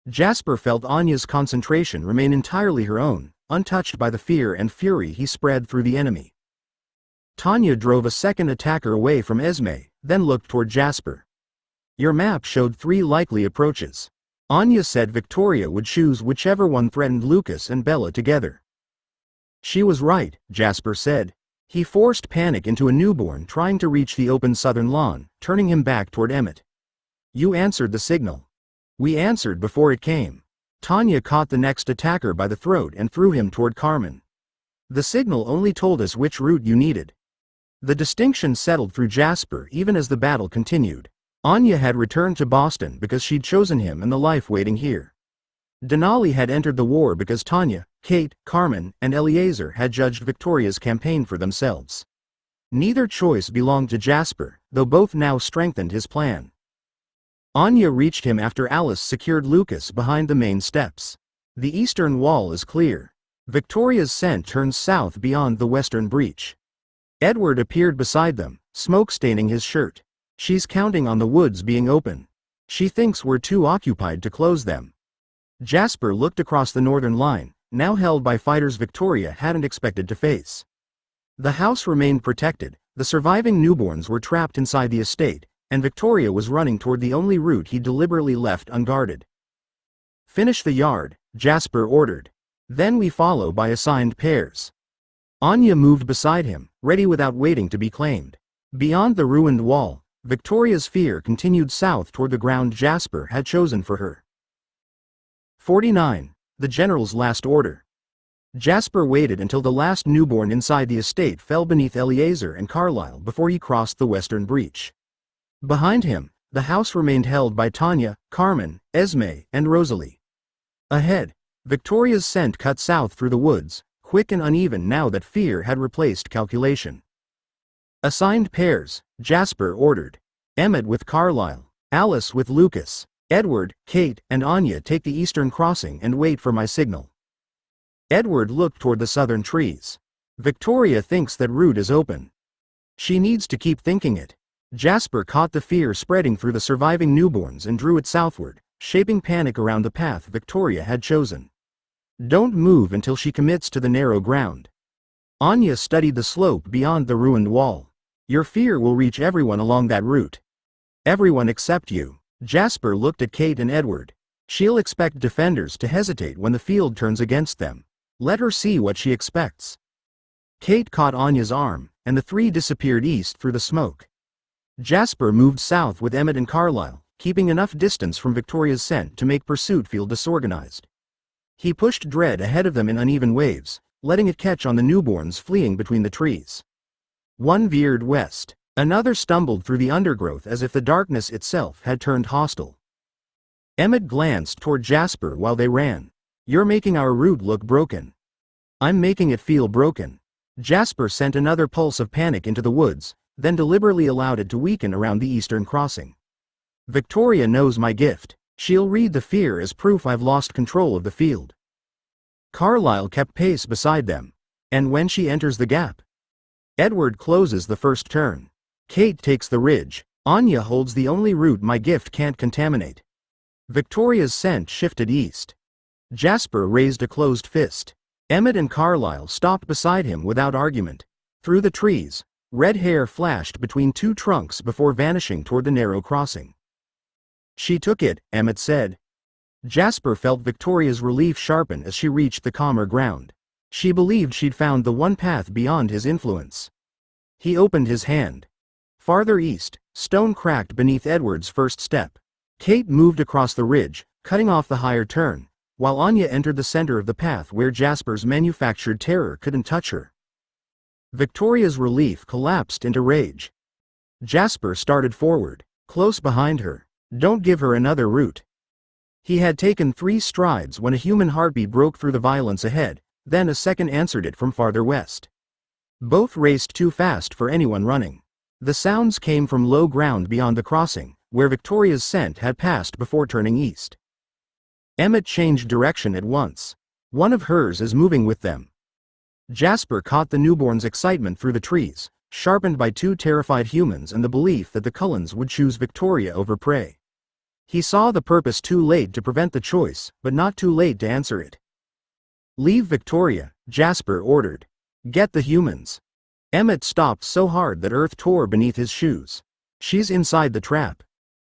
Jasper felt Anya's concentration remain entirely her own, untouched by the fear and fury he spread through the enemy. Tanya drove a second attacker away from Esme, then looked toward Jasper. Your map showed 3 likely approaches. Anya said Victoria would choose whichever one threatened Lucas and Bella together. She was right, Jasper said. He forced panic into a newborn trying to reach the open southern lawn, turning him back toward Emmett. You answered the signal. We answered before it came. Tanya caught the next attacker by the throat and threw him toward Carmen. The signal only told us which route you needed. The distinction settled through Jasper even as the battle continued. Anya had returned to Boston because she'd chosen him and the life waiting here. Denali had entered the war because Tanya, Kate, Carmen, and Eleazar had judged Victoria's campaign for themselves. Neither choice belonged to Jasper, though both now strengthened his plan. Anya reached him after Alice secured Lucas behind the main steps. The eastern wall is clear. Victoria's scent turns south beyond the western breach. Edward appeared beside them, smoke staining his shirt. She's counting on the woods being open. She thinks we're too occupied to close them. Jasper looked across the northern line, now held by fighters Victoria hadn't expected to face. The house remained protected, the surviving newborns were trapped inside the estate, and Victoria was running toward the only route he deliberately left unguarded. Finish the yard, Jasper ordered. Then we follow by assigned pairs. Anya moved beside him, ready without waiting to be claimed. Beyond the ruined wall, Victoria's fear continued south toward the ground Jasper had chosen for her. 49. The General's Last Order. Jasper waited until the last newborn inside the estate fell beneath Eleazar and Carlyle before he crossed the western breach. Behind him, the house remained held by Tanya, Carmen, Esme, and Rosalie. Ahead, Victoria's scent cut south through the woods, quick and uneven now that fear had replaced calculation. Assigned pairs, Jasper ordered. Emmett with Carlyle, Alice with Lucas, Edward, Kate, and Anya take the eastern crossing and wait for my signal. Edward looked toward the southern trees. Victoria thinks that route is open. She needs to keep thinking it. Jasper caught the fear spreading through the surviving newborns and drew it southward, shaping panic around the path Victoria had chosen. Don't move until she commits to the narrow ground. Anya studied the slope beyond the ruined wall. Your fear will reach everyone along that route. Everyone except you. Jasper looked at Kate and Edward. She'll expect defenders to hesitate when the field turns against them. Let her see what she expects. Kate caught Anya's arm, and the 3 disappeared east through the smoke. Jasper moved south with Emmett and Carlisle, keeping enough distance from Victoria's scent to make pursuit feel disorganized. He pushed Dread ahead of them in uneven waves, letting it catch on the newborns fleeing between the trees. One veered west. Another stumbled through the undergrowth as if the darkness itself had turned hostile. Emmett glanced toward Jasper while they ran. "You're making our route look broken." "I'm making it feel broken." Jasper sent another pulse of panic into the woods, then deliberately allowed it to weaken around the eastern crossing. "Victoria knows my gift. She'll read the fear as proof I've lost control of the field." Carlisle kept pace beside them. "And when she enters the gap?" "Edward closes the first turn. Kate takes the ridge. Anya holds the only route my gift can't contaminate." Victoria's scent shifted east. Jasper raised a closed fist. Emmett and Carlisle stopped beside him without argument. Through the trees, red hair flashed between two trunks before vanishing toward the narrow crossing. "She took it," Emmett said. Jasper felt Victoria's relief sharpen as she reached the calmer ground. She believed she'd found the one path beyond his influence. He opened his hand. Farther east, stone cracked beneath Edward's first step. Kate moved across the ridge, cutting off the higher turn, while Anya entered the center of the path where Jasper's manufactured terror couldn't touch her. Victoria's relief collapsed into rage. Jasper started forward, close behind her. "Don't give her another route." He had taken 3 strides when a human heartbeat broke through the violence ahead, then a second answered it from farther west. Both raced too fast for anyone running. The sounds came from low ground beyond the crossing, where Victoria's scent had passed before turning east. Emmett changed direction at once. "One of hers is moving with them." Jasper caught the newborn's excitement through the trees, sharpened by 2 terrified humans and the belief that the Cullens would choose Victoria over prey. He saw the purpose too late to prevent the choice, but not too late to answer it. "Leave Victoria," Jasper ordered. "Get the humans." Emmett stopped so hard that earth tore beneath his shoes. "She's inside the trap.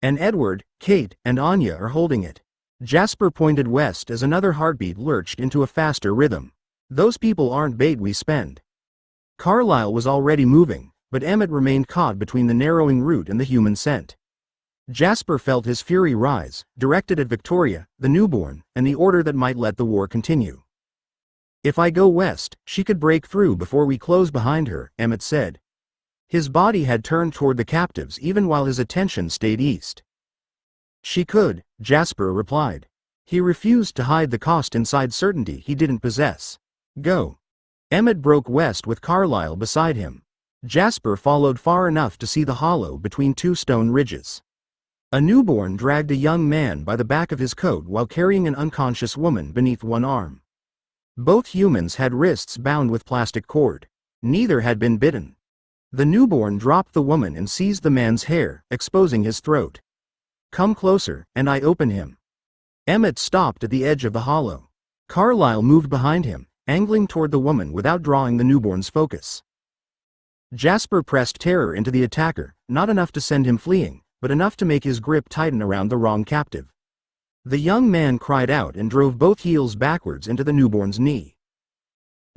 And Edward, Kate, and Anya are holding it." Jasper pointed west as another heartbeat lurched into a faster rhythm. "Those people aren't bait we spend." Carlisle was already moving, but Emmett remained caught between the narrowing route and the human scent. Jasper felt his fury rise, directed at Victoria, the newborn, and the order that might let the war continue. "If I go west, she could break through before we close behind her," Emmett said. His body had turned toward the captives even while his attention stayed east. "She could," Jasper replied. He refused to hide the cost inside certainty he didn't possess. "Go." Emmett broke west with Carlisle beside him. Jasper followed far enough to see the hollow between 2 stone ridges. A newborn dragged a young man by the back of his coat while carrying an unconscious woman beneath one arm. Both humans had wrists bound with plastic cord. Neither had been bitten. The newborn dropped the woman and seized the man's hair, exposing his throat. "Come closer, and I open him." Emmett stopped at the edge of the hollow. Carlisle moved behind him, angling toward the woman without drawing the newborn's focus. Jasper pressed terror into the attacker, not enough to send him fleeing, but enough to make his grip tighten around the wrong captive. The young man cried out and drove both heels backwards into the newborn's knee.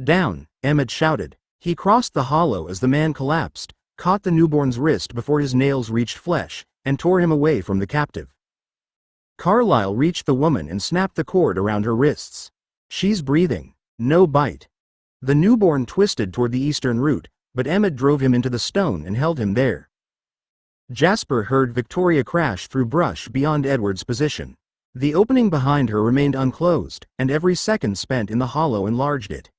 "Down," Emmett shouted. He crossed the hollow as the man collapsed, caught the newborn's wrist before his nails reached flesh, and tore him away from the captive. Carlisle reached the woman and snapped the cord around her wrists. "She's breathing. No bite." The newborn twisted toward the eastern route, but Emmett drove him into the stone and held him there. Jasper heard Victoria crash through brush beyond Edward's position. The opening behind her remained unclosed, and every second spent in the hollow enlarged it.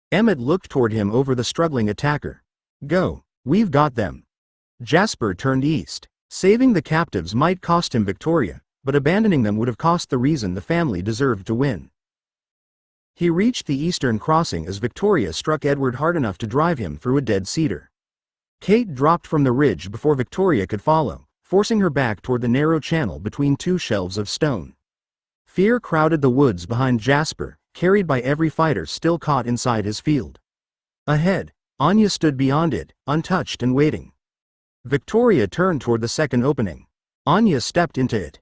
Emmett looked toward him over the struggling attacker. "Go, we've got them." Jasper turned east. Saving the captives might cost him Victoria, but abandoning them would have cost the reason the family deserved to win. He reached the eastern crossing as Victoria struck Edward hard enough to drive him through a dead cedar. Kate dropped from the ridge before Victoria could follow, forcing her back toward the narrow channel between 2 shelves of stone. Fear crowded the woods behind Jasper, carried by every fighter still caught inside his field. Ahead, Anya stood beyond it, untouched and waiting. Victoria turned toward the second opening. Anya stepped into it.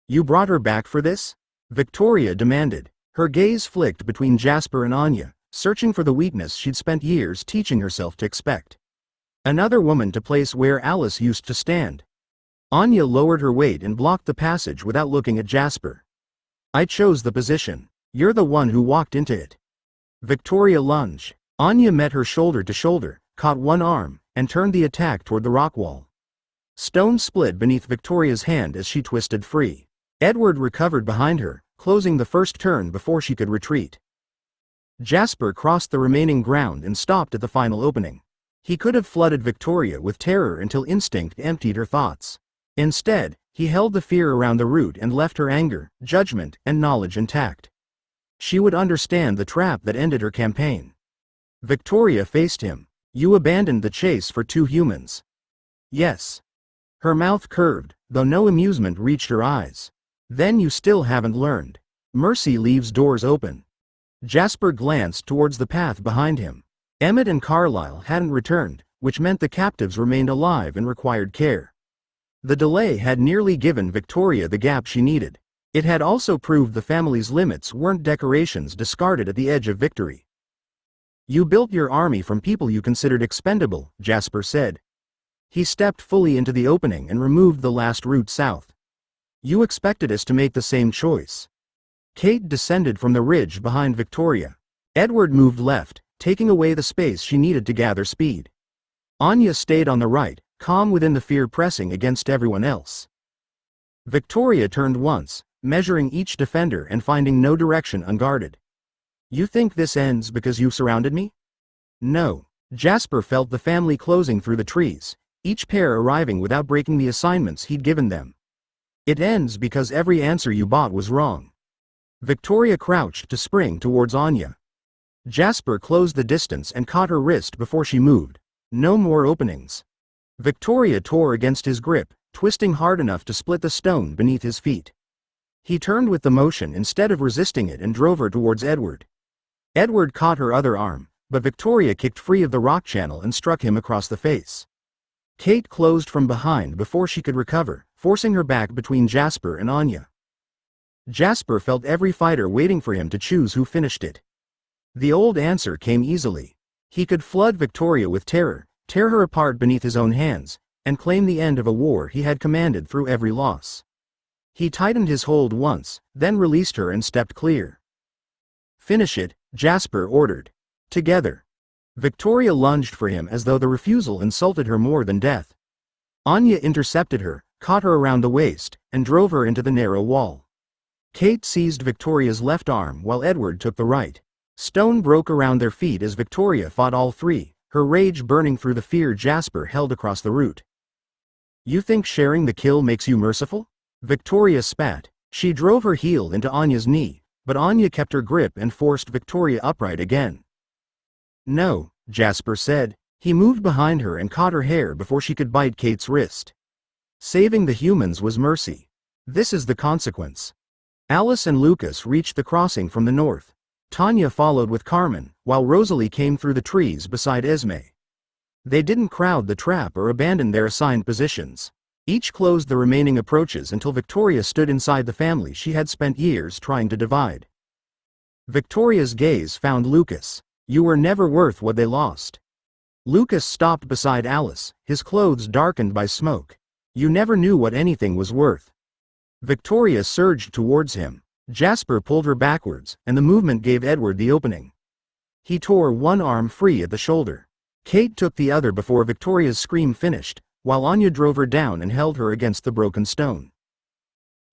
"You brought her back for this?" Victoria demanded. Her gaze flicked between Jasper and Anya, searching for the weakness she'd spent years teaching herself to expect. Another woman to place where Alice used to stand. Anya lowered her weight and blocked the passage without looking at Jasper. I chose the position. You're the one who walked into it. Victoria lunged. Anya met her shoulder to shoulder, caught one arm, and turned the attack toward the rock wall. Stone split beneath Victoria's hand as she twisted free. Edward recovered behind her, closing the first turn before she could retreat. Jasper crossed the remaining ground and stopped at the final opening. He could have flooded Victoria with terror until instinct emptied her thoughts. Instead, he held the fear around the root and left her anger, judgment, and knowledge intact. She would understand the trap that ended her campaign. Victoria faced him. You abandoned the chase for 2 humans. Yes. Her mouth curved, though no amusement reached her eyes. Then you still haven't learned. Mercy leaves doors open. Jasper glanced towards the path behind him. Emmett and Carlisle hadn't returned, which meant the captives remained alive and required care. The delay had nearly given Victoria the gap she needed. It had also proved the family's limits weren't decorations discarded at the edge of victory. You built your army from people you considered expendable, Jasper said. He stepped fully into the opening and removed the last route south. You expected us to make the same choice. Kate descended from the ridge behind Victoria. Edward moved left, taking away the space she needed to gather speed. Anya stayed on the right, calm within the fear pressing against everyone else. Victoria turned once, measuring each defender and finding no direction unguarded. You think this ends because you surrounded me? No. Jasper felt the family closing through the trees, each pair arriving without breaking the assignments he'd given them. It ends because every answer you bought was wrong. Victoria crouched to spring towards Anya. Jasper closed the distance and caught her wrist before she moved. No more openings. Victoria tore against his grip, twisting hard enough to split the stone beneath his feet. He turned with the motion instead of resisting it and drove her towards Edward. Edward caught her other arm, but Victoria kicked free of the rock channel and struck him across the face. Kate closed from behind before she could recover, forcing her back between Jasper and Anya. Jasper felt every fighter waiting for him to choose who finished it. The old answer came easily. He could flood Victoria with terror, tear her apart beneath his own hands, and claim the end of a war he had commanded through every loss. He tightened his hold once, then released her and stepped clear. Finish it, Jasper ordered. Together. Victoria lunged for him as though the refusal insulted her more than death. Anya intercepted her, caught her around the waist, and drove her into the narrow wall. Kate seized Victoria's left arm while Edward took the right. Stone broke around their feet as Victoria fought all three, her rage burning through the fear Jasper held across the route. You think sharing the kill makes you merciful? Victoria spat. She drove her heel into Anya's knee, but Anya kept her grip and forced Victoria upright again. No, Jasper said. He moved behind her and caught her hair before she could bite Kate's wrist. Saving the humans was mercy. This is the consequence. Alice and Lucas reached the crossing from the north. Tanya followed with Carmen, while Rosalie came through the trees beside Esme. They didn't crowd the trap or abandon their assigned positions. Each closed the remaining approaches until Victoria stood inside the family she had spent years trying to divide. Victoria's gaze found Lucas. You were never worth what they lost. Lucas stopped beside Alice, his clothes darkened by smoke. You never knew what anything was worth. Victoria surged towards him. Jasper pulled her backwards, and the movement gave Edward the opening. He tore one arm free at the shoulder. Kate took the other before Victoria's scream finished, while Anya drove her down and held her against the broken stone.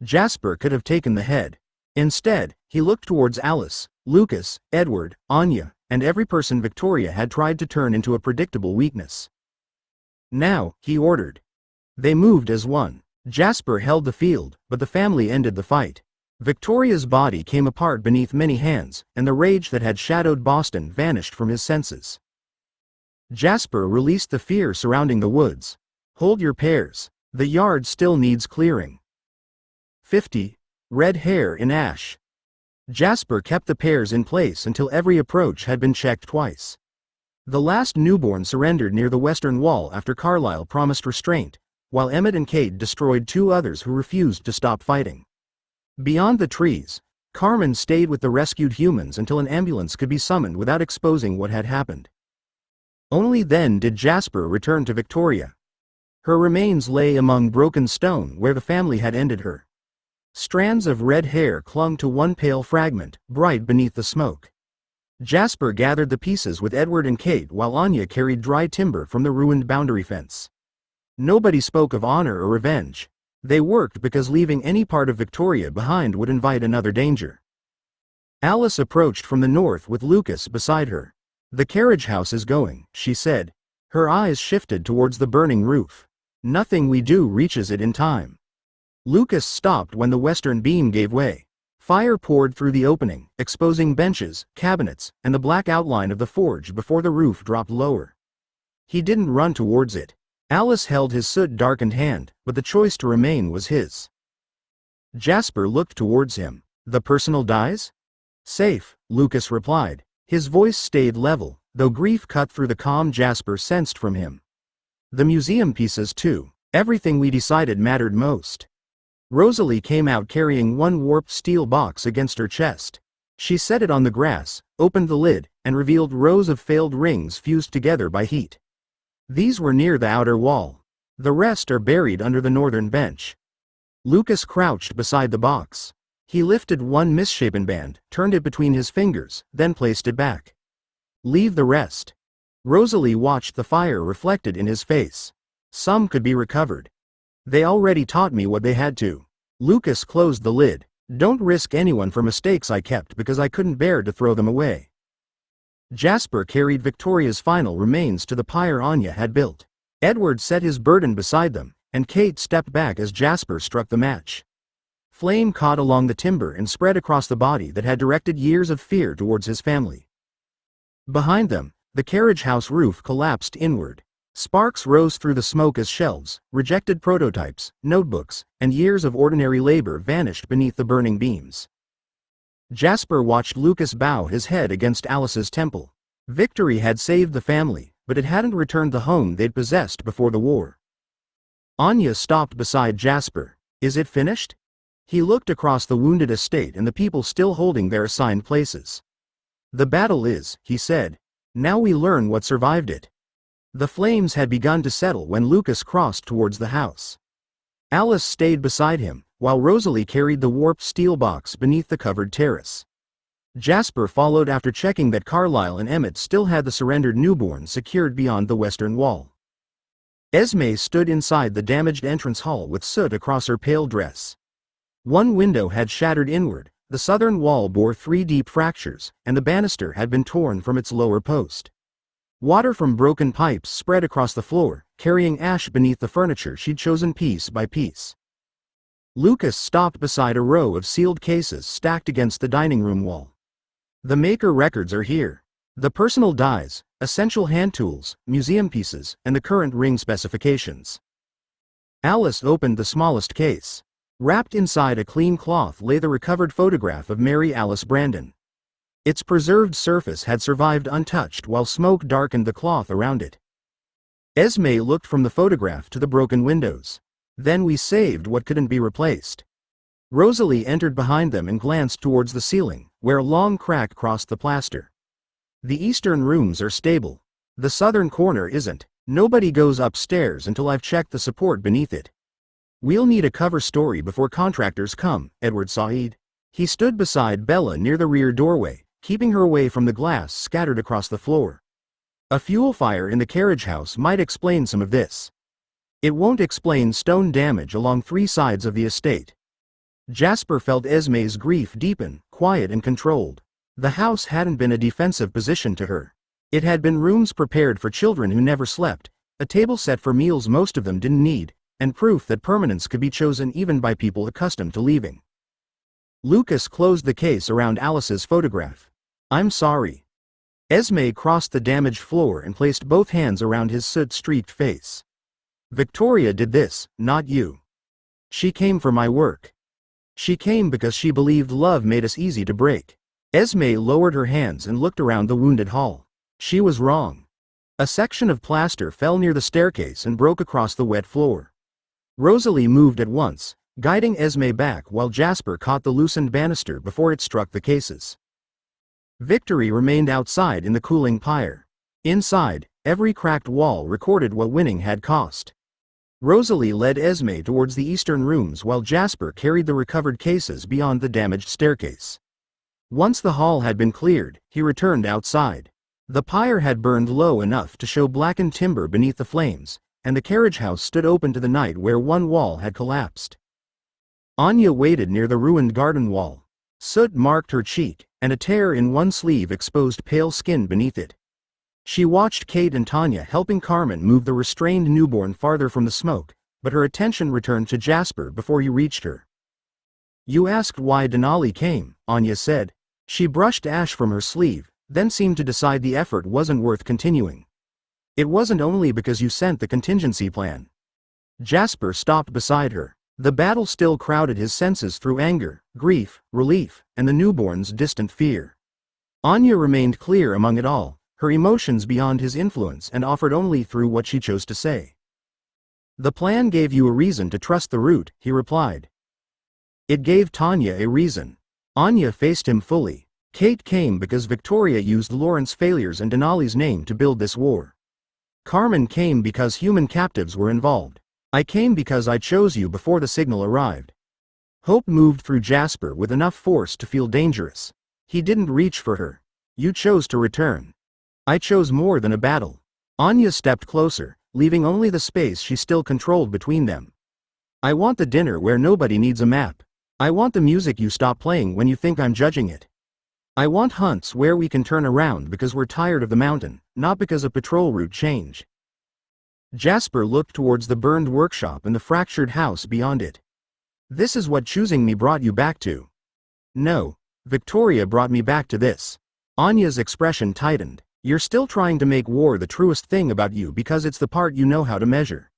Jasper could have taken the head. Instead, he looked towards Alice, Lucas, Edward, Anya, and every person Victoria had tried to turn into a predictable weakness. Now, he ordered. They moved as one. Jasper held the field, but the family ended the fight. Victoria's body came apart beneath many hands, and the rage that had shadowed Boston vanished from his senses. Jasper released the fear surrounding the woods. Hold your pairs. The yard still needs clearing. 50. Red hair in ash. Jasper kept the pairs in place until every approach had been checked twice. The last newborn surrendered near the western wall after Carlisle promised restraint, while Emmett and Kate destroyed two others who refused to stop fighting. Beyond the trees, Carmen stayed with the rescued humans until an ambulance could be summoned without exposing what had happened. Only then did Jasper return to Victoria. Her remains lay among broken stone where the family had ended her. Strands of red hair clung to one pale fragment, bright beneath the smoke. Jasper gathered the pieces with Edward and Kate while Anya carried dry timber from the ruined boundary fence. Nobody spoke of honor or revenge. They worked because leaving any part of Victoria behind would invite another danger. Alice approached from the north with Lucas beside her. "The carriage house is going," she said. Her eyes shifted towards the burning roof. "Nothing we do reaches it in time." Lucas stopped when the western beam gave way. Fire poured through the opening, exposing benches, cabinets, and the black outline of the forge before the roof dropped lower. He didn't run towards it. Alice held his soot-darkened hand, but the choice to remain was his. Jasper looked towards him. "The personal dies?" "Safe," Lucas replied. His voice stayed level, though grief cut through the calm Jasper sensed from him. "The museum pieces too. Everything we decided mattered most." Rosalie came out carrying one warped steel box against her chest. She set it on the grass, opened the lid, and revealed rows of failed rings fused together by heat. "These were near the outer wall. The rest are buried under the northern bench." Lucas crouched beside the box. He lifted one misshapen band, turned it between his fingers, then placed it back. "Leave the rest." Rosalie watched the fire reflected in his face. "Some could be recovered. They already taught me what they had to." Lucas closed the lid. "Don't risk anyone for mistakes I kept because I couldn't bear to throw them away." Jasper carried Victoria's final remains to the pyre Anya had built. Edward set his burden beside them, and Kate stepped back as Jasper struck the match. Flame caught along the timber and spread across the body that had directed years of fear towards his family. Behind them, the carriage house roof collapsed inward. Sparks rose through the smoke as shelves, rejected prototypes, notebooks, and years of ordinary labor vanished beneath the burning beams. Jasper watched Lucas bow his head against Alice's temple. Victory had saved the family, but it hadn't returned the home they'd possessed before the war. Anya stopped beside Jasper. "Is it finished?" He looked across the wounded estate and the people still holding their assigned places. "The battle is," he said. "Now we learn what survived it." The flames had begun to settle when Lucas crossed towards the house. Alice stayed beside him, while Rosalie carried the warped steel box beneath the covered terrace. Jasper followed after checking that Carlyle and Emmett still had the surrendered newborn secured beyond the western wall. Esme stood inside the damaged entrance hall with soot across her pale dress. One window had shattered inward, the southern wall bore 3 deep fractures, and the banister had been torn from its lower post. Water from broken pipes spread across the floor, carrying ash beneath the furniture she'd chosen piece by piece. Lucas stopped beside a row of sealed cases stacked against the dining room wall. "The maker records are here. The personal dies, essential hand tools, museum pieces, and the current ring specifications." Alice opened the smallest case. Wrapped inside a clean cloth lay the recovered photograph of Mary Alice Brandon. Its preserved surface had survived untouched while smoke darkened the cloth around it. Esme looked from the photograph to the broken windows. "Then we saved what couldn't be replaced." Rosalie entered behind them and glanced towards the ceiling, where a long crack crossed the plaster. "The eastern rooms are stable. The southern corner isn't. Nobody goes upstairs until I've checked the support beneath it. We'll need a cover story before contractors come," Edward sighed. He stood beside Bella near the rear doorway, keeping her away from the glass scattered across the floor. "A fuel fire in the carriage house might explain some of this. It won't explain stone damage along 3 sides of the estate." Jasper felt Esme's grief deepen, quiet and controlled. The house hadn't been a defensive position to her. It had been rooms prepared for children who never slept, a table set for meals most of them didn't need, and proof that permanence could be chosen even by people accustomed to leaving. Lucas closed the case around Alice's photograph. "I'm sorry." Esme crossed the damaged floor and placed both hands around his soot-streaked face. "Victoria did this, not you. She came for my work. She came because she believed love made us easy to break." Esme lowered her hands and looked around the wounded hall. She was wrong. A section of plaster fell near the staircase and broke across the wet floor. Rosalie moved at once, guiding Esme back while Jasper caught the loosened banister before it struck the cases. Victory remained outside in the cooling pyre. Inside, Every cracked wall recorded what winning had cost. Rosalie led Esme towards the eastern rooms while Jasper carried the recovered cases beyond the damaged staircase. Once the hall had been cleared, he returned outside. The pyre had burned low enough to show blackened timber beneath the flames, and the carriage house stood open to the night where one wall had collapsed. Anya waited near the ruined garden wall. Soot marked her cheek, and a tear in one sleeve exposed pale skin beneath it. She watched Kate and Tanya helping Carmen move the restrained newborn farther from the smoke, but her attention returned to Jasper before he reached her. "You asked why Denali came," Anya said. She brushed ash from her sleeve, then seemed to decide the effort wasn't worth continuing. "It wasn't only because you sent the contingency plan." Jasper stopped beside her. The battle still crowded his senses through anger, grief, relief, and the newborn's distant fear. Anya remained clear among it all, her emotions beyond his influence and offered only through what she chose to say. "The plan gave you a reason to trust the route," he replied. "It gave Tanya a reason." Anya faced him fully. "Kate came because Victoria used Lawrence's failures and Denali's name to build this war. Carmen came because human captives were involved. I came because I chose you before the signal arrived." Hope moved through Jasper with enough force to feel dangerous. He didn't reach for her. "You chose to return. I chose more than a battle." Anya stepped closer, leaving only the space she still controlled between them. "I want the dinner where nobody needs a map. I want the music you stop playing when you think I'm judging it. I want hunts where we can turn around because we're tired of the mountain, not because a patrol route change." Jasper looked towards the burned workshop and the fractured house beyond it. "This is what choosing me brought you back to." "No, Victoria brought me back to this." Anya's expression tightened. "You're still trying to make war the truest thing about you because it's the part you know how to measure."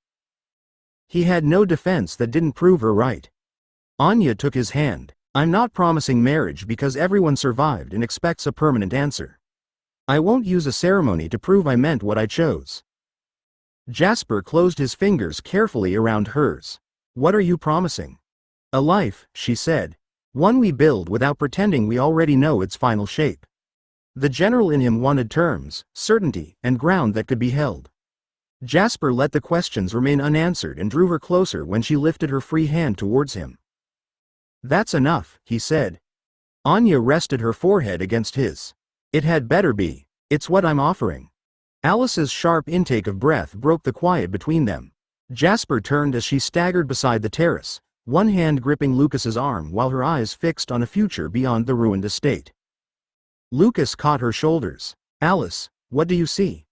He had no defense that didn't prove her right. Anya took his hand. "I'm not promising marriage because everyone survived and expects a permanent answer. I won't use a ceremony to prove I meant what I chose." Jasper closed his fingers carefully around hers. "What are you promising?" "A life," she said. "One we build without pretending we already know its final shape." The general in him wanted terms, certainty, and ground that could be held. Jasper let the questions remain unanswered and drew her closer when she lifted her free hand towards him. "That's enough," he said. Anya rested her forehead against his. "It had better be. It's what I'm offering." Alice's sharp intake of breath broke the quiet between them. Jasper turned as she staggered beside the terrace, one hand gripping Lucas's arm while her eyes fixed on a future beyond the ruined estate. Lucas caught her shoulders. "Alice, what do you see?"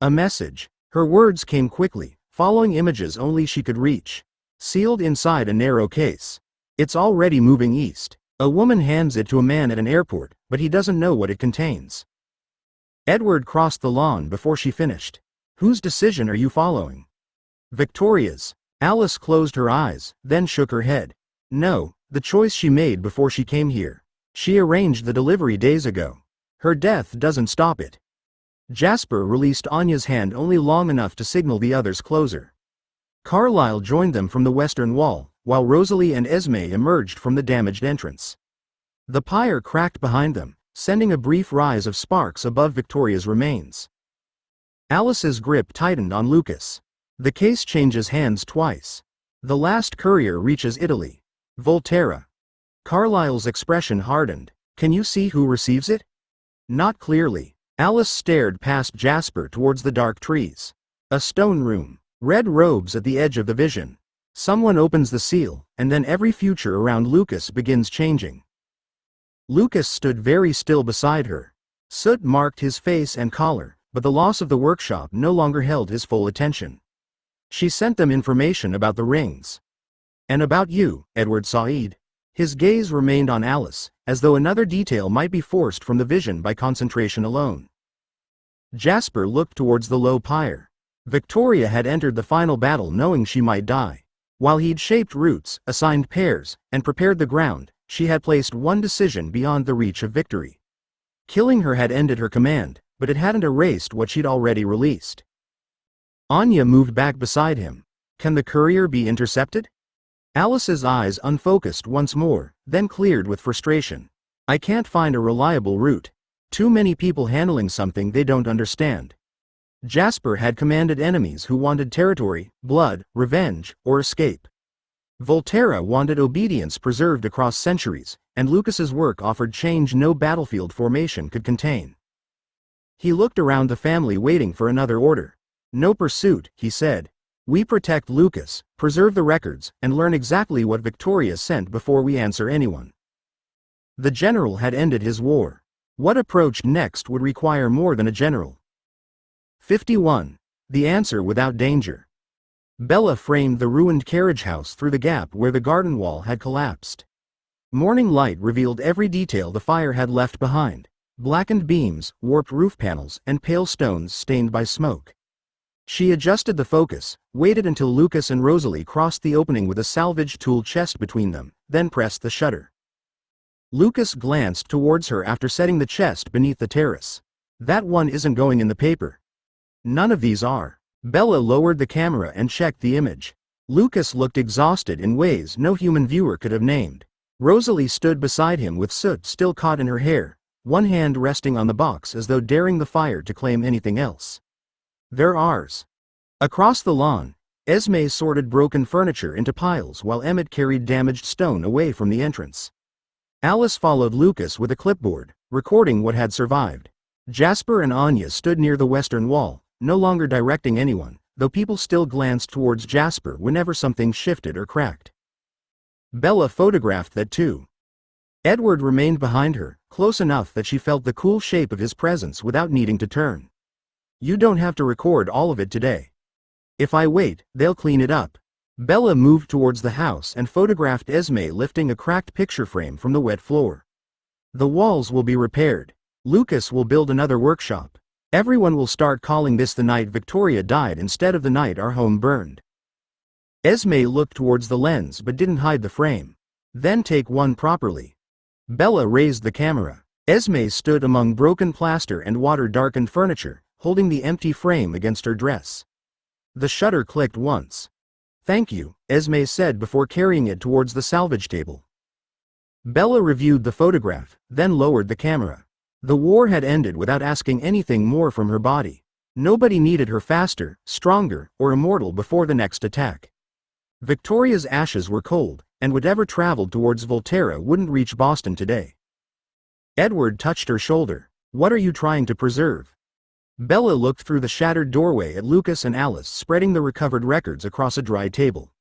"A message." Her words came quickly, following images only she could reach. "Sealed inside a narrow case. It's already moving east." A woman hands it to a man at an airport, but he doesn't know what it contains. Edward crossed the lawn before she finished. "Whose decision are you following?" "Victoria's." Alice closed her eyes, then shook her head. "No, the choice she made before she came here. She arranged the delivery days ago. Her death doesn't stop it." Jasper released Anya's hand only long enough to signal the others closer. Carlyle joined them from the western wall, while Rosalie and Esme emerged from the damaged entrance. The pyre cracked behind them, sending a brief rise of sparks above Victoria's remains. Alice's grip tightened on Lucas. "The case changes hands twice. The last courier reaches Italy. Volterra." Carlyle's expression hardened. "Can you see who receives it?" "Not clearly." Alice stared past Jasper towards the dark trees. A stone room. Red robes at the edge of the vision. Someone opens the seal, and then every future around Lucas begins changing. Lucas stood very still beside her. Soot marked his face and collar, but the loss of the workshop no longer held his full attention. "She sent them information about the rings." "And about you, Edward Said." His gaze remained on Alice, as though another detail might be forced from the vision by concentration alone. Jasper looked towards the low pyre. Victoria had entered the final battle knowing she might die. While he'd shaped routes, assigned pairs, and prepared the ground, she had placed one decision beyond the reach of victory. Killing her had ended her command, but it hadn't erased what she'd already released. Anya moved back beside him. "Can the courier be intercepted?" Alice's eyes unfocused once more, then cleared with frustration. "I can't find a reliable route. Too many people handling something they don't understand." Jasper had commanded enemies who wanted territory, blood, revenge, or escape. Volterra wanted obedience preserved across centuries, and Lucas's work offered change no battlefield formation could contain. He looked around the family waiting for another order. No pursuit, he said. We protect Lucas, preserve the records, and learn exactly what Victoria sent before we answer anyone. The general had ended his war. What approach next would require more than a general? 51. The answer without danger. Bella framed the ruined carriage house through the gap where the garden wall had collapsed. Morning light revealed every detail the fire had left behind: blackened beams, warped roof panels, and pale stones stained by smoke. She adjusted the focus, waited until Lucas and Rosalie crossed the opening with a salvage tool chest between them, then pressed the shutter. Lucas glanced towards her after setting the chest beneath the terrace. That one isn't going in the paper. None of these are. Bella lowered the camera and checked the image. Lucas looked exhausted in ways no human viewer could have named. Rosalie stood beside him with soot still caught in her hair, one hand resting on the box as though daring the fire to claim anything else. They're ours. Across the lawn, Esme sorted broken furniture into piles while Emmett carried damaged stone away from the entrance. Alice followed Lucas with a clipboard, recording what had survived. Jasper and Anya stood near the western wall, no longer directing anyone, though people still glanced towards Jasper whenever something shifted or cracked. Bella photographed that too. Edward remained behind her, close enough that she felt the cool shape of his presence without needing to turn. You don't have to record all of it today. If I wait, they'll clean it up. Bella moved towards the house and photographed Esme lifting a cracked picture frame from the wet floor. The walls will be repaired. Lucas will build another workshop. Everyone will start calling this the night Victoria died instead of the night our home burned. Esme looked towards the lens but didn't hide the frame. Then take one properly. Bella raised the camera. Esme stood among broken plaster and water-darkened furniture, holding the empty frame against her dress. The shutter clicked once. Thank you, Esme said before carrying it towards the salvage table. Bella reviewed the photograph, then lowered the camera. The war had ended without asking anything more from her body. Nobody needed her faster, stronger, or immortal before the next attack. Victoria's ashes were cold, and whatever traveled towards Volterra wouldn't reach Boston today. Edward touched her shoulder. What are you trying to preserve? Bella looked through the shattered doorway at Lucas and Alice spreading the recovered records across a dry table.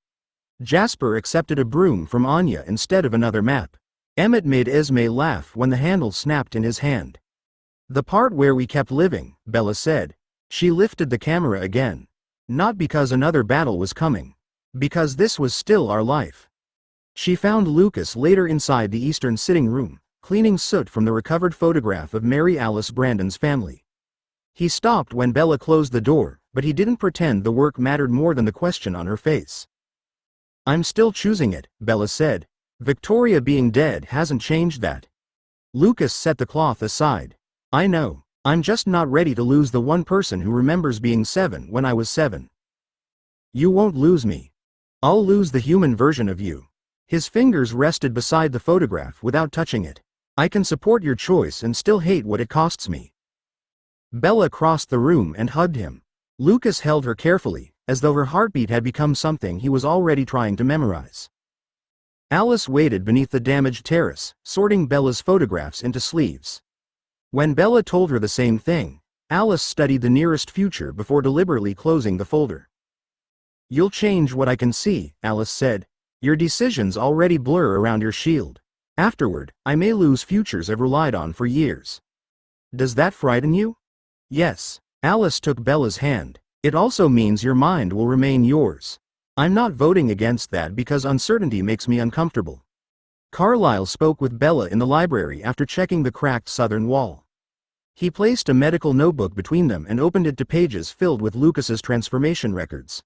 Jasper accepted a broom from Anya instead of another map. Emmett made Esme laugh when the handle snapped in his hand. The part where we kept living, Bella said. She lifted the camera again. Not because another battle was coming. Because this was still our life. She found Lucas later inside the eastern sitting room, cleaning soot from the recovered photograph of Mary Alice Brandon's family. He stopped when Bella closed the door, but he didn't pretend the work mattered more than the question on her face. I'm still choosing it, Bella said. Victoria being dead hasn't changed that. Lucas set the cloth aside. I know. I'm just not ready to lose the one person who remembers being 7 when I was 7. You won't lose me. I'll lose the human version of you. His fingers rested beside the photograph without touching it. I can support your choice and still hate what it costs me. Bella crossed the room and hugged him. Lucas held her carefully, as though her heartbeat had become something he was already trying to memorize. Alice waited beneath the damaged terrace, sorting Bella's photographs into sleeves. When Bella told her the same thing, Alice studied the nearest future before deliberately closing the folder. You'll change what I can see, Alice said. Your decisions already blur around your shield. Afterward, I may lose futures I've relied on for years. Does that frighten you? Yes. Alice took Bella's hand. It also means your mind will remain yours. I'm not voting against that because uncertainty makes me uncomfortable. Carlyle spoke with Bella in the library after checking the cracked southern wall. He placed a medical notebook between them and opened it to pages filled with Lucas's transformation records.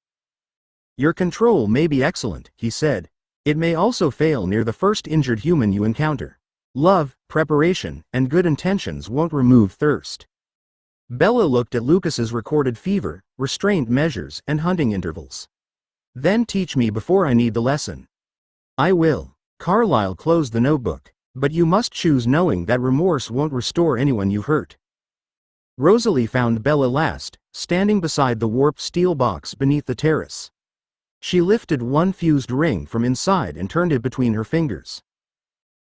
Your control may be excellent, he said. It may also fail near the first injured human you encounter. Love, preparation, and good intentions won't remove thirst. Bella looked at Lucas's recorded fever, restraint measures, and hunting intervals. Then teach me before I need the lesson. I will. Carlyle closed the notebook. But you must choose knowing that remorse won't restore anyone you hurt. Rosalie found Bella last, standing beside the warped steel box beneath the terrace. She lifted one fused ring from inside and turned it between her fingers.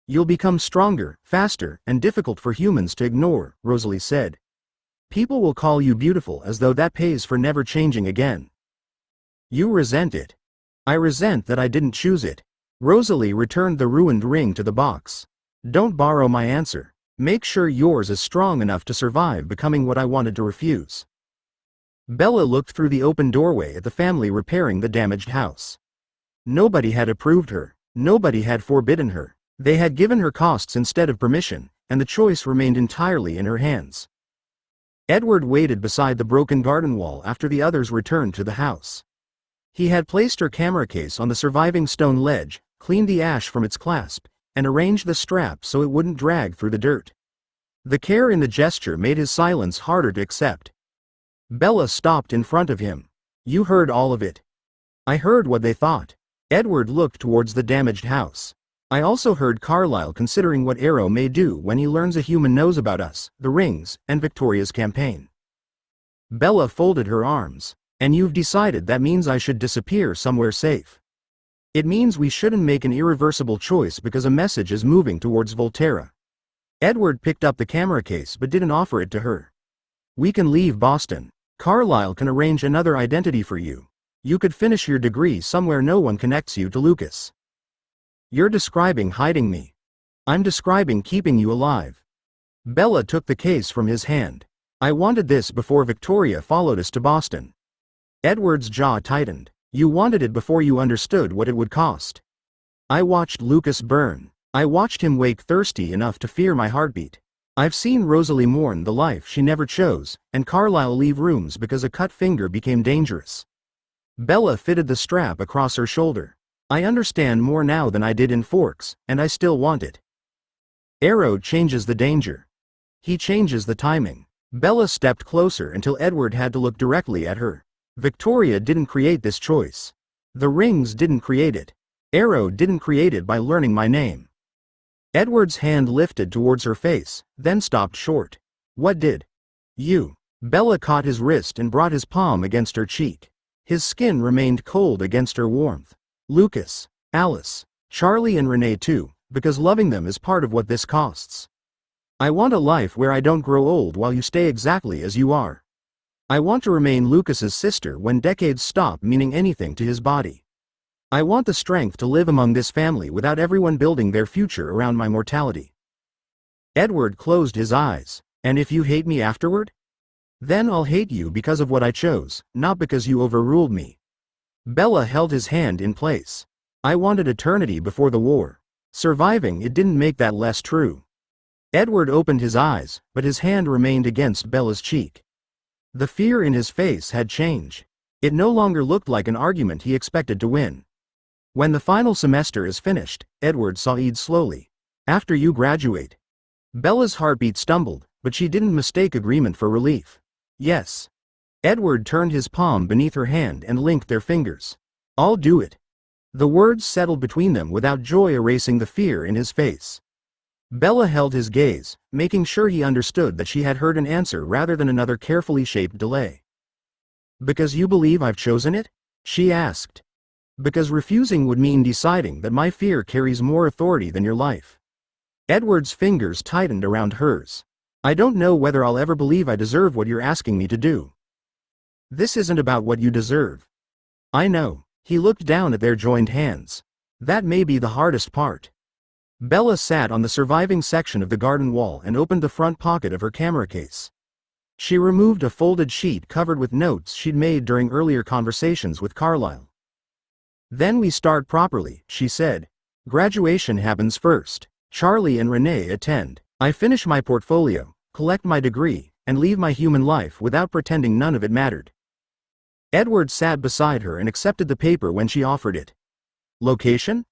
"You'll become stronger, faster, and difficult for humans to ignore," Rosalie said. "People will call you beautiful as though that pays for never changing again." "You resent it." "I resent that I didn't choose it." Rosalie returned the ruined ring to the box. "Don't borrow my answer. Make sure yours is strong enough to survive becoming what I wanted to refuse." Bella looked through the open doorway at the family repairing the damaged house. Nobody had approved her. Nobody had forbidden her. They had given her costs instead of permission, and the choice remained entirely in her hands. Edward waited beside the broken garden wall after the others returned to the house. He had placed her camera case on the surviving stone ledge, cleaned the ash from its clasp, and arranged the strap so it wouldn't drag through the dirt. The care in the gesture made his silence harder to accept. Bella stopped in front of him. "You heard all of it." "I heard what they thought." Edward looked towards the damaged house. "I also heard Carlyle considering what Arrow may do when he learns a human knows about us, the rings, and Victoria's campaign." Bella folded her arms. "And you've decided that means I should disappear somewhere safe. It means we shouldn't make an irreversible choice because a message is moving towards Volterra." Edward picked up the camera case but didn't offer it to her. "We can leave Boston. Carlyle can arrange another identity for you. You could finish your degree somewhere no one connects you to Lucas." "You're describing hiding me. I'm describing keeping you alive." Bella took the case from his hand. "I wanted this before Victoria followed us to Boston." Edward's jaw tightened. "You wanted it before you understood what it would cost." "I watched Lucas burn. I watched him wake thirsty enough to fear my heartbeat. I've seen Rosalie mourn the life she never chose, and Carlyle leave rooms because a cut finger became dangerous." Bella fitted the strap across her shoulder. "I understand more now than I did in Forks, and I still want it." Arrow changes the danger. He changes the timing. Bella stepped closer until Edward had to look directly at her. Victoria didn't create this choice. The rings didn't create it. Arrow didn't create it by learning my name. Edward's hand lifted towards her face, then stopped short. "What did?" "You." Bella caught his wrist and brought his palm against her cheek. His skin remained cold against her warmth. "Lucas, Alice, Charlie and Renee too, because loving them is part of what this costs. I want a life where I don't grow old while you stay exactly as you are. I want to remain Lucas's sister when decades stop meaning anything to his body. I want the strength to live among this family without everyone building their future around my mortality." Edward closed his eyes. "And if you hate me afterward? Then I'll hate you because of what I chose, not because you overruled me." Bella held his hand in place. "I wanted eternity before the war. Surviving it didn't make that less true." Edward opened his eyes, but his hand remained against Bella's cheek. The fear in his face had changed. It no longer looked like an argument he expected to win. "When the final semester is finished," Edward sighed slowly. "After you graduate." Bella's heartbeat stumbled, but she didn't mistake agreement for relief. "Yes." Edward turned his palm beneath her hand and linked their fingers. "I'll do it." The words settled between them without joy erasing the fear in his face. Bella held his gaze, making sure he understood that she had heard an answer rather than another carefully shaped delay. "Because you believe I've chosen it?" she asked. "Because refusing would mean deciding that my fear carries more authority than your life." Edward's fingers tightened around hers. "I don't know whether I'll ever believe I deserve what you're asking me to do." "This isn't about what you deserve." "I know." He looked down at their joined hands. "That may be the hardest part." Bella sat on the surviving section of the garden wall and opened the front pocket of her camera case. She removed a folded sheet covered with notes she'd made during earlier conversations with Carlyle. "Then we start properly," she said. "Graduation happens first. Charlie and Renee attend. I finish my portfolio, collect my degree, and leave my human life without pretending none of it mattered." Edward sat beside her and accepted the paper when she offered it. "Location?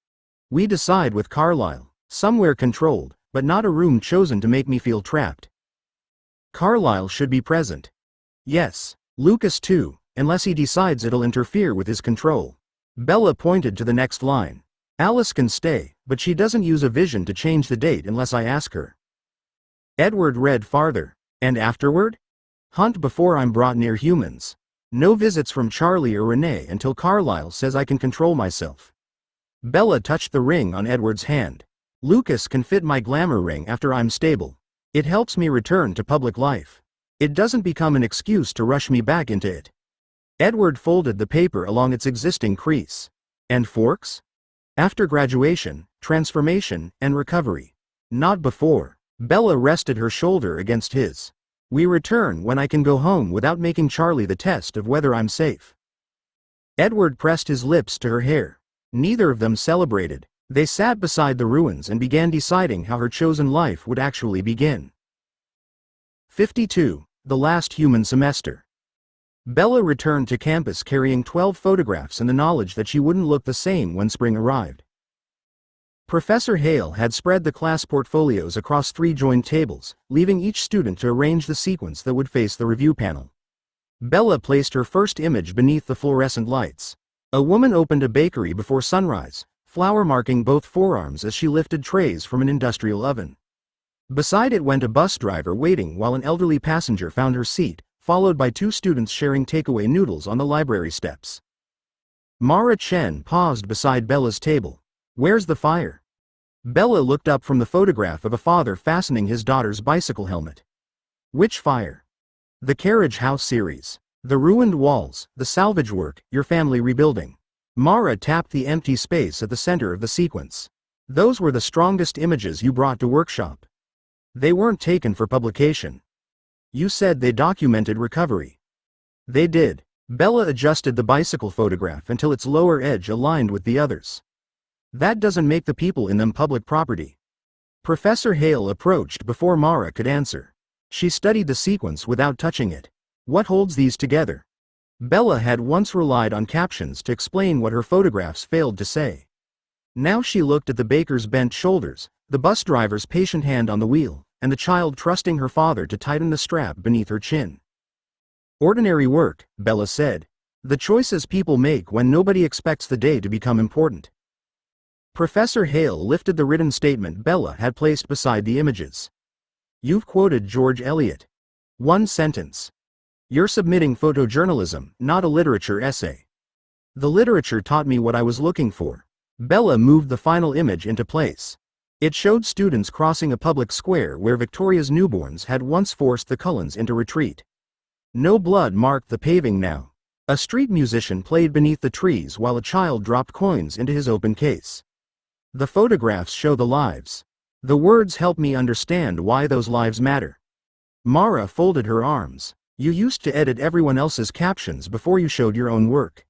We decide with Carlyle. Somewhere controlled, but not a room chosen to make me feel trapped." "Carlyle should be present." "Yes. Lucas too, unless he decides it'll interfere with his control." Bella pointed to the next line. "Alice can stay, but she doesn't use a vision to change the date unless I ask her." Edward read farther. "And afterward?" Hunt before I'm brought near humans. No visits from Charlie or Renee until Carlisle says I can control myself. Bella touched the ring on Edward's hand. Lucas can fit my glamour ring after I'm stable. It helps me return to public life. It doesn't become an excuse to rush me back into it. Edward folded the paper along its existing crease. And forks? After graduation, transformation, and recovery. Not before. Bella rested her shoulder against his. We return when I can go home without making Charlie the test of whether I'm safe. Edward pressed his lips to her hair. Neither of them celebrated. They sat beside the ruins and began deciding how her chosen life would actually begin. 52. The last human semester. Bella returned to campus carrying 12 photographs and the knowledge that she wouldn't look the same when spring arrived. Professor Hale had spread the class portfolios across 3 joined tables, leaving each student to arrange the sequence that would face the review panel. Bella placed her first image beneath the fluorescent lights. A woman opened a bakery before sunrise, flour marking both forearms as she lifted trays from an industrial oven. Beside it went a bus driver waiting while an elderly passenger found her seat, followed by 2 students sharing takeaway noodles on the library steps. Mara Chen paused beside Bella's table. Where's the fire? Bella looked up from the photograph of a father fastening his daughter's bicycle helmet. Which fire? The carriage house series. The ruined walls, the salvage work, your family rebuilding. Mara tapped the empty space at the center of the sequence. Those were the strongest images you brought to workshop. They weren't taken for publication. You said they documented recovery. They did. Bella adjusted the bicycle photograph until its lower edge aligned with the others. That doesn't make the people in them public property. Professor Hale approached before Mara could answer. She studied the sequence without touching it. What holds these together? Bella had once relied on captions to explain what her photographs failed to say. Now she looked at the baker's bent shoulders, the bus driver's patient hand on the wheel, and the child trusting her father to tighten the strap beneath her chin. Ordinary work, Bella said. The choices people make when nobody expects the day to become important. Professor Hale lifted the written statement Bella had placed beside the images. You've quoted George Eliot. One sentence. You're submitting photojournalism, not a literature essay. The literature taught me what I was looking for. Bella moved the final image into place. It showed students crossing a public square where Victoria's newborns had once forced the Cullens into retreat. No blood marked the paving now. A street musician played beneath the trees while a child dropped coins into his open case. The photographs show the lives. The words help me understand why those lives matter. Mara folded her arms. You used to edit everyone else's captions before you showed your own work.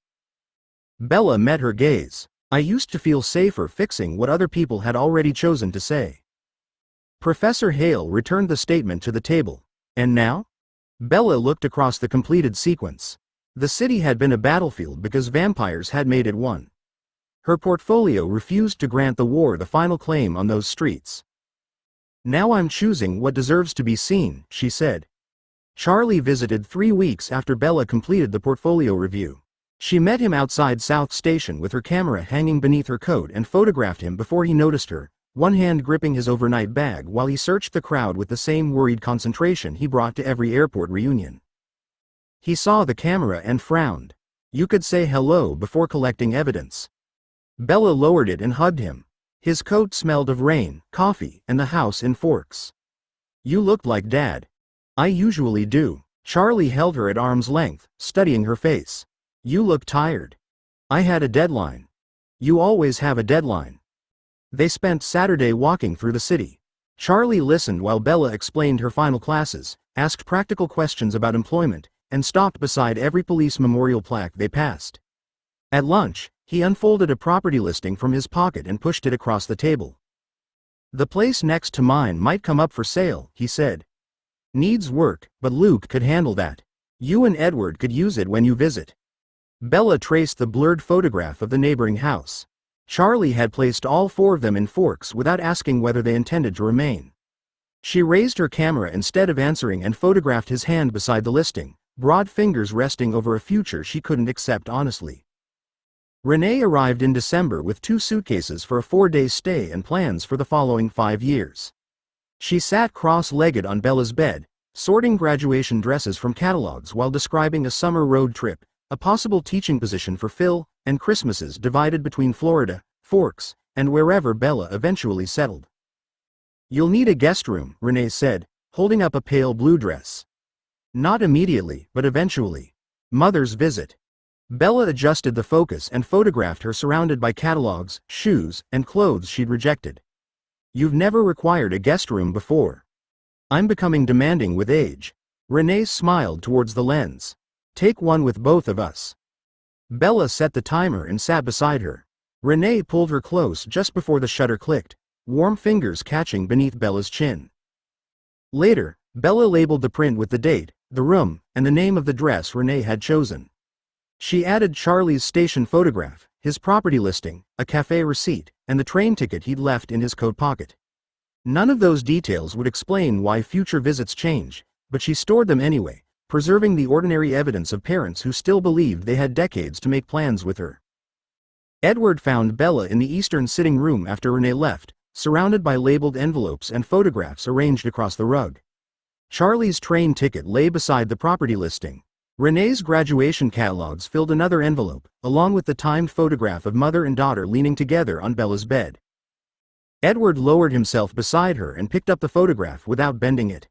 Bella met her gaze. I used to feel safer fixing what other people had already chosen to say. Professor Hale returned the statement to the table. And now? Bella looked across the completed sequence. The city had been a battlefield because vampires had made it one. Her portfolio refused to grant the war the final claim on those streets. Now I'm choosing what deserves to be seen, she said. Charlie visited 3 weeks after Bella completed the portfolio review. She met him outside South Station with her camera hanging beneath her coat and photographed him before he noticed her, one hand gripping his overnight bag while he searched the crowd with the same worried concentration he brought to every airport reunion. He saw the camera and frowned. You could say hello before collecting evidence. Bella lowered it and hugged him. His coat smelled of rain, coffee, and the house in Forks. You looked like Dad. I usually do. Charlie held her at arm's length, studying her face. You look tired. I had a deadline. You always have a deadline. They spent Saturday walking through the city. Charlie listened while Bella explained her final classes, asked practical questions about employment, and stopped beside every police memorial plaque they passed. At lunch, he unfolded a property listing from his pocket and pushed it across the table. The place next to mine might come up for sale, he said. Needs work, but Luke could handle that. You and Edward could use it when you visit. Bella traced the blurred photograph of the neighboring house. Charlie had placed all 4 of them in Forks without asking whether they intended to remain. She raised her camera instead of answering and photographed his hand beside the listing, broad fingers resting over a future she couldn't accept honestly. Renee arrived in December with 2 suitcases for a 4-day stay and plans for the following 5 years. She sat cross-legged on Bella's bed, sorting graduation dresses from catalogs while describing a summer road trip, a possible teaching position for Phil, and Christmases divided between Florida, Forks, and wherever Bella eventually settled. "You'll need a guest room," Renee said, holding up a pale blue dress. "Not immediately, but eventually. Mother's visit." Bella adjusted the focus and photographed her surrounded by catalogs, shoes, and clothes she'd rejected. "You've never required a guest room before." "I'm becoming demanding with age." Renee smiled towards the lens. "Take one with both of us." Bella set the timer and sat beside her. Renee pulled her close just before the shutter clicked, warm fingers catching beneath Bella's chin. Later, Bella labeled the print with the date, the room, and the name of the dress Renee had chosen. She added Charlie's station photograph, his property listing, a cafe receipt, and the train ticket he'd left in his coat pocket. None of those details would explain why future visits change, but she stored them anyway, preserving the ordinary evidence of parents who still believed they had decades to make plans with her. Edward found Bella in the eastern sitting room after Renee left, surrounded by labeled envelopes and photographs arranged across the rug. Charlie's train ticket lay beside the property listing. Renee's graduation catalogs filled another envelope, along with the timed photograph of mother and daughter leaning together on Bella's bed. Edward lowered himself beside her and picked up the photograph without bending it.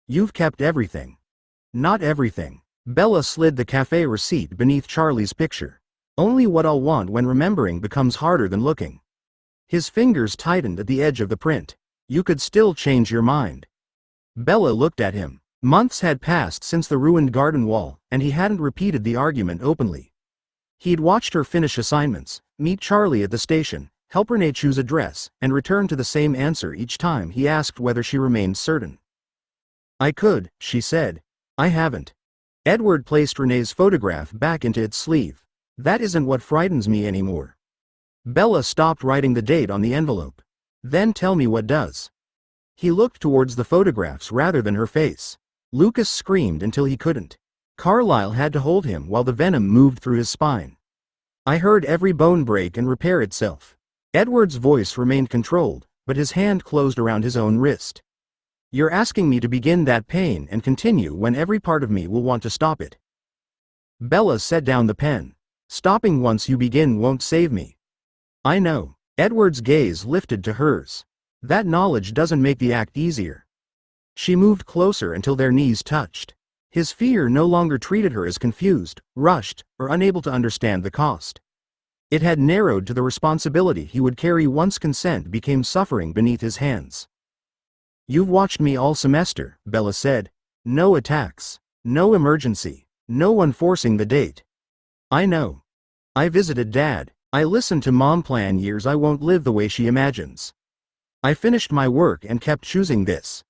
"You've kept everything." "Not everything." Bella slid the cafe receipt beneath Charlie's picture. "Only what I'll want when remembering becomes harder than looking." His fingers tightened at the edge of the print. "You could still change your mind." Bella looked at him. Months had passed since the ruined garden wall, and he hadn't repeated the argument openly. He'd watched her finish assignments, meet Charlie at the station, help Renee choose a dress, and return to the same answer each time he asked whether she remained certain. "I could," she said. "I haven't." Edward placed Renee's photograph back into its sleeve. "That isn't what frightens me anymore." Bella stopped writing the date on the envelope. "Then tell me what does." He looked towards the photographs rather than her face. Lucas screamed until he couldn't. Carlyle had to hold him while the venom moved through his spine. "I heard every bone break and repair itself." Edward's voice remained controlled, but his hand closed around his own wrist. "You're asking me to begin that pain and continue when every part of me will want to stop it." Bella set down the pen. "Stopping once you begin won't save me." "I know." Edward's gaze lifted to hers. "That knowledge doesn't make the act easier." She moved closer until their knees touched. His fear no longer treated her as confused, rushed, or unable to understand the cost. It had narrowed to the responsibility he would carry once consent became suffering beneath his hands. "You've watched me all semester," Bella said. "No attacks. No emergency. No one forcing the date." "I know. I visited Dad. I listened to Mom plan years I won't live the way she imagines. I finished my work and kept choosing this."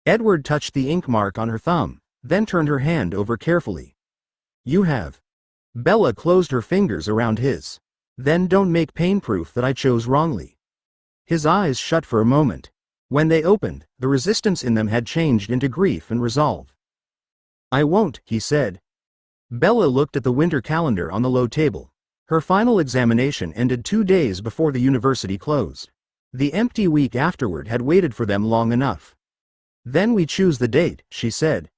Edward touched the ink mark on her thumb, then turned her hand over carefully. "You have." Bella closed her fingers around his. "Then don't make pain proof that I chose wrongly." His eyes shut for a moment. When they opened, the resistance in them had changed into grief and resolve. "I won't," he said. Bella looked at the winter calendar on the low table. Her final examination ended 2 days before the university closed. The empty week afterward had waited for them long enough. "Then we choose the date," she said.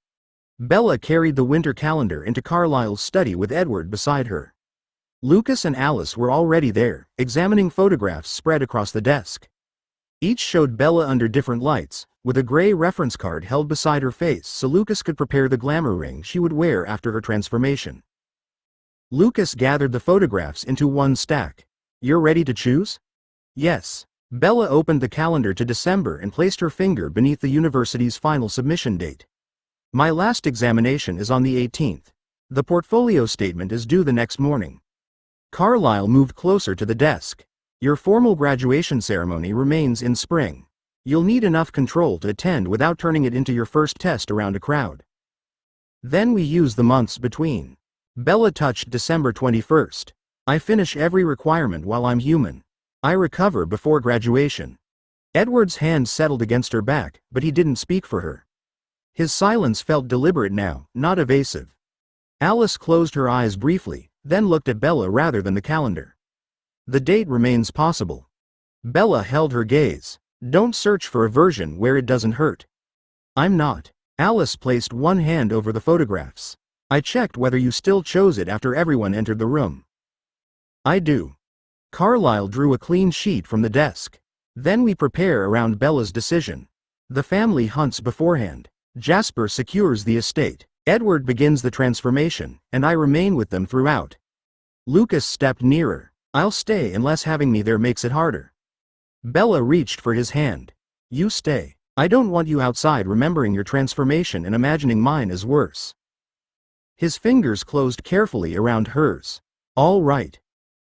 Bella carried the winter calendar into Carlyle's study with Edward beside her. Lucas and Alice were already there, examining photographs spread across the desk. Each showed Bella under different lights, with a gray reference card held beside her face so Lucas could prepare the glamour ring she would wear after her transformation. Lucas gathered the photographs into one stack. "You're ready to choose?" "Yes." Bella opened the calendar to December and placed her finger beneath the university's final submission date. "My last examination is on the 18th. The portfolio statement is due the next morning." Carlyle moved closer to the desk. "Your formal graduation ceremony remains in spring. You'll need enough control to attend without turning it into your first test around a crowd. Then we use the months between." Bella touched December 21st. "I finish every requirement while I'm human. I recover before graduation." Edward's hand settled against her back, but he didn't speak for her. His silence felt deliberate now, not evasive. Alice closed her eyes briefly, then looked at Bella rather than the calendar. "The date remains possible." Bella held her gaze. "Don't search for a version where it doesn't hurt." "I'm not." Alice placed one hand over the photographs. I checked whether you still chose it after everyone entered the room. I do. Carlyle drew a clean sheet from the desk. Then we prepare around Bella's decision. The family hunts beforehand. Jasper secures the estate. Edward begins the transformation, and I remain with them throughout. Lucas stepped nearer. I'll stay unless having me there makes it harder. Bella reached for his hand. You stay. I don't want you outside remembering your transformation and imagining mine is worse. His fingers closed carefully around hers. All right.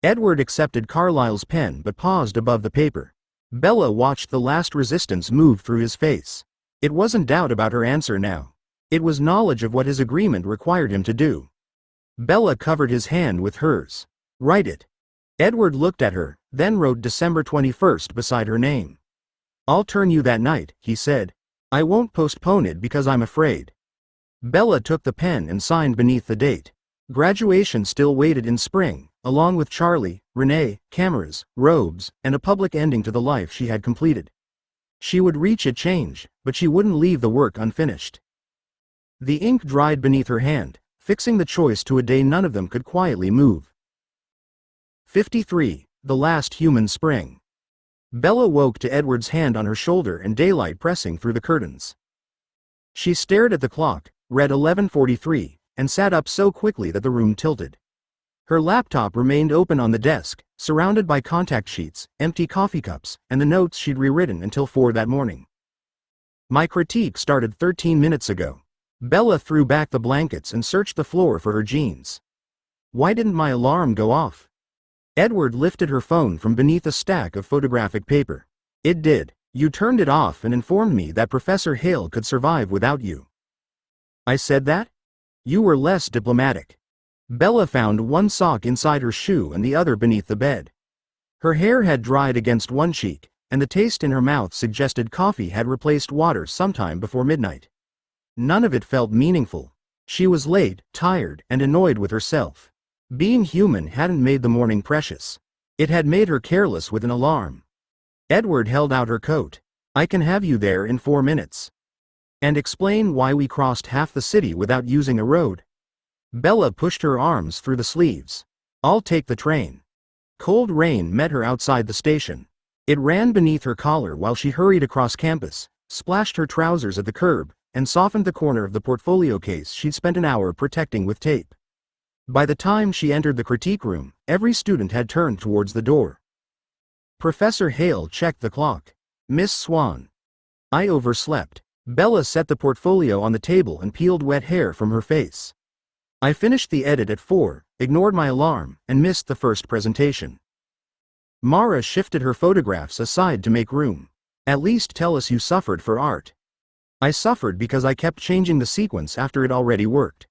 Edward accepted Carlyle's pen but paused above the paper. Bella watched the last resistance move through his face. It wasn't doubt about her answer now. It was knowledge of what his agreement required him to do. Bella covered his hand with hers. Write it. Edward looked at her, then wrote December 21st beside her name. I'll turn you that night, he said. I won't postpone it because I'm afraid. Bella took the pen and signed beneath the date. Graduation still waited in spring, along with Charlie, Renee, cameras, robes, and a public ending to the life she had completed. She would reach a change, but she wouldn't leave the work unfinished. The ink dried beneath her hand, fixing the choice to a day none of them could quietly move. 53. The last human spring. Bella woke to Edward's hand on her shoulder and daylight pressing through the curtains. She stared at the clock, read 11:43, and sat up so quickly that the room tilted. Her laptop remained open on the desk, surrounded by contact sheets, empty coffee cups, and the notes she'd rewritten until 4 that morning. My critique started 13 minutes ago. Bella threw back the blankets and searched the floor for her jeans. Why didn't my alarm go off? Edward lifted her phone from beneath a stack of photographic paper. It did. You turned it off and informed me that Professor Hale could survive without you. I said that? You were less diplomatic. Bella found one sock inside her shoe and the other beneath the bed. Her hair had dried against one cheek, and the taste in her mouth suggested coffee had replaced water sometime before midnight. None of it felt meaningful. She was late, tired, and annoyed with herself. Being human hadn't made the morning precious. It had made her careless with an alarm. Edward held out her coat. I can have you there in 4 minutes. And explain why we crossed half the city without using a road. Bella pushed her arms through the sleeves. I'll take the train. Cold rain met her outside the station. It ran beneath her collar while she hurried across campus, splashed her trousers at the curb, and softened the corner of the portfolio case she'd spent an hour protecting with tape. By the time she entered the critique room, every student had turned towards the door. Professor Hale checked the clock. Miss Swan. I overslept. Bella set the portfolio on the table and peeled wet hair from her face. I finished the edit at 4, ignored my alarm, and missed the first presentation. Mara shifted her photographs aside to make room. At least tell us you suffered for art. I suffered because I kept changing the sequence after it already worked.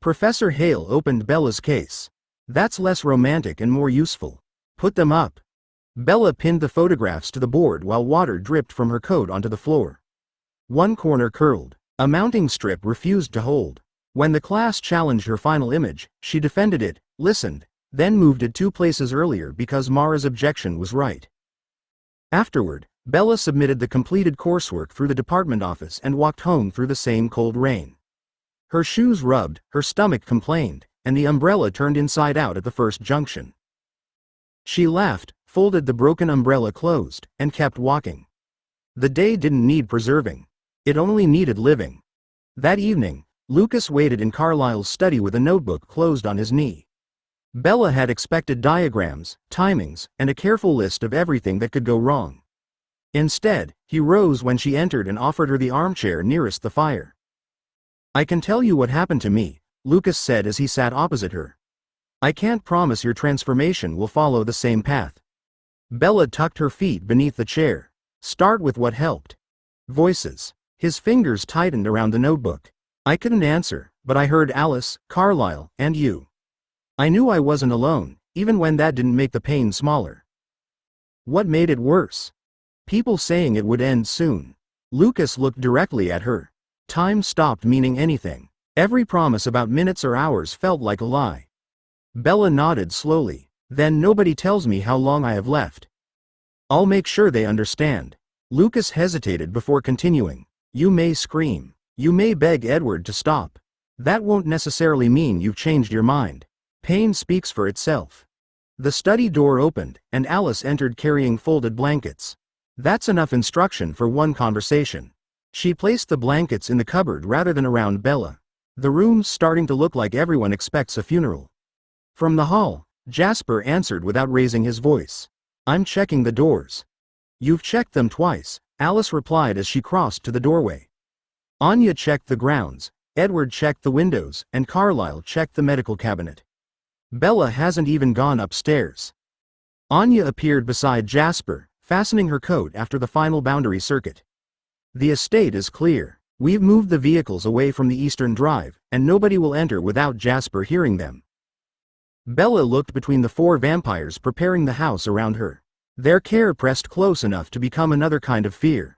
Professor Hale opened Bella's case. That's less romantic and more useful. Put them up. Bella pinned the photographs to the board while water dripped from her coat onto the floor. One corner curled. A mounting strip refused to hold. When the class challenged her final image, she defended it, listened, then moved it 2 places earlier because Mara's objection was right. Afterward, Bella submitted the completed coursework through the department office and walked home through the same cold rain. Her shoes rubbed, her stomach complained, and the umbrella turned inside out at the first junction. She laughed, folded the broken umbrella closed, and kept walking. The day didn't need preserving. It only needed living. That evening, Lucas waited in Carlyle's study with a notebook closed on his knee. Bella had expected diagrams, timings, and a careful list of everything that could go wrong. Instead, he rose when she entered and offered her the armchair nearest the fire. I can tell you what happened to me, Lucas said as he sat opposite her. I can't promise your transformation will follow the same path. Bella tucked her feet beneath the chair. Start with what helped. Voices. His fingers tightened around the notebook. I couldn't answer, but I heard Alice, Carlyle, and you. I knew I wasn't alone, even when that didn't make the pain smaller. What made it worse? People saying it would end soon. Lucas looked directly at her. Time stopped meaning anything. Every promise about minutes or hours felt like a lie. Bella nodded slowly. Then nobody tells me how long I have left. I'll make sure they understand. Lucas hesitated before continuing. You may scream. You may beg Edward to stop. That won't necessarily mean you've changed your mind. Pain speaks for itself. The study door opened, and Alice entered carrying folded blankets. That's enough instruction for one conversation. She placed the blankets in the cupboard rather than around Bella. The room's starting to look like everyone expects a funeral. From the hall, Jasper answered without raising his voice. I'm checking the doors. You've checked them twice, Alice replied as she crossed to the doorway. Anya checked the grounds, Edward checked the windows, and Carlisle checked the medical cabinet. Bella hasn't even gone upstairs. Anya appeared beside Jasper, fastening her coat after the final boundary circuit. The estate is clear. We've moved the vehicles away from the eastern drive, and nobody will enter without Jasper hearing them. Bella looked between the 4 vampires preparing the house around her. Their care pressed close enough to become another kind of fear.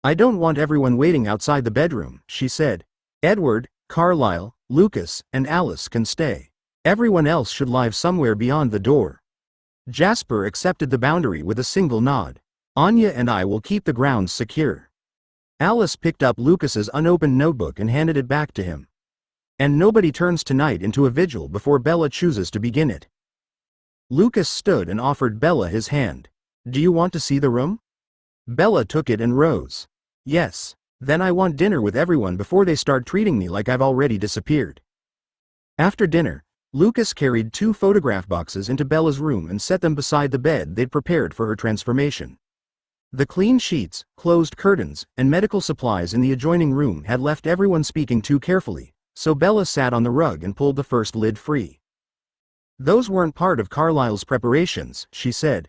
I don't want everyone waiting outside the bedroom, she said. Edward, Carlisle, Lucas, and Alice can stay. Everyone else should live somewhere beyond the door. Jasper accepted the boundary with a single nod. Anya and I will keep the grounds secure. Alice picked up Lucas's unopened notebook and handed it back to him. And nobody turns tonight into a vigil before Bella chooses to begin it. Lucas stood and offered Bella his hand. Do you want to see the room? Bella took it and rose. Yes. Then I want dinner with everyone before they start treating me like I've already disappeared. After dinner, Lucas carried 2 photograph boxes into Bella's room and set them beside the bed they'd prepared for her transformation. The clean sheets, closed curtains, and medical supplies in the adjoining room had left everyone speaking too carefully, so Bella sat on the rug and pulled the first lid free. Those weren't part of Carlisle's preparations, she said.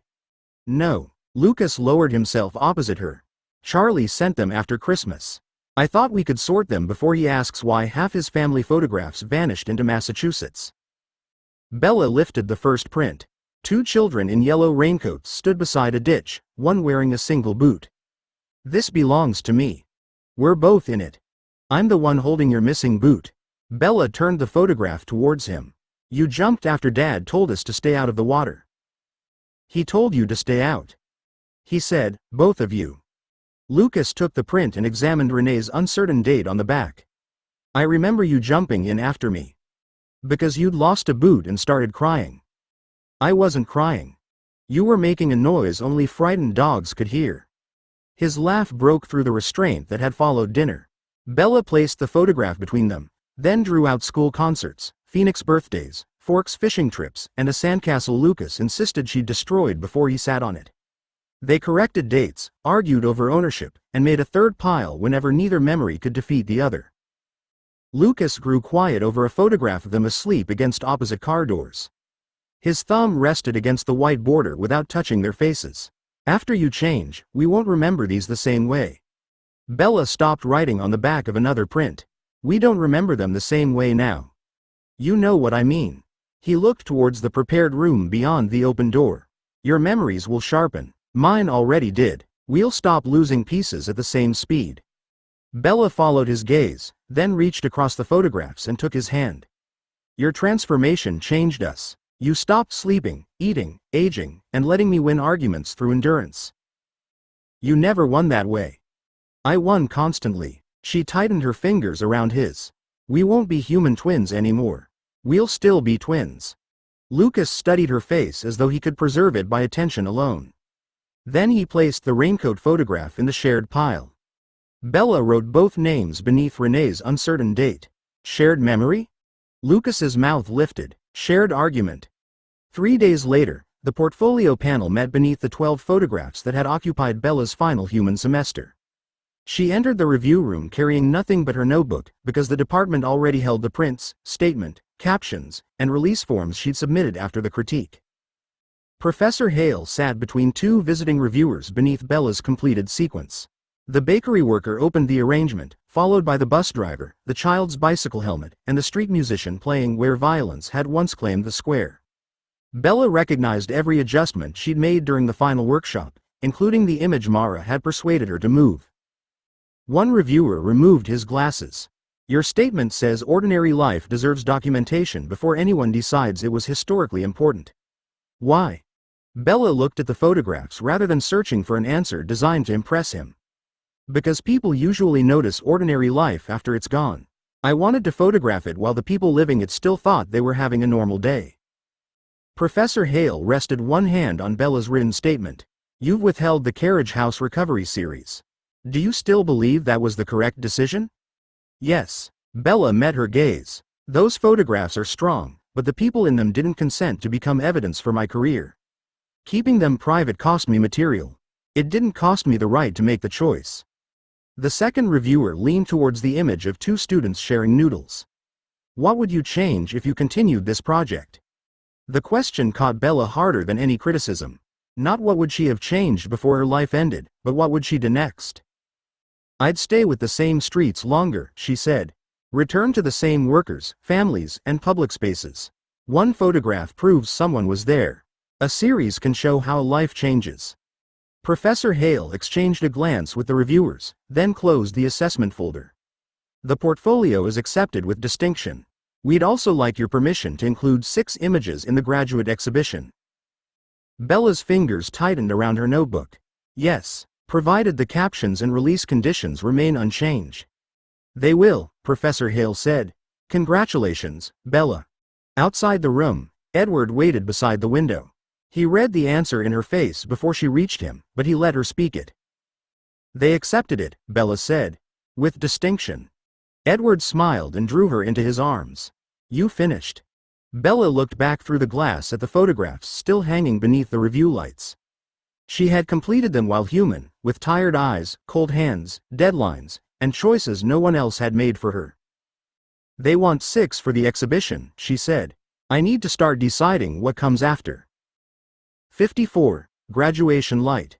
No. Lucas lowered himself opposite her. Charlie sent them after Christmas. I thought we could sort them before he asks why half his family photographs vanished into Massachusetts. Bella lifted the first print. 2 children in yellow raincoats stood beside a ditch, one wearing a single boot. This belongs to me. We're both in it. I'm the one holding your missing boot. Bella turned the photograph towards him. You jumped after Dad told us to stay out of the water. He told you to stay out. He said, both of you. Lucas took the print and examined Renee's uncertain date on the back. I remember you jumping in after me. Because you'd lost a boot and started crying. I wasn't crying. You were making a noise only frightened dogs could hear. His laugh broke through the restraint that had followed dinner. Bella placed the photograph between them, then drew out school concerts, Phoenix birthdays, Forks fishing trips, and a sandcastle Lucas insisted she'd destroyed before he sat on it. They corrected dates, argued over ownership, and made a third pile whenever neither memory could defeat the other. Lucas grew quiet over a photograph of them asleep against opposite car doors. His thumb rested against the white border without touching their faces. After you change, we won't remember these the same way. Bella stopped writing on the back of another print. We don't remember them the same way now. You know what I mean. He looked towards the prepared room beyond the open door. Your memories will sharpen. Mine already did. We'll stop losing pieces at the same speed. Bella followed his gaze, then reached across the photographs and took his hand. Your transformation changed us. You stopped sleeping, eating, aging, and letting me win arguments through endurance. You never won that way. I won constantly. She tightened her fingers around his. We won't be human twins anymore. We'll still be twins. Lucas studied her face as though he could preserve it by attention alone. Then he placed the raincoat photograph in the shared pile. Bella wrote both names beneath Renee's uncertain date. Shared memory? Lucas's mouth lifted. Shared argument. 3 days later, the portfolio panel met beneath the 12 photographs that had occupied Bella's final human semester. She entered the review room carrying nothing but her notebook, because the department already held the prints, statement, captions, and release forms she'd submitted after the critique. Professor Hale sat between 2 visiting reviewers beneath Bella's completed sequence. The bakery worker opened the arrangement, followed by the bus driver, the child's bicycle helmet, and the street musician playing Where Violence Had Once Claimed the Square. Bella recognized every adjustment she'd made during the final workshop, including the image Mara had persuaded her to move. One reviewer removed his glasses. Your statement says ordinary life deserves documentation before anyone decides it was historically important. Why? Bella looked at the photographs rather than searching for an answer designed to impress him. Because people usually notice ordinary life after it's gone. I wanted to photograph it while the people living it still thought they were having a normal day. Professor Hale rested one hand on Bella's written statement. You've withheld the Carriage House Recovery series. Do you still believe that was the correct decision? Yes. Bella met her gaze. Those photographs are strong, but the people in them didn't consent to become evidence for my career. Keeping them private cost me material. It didn't cost me the right to make the choice. The second reviewer leaned towards the image of two students sharing noodles. What would you change if you continued this project? The question caught Bella harder than any criticism. Not what would she have changed before her life ended, but what would she do next? I'd stay with the same streets longer, she said. Return to the same workers, families, and public spaces. One photograph proves someone was there. A series can show how life changes. Professor Hale exchanged a glance with the reviewers, then closed the assessment folder. The portfolio is accepted with distinction. We'd also like your permission to include 6 images in the graduate exhibition. Bella's fingers tightened around her notebook. Yes, provided the captions and release conditions remain unchanged. They will, Professor Hale said. Congratulations, Bella. Outside the room, Edward waited beside the window. He read the answer in her face before she reached him, but he let her speak it. They accepted it, Bella said. With distinction. Edward smiled and drew her into his arms. You finished. Bella looked back through the glass at the photographs still hanging beneath the review lights. She had completed them while human, with tired eyes, cold hands, deadlines, and choices no one else had made for her. They want 6 for the exhibition, she said. I need to start deciding what comes after. 54. Graduation Light.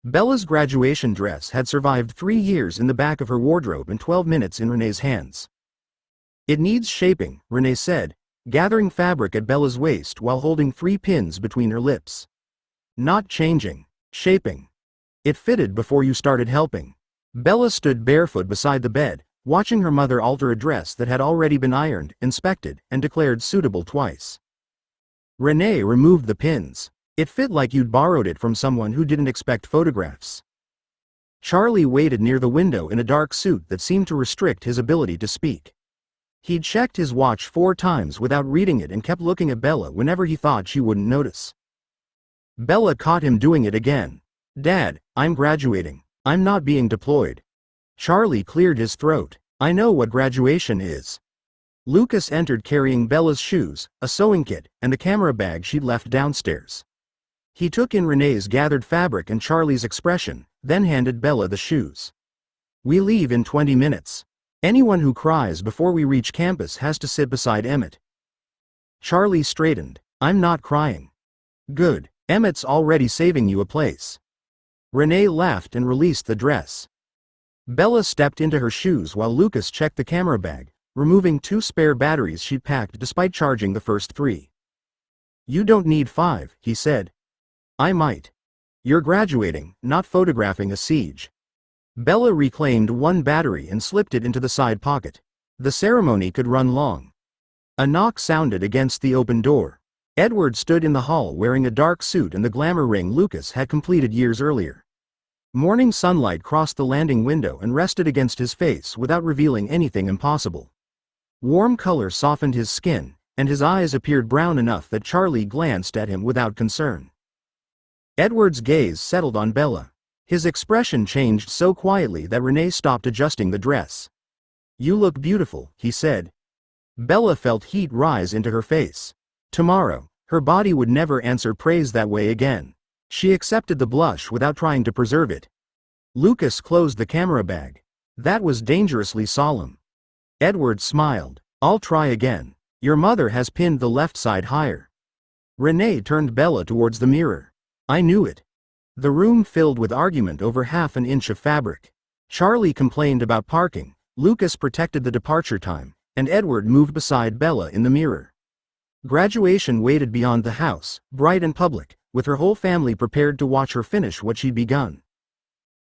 Bella's graduation dress had survived 3 years in the back of her wardrobe and 12 minutes in Renee's hands. It needs shaping, Renee said, gathering fabric at Bella's waist while holding 3 pins between her lips. Not changing. Shaping. It fitted before you started helping. Bella stood barefoot beside the bed, watching her mother alter a dress that had already been ironed, inspected, and declared suitable twice. Renee removed the pins. It fit like you'd borrowed it from someone who didn't expect photographs. Charlie waited near the window in a dark suit that seemed to restrict his ability to speak. He'd checked his watch 4 times without reading it and kept looking at Bella whenever he thought she wouldn't notice. Bella caught him doing it again. Dad, I'm graduating. I'm not being deployed. Charlie cleared his throat. I know what graduation is. Lucas entered carrying Bella's shoes, a sewing kit, and the camera bag she'd left downstairs. He took in Renee's gathered fabric and Charlie's expression, then handed Bella the shoes. We leave in 20 minutes. Anyone who cries before we reach campus has to sit beside Emmett. Charlie straightened. I'm not crying. Good. Emmett's already saving you a place. Renee laughed and released the dress. Bella stepped into her shoes while Lucas checked the camera bag, removing 2 spare batteries she'd packed despite charging the first 3. You don't need 5, he said. I might. You're graduating, not photographing a siege. Bella reclaimed 1 battery and slipped it into the side pocket. The ceremony could run long. A knock sounded against the open door. Edward stood in the hall wearing a dark suit and the glamour ring Lucas had completed years earlier. Morning sunlight crossed the landing window and rested against his face without revealing anything impossible. Warm color softened his skin, and his eyes appeared brown enough that Charlie glanced at him without concern. Edward's gaze settled on Bella. His expression changed so quietly that Renee stopped adjusting the dress. You look beautiful, he said. Bella felt heat rise into her face. Tomorrow, her body would never answer praise that way again. She accepted the blush without trying to preserve it. Lucas closed the camera bag. That was dangerously solemn. Edward smiled. I'll try again. Your mother has pinned the left side higher. Renee turned Bella towards the mirror. I knew it. The room filled with argument over half an inch of fabric. Charlie complained about parking, Lucas protected the departure time, and Edward moved beside Bella in the mirror. Graduation waited beyond the house, bright and public, with her whole family prepared to watch her finish what she'd begun.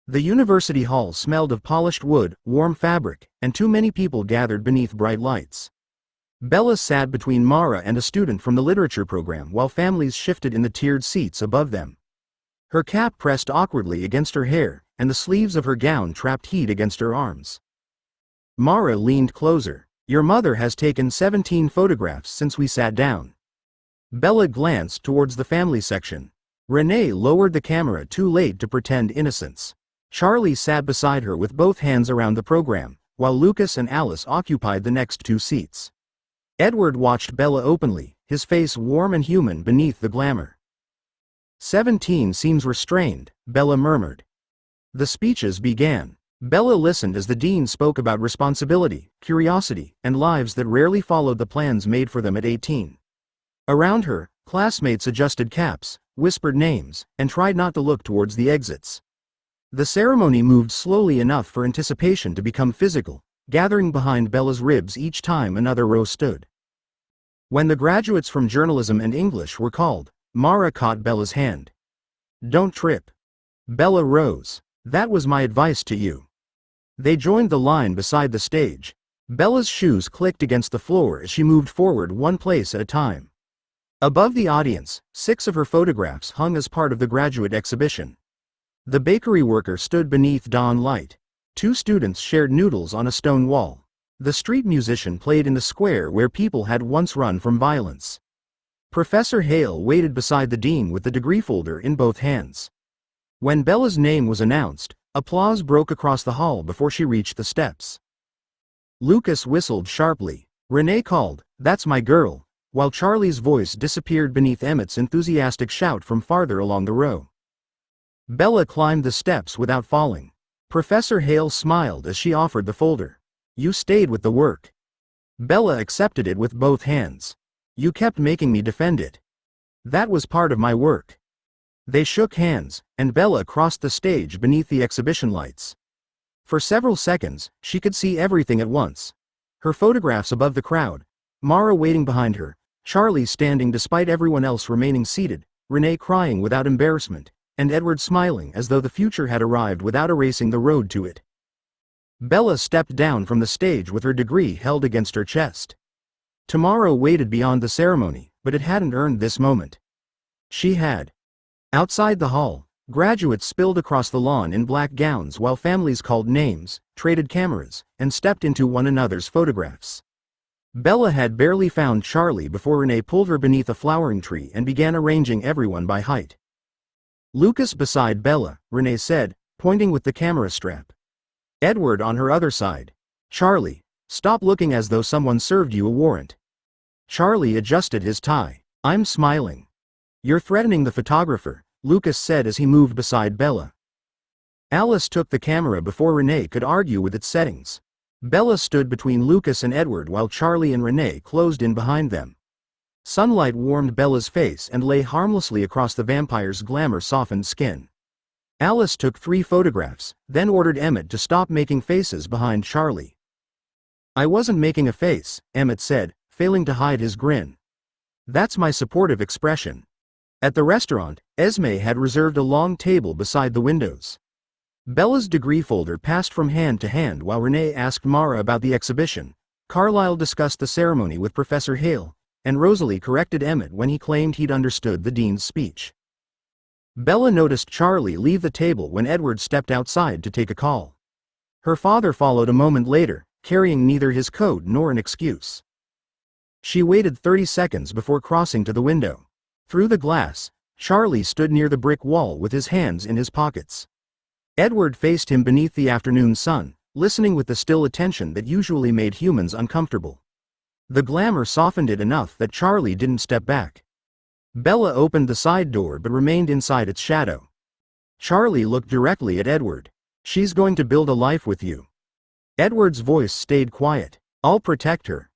The university hall smelled of polished wood, warm fabric, and too many people gathered beneath bright lights. Bella sat between Mara and a student from the literature program while families shifted in the tiered seats above them. Her cap pressed awkwardly against her hair, and the sleeves of her gown trapped heat against her arms. Mara leaned closer. Your mother has taken 17 photographs since we sat down. Bella glanced towards the family section. Renee lowered the camera too late to pretend innocence. Charlie sat beside her with both hands around the program, while Lucas and Alice occupied the next 2 seats. Edward watched Bella openly, his face warm and human beneath the glamour. 17 seems restrained, Bella murmured. The speeches began. Bella listened as the dean spoke about responsibility, curiosity, and lives that rarely followed the plans made for them at 18. Around her, classmates adjusted caps, whispered names, and tried not to look towards the exits. The ceremony moved slowly enough for anticipation to become physical, gathering behind Bella's ribs each time another row stood. When the graduates from journalism and English were called, Mara caught Bella's hand. Don't trip. Bella rose. That was my advice to you. They joined the line beside the stage. Bella's shoes clicked against the floor as she moved forward one place at a time. Above the audience, 6 of her photographs hung as part of the graduate exhibition. The bakery worker stood beneath dawn light. 2 students shared noodles on a stone wall. The street musician played in the square where people had once run from violence. Professor Hale waited beside the dean with the degree folder in both hands. When Bella's name was announced, applause broke across the hall before she reached the steps. Lucas whistled sharply. Renee called, "That's my girl," while Charlie's voice disappeared beneath Emmett's enthusiastic shout from farther along the row. Bella climbed the steps without falling. Professor Hale smiled as she offered the folder. You stayed with the work. Bella accepted it with both hands. You kept making me defend it. That was part of my work. They shook hands, and Bella crossed the stage beneath the exhibition lights. For several seconds, she could see everything at once. Her photographs above the crowd, Mara waiting behind her, Charlie standing despite everyone else remaining seated, Renee crying without embarrassment, and Edward smiling as though the future had arrived without erasing the road to it. Bella stepped down from the stage with her degree held against her chest. Tomorrow waited beyond the ceremony, but it hadn't earned this moment. She had. Outside the hall, graduates spilled across the lawn in black gowns while families called names, traded cameras, and stepped into one another's photographs. Bella had barely found Charlie before Renee pulled her beneath a flowering tree and began arranging everyone by height. Lucas beside Bella, Renee said, pointing with the camera strap. Edward on her other side. Charlie, stop looking as though someone served you a warrant. Charlie adjusted his tie. I'm smiling. You're threatening the photographer, Lucas said as he moved beside Bella. Alice took the camera before Renee could argue with its settings. Bella stood between Lucas and Edward while Charlie and Renee closed in behind them. Sunlight warmed Bella's face and lay harmlessly across the vampire's glamour-softened skin. Alice took 3 photographs, then ordered Emmett to stop making faces behind Charlie. I wasn't making a face, Emmett said, failing to hide his grin. That's my supportive expression. At the restaurant, Esme had reserved a long table beside the windows. Bella's degree folder passed from hand to hand while Renee asked Mara about the exhibition. Carlyle discussed the ceremony with Professor Hale, and Rosalie corrected Emmett when he claimed he'd understood the dean's speech. Bella noticed Charlie leave the table when Edward stepped outside to take a call. Her father followed a moment later, carrying neither his coat nor an excuse. She waited 30 seconds before crossing to the window. Through the glass, Charlie stood near the brick wall with his hands in his pockets. Edward faced him beneath the afternoon sun, listening with the still attention that usually made humans uncomfortable. The glamour softened it enough that Charlie didn't step back. Bella opened the side door but remained inside its shadow. Charlie looked directly at Edward. She's going to build a life with you. Edward's voice stayed quiet. I'll protect her.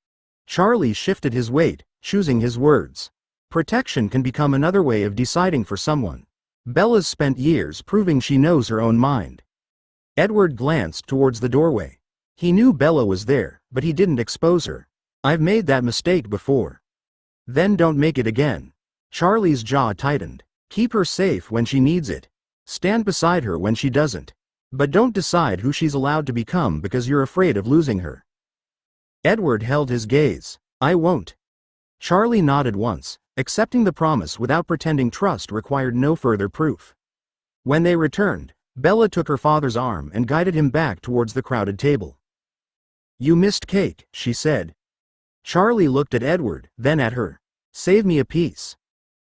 Charlie shifted his weight, choosing his words. Protection can become another way of deciding for someone. Bella's spent years proving she knows her own mind. Edward glanced towards the doorway. He knew Bella was there, but he didn't expose her. I've made that mistake before. Then don't make it again. Charlie's jaw tightened. Keep her safe when she needs it. Stand beside her when she doesn't. But don't decide who she's allowed to become because you're afraid of losing her. Edward held his gaze. I won't. Charlie nodded once, accepting the promise without pretending trust required no further proof. When they returned, Bella took her father's arm and guided him back towards the crowded table. "You missed cake," she said. Charlie looked at Edward, then at her. "Save me a piece."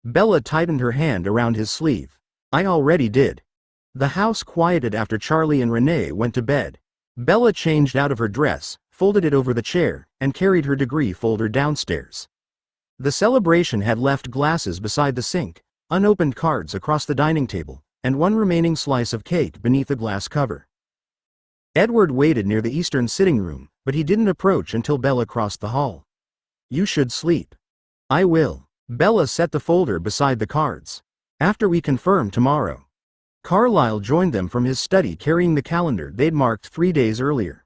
Bella tightened her hand around his sleeve. "I already did." The house quieted after Charlie and Renee went to bed. Bella changed out of her dress, folded it over the chair, and carried her degree folder downstairs. The celebration had left glasses beside the sink, unopened cards across the dining table, and one remaining slice of cake beneath the glass cover. Edward waited near the eastern sitting room, but he didn't approach until Bella crossed the hall. "You should sleep." "I will." Bella set the folder beside the cards. "After we confirm tomorrow." Carlisle joined them from his study carrying the calendar they'd marked 3 days earlier.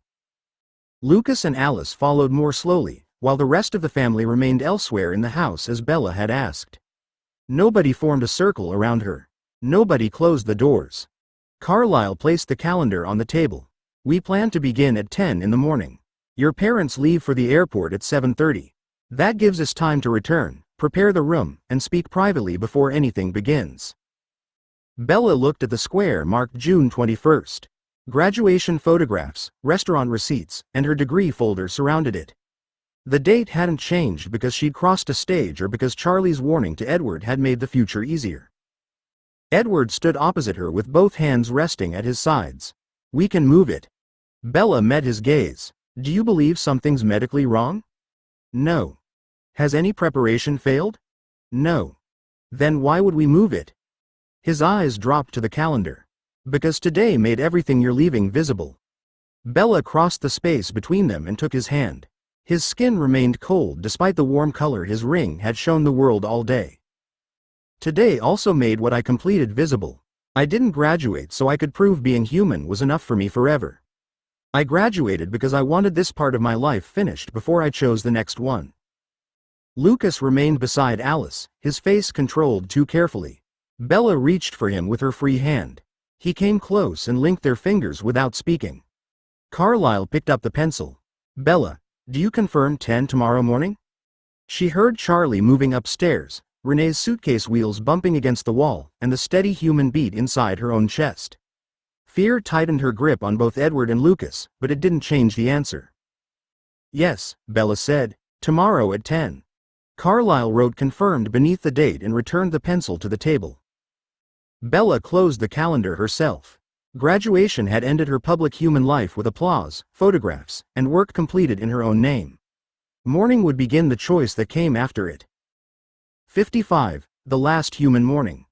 Lucas and Alice followed more slowly, while the rest of the family remained elsewhere in the house as Bella had asked. Nobody formed a circle around her. Nobody closed the doors. Carlisle placed the calendar on the table. "We plan to begin at 10 in the morning. Your parents leave for the airport at 7:30. That gives us time to return, prepare the room, and speak privately before anything begins." Bella looked at the square marked June 21st. Graduation photographs, restaurant receipts, and her degree folder surrounded it. The date hadn't changed because she'd crossed a stage or because Charlie's warning to Edward had made the future easier. Edward stood opposite her with both hands resting at his sides. "We can move it." Bella met his gaze. "Do you believe something's medically wrong?" "No." "Has any preparation failed?" "No." "Then why would we move it?" His eyes dropped to the calendar. "Because today made everything you're leaving visible." Bella crossed the space between them and took his hand. His skin remained cold despite the warm color his ring had shown the world all day. "Today also made what I completed visible. I didn't graduate so I could prove being human was enough for me forever. I graduated because I wanted this part of my life finished before I chose the next one." Lucas remained beside Alice, his face controlled too carefully. Bella reached for him with her free hand. He came close and linked their fingers without speaking. Carlisle picked up the pencil. "Bella, do you confirm 10 tomorrow morning?" She heard Charlie moving upstairs, Renee's suitcase wheels bumping against the wall, and the steady human beat inside her own chest. Fear tightened her grip on both Edward and Lucas, but it didn't change the answer. "Yes," Bella said, "tomorrow at 10. Carlisle wrote confirmed beneath the date and returned the pencil to the table. Bella closed the calendar herself. Graduation had ended her public human life with applause, photographs, and work completed in her own name. Morning would begin the choice that came after it. 55, the last human morning.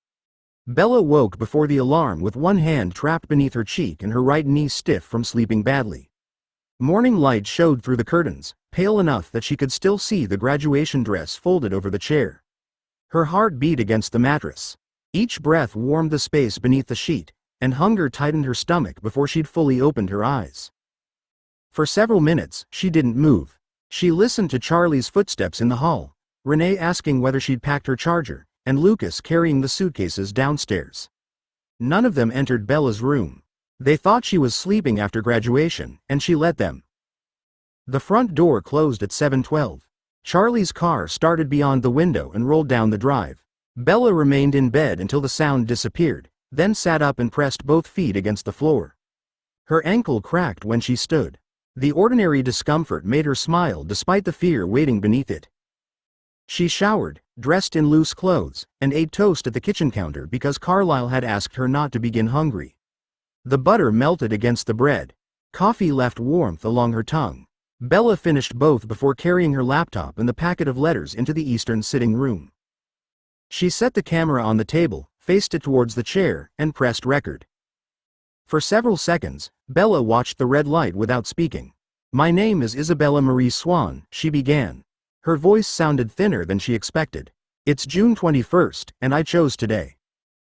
Bella woke before the alarm with one hand trapped beneath her cheek and her right knee stiff from sleeping badly. Morning light showed through the curtains, pale enough that she could still see the graduation dress folded over the chair. Her heart beat against the mattress. Each breath warmed the space beneath the sheet, and hunger tightened her stomach before she'd fully opened her eyes. For several minutes, she didn't move. She listened to Charlie's footsteps in the hall, Renee asking whether she'd packed her charger, and Lucas carrying the suitcases downstairs. None of them entered Bella's room. They thought she was sleeping after graduation, and she let them. The front door closed at 7:12. Charlie's car started beyond the window and rolled down the drive. Bella remained in bed until the sound disappeared, then sat up and pressed both feet against the floor. Her ankle cracked when she stood. The ordinary discomfort made her smile despite the fear waiting beneath it. She showered, dressed in loose clothes, and ate toast at the kitchen counter because Carlisle had asked her not to begin hungry. The butter melted against the bread. Coffee left warmth along her tongue. Bella finished both before carrying her laptop and the packet of letters into the eastern sitting room. She set the camera on the table, faced it towards the chair, and pressed record. For several seconds, Bella watched the red light without speaking. "My name is Isabella Marie Swan," she began. Her voice sounded thinner than she expected. "It's June 21st, and I chose today."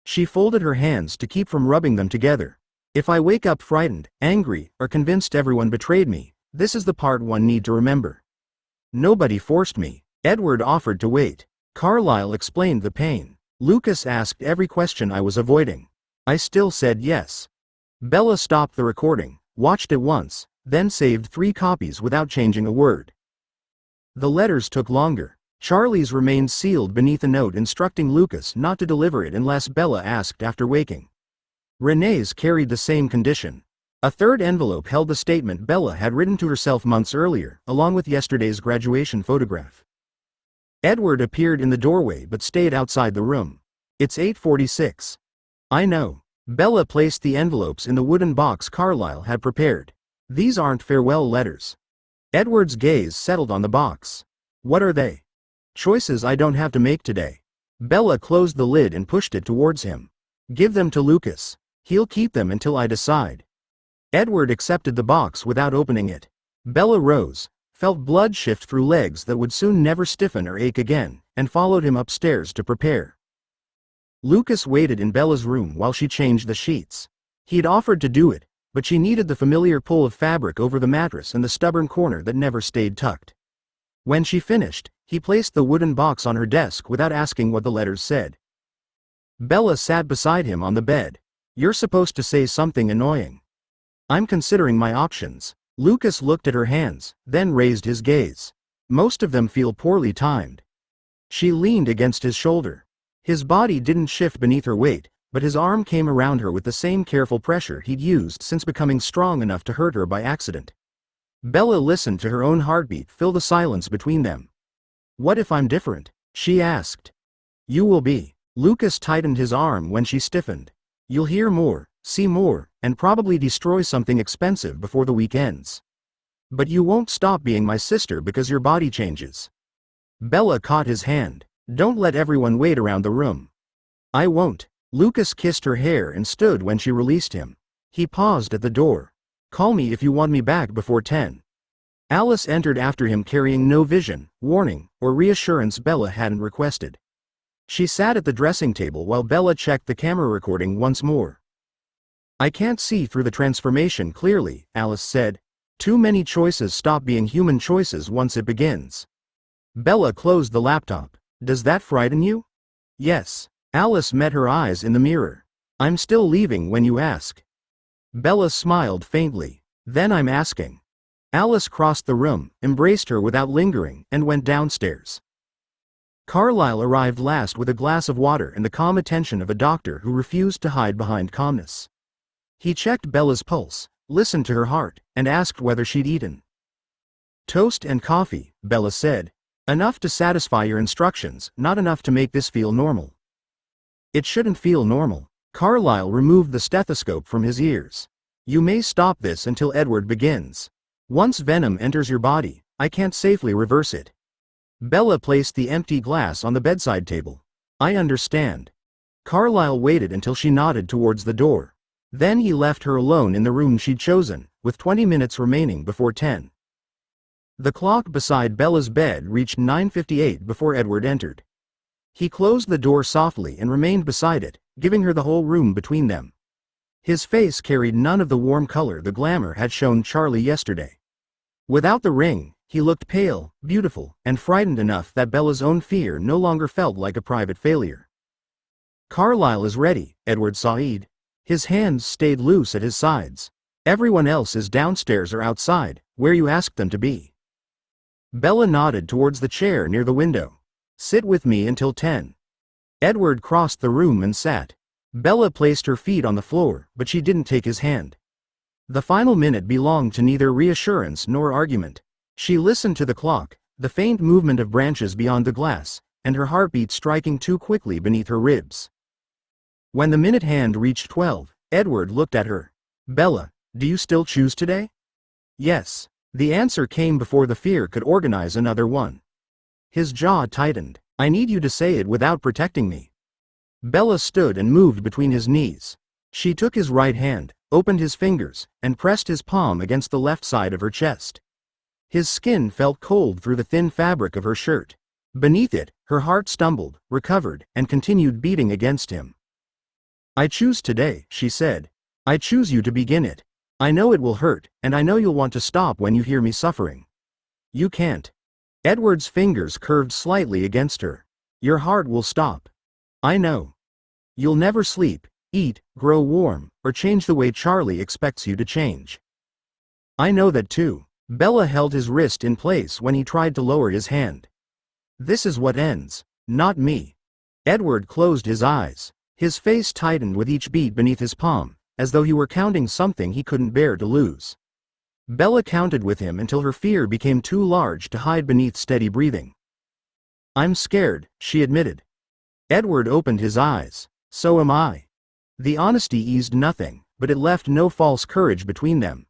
She folded her hands to keep from rubbing them together. "If I wake up frightened, angry, or convinced everyone betrayed me, this is the part one need to remember. Nobody forced me. Edward offered to wait. Carlisle explained the pain. Lucas asked every question I was avoiding. I still said yes." Bella stopped the recording, watched it once, then saved 3 copies without changing a word. The letters took longer. Charlie's remained sealed beneath a note instructing Lucas not to deliver it unless Bella asked after waking. Renee's carried the same condition. A third envelope held the statement Bella had written to herself months earlier, along with yesterday's graduation photograph. Edward appeared in the doorway but stayed outside the room. It's 8:46. I know. Bella placed the envelopes in the wooden box Carlyle had prepared. These aren't farewell letters. Edward's gaze settled on the box. What are they? Choices I don't have to make today. Bella closed the lid and pushed it towards him. Give them to Lucas. He'll keep them until I decide. Edward accepted the box without opening it. Bella rose, felt blood shift through legs that would soon never stiffen or ache again, and followed him upstairs to prepare. Lucas waited in Bella's room while she changed the sheets. He'd offered to do it, but she needed the familiar pull of fabric over the mattress and the stubborn corner that never stayed tucked. When she finished, he placed the wooden box on her desk without asking what the letters said. Bella sat beside him on the bed. You're supposed to say something annoying. I'm considering my options. Lucas looked at her hands, then raised his gaze. Most of them feel poorly timed. She leaned against his shoulder. His body didn't shift beneath her weight, but his arm came around her with the same careful pressure he'd used since becoming strong enough to hurt her by accident. Bella listened to her own heartbeat fill the silence between them. What if I'm different? She asked. You will be. Lucas tightened his arm when she stiffened. You'll hear more, see more, and probably destroy something expensive before the week ends. But you won't stop being my sister because your body changes. Bella caught his hand. Don't let everyone wait around the room. I won't. Lucas kissed her hair and stood when she released him. He paused at the door. Call me if you want me back before 10. Alice entered after him carrying no vision, warning, or reassurance Bella hadn't requested. She sat at the dressing table while Bella checked the camera recording once more. I can't see through the transformation clearly, Alice said. Too many choices stop being human choices once it begins. Bella closed the laptop. Does that frighten you? Yes. Alice met her eyes in the mirror. I'm still leaving when you ask. Bella smiled faintly. Then I'm asking. Alice crossed the room, embraced her without lingering, and went downstairs. Carlyle arrived last with a glass of water and the calm attention of a doctor who refused to hide behind calmness. He checked Bella's pulse, listened to her heart, and asked whether she'd eaten. Toast and coffee, Bella said. Enough to satisfy your instructions, not enough to make this feel normal. It shouldn't feel normal. Carlyle removed the stethoscope from his ears. You may stop this until Edward begins. Once venom enters your body, I can't safely reverse it. Bella placed the empty glass on the bedside table. I understand. Carlyle waited until she nodded towards the door. Then he left her alone in the room she'd chosen, with 20 minutes remaining before 10. The clock beside Bella's bed reached 9:58 before Edward entered. He closed the door softly and remained beside it, giving her the whole room between them. His face carried none of the warm color the glamour had shown Charlie yesterday. Without the ring, he looked pale, beautiful, and frightened enough that Bella's own fear no longer felt like a private failure. Carlyle is ready, Edward sighed. His hands stayed loose at his sides. Everyone else is downstairs or outside, where you asked them to be. Bella nodded towards the chair near the window. Sit with me until 10. Edward crossed the room and sat. Bella placed her feet on the floor, but she didn't take his hand. The final minute belonged to neither reassurance nor argument. She listened to the clock, the faint movement of branches beyond the glass, and her heartbeat striking too quickly beneath her ribs. When the minute hand reached 12, Edward looked at her. Bella, do you still choose today? Yes. The answer came before the fear could organize another one. His jaw tightened. I need you to say it without protecting me. Bella stood and moved between his knees. She took his right hand, opened his fingers, and pressed his palm against the left side of her chest. His skin felt cold through the thin fabric of her shirt. Beneath it, her heart stumbled, recovered, and continued beating against him. I choose today, she said. I choose you to begin it. I know it will hurt, and I know you'll want to stop when you hear me suffering. You can't. Edward's fingers curved slightly against her. Your heart will stop. I know. You'll never sleep, eat, grow warm, or change the way Charlie expects you to change. I know that too. Bella held his wrist in place when he tried to lower his hand. This is what ends, not me. Edward closed his eyes. His face tightened with each beat beneath his palm, as though he were counting something he couldn't bear to lose. Bella counted with him until her fear became too large to hide beneath steady breathing. "I'm scared," she admitted. Edward opened his eyes. "So am I." The honesty eased nothing, but it left no false courage between them.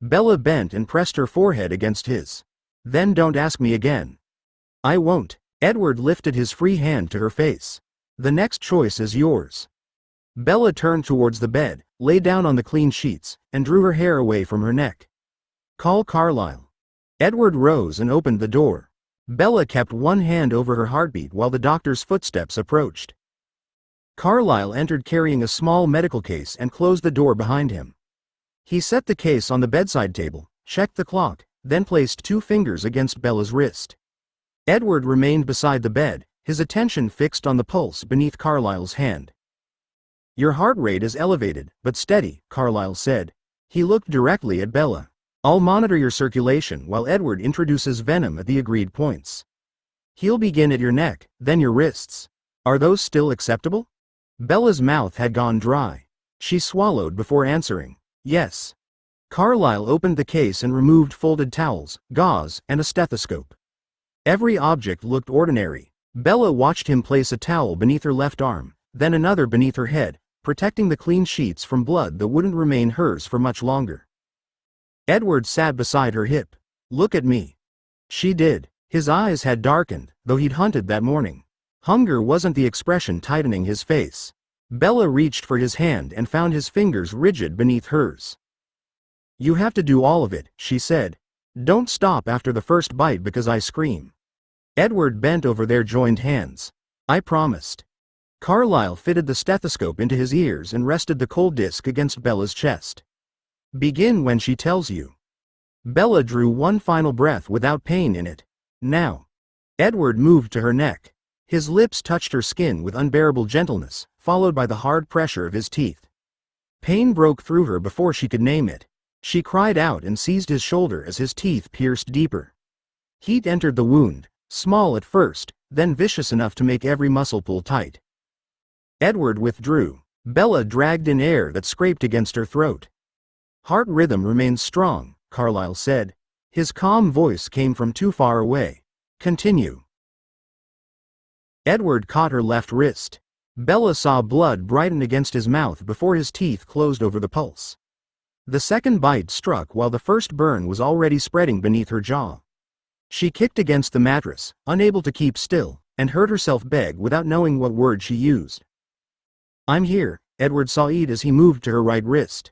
Bella bent and pressed her forehead against his. "Then don't ask me again." "I won't." Edward lifted his free hand to her face. "The next choice is yours." Bella turned towards the bed, lay down on the clean sheets, and drew her hair away from her neck. "Call Carlyle." Edward rose and opened the door. Bella kept one hand over her heartbeat while the doctor's footsteps approached. Carlyle entered carrying a small medical case and closed the door behind him. He set the case on the bedside table, checked the clock, then placed 2 fingers against Bella's wrist. Edward remained beside the bed, his attention fixed on the pulse beneath Carlyle's hand. "Your heart rate is elevated, but steady," Carlyle said. He looked directly at Bella. "I'll monitor your circulation while Edward introduces venom at the agreed points. He'll begin at your neck, then your wrists. Are those still acceptable?" Bella's mouth had gone dry. She swallowed before answering. "Yes." Carlyle opened the case and removed folded towels, gauze, and a stethoscope. Every object looked ordinary. Bella watched him place a towel beneath her left arm, then another beneath her head, protecting the clean sheets from blood that wouldn't remain hers for much longer. Edward sat beside her hip. "Look at me." She did. His eyes had darkened, though he'd hunted that morning. Hunger wasn't the expression tightening his face. Bella reached for his hand and found his fingers rigid beneath hers. "You have to do all of it," she said. "Don't stop after the first bite because I scream." Edward bent over their joined hands. "I promised." Carlyle fitted the stethoscope into his ears and rested the cold disc against Bella's chest. "Begin when she tells you." Bella drew one final breath without pain in it. "Now." Edward moved to her neck. His lips touched her skin with unbearable gentleness, followed by the hard pressure of his teeth. Pain broke through her before she could name it. She cried out and seized his shoulder as his teeth pierced deeper. Heat entered the wound, small at first, then vicious enough to make every muscle pull tight. Edward withdrew. Bella dragged in air that scraped against her throat. "Heart rhythm remains strong," Carlyle said. His calm voice came from too far away. "Continue." Edward caught her left wrist. Bella saw blood brighten against his mouth before his teeth closed over the pulse. The second bite struck while the first burn was already spreading beneath her jaw. She kicked against the mattress, unable to keep still, and heard herself beg without knowing what word she used. "I'm here," Edward saw it as he moved to her right wrist.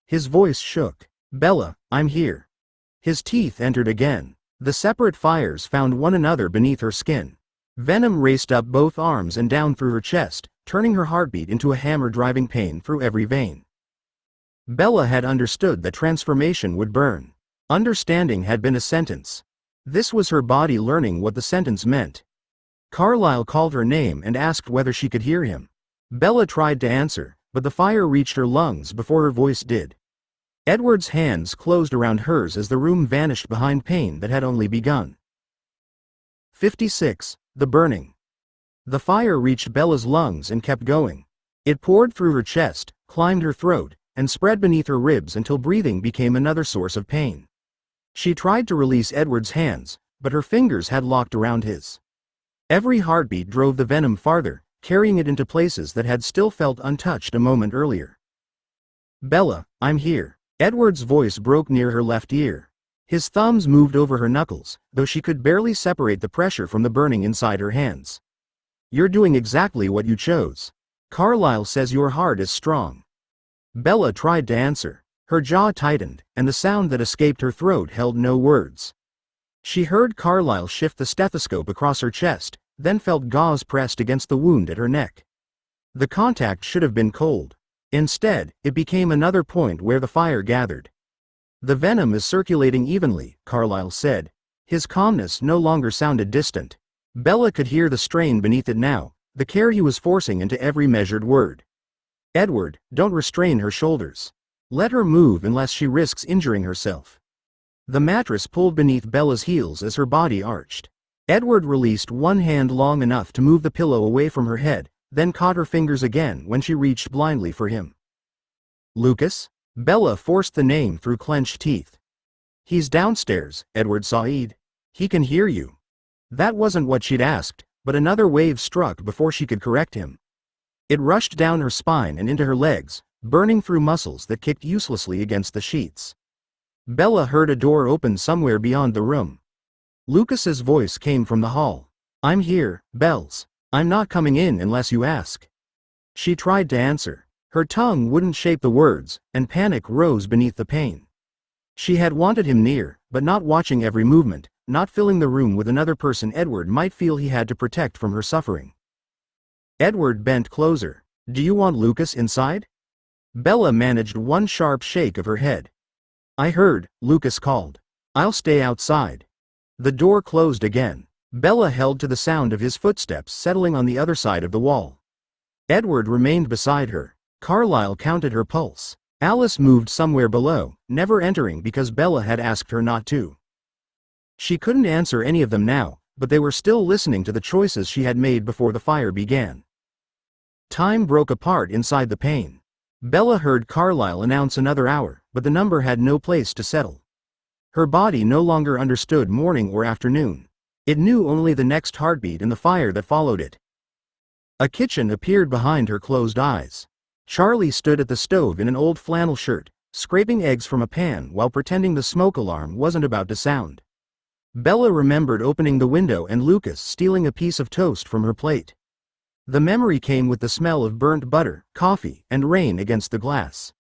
His voice shook. "Bella, I'm here." His teeth entered again. The separate fires found one another beneath her skin. Venom raced up both arms and down through her chest, turning her heartbeat into a hammer-driving pain through every vein. Bella had understood that transformation would burn. Understanding had been a sentence. This was her body learning what the sentence meant. Carlyle called her name and asked whether she could hear him. Bella tried to answer, but the fire reached her lungs before her voice did. Edward's hands closed around hers as the room vanished behind pain that had only begun. 56. The burning. The fire reached Bella's lungs and kept going. It poured through her chest, climbed her throat, and spread beneath her ribs until breathing became another source of pain. She tried to release Edward's hands, but her fingers had locked around his. Every heartbeat drove the venom farther, carrying it into places that had still felt untouched a moment earlier. "Bella, I'm here." Edward's voice broke near her left ear. His thumbs moved over her knuckles, though she could barely separate the pressure from the burning inside her hands. "You're doing exactly what you chose. Carlyle says your heart is strong." Bella tried to answer. Her jaw tightened, and the sound that escaped her throat held no words. She heard Carlyle shift the stethoscope across her chest, then felt gauze pressed against the wound at her neck. The contact should have been cold. Instead, it became another point where the fire gathered. "The venom is circulating evenly," Carlyle said. His calmness no longer sounded distant. Bella could hear the strain beneath it now, the care he was forcing into every measured word. "Edward, don't restrain her shoulders. Let her move unless she risks injuring herself." The mattress pulled beneath Bella's heels as her body arched. Edward released one hand long enough to move the pillow away from her head, then caught her fingers again when she reached blindly for him. Lucas? Bella forced the name through clenched teeth. He's downstairs, Edward Said. He can hear you. That wasn't what she'd asked, but another wave struck before she could correct him. It rushed down her spine and into her legs, burning through muscles that kicked uselessly against the sheets. Bella heard a door open somewhere beyond the room. Lucas's voice came from the hall. I'm here, Bells. I'm not coming in unless you ask. She tried to answer. Her tongue wouldn't shape the words, and panic rose beneath the pain. She had wanted him near, but not watching every movement, not filling the room with another person Edward might feel he had to protect from her suffering. Edward bent closer. Do you want Lucas inside? Bella managed one sharp shake of her head. I heard, Lucas called. I'll stay outside. The door closed again. Bella held to the sound of his footsteps settling on the other side of the wall. Edward remained beside her. Carlyle counted her pulse. Alice moved somewhere below, never entering because Bella had asked her not to. She couldn't answer any of them now, but they were still listening to the choices she had made before the fire began. Time broke apart inside the pane. Bella heard Carlyle announce another hour, but the number had no place to settle. Her body no longer understood morning or afternoon. It knew only the next heartbeat and the fire that followed it. A kitchen appeared behind her closed eyes. Charlie stood at the stove in an old flannel shirt, scraping eggs from a pan while pretending the smoke alarm wasn't about to sound. Bella remembered opening the window and Lucas stealing a piece of toast from her plate. The memory came with the smell of burnt butter, coffee, and rain against the glass.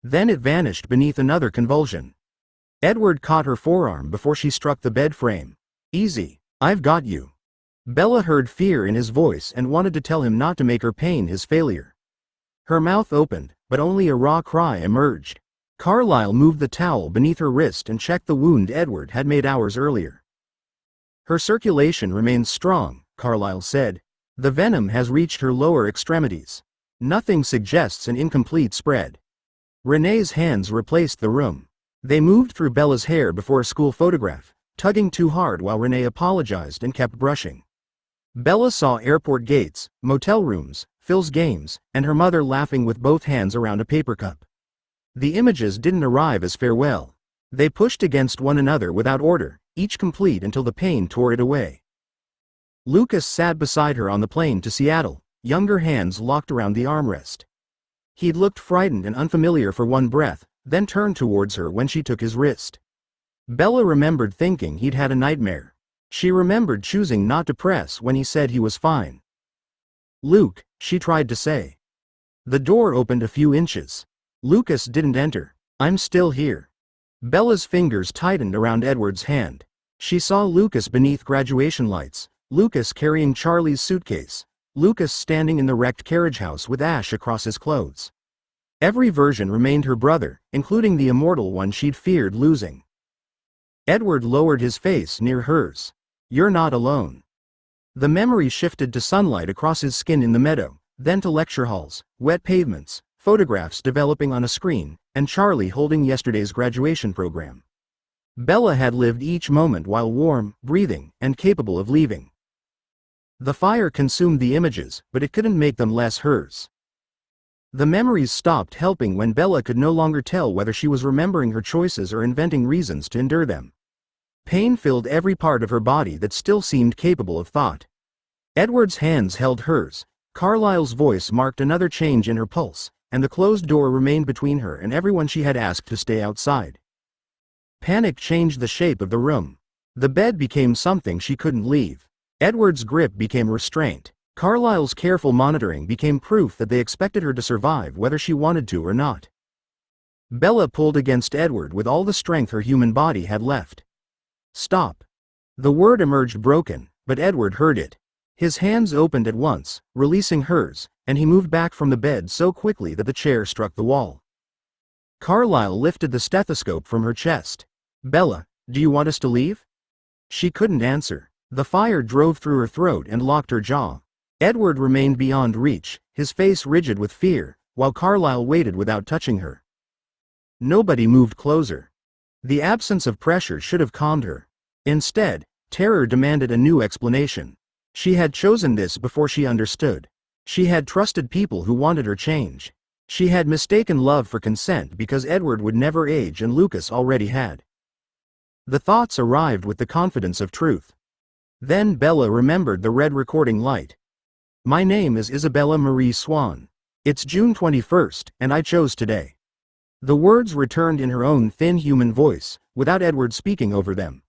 Then it vanished beneath another convulsion. Edward caught her forearm before she struck the bed frame. Easy, I've got you. Bella heard fear in his voice and wanted to tell him not to make her pain his failure. Her mouth opened, but only a raw cry emerged. Carlyle moved the towel beneath her wrist and checked the wound Edward had made hours earlier. Her circulation remains strong, Carlyle said. The venom has reached her lower extremities. Nothing suggests an incomplete spread. Renee's hands replaced the room. They moved through Bella's hair before a school photograph, tugging too hard while Renee apologized and kept brushing. Bella saw airport gates, motel rooms, Phil's games, and her mother laughing with both hands around a paper cup. The images didn't arrive as farewell. They pushed against one another without order, each complete until the pain tore it away. Lucas sat beside her on the plane to Seattle, younger hands locked around the armrest. He'd looked frightened and unfamiliar for one breath, then turned towards her when she took his wrist. Bella remembered thinking he'd had a nightmare. She remembered choosing not to press when he said he was fine. Luke, she tried to say. The door opened a few inches. Lucas didn't enter. I'm still here. Bella's fingers tightened around Edward's hand. She saw Lucas beneath graduation lights, Lucas carrying Charlie's suitcase, Lucas standing in the wrecked carriage house with ash across his clothes. Every version remained her brother, including the immortal one she'd feared losing. Edward lowered his face near hers. You're not alone. The memory shifted to sunlight across his skin in the meadow, then to lecture halls, wet pavements, photographs developing on a screen, and Charlie holding yesterday's graduation program. Bella had lived each moment while warm, breathing, and capable of leaving. The fire consumed the images, but it couldn't make them less hers. The memories stopped helping when Bella could no longer tell whether she was remembering her choices or inventing reasons to endure them. Pain filled every part of her body that still seemed capable of thought. Edward's hands held hers, Carlyle's voice marked another change in her pulse, and the closed door remained between her and everyone she had asked to stay outside. Panic changed the shape of the room. The bed became something she couldn't leave. Edward's grip became restraint. Carlyle's careful monitoring became proof that they expected her to survive whether she wanted to or not. Bella pulled against Edward with all the strength her human body had left. Stop. The word emerged broken, but Edward heard it. His hands opened at once, releasing hers, and he moved back from the bed so quickly that the chair struck the wall. Carlyle lifted the stethoscope from her chest. Bella, do you want us to leave? She couldn't answer. The fire drove through her throat and locked her jaw. Edward remained beyond reach, his face rigid with fear, while Carlyle waited without touching her. Nobody moved closer. The absence of pressure should have calmed her. Instead, terror demanded a new explanation. She had chosen this before she understood. She had trusted people who wanted her change. She had mistaken love for consent because Edward would never age and Lucas already had. The thoughts arrived with the confidence of truth. Then Bella remembered the red recording light. My name is Isabella Marie Swan. It's June 21st, and I chose today. The words returned in her own thin human voice, without Edward speaking over them.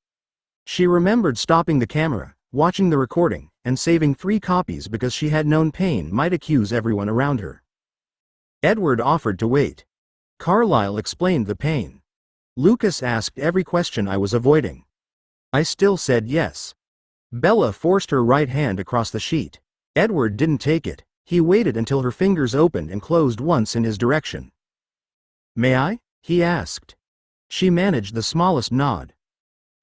She remembered stopping the camera, watching the recording, and saving 3 copies because she had known pain might accuse everyone around her. Edward offered to wait. Carlyle explained the pain. Lucas asked every question I was avoiding. I still said yes. Bella forced her right hand across the sheet. Edward didn't take it. He waited until her fingers opened and closed once in his direction. May I? He asked. She managed the smallest nod.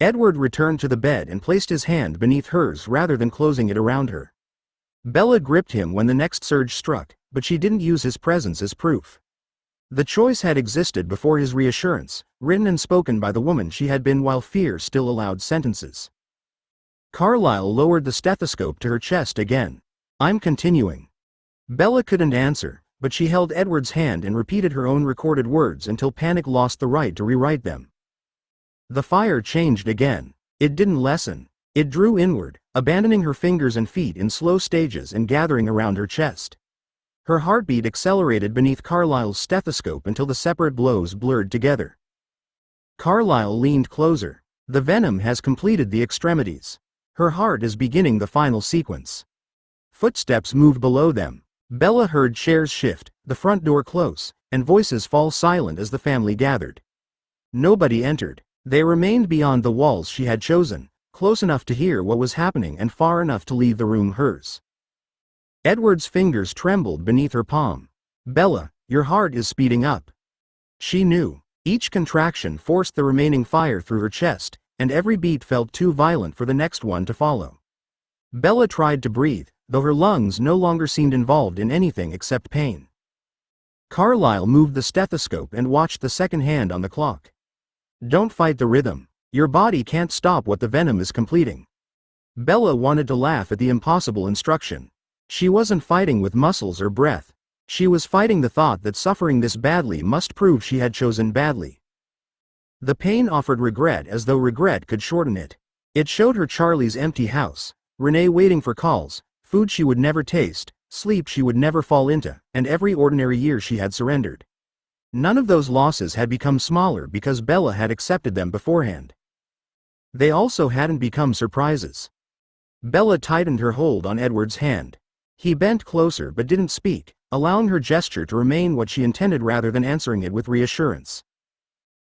Edward returned to the bed and placed his hand beneath hers rather than closing it around her. Bella gripped him when the next surge struck, but she didn't use his presence as proof. The choice had existed before his reassurance, written and spoken by the woman she had been while fear still allowed sentences. Carlyle lowered the stethoscope to her chest again. I'm continuing. Bella couldn't answer, but she held Edward's hand and repeated her own recorded words until panic lost the right to rewrite them. The fire changed again. It didn't lessen. It drew inward, abandoning her fingers and feet in slow stages and gathering around her chest. Her heartbeat accelerated beneath Carlyle's stethoscope until the separate blows blurred together. Carlyle leaned closer. The venom has completed the extremities. Her heart is beginning the final sequence. Footsteps moved below them. Bella heard chairs shift, the front door close, and voices fall silent as the family gathered. Nobody entered. They remained beyond the walls she had chosen, close enough to hear what was happening and far enough to leave the room hers. Edward's fingers trembled beneath her palm. Bella, your heart is speeding up. She knew. Each contraction forced the remaining fire through her chest, and every beat felt too violent for the next one to follow. Bella tried to breathe, though her lungs no longer seemed involved in anything except pain. Carlyle moved the stethoscope and watched the second hand on the clock. Don't fight the rhythm. Your body can't stop what the venom is completing. Bella wanted to laugh at the impossible instruction. She wasn't fighting with muscles or breath. She was fighting the thought that suffering this badly must prove she had chosen badly. The pain offered regret as though regret could shorten it. It showed her Charlie's empty house, Renee waiting for calls, food she would never taste, sleep she would never fall into, and every ordinary year she had surrendered. None of those losses had become smaller because Bella had accepted them beforehand. They also hadn't become surprises. Bella tightened her hold on Edward's hand. He bent closer but didn't speak, allowing her gesture to remain what she intended rather than answering it with reassurance.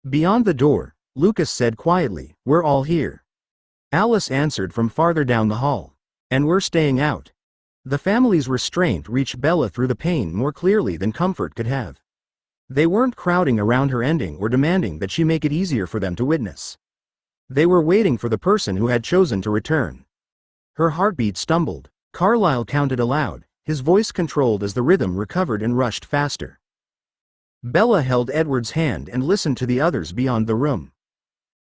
Beyond the door, Lucas said quietly, "We're all here." Alice answered from farther down the hall. "And we're staying out." The family's restraint reached Bella through the pain more clearly than comfort could have. They weren't crowding around her ending or demanding that she make it easier for them to witness. They were waiting for the person who had chosen to return. Her heartbeat stumbled. Carlyle counted aloud, his voice controlled as the rhythm recovered and rushed faster. Bella held Edward's hand and listened to the others beyond the room.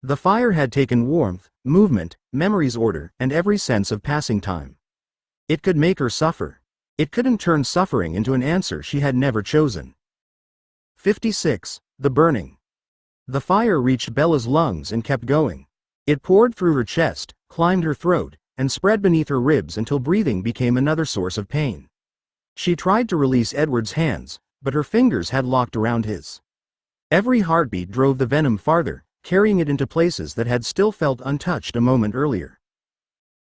The fire had taken warmth, movement, memory's order, and every sense of passing time. It could make her suffer. It couldn't turn suffering into an answer she had never chosen. 56. The burning. The fire reached Bella's lungs and kept going. It poured through her chest, climbed her throat, and spread beneath her ribs until breathing became another source of pain. She tried to release Edward's hands, but her fingers had locked around his. Every heartbeat drove the venom farther, carrying it into places that had still felt untouched a moment earlier.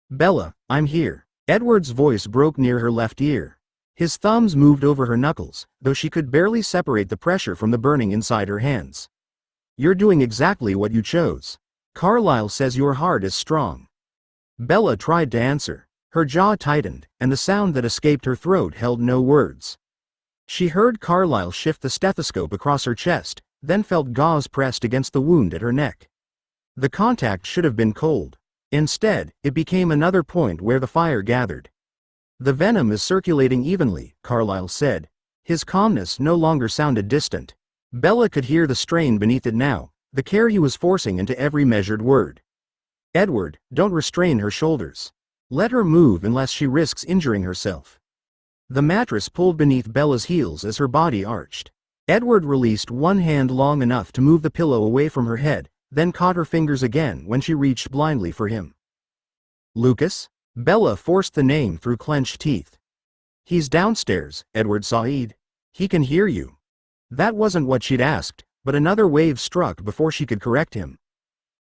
"Bella, I'm here." Edward's voice broke near her left ear. His thumbs moved over her knuckles, though she could barely separate the pressure from the burning inside her hands. "You're doing exactly what you chose. Carlyle says your heart is strong." Bella tried to answer. Her jaw tightened, and the sound that escaped her throat held no words. She heard Carlyle shift the stethoscope across her chest, then felt gauze pressed against the wound at her neck. The contact should have been cold. Instead, it became another point where the fire gathered. "The venom is circulating evenly," Carlyle said. His calmness no longer sounded distant. Bella could hear the strain beneath it now, the care he was forcing into every measured word. "Edward, don't restrain her shoulders. Let her move unless she risks injuring herself." The mattress pulled beneath Bella's heels as her body arched. Edward released one hand long enough to move the pillow away from her head, then caught her fingers again when she reached blindly for him. "Lucas?" Bella forced the name through clenched teeth. "He's downstairs, Edward Said. He can hear you." That wasn't what she'd asked, but another wave struck before she could correct him.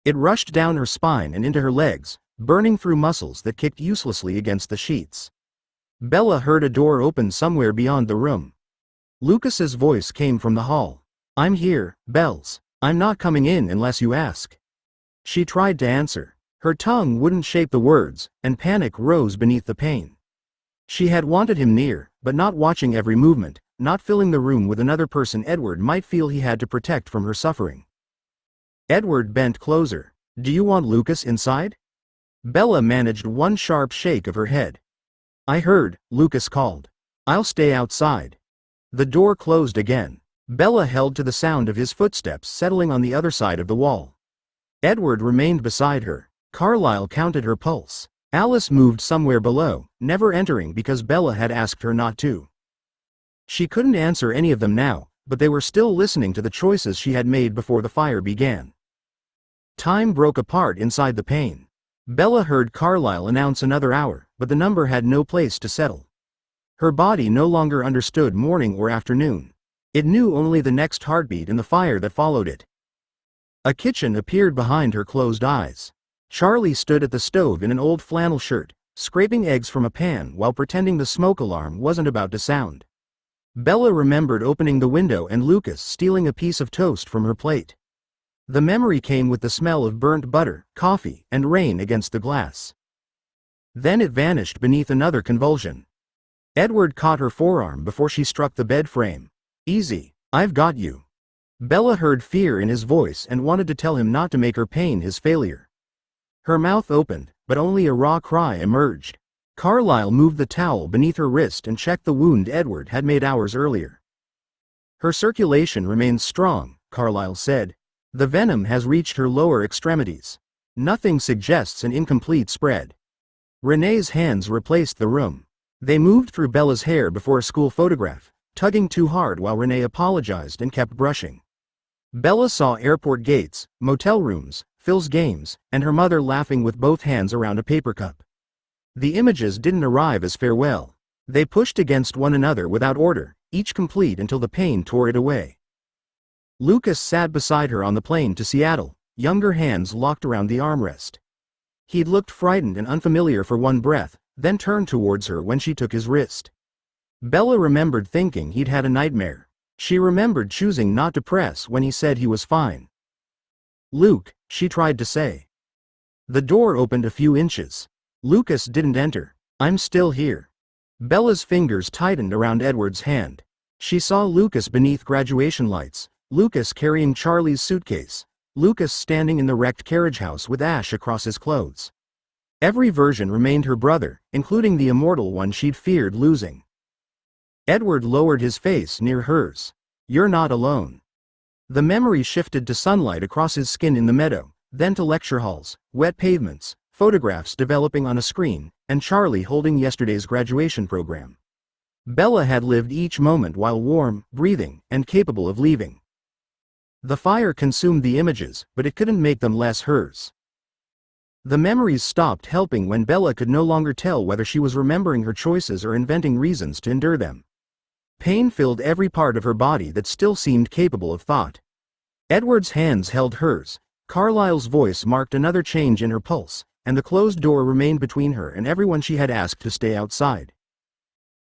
It rushed down her spine and into her legs, burning through muscles that kicked uselessly against the sheets. Bella heard a door open somewhere beyond the room. Lucas's voice came from the hall. "I'm here, Bells. I'm not coming in unless you ask." She tried to answer. Her tongue wouldn't shape the words, and panic rose beneath the pain. She had wanted him near, but not watching every movement, not filling the room with another person Edward might feel he had to protect from her suffering. Edward bent closer. "Do you want Lucas inside?" Bella managed one sharp shake of her head. "I heard," Lucas called. "I'll stay outside." The door closed again. Bella held to the sound of his footsteps settling on the other side of the wall. Edward remained beside her. Carlyle counted her pulse. Alice moved somewhere below, never entering because Bella had asked her not to. She couldn't answer any of them now, but they were still listening to the choices she had made before the fire began. Time broke apart inside the pane. Bella heard Carlyle announce another hour, but the number had no place to settle. Her body no longer understood morning or afternoon. It knew only the next heartbeat and the fire that followed it. A kitchen appeared behind her closed eyes. Charlie stood at the stove in an old flannel shirt, scraping eggs from a pan while pretending the smoke alarm wasn't about to sound. Bella remembered opening the window and Lucas stealing a piece of toast from her plate. The memory came with the smell of burnt butter, coffee, and rain against the glass. Then it vanished beneath another convulsion. Edward caught her forearm before she struck the bed frame. "Easy, I've got you." Bella heard fear in his voice and wanted to tell him not to make her pain his failure. Her mouth opened, but only a raw cry emerged. Carlyle moved the towel beneath her wrist and checked the wound Edward had made hours earlier. "Her circulation remains strong," Carlyle said. "The venom has reached her lower extremities. Nothing suggests an incomplete spread." Renee's hands replaced the room. They moved through Bella's hair before a school photograph, tugging too hard while Renee apologized and kept brushing. Bella saw airport gates, motel rooms, Phil's games, and her mother laughing with both hands around a paper cup. The images didn't arrive as farewell. They pushed against one another without order, each complete until the pain tore it away. Lucas sat beside her on the plane to Seattle, younger hands locked around the armrest. He'd looked frightened and unfamiliar for one breath, then turned towards her when she took his wrist. Bella remembered thinking he'd had a nightmare. She remembered choosing not to press when he said he was fine. "Luke," she tried to say. The door opened a few inches. Lucas didn't enter. "I'm still here." Bella's fingers tightened around Edward's hand. She saw Lucas beneath graduation lights, Lucas carrying Charlie's suitcase, Lucas standing in the wrecked carriage house with ash across his clothes. Every version remained her brother, including the immortal one she'd feared losing. Edward lowered his face near hers. "You're not alone." The memory shifted to sunlight across his skin in the meadow, then to lecture halls, wet pavements, photographs developing on a screen, and Charlie holding yesterday's graduation program. Bella had lived each moment while warm, breathing, and capable of leaving. The fire consumed the images, but it couldn't make them less hers. The memories stopped helping when Bella could no longer tell whether she was remembering her choices or inventing reasons to endure them. Pain filled every part of her body that still seemed capable of thought. Edward's hands held hers, Carlyle's voice marked another change in her pulse, and the closed door remained between her and everyone she had asked to stay outside.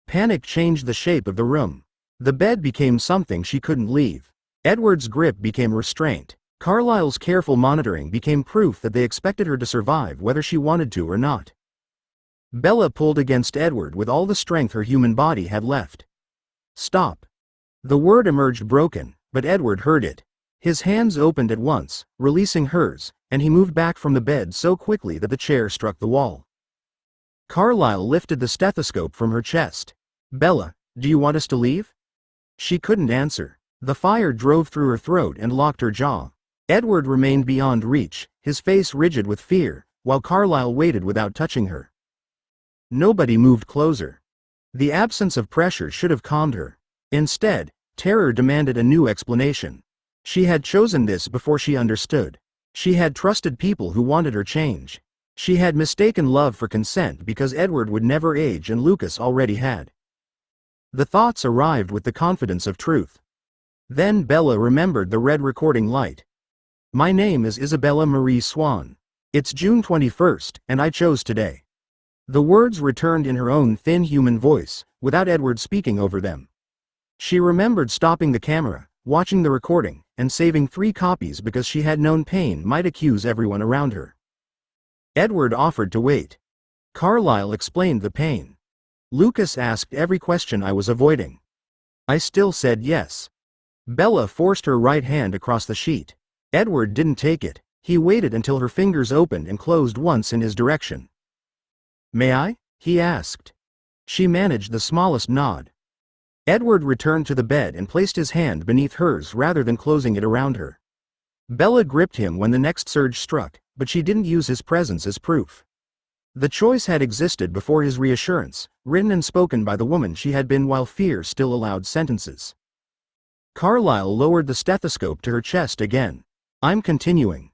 Panic changed the shape of the room. The bed became something she couldn't leave. Edward's grip became restraint. Carlyle's careful monitoring became proof that they expected her to survive whether she wanted to or not. Bella pulled against Edward with all the strength her human body had left. "Stop." The word emerged broken, but Edward heard it. His hands opened at once, releasing hers, and he moved back from the bed so quickly that the chair struck the wall. Carlyle lifted the stethoscope from her chest. "Bella, do you want us to leave?" She couldn't answer. The fire drove through her throat and locked her jaw. Edward remained beyond reach, his face rigid with fear, while Carlyle waited without touching her. Nobody moved closer. The absence of pressure should have calmed her. Instead, terror demanded a new explanation. She had chosen this before she understood. She had trusted people who wanted her change. She had mistaken love for consent because Edward would never age and Lucas already had. The thoughts arrived with the confidence of truth. Then Bella remembered the red recording light. My name is Isabella Marie Swan. It's June 21st, and I chose today. The words returned in her own thin human voice, without Edward speaking over them. She remembered stopping the camera, watching the recording, and saving 3 copies because she had known pain might accuse everyone around her. Edward offered to wait. Carlyle explained the pain. Lucas asked every question I was avoiding. I still said yes. Bella forced her right hand across the sheet. Edward didn't take it. He waited until her fingers opened and closed once in his direction. May I? He asked. She managed the smallest nod. Edward returned to the bed and placed his hand beneath hers rather than closing it around her. Bella gripped him when the next surge struck, but she didn't use his presence as proof. The choice had existed before his reassurance, written and spoken by the woman she had been while fear still allowed sentences. Carlyle lowered the stethoscope to her chest again. I'm continuing.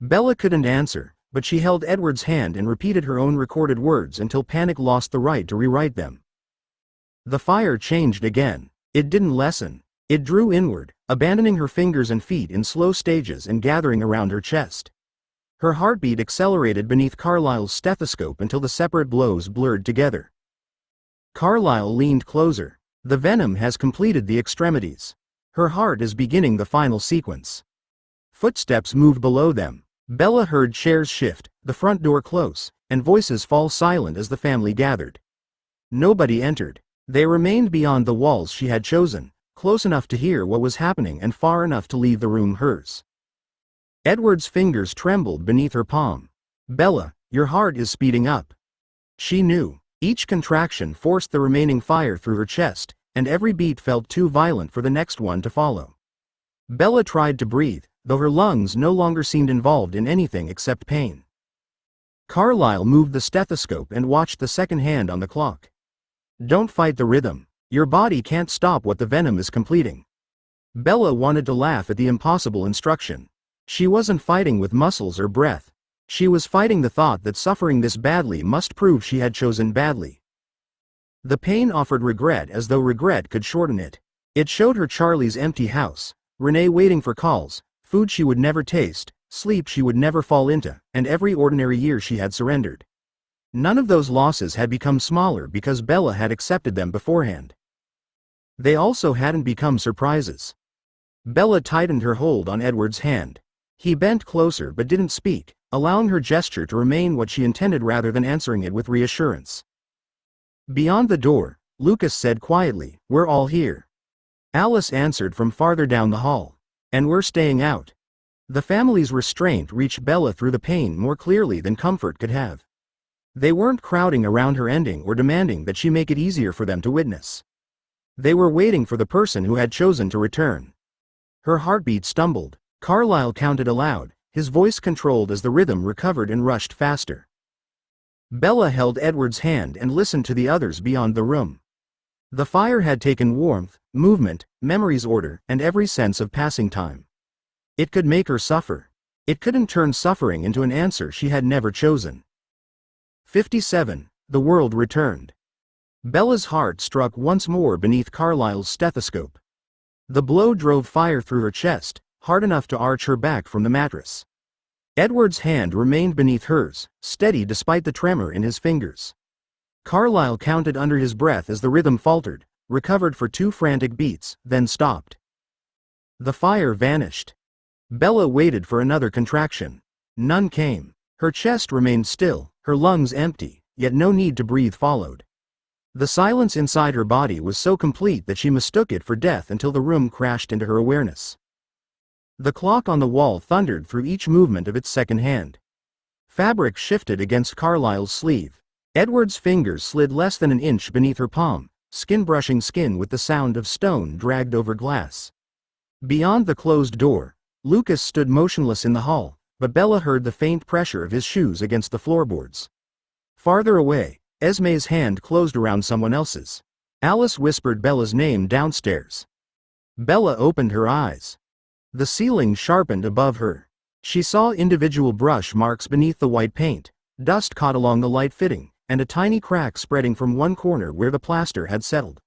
Bella couldn't answer, but she held Edward's hand and repeated her own recorded words until panic lost the right to rewrite them. The fire changed again. It didn't lessen. It drew inward, abandoning her fingers and feet in slow stages and gathering around her chest. Her heartbeat accelerated beneath Carlyle's stethoscope until the separate blows blurred together. Carlyle leaned closer. The venom has completed the extremities. Her heart is beginning the final sequence. Footsteps moved below them. Bella heard chairs shift, the front door close, and voices fall silent as the family gathered. Nobody entered. They remained beyond the walls she had chosen, close enough to hear what was happening and far enough to leave the room hers. Edward's fingers trembled beneath her palm. Bella, your heart is speeding up. She knew. Each contraction forced the remaining fire through her chest, and every beat felt too violent for the next one to follow. Bella tried to breathe, though her lungs no longer seemed involved in anything except pain. Carlyle moved the stethoscope and watched the second hand on the clock. Don't fight the rhythm. Your body can't stop what the venom is completing. Bella wanted to laugh at the impossible instruction. She wasn't fighting with muscles or breath. She was fighting the thought that suffering this badly must prove she had chosen badly. The pain offered regret as though regret could shorten it. It showed her Charlie's empty house, Renee waiting for calls, food she would never taste, sleep she would never fall into, and every ordinary year she had surrendered. None of those losses had become smaller because Bella had accepted them beforehand. They also hadn't become surprises. Bella tightened her hold on Edward's hand. He bent closer but didn't speak, allowing her gesture to remain what she intended rather than answering it with reassurance. Beyond the door, Lucas said quietly, "We're all here." Alice answered from farther down the hall. "And we're staying out." The family's restraint reached Bella through the pain more clearly than comfort could have. They weren't crowding around her ending or demanding that she make it easier for them to witness. They were waiting for the person who had chosen to return. Her heartbeat stumbled. Carlyle counted aloud, his voice controlled as the rhythm recovered and rushed faster. Bella held Edward's hand and listened to the others beyond the room. The fire had taken warmth, movement, memory's order, and every sense of passing time. It could make her suffer. It couldn't turn suffering into an answer she had never chosen. 57. The world returned. Bella's heart struck once more beneath Carlyle's stethoscope. The blow drove fire through her chest, hard enough to arch her back from the mattress. Edward's hand remained beneath hers, steady despite the tremor in his fingers. Carlyle counted under his breath as the rhythm faltered, recovered for 2 frantic beats, then stopped. The fire vanished. Bella waited for another contraction. None came. Her chest remained still, her lungs empty, yet no need to breathe followed. The silence inside her body was so complete that she mistook it for death until the room crashed into her awareness. The clock on the wall thundered through each movement of its second hand. Fabric shifted against Carlyle's sleeve. Edward's fingers slid less than an inch beneath her palm, skin brushing skin with the sound of stone dragged over glass. Beyond the closed door, Lucas stood motionless in the hall, but Bella heard the faint pressure of his shoes against the floorboards. Farther away, Esme's hand closed around someone else's. Alice whispered Bella's name downstairs. Bella opened her eyes. The ceiling sharpened above her. She saw individual brush marks beneath the white paint, dust caught along the light fitting, and a tiny crack spreading from one corner where the plaster had settled.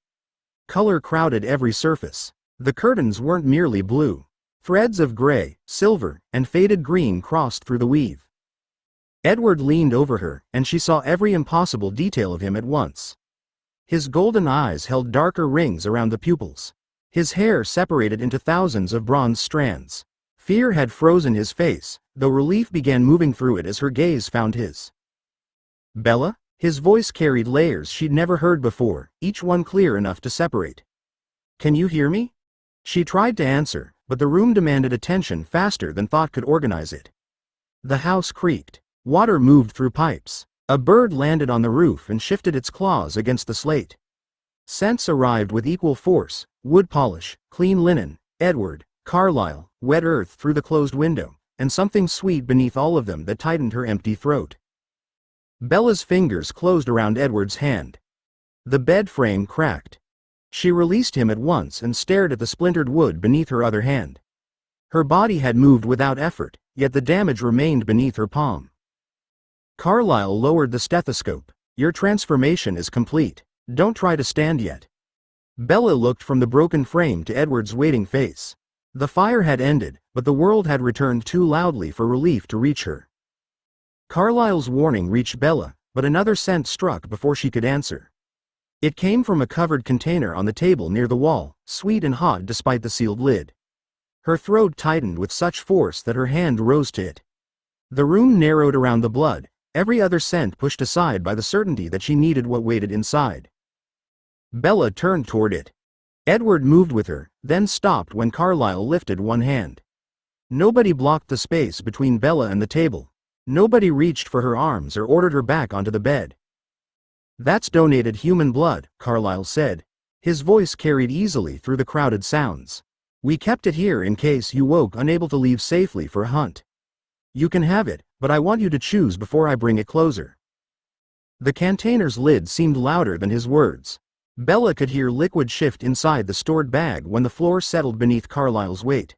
Color crowded every surface. The curtains weren't merely blue. Threads of gray, silver, and faded green crossed through the weave. Edward leaned over her, and she saw every impossible detail of him at once. His golden eyes held darker rings around the pupils. His hair separated into thousands of bronze strands. Fear had frozen his face, though relief began moving through it as her gaze found his. Bella? His voice carried layers she'd never heard before, each one clear enough to separate. Can you hear me? She tried to answer, but the room demanded attention faster than thought could organize it. The house creaked. Water moved through pipes. A bird landed on the roof and shifted its claws against the slate. Scents arrived with equal force: wood polish, clean linen, Edward, Carlisle, wet earth through the closed window, and something sweet beneath all of them that tightened her empty throat. Bella's fingers closed around Edward's hand. The bed frame cracked. She released him at once and stared at the splintered wood beneath her other hand. Her body had moved without effort, yet the damage remained beneath her palm. Carlisle lowered the stethoscope. Your transformation is complete. Don't try to stand yet. Bella looked from the broken frame to Edward's waiting face. The fire had ended, but the world had returned too loudly for relief to reach her. Carlisle's warning reached Bella, but another scent struck before she could answer. It came from a covered container on the table near the wall, sweet and hot despite the sealed lid. Her throat tightened with such force that her hand rose to it. The room narrowed around the blood, every other scent pushed aside by the certainty that she needed what waited inside. Bella turned toward it. Edward moved with her, then stopped when Carlisle lifted one hand. Nobody blocked the space between Bella and the table. Nobody reached for her arms or ordered her back onto the bed. That's donated human blood, Carlisle said. His voice carried easily through the crowded sounds. We kept it here in case you woke unable to leave safely for a hunt. You can have it, but I want you to choose before I bring it closer. The container's lid seemed louder than his words. Bella could hear liquid shift inside the stored bag when the floor settled beneath Carlisle's weight.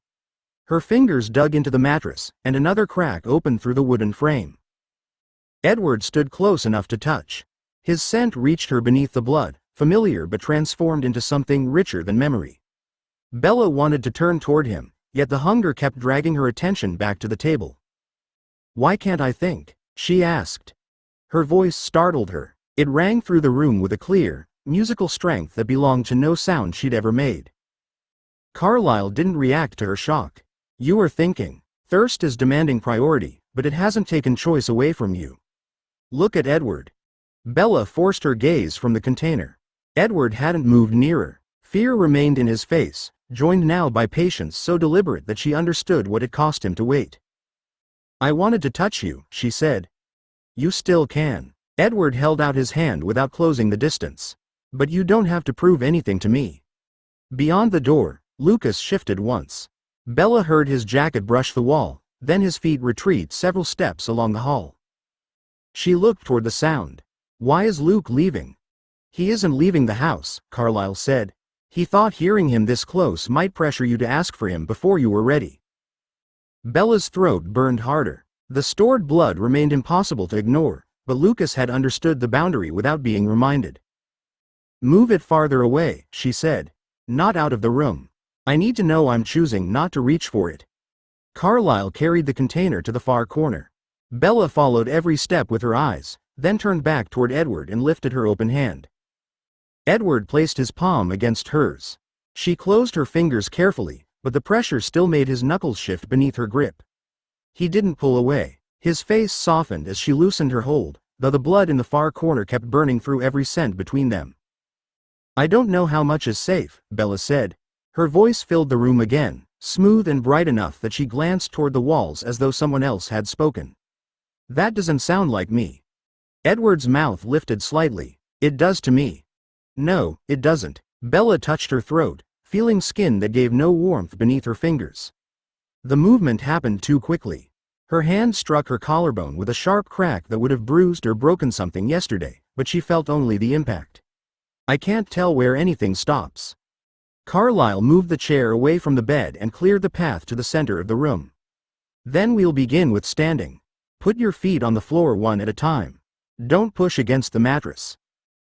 Her fingers dug into the mattress, and another crack opened through the wooden frame. Edward stood close enough to touch. His scent reached her beneath the blood, familiar but transformed into something richer than memory. Bella wanted to turn toward him, yet the hunger kept dragging her attention back to the table. Why can't I think? She asked. Her voice startled her. It rang through the room with a clear, musical strength that belonged to no sound she'd ever made. Carlisle didn't react to her shock. You are thinking. Thirst is demanding priority, but it hasn't taken choice away from you. Look at Edward. Bella forced her gaze from the container. Edward hadn't moved nearer. Fear remained in his face, joined now by patience so deliberate that she understood what it cost him to wait. I wanted to touch you, she said. You still can. Edward held out his hand without closing the distance. But you don't have to prove anything to me. Beyond the door, Lucas shifted once. Bella heard his jacket brush the wall, then his feet retreat several steps along the hall. She looked toward the sound. Why is Luke leaving? He isn't leaving the house, Carlisle said. He thought hearing him this close might pressure you to ask for him before you were ready. Bella's throat burned harder. The stored blood remained impossible to ignore, but Lucas had understood the boundary without being reminded. Move it farther away, she said. Not out of the room. I need to know I'm choosing not to reach for it. Carlisle carried the container to the far corner. Bella followed every step with her eyes, then turned back toward Edward and lifted her open hand. Edward placed his palm against hers. She closed her fingers carefully, but the pressure still made his knuckles shift beneath her grip. He didn't pull away. His face softened as she loosened her hold, though the blood in the far corner kept burning through every cent between them. I don't know how much is safe, Bella said. Her voice filled the room again, smooth and bright enough that she glanced toward the walls as though someone else had spoken. That doesn't sound like me. Edward's mouth lifted slightly. It does to me. No, it doesn't. Bella touched her throat, feeling skin that gave no warmth beneath her fingers. The movement happened too quickly. Her hand struck her collarbone with a sharp crack that would have bruised or broken something yesterday, but she felt only the impact. I can't tell where anything stops. Carlyle moved the chair away from the bed and cleared the path to the center of the room. Then we'll begin with standing. Put your feet on the floor one at a time. Don't push against the mattress.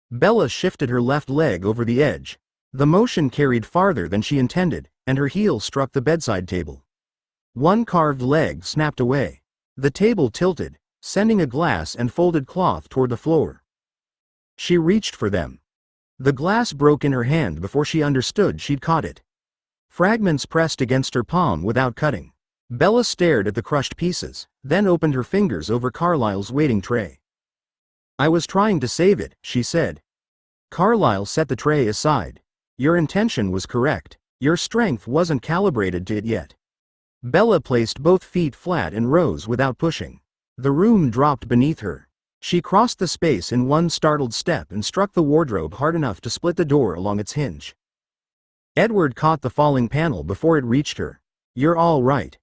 Bella shifted her left leg over the edge. The motion carried farther than she intended, and her heel struck the bedside table. One carved leg snapped away. The table tilted, sending a glass and folded cloth toward the floor. She reached for them. The glass broke in her hand before she understood she'd caught it. Fragments pressed against her palm without cutting. Bella stared at the crushed pieces, then opened her fingers over Carlyle's waiting tray. I was trying to save it, she said. Carlyle set the tray aside. Your intention was correct. Your strength wasn't calibrated to it yet. Bella placed both feet flat and rose without pushing. The room dropped beneath her. She crossed the space in one startled step and struck the wardrobe hard enough to split the door along its hinge. Edward caught the falling panel before it reached her. You're all right.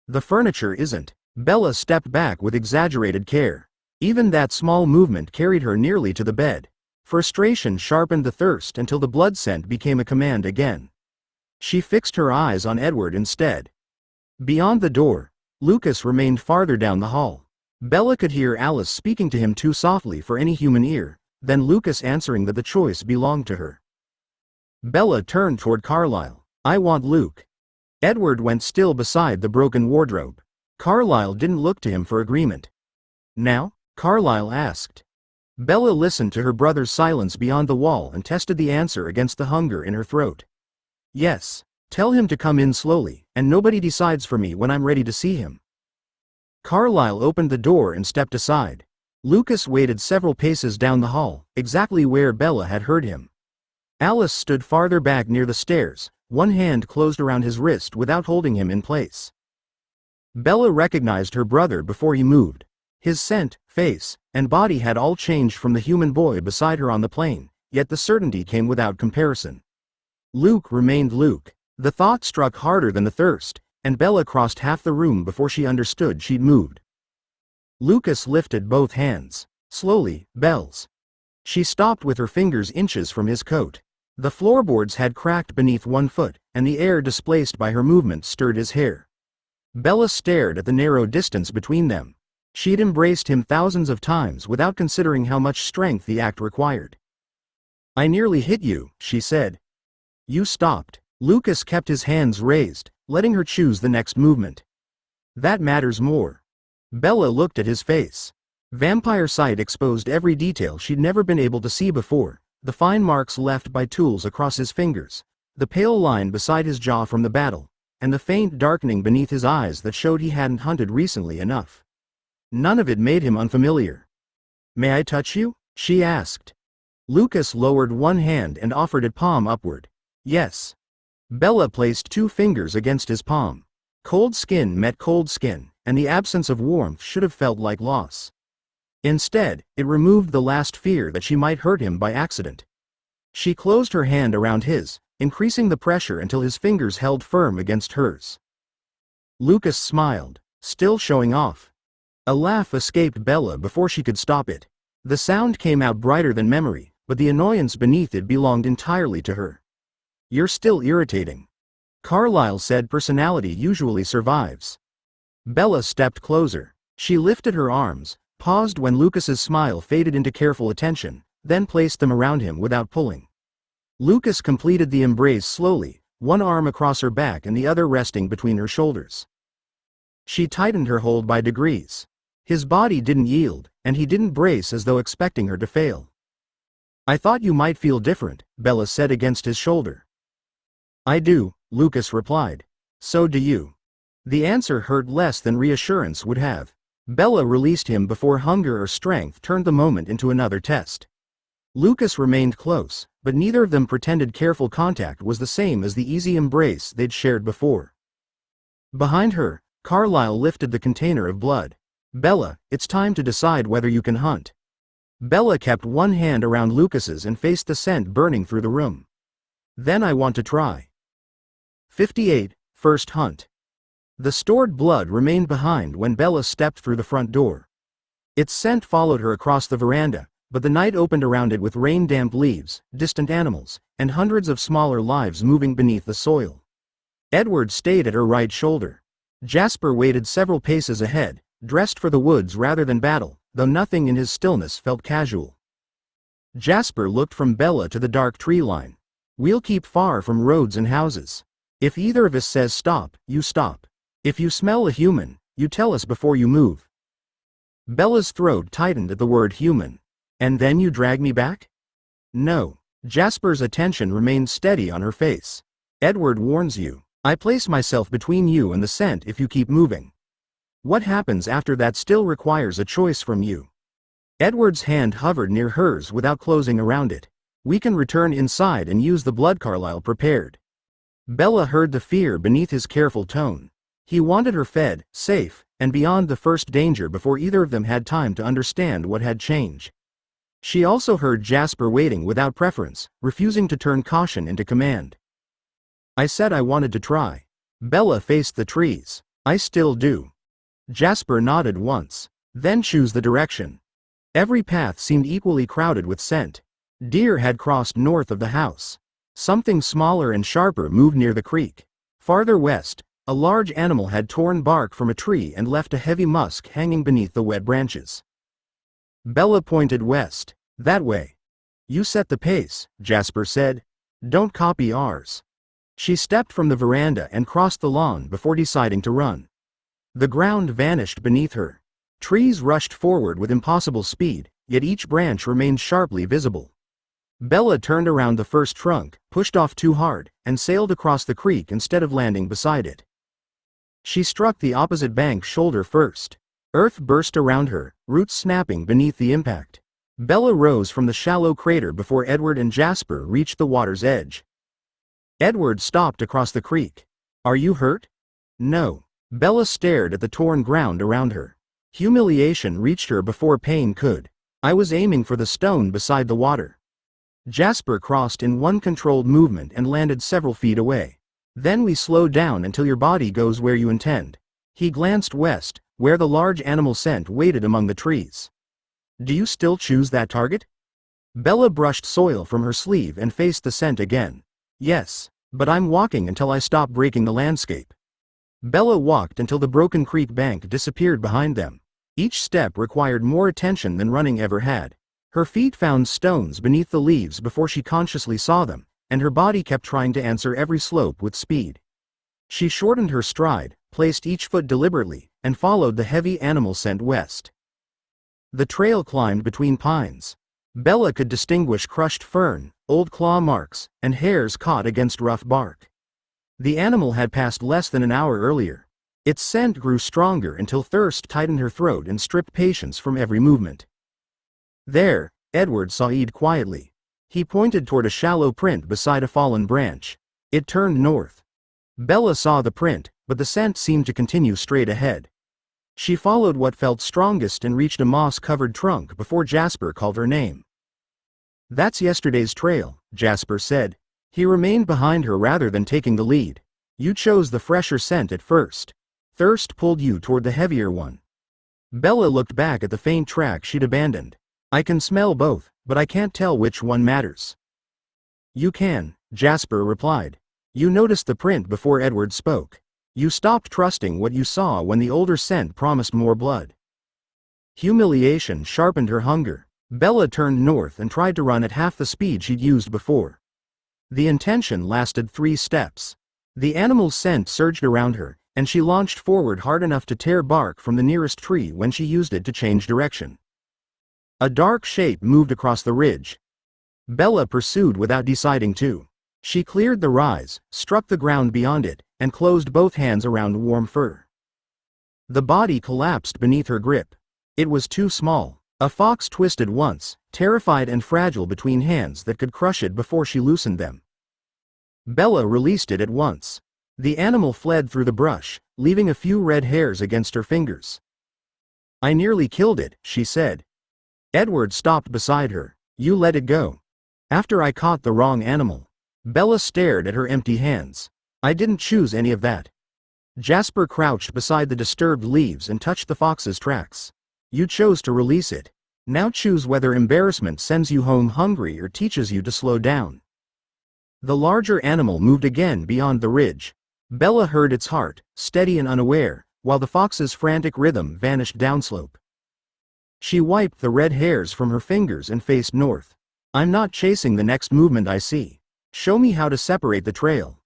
The furniture isn't. Bella stepped back with exaggerated care. Even that small movement carried her nearly to the bed. Frustration sharpened the thirst until the blood scent became a command again. She fixed her eyes on Edward instead. Beyond the door, Lucas remained farther down the hall. Bella could hear Alice speaking to him too softly for any human ear, then Lucas answering that the choice belonged to her. Bella turned toward Carlyle. I want Luke. Edward went still beside the broken wardrobe. Carlyle didn't look to him for agreement. Now? Carlyle asked. Bella listened to her brother's silence beyond the wall and tested the answer against the hunger in her throat. Yes. Tell him to come in slowly, and nobody decides for me when I'm ready to see him. Carlyle opened the door and stepped aside. Lucas waited several paces down the hall, exactly where Bella had heard him. Alice stood farther back near the stairs, one hand closed around his wrist without holding him in place. Bella recognized her brother before he moved. His scent, face, and body had all changed from the human boy beside her on the plane, yet the certainty came without comparison. Luke remained Luke. The thought struck harder than the thirst, and Bella crossed half the room before she understood she'd moved. Lucas lifted both hands. Slowly, Belle's. She stopped with her fingers inches from his coat. The floorboards had cracked beneath one foot, and the air displaced by her movement stirred his hair. Bella stared at the narrow distance between them. She'd embraced him thousands of times without considering how much strength the act required. I nearly hit you, she said. You stopped. Lucas kept his hands raised, letting her choose the next movement. That matters more. Bella looked at his face. Vampire sight exposed every detail she'd never been able to see before, the fine marks left by tools across his fingers, the pale line beside his jaw from the battle, and the faint darkening beneath his eyes that showed he hadn't hunted recently enough. None of it made him unfamiliar. May I touch you? She asked. Lucas lowered one hand and offered it palm upward. Yes. Bella placed 2 fingers against his palm. Cold skin met cold skin, and the absence of warmth should have felt like loss. Instead, it removed the last fear that she might hurt him by accident. She closed her hand around his, increasing the pressure until his fingers held firm against hers. Lucas smiled, still showing off. A laugh escaped Bella before she could stop it. The sound came out brighter than memory, but the annoyance beneath it belonged entirely to her. You're still irritating. Carlyle said personality usually survives. Bella stepped closer. She lifted her arms, paused when Lucas's smile faded into careful attention, then placed them around him without pulling. Lucas completed the embrace slowly, one arm across her back and the other resting between her shoulders. She tightened her hold by degrees. His body didn't yield, and he didn't brace as though expecting her to fail. I thought you might feel different, Bella said against his shoulder. I do, Lucas replied. So do you. The answer hurt less than reassurance would have. Bella released him before hunger or strength turned the moment into another test. Lucas remained close, but neither of them pretended careful contact was the same as the easy embrace they'd shared before. Behind her, Carlyle lifted the container of blood. Bella, it's time to decide whether you can hunt. Bella kept one hand around Lucas's and faced the scent burning through the room. Then I want to try. 58, First Hunt. The stored blood remained behind when Bella stepped through the front door. Its scent followed her across the veranda, but the night opened around it with rain-damp leaves, distant animals, and hundreds of smaller lives moving beneath the soil. Edward stayed at her right shoulder. Jasper waited several paces ahead, dressed for the woods rather than battle, though nothing in his stillness felt casual. Jasper looked from Bella to the dark tree line. We'll keep far from roads and houses. If either of us says stop, you stop. If you smell a human, you tell us before you move. Bella's throat tightened at the word human. And then you drag me back? No. Jasper's attention remained steady on her face. Edward warns you. I place myself between you and the scent if you keep moving. What happens after that still requires a choice from you. Edward's hand hovered near hers without closing around it. We can return inside and use the blood Carlyle prepared. Bella heard the fear beneath his careful tone. He wanted her fed, safe, and beyond the first danger before either of them had time to understand what had changed. She also heard Jasper waiting without preference, refusing to turn caution into command. I said I wanted to try. Bella faced the trees. I still do. Jasper nodded once. Then choose the direction. Every path seemed equally crowded with scent. Deer had crossed north of the house. Something smaller and sharper moved near the creek. Farther west, a large animal had torn bark from a tree and left a heavy musk hanging beneath the wet branches. Bella pointed west. That way. You set the pace, Jasper said. Don't copy ours. She stepped from the veranda and crossed the lawn before deciding to run. The ground vanished beneath her. Trees rushed forward with impossible speed, yet each branch remained sharply visible. Bella turned around the first trunk, pushed off too hard, and sailed across the creek instead of landing beside it. She struck the opposite bank shoulder first. Earth burst around her, roots snapping beneath the impact. Bella rose from the shallow crater before Edward and Jasper reached the water's edge. Edward stopped across the creek. Are you hurt? No. Bella stared at the torn ground around her. Humiliation reached her before pain could. I was aiming for the stone beside the water. Jasper crossed in one controlled movement and landed several feet away. Then we slow down until your body goes where you intend. He glanced west, where the large animal scent waited among the trees. Do you still choose that target? Bella brushed soil from her sleeve and faced the scent again. Yes, but I'm walking until I stop breaking the landscape. Bella walked until the broken creek bank disappeared behind them. Each step required more attention than running ever had. Her feet found stones beneath the leaves before she consciously saw them, and her body kept trying to answer every slope with speed. She shortened her stride, placed each foot deliberately, and followed the heavy animal scent west. The trail climbed between pines. Bella could distinguish crushed fern, old claw marks, and hairs caught against rough bark. The animal had passed less than an hour earlier. Its scent grew stronger until thirst tightened her throat and stripped patience from every movement. There, Edward saw Ede quietly. He pointed toward a shallow print beside a fallen branch. It turned north. Bella saw the print, but the scent seemed to continue straight ahead. She followed what felt strongest and reached a moss-covered trunk before Jasper called her name. That's yesterday's trail, Jasper said. He remained behind her rather than taking the lead. You chose the fresher scent at first. Thirst pulled you toward the heavier one. Bella looked back at the faint track she'd abandoned. I can smell both, but I can't tell which one matters. You can, Jasper replied. You noticed the print before Edward spoke. You stopped trusting what you saw when the older scent promised more blood. Humiliation sharpened her hunger. Bella turned north and tried to run at half the speed she'd used before. The intention lasted 3 steps. The animal's scent surged around her, and she launched forward hard enough to tear bark from the nearest tree when she used it to change direction. A dark shape moved across the ridge. Bella pursued without deciding to. She cleared the rise, struck the ground beyond it, and closed both hands around warm fur. The body collapsed beneath her grip. It was too small. A fox twisted once, terrified and fragile between hands that could crush it before she loosened them. Bella released it at once. The animal fled through the brush, leaving a few red hairs against her fingers. I nearly killed it, she said. Edward stopped beside her. You let it go. After I caught the wrong animal. Bella stared at her empty hands. I didn't choose any of that. Jasper crouched beside the disturbed leaves and touched the fox's tracks. You chose to release it. Now choose whether embarrassment sends you home hungry or teaches you to slow down. The larger animal moved again beyond the ridge. Bella heard its heart, steady and unaware, while the fox's frantic rhythm vanished downslope. She wiped the red hairs from her fingers and faced north. I'm not chasing the next movement I see. Show me how to separate the trail.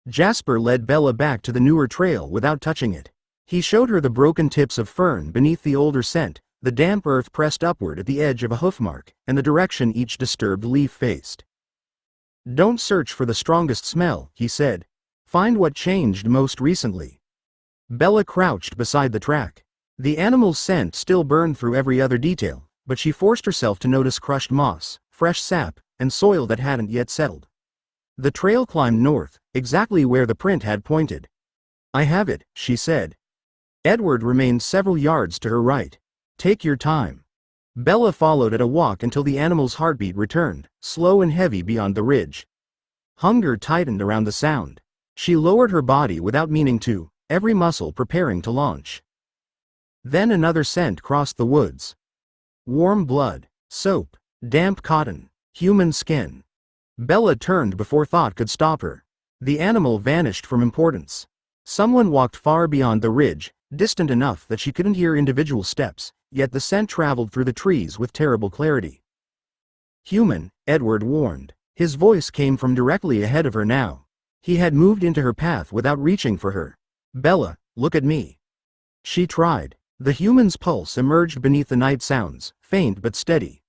Jasper led Bella back to the newer trail without touching it. He showed her the broken tips of fern beneath the older scent, the damp earth pressed upward at the edge of a hoofmark, and the direction each disturbed leaf faced. Don't search for the strongest smell, he said. Find what changed most recently. Bella crouched beside the track. The animal's scent still burned through every other detail, but she forced herself to notice crushed moss, fresh sap, and soil that hadn't yet settled. The trail climbed north, exactly where the print had pointed. I have it, she said. Edward remained several yards to her right. Take your time. Bella followed at a walk until the animal's heartbeat returned, slow and heavy beyond the ridge. Hunger tightened around the sound. She lowered her body without meaning to, every muscle preparing to launch. Then another scent crossed the woods. Warm blood, soap, damp cotton, human skin. Bella turned before thought could stop her. The animal vanished from importance. Someone walked far beyond the ridge, distant enough that she couldn't hear individual steps, yet the scent traveled through the trees with terrible clarity. Human, Edward warned. His voice came from directly ahead of her now. He had moved into her path without reaching for her. Bella, look at me. She tried. The human's pulse emerged beneath the night sounds, faint but steady.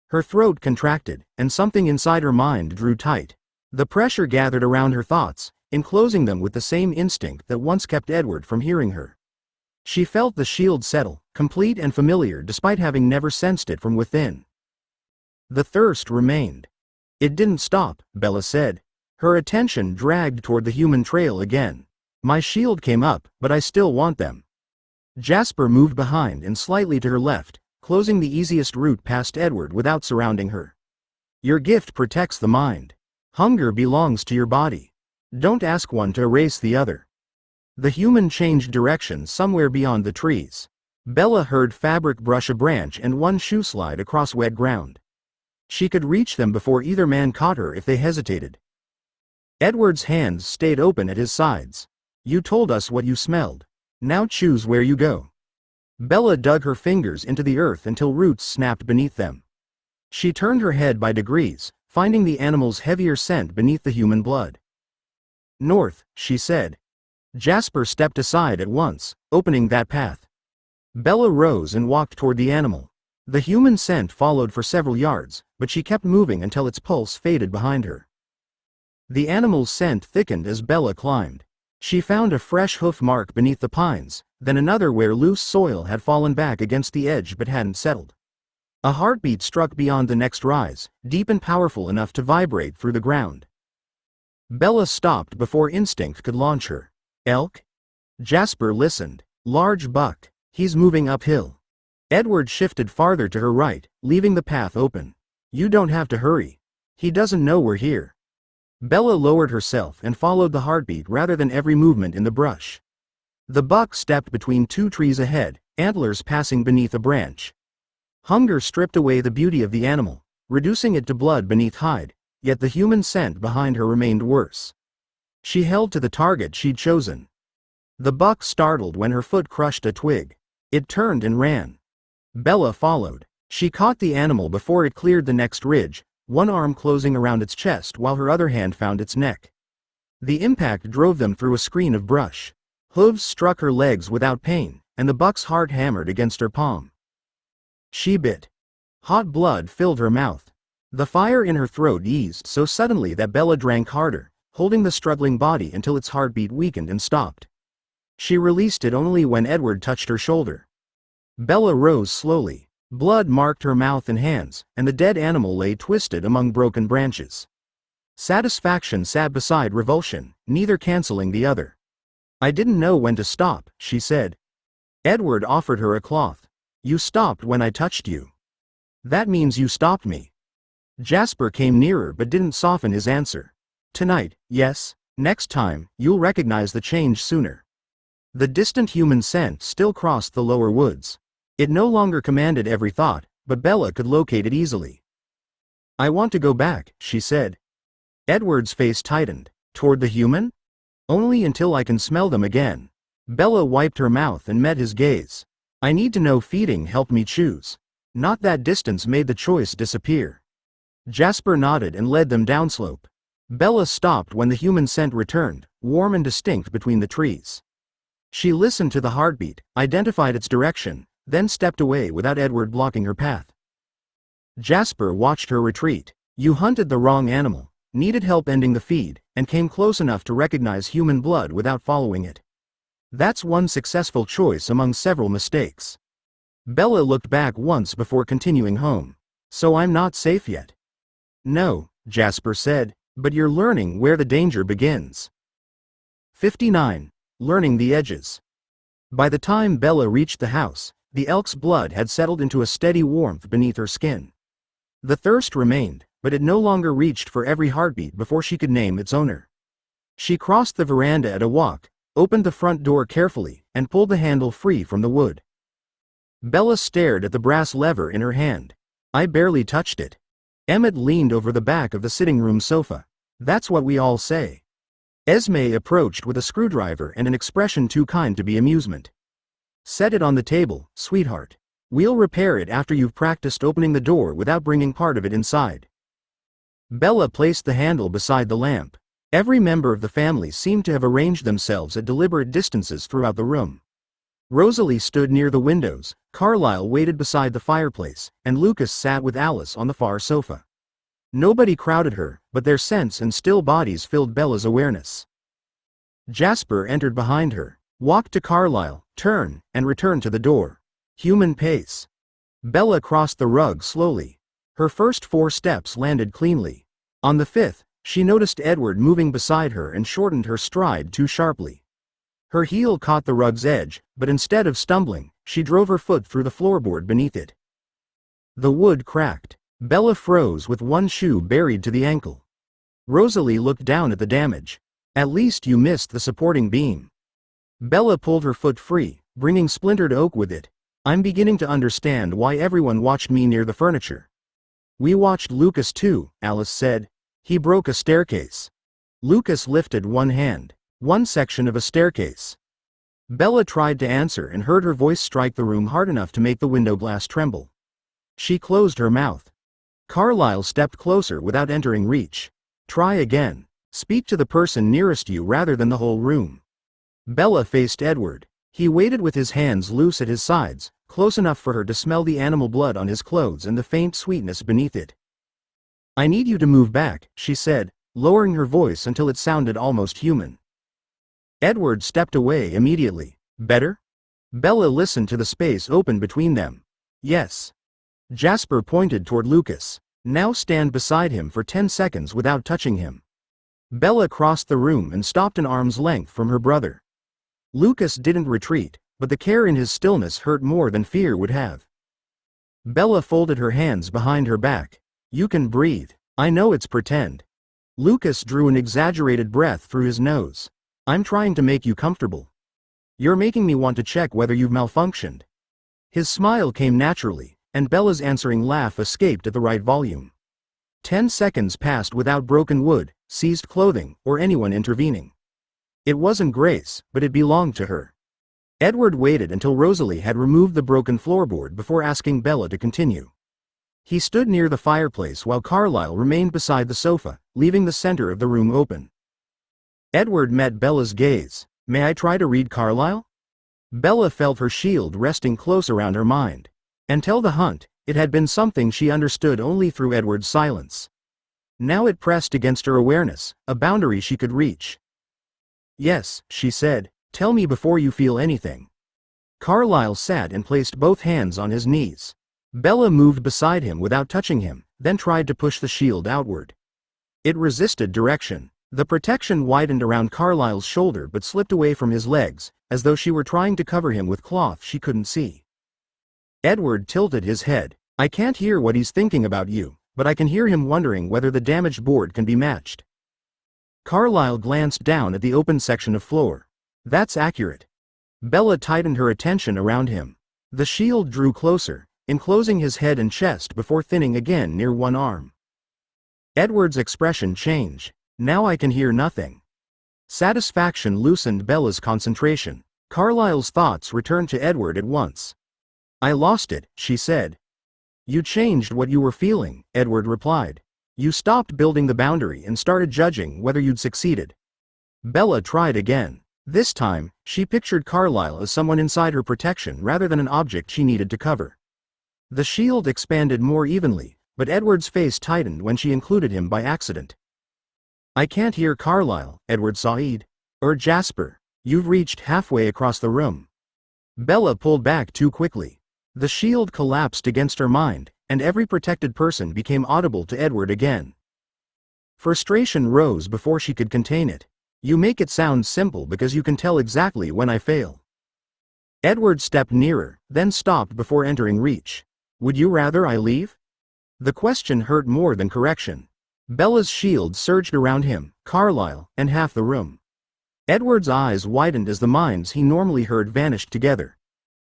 Her throat contracted, and something inside her mind drew tight. The pressure gathered around her thoughts, enclosing them with the same instinct that once kept Edward from hearing her. She felt the shield settle, complete and familiar despite having never sensed it from within. The thirst remained. It didn't stop, Bella said. Her attention dragged toward the human trail again. My shield came up, but I still want them. Jasper moved behind and slightly to her left, closing the easiest route past Edward without surrounding her. Your gift protects the mind. Hunger belongs to your body. Don't ask one to erase the other. The human changed direction somewhere beyond the trees. Bella heard fabric brush a branch and one shoe slide across wet ground. She could reach them before either man caught her if they hesitated. Edward's hands stayed open at his sides. You told us what you smelled. Now choose where you go. Bella dug her fingers into the earth until roots snapped beneath them. She turned her head by degrees, finding the animal's heavier scent beneath the human blood. North, she said. Jasper stepped aside at once, opening that path. Bella rose and walked toward the animal. The human scent followed for several yards, but she kept moving until its pulse faded behind her. The animal's scent thickened as Bella climbed. She found a fresh hoof mark beneath the pines, then another where loose soil had fallen back against the edge but hadn't settled. A heartbeat struck beyond the next rise, deep and powerful enough to vibrate through the ground. Bella stopped before instinct could launch her. Elk? Jasper listened. Large buck. He's moving uphill. Edward shifted farther to her right, leaving the path open. You don't have to hurry. He doesn't know we're here. Bella lowered herself and followed the heartbeat rather than every movement in the brush. The buck stepped between two trees ahead, antlers passing beneath a branch. Hunger stripped away the beauty of the animal, reducing it to blood beneath hide, yet the human scent behind her remained worse. She held to the target she'd chosen. The buck startled when her foot crushed a twig. It turned and ran. Bella followed. She caught the animal before it cleared the next ridge, one arm closing around its chest while her other hand found its neck. The impact drove them through a screen of brush. Hooves struck her legs without pain, and the buck's heart hammered against her palm. She bit. Hot blood filled her mouth. The fire in her throat eased so suddenly that Bella drank harder, holding the struggling body until its heartbeat weakened and stopped. She released it only when Edward touched her shoulder. Bella rose slowly. Blood marked her mouth and hands, and the dead animal lay twisted among broken branches. Satisfaction sat beside revulsion, neither canceling the other. I didn't know when to stop, she said. Edward offered her a cloth. You stopped when I touched you. That means you stopped me. Jasper came nearer but didn't soften his answer. Tonight, yes. Next time, you'll recognize the change sooner. The distant human scent still crossed the lower woods. It no longer commanded every thought, but Bella could locate it easily. "I want to go back," she said. Edward's face tightened. "Toward the human?" "Only until I can smell them again." Bella wiped her mouth and met his gaze. "I need to know feeding helped me choose. Not that distance made the choice disappear." Jasper nodded and led them downslope. Bella stopped when the human scent returned, warm and distinct between the trees. She listened to the heartbeat, identified its direction, then stepped away without Edward blocking her path. Jasper watched her retreat. "You hunted the wrong animal, needed help ending the feed, and came close enough to recognize human blood without following it. That's one successful choice among several mistakes." Bella looked back once before continuing home. "So I'm not safe yet?" "No," Jasper said, "but you're learning where the danger begins." 59. Learning the edges. By the time Bella reached the house, the elk's blood had settled into a steady warmth beneath her skin. The thirst remained, but it no longer reached for every heartbeat before she could name its owner. She crossed the veranda at a walk, opened the front door carefully, and pulled the handle free from the wood. Bella stared at the brass lever in her hand. "I barely touched it." Emmett leaned over the back of the sitting room sofa. "That's what we all say." Esme approached with a screwdriver and an expression too kind to be amusement. "Set it on the table, sweetheart. We'll repair it after you've practiced opening the door without bringing part of it inside." Bella placed the handle beside the lamp. Every member of the family seemed to have arranged themselves at deliberate distances throughout the room. Rosalie stood near the windows, Carlisle waited beside the fireplace, and Lucas sat with Alice on the far sofa. Nobody crowded her, but their scents and still bodies filled Bella's awareness. Jasper entered behind her, walked to Carlisle, turned, and returned to the door. Human pace. Bella crossed the rug slowly. Her first 4 steps landed cleanly. On the 5th, she noticed Edward moving beside her and shortened her stride too sharply. Her heel caught the rug's edge, but instead of stumbling, she drove her foot through the floorboard beneath it. The wood cracked. Bella froze with one shoe buried to the ankle. Rosalie looked down at the damage. "At least you missed the supporting beam." Bella pulled her foot free, bringing splintered oak with it. "I'm beginning to understand why everyone watched me near the furniture." "We watched Lucas too," Alice said. "He broke a staircase." Lucas lifted one hand. "One section of a staircase." Bella tried to answer and heard her voice strike the room hard enough to make the window glass tremble. She closed her mouth. Carlisle stepped closer without entering reach. "Try again. Speak to the person nearest you rather than the whole room." Bella faced Edward. He waited with his hands loose at his sides, close enough for her to smell the animal blood on his clothes and the faint sweetness beneath it. "I need you to move back," she said, lowering her voice until it sounded almost human. Edward stepped away immediately. "Better?" Bella listened to the space open between them. "Yes." Jasper pointed toward Lucas. "Now stand beside him for 10 seconds without touching him." Bella crossed the room and stopped an arm's length from her brother. Lucas didn't retreat, but the care in his stillness hurt more than fear would have. Bella folded her hands behind her back. "You can breathe. I know it's pretend." Lucas drew an exaggerated breath through his nose. "I'm trying to make you comfortable. You're making me want to check whether you've malfunctioned." His smile came naturally, and Bella's answering laugh escaped at the right volume. 10 seconds passed without broken wood, seized clothing, or anyone intervening. It wasn't Grace, but it belonged to her. Edward waited until Rosalie had removed the broken floorboard before asking Bella to continue. He stood near the fireplace while Carlisle remained beside the sofa, leaving the center of the room open. Edward met Bella's gaze. "May I try to read Carlisle?" Bella felt her shield resting close around her mind. Until the hunt, it had been something she understood only through Edward's silence. Now it pressed against her awareness, a boundary she could reach. "Yes," she said, "tell me before you feel anything." Carlisle sat and placed both hands on his knees. Bella moved beside him without touching him, then tried to push the shield outward. It resisted direction. The protection widened around Carlisle's shoulder but slipped away from his legs, as though she were trying to cover him with cloth she couldn't see. Edward tilted his head. "I can't hear what he's thinking about you, but I can hear him wondering whether the damaged board can be matched." Carlisle glanced down at the open section of floor. "That's accurate." Bella tightened her attention around him. The shield drew closer, enclosing his head and chest before thinning again near one arm. Edward's expression changed. Now I can hear nothing. Satisfaction loosened Bella's concentration. Carlyle's thoughts returned to Edward at once. I lost it, she said. You changed what you were feeling, Edward replied. You stopped building the boundary and started judging whether you'd succeeded. Bella tried again. This time, she pictured Carlyle as someone inside her protection rather than an object she needed to cover. The shield expanded more evenly, but Edward's face tightened when she included him by accident. I can't hear Carlyle, Edward sighed. Or Jasper. You've reached halfway across the room. Bella pulled back too quickly. The shield collapsed against her mind, and every protected person became audible to Edward again. Frustration rose before she could contain it. You make it sound simple because you can tell exactly when I fail. Edward stepped nearer, then stopped before entering reach. Would you rather I leave? The question hurt more than correction. Bella's shield surged around him, Carlyle, and half the room. Edward's eyes widened as the minds he normally heard vanished together.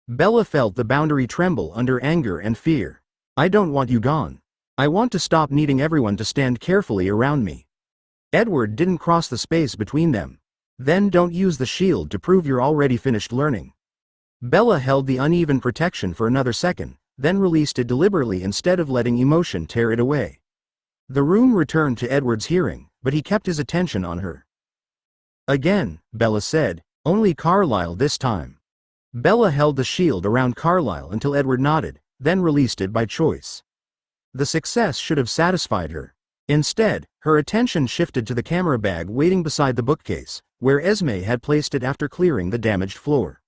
Bella felt the boundary tremble under anger and fear. I don't want you gone. I want to stop needing everyone to stand carefully around me. Edward didn't cross the space between them. Then don't use the shield to prove you're already finished learning. Bella held the uneven protection for another second, then released it deliberately instead of letting emotion tear it away. The room returned to Edward's hearing, but he kept his attention on her. Again, Bella said, only Carlyle this time. Bella held the shield around Carlyle until Edward nodded, then released it by choice. The success should have satisfied her. Instead, her attention shifted to the camera bag waiting beside the bookcase, where Esme had placed it after clearing the damaged floor.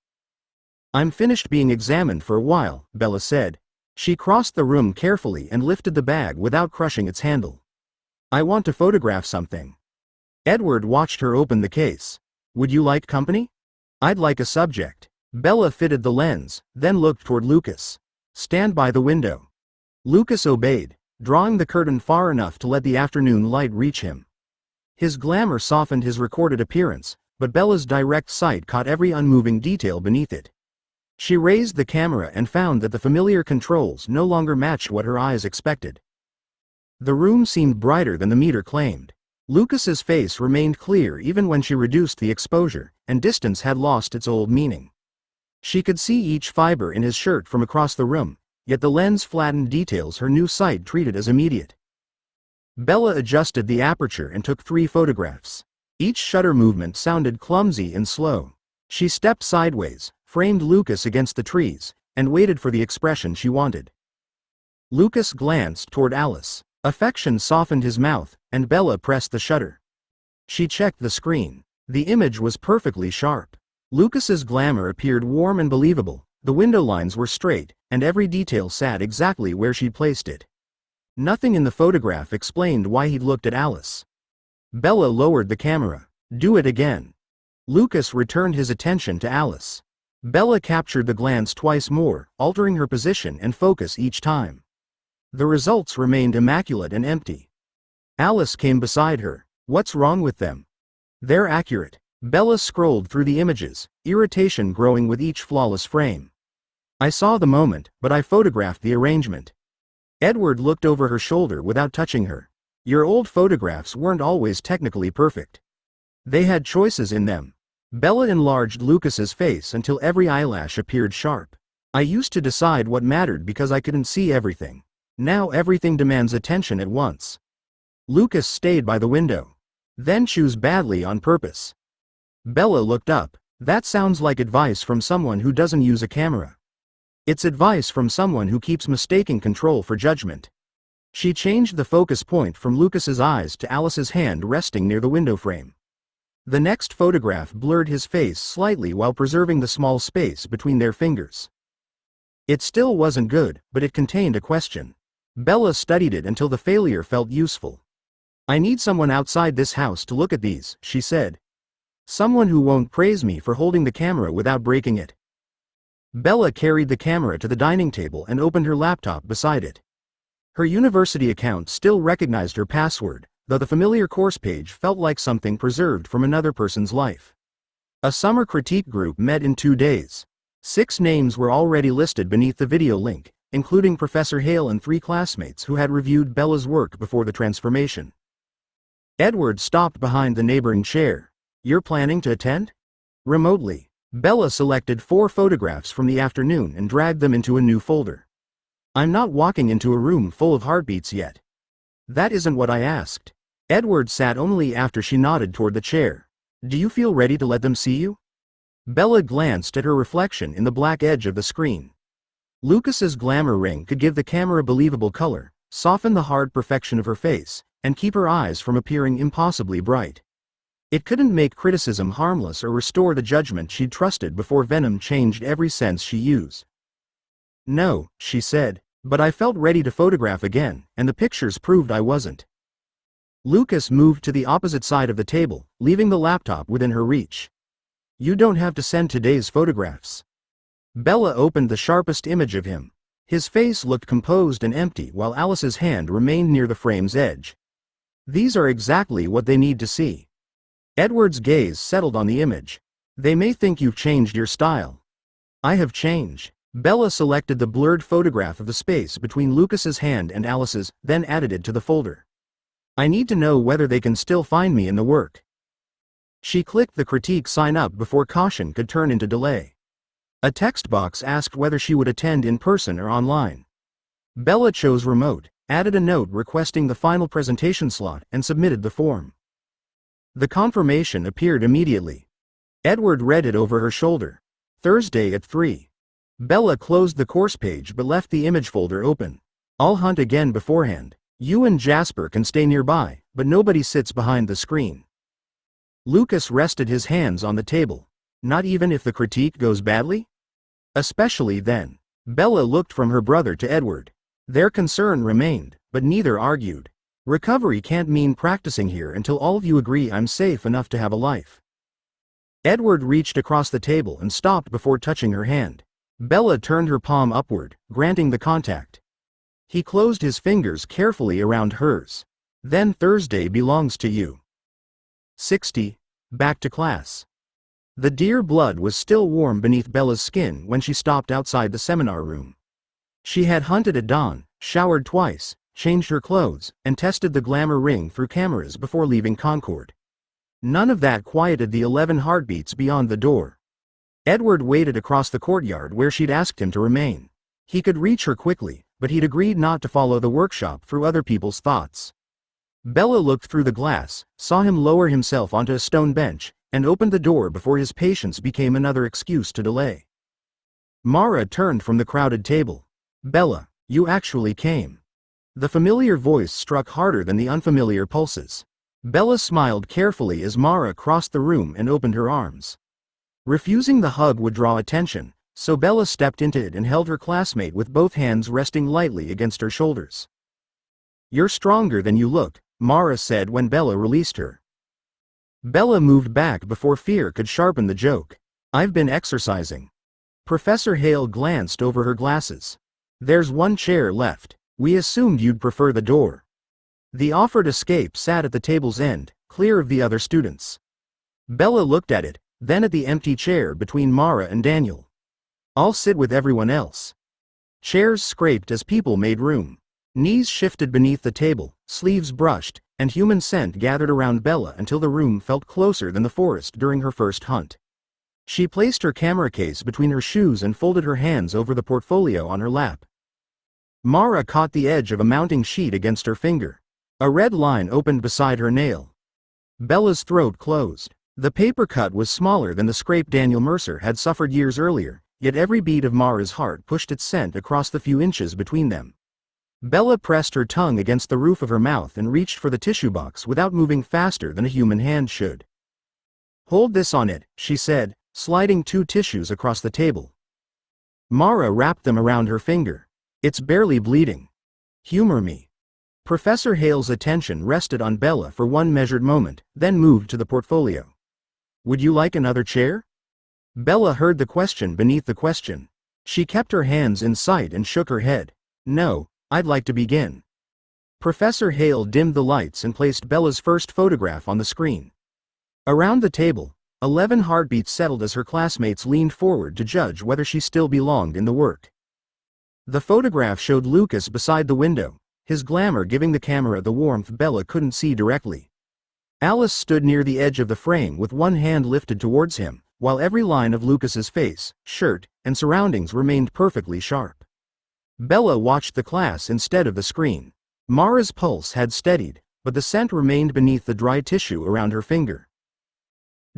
I'm finished being examined for a while, Bella said. She crossed the room carefully and lifted the bag without crushing its handle. I want to photograph something. Edward watched her open the case. Would you like company? I'd like a subject. Bella fitted the lens, then looked toward Lucas. Stand by the window. Lucas obeyed, drawing the curtain far enough to let the afternoon light reach him. His glamour softened his recorded appearance, but Bella's direct sight caught every unmoving detail beneath it. She raised the camera and found that the familiar controls no longer matched what her eyes expected. The room seemed brighter than the meter claimed. Lucas's face remained clear even when she reduced the exposure, and distance had lost its old meaning. She could see each fiber in his shirt from across the room, yet the lens flattened details her new sight treated as immediate. Bella adjusted the aperture and took 3 photographs. Each shutter movement sounded clumsy and slow. She stepped sideways, framed Lucas against the trees, and waited for the expression she wanted. Lucas glanced toward Alice. Affection softened his mouth, and Bella pressed the shutter. She checked the screen. The image was perfectly sharp. Lucas's glamour appeared warm and believable, the window lines were straight, and every detail sat exactly where she'd placed it. Nothing in the photograph explained why he'd looked at Alice. Bella lowered the camera. Do it again. Lucas returned his attention to Alice. Bella captured the glance twice more, altering her position and focus each time. The results remained immaculate and empty. Alice came beside her. What's wrong with them? They're accurate. Bella scrolled through the images, irritation growing with each flawless frame. I saw the moment, but I photographed the arrangement. Edward looked over her shoulder without touching her. Your old photographs weren't always technically perfect. They had choices in them. Bella enlarged Lucas's face until every eyelash appeared sharp. I used to decide what mattered because I couldn't see everything. Now everything demands attention at once. Lucas stayed by the window. Then choose badly on purpose. Bella looked up. That sounds like advice from someone who doesn't use a camera. It's advice from someone who keeps mistaking control for judgment. She changed the focus point from Lucas's eyes to Alice's hand resting near the window frame. The next photograph blurred his face slightly while preserving the small space between their fingers. It still wasn't good, but it contained a question. Bella studied it until the failure felt useful. I need someone outside this house to look at these, she said. Someone who won't praise me for holding the camera without breaking it. Bella carried the camera to the dining table and opened her laptop beside it. Her university account still recognized her password, though the familiar course page felt like something preserved from another person's life. A summer critique group met in 2 days. 6 names were already listed beneath the video link, including Professor Hale and 3 classmates who had reviewed Bella's work before the transformation. Edward stopped behind the neighboring chair. "You're planning to attend?" Remotely, Bella selected 4 photographs from the afternoon and dragged them into a new folder. "I'm not walking into a room full of heartbeats yet." "That isn't what I asked." Edward sat only after she nodded toward the chair. "Do you feel ready to let them see you?" Bella glanced at her reflection in the black edge of the screen. Lucas's glamour ring could give the camera believable color, soften the hard perfection of her face, and keep her eyes from appearing impossibly bright. It couldn't make criticism harmless or restore the judgment she'd trusted before venom changed every sense she used. "No," she said, "but I felt ready to photograph again, and the pictures proved I wasn't." Lucas moved to the opposite side of the table, leaving the laptop within her reach. "You don't have to send today's photographs." Bella opened the sharpest image of him. His face looked composed and empty while Alice's hand remained near the frame's edge. "These are exactly what they need to see." Edward's gaze settled on the image. "They may think you've changed your style." "I have changed." Bella selected the blurred photograph of the space between Lucas's hand and Alice's, then added it to the folder. "I need to know whether they can still find me in the work." She clicked the critique sign up before caution could turn into delay. A text box asked whether she would attend in person or online. Bella chose remote, added a note requesting the final presentation slot, and submitted the form. The confirmation appeared immediately. Edward read it over her shoulder. "Thursday at 3. Bella closed the course page but left the image folder open. "I'll hunt again beforehand. You and Jasper can stay nearby, but nobody sits behind the screen." Lucas rested his hands on the table. "Not even if the critique goes badly?" "Especially then." Bella looked from her brother to Edward. Their concern remained, but neither argued. "Recovery can't mean practicing here until all of you agree I'm safe enough to have a life." Edward reached across the table and stopped before touching her hand. Bella turned her palm upward, granting the contact. He closed his fingers carefully around hers. "Then Thursday belongs to you." 60. Back to class. The dear blood was still warm beneath Bella's skin when she stopped outside the seminar room. She had hunted at dawn, showered twice, changed her clothes, and tested the glamour ring through cameras before leaving Concord. None of that quieted the 11 heartbeats beyond the door. Edward waited across the courtyard where she'd asked him to remain. He could reach her quickly, but he'd agreed not to follow the workshop through other people's thoughts. Bella looked through the glass, saw him lower himself onto a stone bench, and opened the door before his patience became another excuse to delay. Mara turned from the crowded table. "Bella, you actually came." The familiar voice struck harder than the unfamiliar pulses. Bella smiled carefully as Mara crossed the room and opened her arms. Refusing the hug would draw attention, so Bella stepped into it and held her classmate with both hands resting lightly against her shoulders. "You're stronger than you look," Mara said when Bella released her. Bella moved back before fear could sharpen the joke. "I've been exercising." Professor Hale glanced over her glasses. "There's one chair left. We assumed you'd prefer the door." The offered escape sat at the table's end, clear of the other students. Bella looked at it, then at the empty chair between Mara and Daniel. "I'll sit with everyone else." Chairs scraped as people made room. Knees shifted beneath the table, sleeves brushed, and human scent gathered around Bella until the room felt closer than the forest during her first hunt. She placed her camera case between her shoes and folded her hands over the portfolio on her lap. Mara caught the edge of a mounting sheet against her finger. A red line opened beside her nail. Bella's throat closed. The paper cut was smaller than the scrape Daniel Mercer had suffered years earlier, yet every beat of Mara's heart pushed its scent across the few inches between them. Bella pressed her tongue against the roof of her mouth and reached for the tissue box without moving faster than a human hand should. "Hold this on it," she said, sliding 2 tissues across the table. Mara wrapped them around her finger. "It's barely bleeding. Humor me." Professor Hale's attention rested on Bella for one measured moment, then moved to the portfolio. "Would you like another chair?" Bella heard the question beneath the question. She kept her hands in sight and shook her head. "No, I'd like to begin." Professor Hale dimmed the lights and placed Bella's first photograph on the screen. Around the table, 11 heartbeats settled as her classmates leaned forward to judge whether she still belonged in the work. The photograph showed Lucas beside the window, his glamour giving the camera the warmth Bella couldn't see directly. Alice stood near the edge of the frame with one hand lifted towards him, while every line of Lucas's face, shirt, and surroundings remained perfectly sharp. Bella watched the class instead of the screen. Mara's pulse had steadied, but the scent remained beneath the dry tissue around her finger.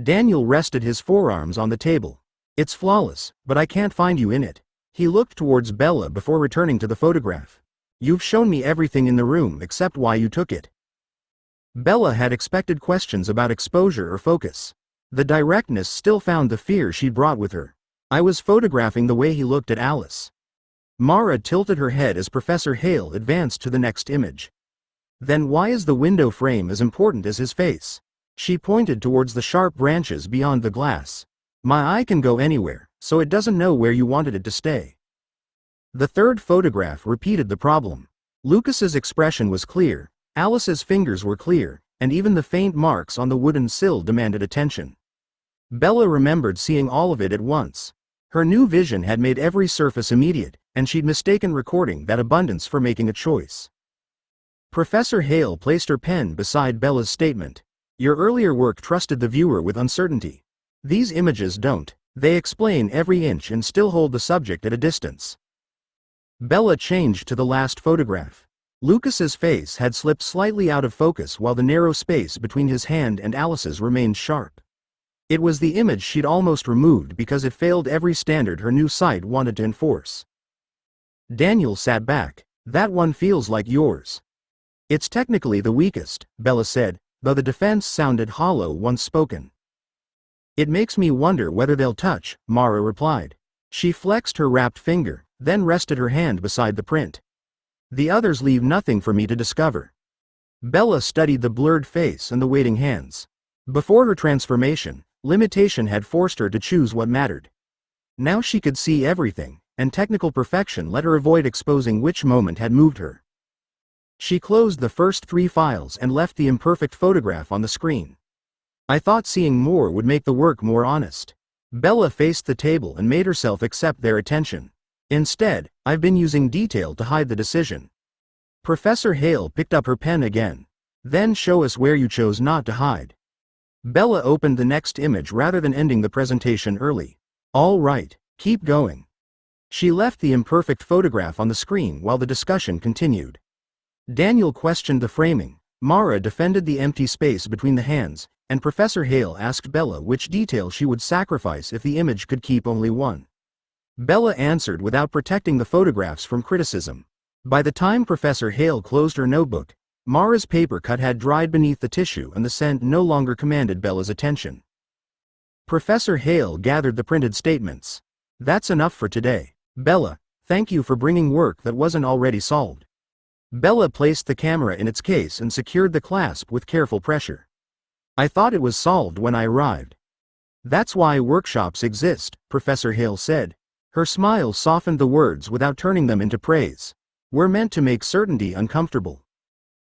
Daniel rested his forearms on the table. It's flawless, but I can't find you in it. He looked towards Bella before returning to the photograph. You've shown me everything in the room except why you took it. Bella had expected questions about exposure or focus. The directness still found the fear she'd brought with her. I was photographing the way he looked at Alice. Mara tilted her head as Professor Hale advanced to the next image. Then why is the window frame as important as his face? She pointed towards the sharp branches beyond the glass. My eye can go anywhere, so it doesn't know where you wanted it to stay. The third photograph repeated the problem. Lucas's expression was clear, Alice's fingers were clear, and even the faint marks on the wooden sill demanded attention. Bella remembered seeing all of it at once. Her new vision had made every surface immediate, and she'd mistaken recording that abundance for making a choice. Professor Hale placed her pen beside Bella's statement. Your earlier work trusted the viewer with uncertainty. These images don't. They explain every inch and still hold the subject at a distance. Bella changed to the last photograph. Lucas's face had slipped slightly out of focus while the narrow space between his hand and Alice's remained sharp. It was the image she'd almost removed because it failed every standard her new sight wanted to enforce. Daniel sat back. That one feels like yours. It's technically the weakest, Bella said, though the defense sounded hollow once spoken. It makes me wonder whether they'll touch, Mara replied. She flexed her wrapped finger, then rested her hand beside the print. The others leave nothing for me to discover. Bella studied the blurred face and the waiting hands. Before her transformation, limitation had forced her to choose what mattered. Now she could see everything, and technical perfection let her avoid exposing which moment had moved her. She closed the first 3 files and left the imperfect photograph on the screen. I thought seeing more would make the work more honest. Bella faced the table and made herself accept their attention. Instead, I've been using detail to hide the decision. Professor Hale picked up her pen again. Then show us where you chose not to hide. Bella opened the next image rather than ending the presentation early. All right, keep going. She left the imperfect photograph on the screen while the discussion continued. Daniel questioned the framing, Mara defended the empty space between the hands, and Professor Hale asked Bella which detail she would sacrifice if the image could keep only one. Bella answered without protecting the photographs from criticism. By the time Professor Hale closed her notebook, Mara's paper cut had dried beneath the tissue and the scent no longer commanded Bella's attention. Professor Hale gathered the printed statements. That's enough for today. Bella, thank you for bringing work that wasn't already solved. Bella placed the camera in its case and secured the clasp with careful pressure. I thought it was solved when I arrived. That's why workshops exist, Professor Hale said. Her smile softened the words without turning them into praise. We're meant to make certainty uncomfortable.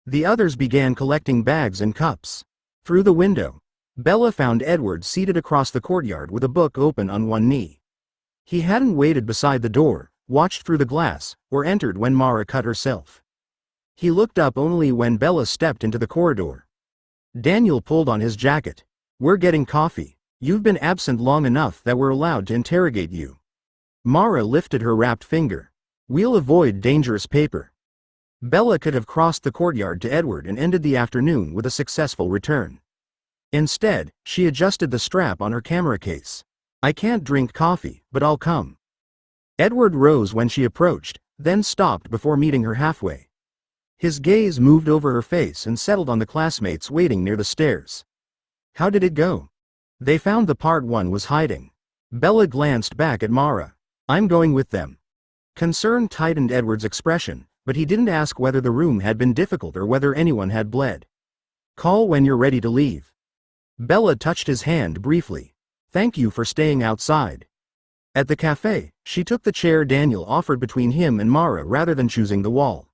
The others began collecting bags and cups. Through the window, Bella found Edward seated across the courtyard with a book open on one knee. He hadn't waited beside the door, watched through the glass, or entered when Mara cut herself. He looked up only when Bella stepped into the corridor. Daniel pulled on his jacket. We're getting coffee. You've been absent long enough that we're allowed to interrogate you. Mara lifted her wrapped finger. We'll avoid dangerous paper. Bella could have crossed the courtyard to Edward and ended the afternoon with a successful return. Instead, she adjusted the strap on her camera case. I can't drink coffee, but I'll come. Edward rose when she approached, then stopped before meeting her halfway. His gaze moved over her face and settled on the classmates waiting near the stairs. How did it go? They found the part one was hiding. Bella glanced back at Mara. I'm going with them. Concern tightened Edward's expression, but he didn't ask whether the room had been difficult or whether anyone had bled. Call when you're ready to leave. Bella touched his hand briefly. Thank you for staying outside. At the cafe, she took the chair Daniel offered between him and Mara rather than choosing the wall.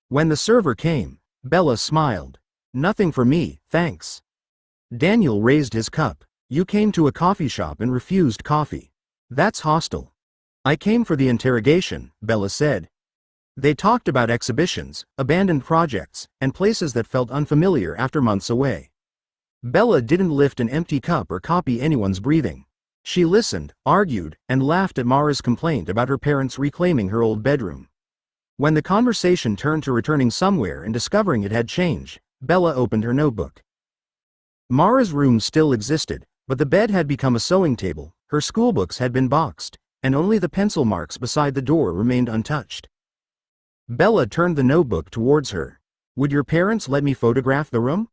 When the server came, Bella smiled. Nothing for me, thanks. Daniel raised his cup. You came to a coffee shop and refused coffee. That's hostile. I came for the interrogation, Bella said. They talked about exhibitions, abandoned projects, and places that felt unfamiliar after months away. Bella didn't lift an empty cup or copy anyone's breathing. She listened, argued, and laughed at Mara's complaint about her parents reclaiming her old bedroom. When the conversation turned to returning somewhere and discovering it had changed, Bella opened her notebook. Mara's room still existed, but the bed had become a sewing table, her schoolbooks had been boxed, and only the pencil marks beside the door remained untouched. Bella turned the notebook towards her. Would your parents let me photograph the room?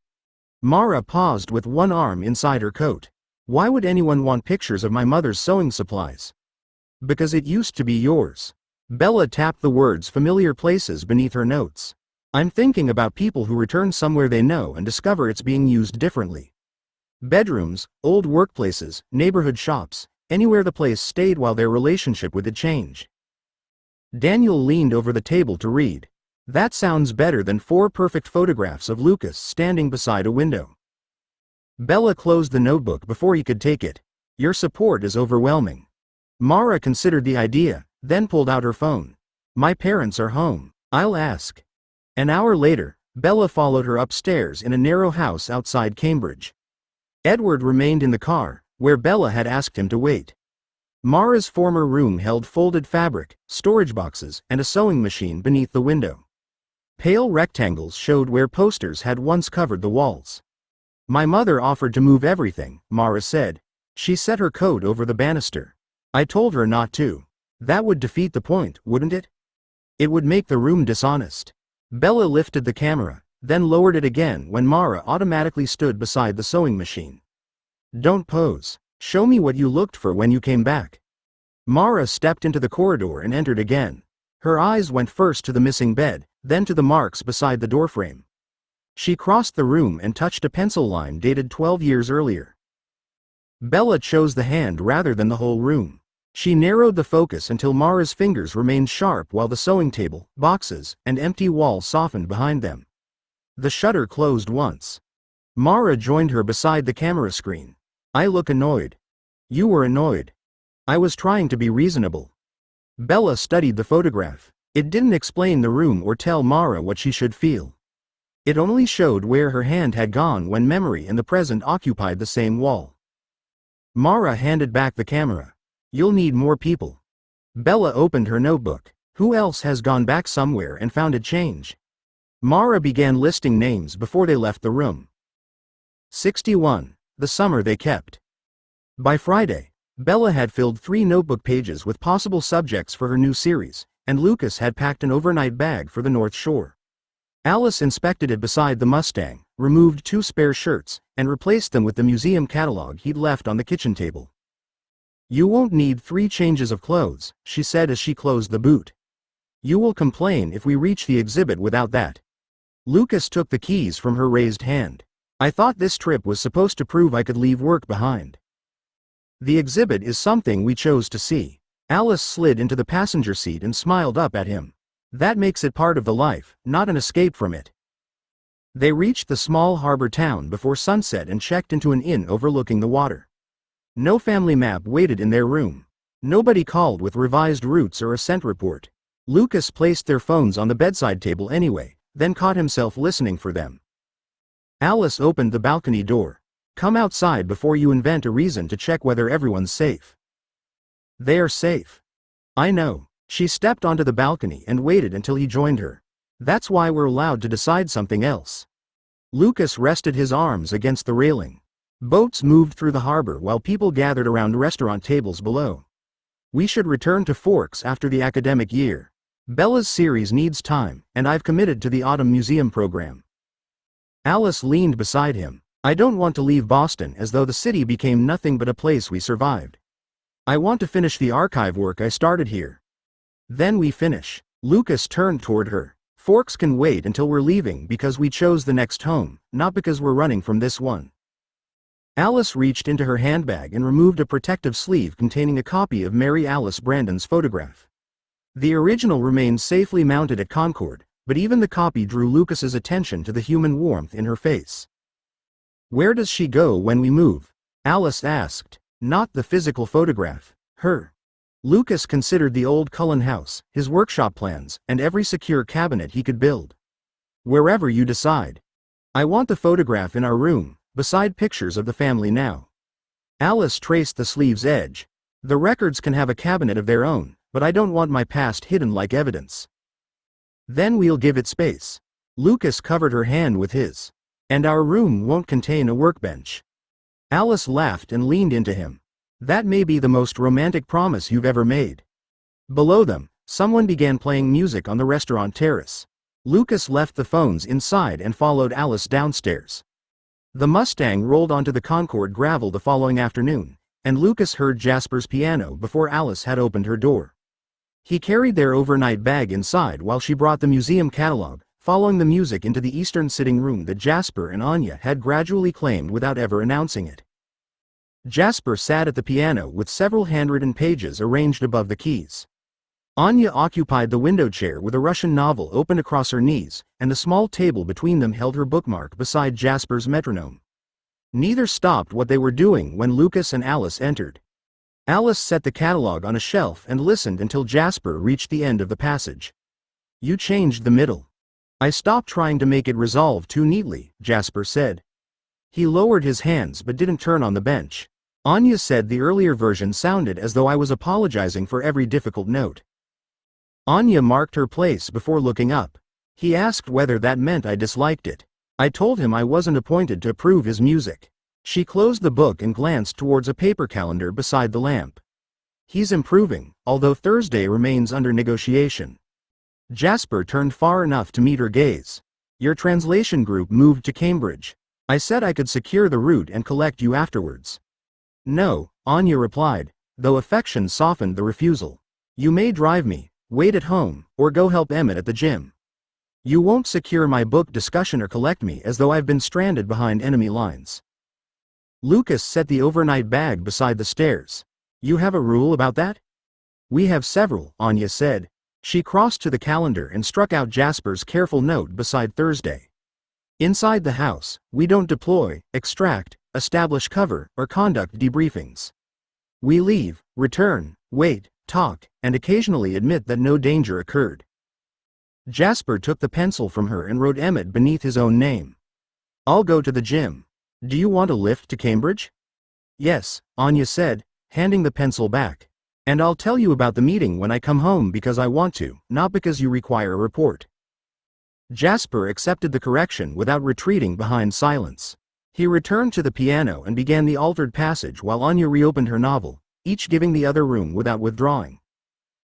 Mara paused with one arm inside her coat. Why would anyone want pictures of my mother's sewing supplies? Because it used to be yours. Bella tapped the words familiar places beneath her notes. I'm thinking about people who return somewhere they know and discover it's being used differently. Bedrooms, old workplaces, neighborhood shops, anywhere the place stayed while their relationship with it changed. Daniel leaned over the table to read. That sounds better than 4 perfect photographs of Lucas standing beside a window. Bella closed the notebook before he could take it. Your support is overwhelming. Mara considered the idea, then pulled out her phone. My parents are home. I'll ask. An hour later, Bella followed her upstairs in a narrow house outside Cambridge. Edward remained in the car, where Bella had asked him to wait. Mara's former room held folded fabric, storage boxes, and a sewing machine beneath the window. Pale rectangles showed where posters had once covered the walls. My mother offered to move everything, Mara said. She set her coat over the banister. I told her not to. That would defeat the point, wouldn't it? It would make the room dishonest. Bella lifted the camera, then lowered it again when Mara automatically stood beside the sewing machine. Don't pose. Show me what you looked for when you came back. Mara stepped into the corridor and entered again. Her eyes went first to the missing bed, then to the marks beside the doorframe. She crossed the room and touched a pencil line dated 12 years earlier. Bella chose the hand rather than the whole room. She narrowed the focus until Mara's fingers remained sharp while the sewing table, boxes, and empty wall softened behind them. The shutter closed once. Mara joined her beside the camera screen. I look annoyed. You were annoyed. I was trying to be reasonable. Bella studied the photograph. It didn't explain the room or tell Mara what she should feel. It only showed where her hand had gone when memory and the present occupied the same wall. Mara handed back the camera. You'll need more people. Bella opened her notebook. Who else has gone back somewhere and found it change? Mara began listing names before they left the room. 61. The summer they kept. By Friday, Bella had filled 3 notebook pages with possible subjects for her new series, and Lucas had packed an overnight bag for the North Shore. Alice inspected it beside the Mustang, removed 2 spare shirts, and replaced them with the museum catalog he'd left on the kitchen table. You won't need 3 changes of clothes, she said as she closed the boot. You will complain if we reach the exhibit without that. Lucas took the keys from her raised hand. I thought this trip was supposed to prove I could leave work behind. The exhibit is something we chose to see. Alice slid into the passenger seat and smiled up at him. That makes it part of the life, not an escape from it. They reached the small harbor town before sunset and checked into an inn overlooking the water. No family map waited in their room. Nobody called with revised routes or a scent report. Lucas placed their phones on the bedside table anyway, then caught himself listening for them. Alice opened the balcony door. Come outside before you invent a reason to check whether everyone's safe. They are safe. I know. She stepped onto the balcony and waited until he joined her. That's why we're allowed to decide something else. Lucas rested his arms against the railing. Boats moved through the harbor while people gathered around restaurant tables below. We should return to Forks after the academic year. Bella's series needs time, and I've committed to the autumn museum program. Alice leaned beside him. I don't want to leave Boston as though the city became nothing but a place we survived. I want to finish the archive work I started here. Then we finish. Lucas turned toward her. Forks can wait until we're leaving because we chose the next home, not because we're running from this one. Alice reached into her handbag and removed a protective sleeve containing a copy of Mary Alice Brandon's photograph. The original remained safely mounted at Concord, but even the copy drew Lucas's attention to the human warmth in her face. Where does she go when we move? Alice asked. Not the physical photograph. Her. Lucas considered the old Cullen house, his workshop plans, and every secure cabinet he could build. Wherever you decide. I want the photograph in our room, beside pictures of the family now. Alice traced the sleeve's edge. The records can have a cabinet of their own, but I don't want my past hidden like evidence. Then we'll give it space. Lucas covered her hand with his. And our room won't contain a workbench. Alice laughed and leaned into him. That may be the most romantic promise you've ever made. Below them, someone began playing music on the restaurant terrace. Lucas left the phones inside and followed Alice downstairs. The Mustang rolled onto the Concord gravel the following afternoon, and Lucas heard Jasper's piano before Alice had opened her door. He carried their overnight bag inside while she brought the museum catalog, following the music into the eastern sitting room that Jasper and Anya had gradually claimed without ever announcing it. Jasper sat at the piano with several handwritten pages arranged above the keys. Anya occupied the window chair with a Russian novel open across her knees, and the small table between them held her bookmark beside Jasper's metronome. Neither stopped what they were doing when Lucas and Alice entered. Alice set the catalog on a shelf and listened until Jasper reached the end of the passage. You changed the middle. I stopped trying to make it resolve too neatly, Jasper said. He lowered his hands but didn't turn on the bench. Anya said the earlier version sounded as though I was apologizing for every difficult note. Anya marked her place before looking up. He asked whether that meant I disliked it. I told him I wasn't appointed to approve his music. She closed the book and glanced towards a paper calendar beside the lamp. He's improving, although Thursday remains under negotiation. Jasper turned far enough to meet her gaze. Your translation group moved to Cambridge. I said I could secure the route and collect you afterwards. No, Anya replied, though affection softened the refusal. You may drive me, wait at home, or go help Emmett at the gym. You won't secure my book discussion or collect me as though I've been stranded behind enemy lines. Lucas set the overnight bag beside the stairs. You have a rule about that? We have several, Anya said. She crossed to the calendar and struck out Jasper's careful note beside Thursday. Inside the house, we don't deploy, extract, establish cover, or conduct debriefings. We leave, return, wait, talk, and occasionally admit that no danger occurred. Jasper took the pencil from her and wrote Emmett beneath his own name. I'll go to the gym. Do you want a lift to Cambridge? Yes, Anya said, handing the pencil back. And I'll tell you about the meeting when I come home because I want to, not because you require a report. Jasper accepted the correction without retreating behind silence. He returned to the piano and began the altered passage while Anya reopened her novel, each giving the other room without withdrawing.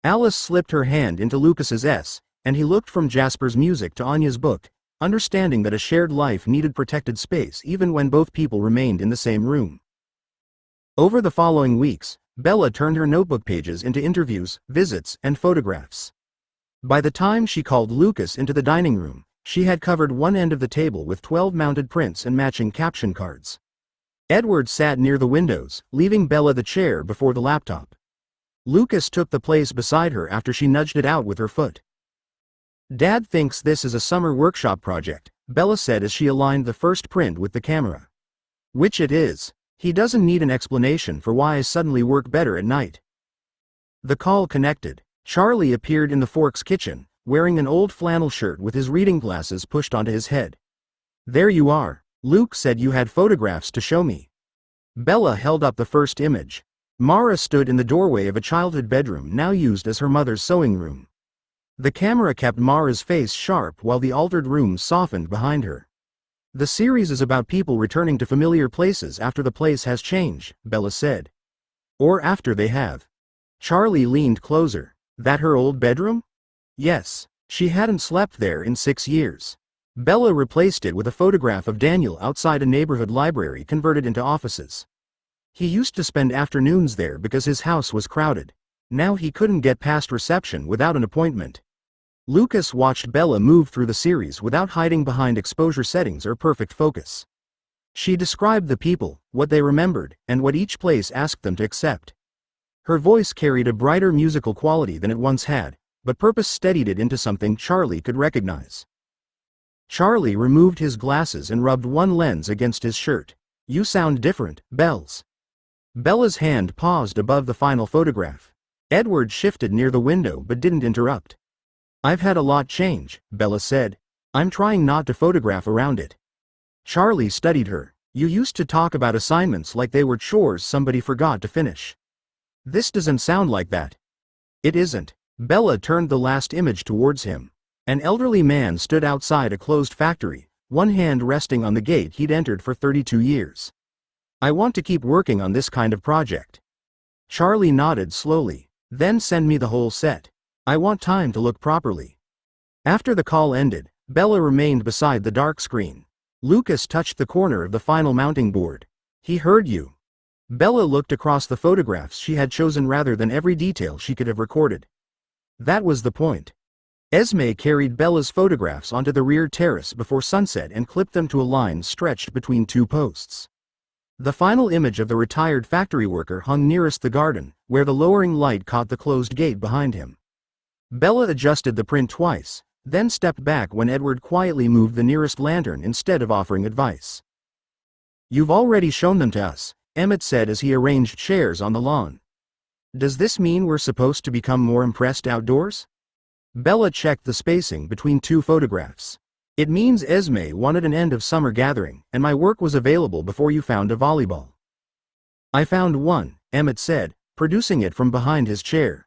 Alice slipped her hand into Lucas's S, and he looked from Jasper's music to Anya's book, understanding that a shared life needed protected space even when both people remained in the same room. Over the following weeks, Bella turned her notebook pages into interviews, visits, and photographs. By the time she called Lucas into the dining room, she had covered one end of the table with 12 mounted prints and matching caption cards. Edward sat near the windows, leaving Bella the chair before the laptop. Lucas took the place beside her after she nudged it out with her foot. Dad thinks this is a summer workshop project, Bella said as she aligned the first print with the camera. Which it is. He doesn't need an explanation for why I suddenly work better at night. The call connected. Charlie appeared in the Forks kitchen, wearing an old flannel shirt with his reading glasses pushed onto his head. There you are. Luke said you had photographs to show me. Bella held up the first image. Mara stood in the doorway of a childhood bedroom now used as her mother's sewing room. The camera kept Mara's face sharp while the altered room softened behind her. The series is about people returning to familiar places after the place has changed, Bella said. Or after they have. Charlie leaned closer. That her old bedroom? Yes. She hadn't slept there in 6 years. Bella replaced it with a photograph of Daniel outside a neighborhood library converted into offices. He used to spend afternoons there because his house was crowded. Now he couldn't get past reception without an appointment. Lucas watched Bella move through the series without hiding behind exposure settings or perfect focus. She described the people, what they remembered, and what each place asked them to accept. Her voice carried a brighter musical quality than it once had, but purpose steadied it into something Charlie could recognize. Charlie removed his glasses and rubbed one lens against his shirt. You sound different, Bells. Bella's hand paused above the final photograph. Edward shifted near the window but didn't interrupt. I've had a lot change, Bella said. I'm trying not to photograph around it. Charlie studied her. You used to talk about assignments like they were chores somebody forgot to finish. This doesn't sound like that. It isn't. Bella turned the last image towards him. An elderly man stood outside a closed factory, one hand resting on the gate he'd entered for 32 years. I want to keep working on this kind of project. Charlie nodded slowly. Then send me the whole set. I want time to look properly. After the call ended, Bella remained beside the dark screen. Lucas touched the corner of the final mounting board. He heard you. Bella looked across the photographs she had chosen rather than every detail she could have recorded. That was the point. Esme carried Bella's photographs onto the rear terrace before sunset and clipped them to a line stretched between two posts. The final image of the retired factory worker hung nearest the garden, where the lowering light caught the closed gate behind him. Bella adjusted the print twice, then stepped back when Edward quietly moved the nearest lantern instead of offering advice. You've already shown them to us, Emmett said as he arranged chairs on the lawn. Does this mean we're supposed to become more impressed outdoors? Bella checked the spacing between two photographs. It means Esme wanted an end-of-summer gathering, and my work was available before you found a volleyball. I found one, Emmett said, producing it from behind his chair.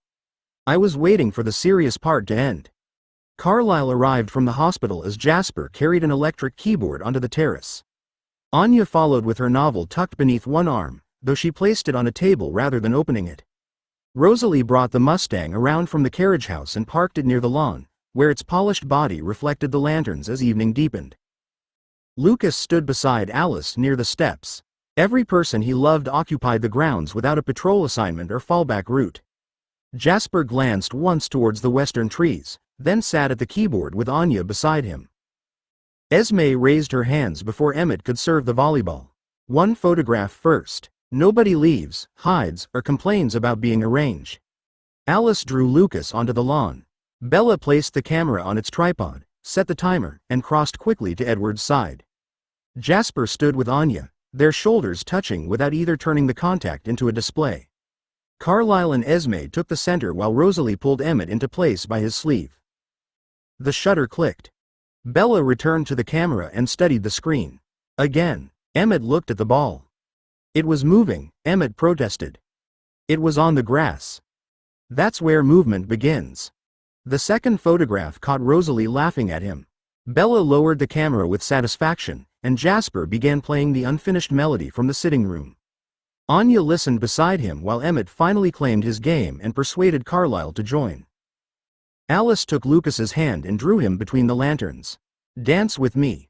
I was waiting for the serious part to end. Carlyle arrived from the hospital as Jasper carried an electric keyboard onto the terrace. Anya followed with her novel tucked beneath one arm, though she placed it on a table rather than opening it. Rosalie brought the Mustang around from the carriage house and parked it near the lawn, where its polished body reflected the lanterns as evening deepened. Lucas stood beside Alice near the steps. Every person he loved occupied the grounds without a patrol assignment or fallback route. Jasper glanced once towards the western trees, then sat at the keyboard with Anya beside him. Esme raised her hands before Emmett could serve the volleyball. One photograph first. Nobody leaves, hides, or complains about being arranged. Alice drew Lucas onto the lawn. Bella placed the camera on its tripod, set the timer, and crossed quickly to Edward's side. Jasper stood with Anya, their shoulders touching without either turning the contact into a display. Carlyle and Esme took the center while Rosalie pulled Emmett into place by his sleeve. The shutter clicked. Bella returned to the camera and studied the screen. Again, Emmett looked at the ball. It was moving, Emmett protested. It was on the grass. That's where movement begins. The second photograph caught Rosalie laughing at him. Bella lowered the camera with satisfaction, and Jasper began playing the unfinished melody from the sitting room. Anya listened beside him while Emmett finally claimed his game and persuaded Carlyle to join. Alice took Lucas's hand and drew him between the lanterns. Dance with me.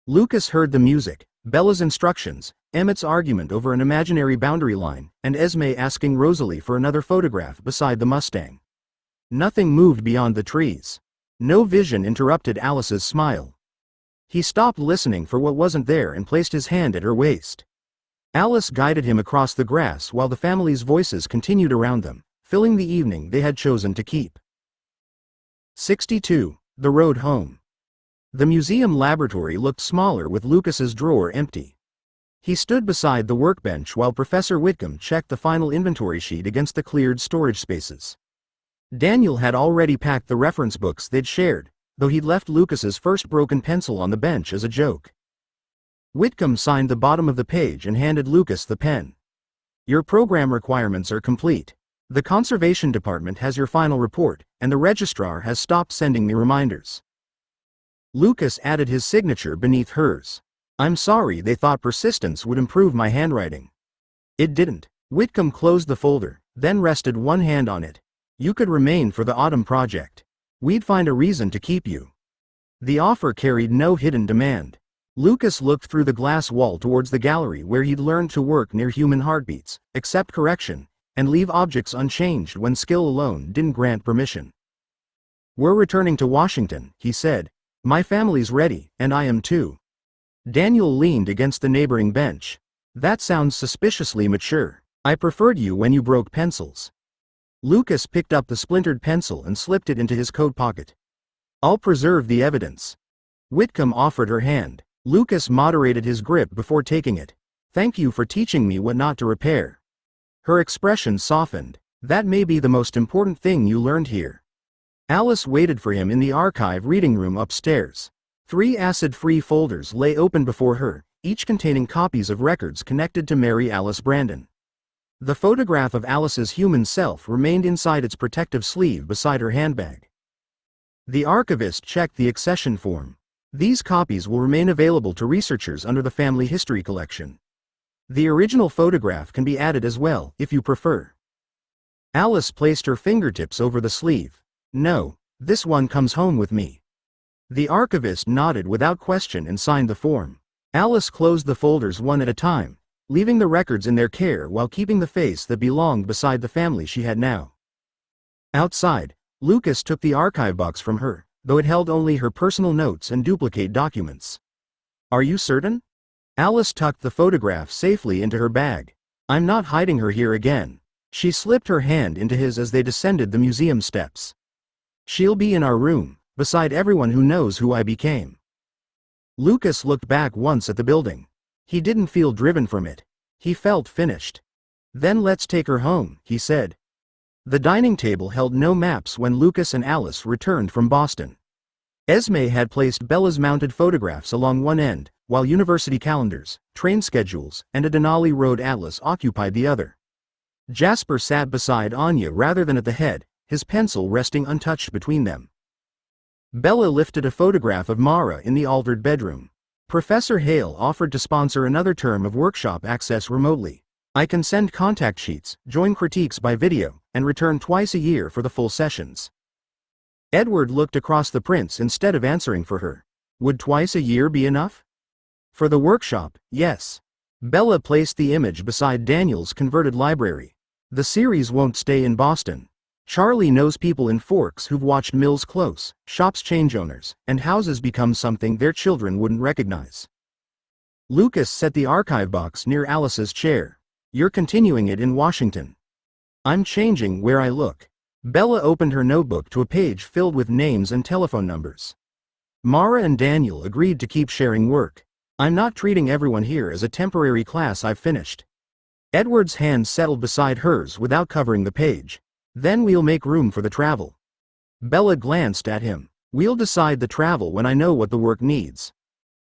Lucas heard the music, Bella's instructions, Emmett's argument over an imaginary boundary line, and Esme asking Rosalie for another photograph beside the Mustang. Nothing moved beyond the trees. No vision interrupted Alice's smile. He stopped listening for what wasn't there and placed his hand at her waist. Alice guided him across the grass while the family's voices continued around them, filling the evening they had chosen to keep. 62. The road home. The museum laboratory looked smaller with Lucas's drawer empty. He stood beside the workbench while Professor Whitcomb checked the final inventory sheet against the cleared storage spaces. Daniel had already packed the reference books they'd shared, though he'd left Lucas's first broken pencil on the bench as a joke. Whitcomb signed the bottom of the page and handed Lucas the pen. Your program requirements are complete. The conservation department has your final report, and the registrar has stopped sending me reminders. Lucas added his signature beneath hers. I'm sorry they thought persistence would improve my handwriting. It didn't. Whitcomb closed the folder, then rested one hand on it. You could remain for the autumn project. We'd find a reason to keep you. The offer carried no hidden demand. Lucas looked through the glass wall towards the gallery where he'd learned to work near human heartbeats, accept correction, and leave objects unchanged when skill alone didn't grant permission. We're returning to Washington, he said. My family's ready, and I am too. Daniel leaned against the neighboring bench. That sounds suspiciously mature. I preferred you when you broke pencils. Lucas picked up the splintered pencil and slipped it into his coat pocket. I'll preserve the evidence. Whitcomb offered her hand. Lucas moderated his grip before taking it. Thank you for teaching me what not to repair. Her expression softened. That may be the most important thing you learned here. Alice waited for him in the archive reading room upstairs. 3 acid-free folders lay open before her, each containing copies of records connected to Mary Alice Brandon. The photograph of Alice's human self remained inside its protective sleeve beside her handbag. The archivist checked the accession form. These copies will remain available to researchers under the family history collection. The original photograph can be added as well, if you prefer. Alice placed her fingertips over the sleeve. No, this one comes home with me. The archivist nodded without question and signed the form. Alice closed the folders one at a time, leaving the records in their care while keeping the face that belonged beside the family she had now. Outside, Lucas took the archive box from her, though it held only her personal notes and duplicate documents. Are you certain? Alice tucked the photograph safely into her bag. I'm not hiding her here again. She slipped her hand into his as they descended the museum steps. She'll be in our room, beside everyone who knows who I became. Lucas looked back once at the building. He didn't feel driven from it. He felt finished. Then let's take her home, he said. The dining table held no maps when Lucas and Alice returned from Boston. Esme had placed Bella's mounted photographs along one end, while university calendars, train schedules, and a Denali Road atlas occupied the other. Jasper sat beside Anya rather than at the head, his pencil resting untouched between them. Bella lifted a photograph of Mara in the altered bedroom. Professor Hale offered to sponsor another term of workshop access remotely. I can send contact sheets, join critiques by video, and return twice a year for the full sessions. Edward looked across the prints instead of answering for her. Would twice a year be enough? For the workshop, yes. Bella placed the image beside Daniel's converted library. The series won't stay in Boston. Charlie knows people in Forks who've watched mills close, shops change owners, and houses become something their children wouldn't recognize. Lucas set the archive box near Alice's chair. You're continuing it in Washington. I'm changing where I look. Bella opened her notebook to a page filled with names and telephone numbers. Mara and Daniel agreed to keep sharing work. I'm not treating everyone here as a temporary class I've finished. Edward's hand settled beside hers without covering the page. Then we'll make room for the travel. Bella glanced at him. We'll decide the travel when I know what the work needs.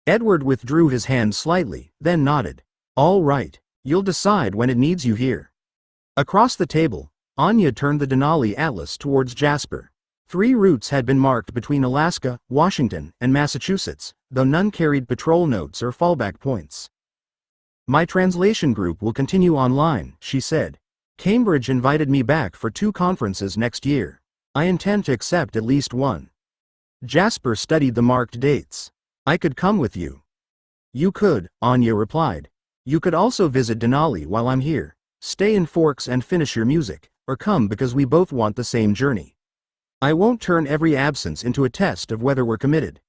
Edward withdrew his hand slightly, then nodded. All right. You'll decide when it needs you here. Across the table, Anya turned the Denali Atlas towards Jasper. 3 routes had been marked between Alaska, Washington, and Massachusetts, though none carried patrol notes or fallback points. My translation group will continue online, she said. Cambridge invited me back for 2 conferences next year. I intend to accept at least one. Jasper studied the marked dates. I could come with you. You could, Anya replied. You could also visit Denali while I'm here, stay in Forks and finish your music, or come because we both want the same journey. I won't turn every absence into a test of whether we're committed.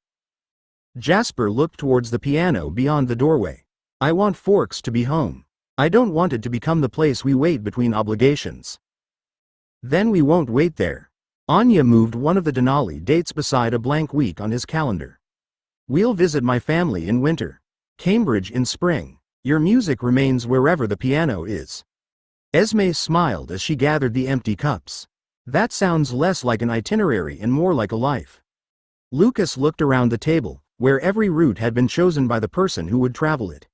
Jasper looked towards the piano beyond the doorway. I want Forks to be home. I don't want it to become the place we wait between obligations. Then we won't wait there. Anya moved one of the Denali dates beside a blank week on his calendar. We'll visit my family in winter. Cambridge in spring. Your music remains wherever the piano is. Esme smiled as she gathered the empty cups. That sounds less like an itinerary and more like a life. Lucas looked around the table, where every route had been chosen by the person who would travel it.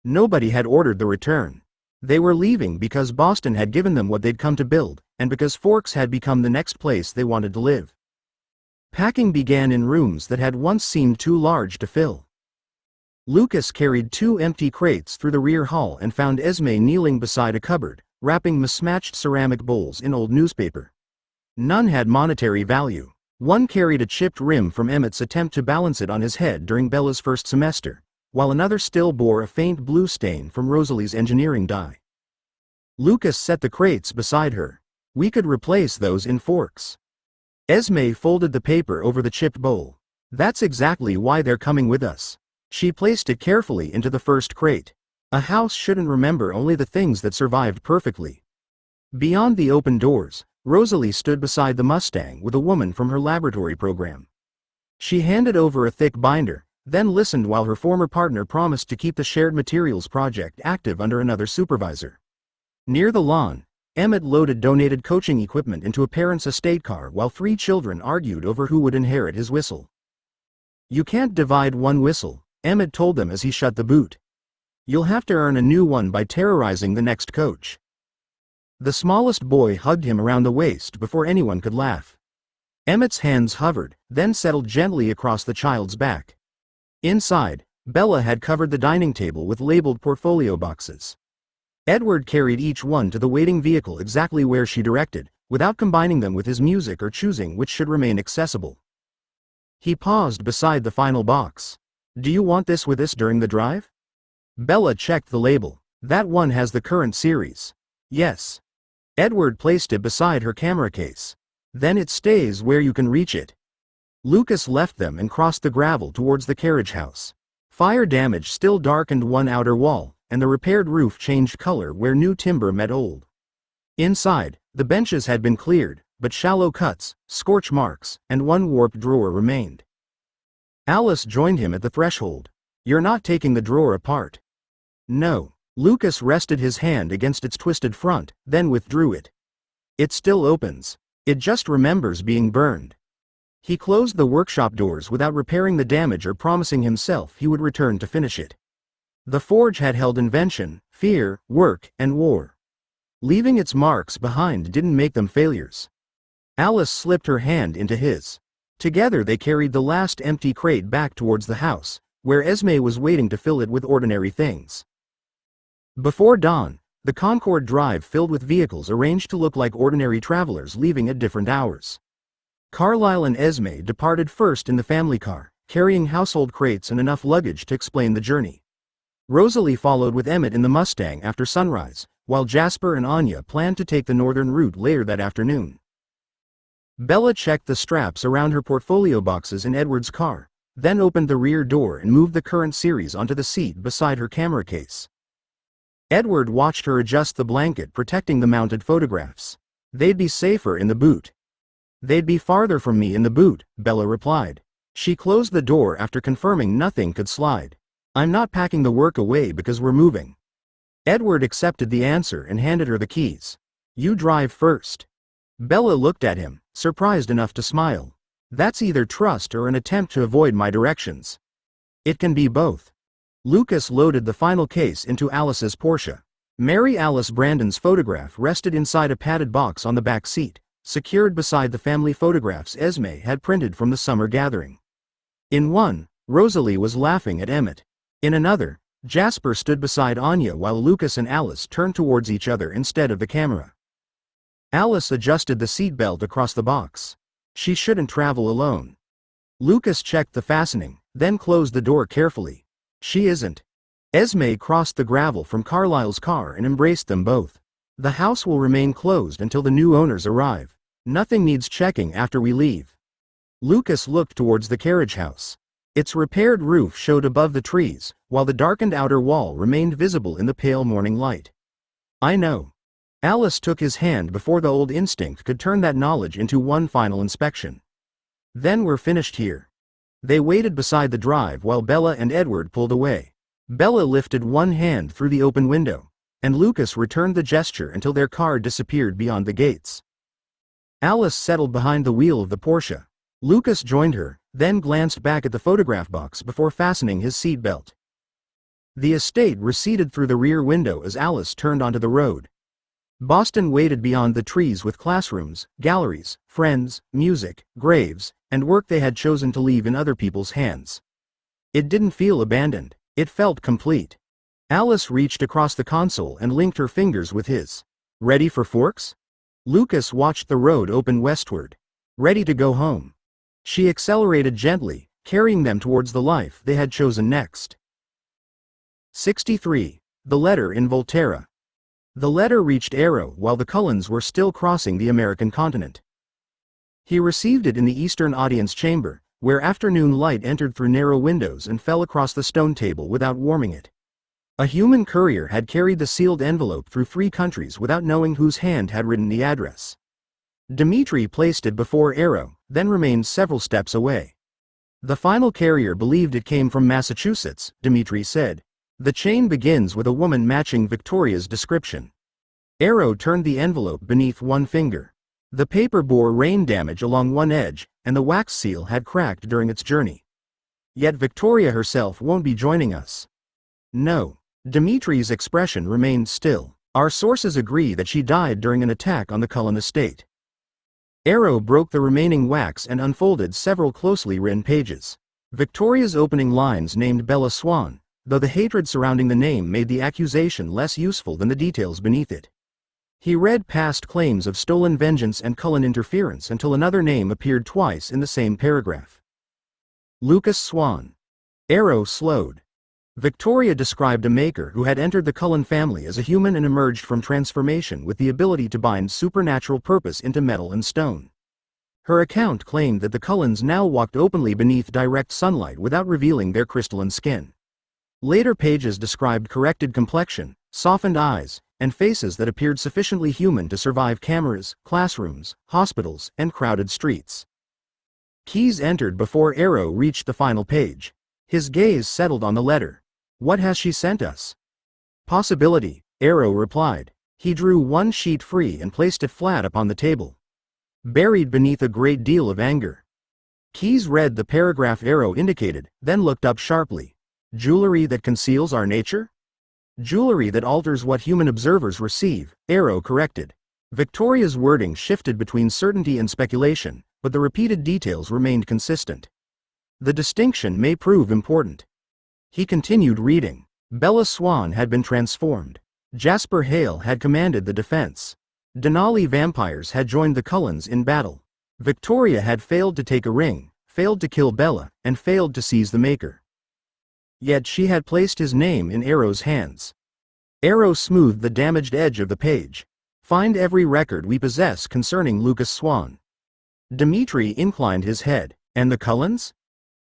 Nobody had ordered the return. They were leaving because Boston had given them what they'd come to build, and because Forks had become the next place they wanted to live. Packing began in rooms that had once seemed too large to fill. Lucas carried 2 empty crates through the rear hall and found Esme kneeling beside a cupboard, wrapping mismatched ceramic bowls in old newspaper. None had monetary value. One carried a chipped rim from Emmett's attempt to balance it on his head during Bella's first semester, while another still bore a faint blue stain from Rosalie's engineering dye. Lucas set the crates beside her. We could replace those in Forks. Esme folded the paper over the chipped bowl. That's exactly why they're coming with us. She placed it carefully into the first crate. A house shouldn't remember only the things that survived perfectly. Beyond the open doors, Rosalie stood beside the Mustang with a woman from her laboratory program. She handed over a thick binder, then listened while her former partner promised to keep the shared materials project active under another supervisor. Near the lawn, Emmett loaded donated coaching equipment into a parent's estate car while 3 children argued over who would inherit his whistle. "You can't divide one whistle," Emmett told them as he shut the boot. "You'll have to earn a new one by terrorizing the next coach." The smallest boy hugged him around the waist before anyone could laugh. Emmett's hands hovered, then settled gently across the child's back. Inside, Bella had covered the dining table with labeled portfolio boxes. Edward carried each one to the waiting vehicle exactly where she directed, without combining them with his music or choosing which should remain accessible. He paused beside the final box. "Do you want this with us during the drive?" Bella checked the label. "That one has the current series." "Yes." Edward placed it beside her camera case. "Then it stays where you can reach it." Lucas left them and crossed the gravel towards the carriage house. Fire damage still darkened one outer wall, and the repaired roof changed color where new timber met old. Inside, the benches had been cleared, but shallow cuts, scorch marks, and one warped drawer remained. Alice joined him at the threshold. "You're not taking the drawer apart?" "No." Lucas rested his hand against its twisted front, then withdrew it. "It still opens. It just remembers being burned." He closed the workshop doors without repairing the damage or promising himself he would return to finish it. The forge had held invention, fear, work, and war. Leaving its marks behind didn't make them failures. Alice slipped her hand into his. Together they carried the last empty crate back towards the house, where Esme was waiting to fill it with ordinary things. Before dawn, the Concord Drive filled with vehicles arranged to look like ordinary travelers leaving at different hours. Carlisle and Esme departed first in the family car, carrying household crates and enough luggage to explain the journey. Rosalie followed with Emmett in the Mustang after sunrise, while Jasper and Anya planned to take the northern route later that afternoon. Bella checked the straps around her portfolio boxes in Edward's car, then opened the rear door and moved the current series onto the seat beside her camera case. Edward watched her adjust the blanket protecting the mounted photographs. "They'd be safer in the boot." "They'd be farther from me in the boot," Bella replied. She closed the door after confirming nothing could slide. "I'm not packing the work away because we're moving." Edward accepted the answer and handed her the keys. "You drive first." Bella looked at him, surprised enough to smile. "That's either trust or an attempt to avoid my directions." "It can be both." Lucas loaded the final case into Alice's Porsche. Mary Alice Brandon's photograph rested inside a padded box on the back seat, secured beside the family photographs Esme had printed from the summer gathering. In one, Rosalie was laughing at Emmett. In another, Jasper stood beside Anya while Lucas and Alice turned towards each other instead of the camera. Alice adjusted the seatbelt across the box. She shouldn't travel alone. Lucas checked the fastening, then closed the door carefully. "She isn't." Esme crossed the gravel from Carlisle's car and embraced them both. "The house will remain closed until the new owners arrive. Nothing needs checking after we leave." Lucas looked towards the carriage house. Its repaired roof showed above the trees, while the darkened outer wall remained visible in the pale morning light. "I know." Alice took his hand before the old instinct could turn that knowledge into one final inspection. "Then we're finished here." They waited beside the drive while Bella and Edward pulled away. Bella lifted one hand through the open window, and Lucas returned the gesture until their car disappeared beyond the gates. Alice settled behind the wheel of the Porsche. Lucas joined her, then glanced back at the photograph box before fastening his seatbelt. The estate receded through the rear window as Alice turned onto the road. Boston waited beyond the trees with classrooms, galleries, friends, music, graves, and work they had chosen to leave in other people's hands. It didn't feel abandoned. It felt complete. Alice reached across the console and linked her fingers with his. "Ready for forks?" Lucas watched the road open westward. "Ready to go home." She accelerated gently, carrying them towards the life they had chosen next. 63. The letter in Volterra. The letter reached Arrow while the Cullens were still crossing the American continent. He received it in the eastern audience chamber, where afternoon light entered through narrow windows and fell across the stone table without warming it. A human courier had carried the sealed envelope through 3 countries without knowing whose hand had written the address. Dmitri placed it before Arrow, then remained several steps away. The final carrier believed it came from Massachusetts, Dmitri said. The chain begins with a woman matching Victoria's description. Arrow turned the envelope beneath one finger. The paper bore rain damage along one edge, and the wax seal had cracked during its journey. Yet Victoria herself won't be joining us. No. Dimitri's expression remained still. Our sources agree that she died during an attack on the Cullen estate. Arrow broke the remaining wax and unfolded several closely written pages. Victoria's opening lines named Bella Swan, though the hatred surrounding the name made the accusation less useful than the details beneath it. He read past claims of stolen vengeance and Cullen interference until another name appeared twice in the same paragraph. Lucas Swan. Arrow slowed. Victoria described a maker who had entered the Cullen family as a human and emerged from transformation with the ability to bind supernatural purpose into metal and stone. Her account claimed that the Cullens now walked openly beneath direct sunlight without revealing their crystalline skin. Later pages described corrected complexion, softened eyes, and faces that appeared sufficiently human to survive cameras, classrooms, hospitals, and crowded streets. Keyes entered before Arrow reached the final page. His gaze settled on the letter. What has she sent us? Possibility, Arrow replied. He drew one sheet free and placed it flat upon the table. Buried beneath a great deal of anger. Keyes read the paragraph Arrow indicated, then looked up sharply. Jewelry that conceals our nature? Jewelry that alters what human observers receive, Arrow corrected. Victoria's wording shifted between certainty and speculation, but the repeated details remained consistent. The distinction may prove important. He continued reading. Bella Swan had been transformed. Jasper Hale had commanded the defense. Denali vampires had joined the Cullens in battle. Victoria had failed to take a ring, failed to kill Bella, and failed to seize the Maker. Yet she had placed his name in Arrow's hands. Arrow smoothed the damaged edge of the page. Find every record we possess concerning Lucas Swan. Dmitri inclined his head. And the Cullens?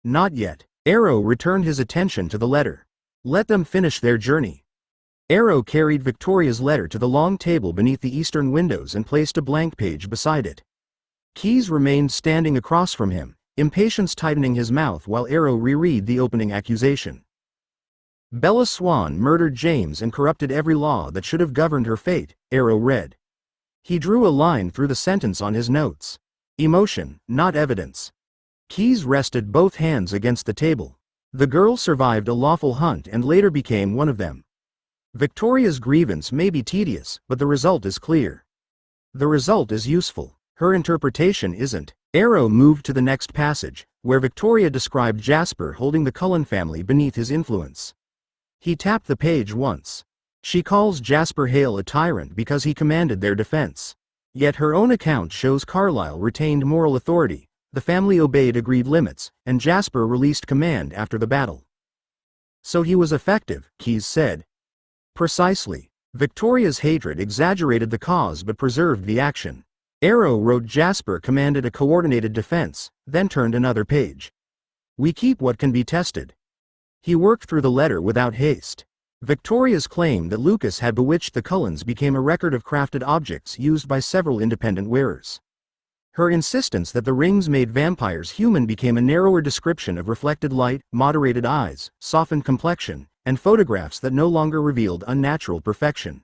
Not yet. Arrow returned his attention to the letter. Let them finish their journey. Arrow carried Victoria's letter to the long table beneath the eastern windows and placed a blank page beside it. Keyes remained standing across from him, impatience tightening his mouth while Arrow reread the opening accusation. Bella Swan murdered James and corrupted every law that should have governed her fate, Arrow read. He drew a line through the sentence on his notes. Emotion, not evidence. Keyes rested both hands against the table. The girl survived a lawful hunt and later became one of them. Victoria's grievance may be tedious, but the result is clear. The result is useful. Her interpretation isn't. Arrow moved to the next passage, where Victoria described Jasper holding the Cullen family beneath his influence. He tapped the page once. She calls Jasper Hale a tyrant because he commanded their defense. Yet her own account shows Carlisle retained moral authority, the family obeyed agreed limits, and Jasper released command after the battle. So he was effective, Keyes said. Precisely. Victoria's hatred exaggerated the cause but preserved the action. Arrow wrote Jasper commanded a coordinated defense, then turned another page. We keep what can be tested. He worked through the letter without haste. Victoria's claim that Lucas had bewitched the Cullens became a record of crafted objects used by several independent wearers. Her insistence that the rings made vampires human became a narrower description of reflected light, moderated eyes, softened complexion, and photographs that no longer revealed unnatural perfection.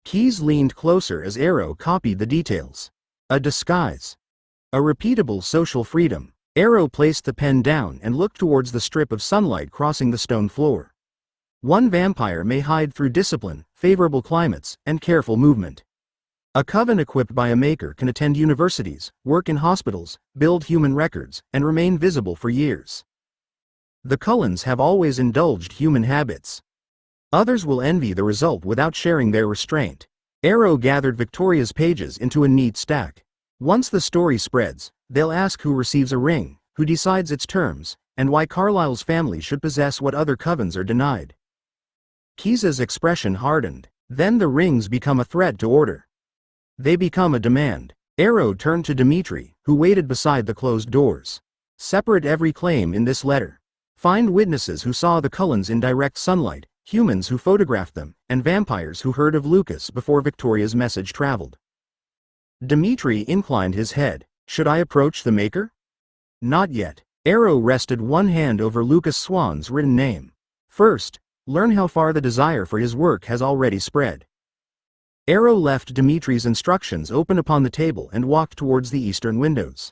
Keyes leaned closer as Arrow copied the details. A disguise. A repeatable social freedom. Arrow placed the pen down and looked towards the strip of sunlight crossing the stone floor. One vampire may hide through discipline, favorable climates, and careful movement. A coven equipped by a maker can attend universities, work in hospitals, build human records, and remain visible for years. The Cullens have always indulged human habits. Others will envy the result without sharing their restraint. Arrow gathered Victoria's pages into a neat stack. Once the story spreads, they'll ask who receives a ring, who decides its terms, and why Carlisle's family should possess what other covens are denied. Keyes's expression hardened. Then the rings become a threat to order. They become a demand. Arrow turned to Dmitri, who waited beside the closed doors. Separate every claim in this letter. Find witnesses who saw the Cullens in direct sunlight, humans who photographed them, and vampires who heard of Lucas before Victoria's message traveled. Dmitri inclined his head. Should I approach the Maker? Not yet. Arrow rested one hand over Lucas Swan's written name. First, learn how far the desire for his work has already spread. Arrow left Dimitri's instructions open upon the table and walked towards the eastern windows.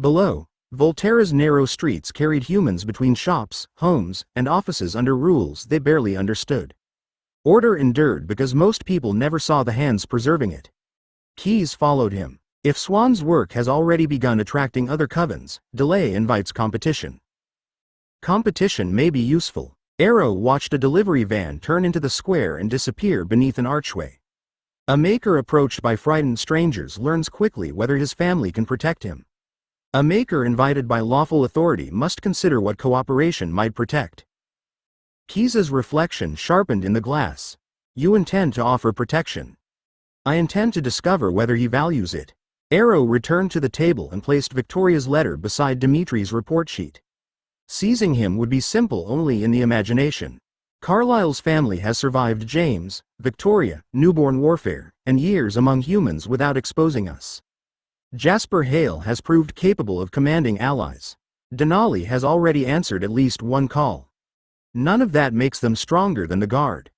Below, Volterra's narrow streets carried humans between shops, homes, and offices under rules they barely understood. Order endured because most people never saw the hands preserving it. Keyes followed him. If Swan's work has already begun attracting other covens, delay invites competition. Competition may be useful. Arrow watched a delivery van turn into the square and disappear beneath an archway. A maker approached by frightened strangers learns quickly whether his family can protect him. A maker invited by lawful authority must consider what cooperation might protect. Keyes's reflection sharpened in the glass. You intend to offer protection. I intend to discover whether he values it. Arrow returned to the table and placed Victoria's letter beside Dimitri's report sheet. Seizing him would be simple only in the imagination. Carlyle's family has survived James, Victoria, newborn warfare, and years among humans without exposing us. Jasper Hale has proved capable of commanding allies. Denali has already answered at least one call. None of that makes them stronger than the Guard.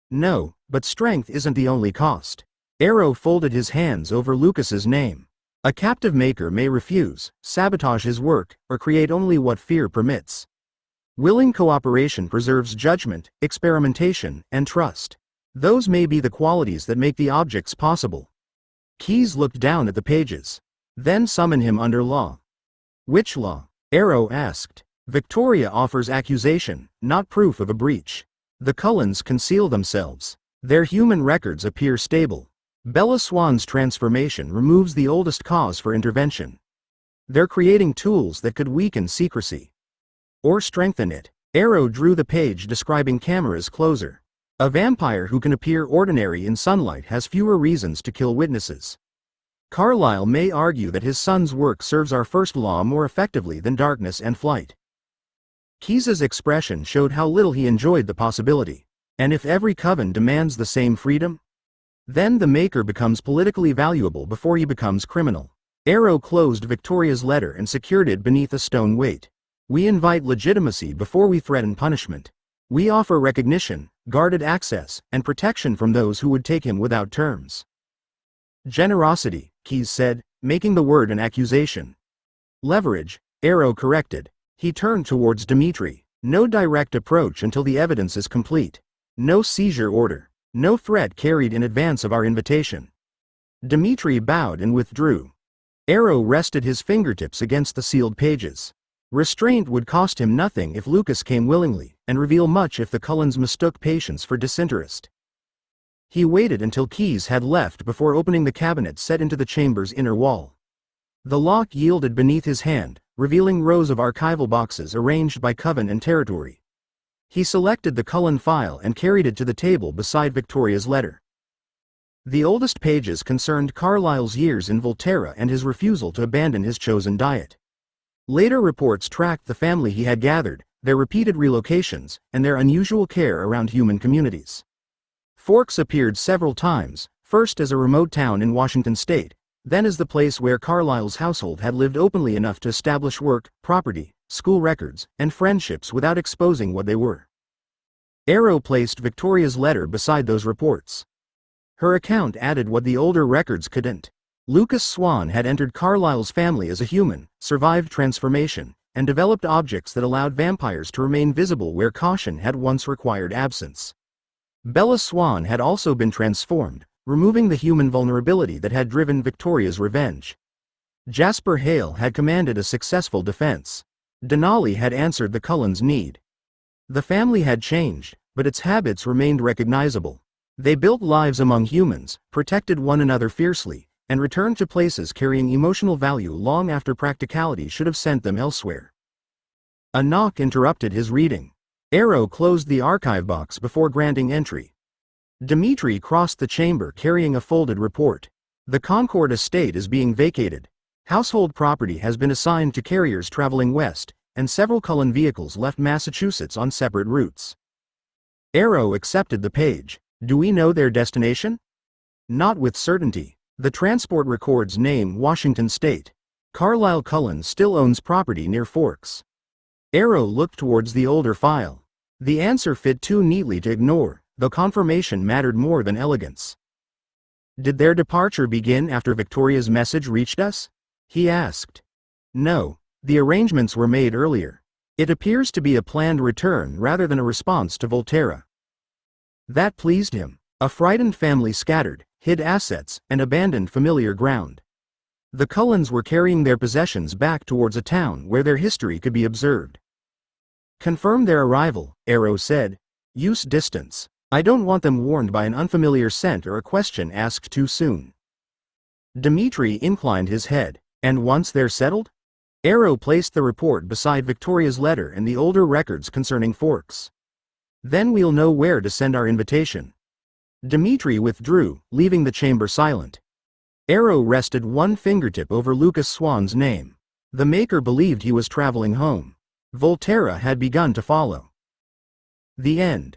No, but strength isn't the only cost. Arrow folded his hands over Lucas's name. A captive maker may refuse, sabotage his work, or create only what fear permits. Willing cooperation preserves judgment, experimentation, and trust. Those may be the qualities that make the objects possible. Keyes looked down at the pages. Then summon him under law. Which law? Arrow asked. Victoria offers accusation, not proof of a breach. The Cullens conceal themselves. Their human records appear stable. Bella Swan's transformation removes the oldest cause for intervention. They're creating tools that could weaken secrecy. Or strengthen it. Arrow drew the page describing Camera's closer. A vampire who can appear ordinary in sunlight has fewer reasons to kill witnesses. Carlyle may argue that his son's work serves our first law more effectively than darkness and flight. Keyes's expression showed how little he enjoyed the possibility. And if every coven demands the same freedom? Then the maker becomes politically valuable before he becomes criminal. Arrow closed Victoria's letter and secured it beneath a stone weight. We invite legitimacy before we threaten punishment. We offer recognition, guarded access, and protection from those who would take him without terms. Generosity, Keyes said, making the word an accusation. Leverage, Arrow corrected. He turned towards Dimitri. No direct approach until the evidence is complete. No seizure order. No threat carried in advance of our invitation. Dimitri bowed and withdrew. Arrow rested his fingertips against the sealed pages. Restraint would cost him nothing if Lucas came willingly, and reveal much if the Cullens mistook patience for disinterest. He waited until Keyes had left before opening the cabinet set into the chamber's inner wall. The lock yielded beneath his hand, revealing rows of archival boxes arranged by coven and territory. He selected the Cullen file and carried it to the table beside Victoria's letter. The oldest pages concerned Carlyle's years in Volterra and his refusal to abandon his chosen diet. Later reports tracked the family he had gathered, their repeated relocations, and their unusual care around human communities. Forks appeared several times, first as a remote town in Washington state, then as the place where Carlyle's household had lived openly enough to establish work, property, school records, and friendships without exposing what they were. Arrow placed Victoria's letter beside those reports. Her account added what the older records couldn't. Lucas Swan had entered Carlyle's family as a human, survived transformation, and developed objects that allowed vampires to remain visible where caution had once required absence. Bella Swan had also been transformed, removing the human vulnerability that had driven Victoria's revenge. Jasper Hale had commanded a successful defense. Denali had answered the Cullens' need. The family had changed, but its habits remained recognizable. They built lives among humans, protected one another fiercely, and returned to places carrying emotional value long after practicality should have sent them elsewhere. A knock interrupted his reading. Arrow closed the archive box before granting entry. Dimitri crossed the chamber carrying a folded report. The Concord estate is being vacated. Household property has been assigned to carriers traveling west, and several Cullen vehicles left Massachusetts on separate routes. Arrow accepted the page. Do we know their destination? Not with certainty. The transport records name Washington State. Carlisle Cullen still owns property near Forks. Arrow looked towards the older file. The answer fit too neatly to ignore, though confirmation mattered more than elegance. Did their departure begin after Victoria's message reached us? He asked. No, the arrangements were made earlier. It appears to be a planned return rather than a response to Volterra. That pleased him. A frightened family scattered, hid assets, and abandoned familiar ground. The Cullens were carrying their possessions back towards a town where their history could be observed. Confirm their arrival, Arrow said. Use distance. I don't want them warned by an unfamiliar scent or a question asked too soon. Dmitri inclined his head. And once they're settled? Arrow placed the report beside Victoria's letter and the older records concerning Forks. Then we'll know where to send our invitation. Dmitri withdrew, leaving the chamber silent. Arrow rested one fingertip over Lucas Swan's name. The Maker believed he was traveling home. Volterra had begun to follow. The end.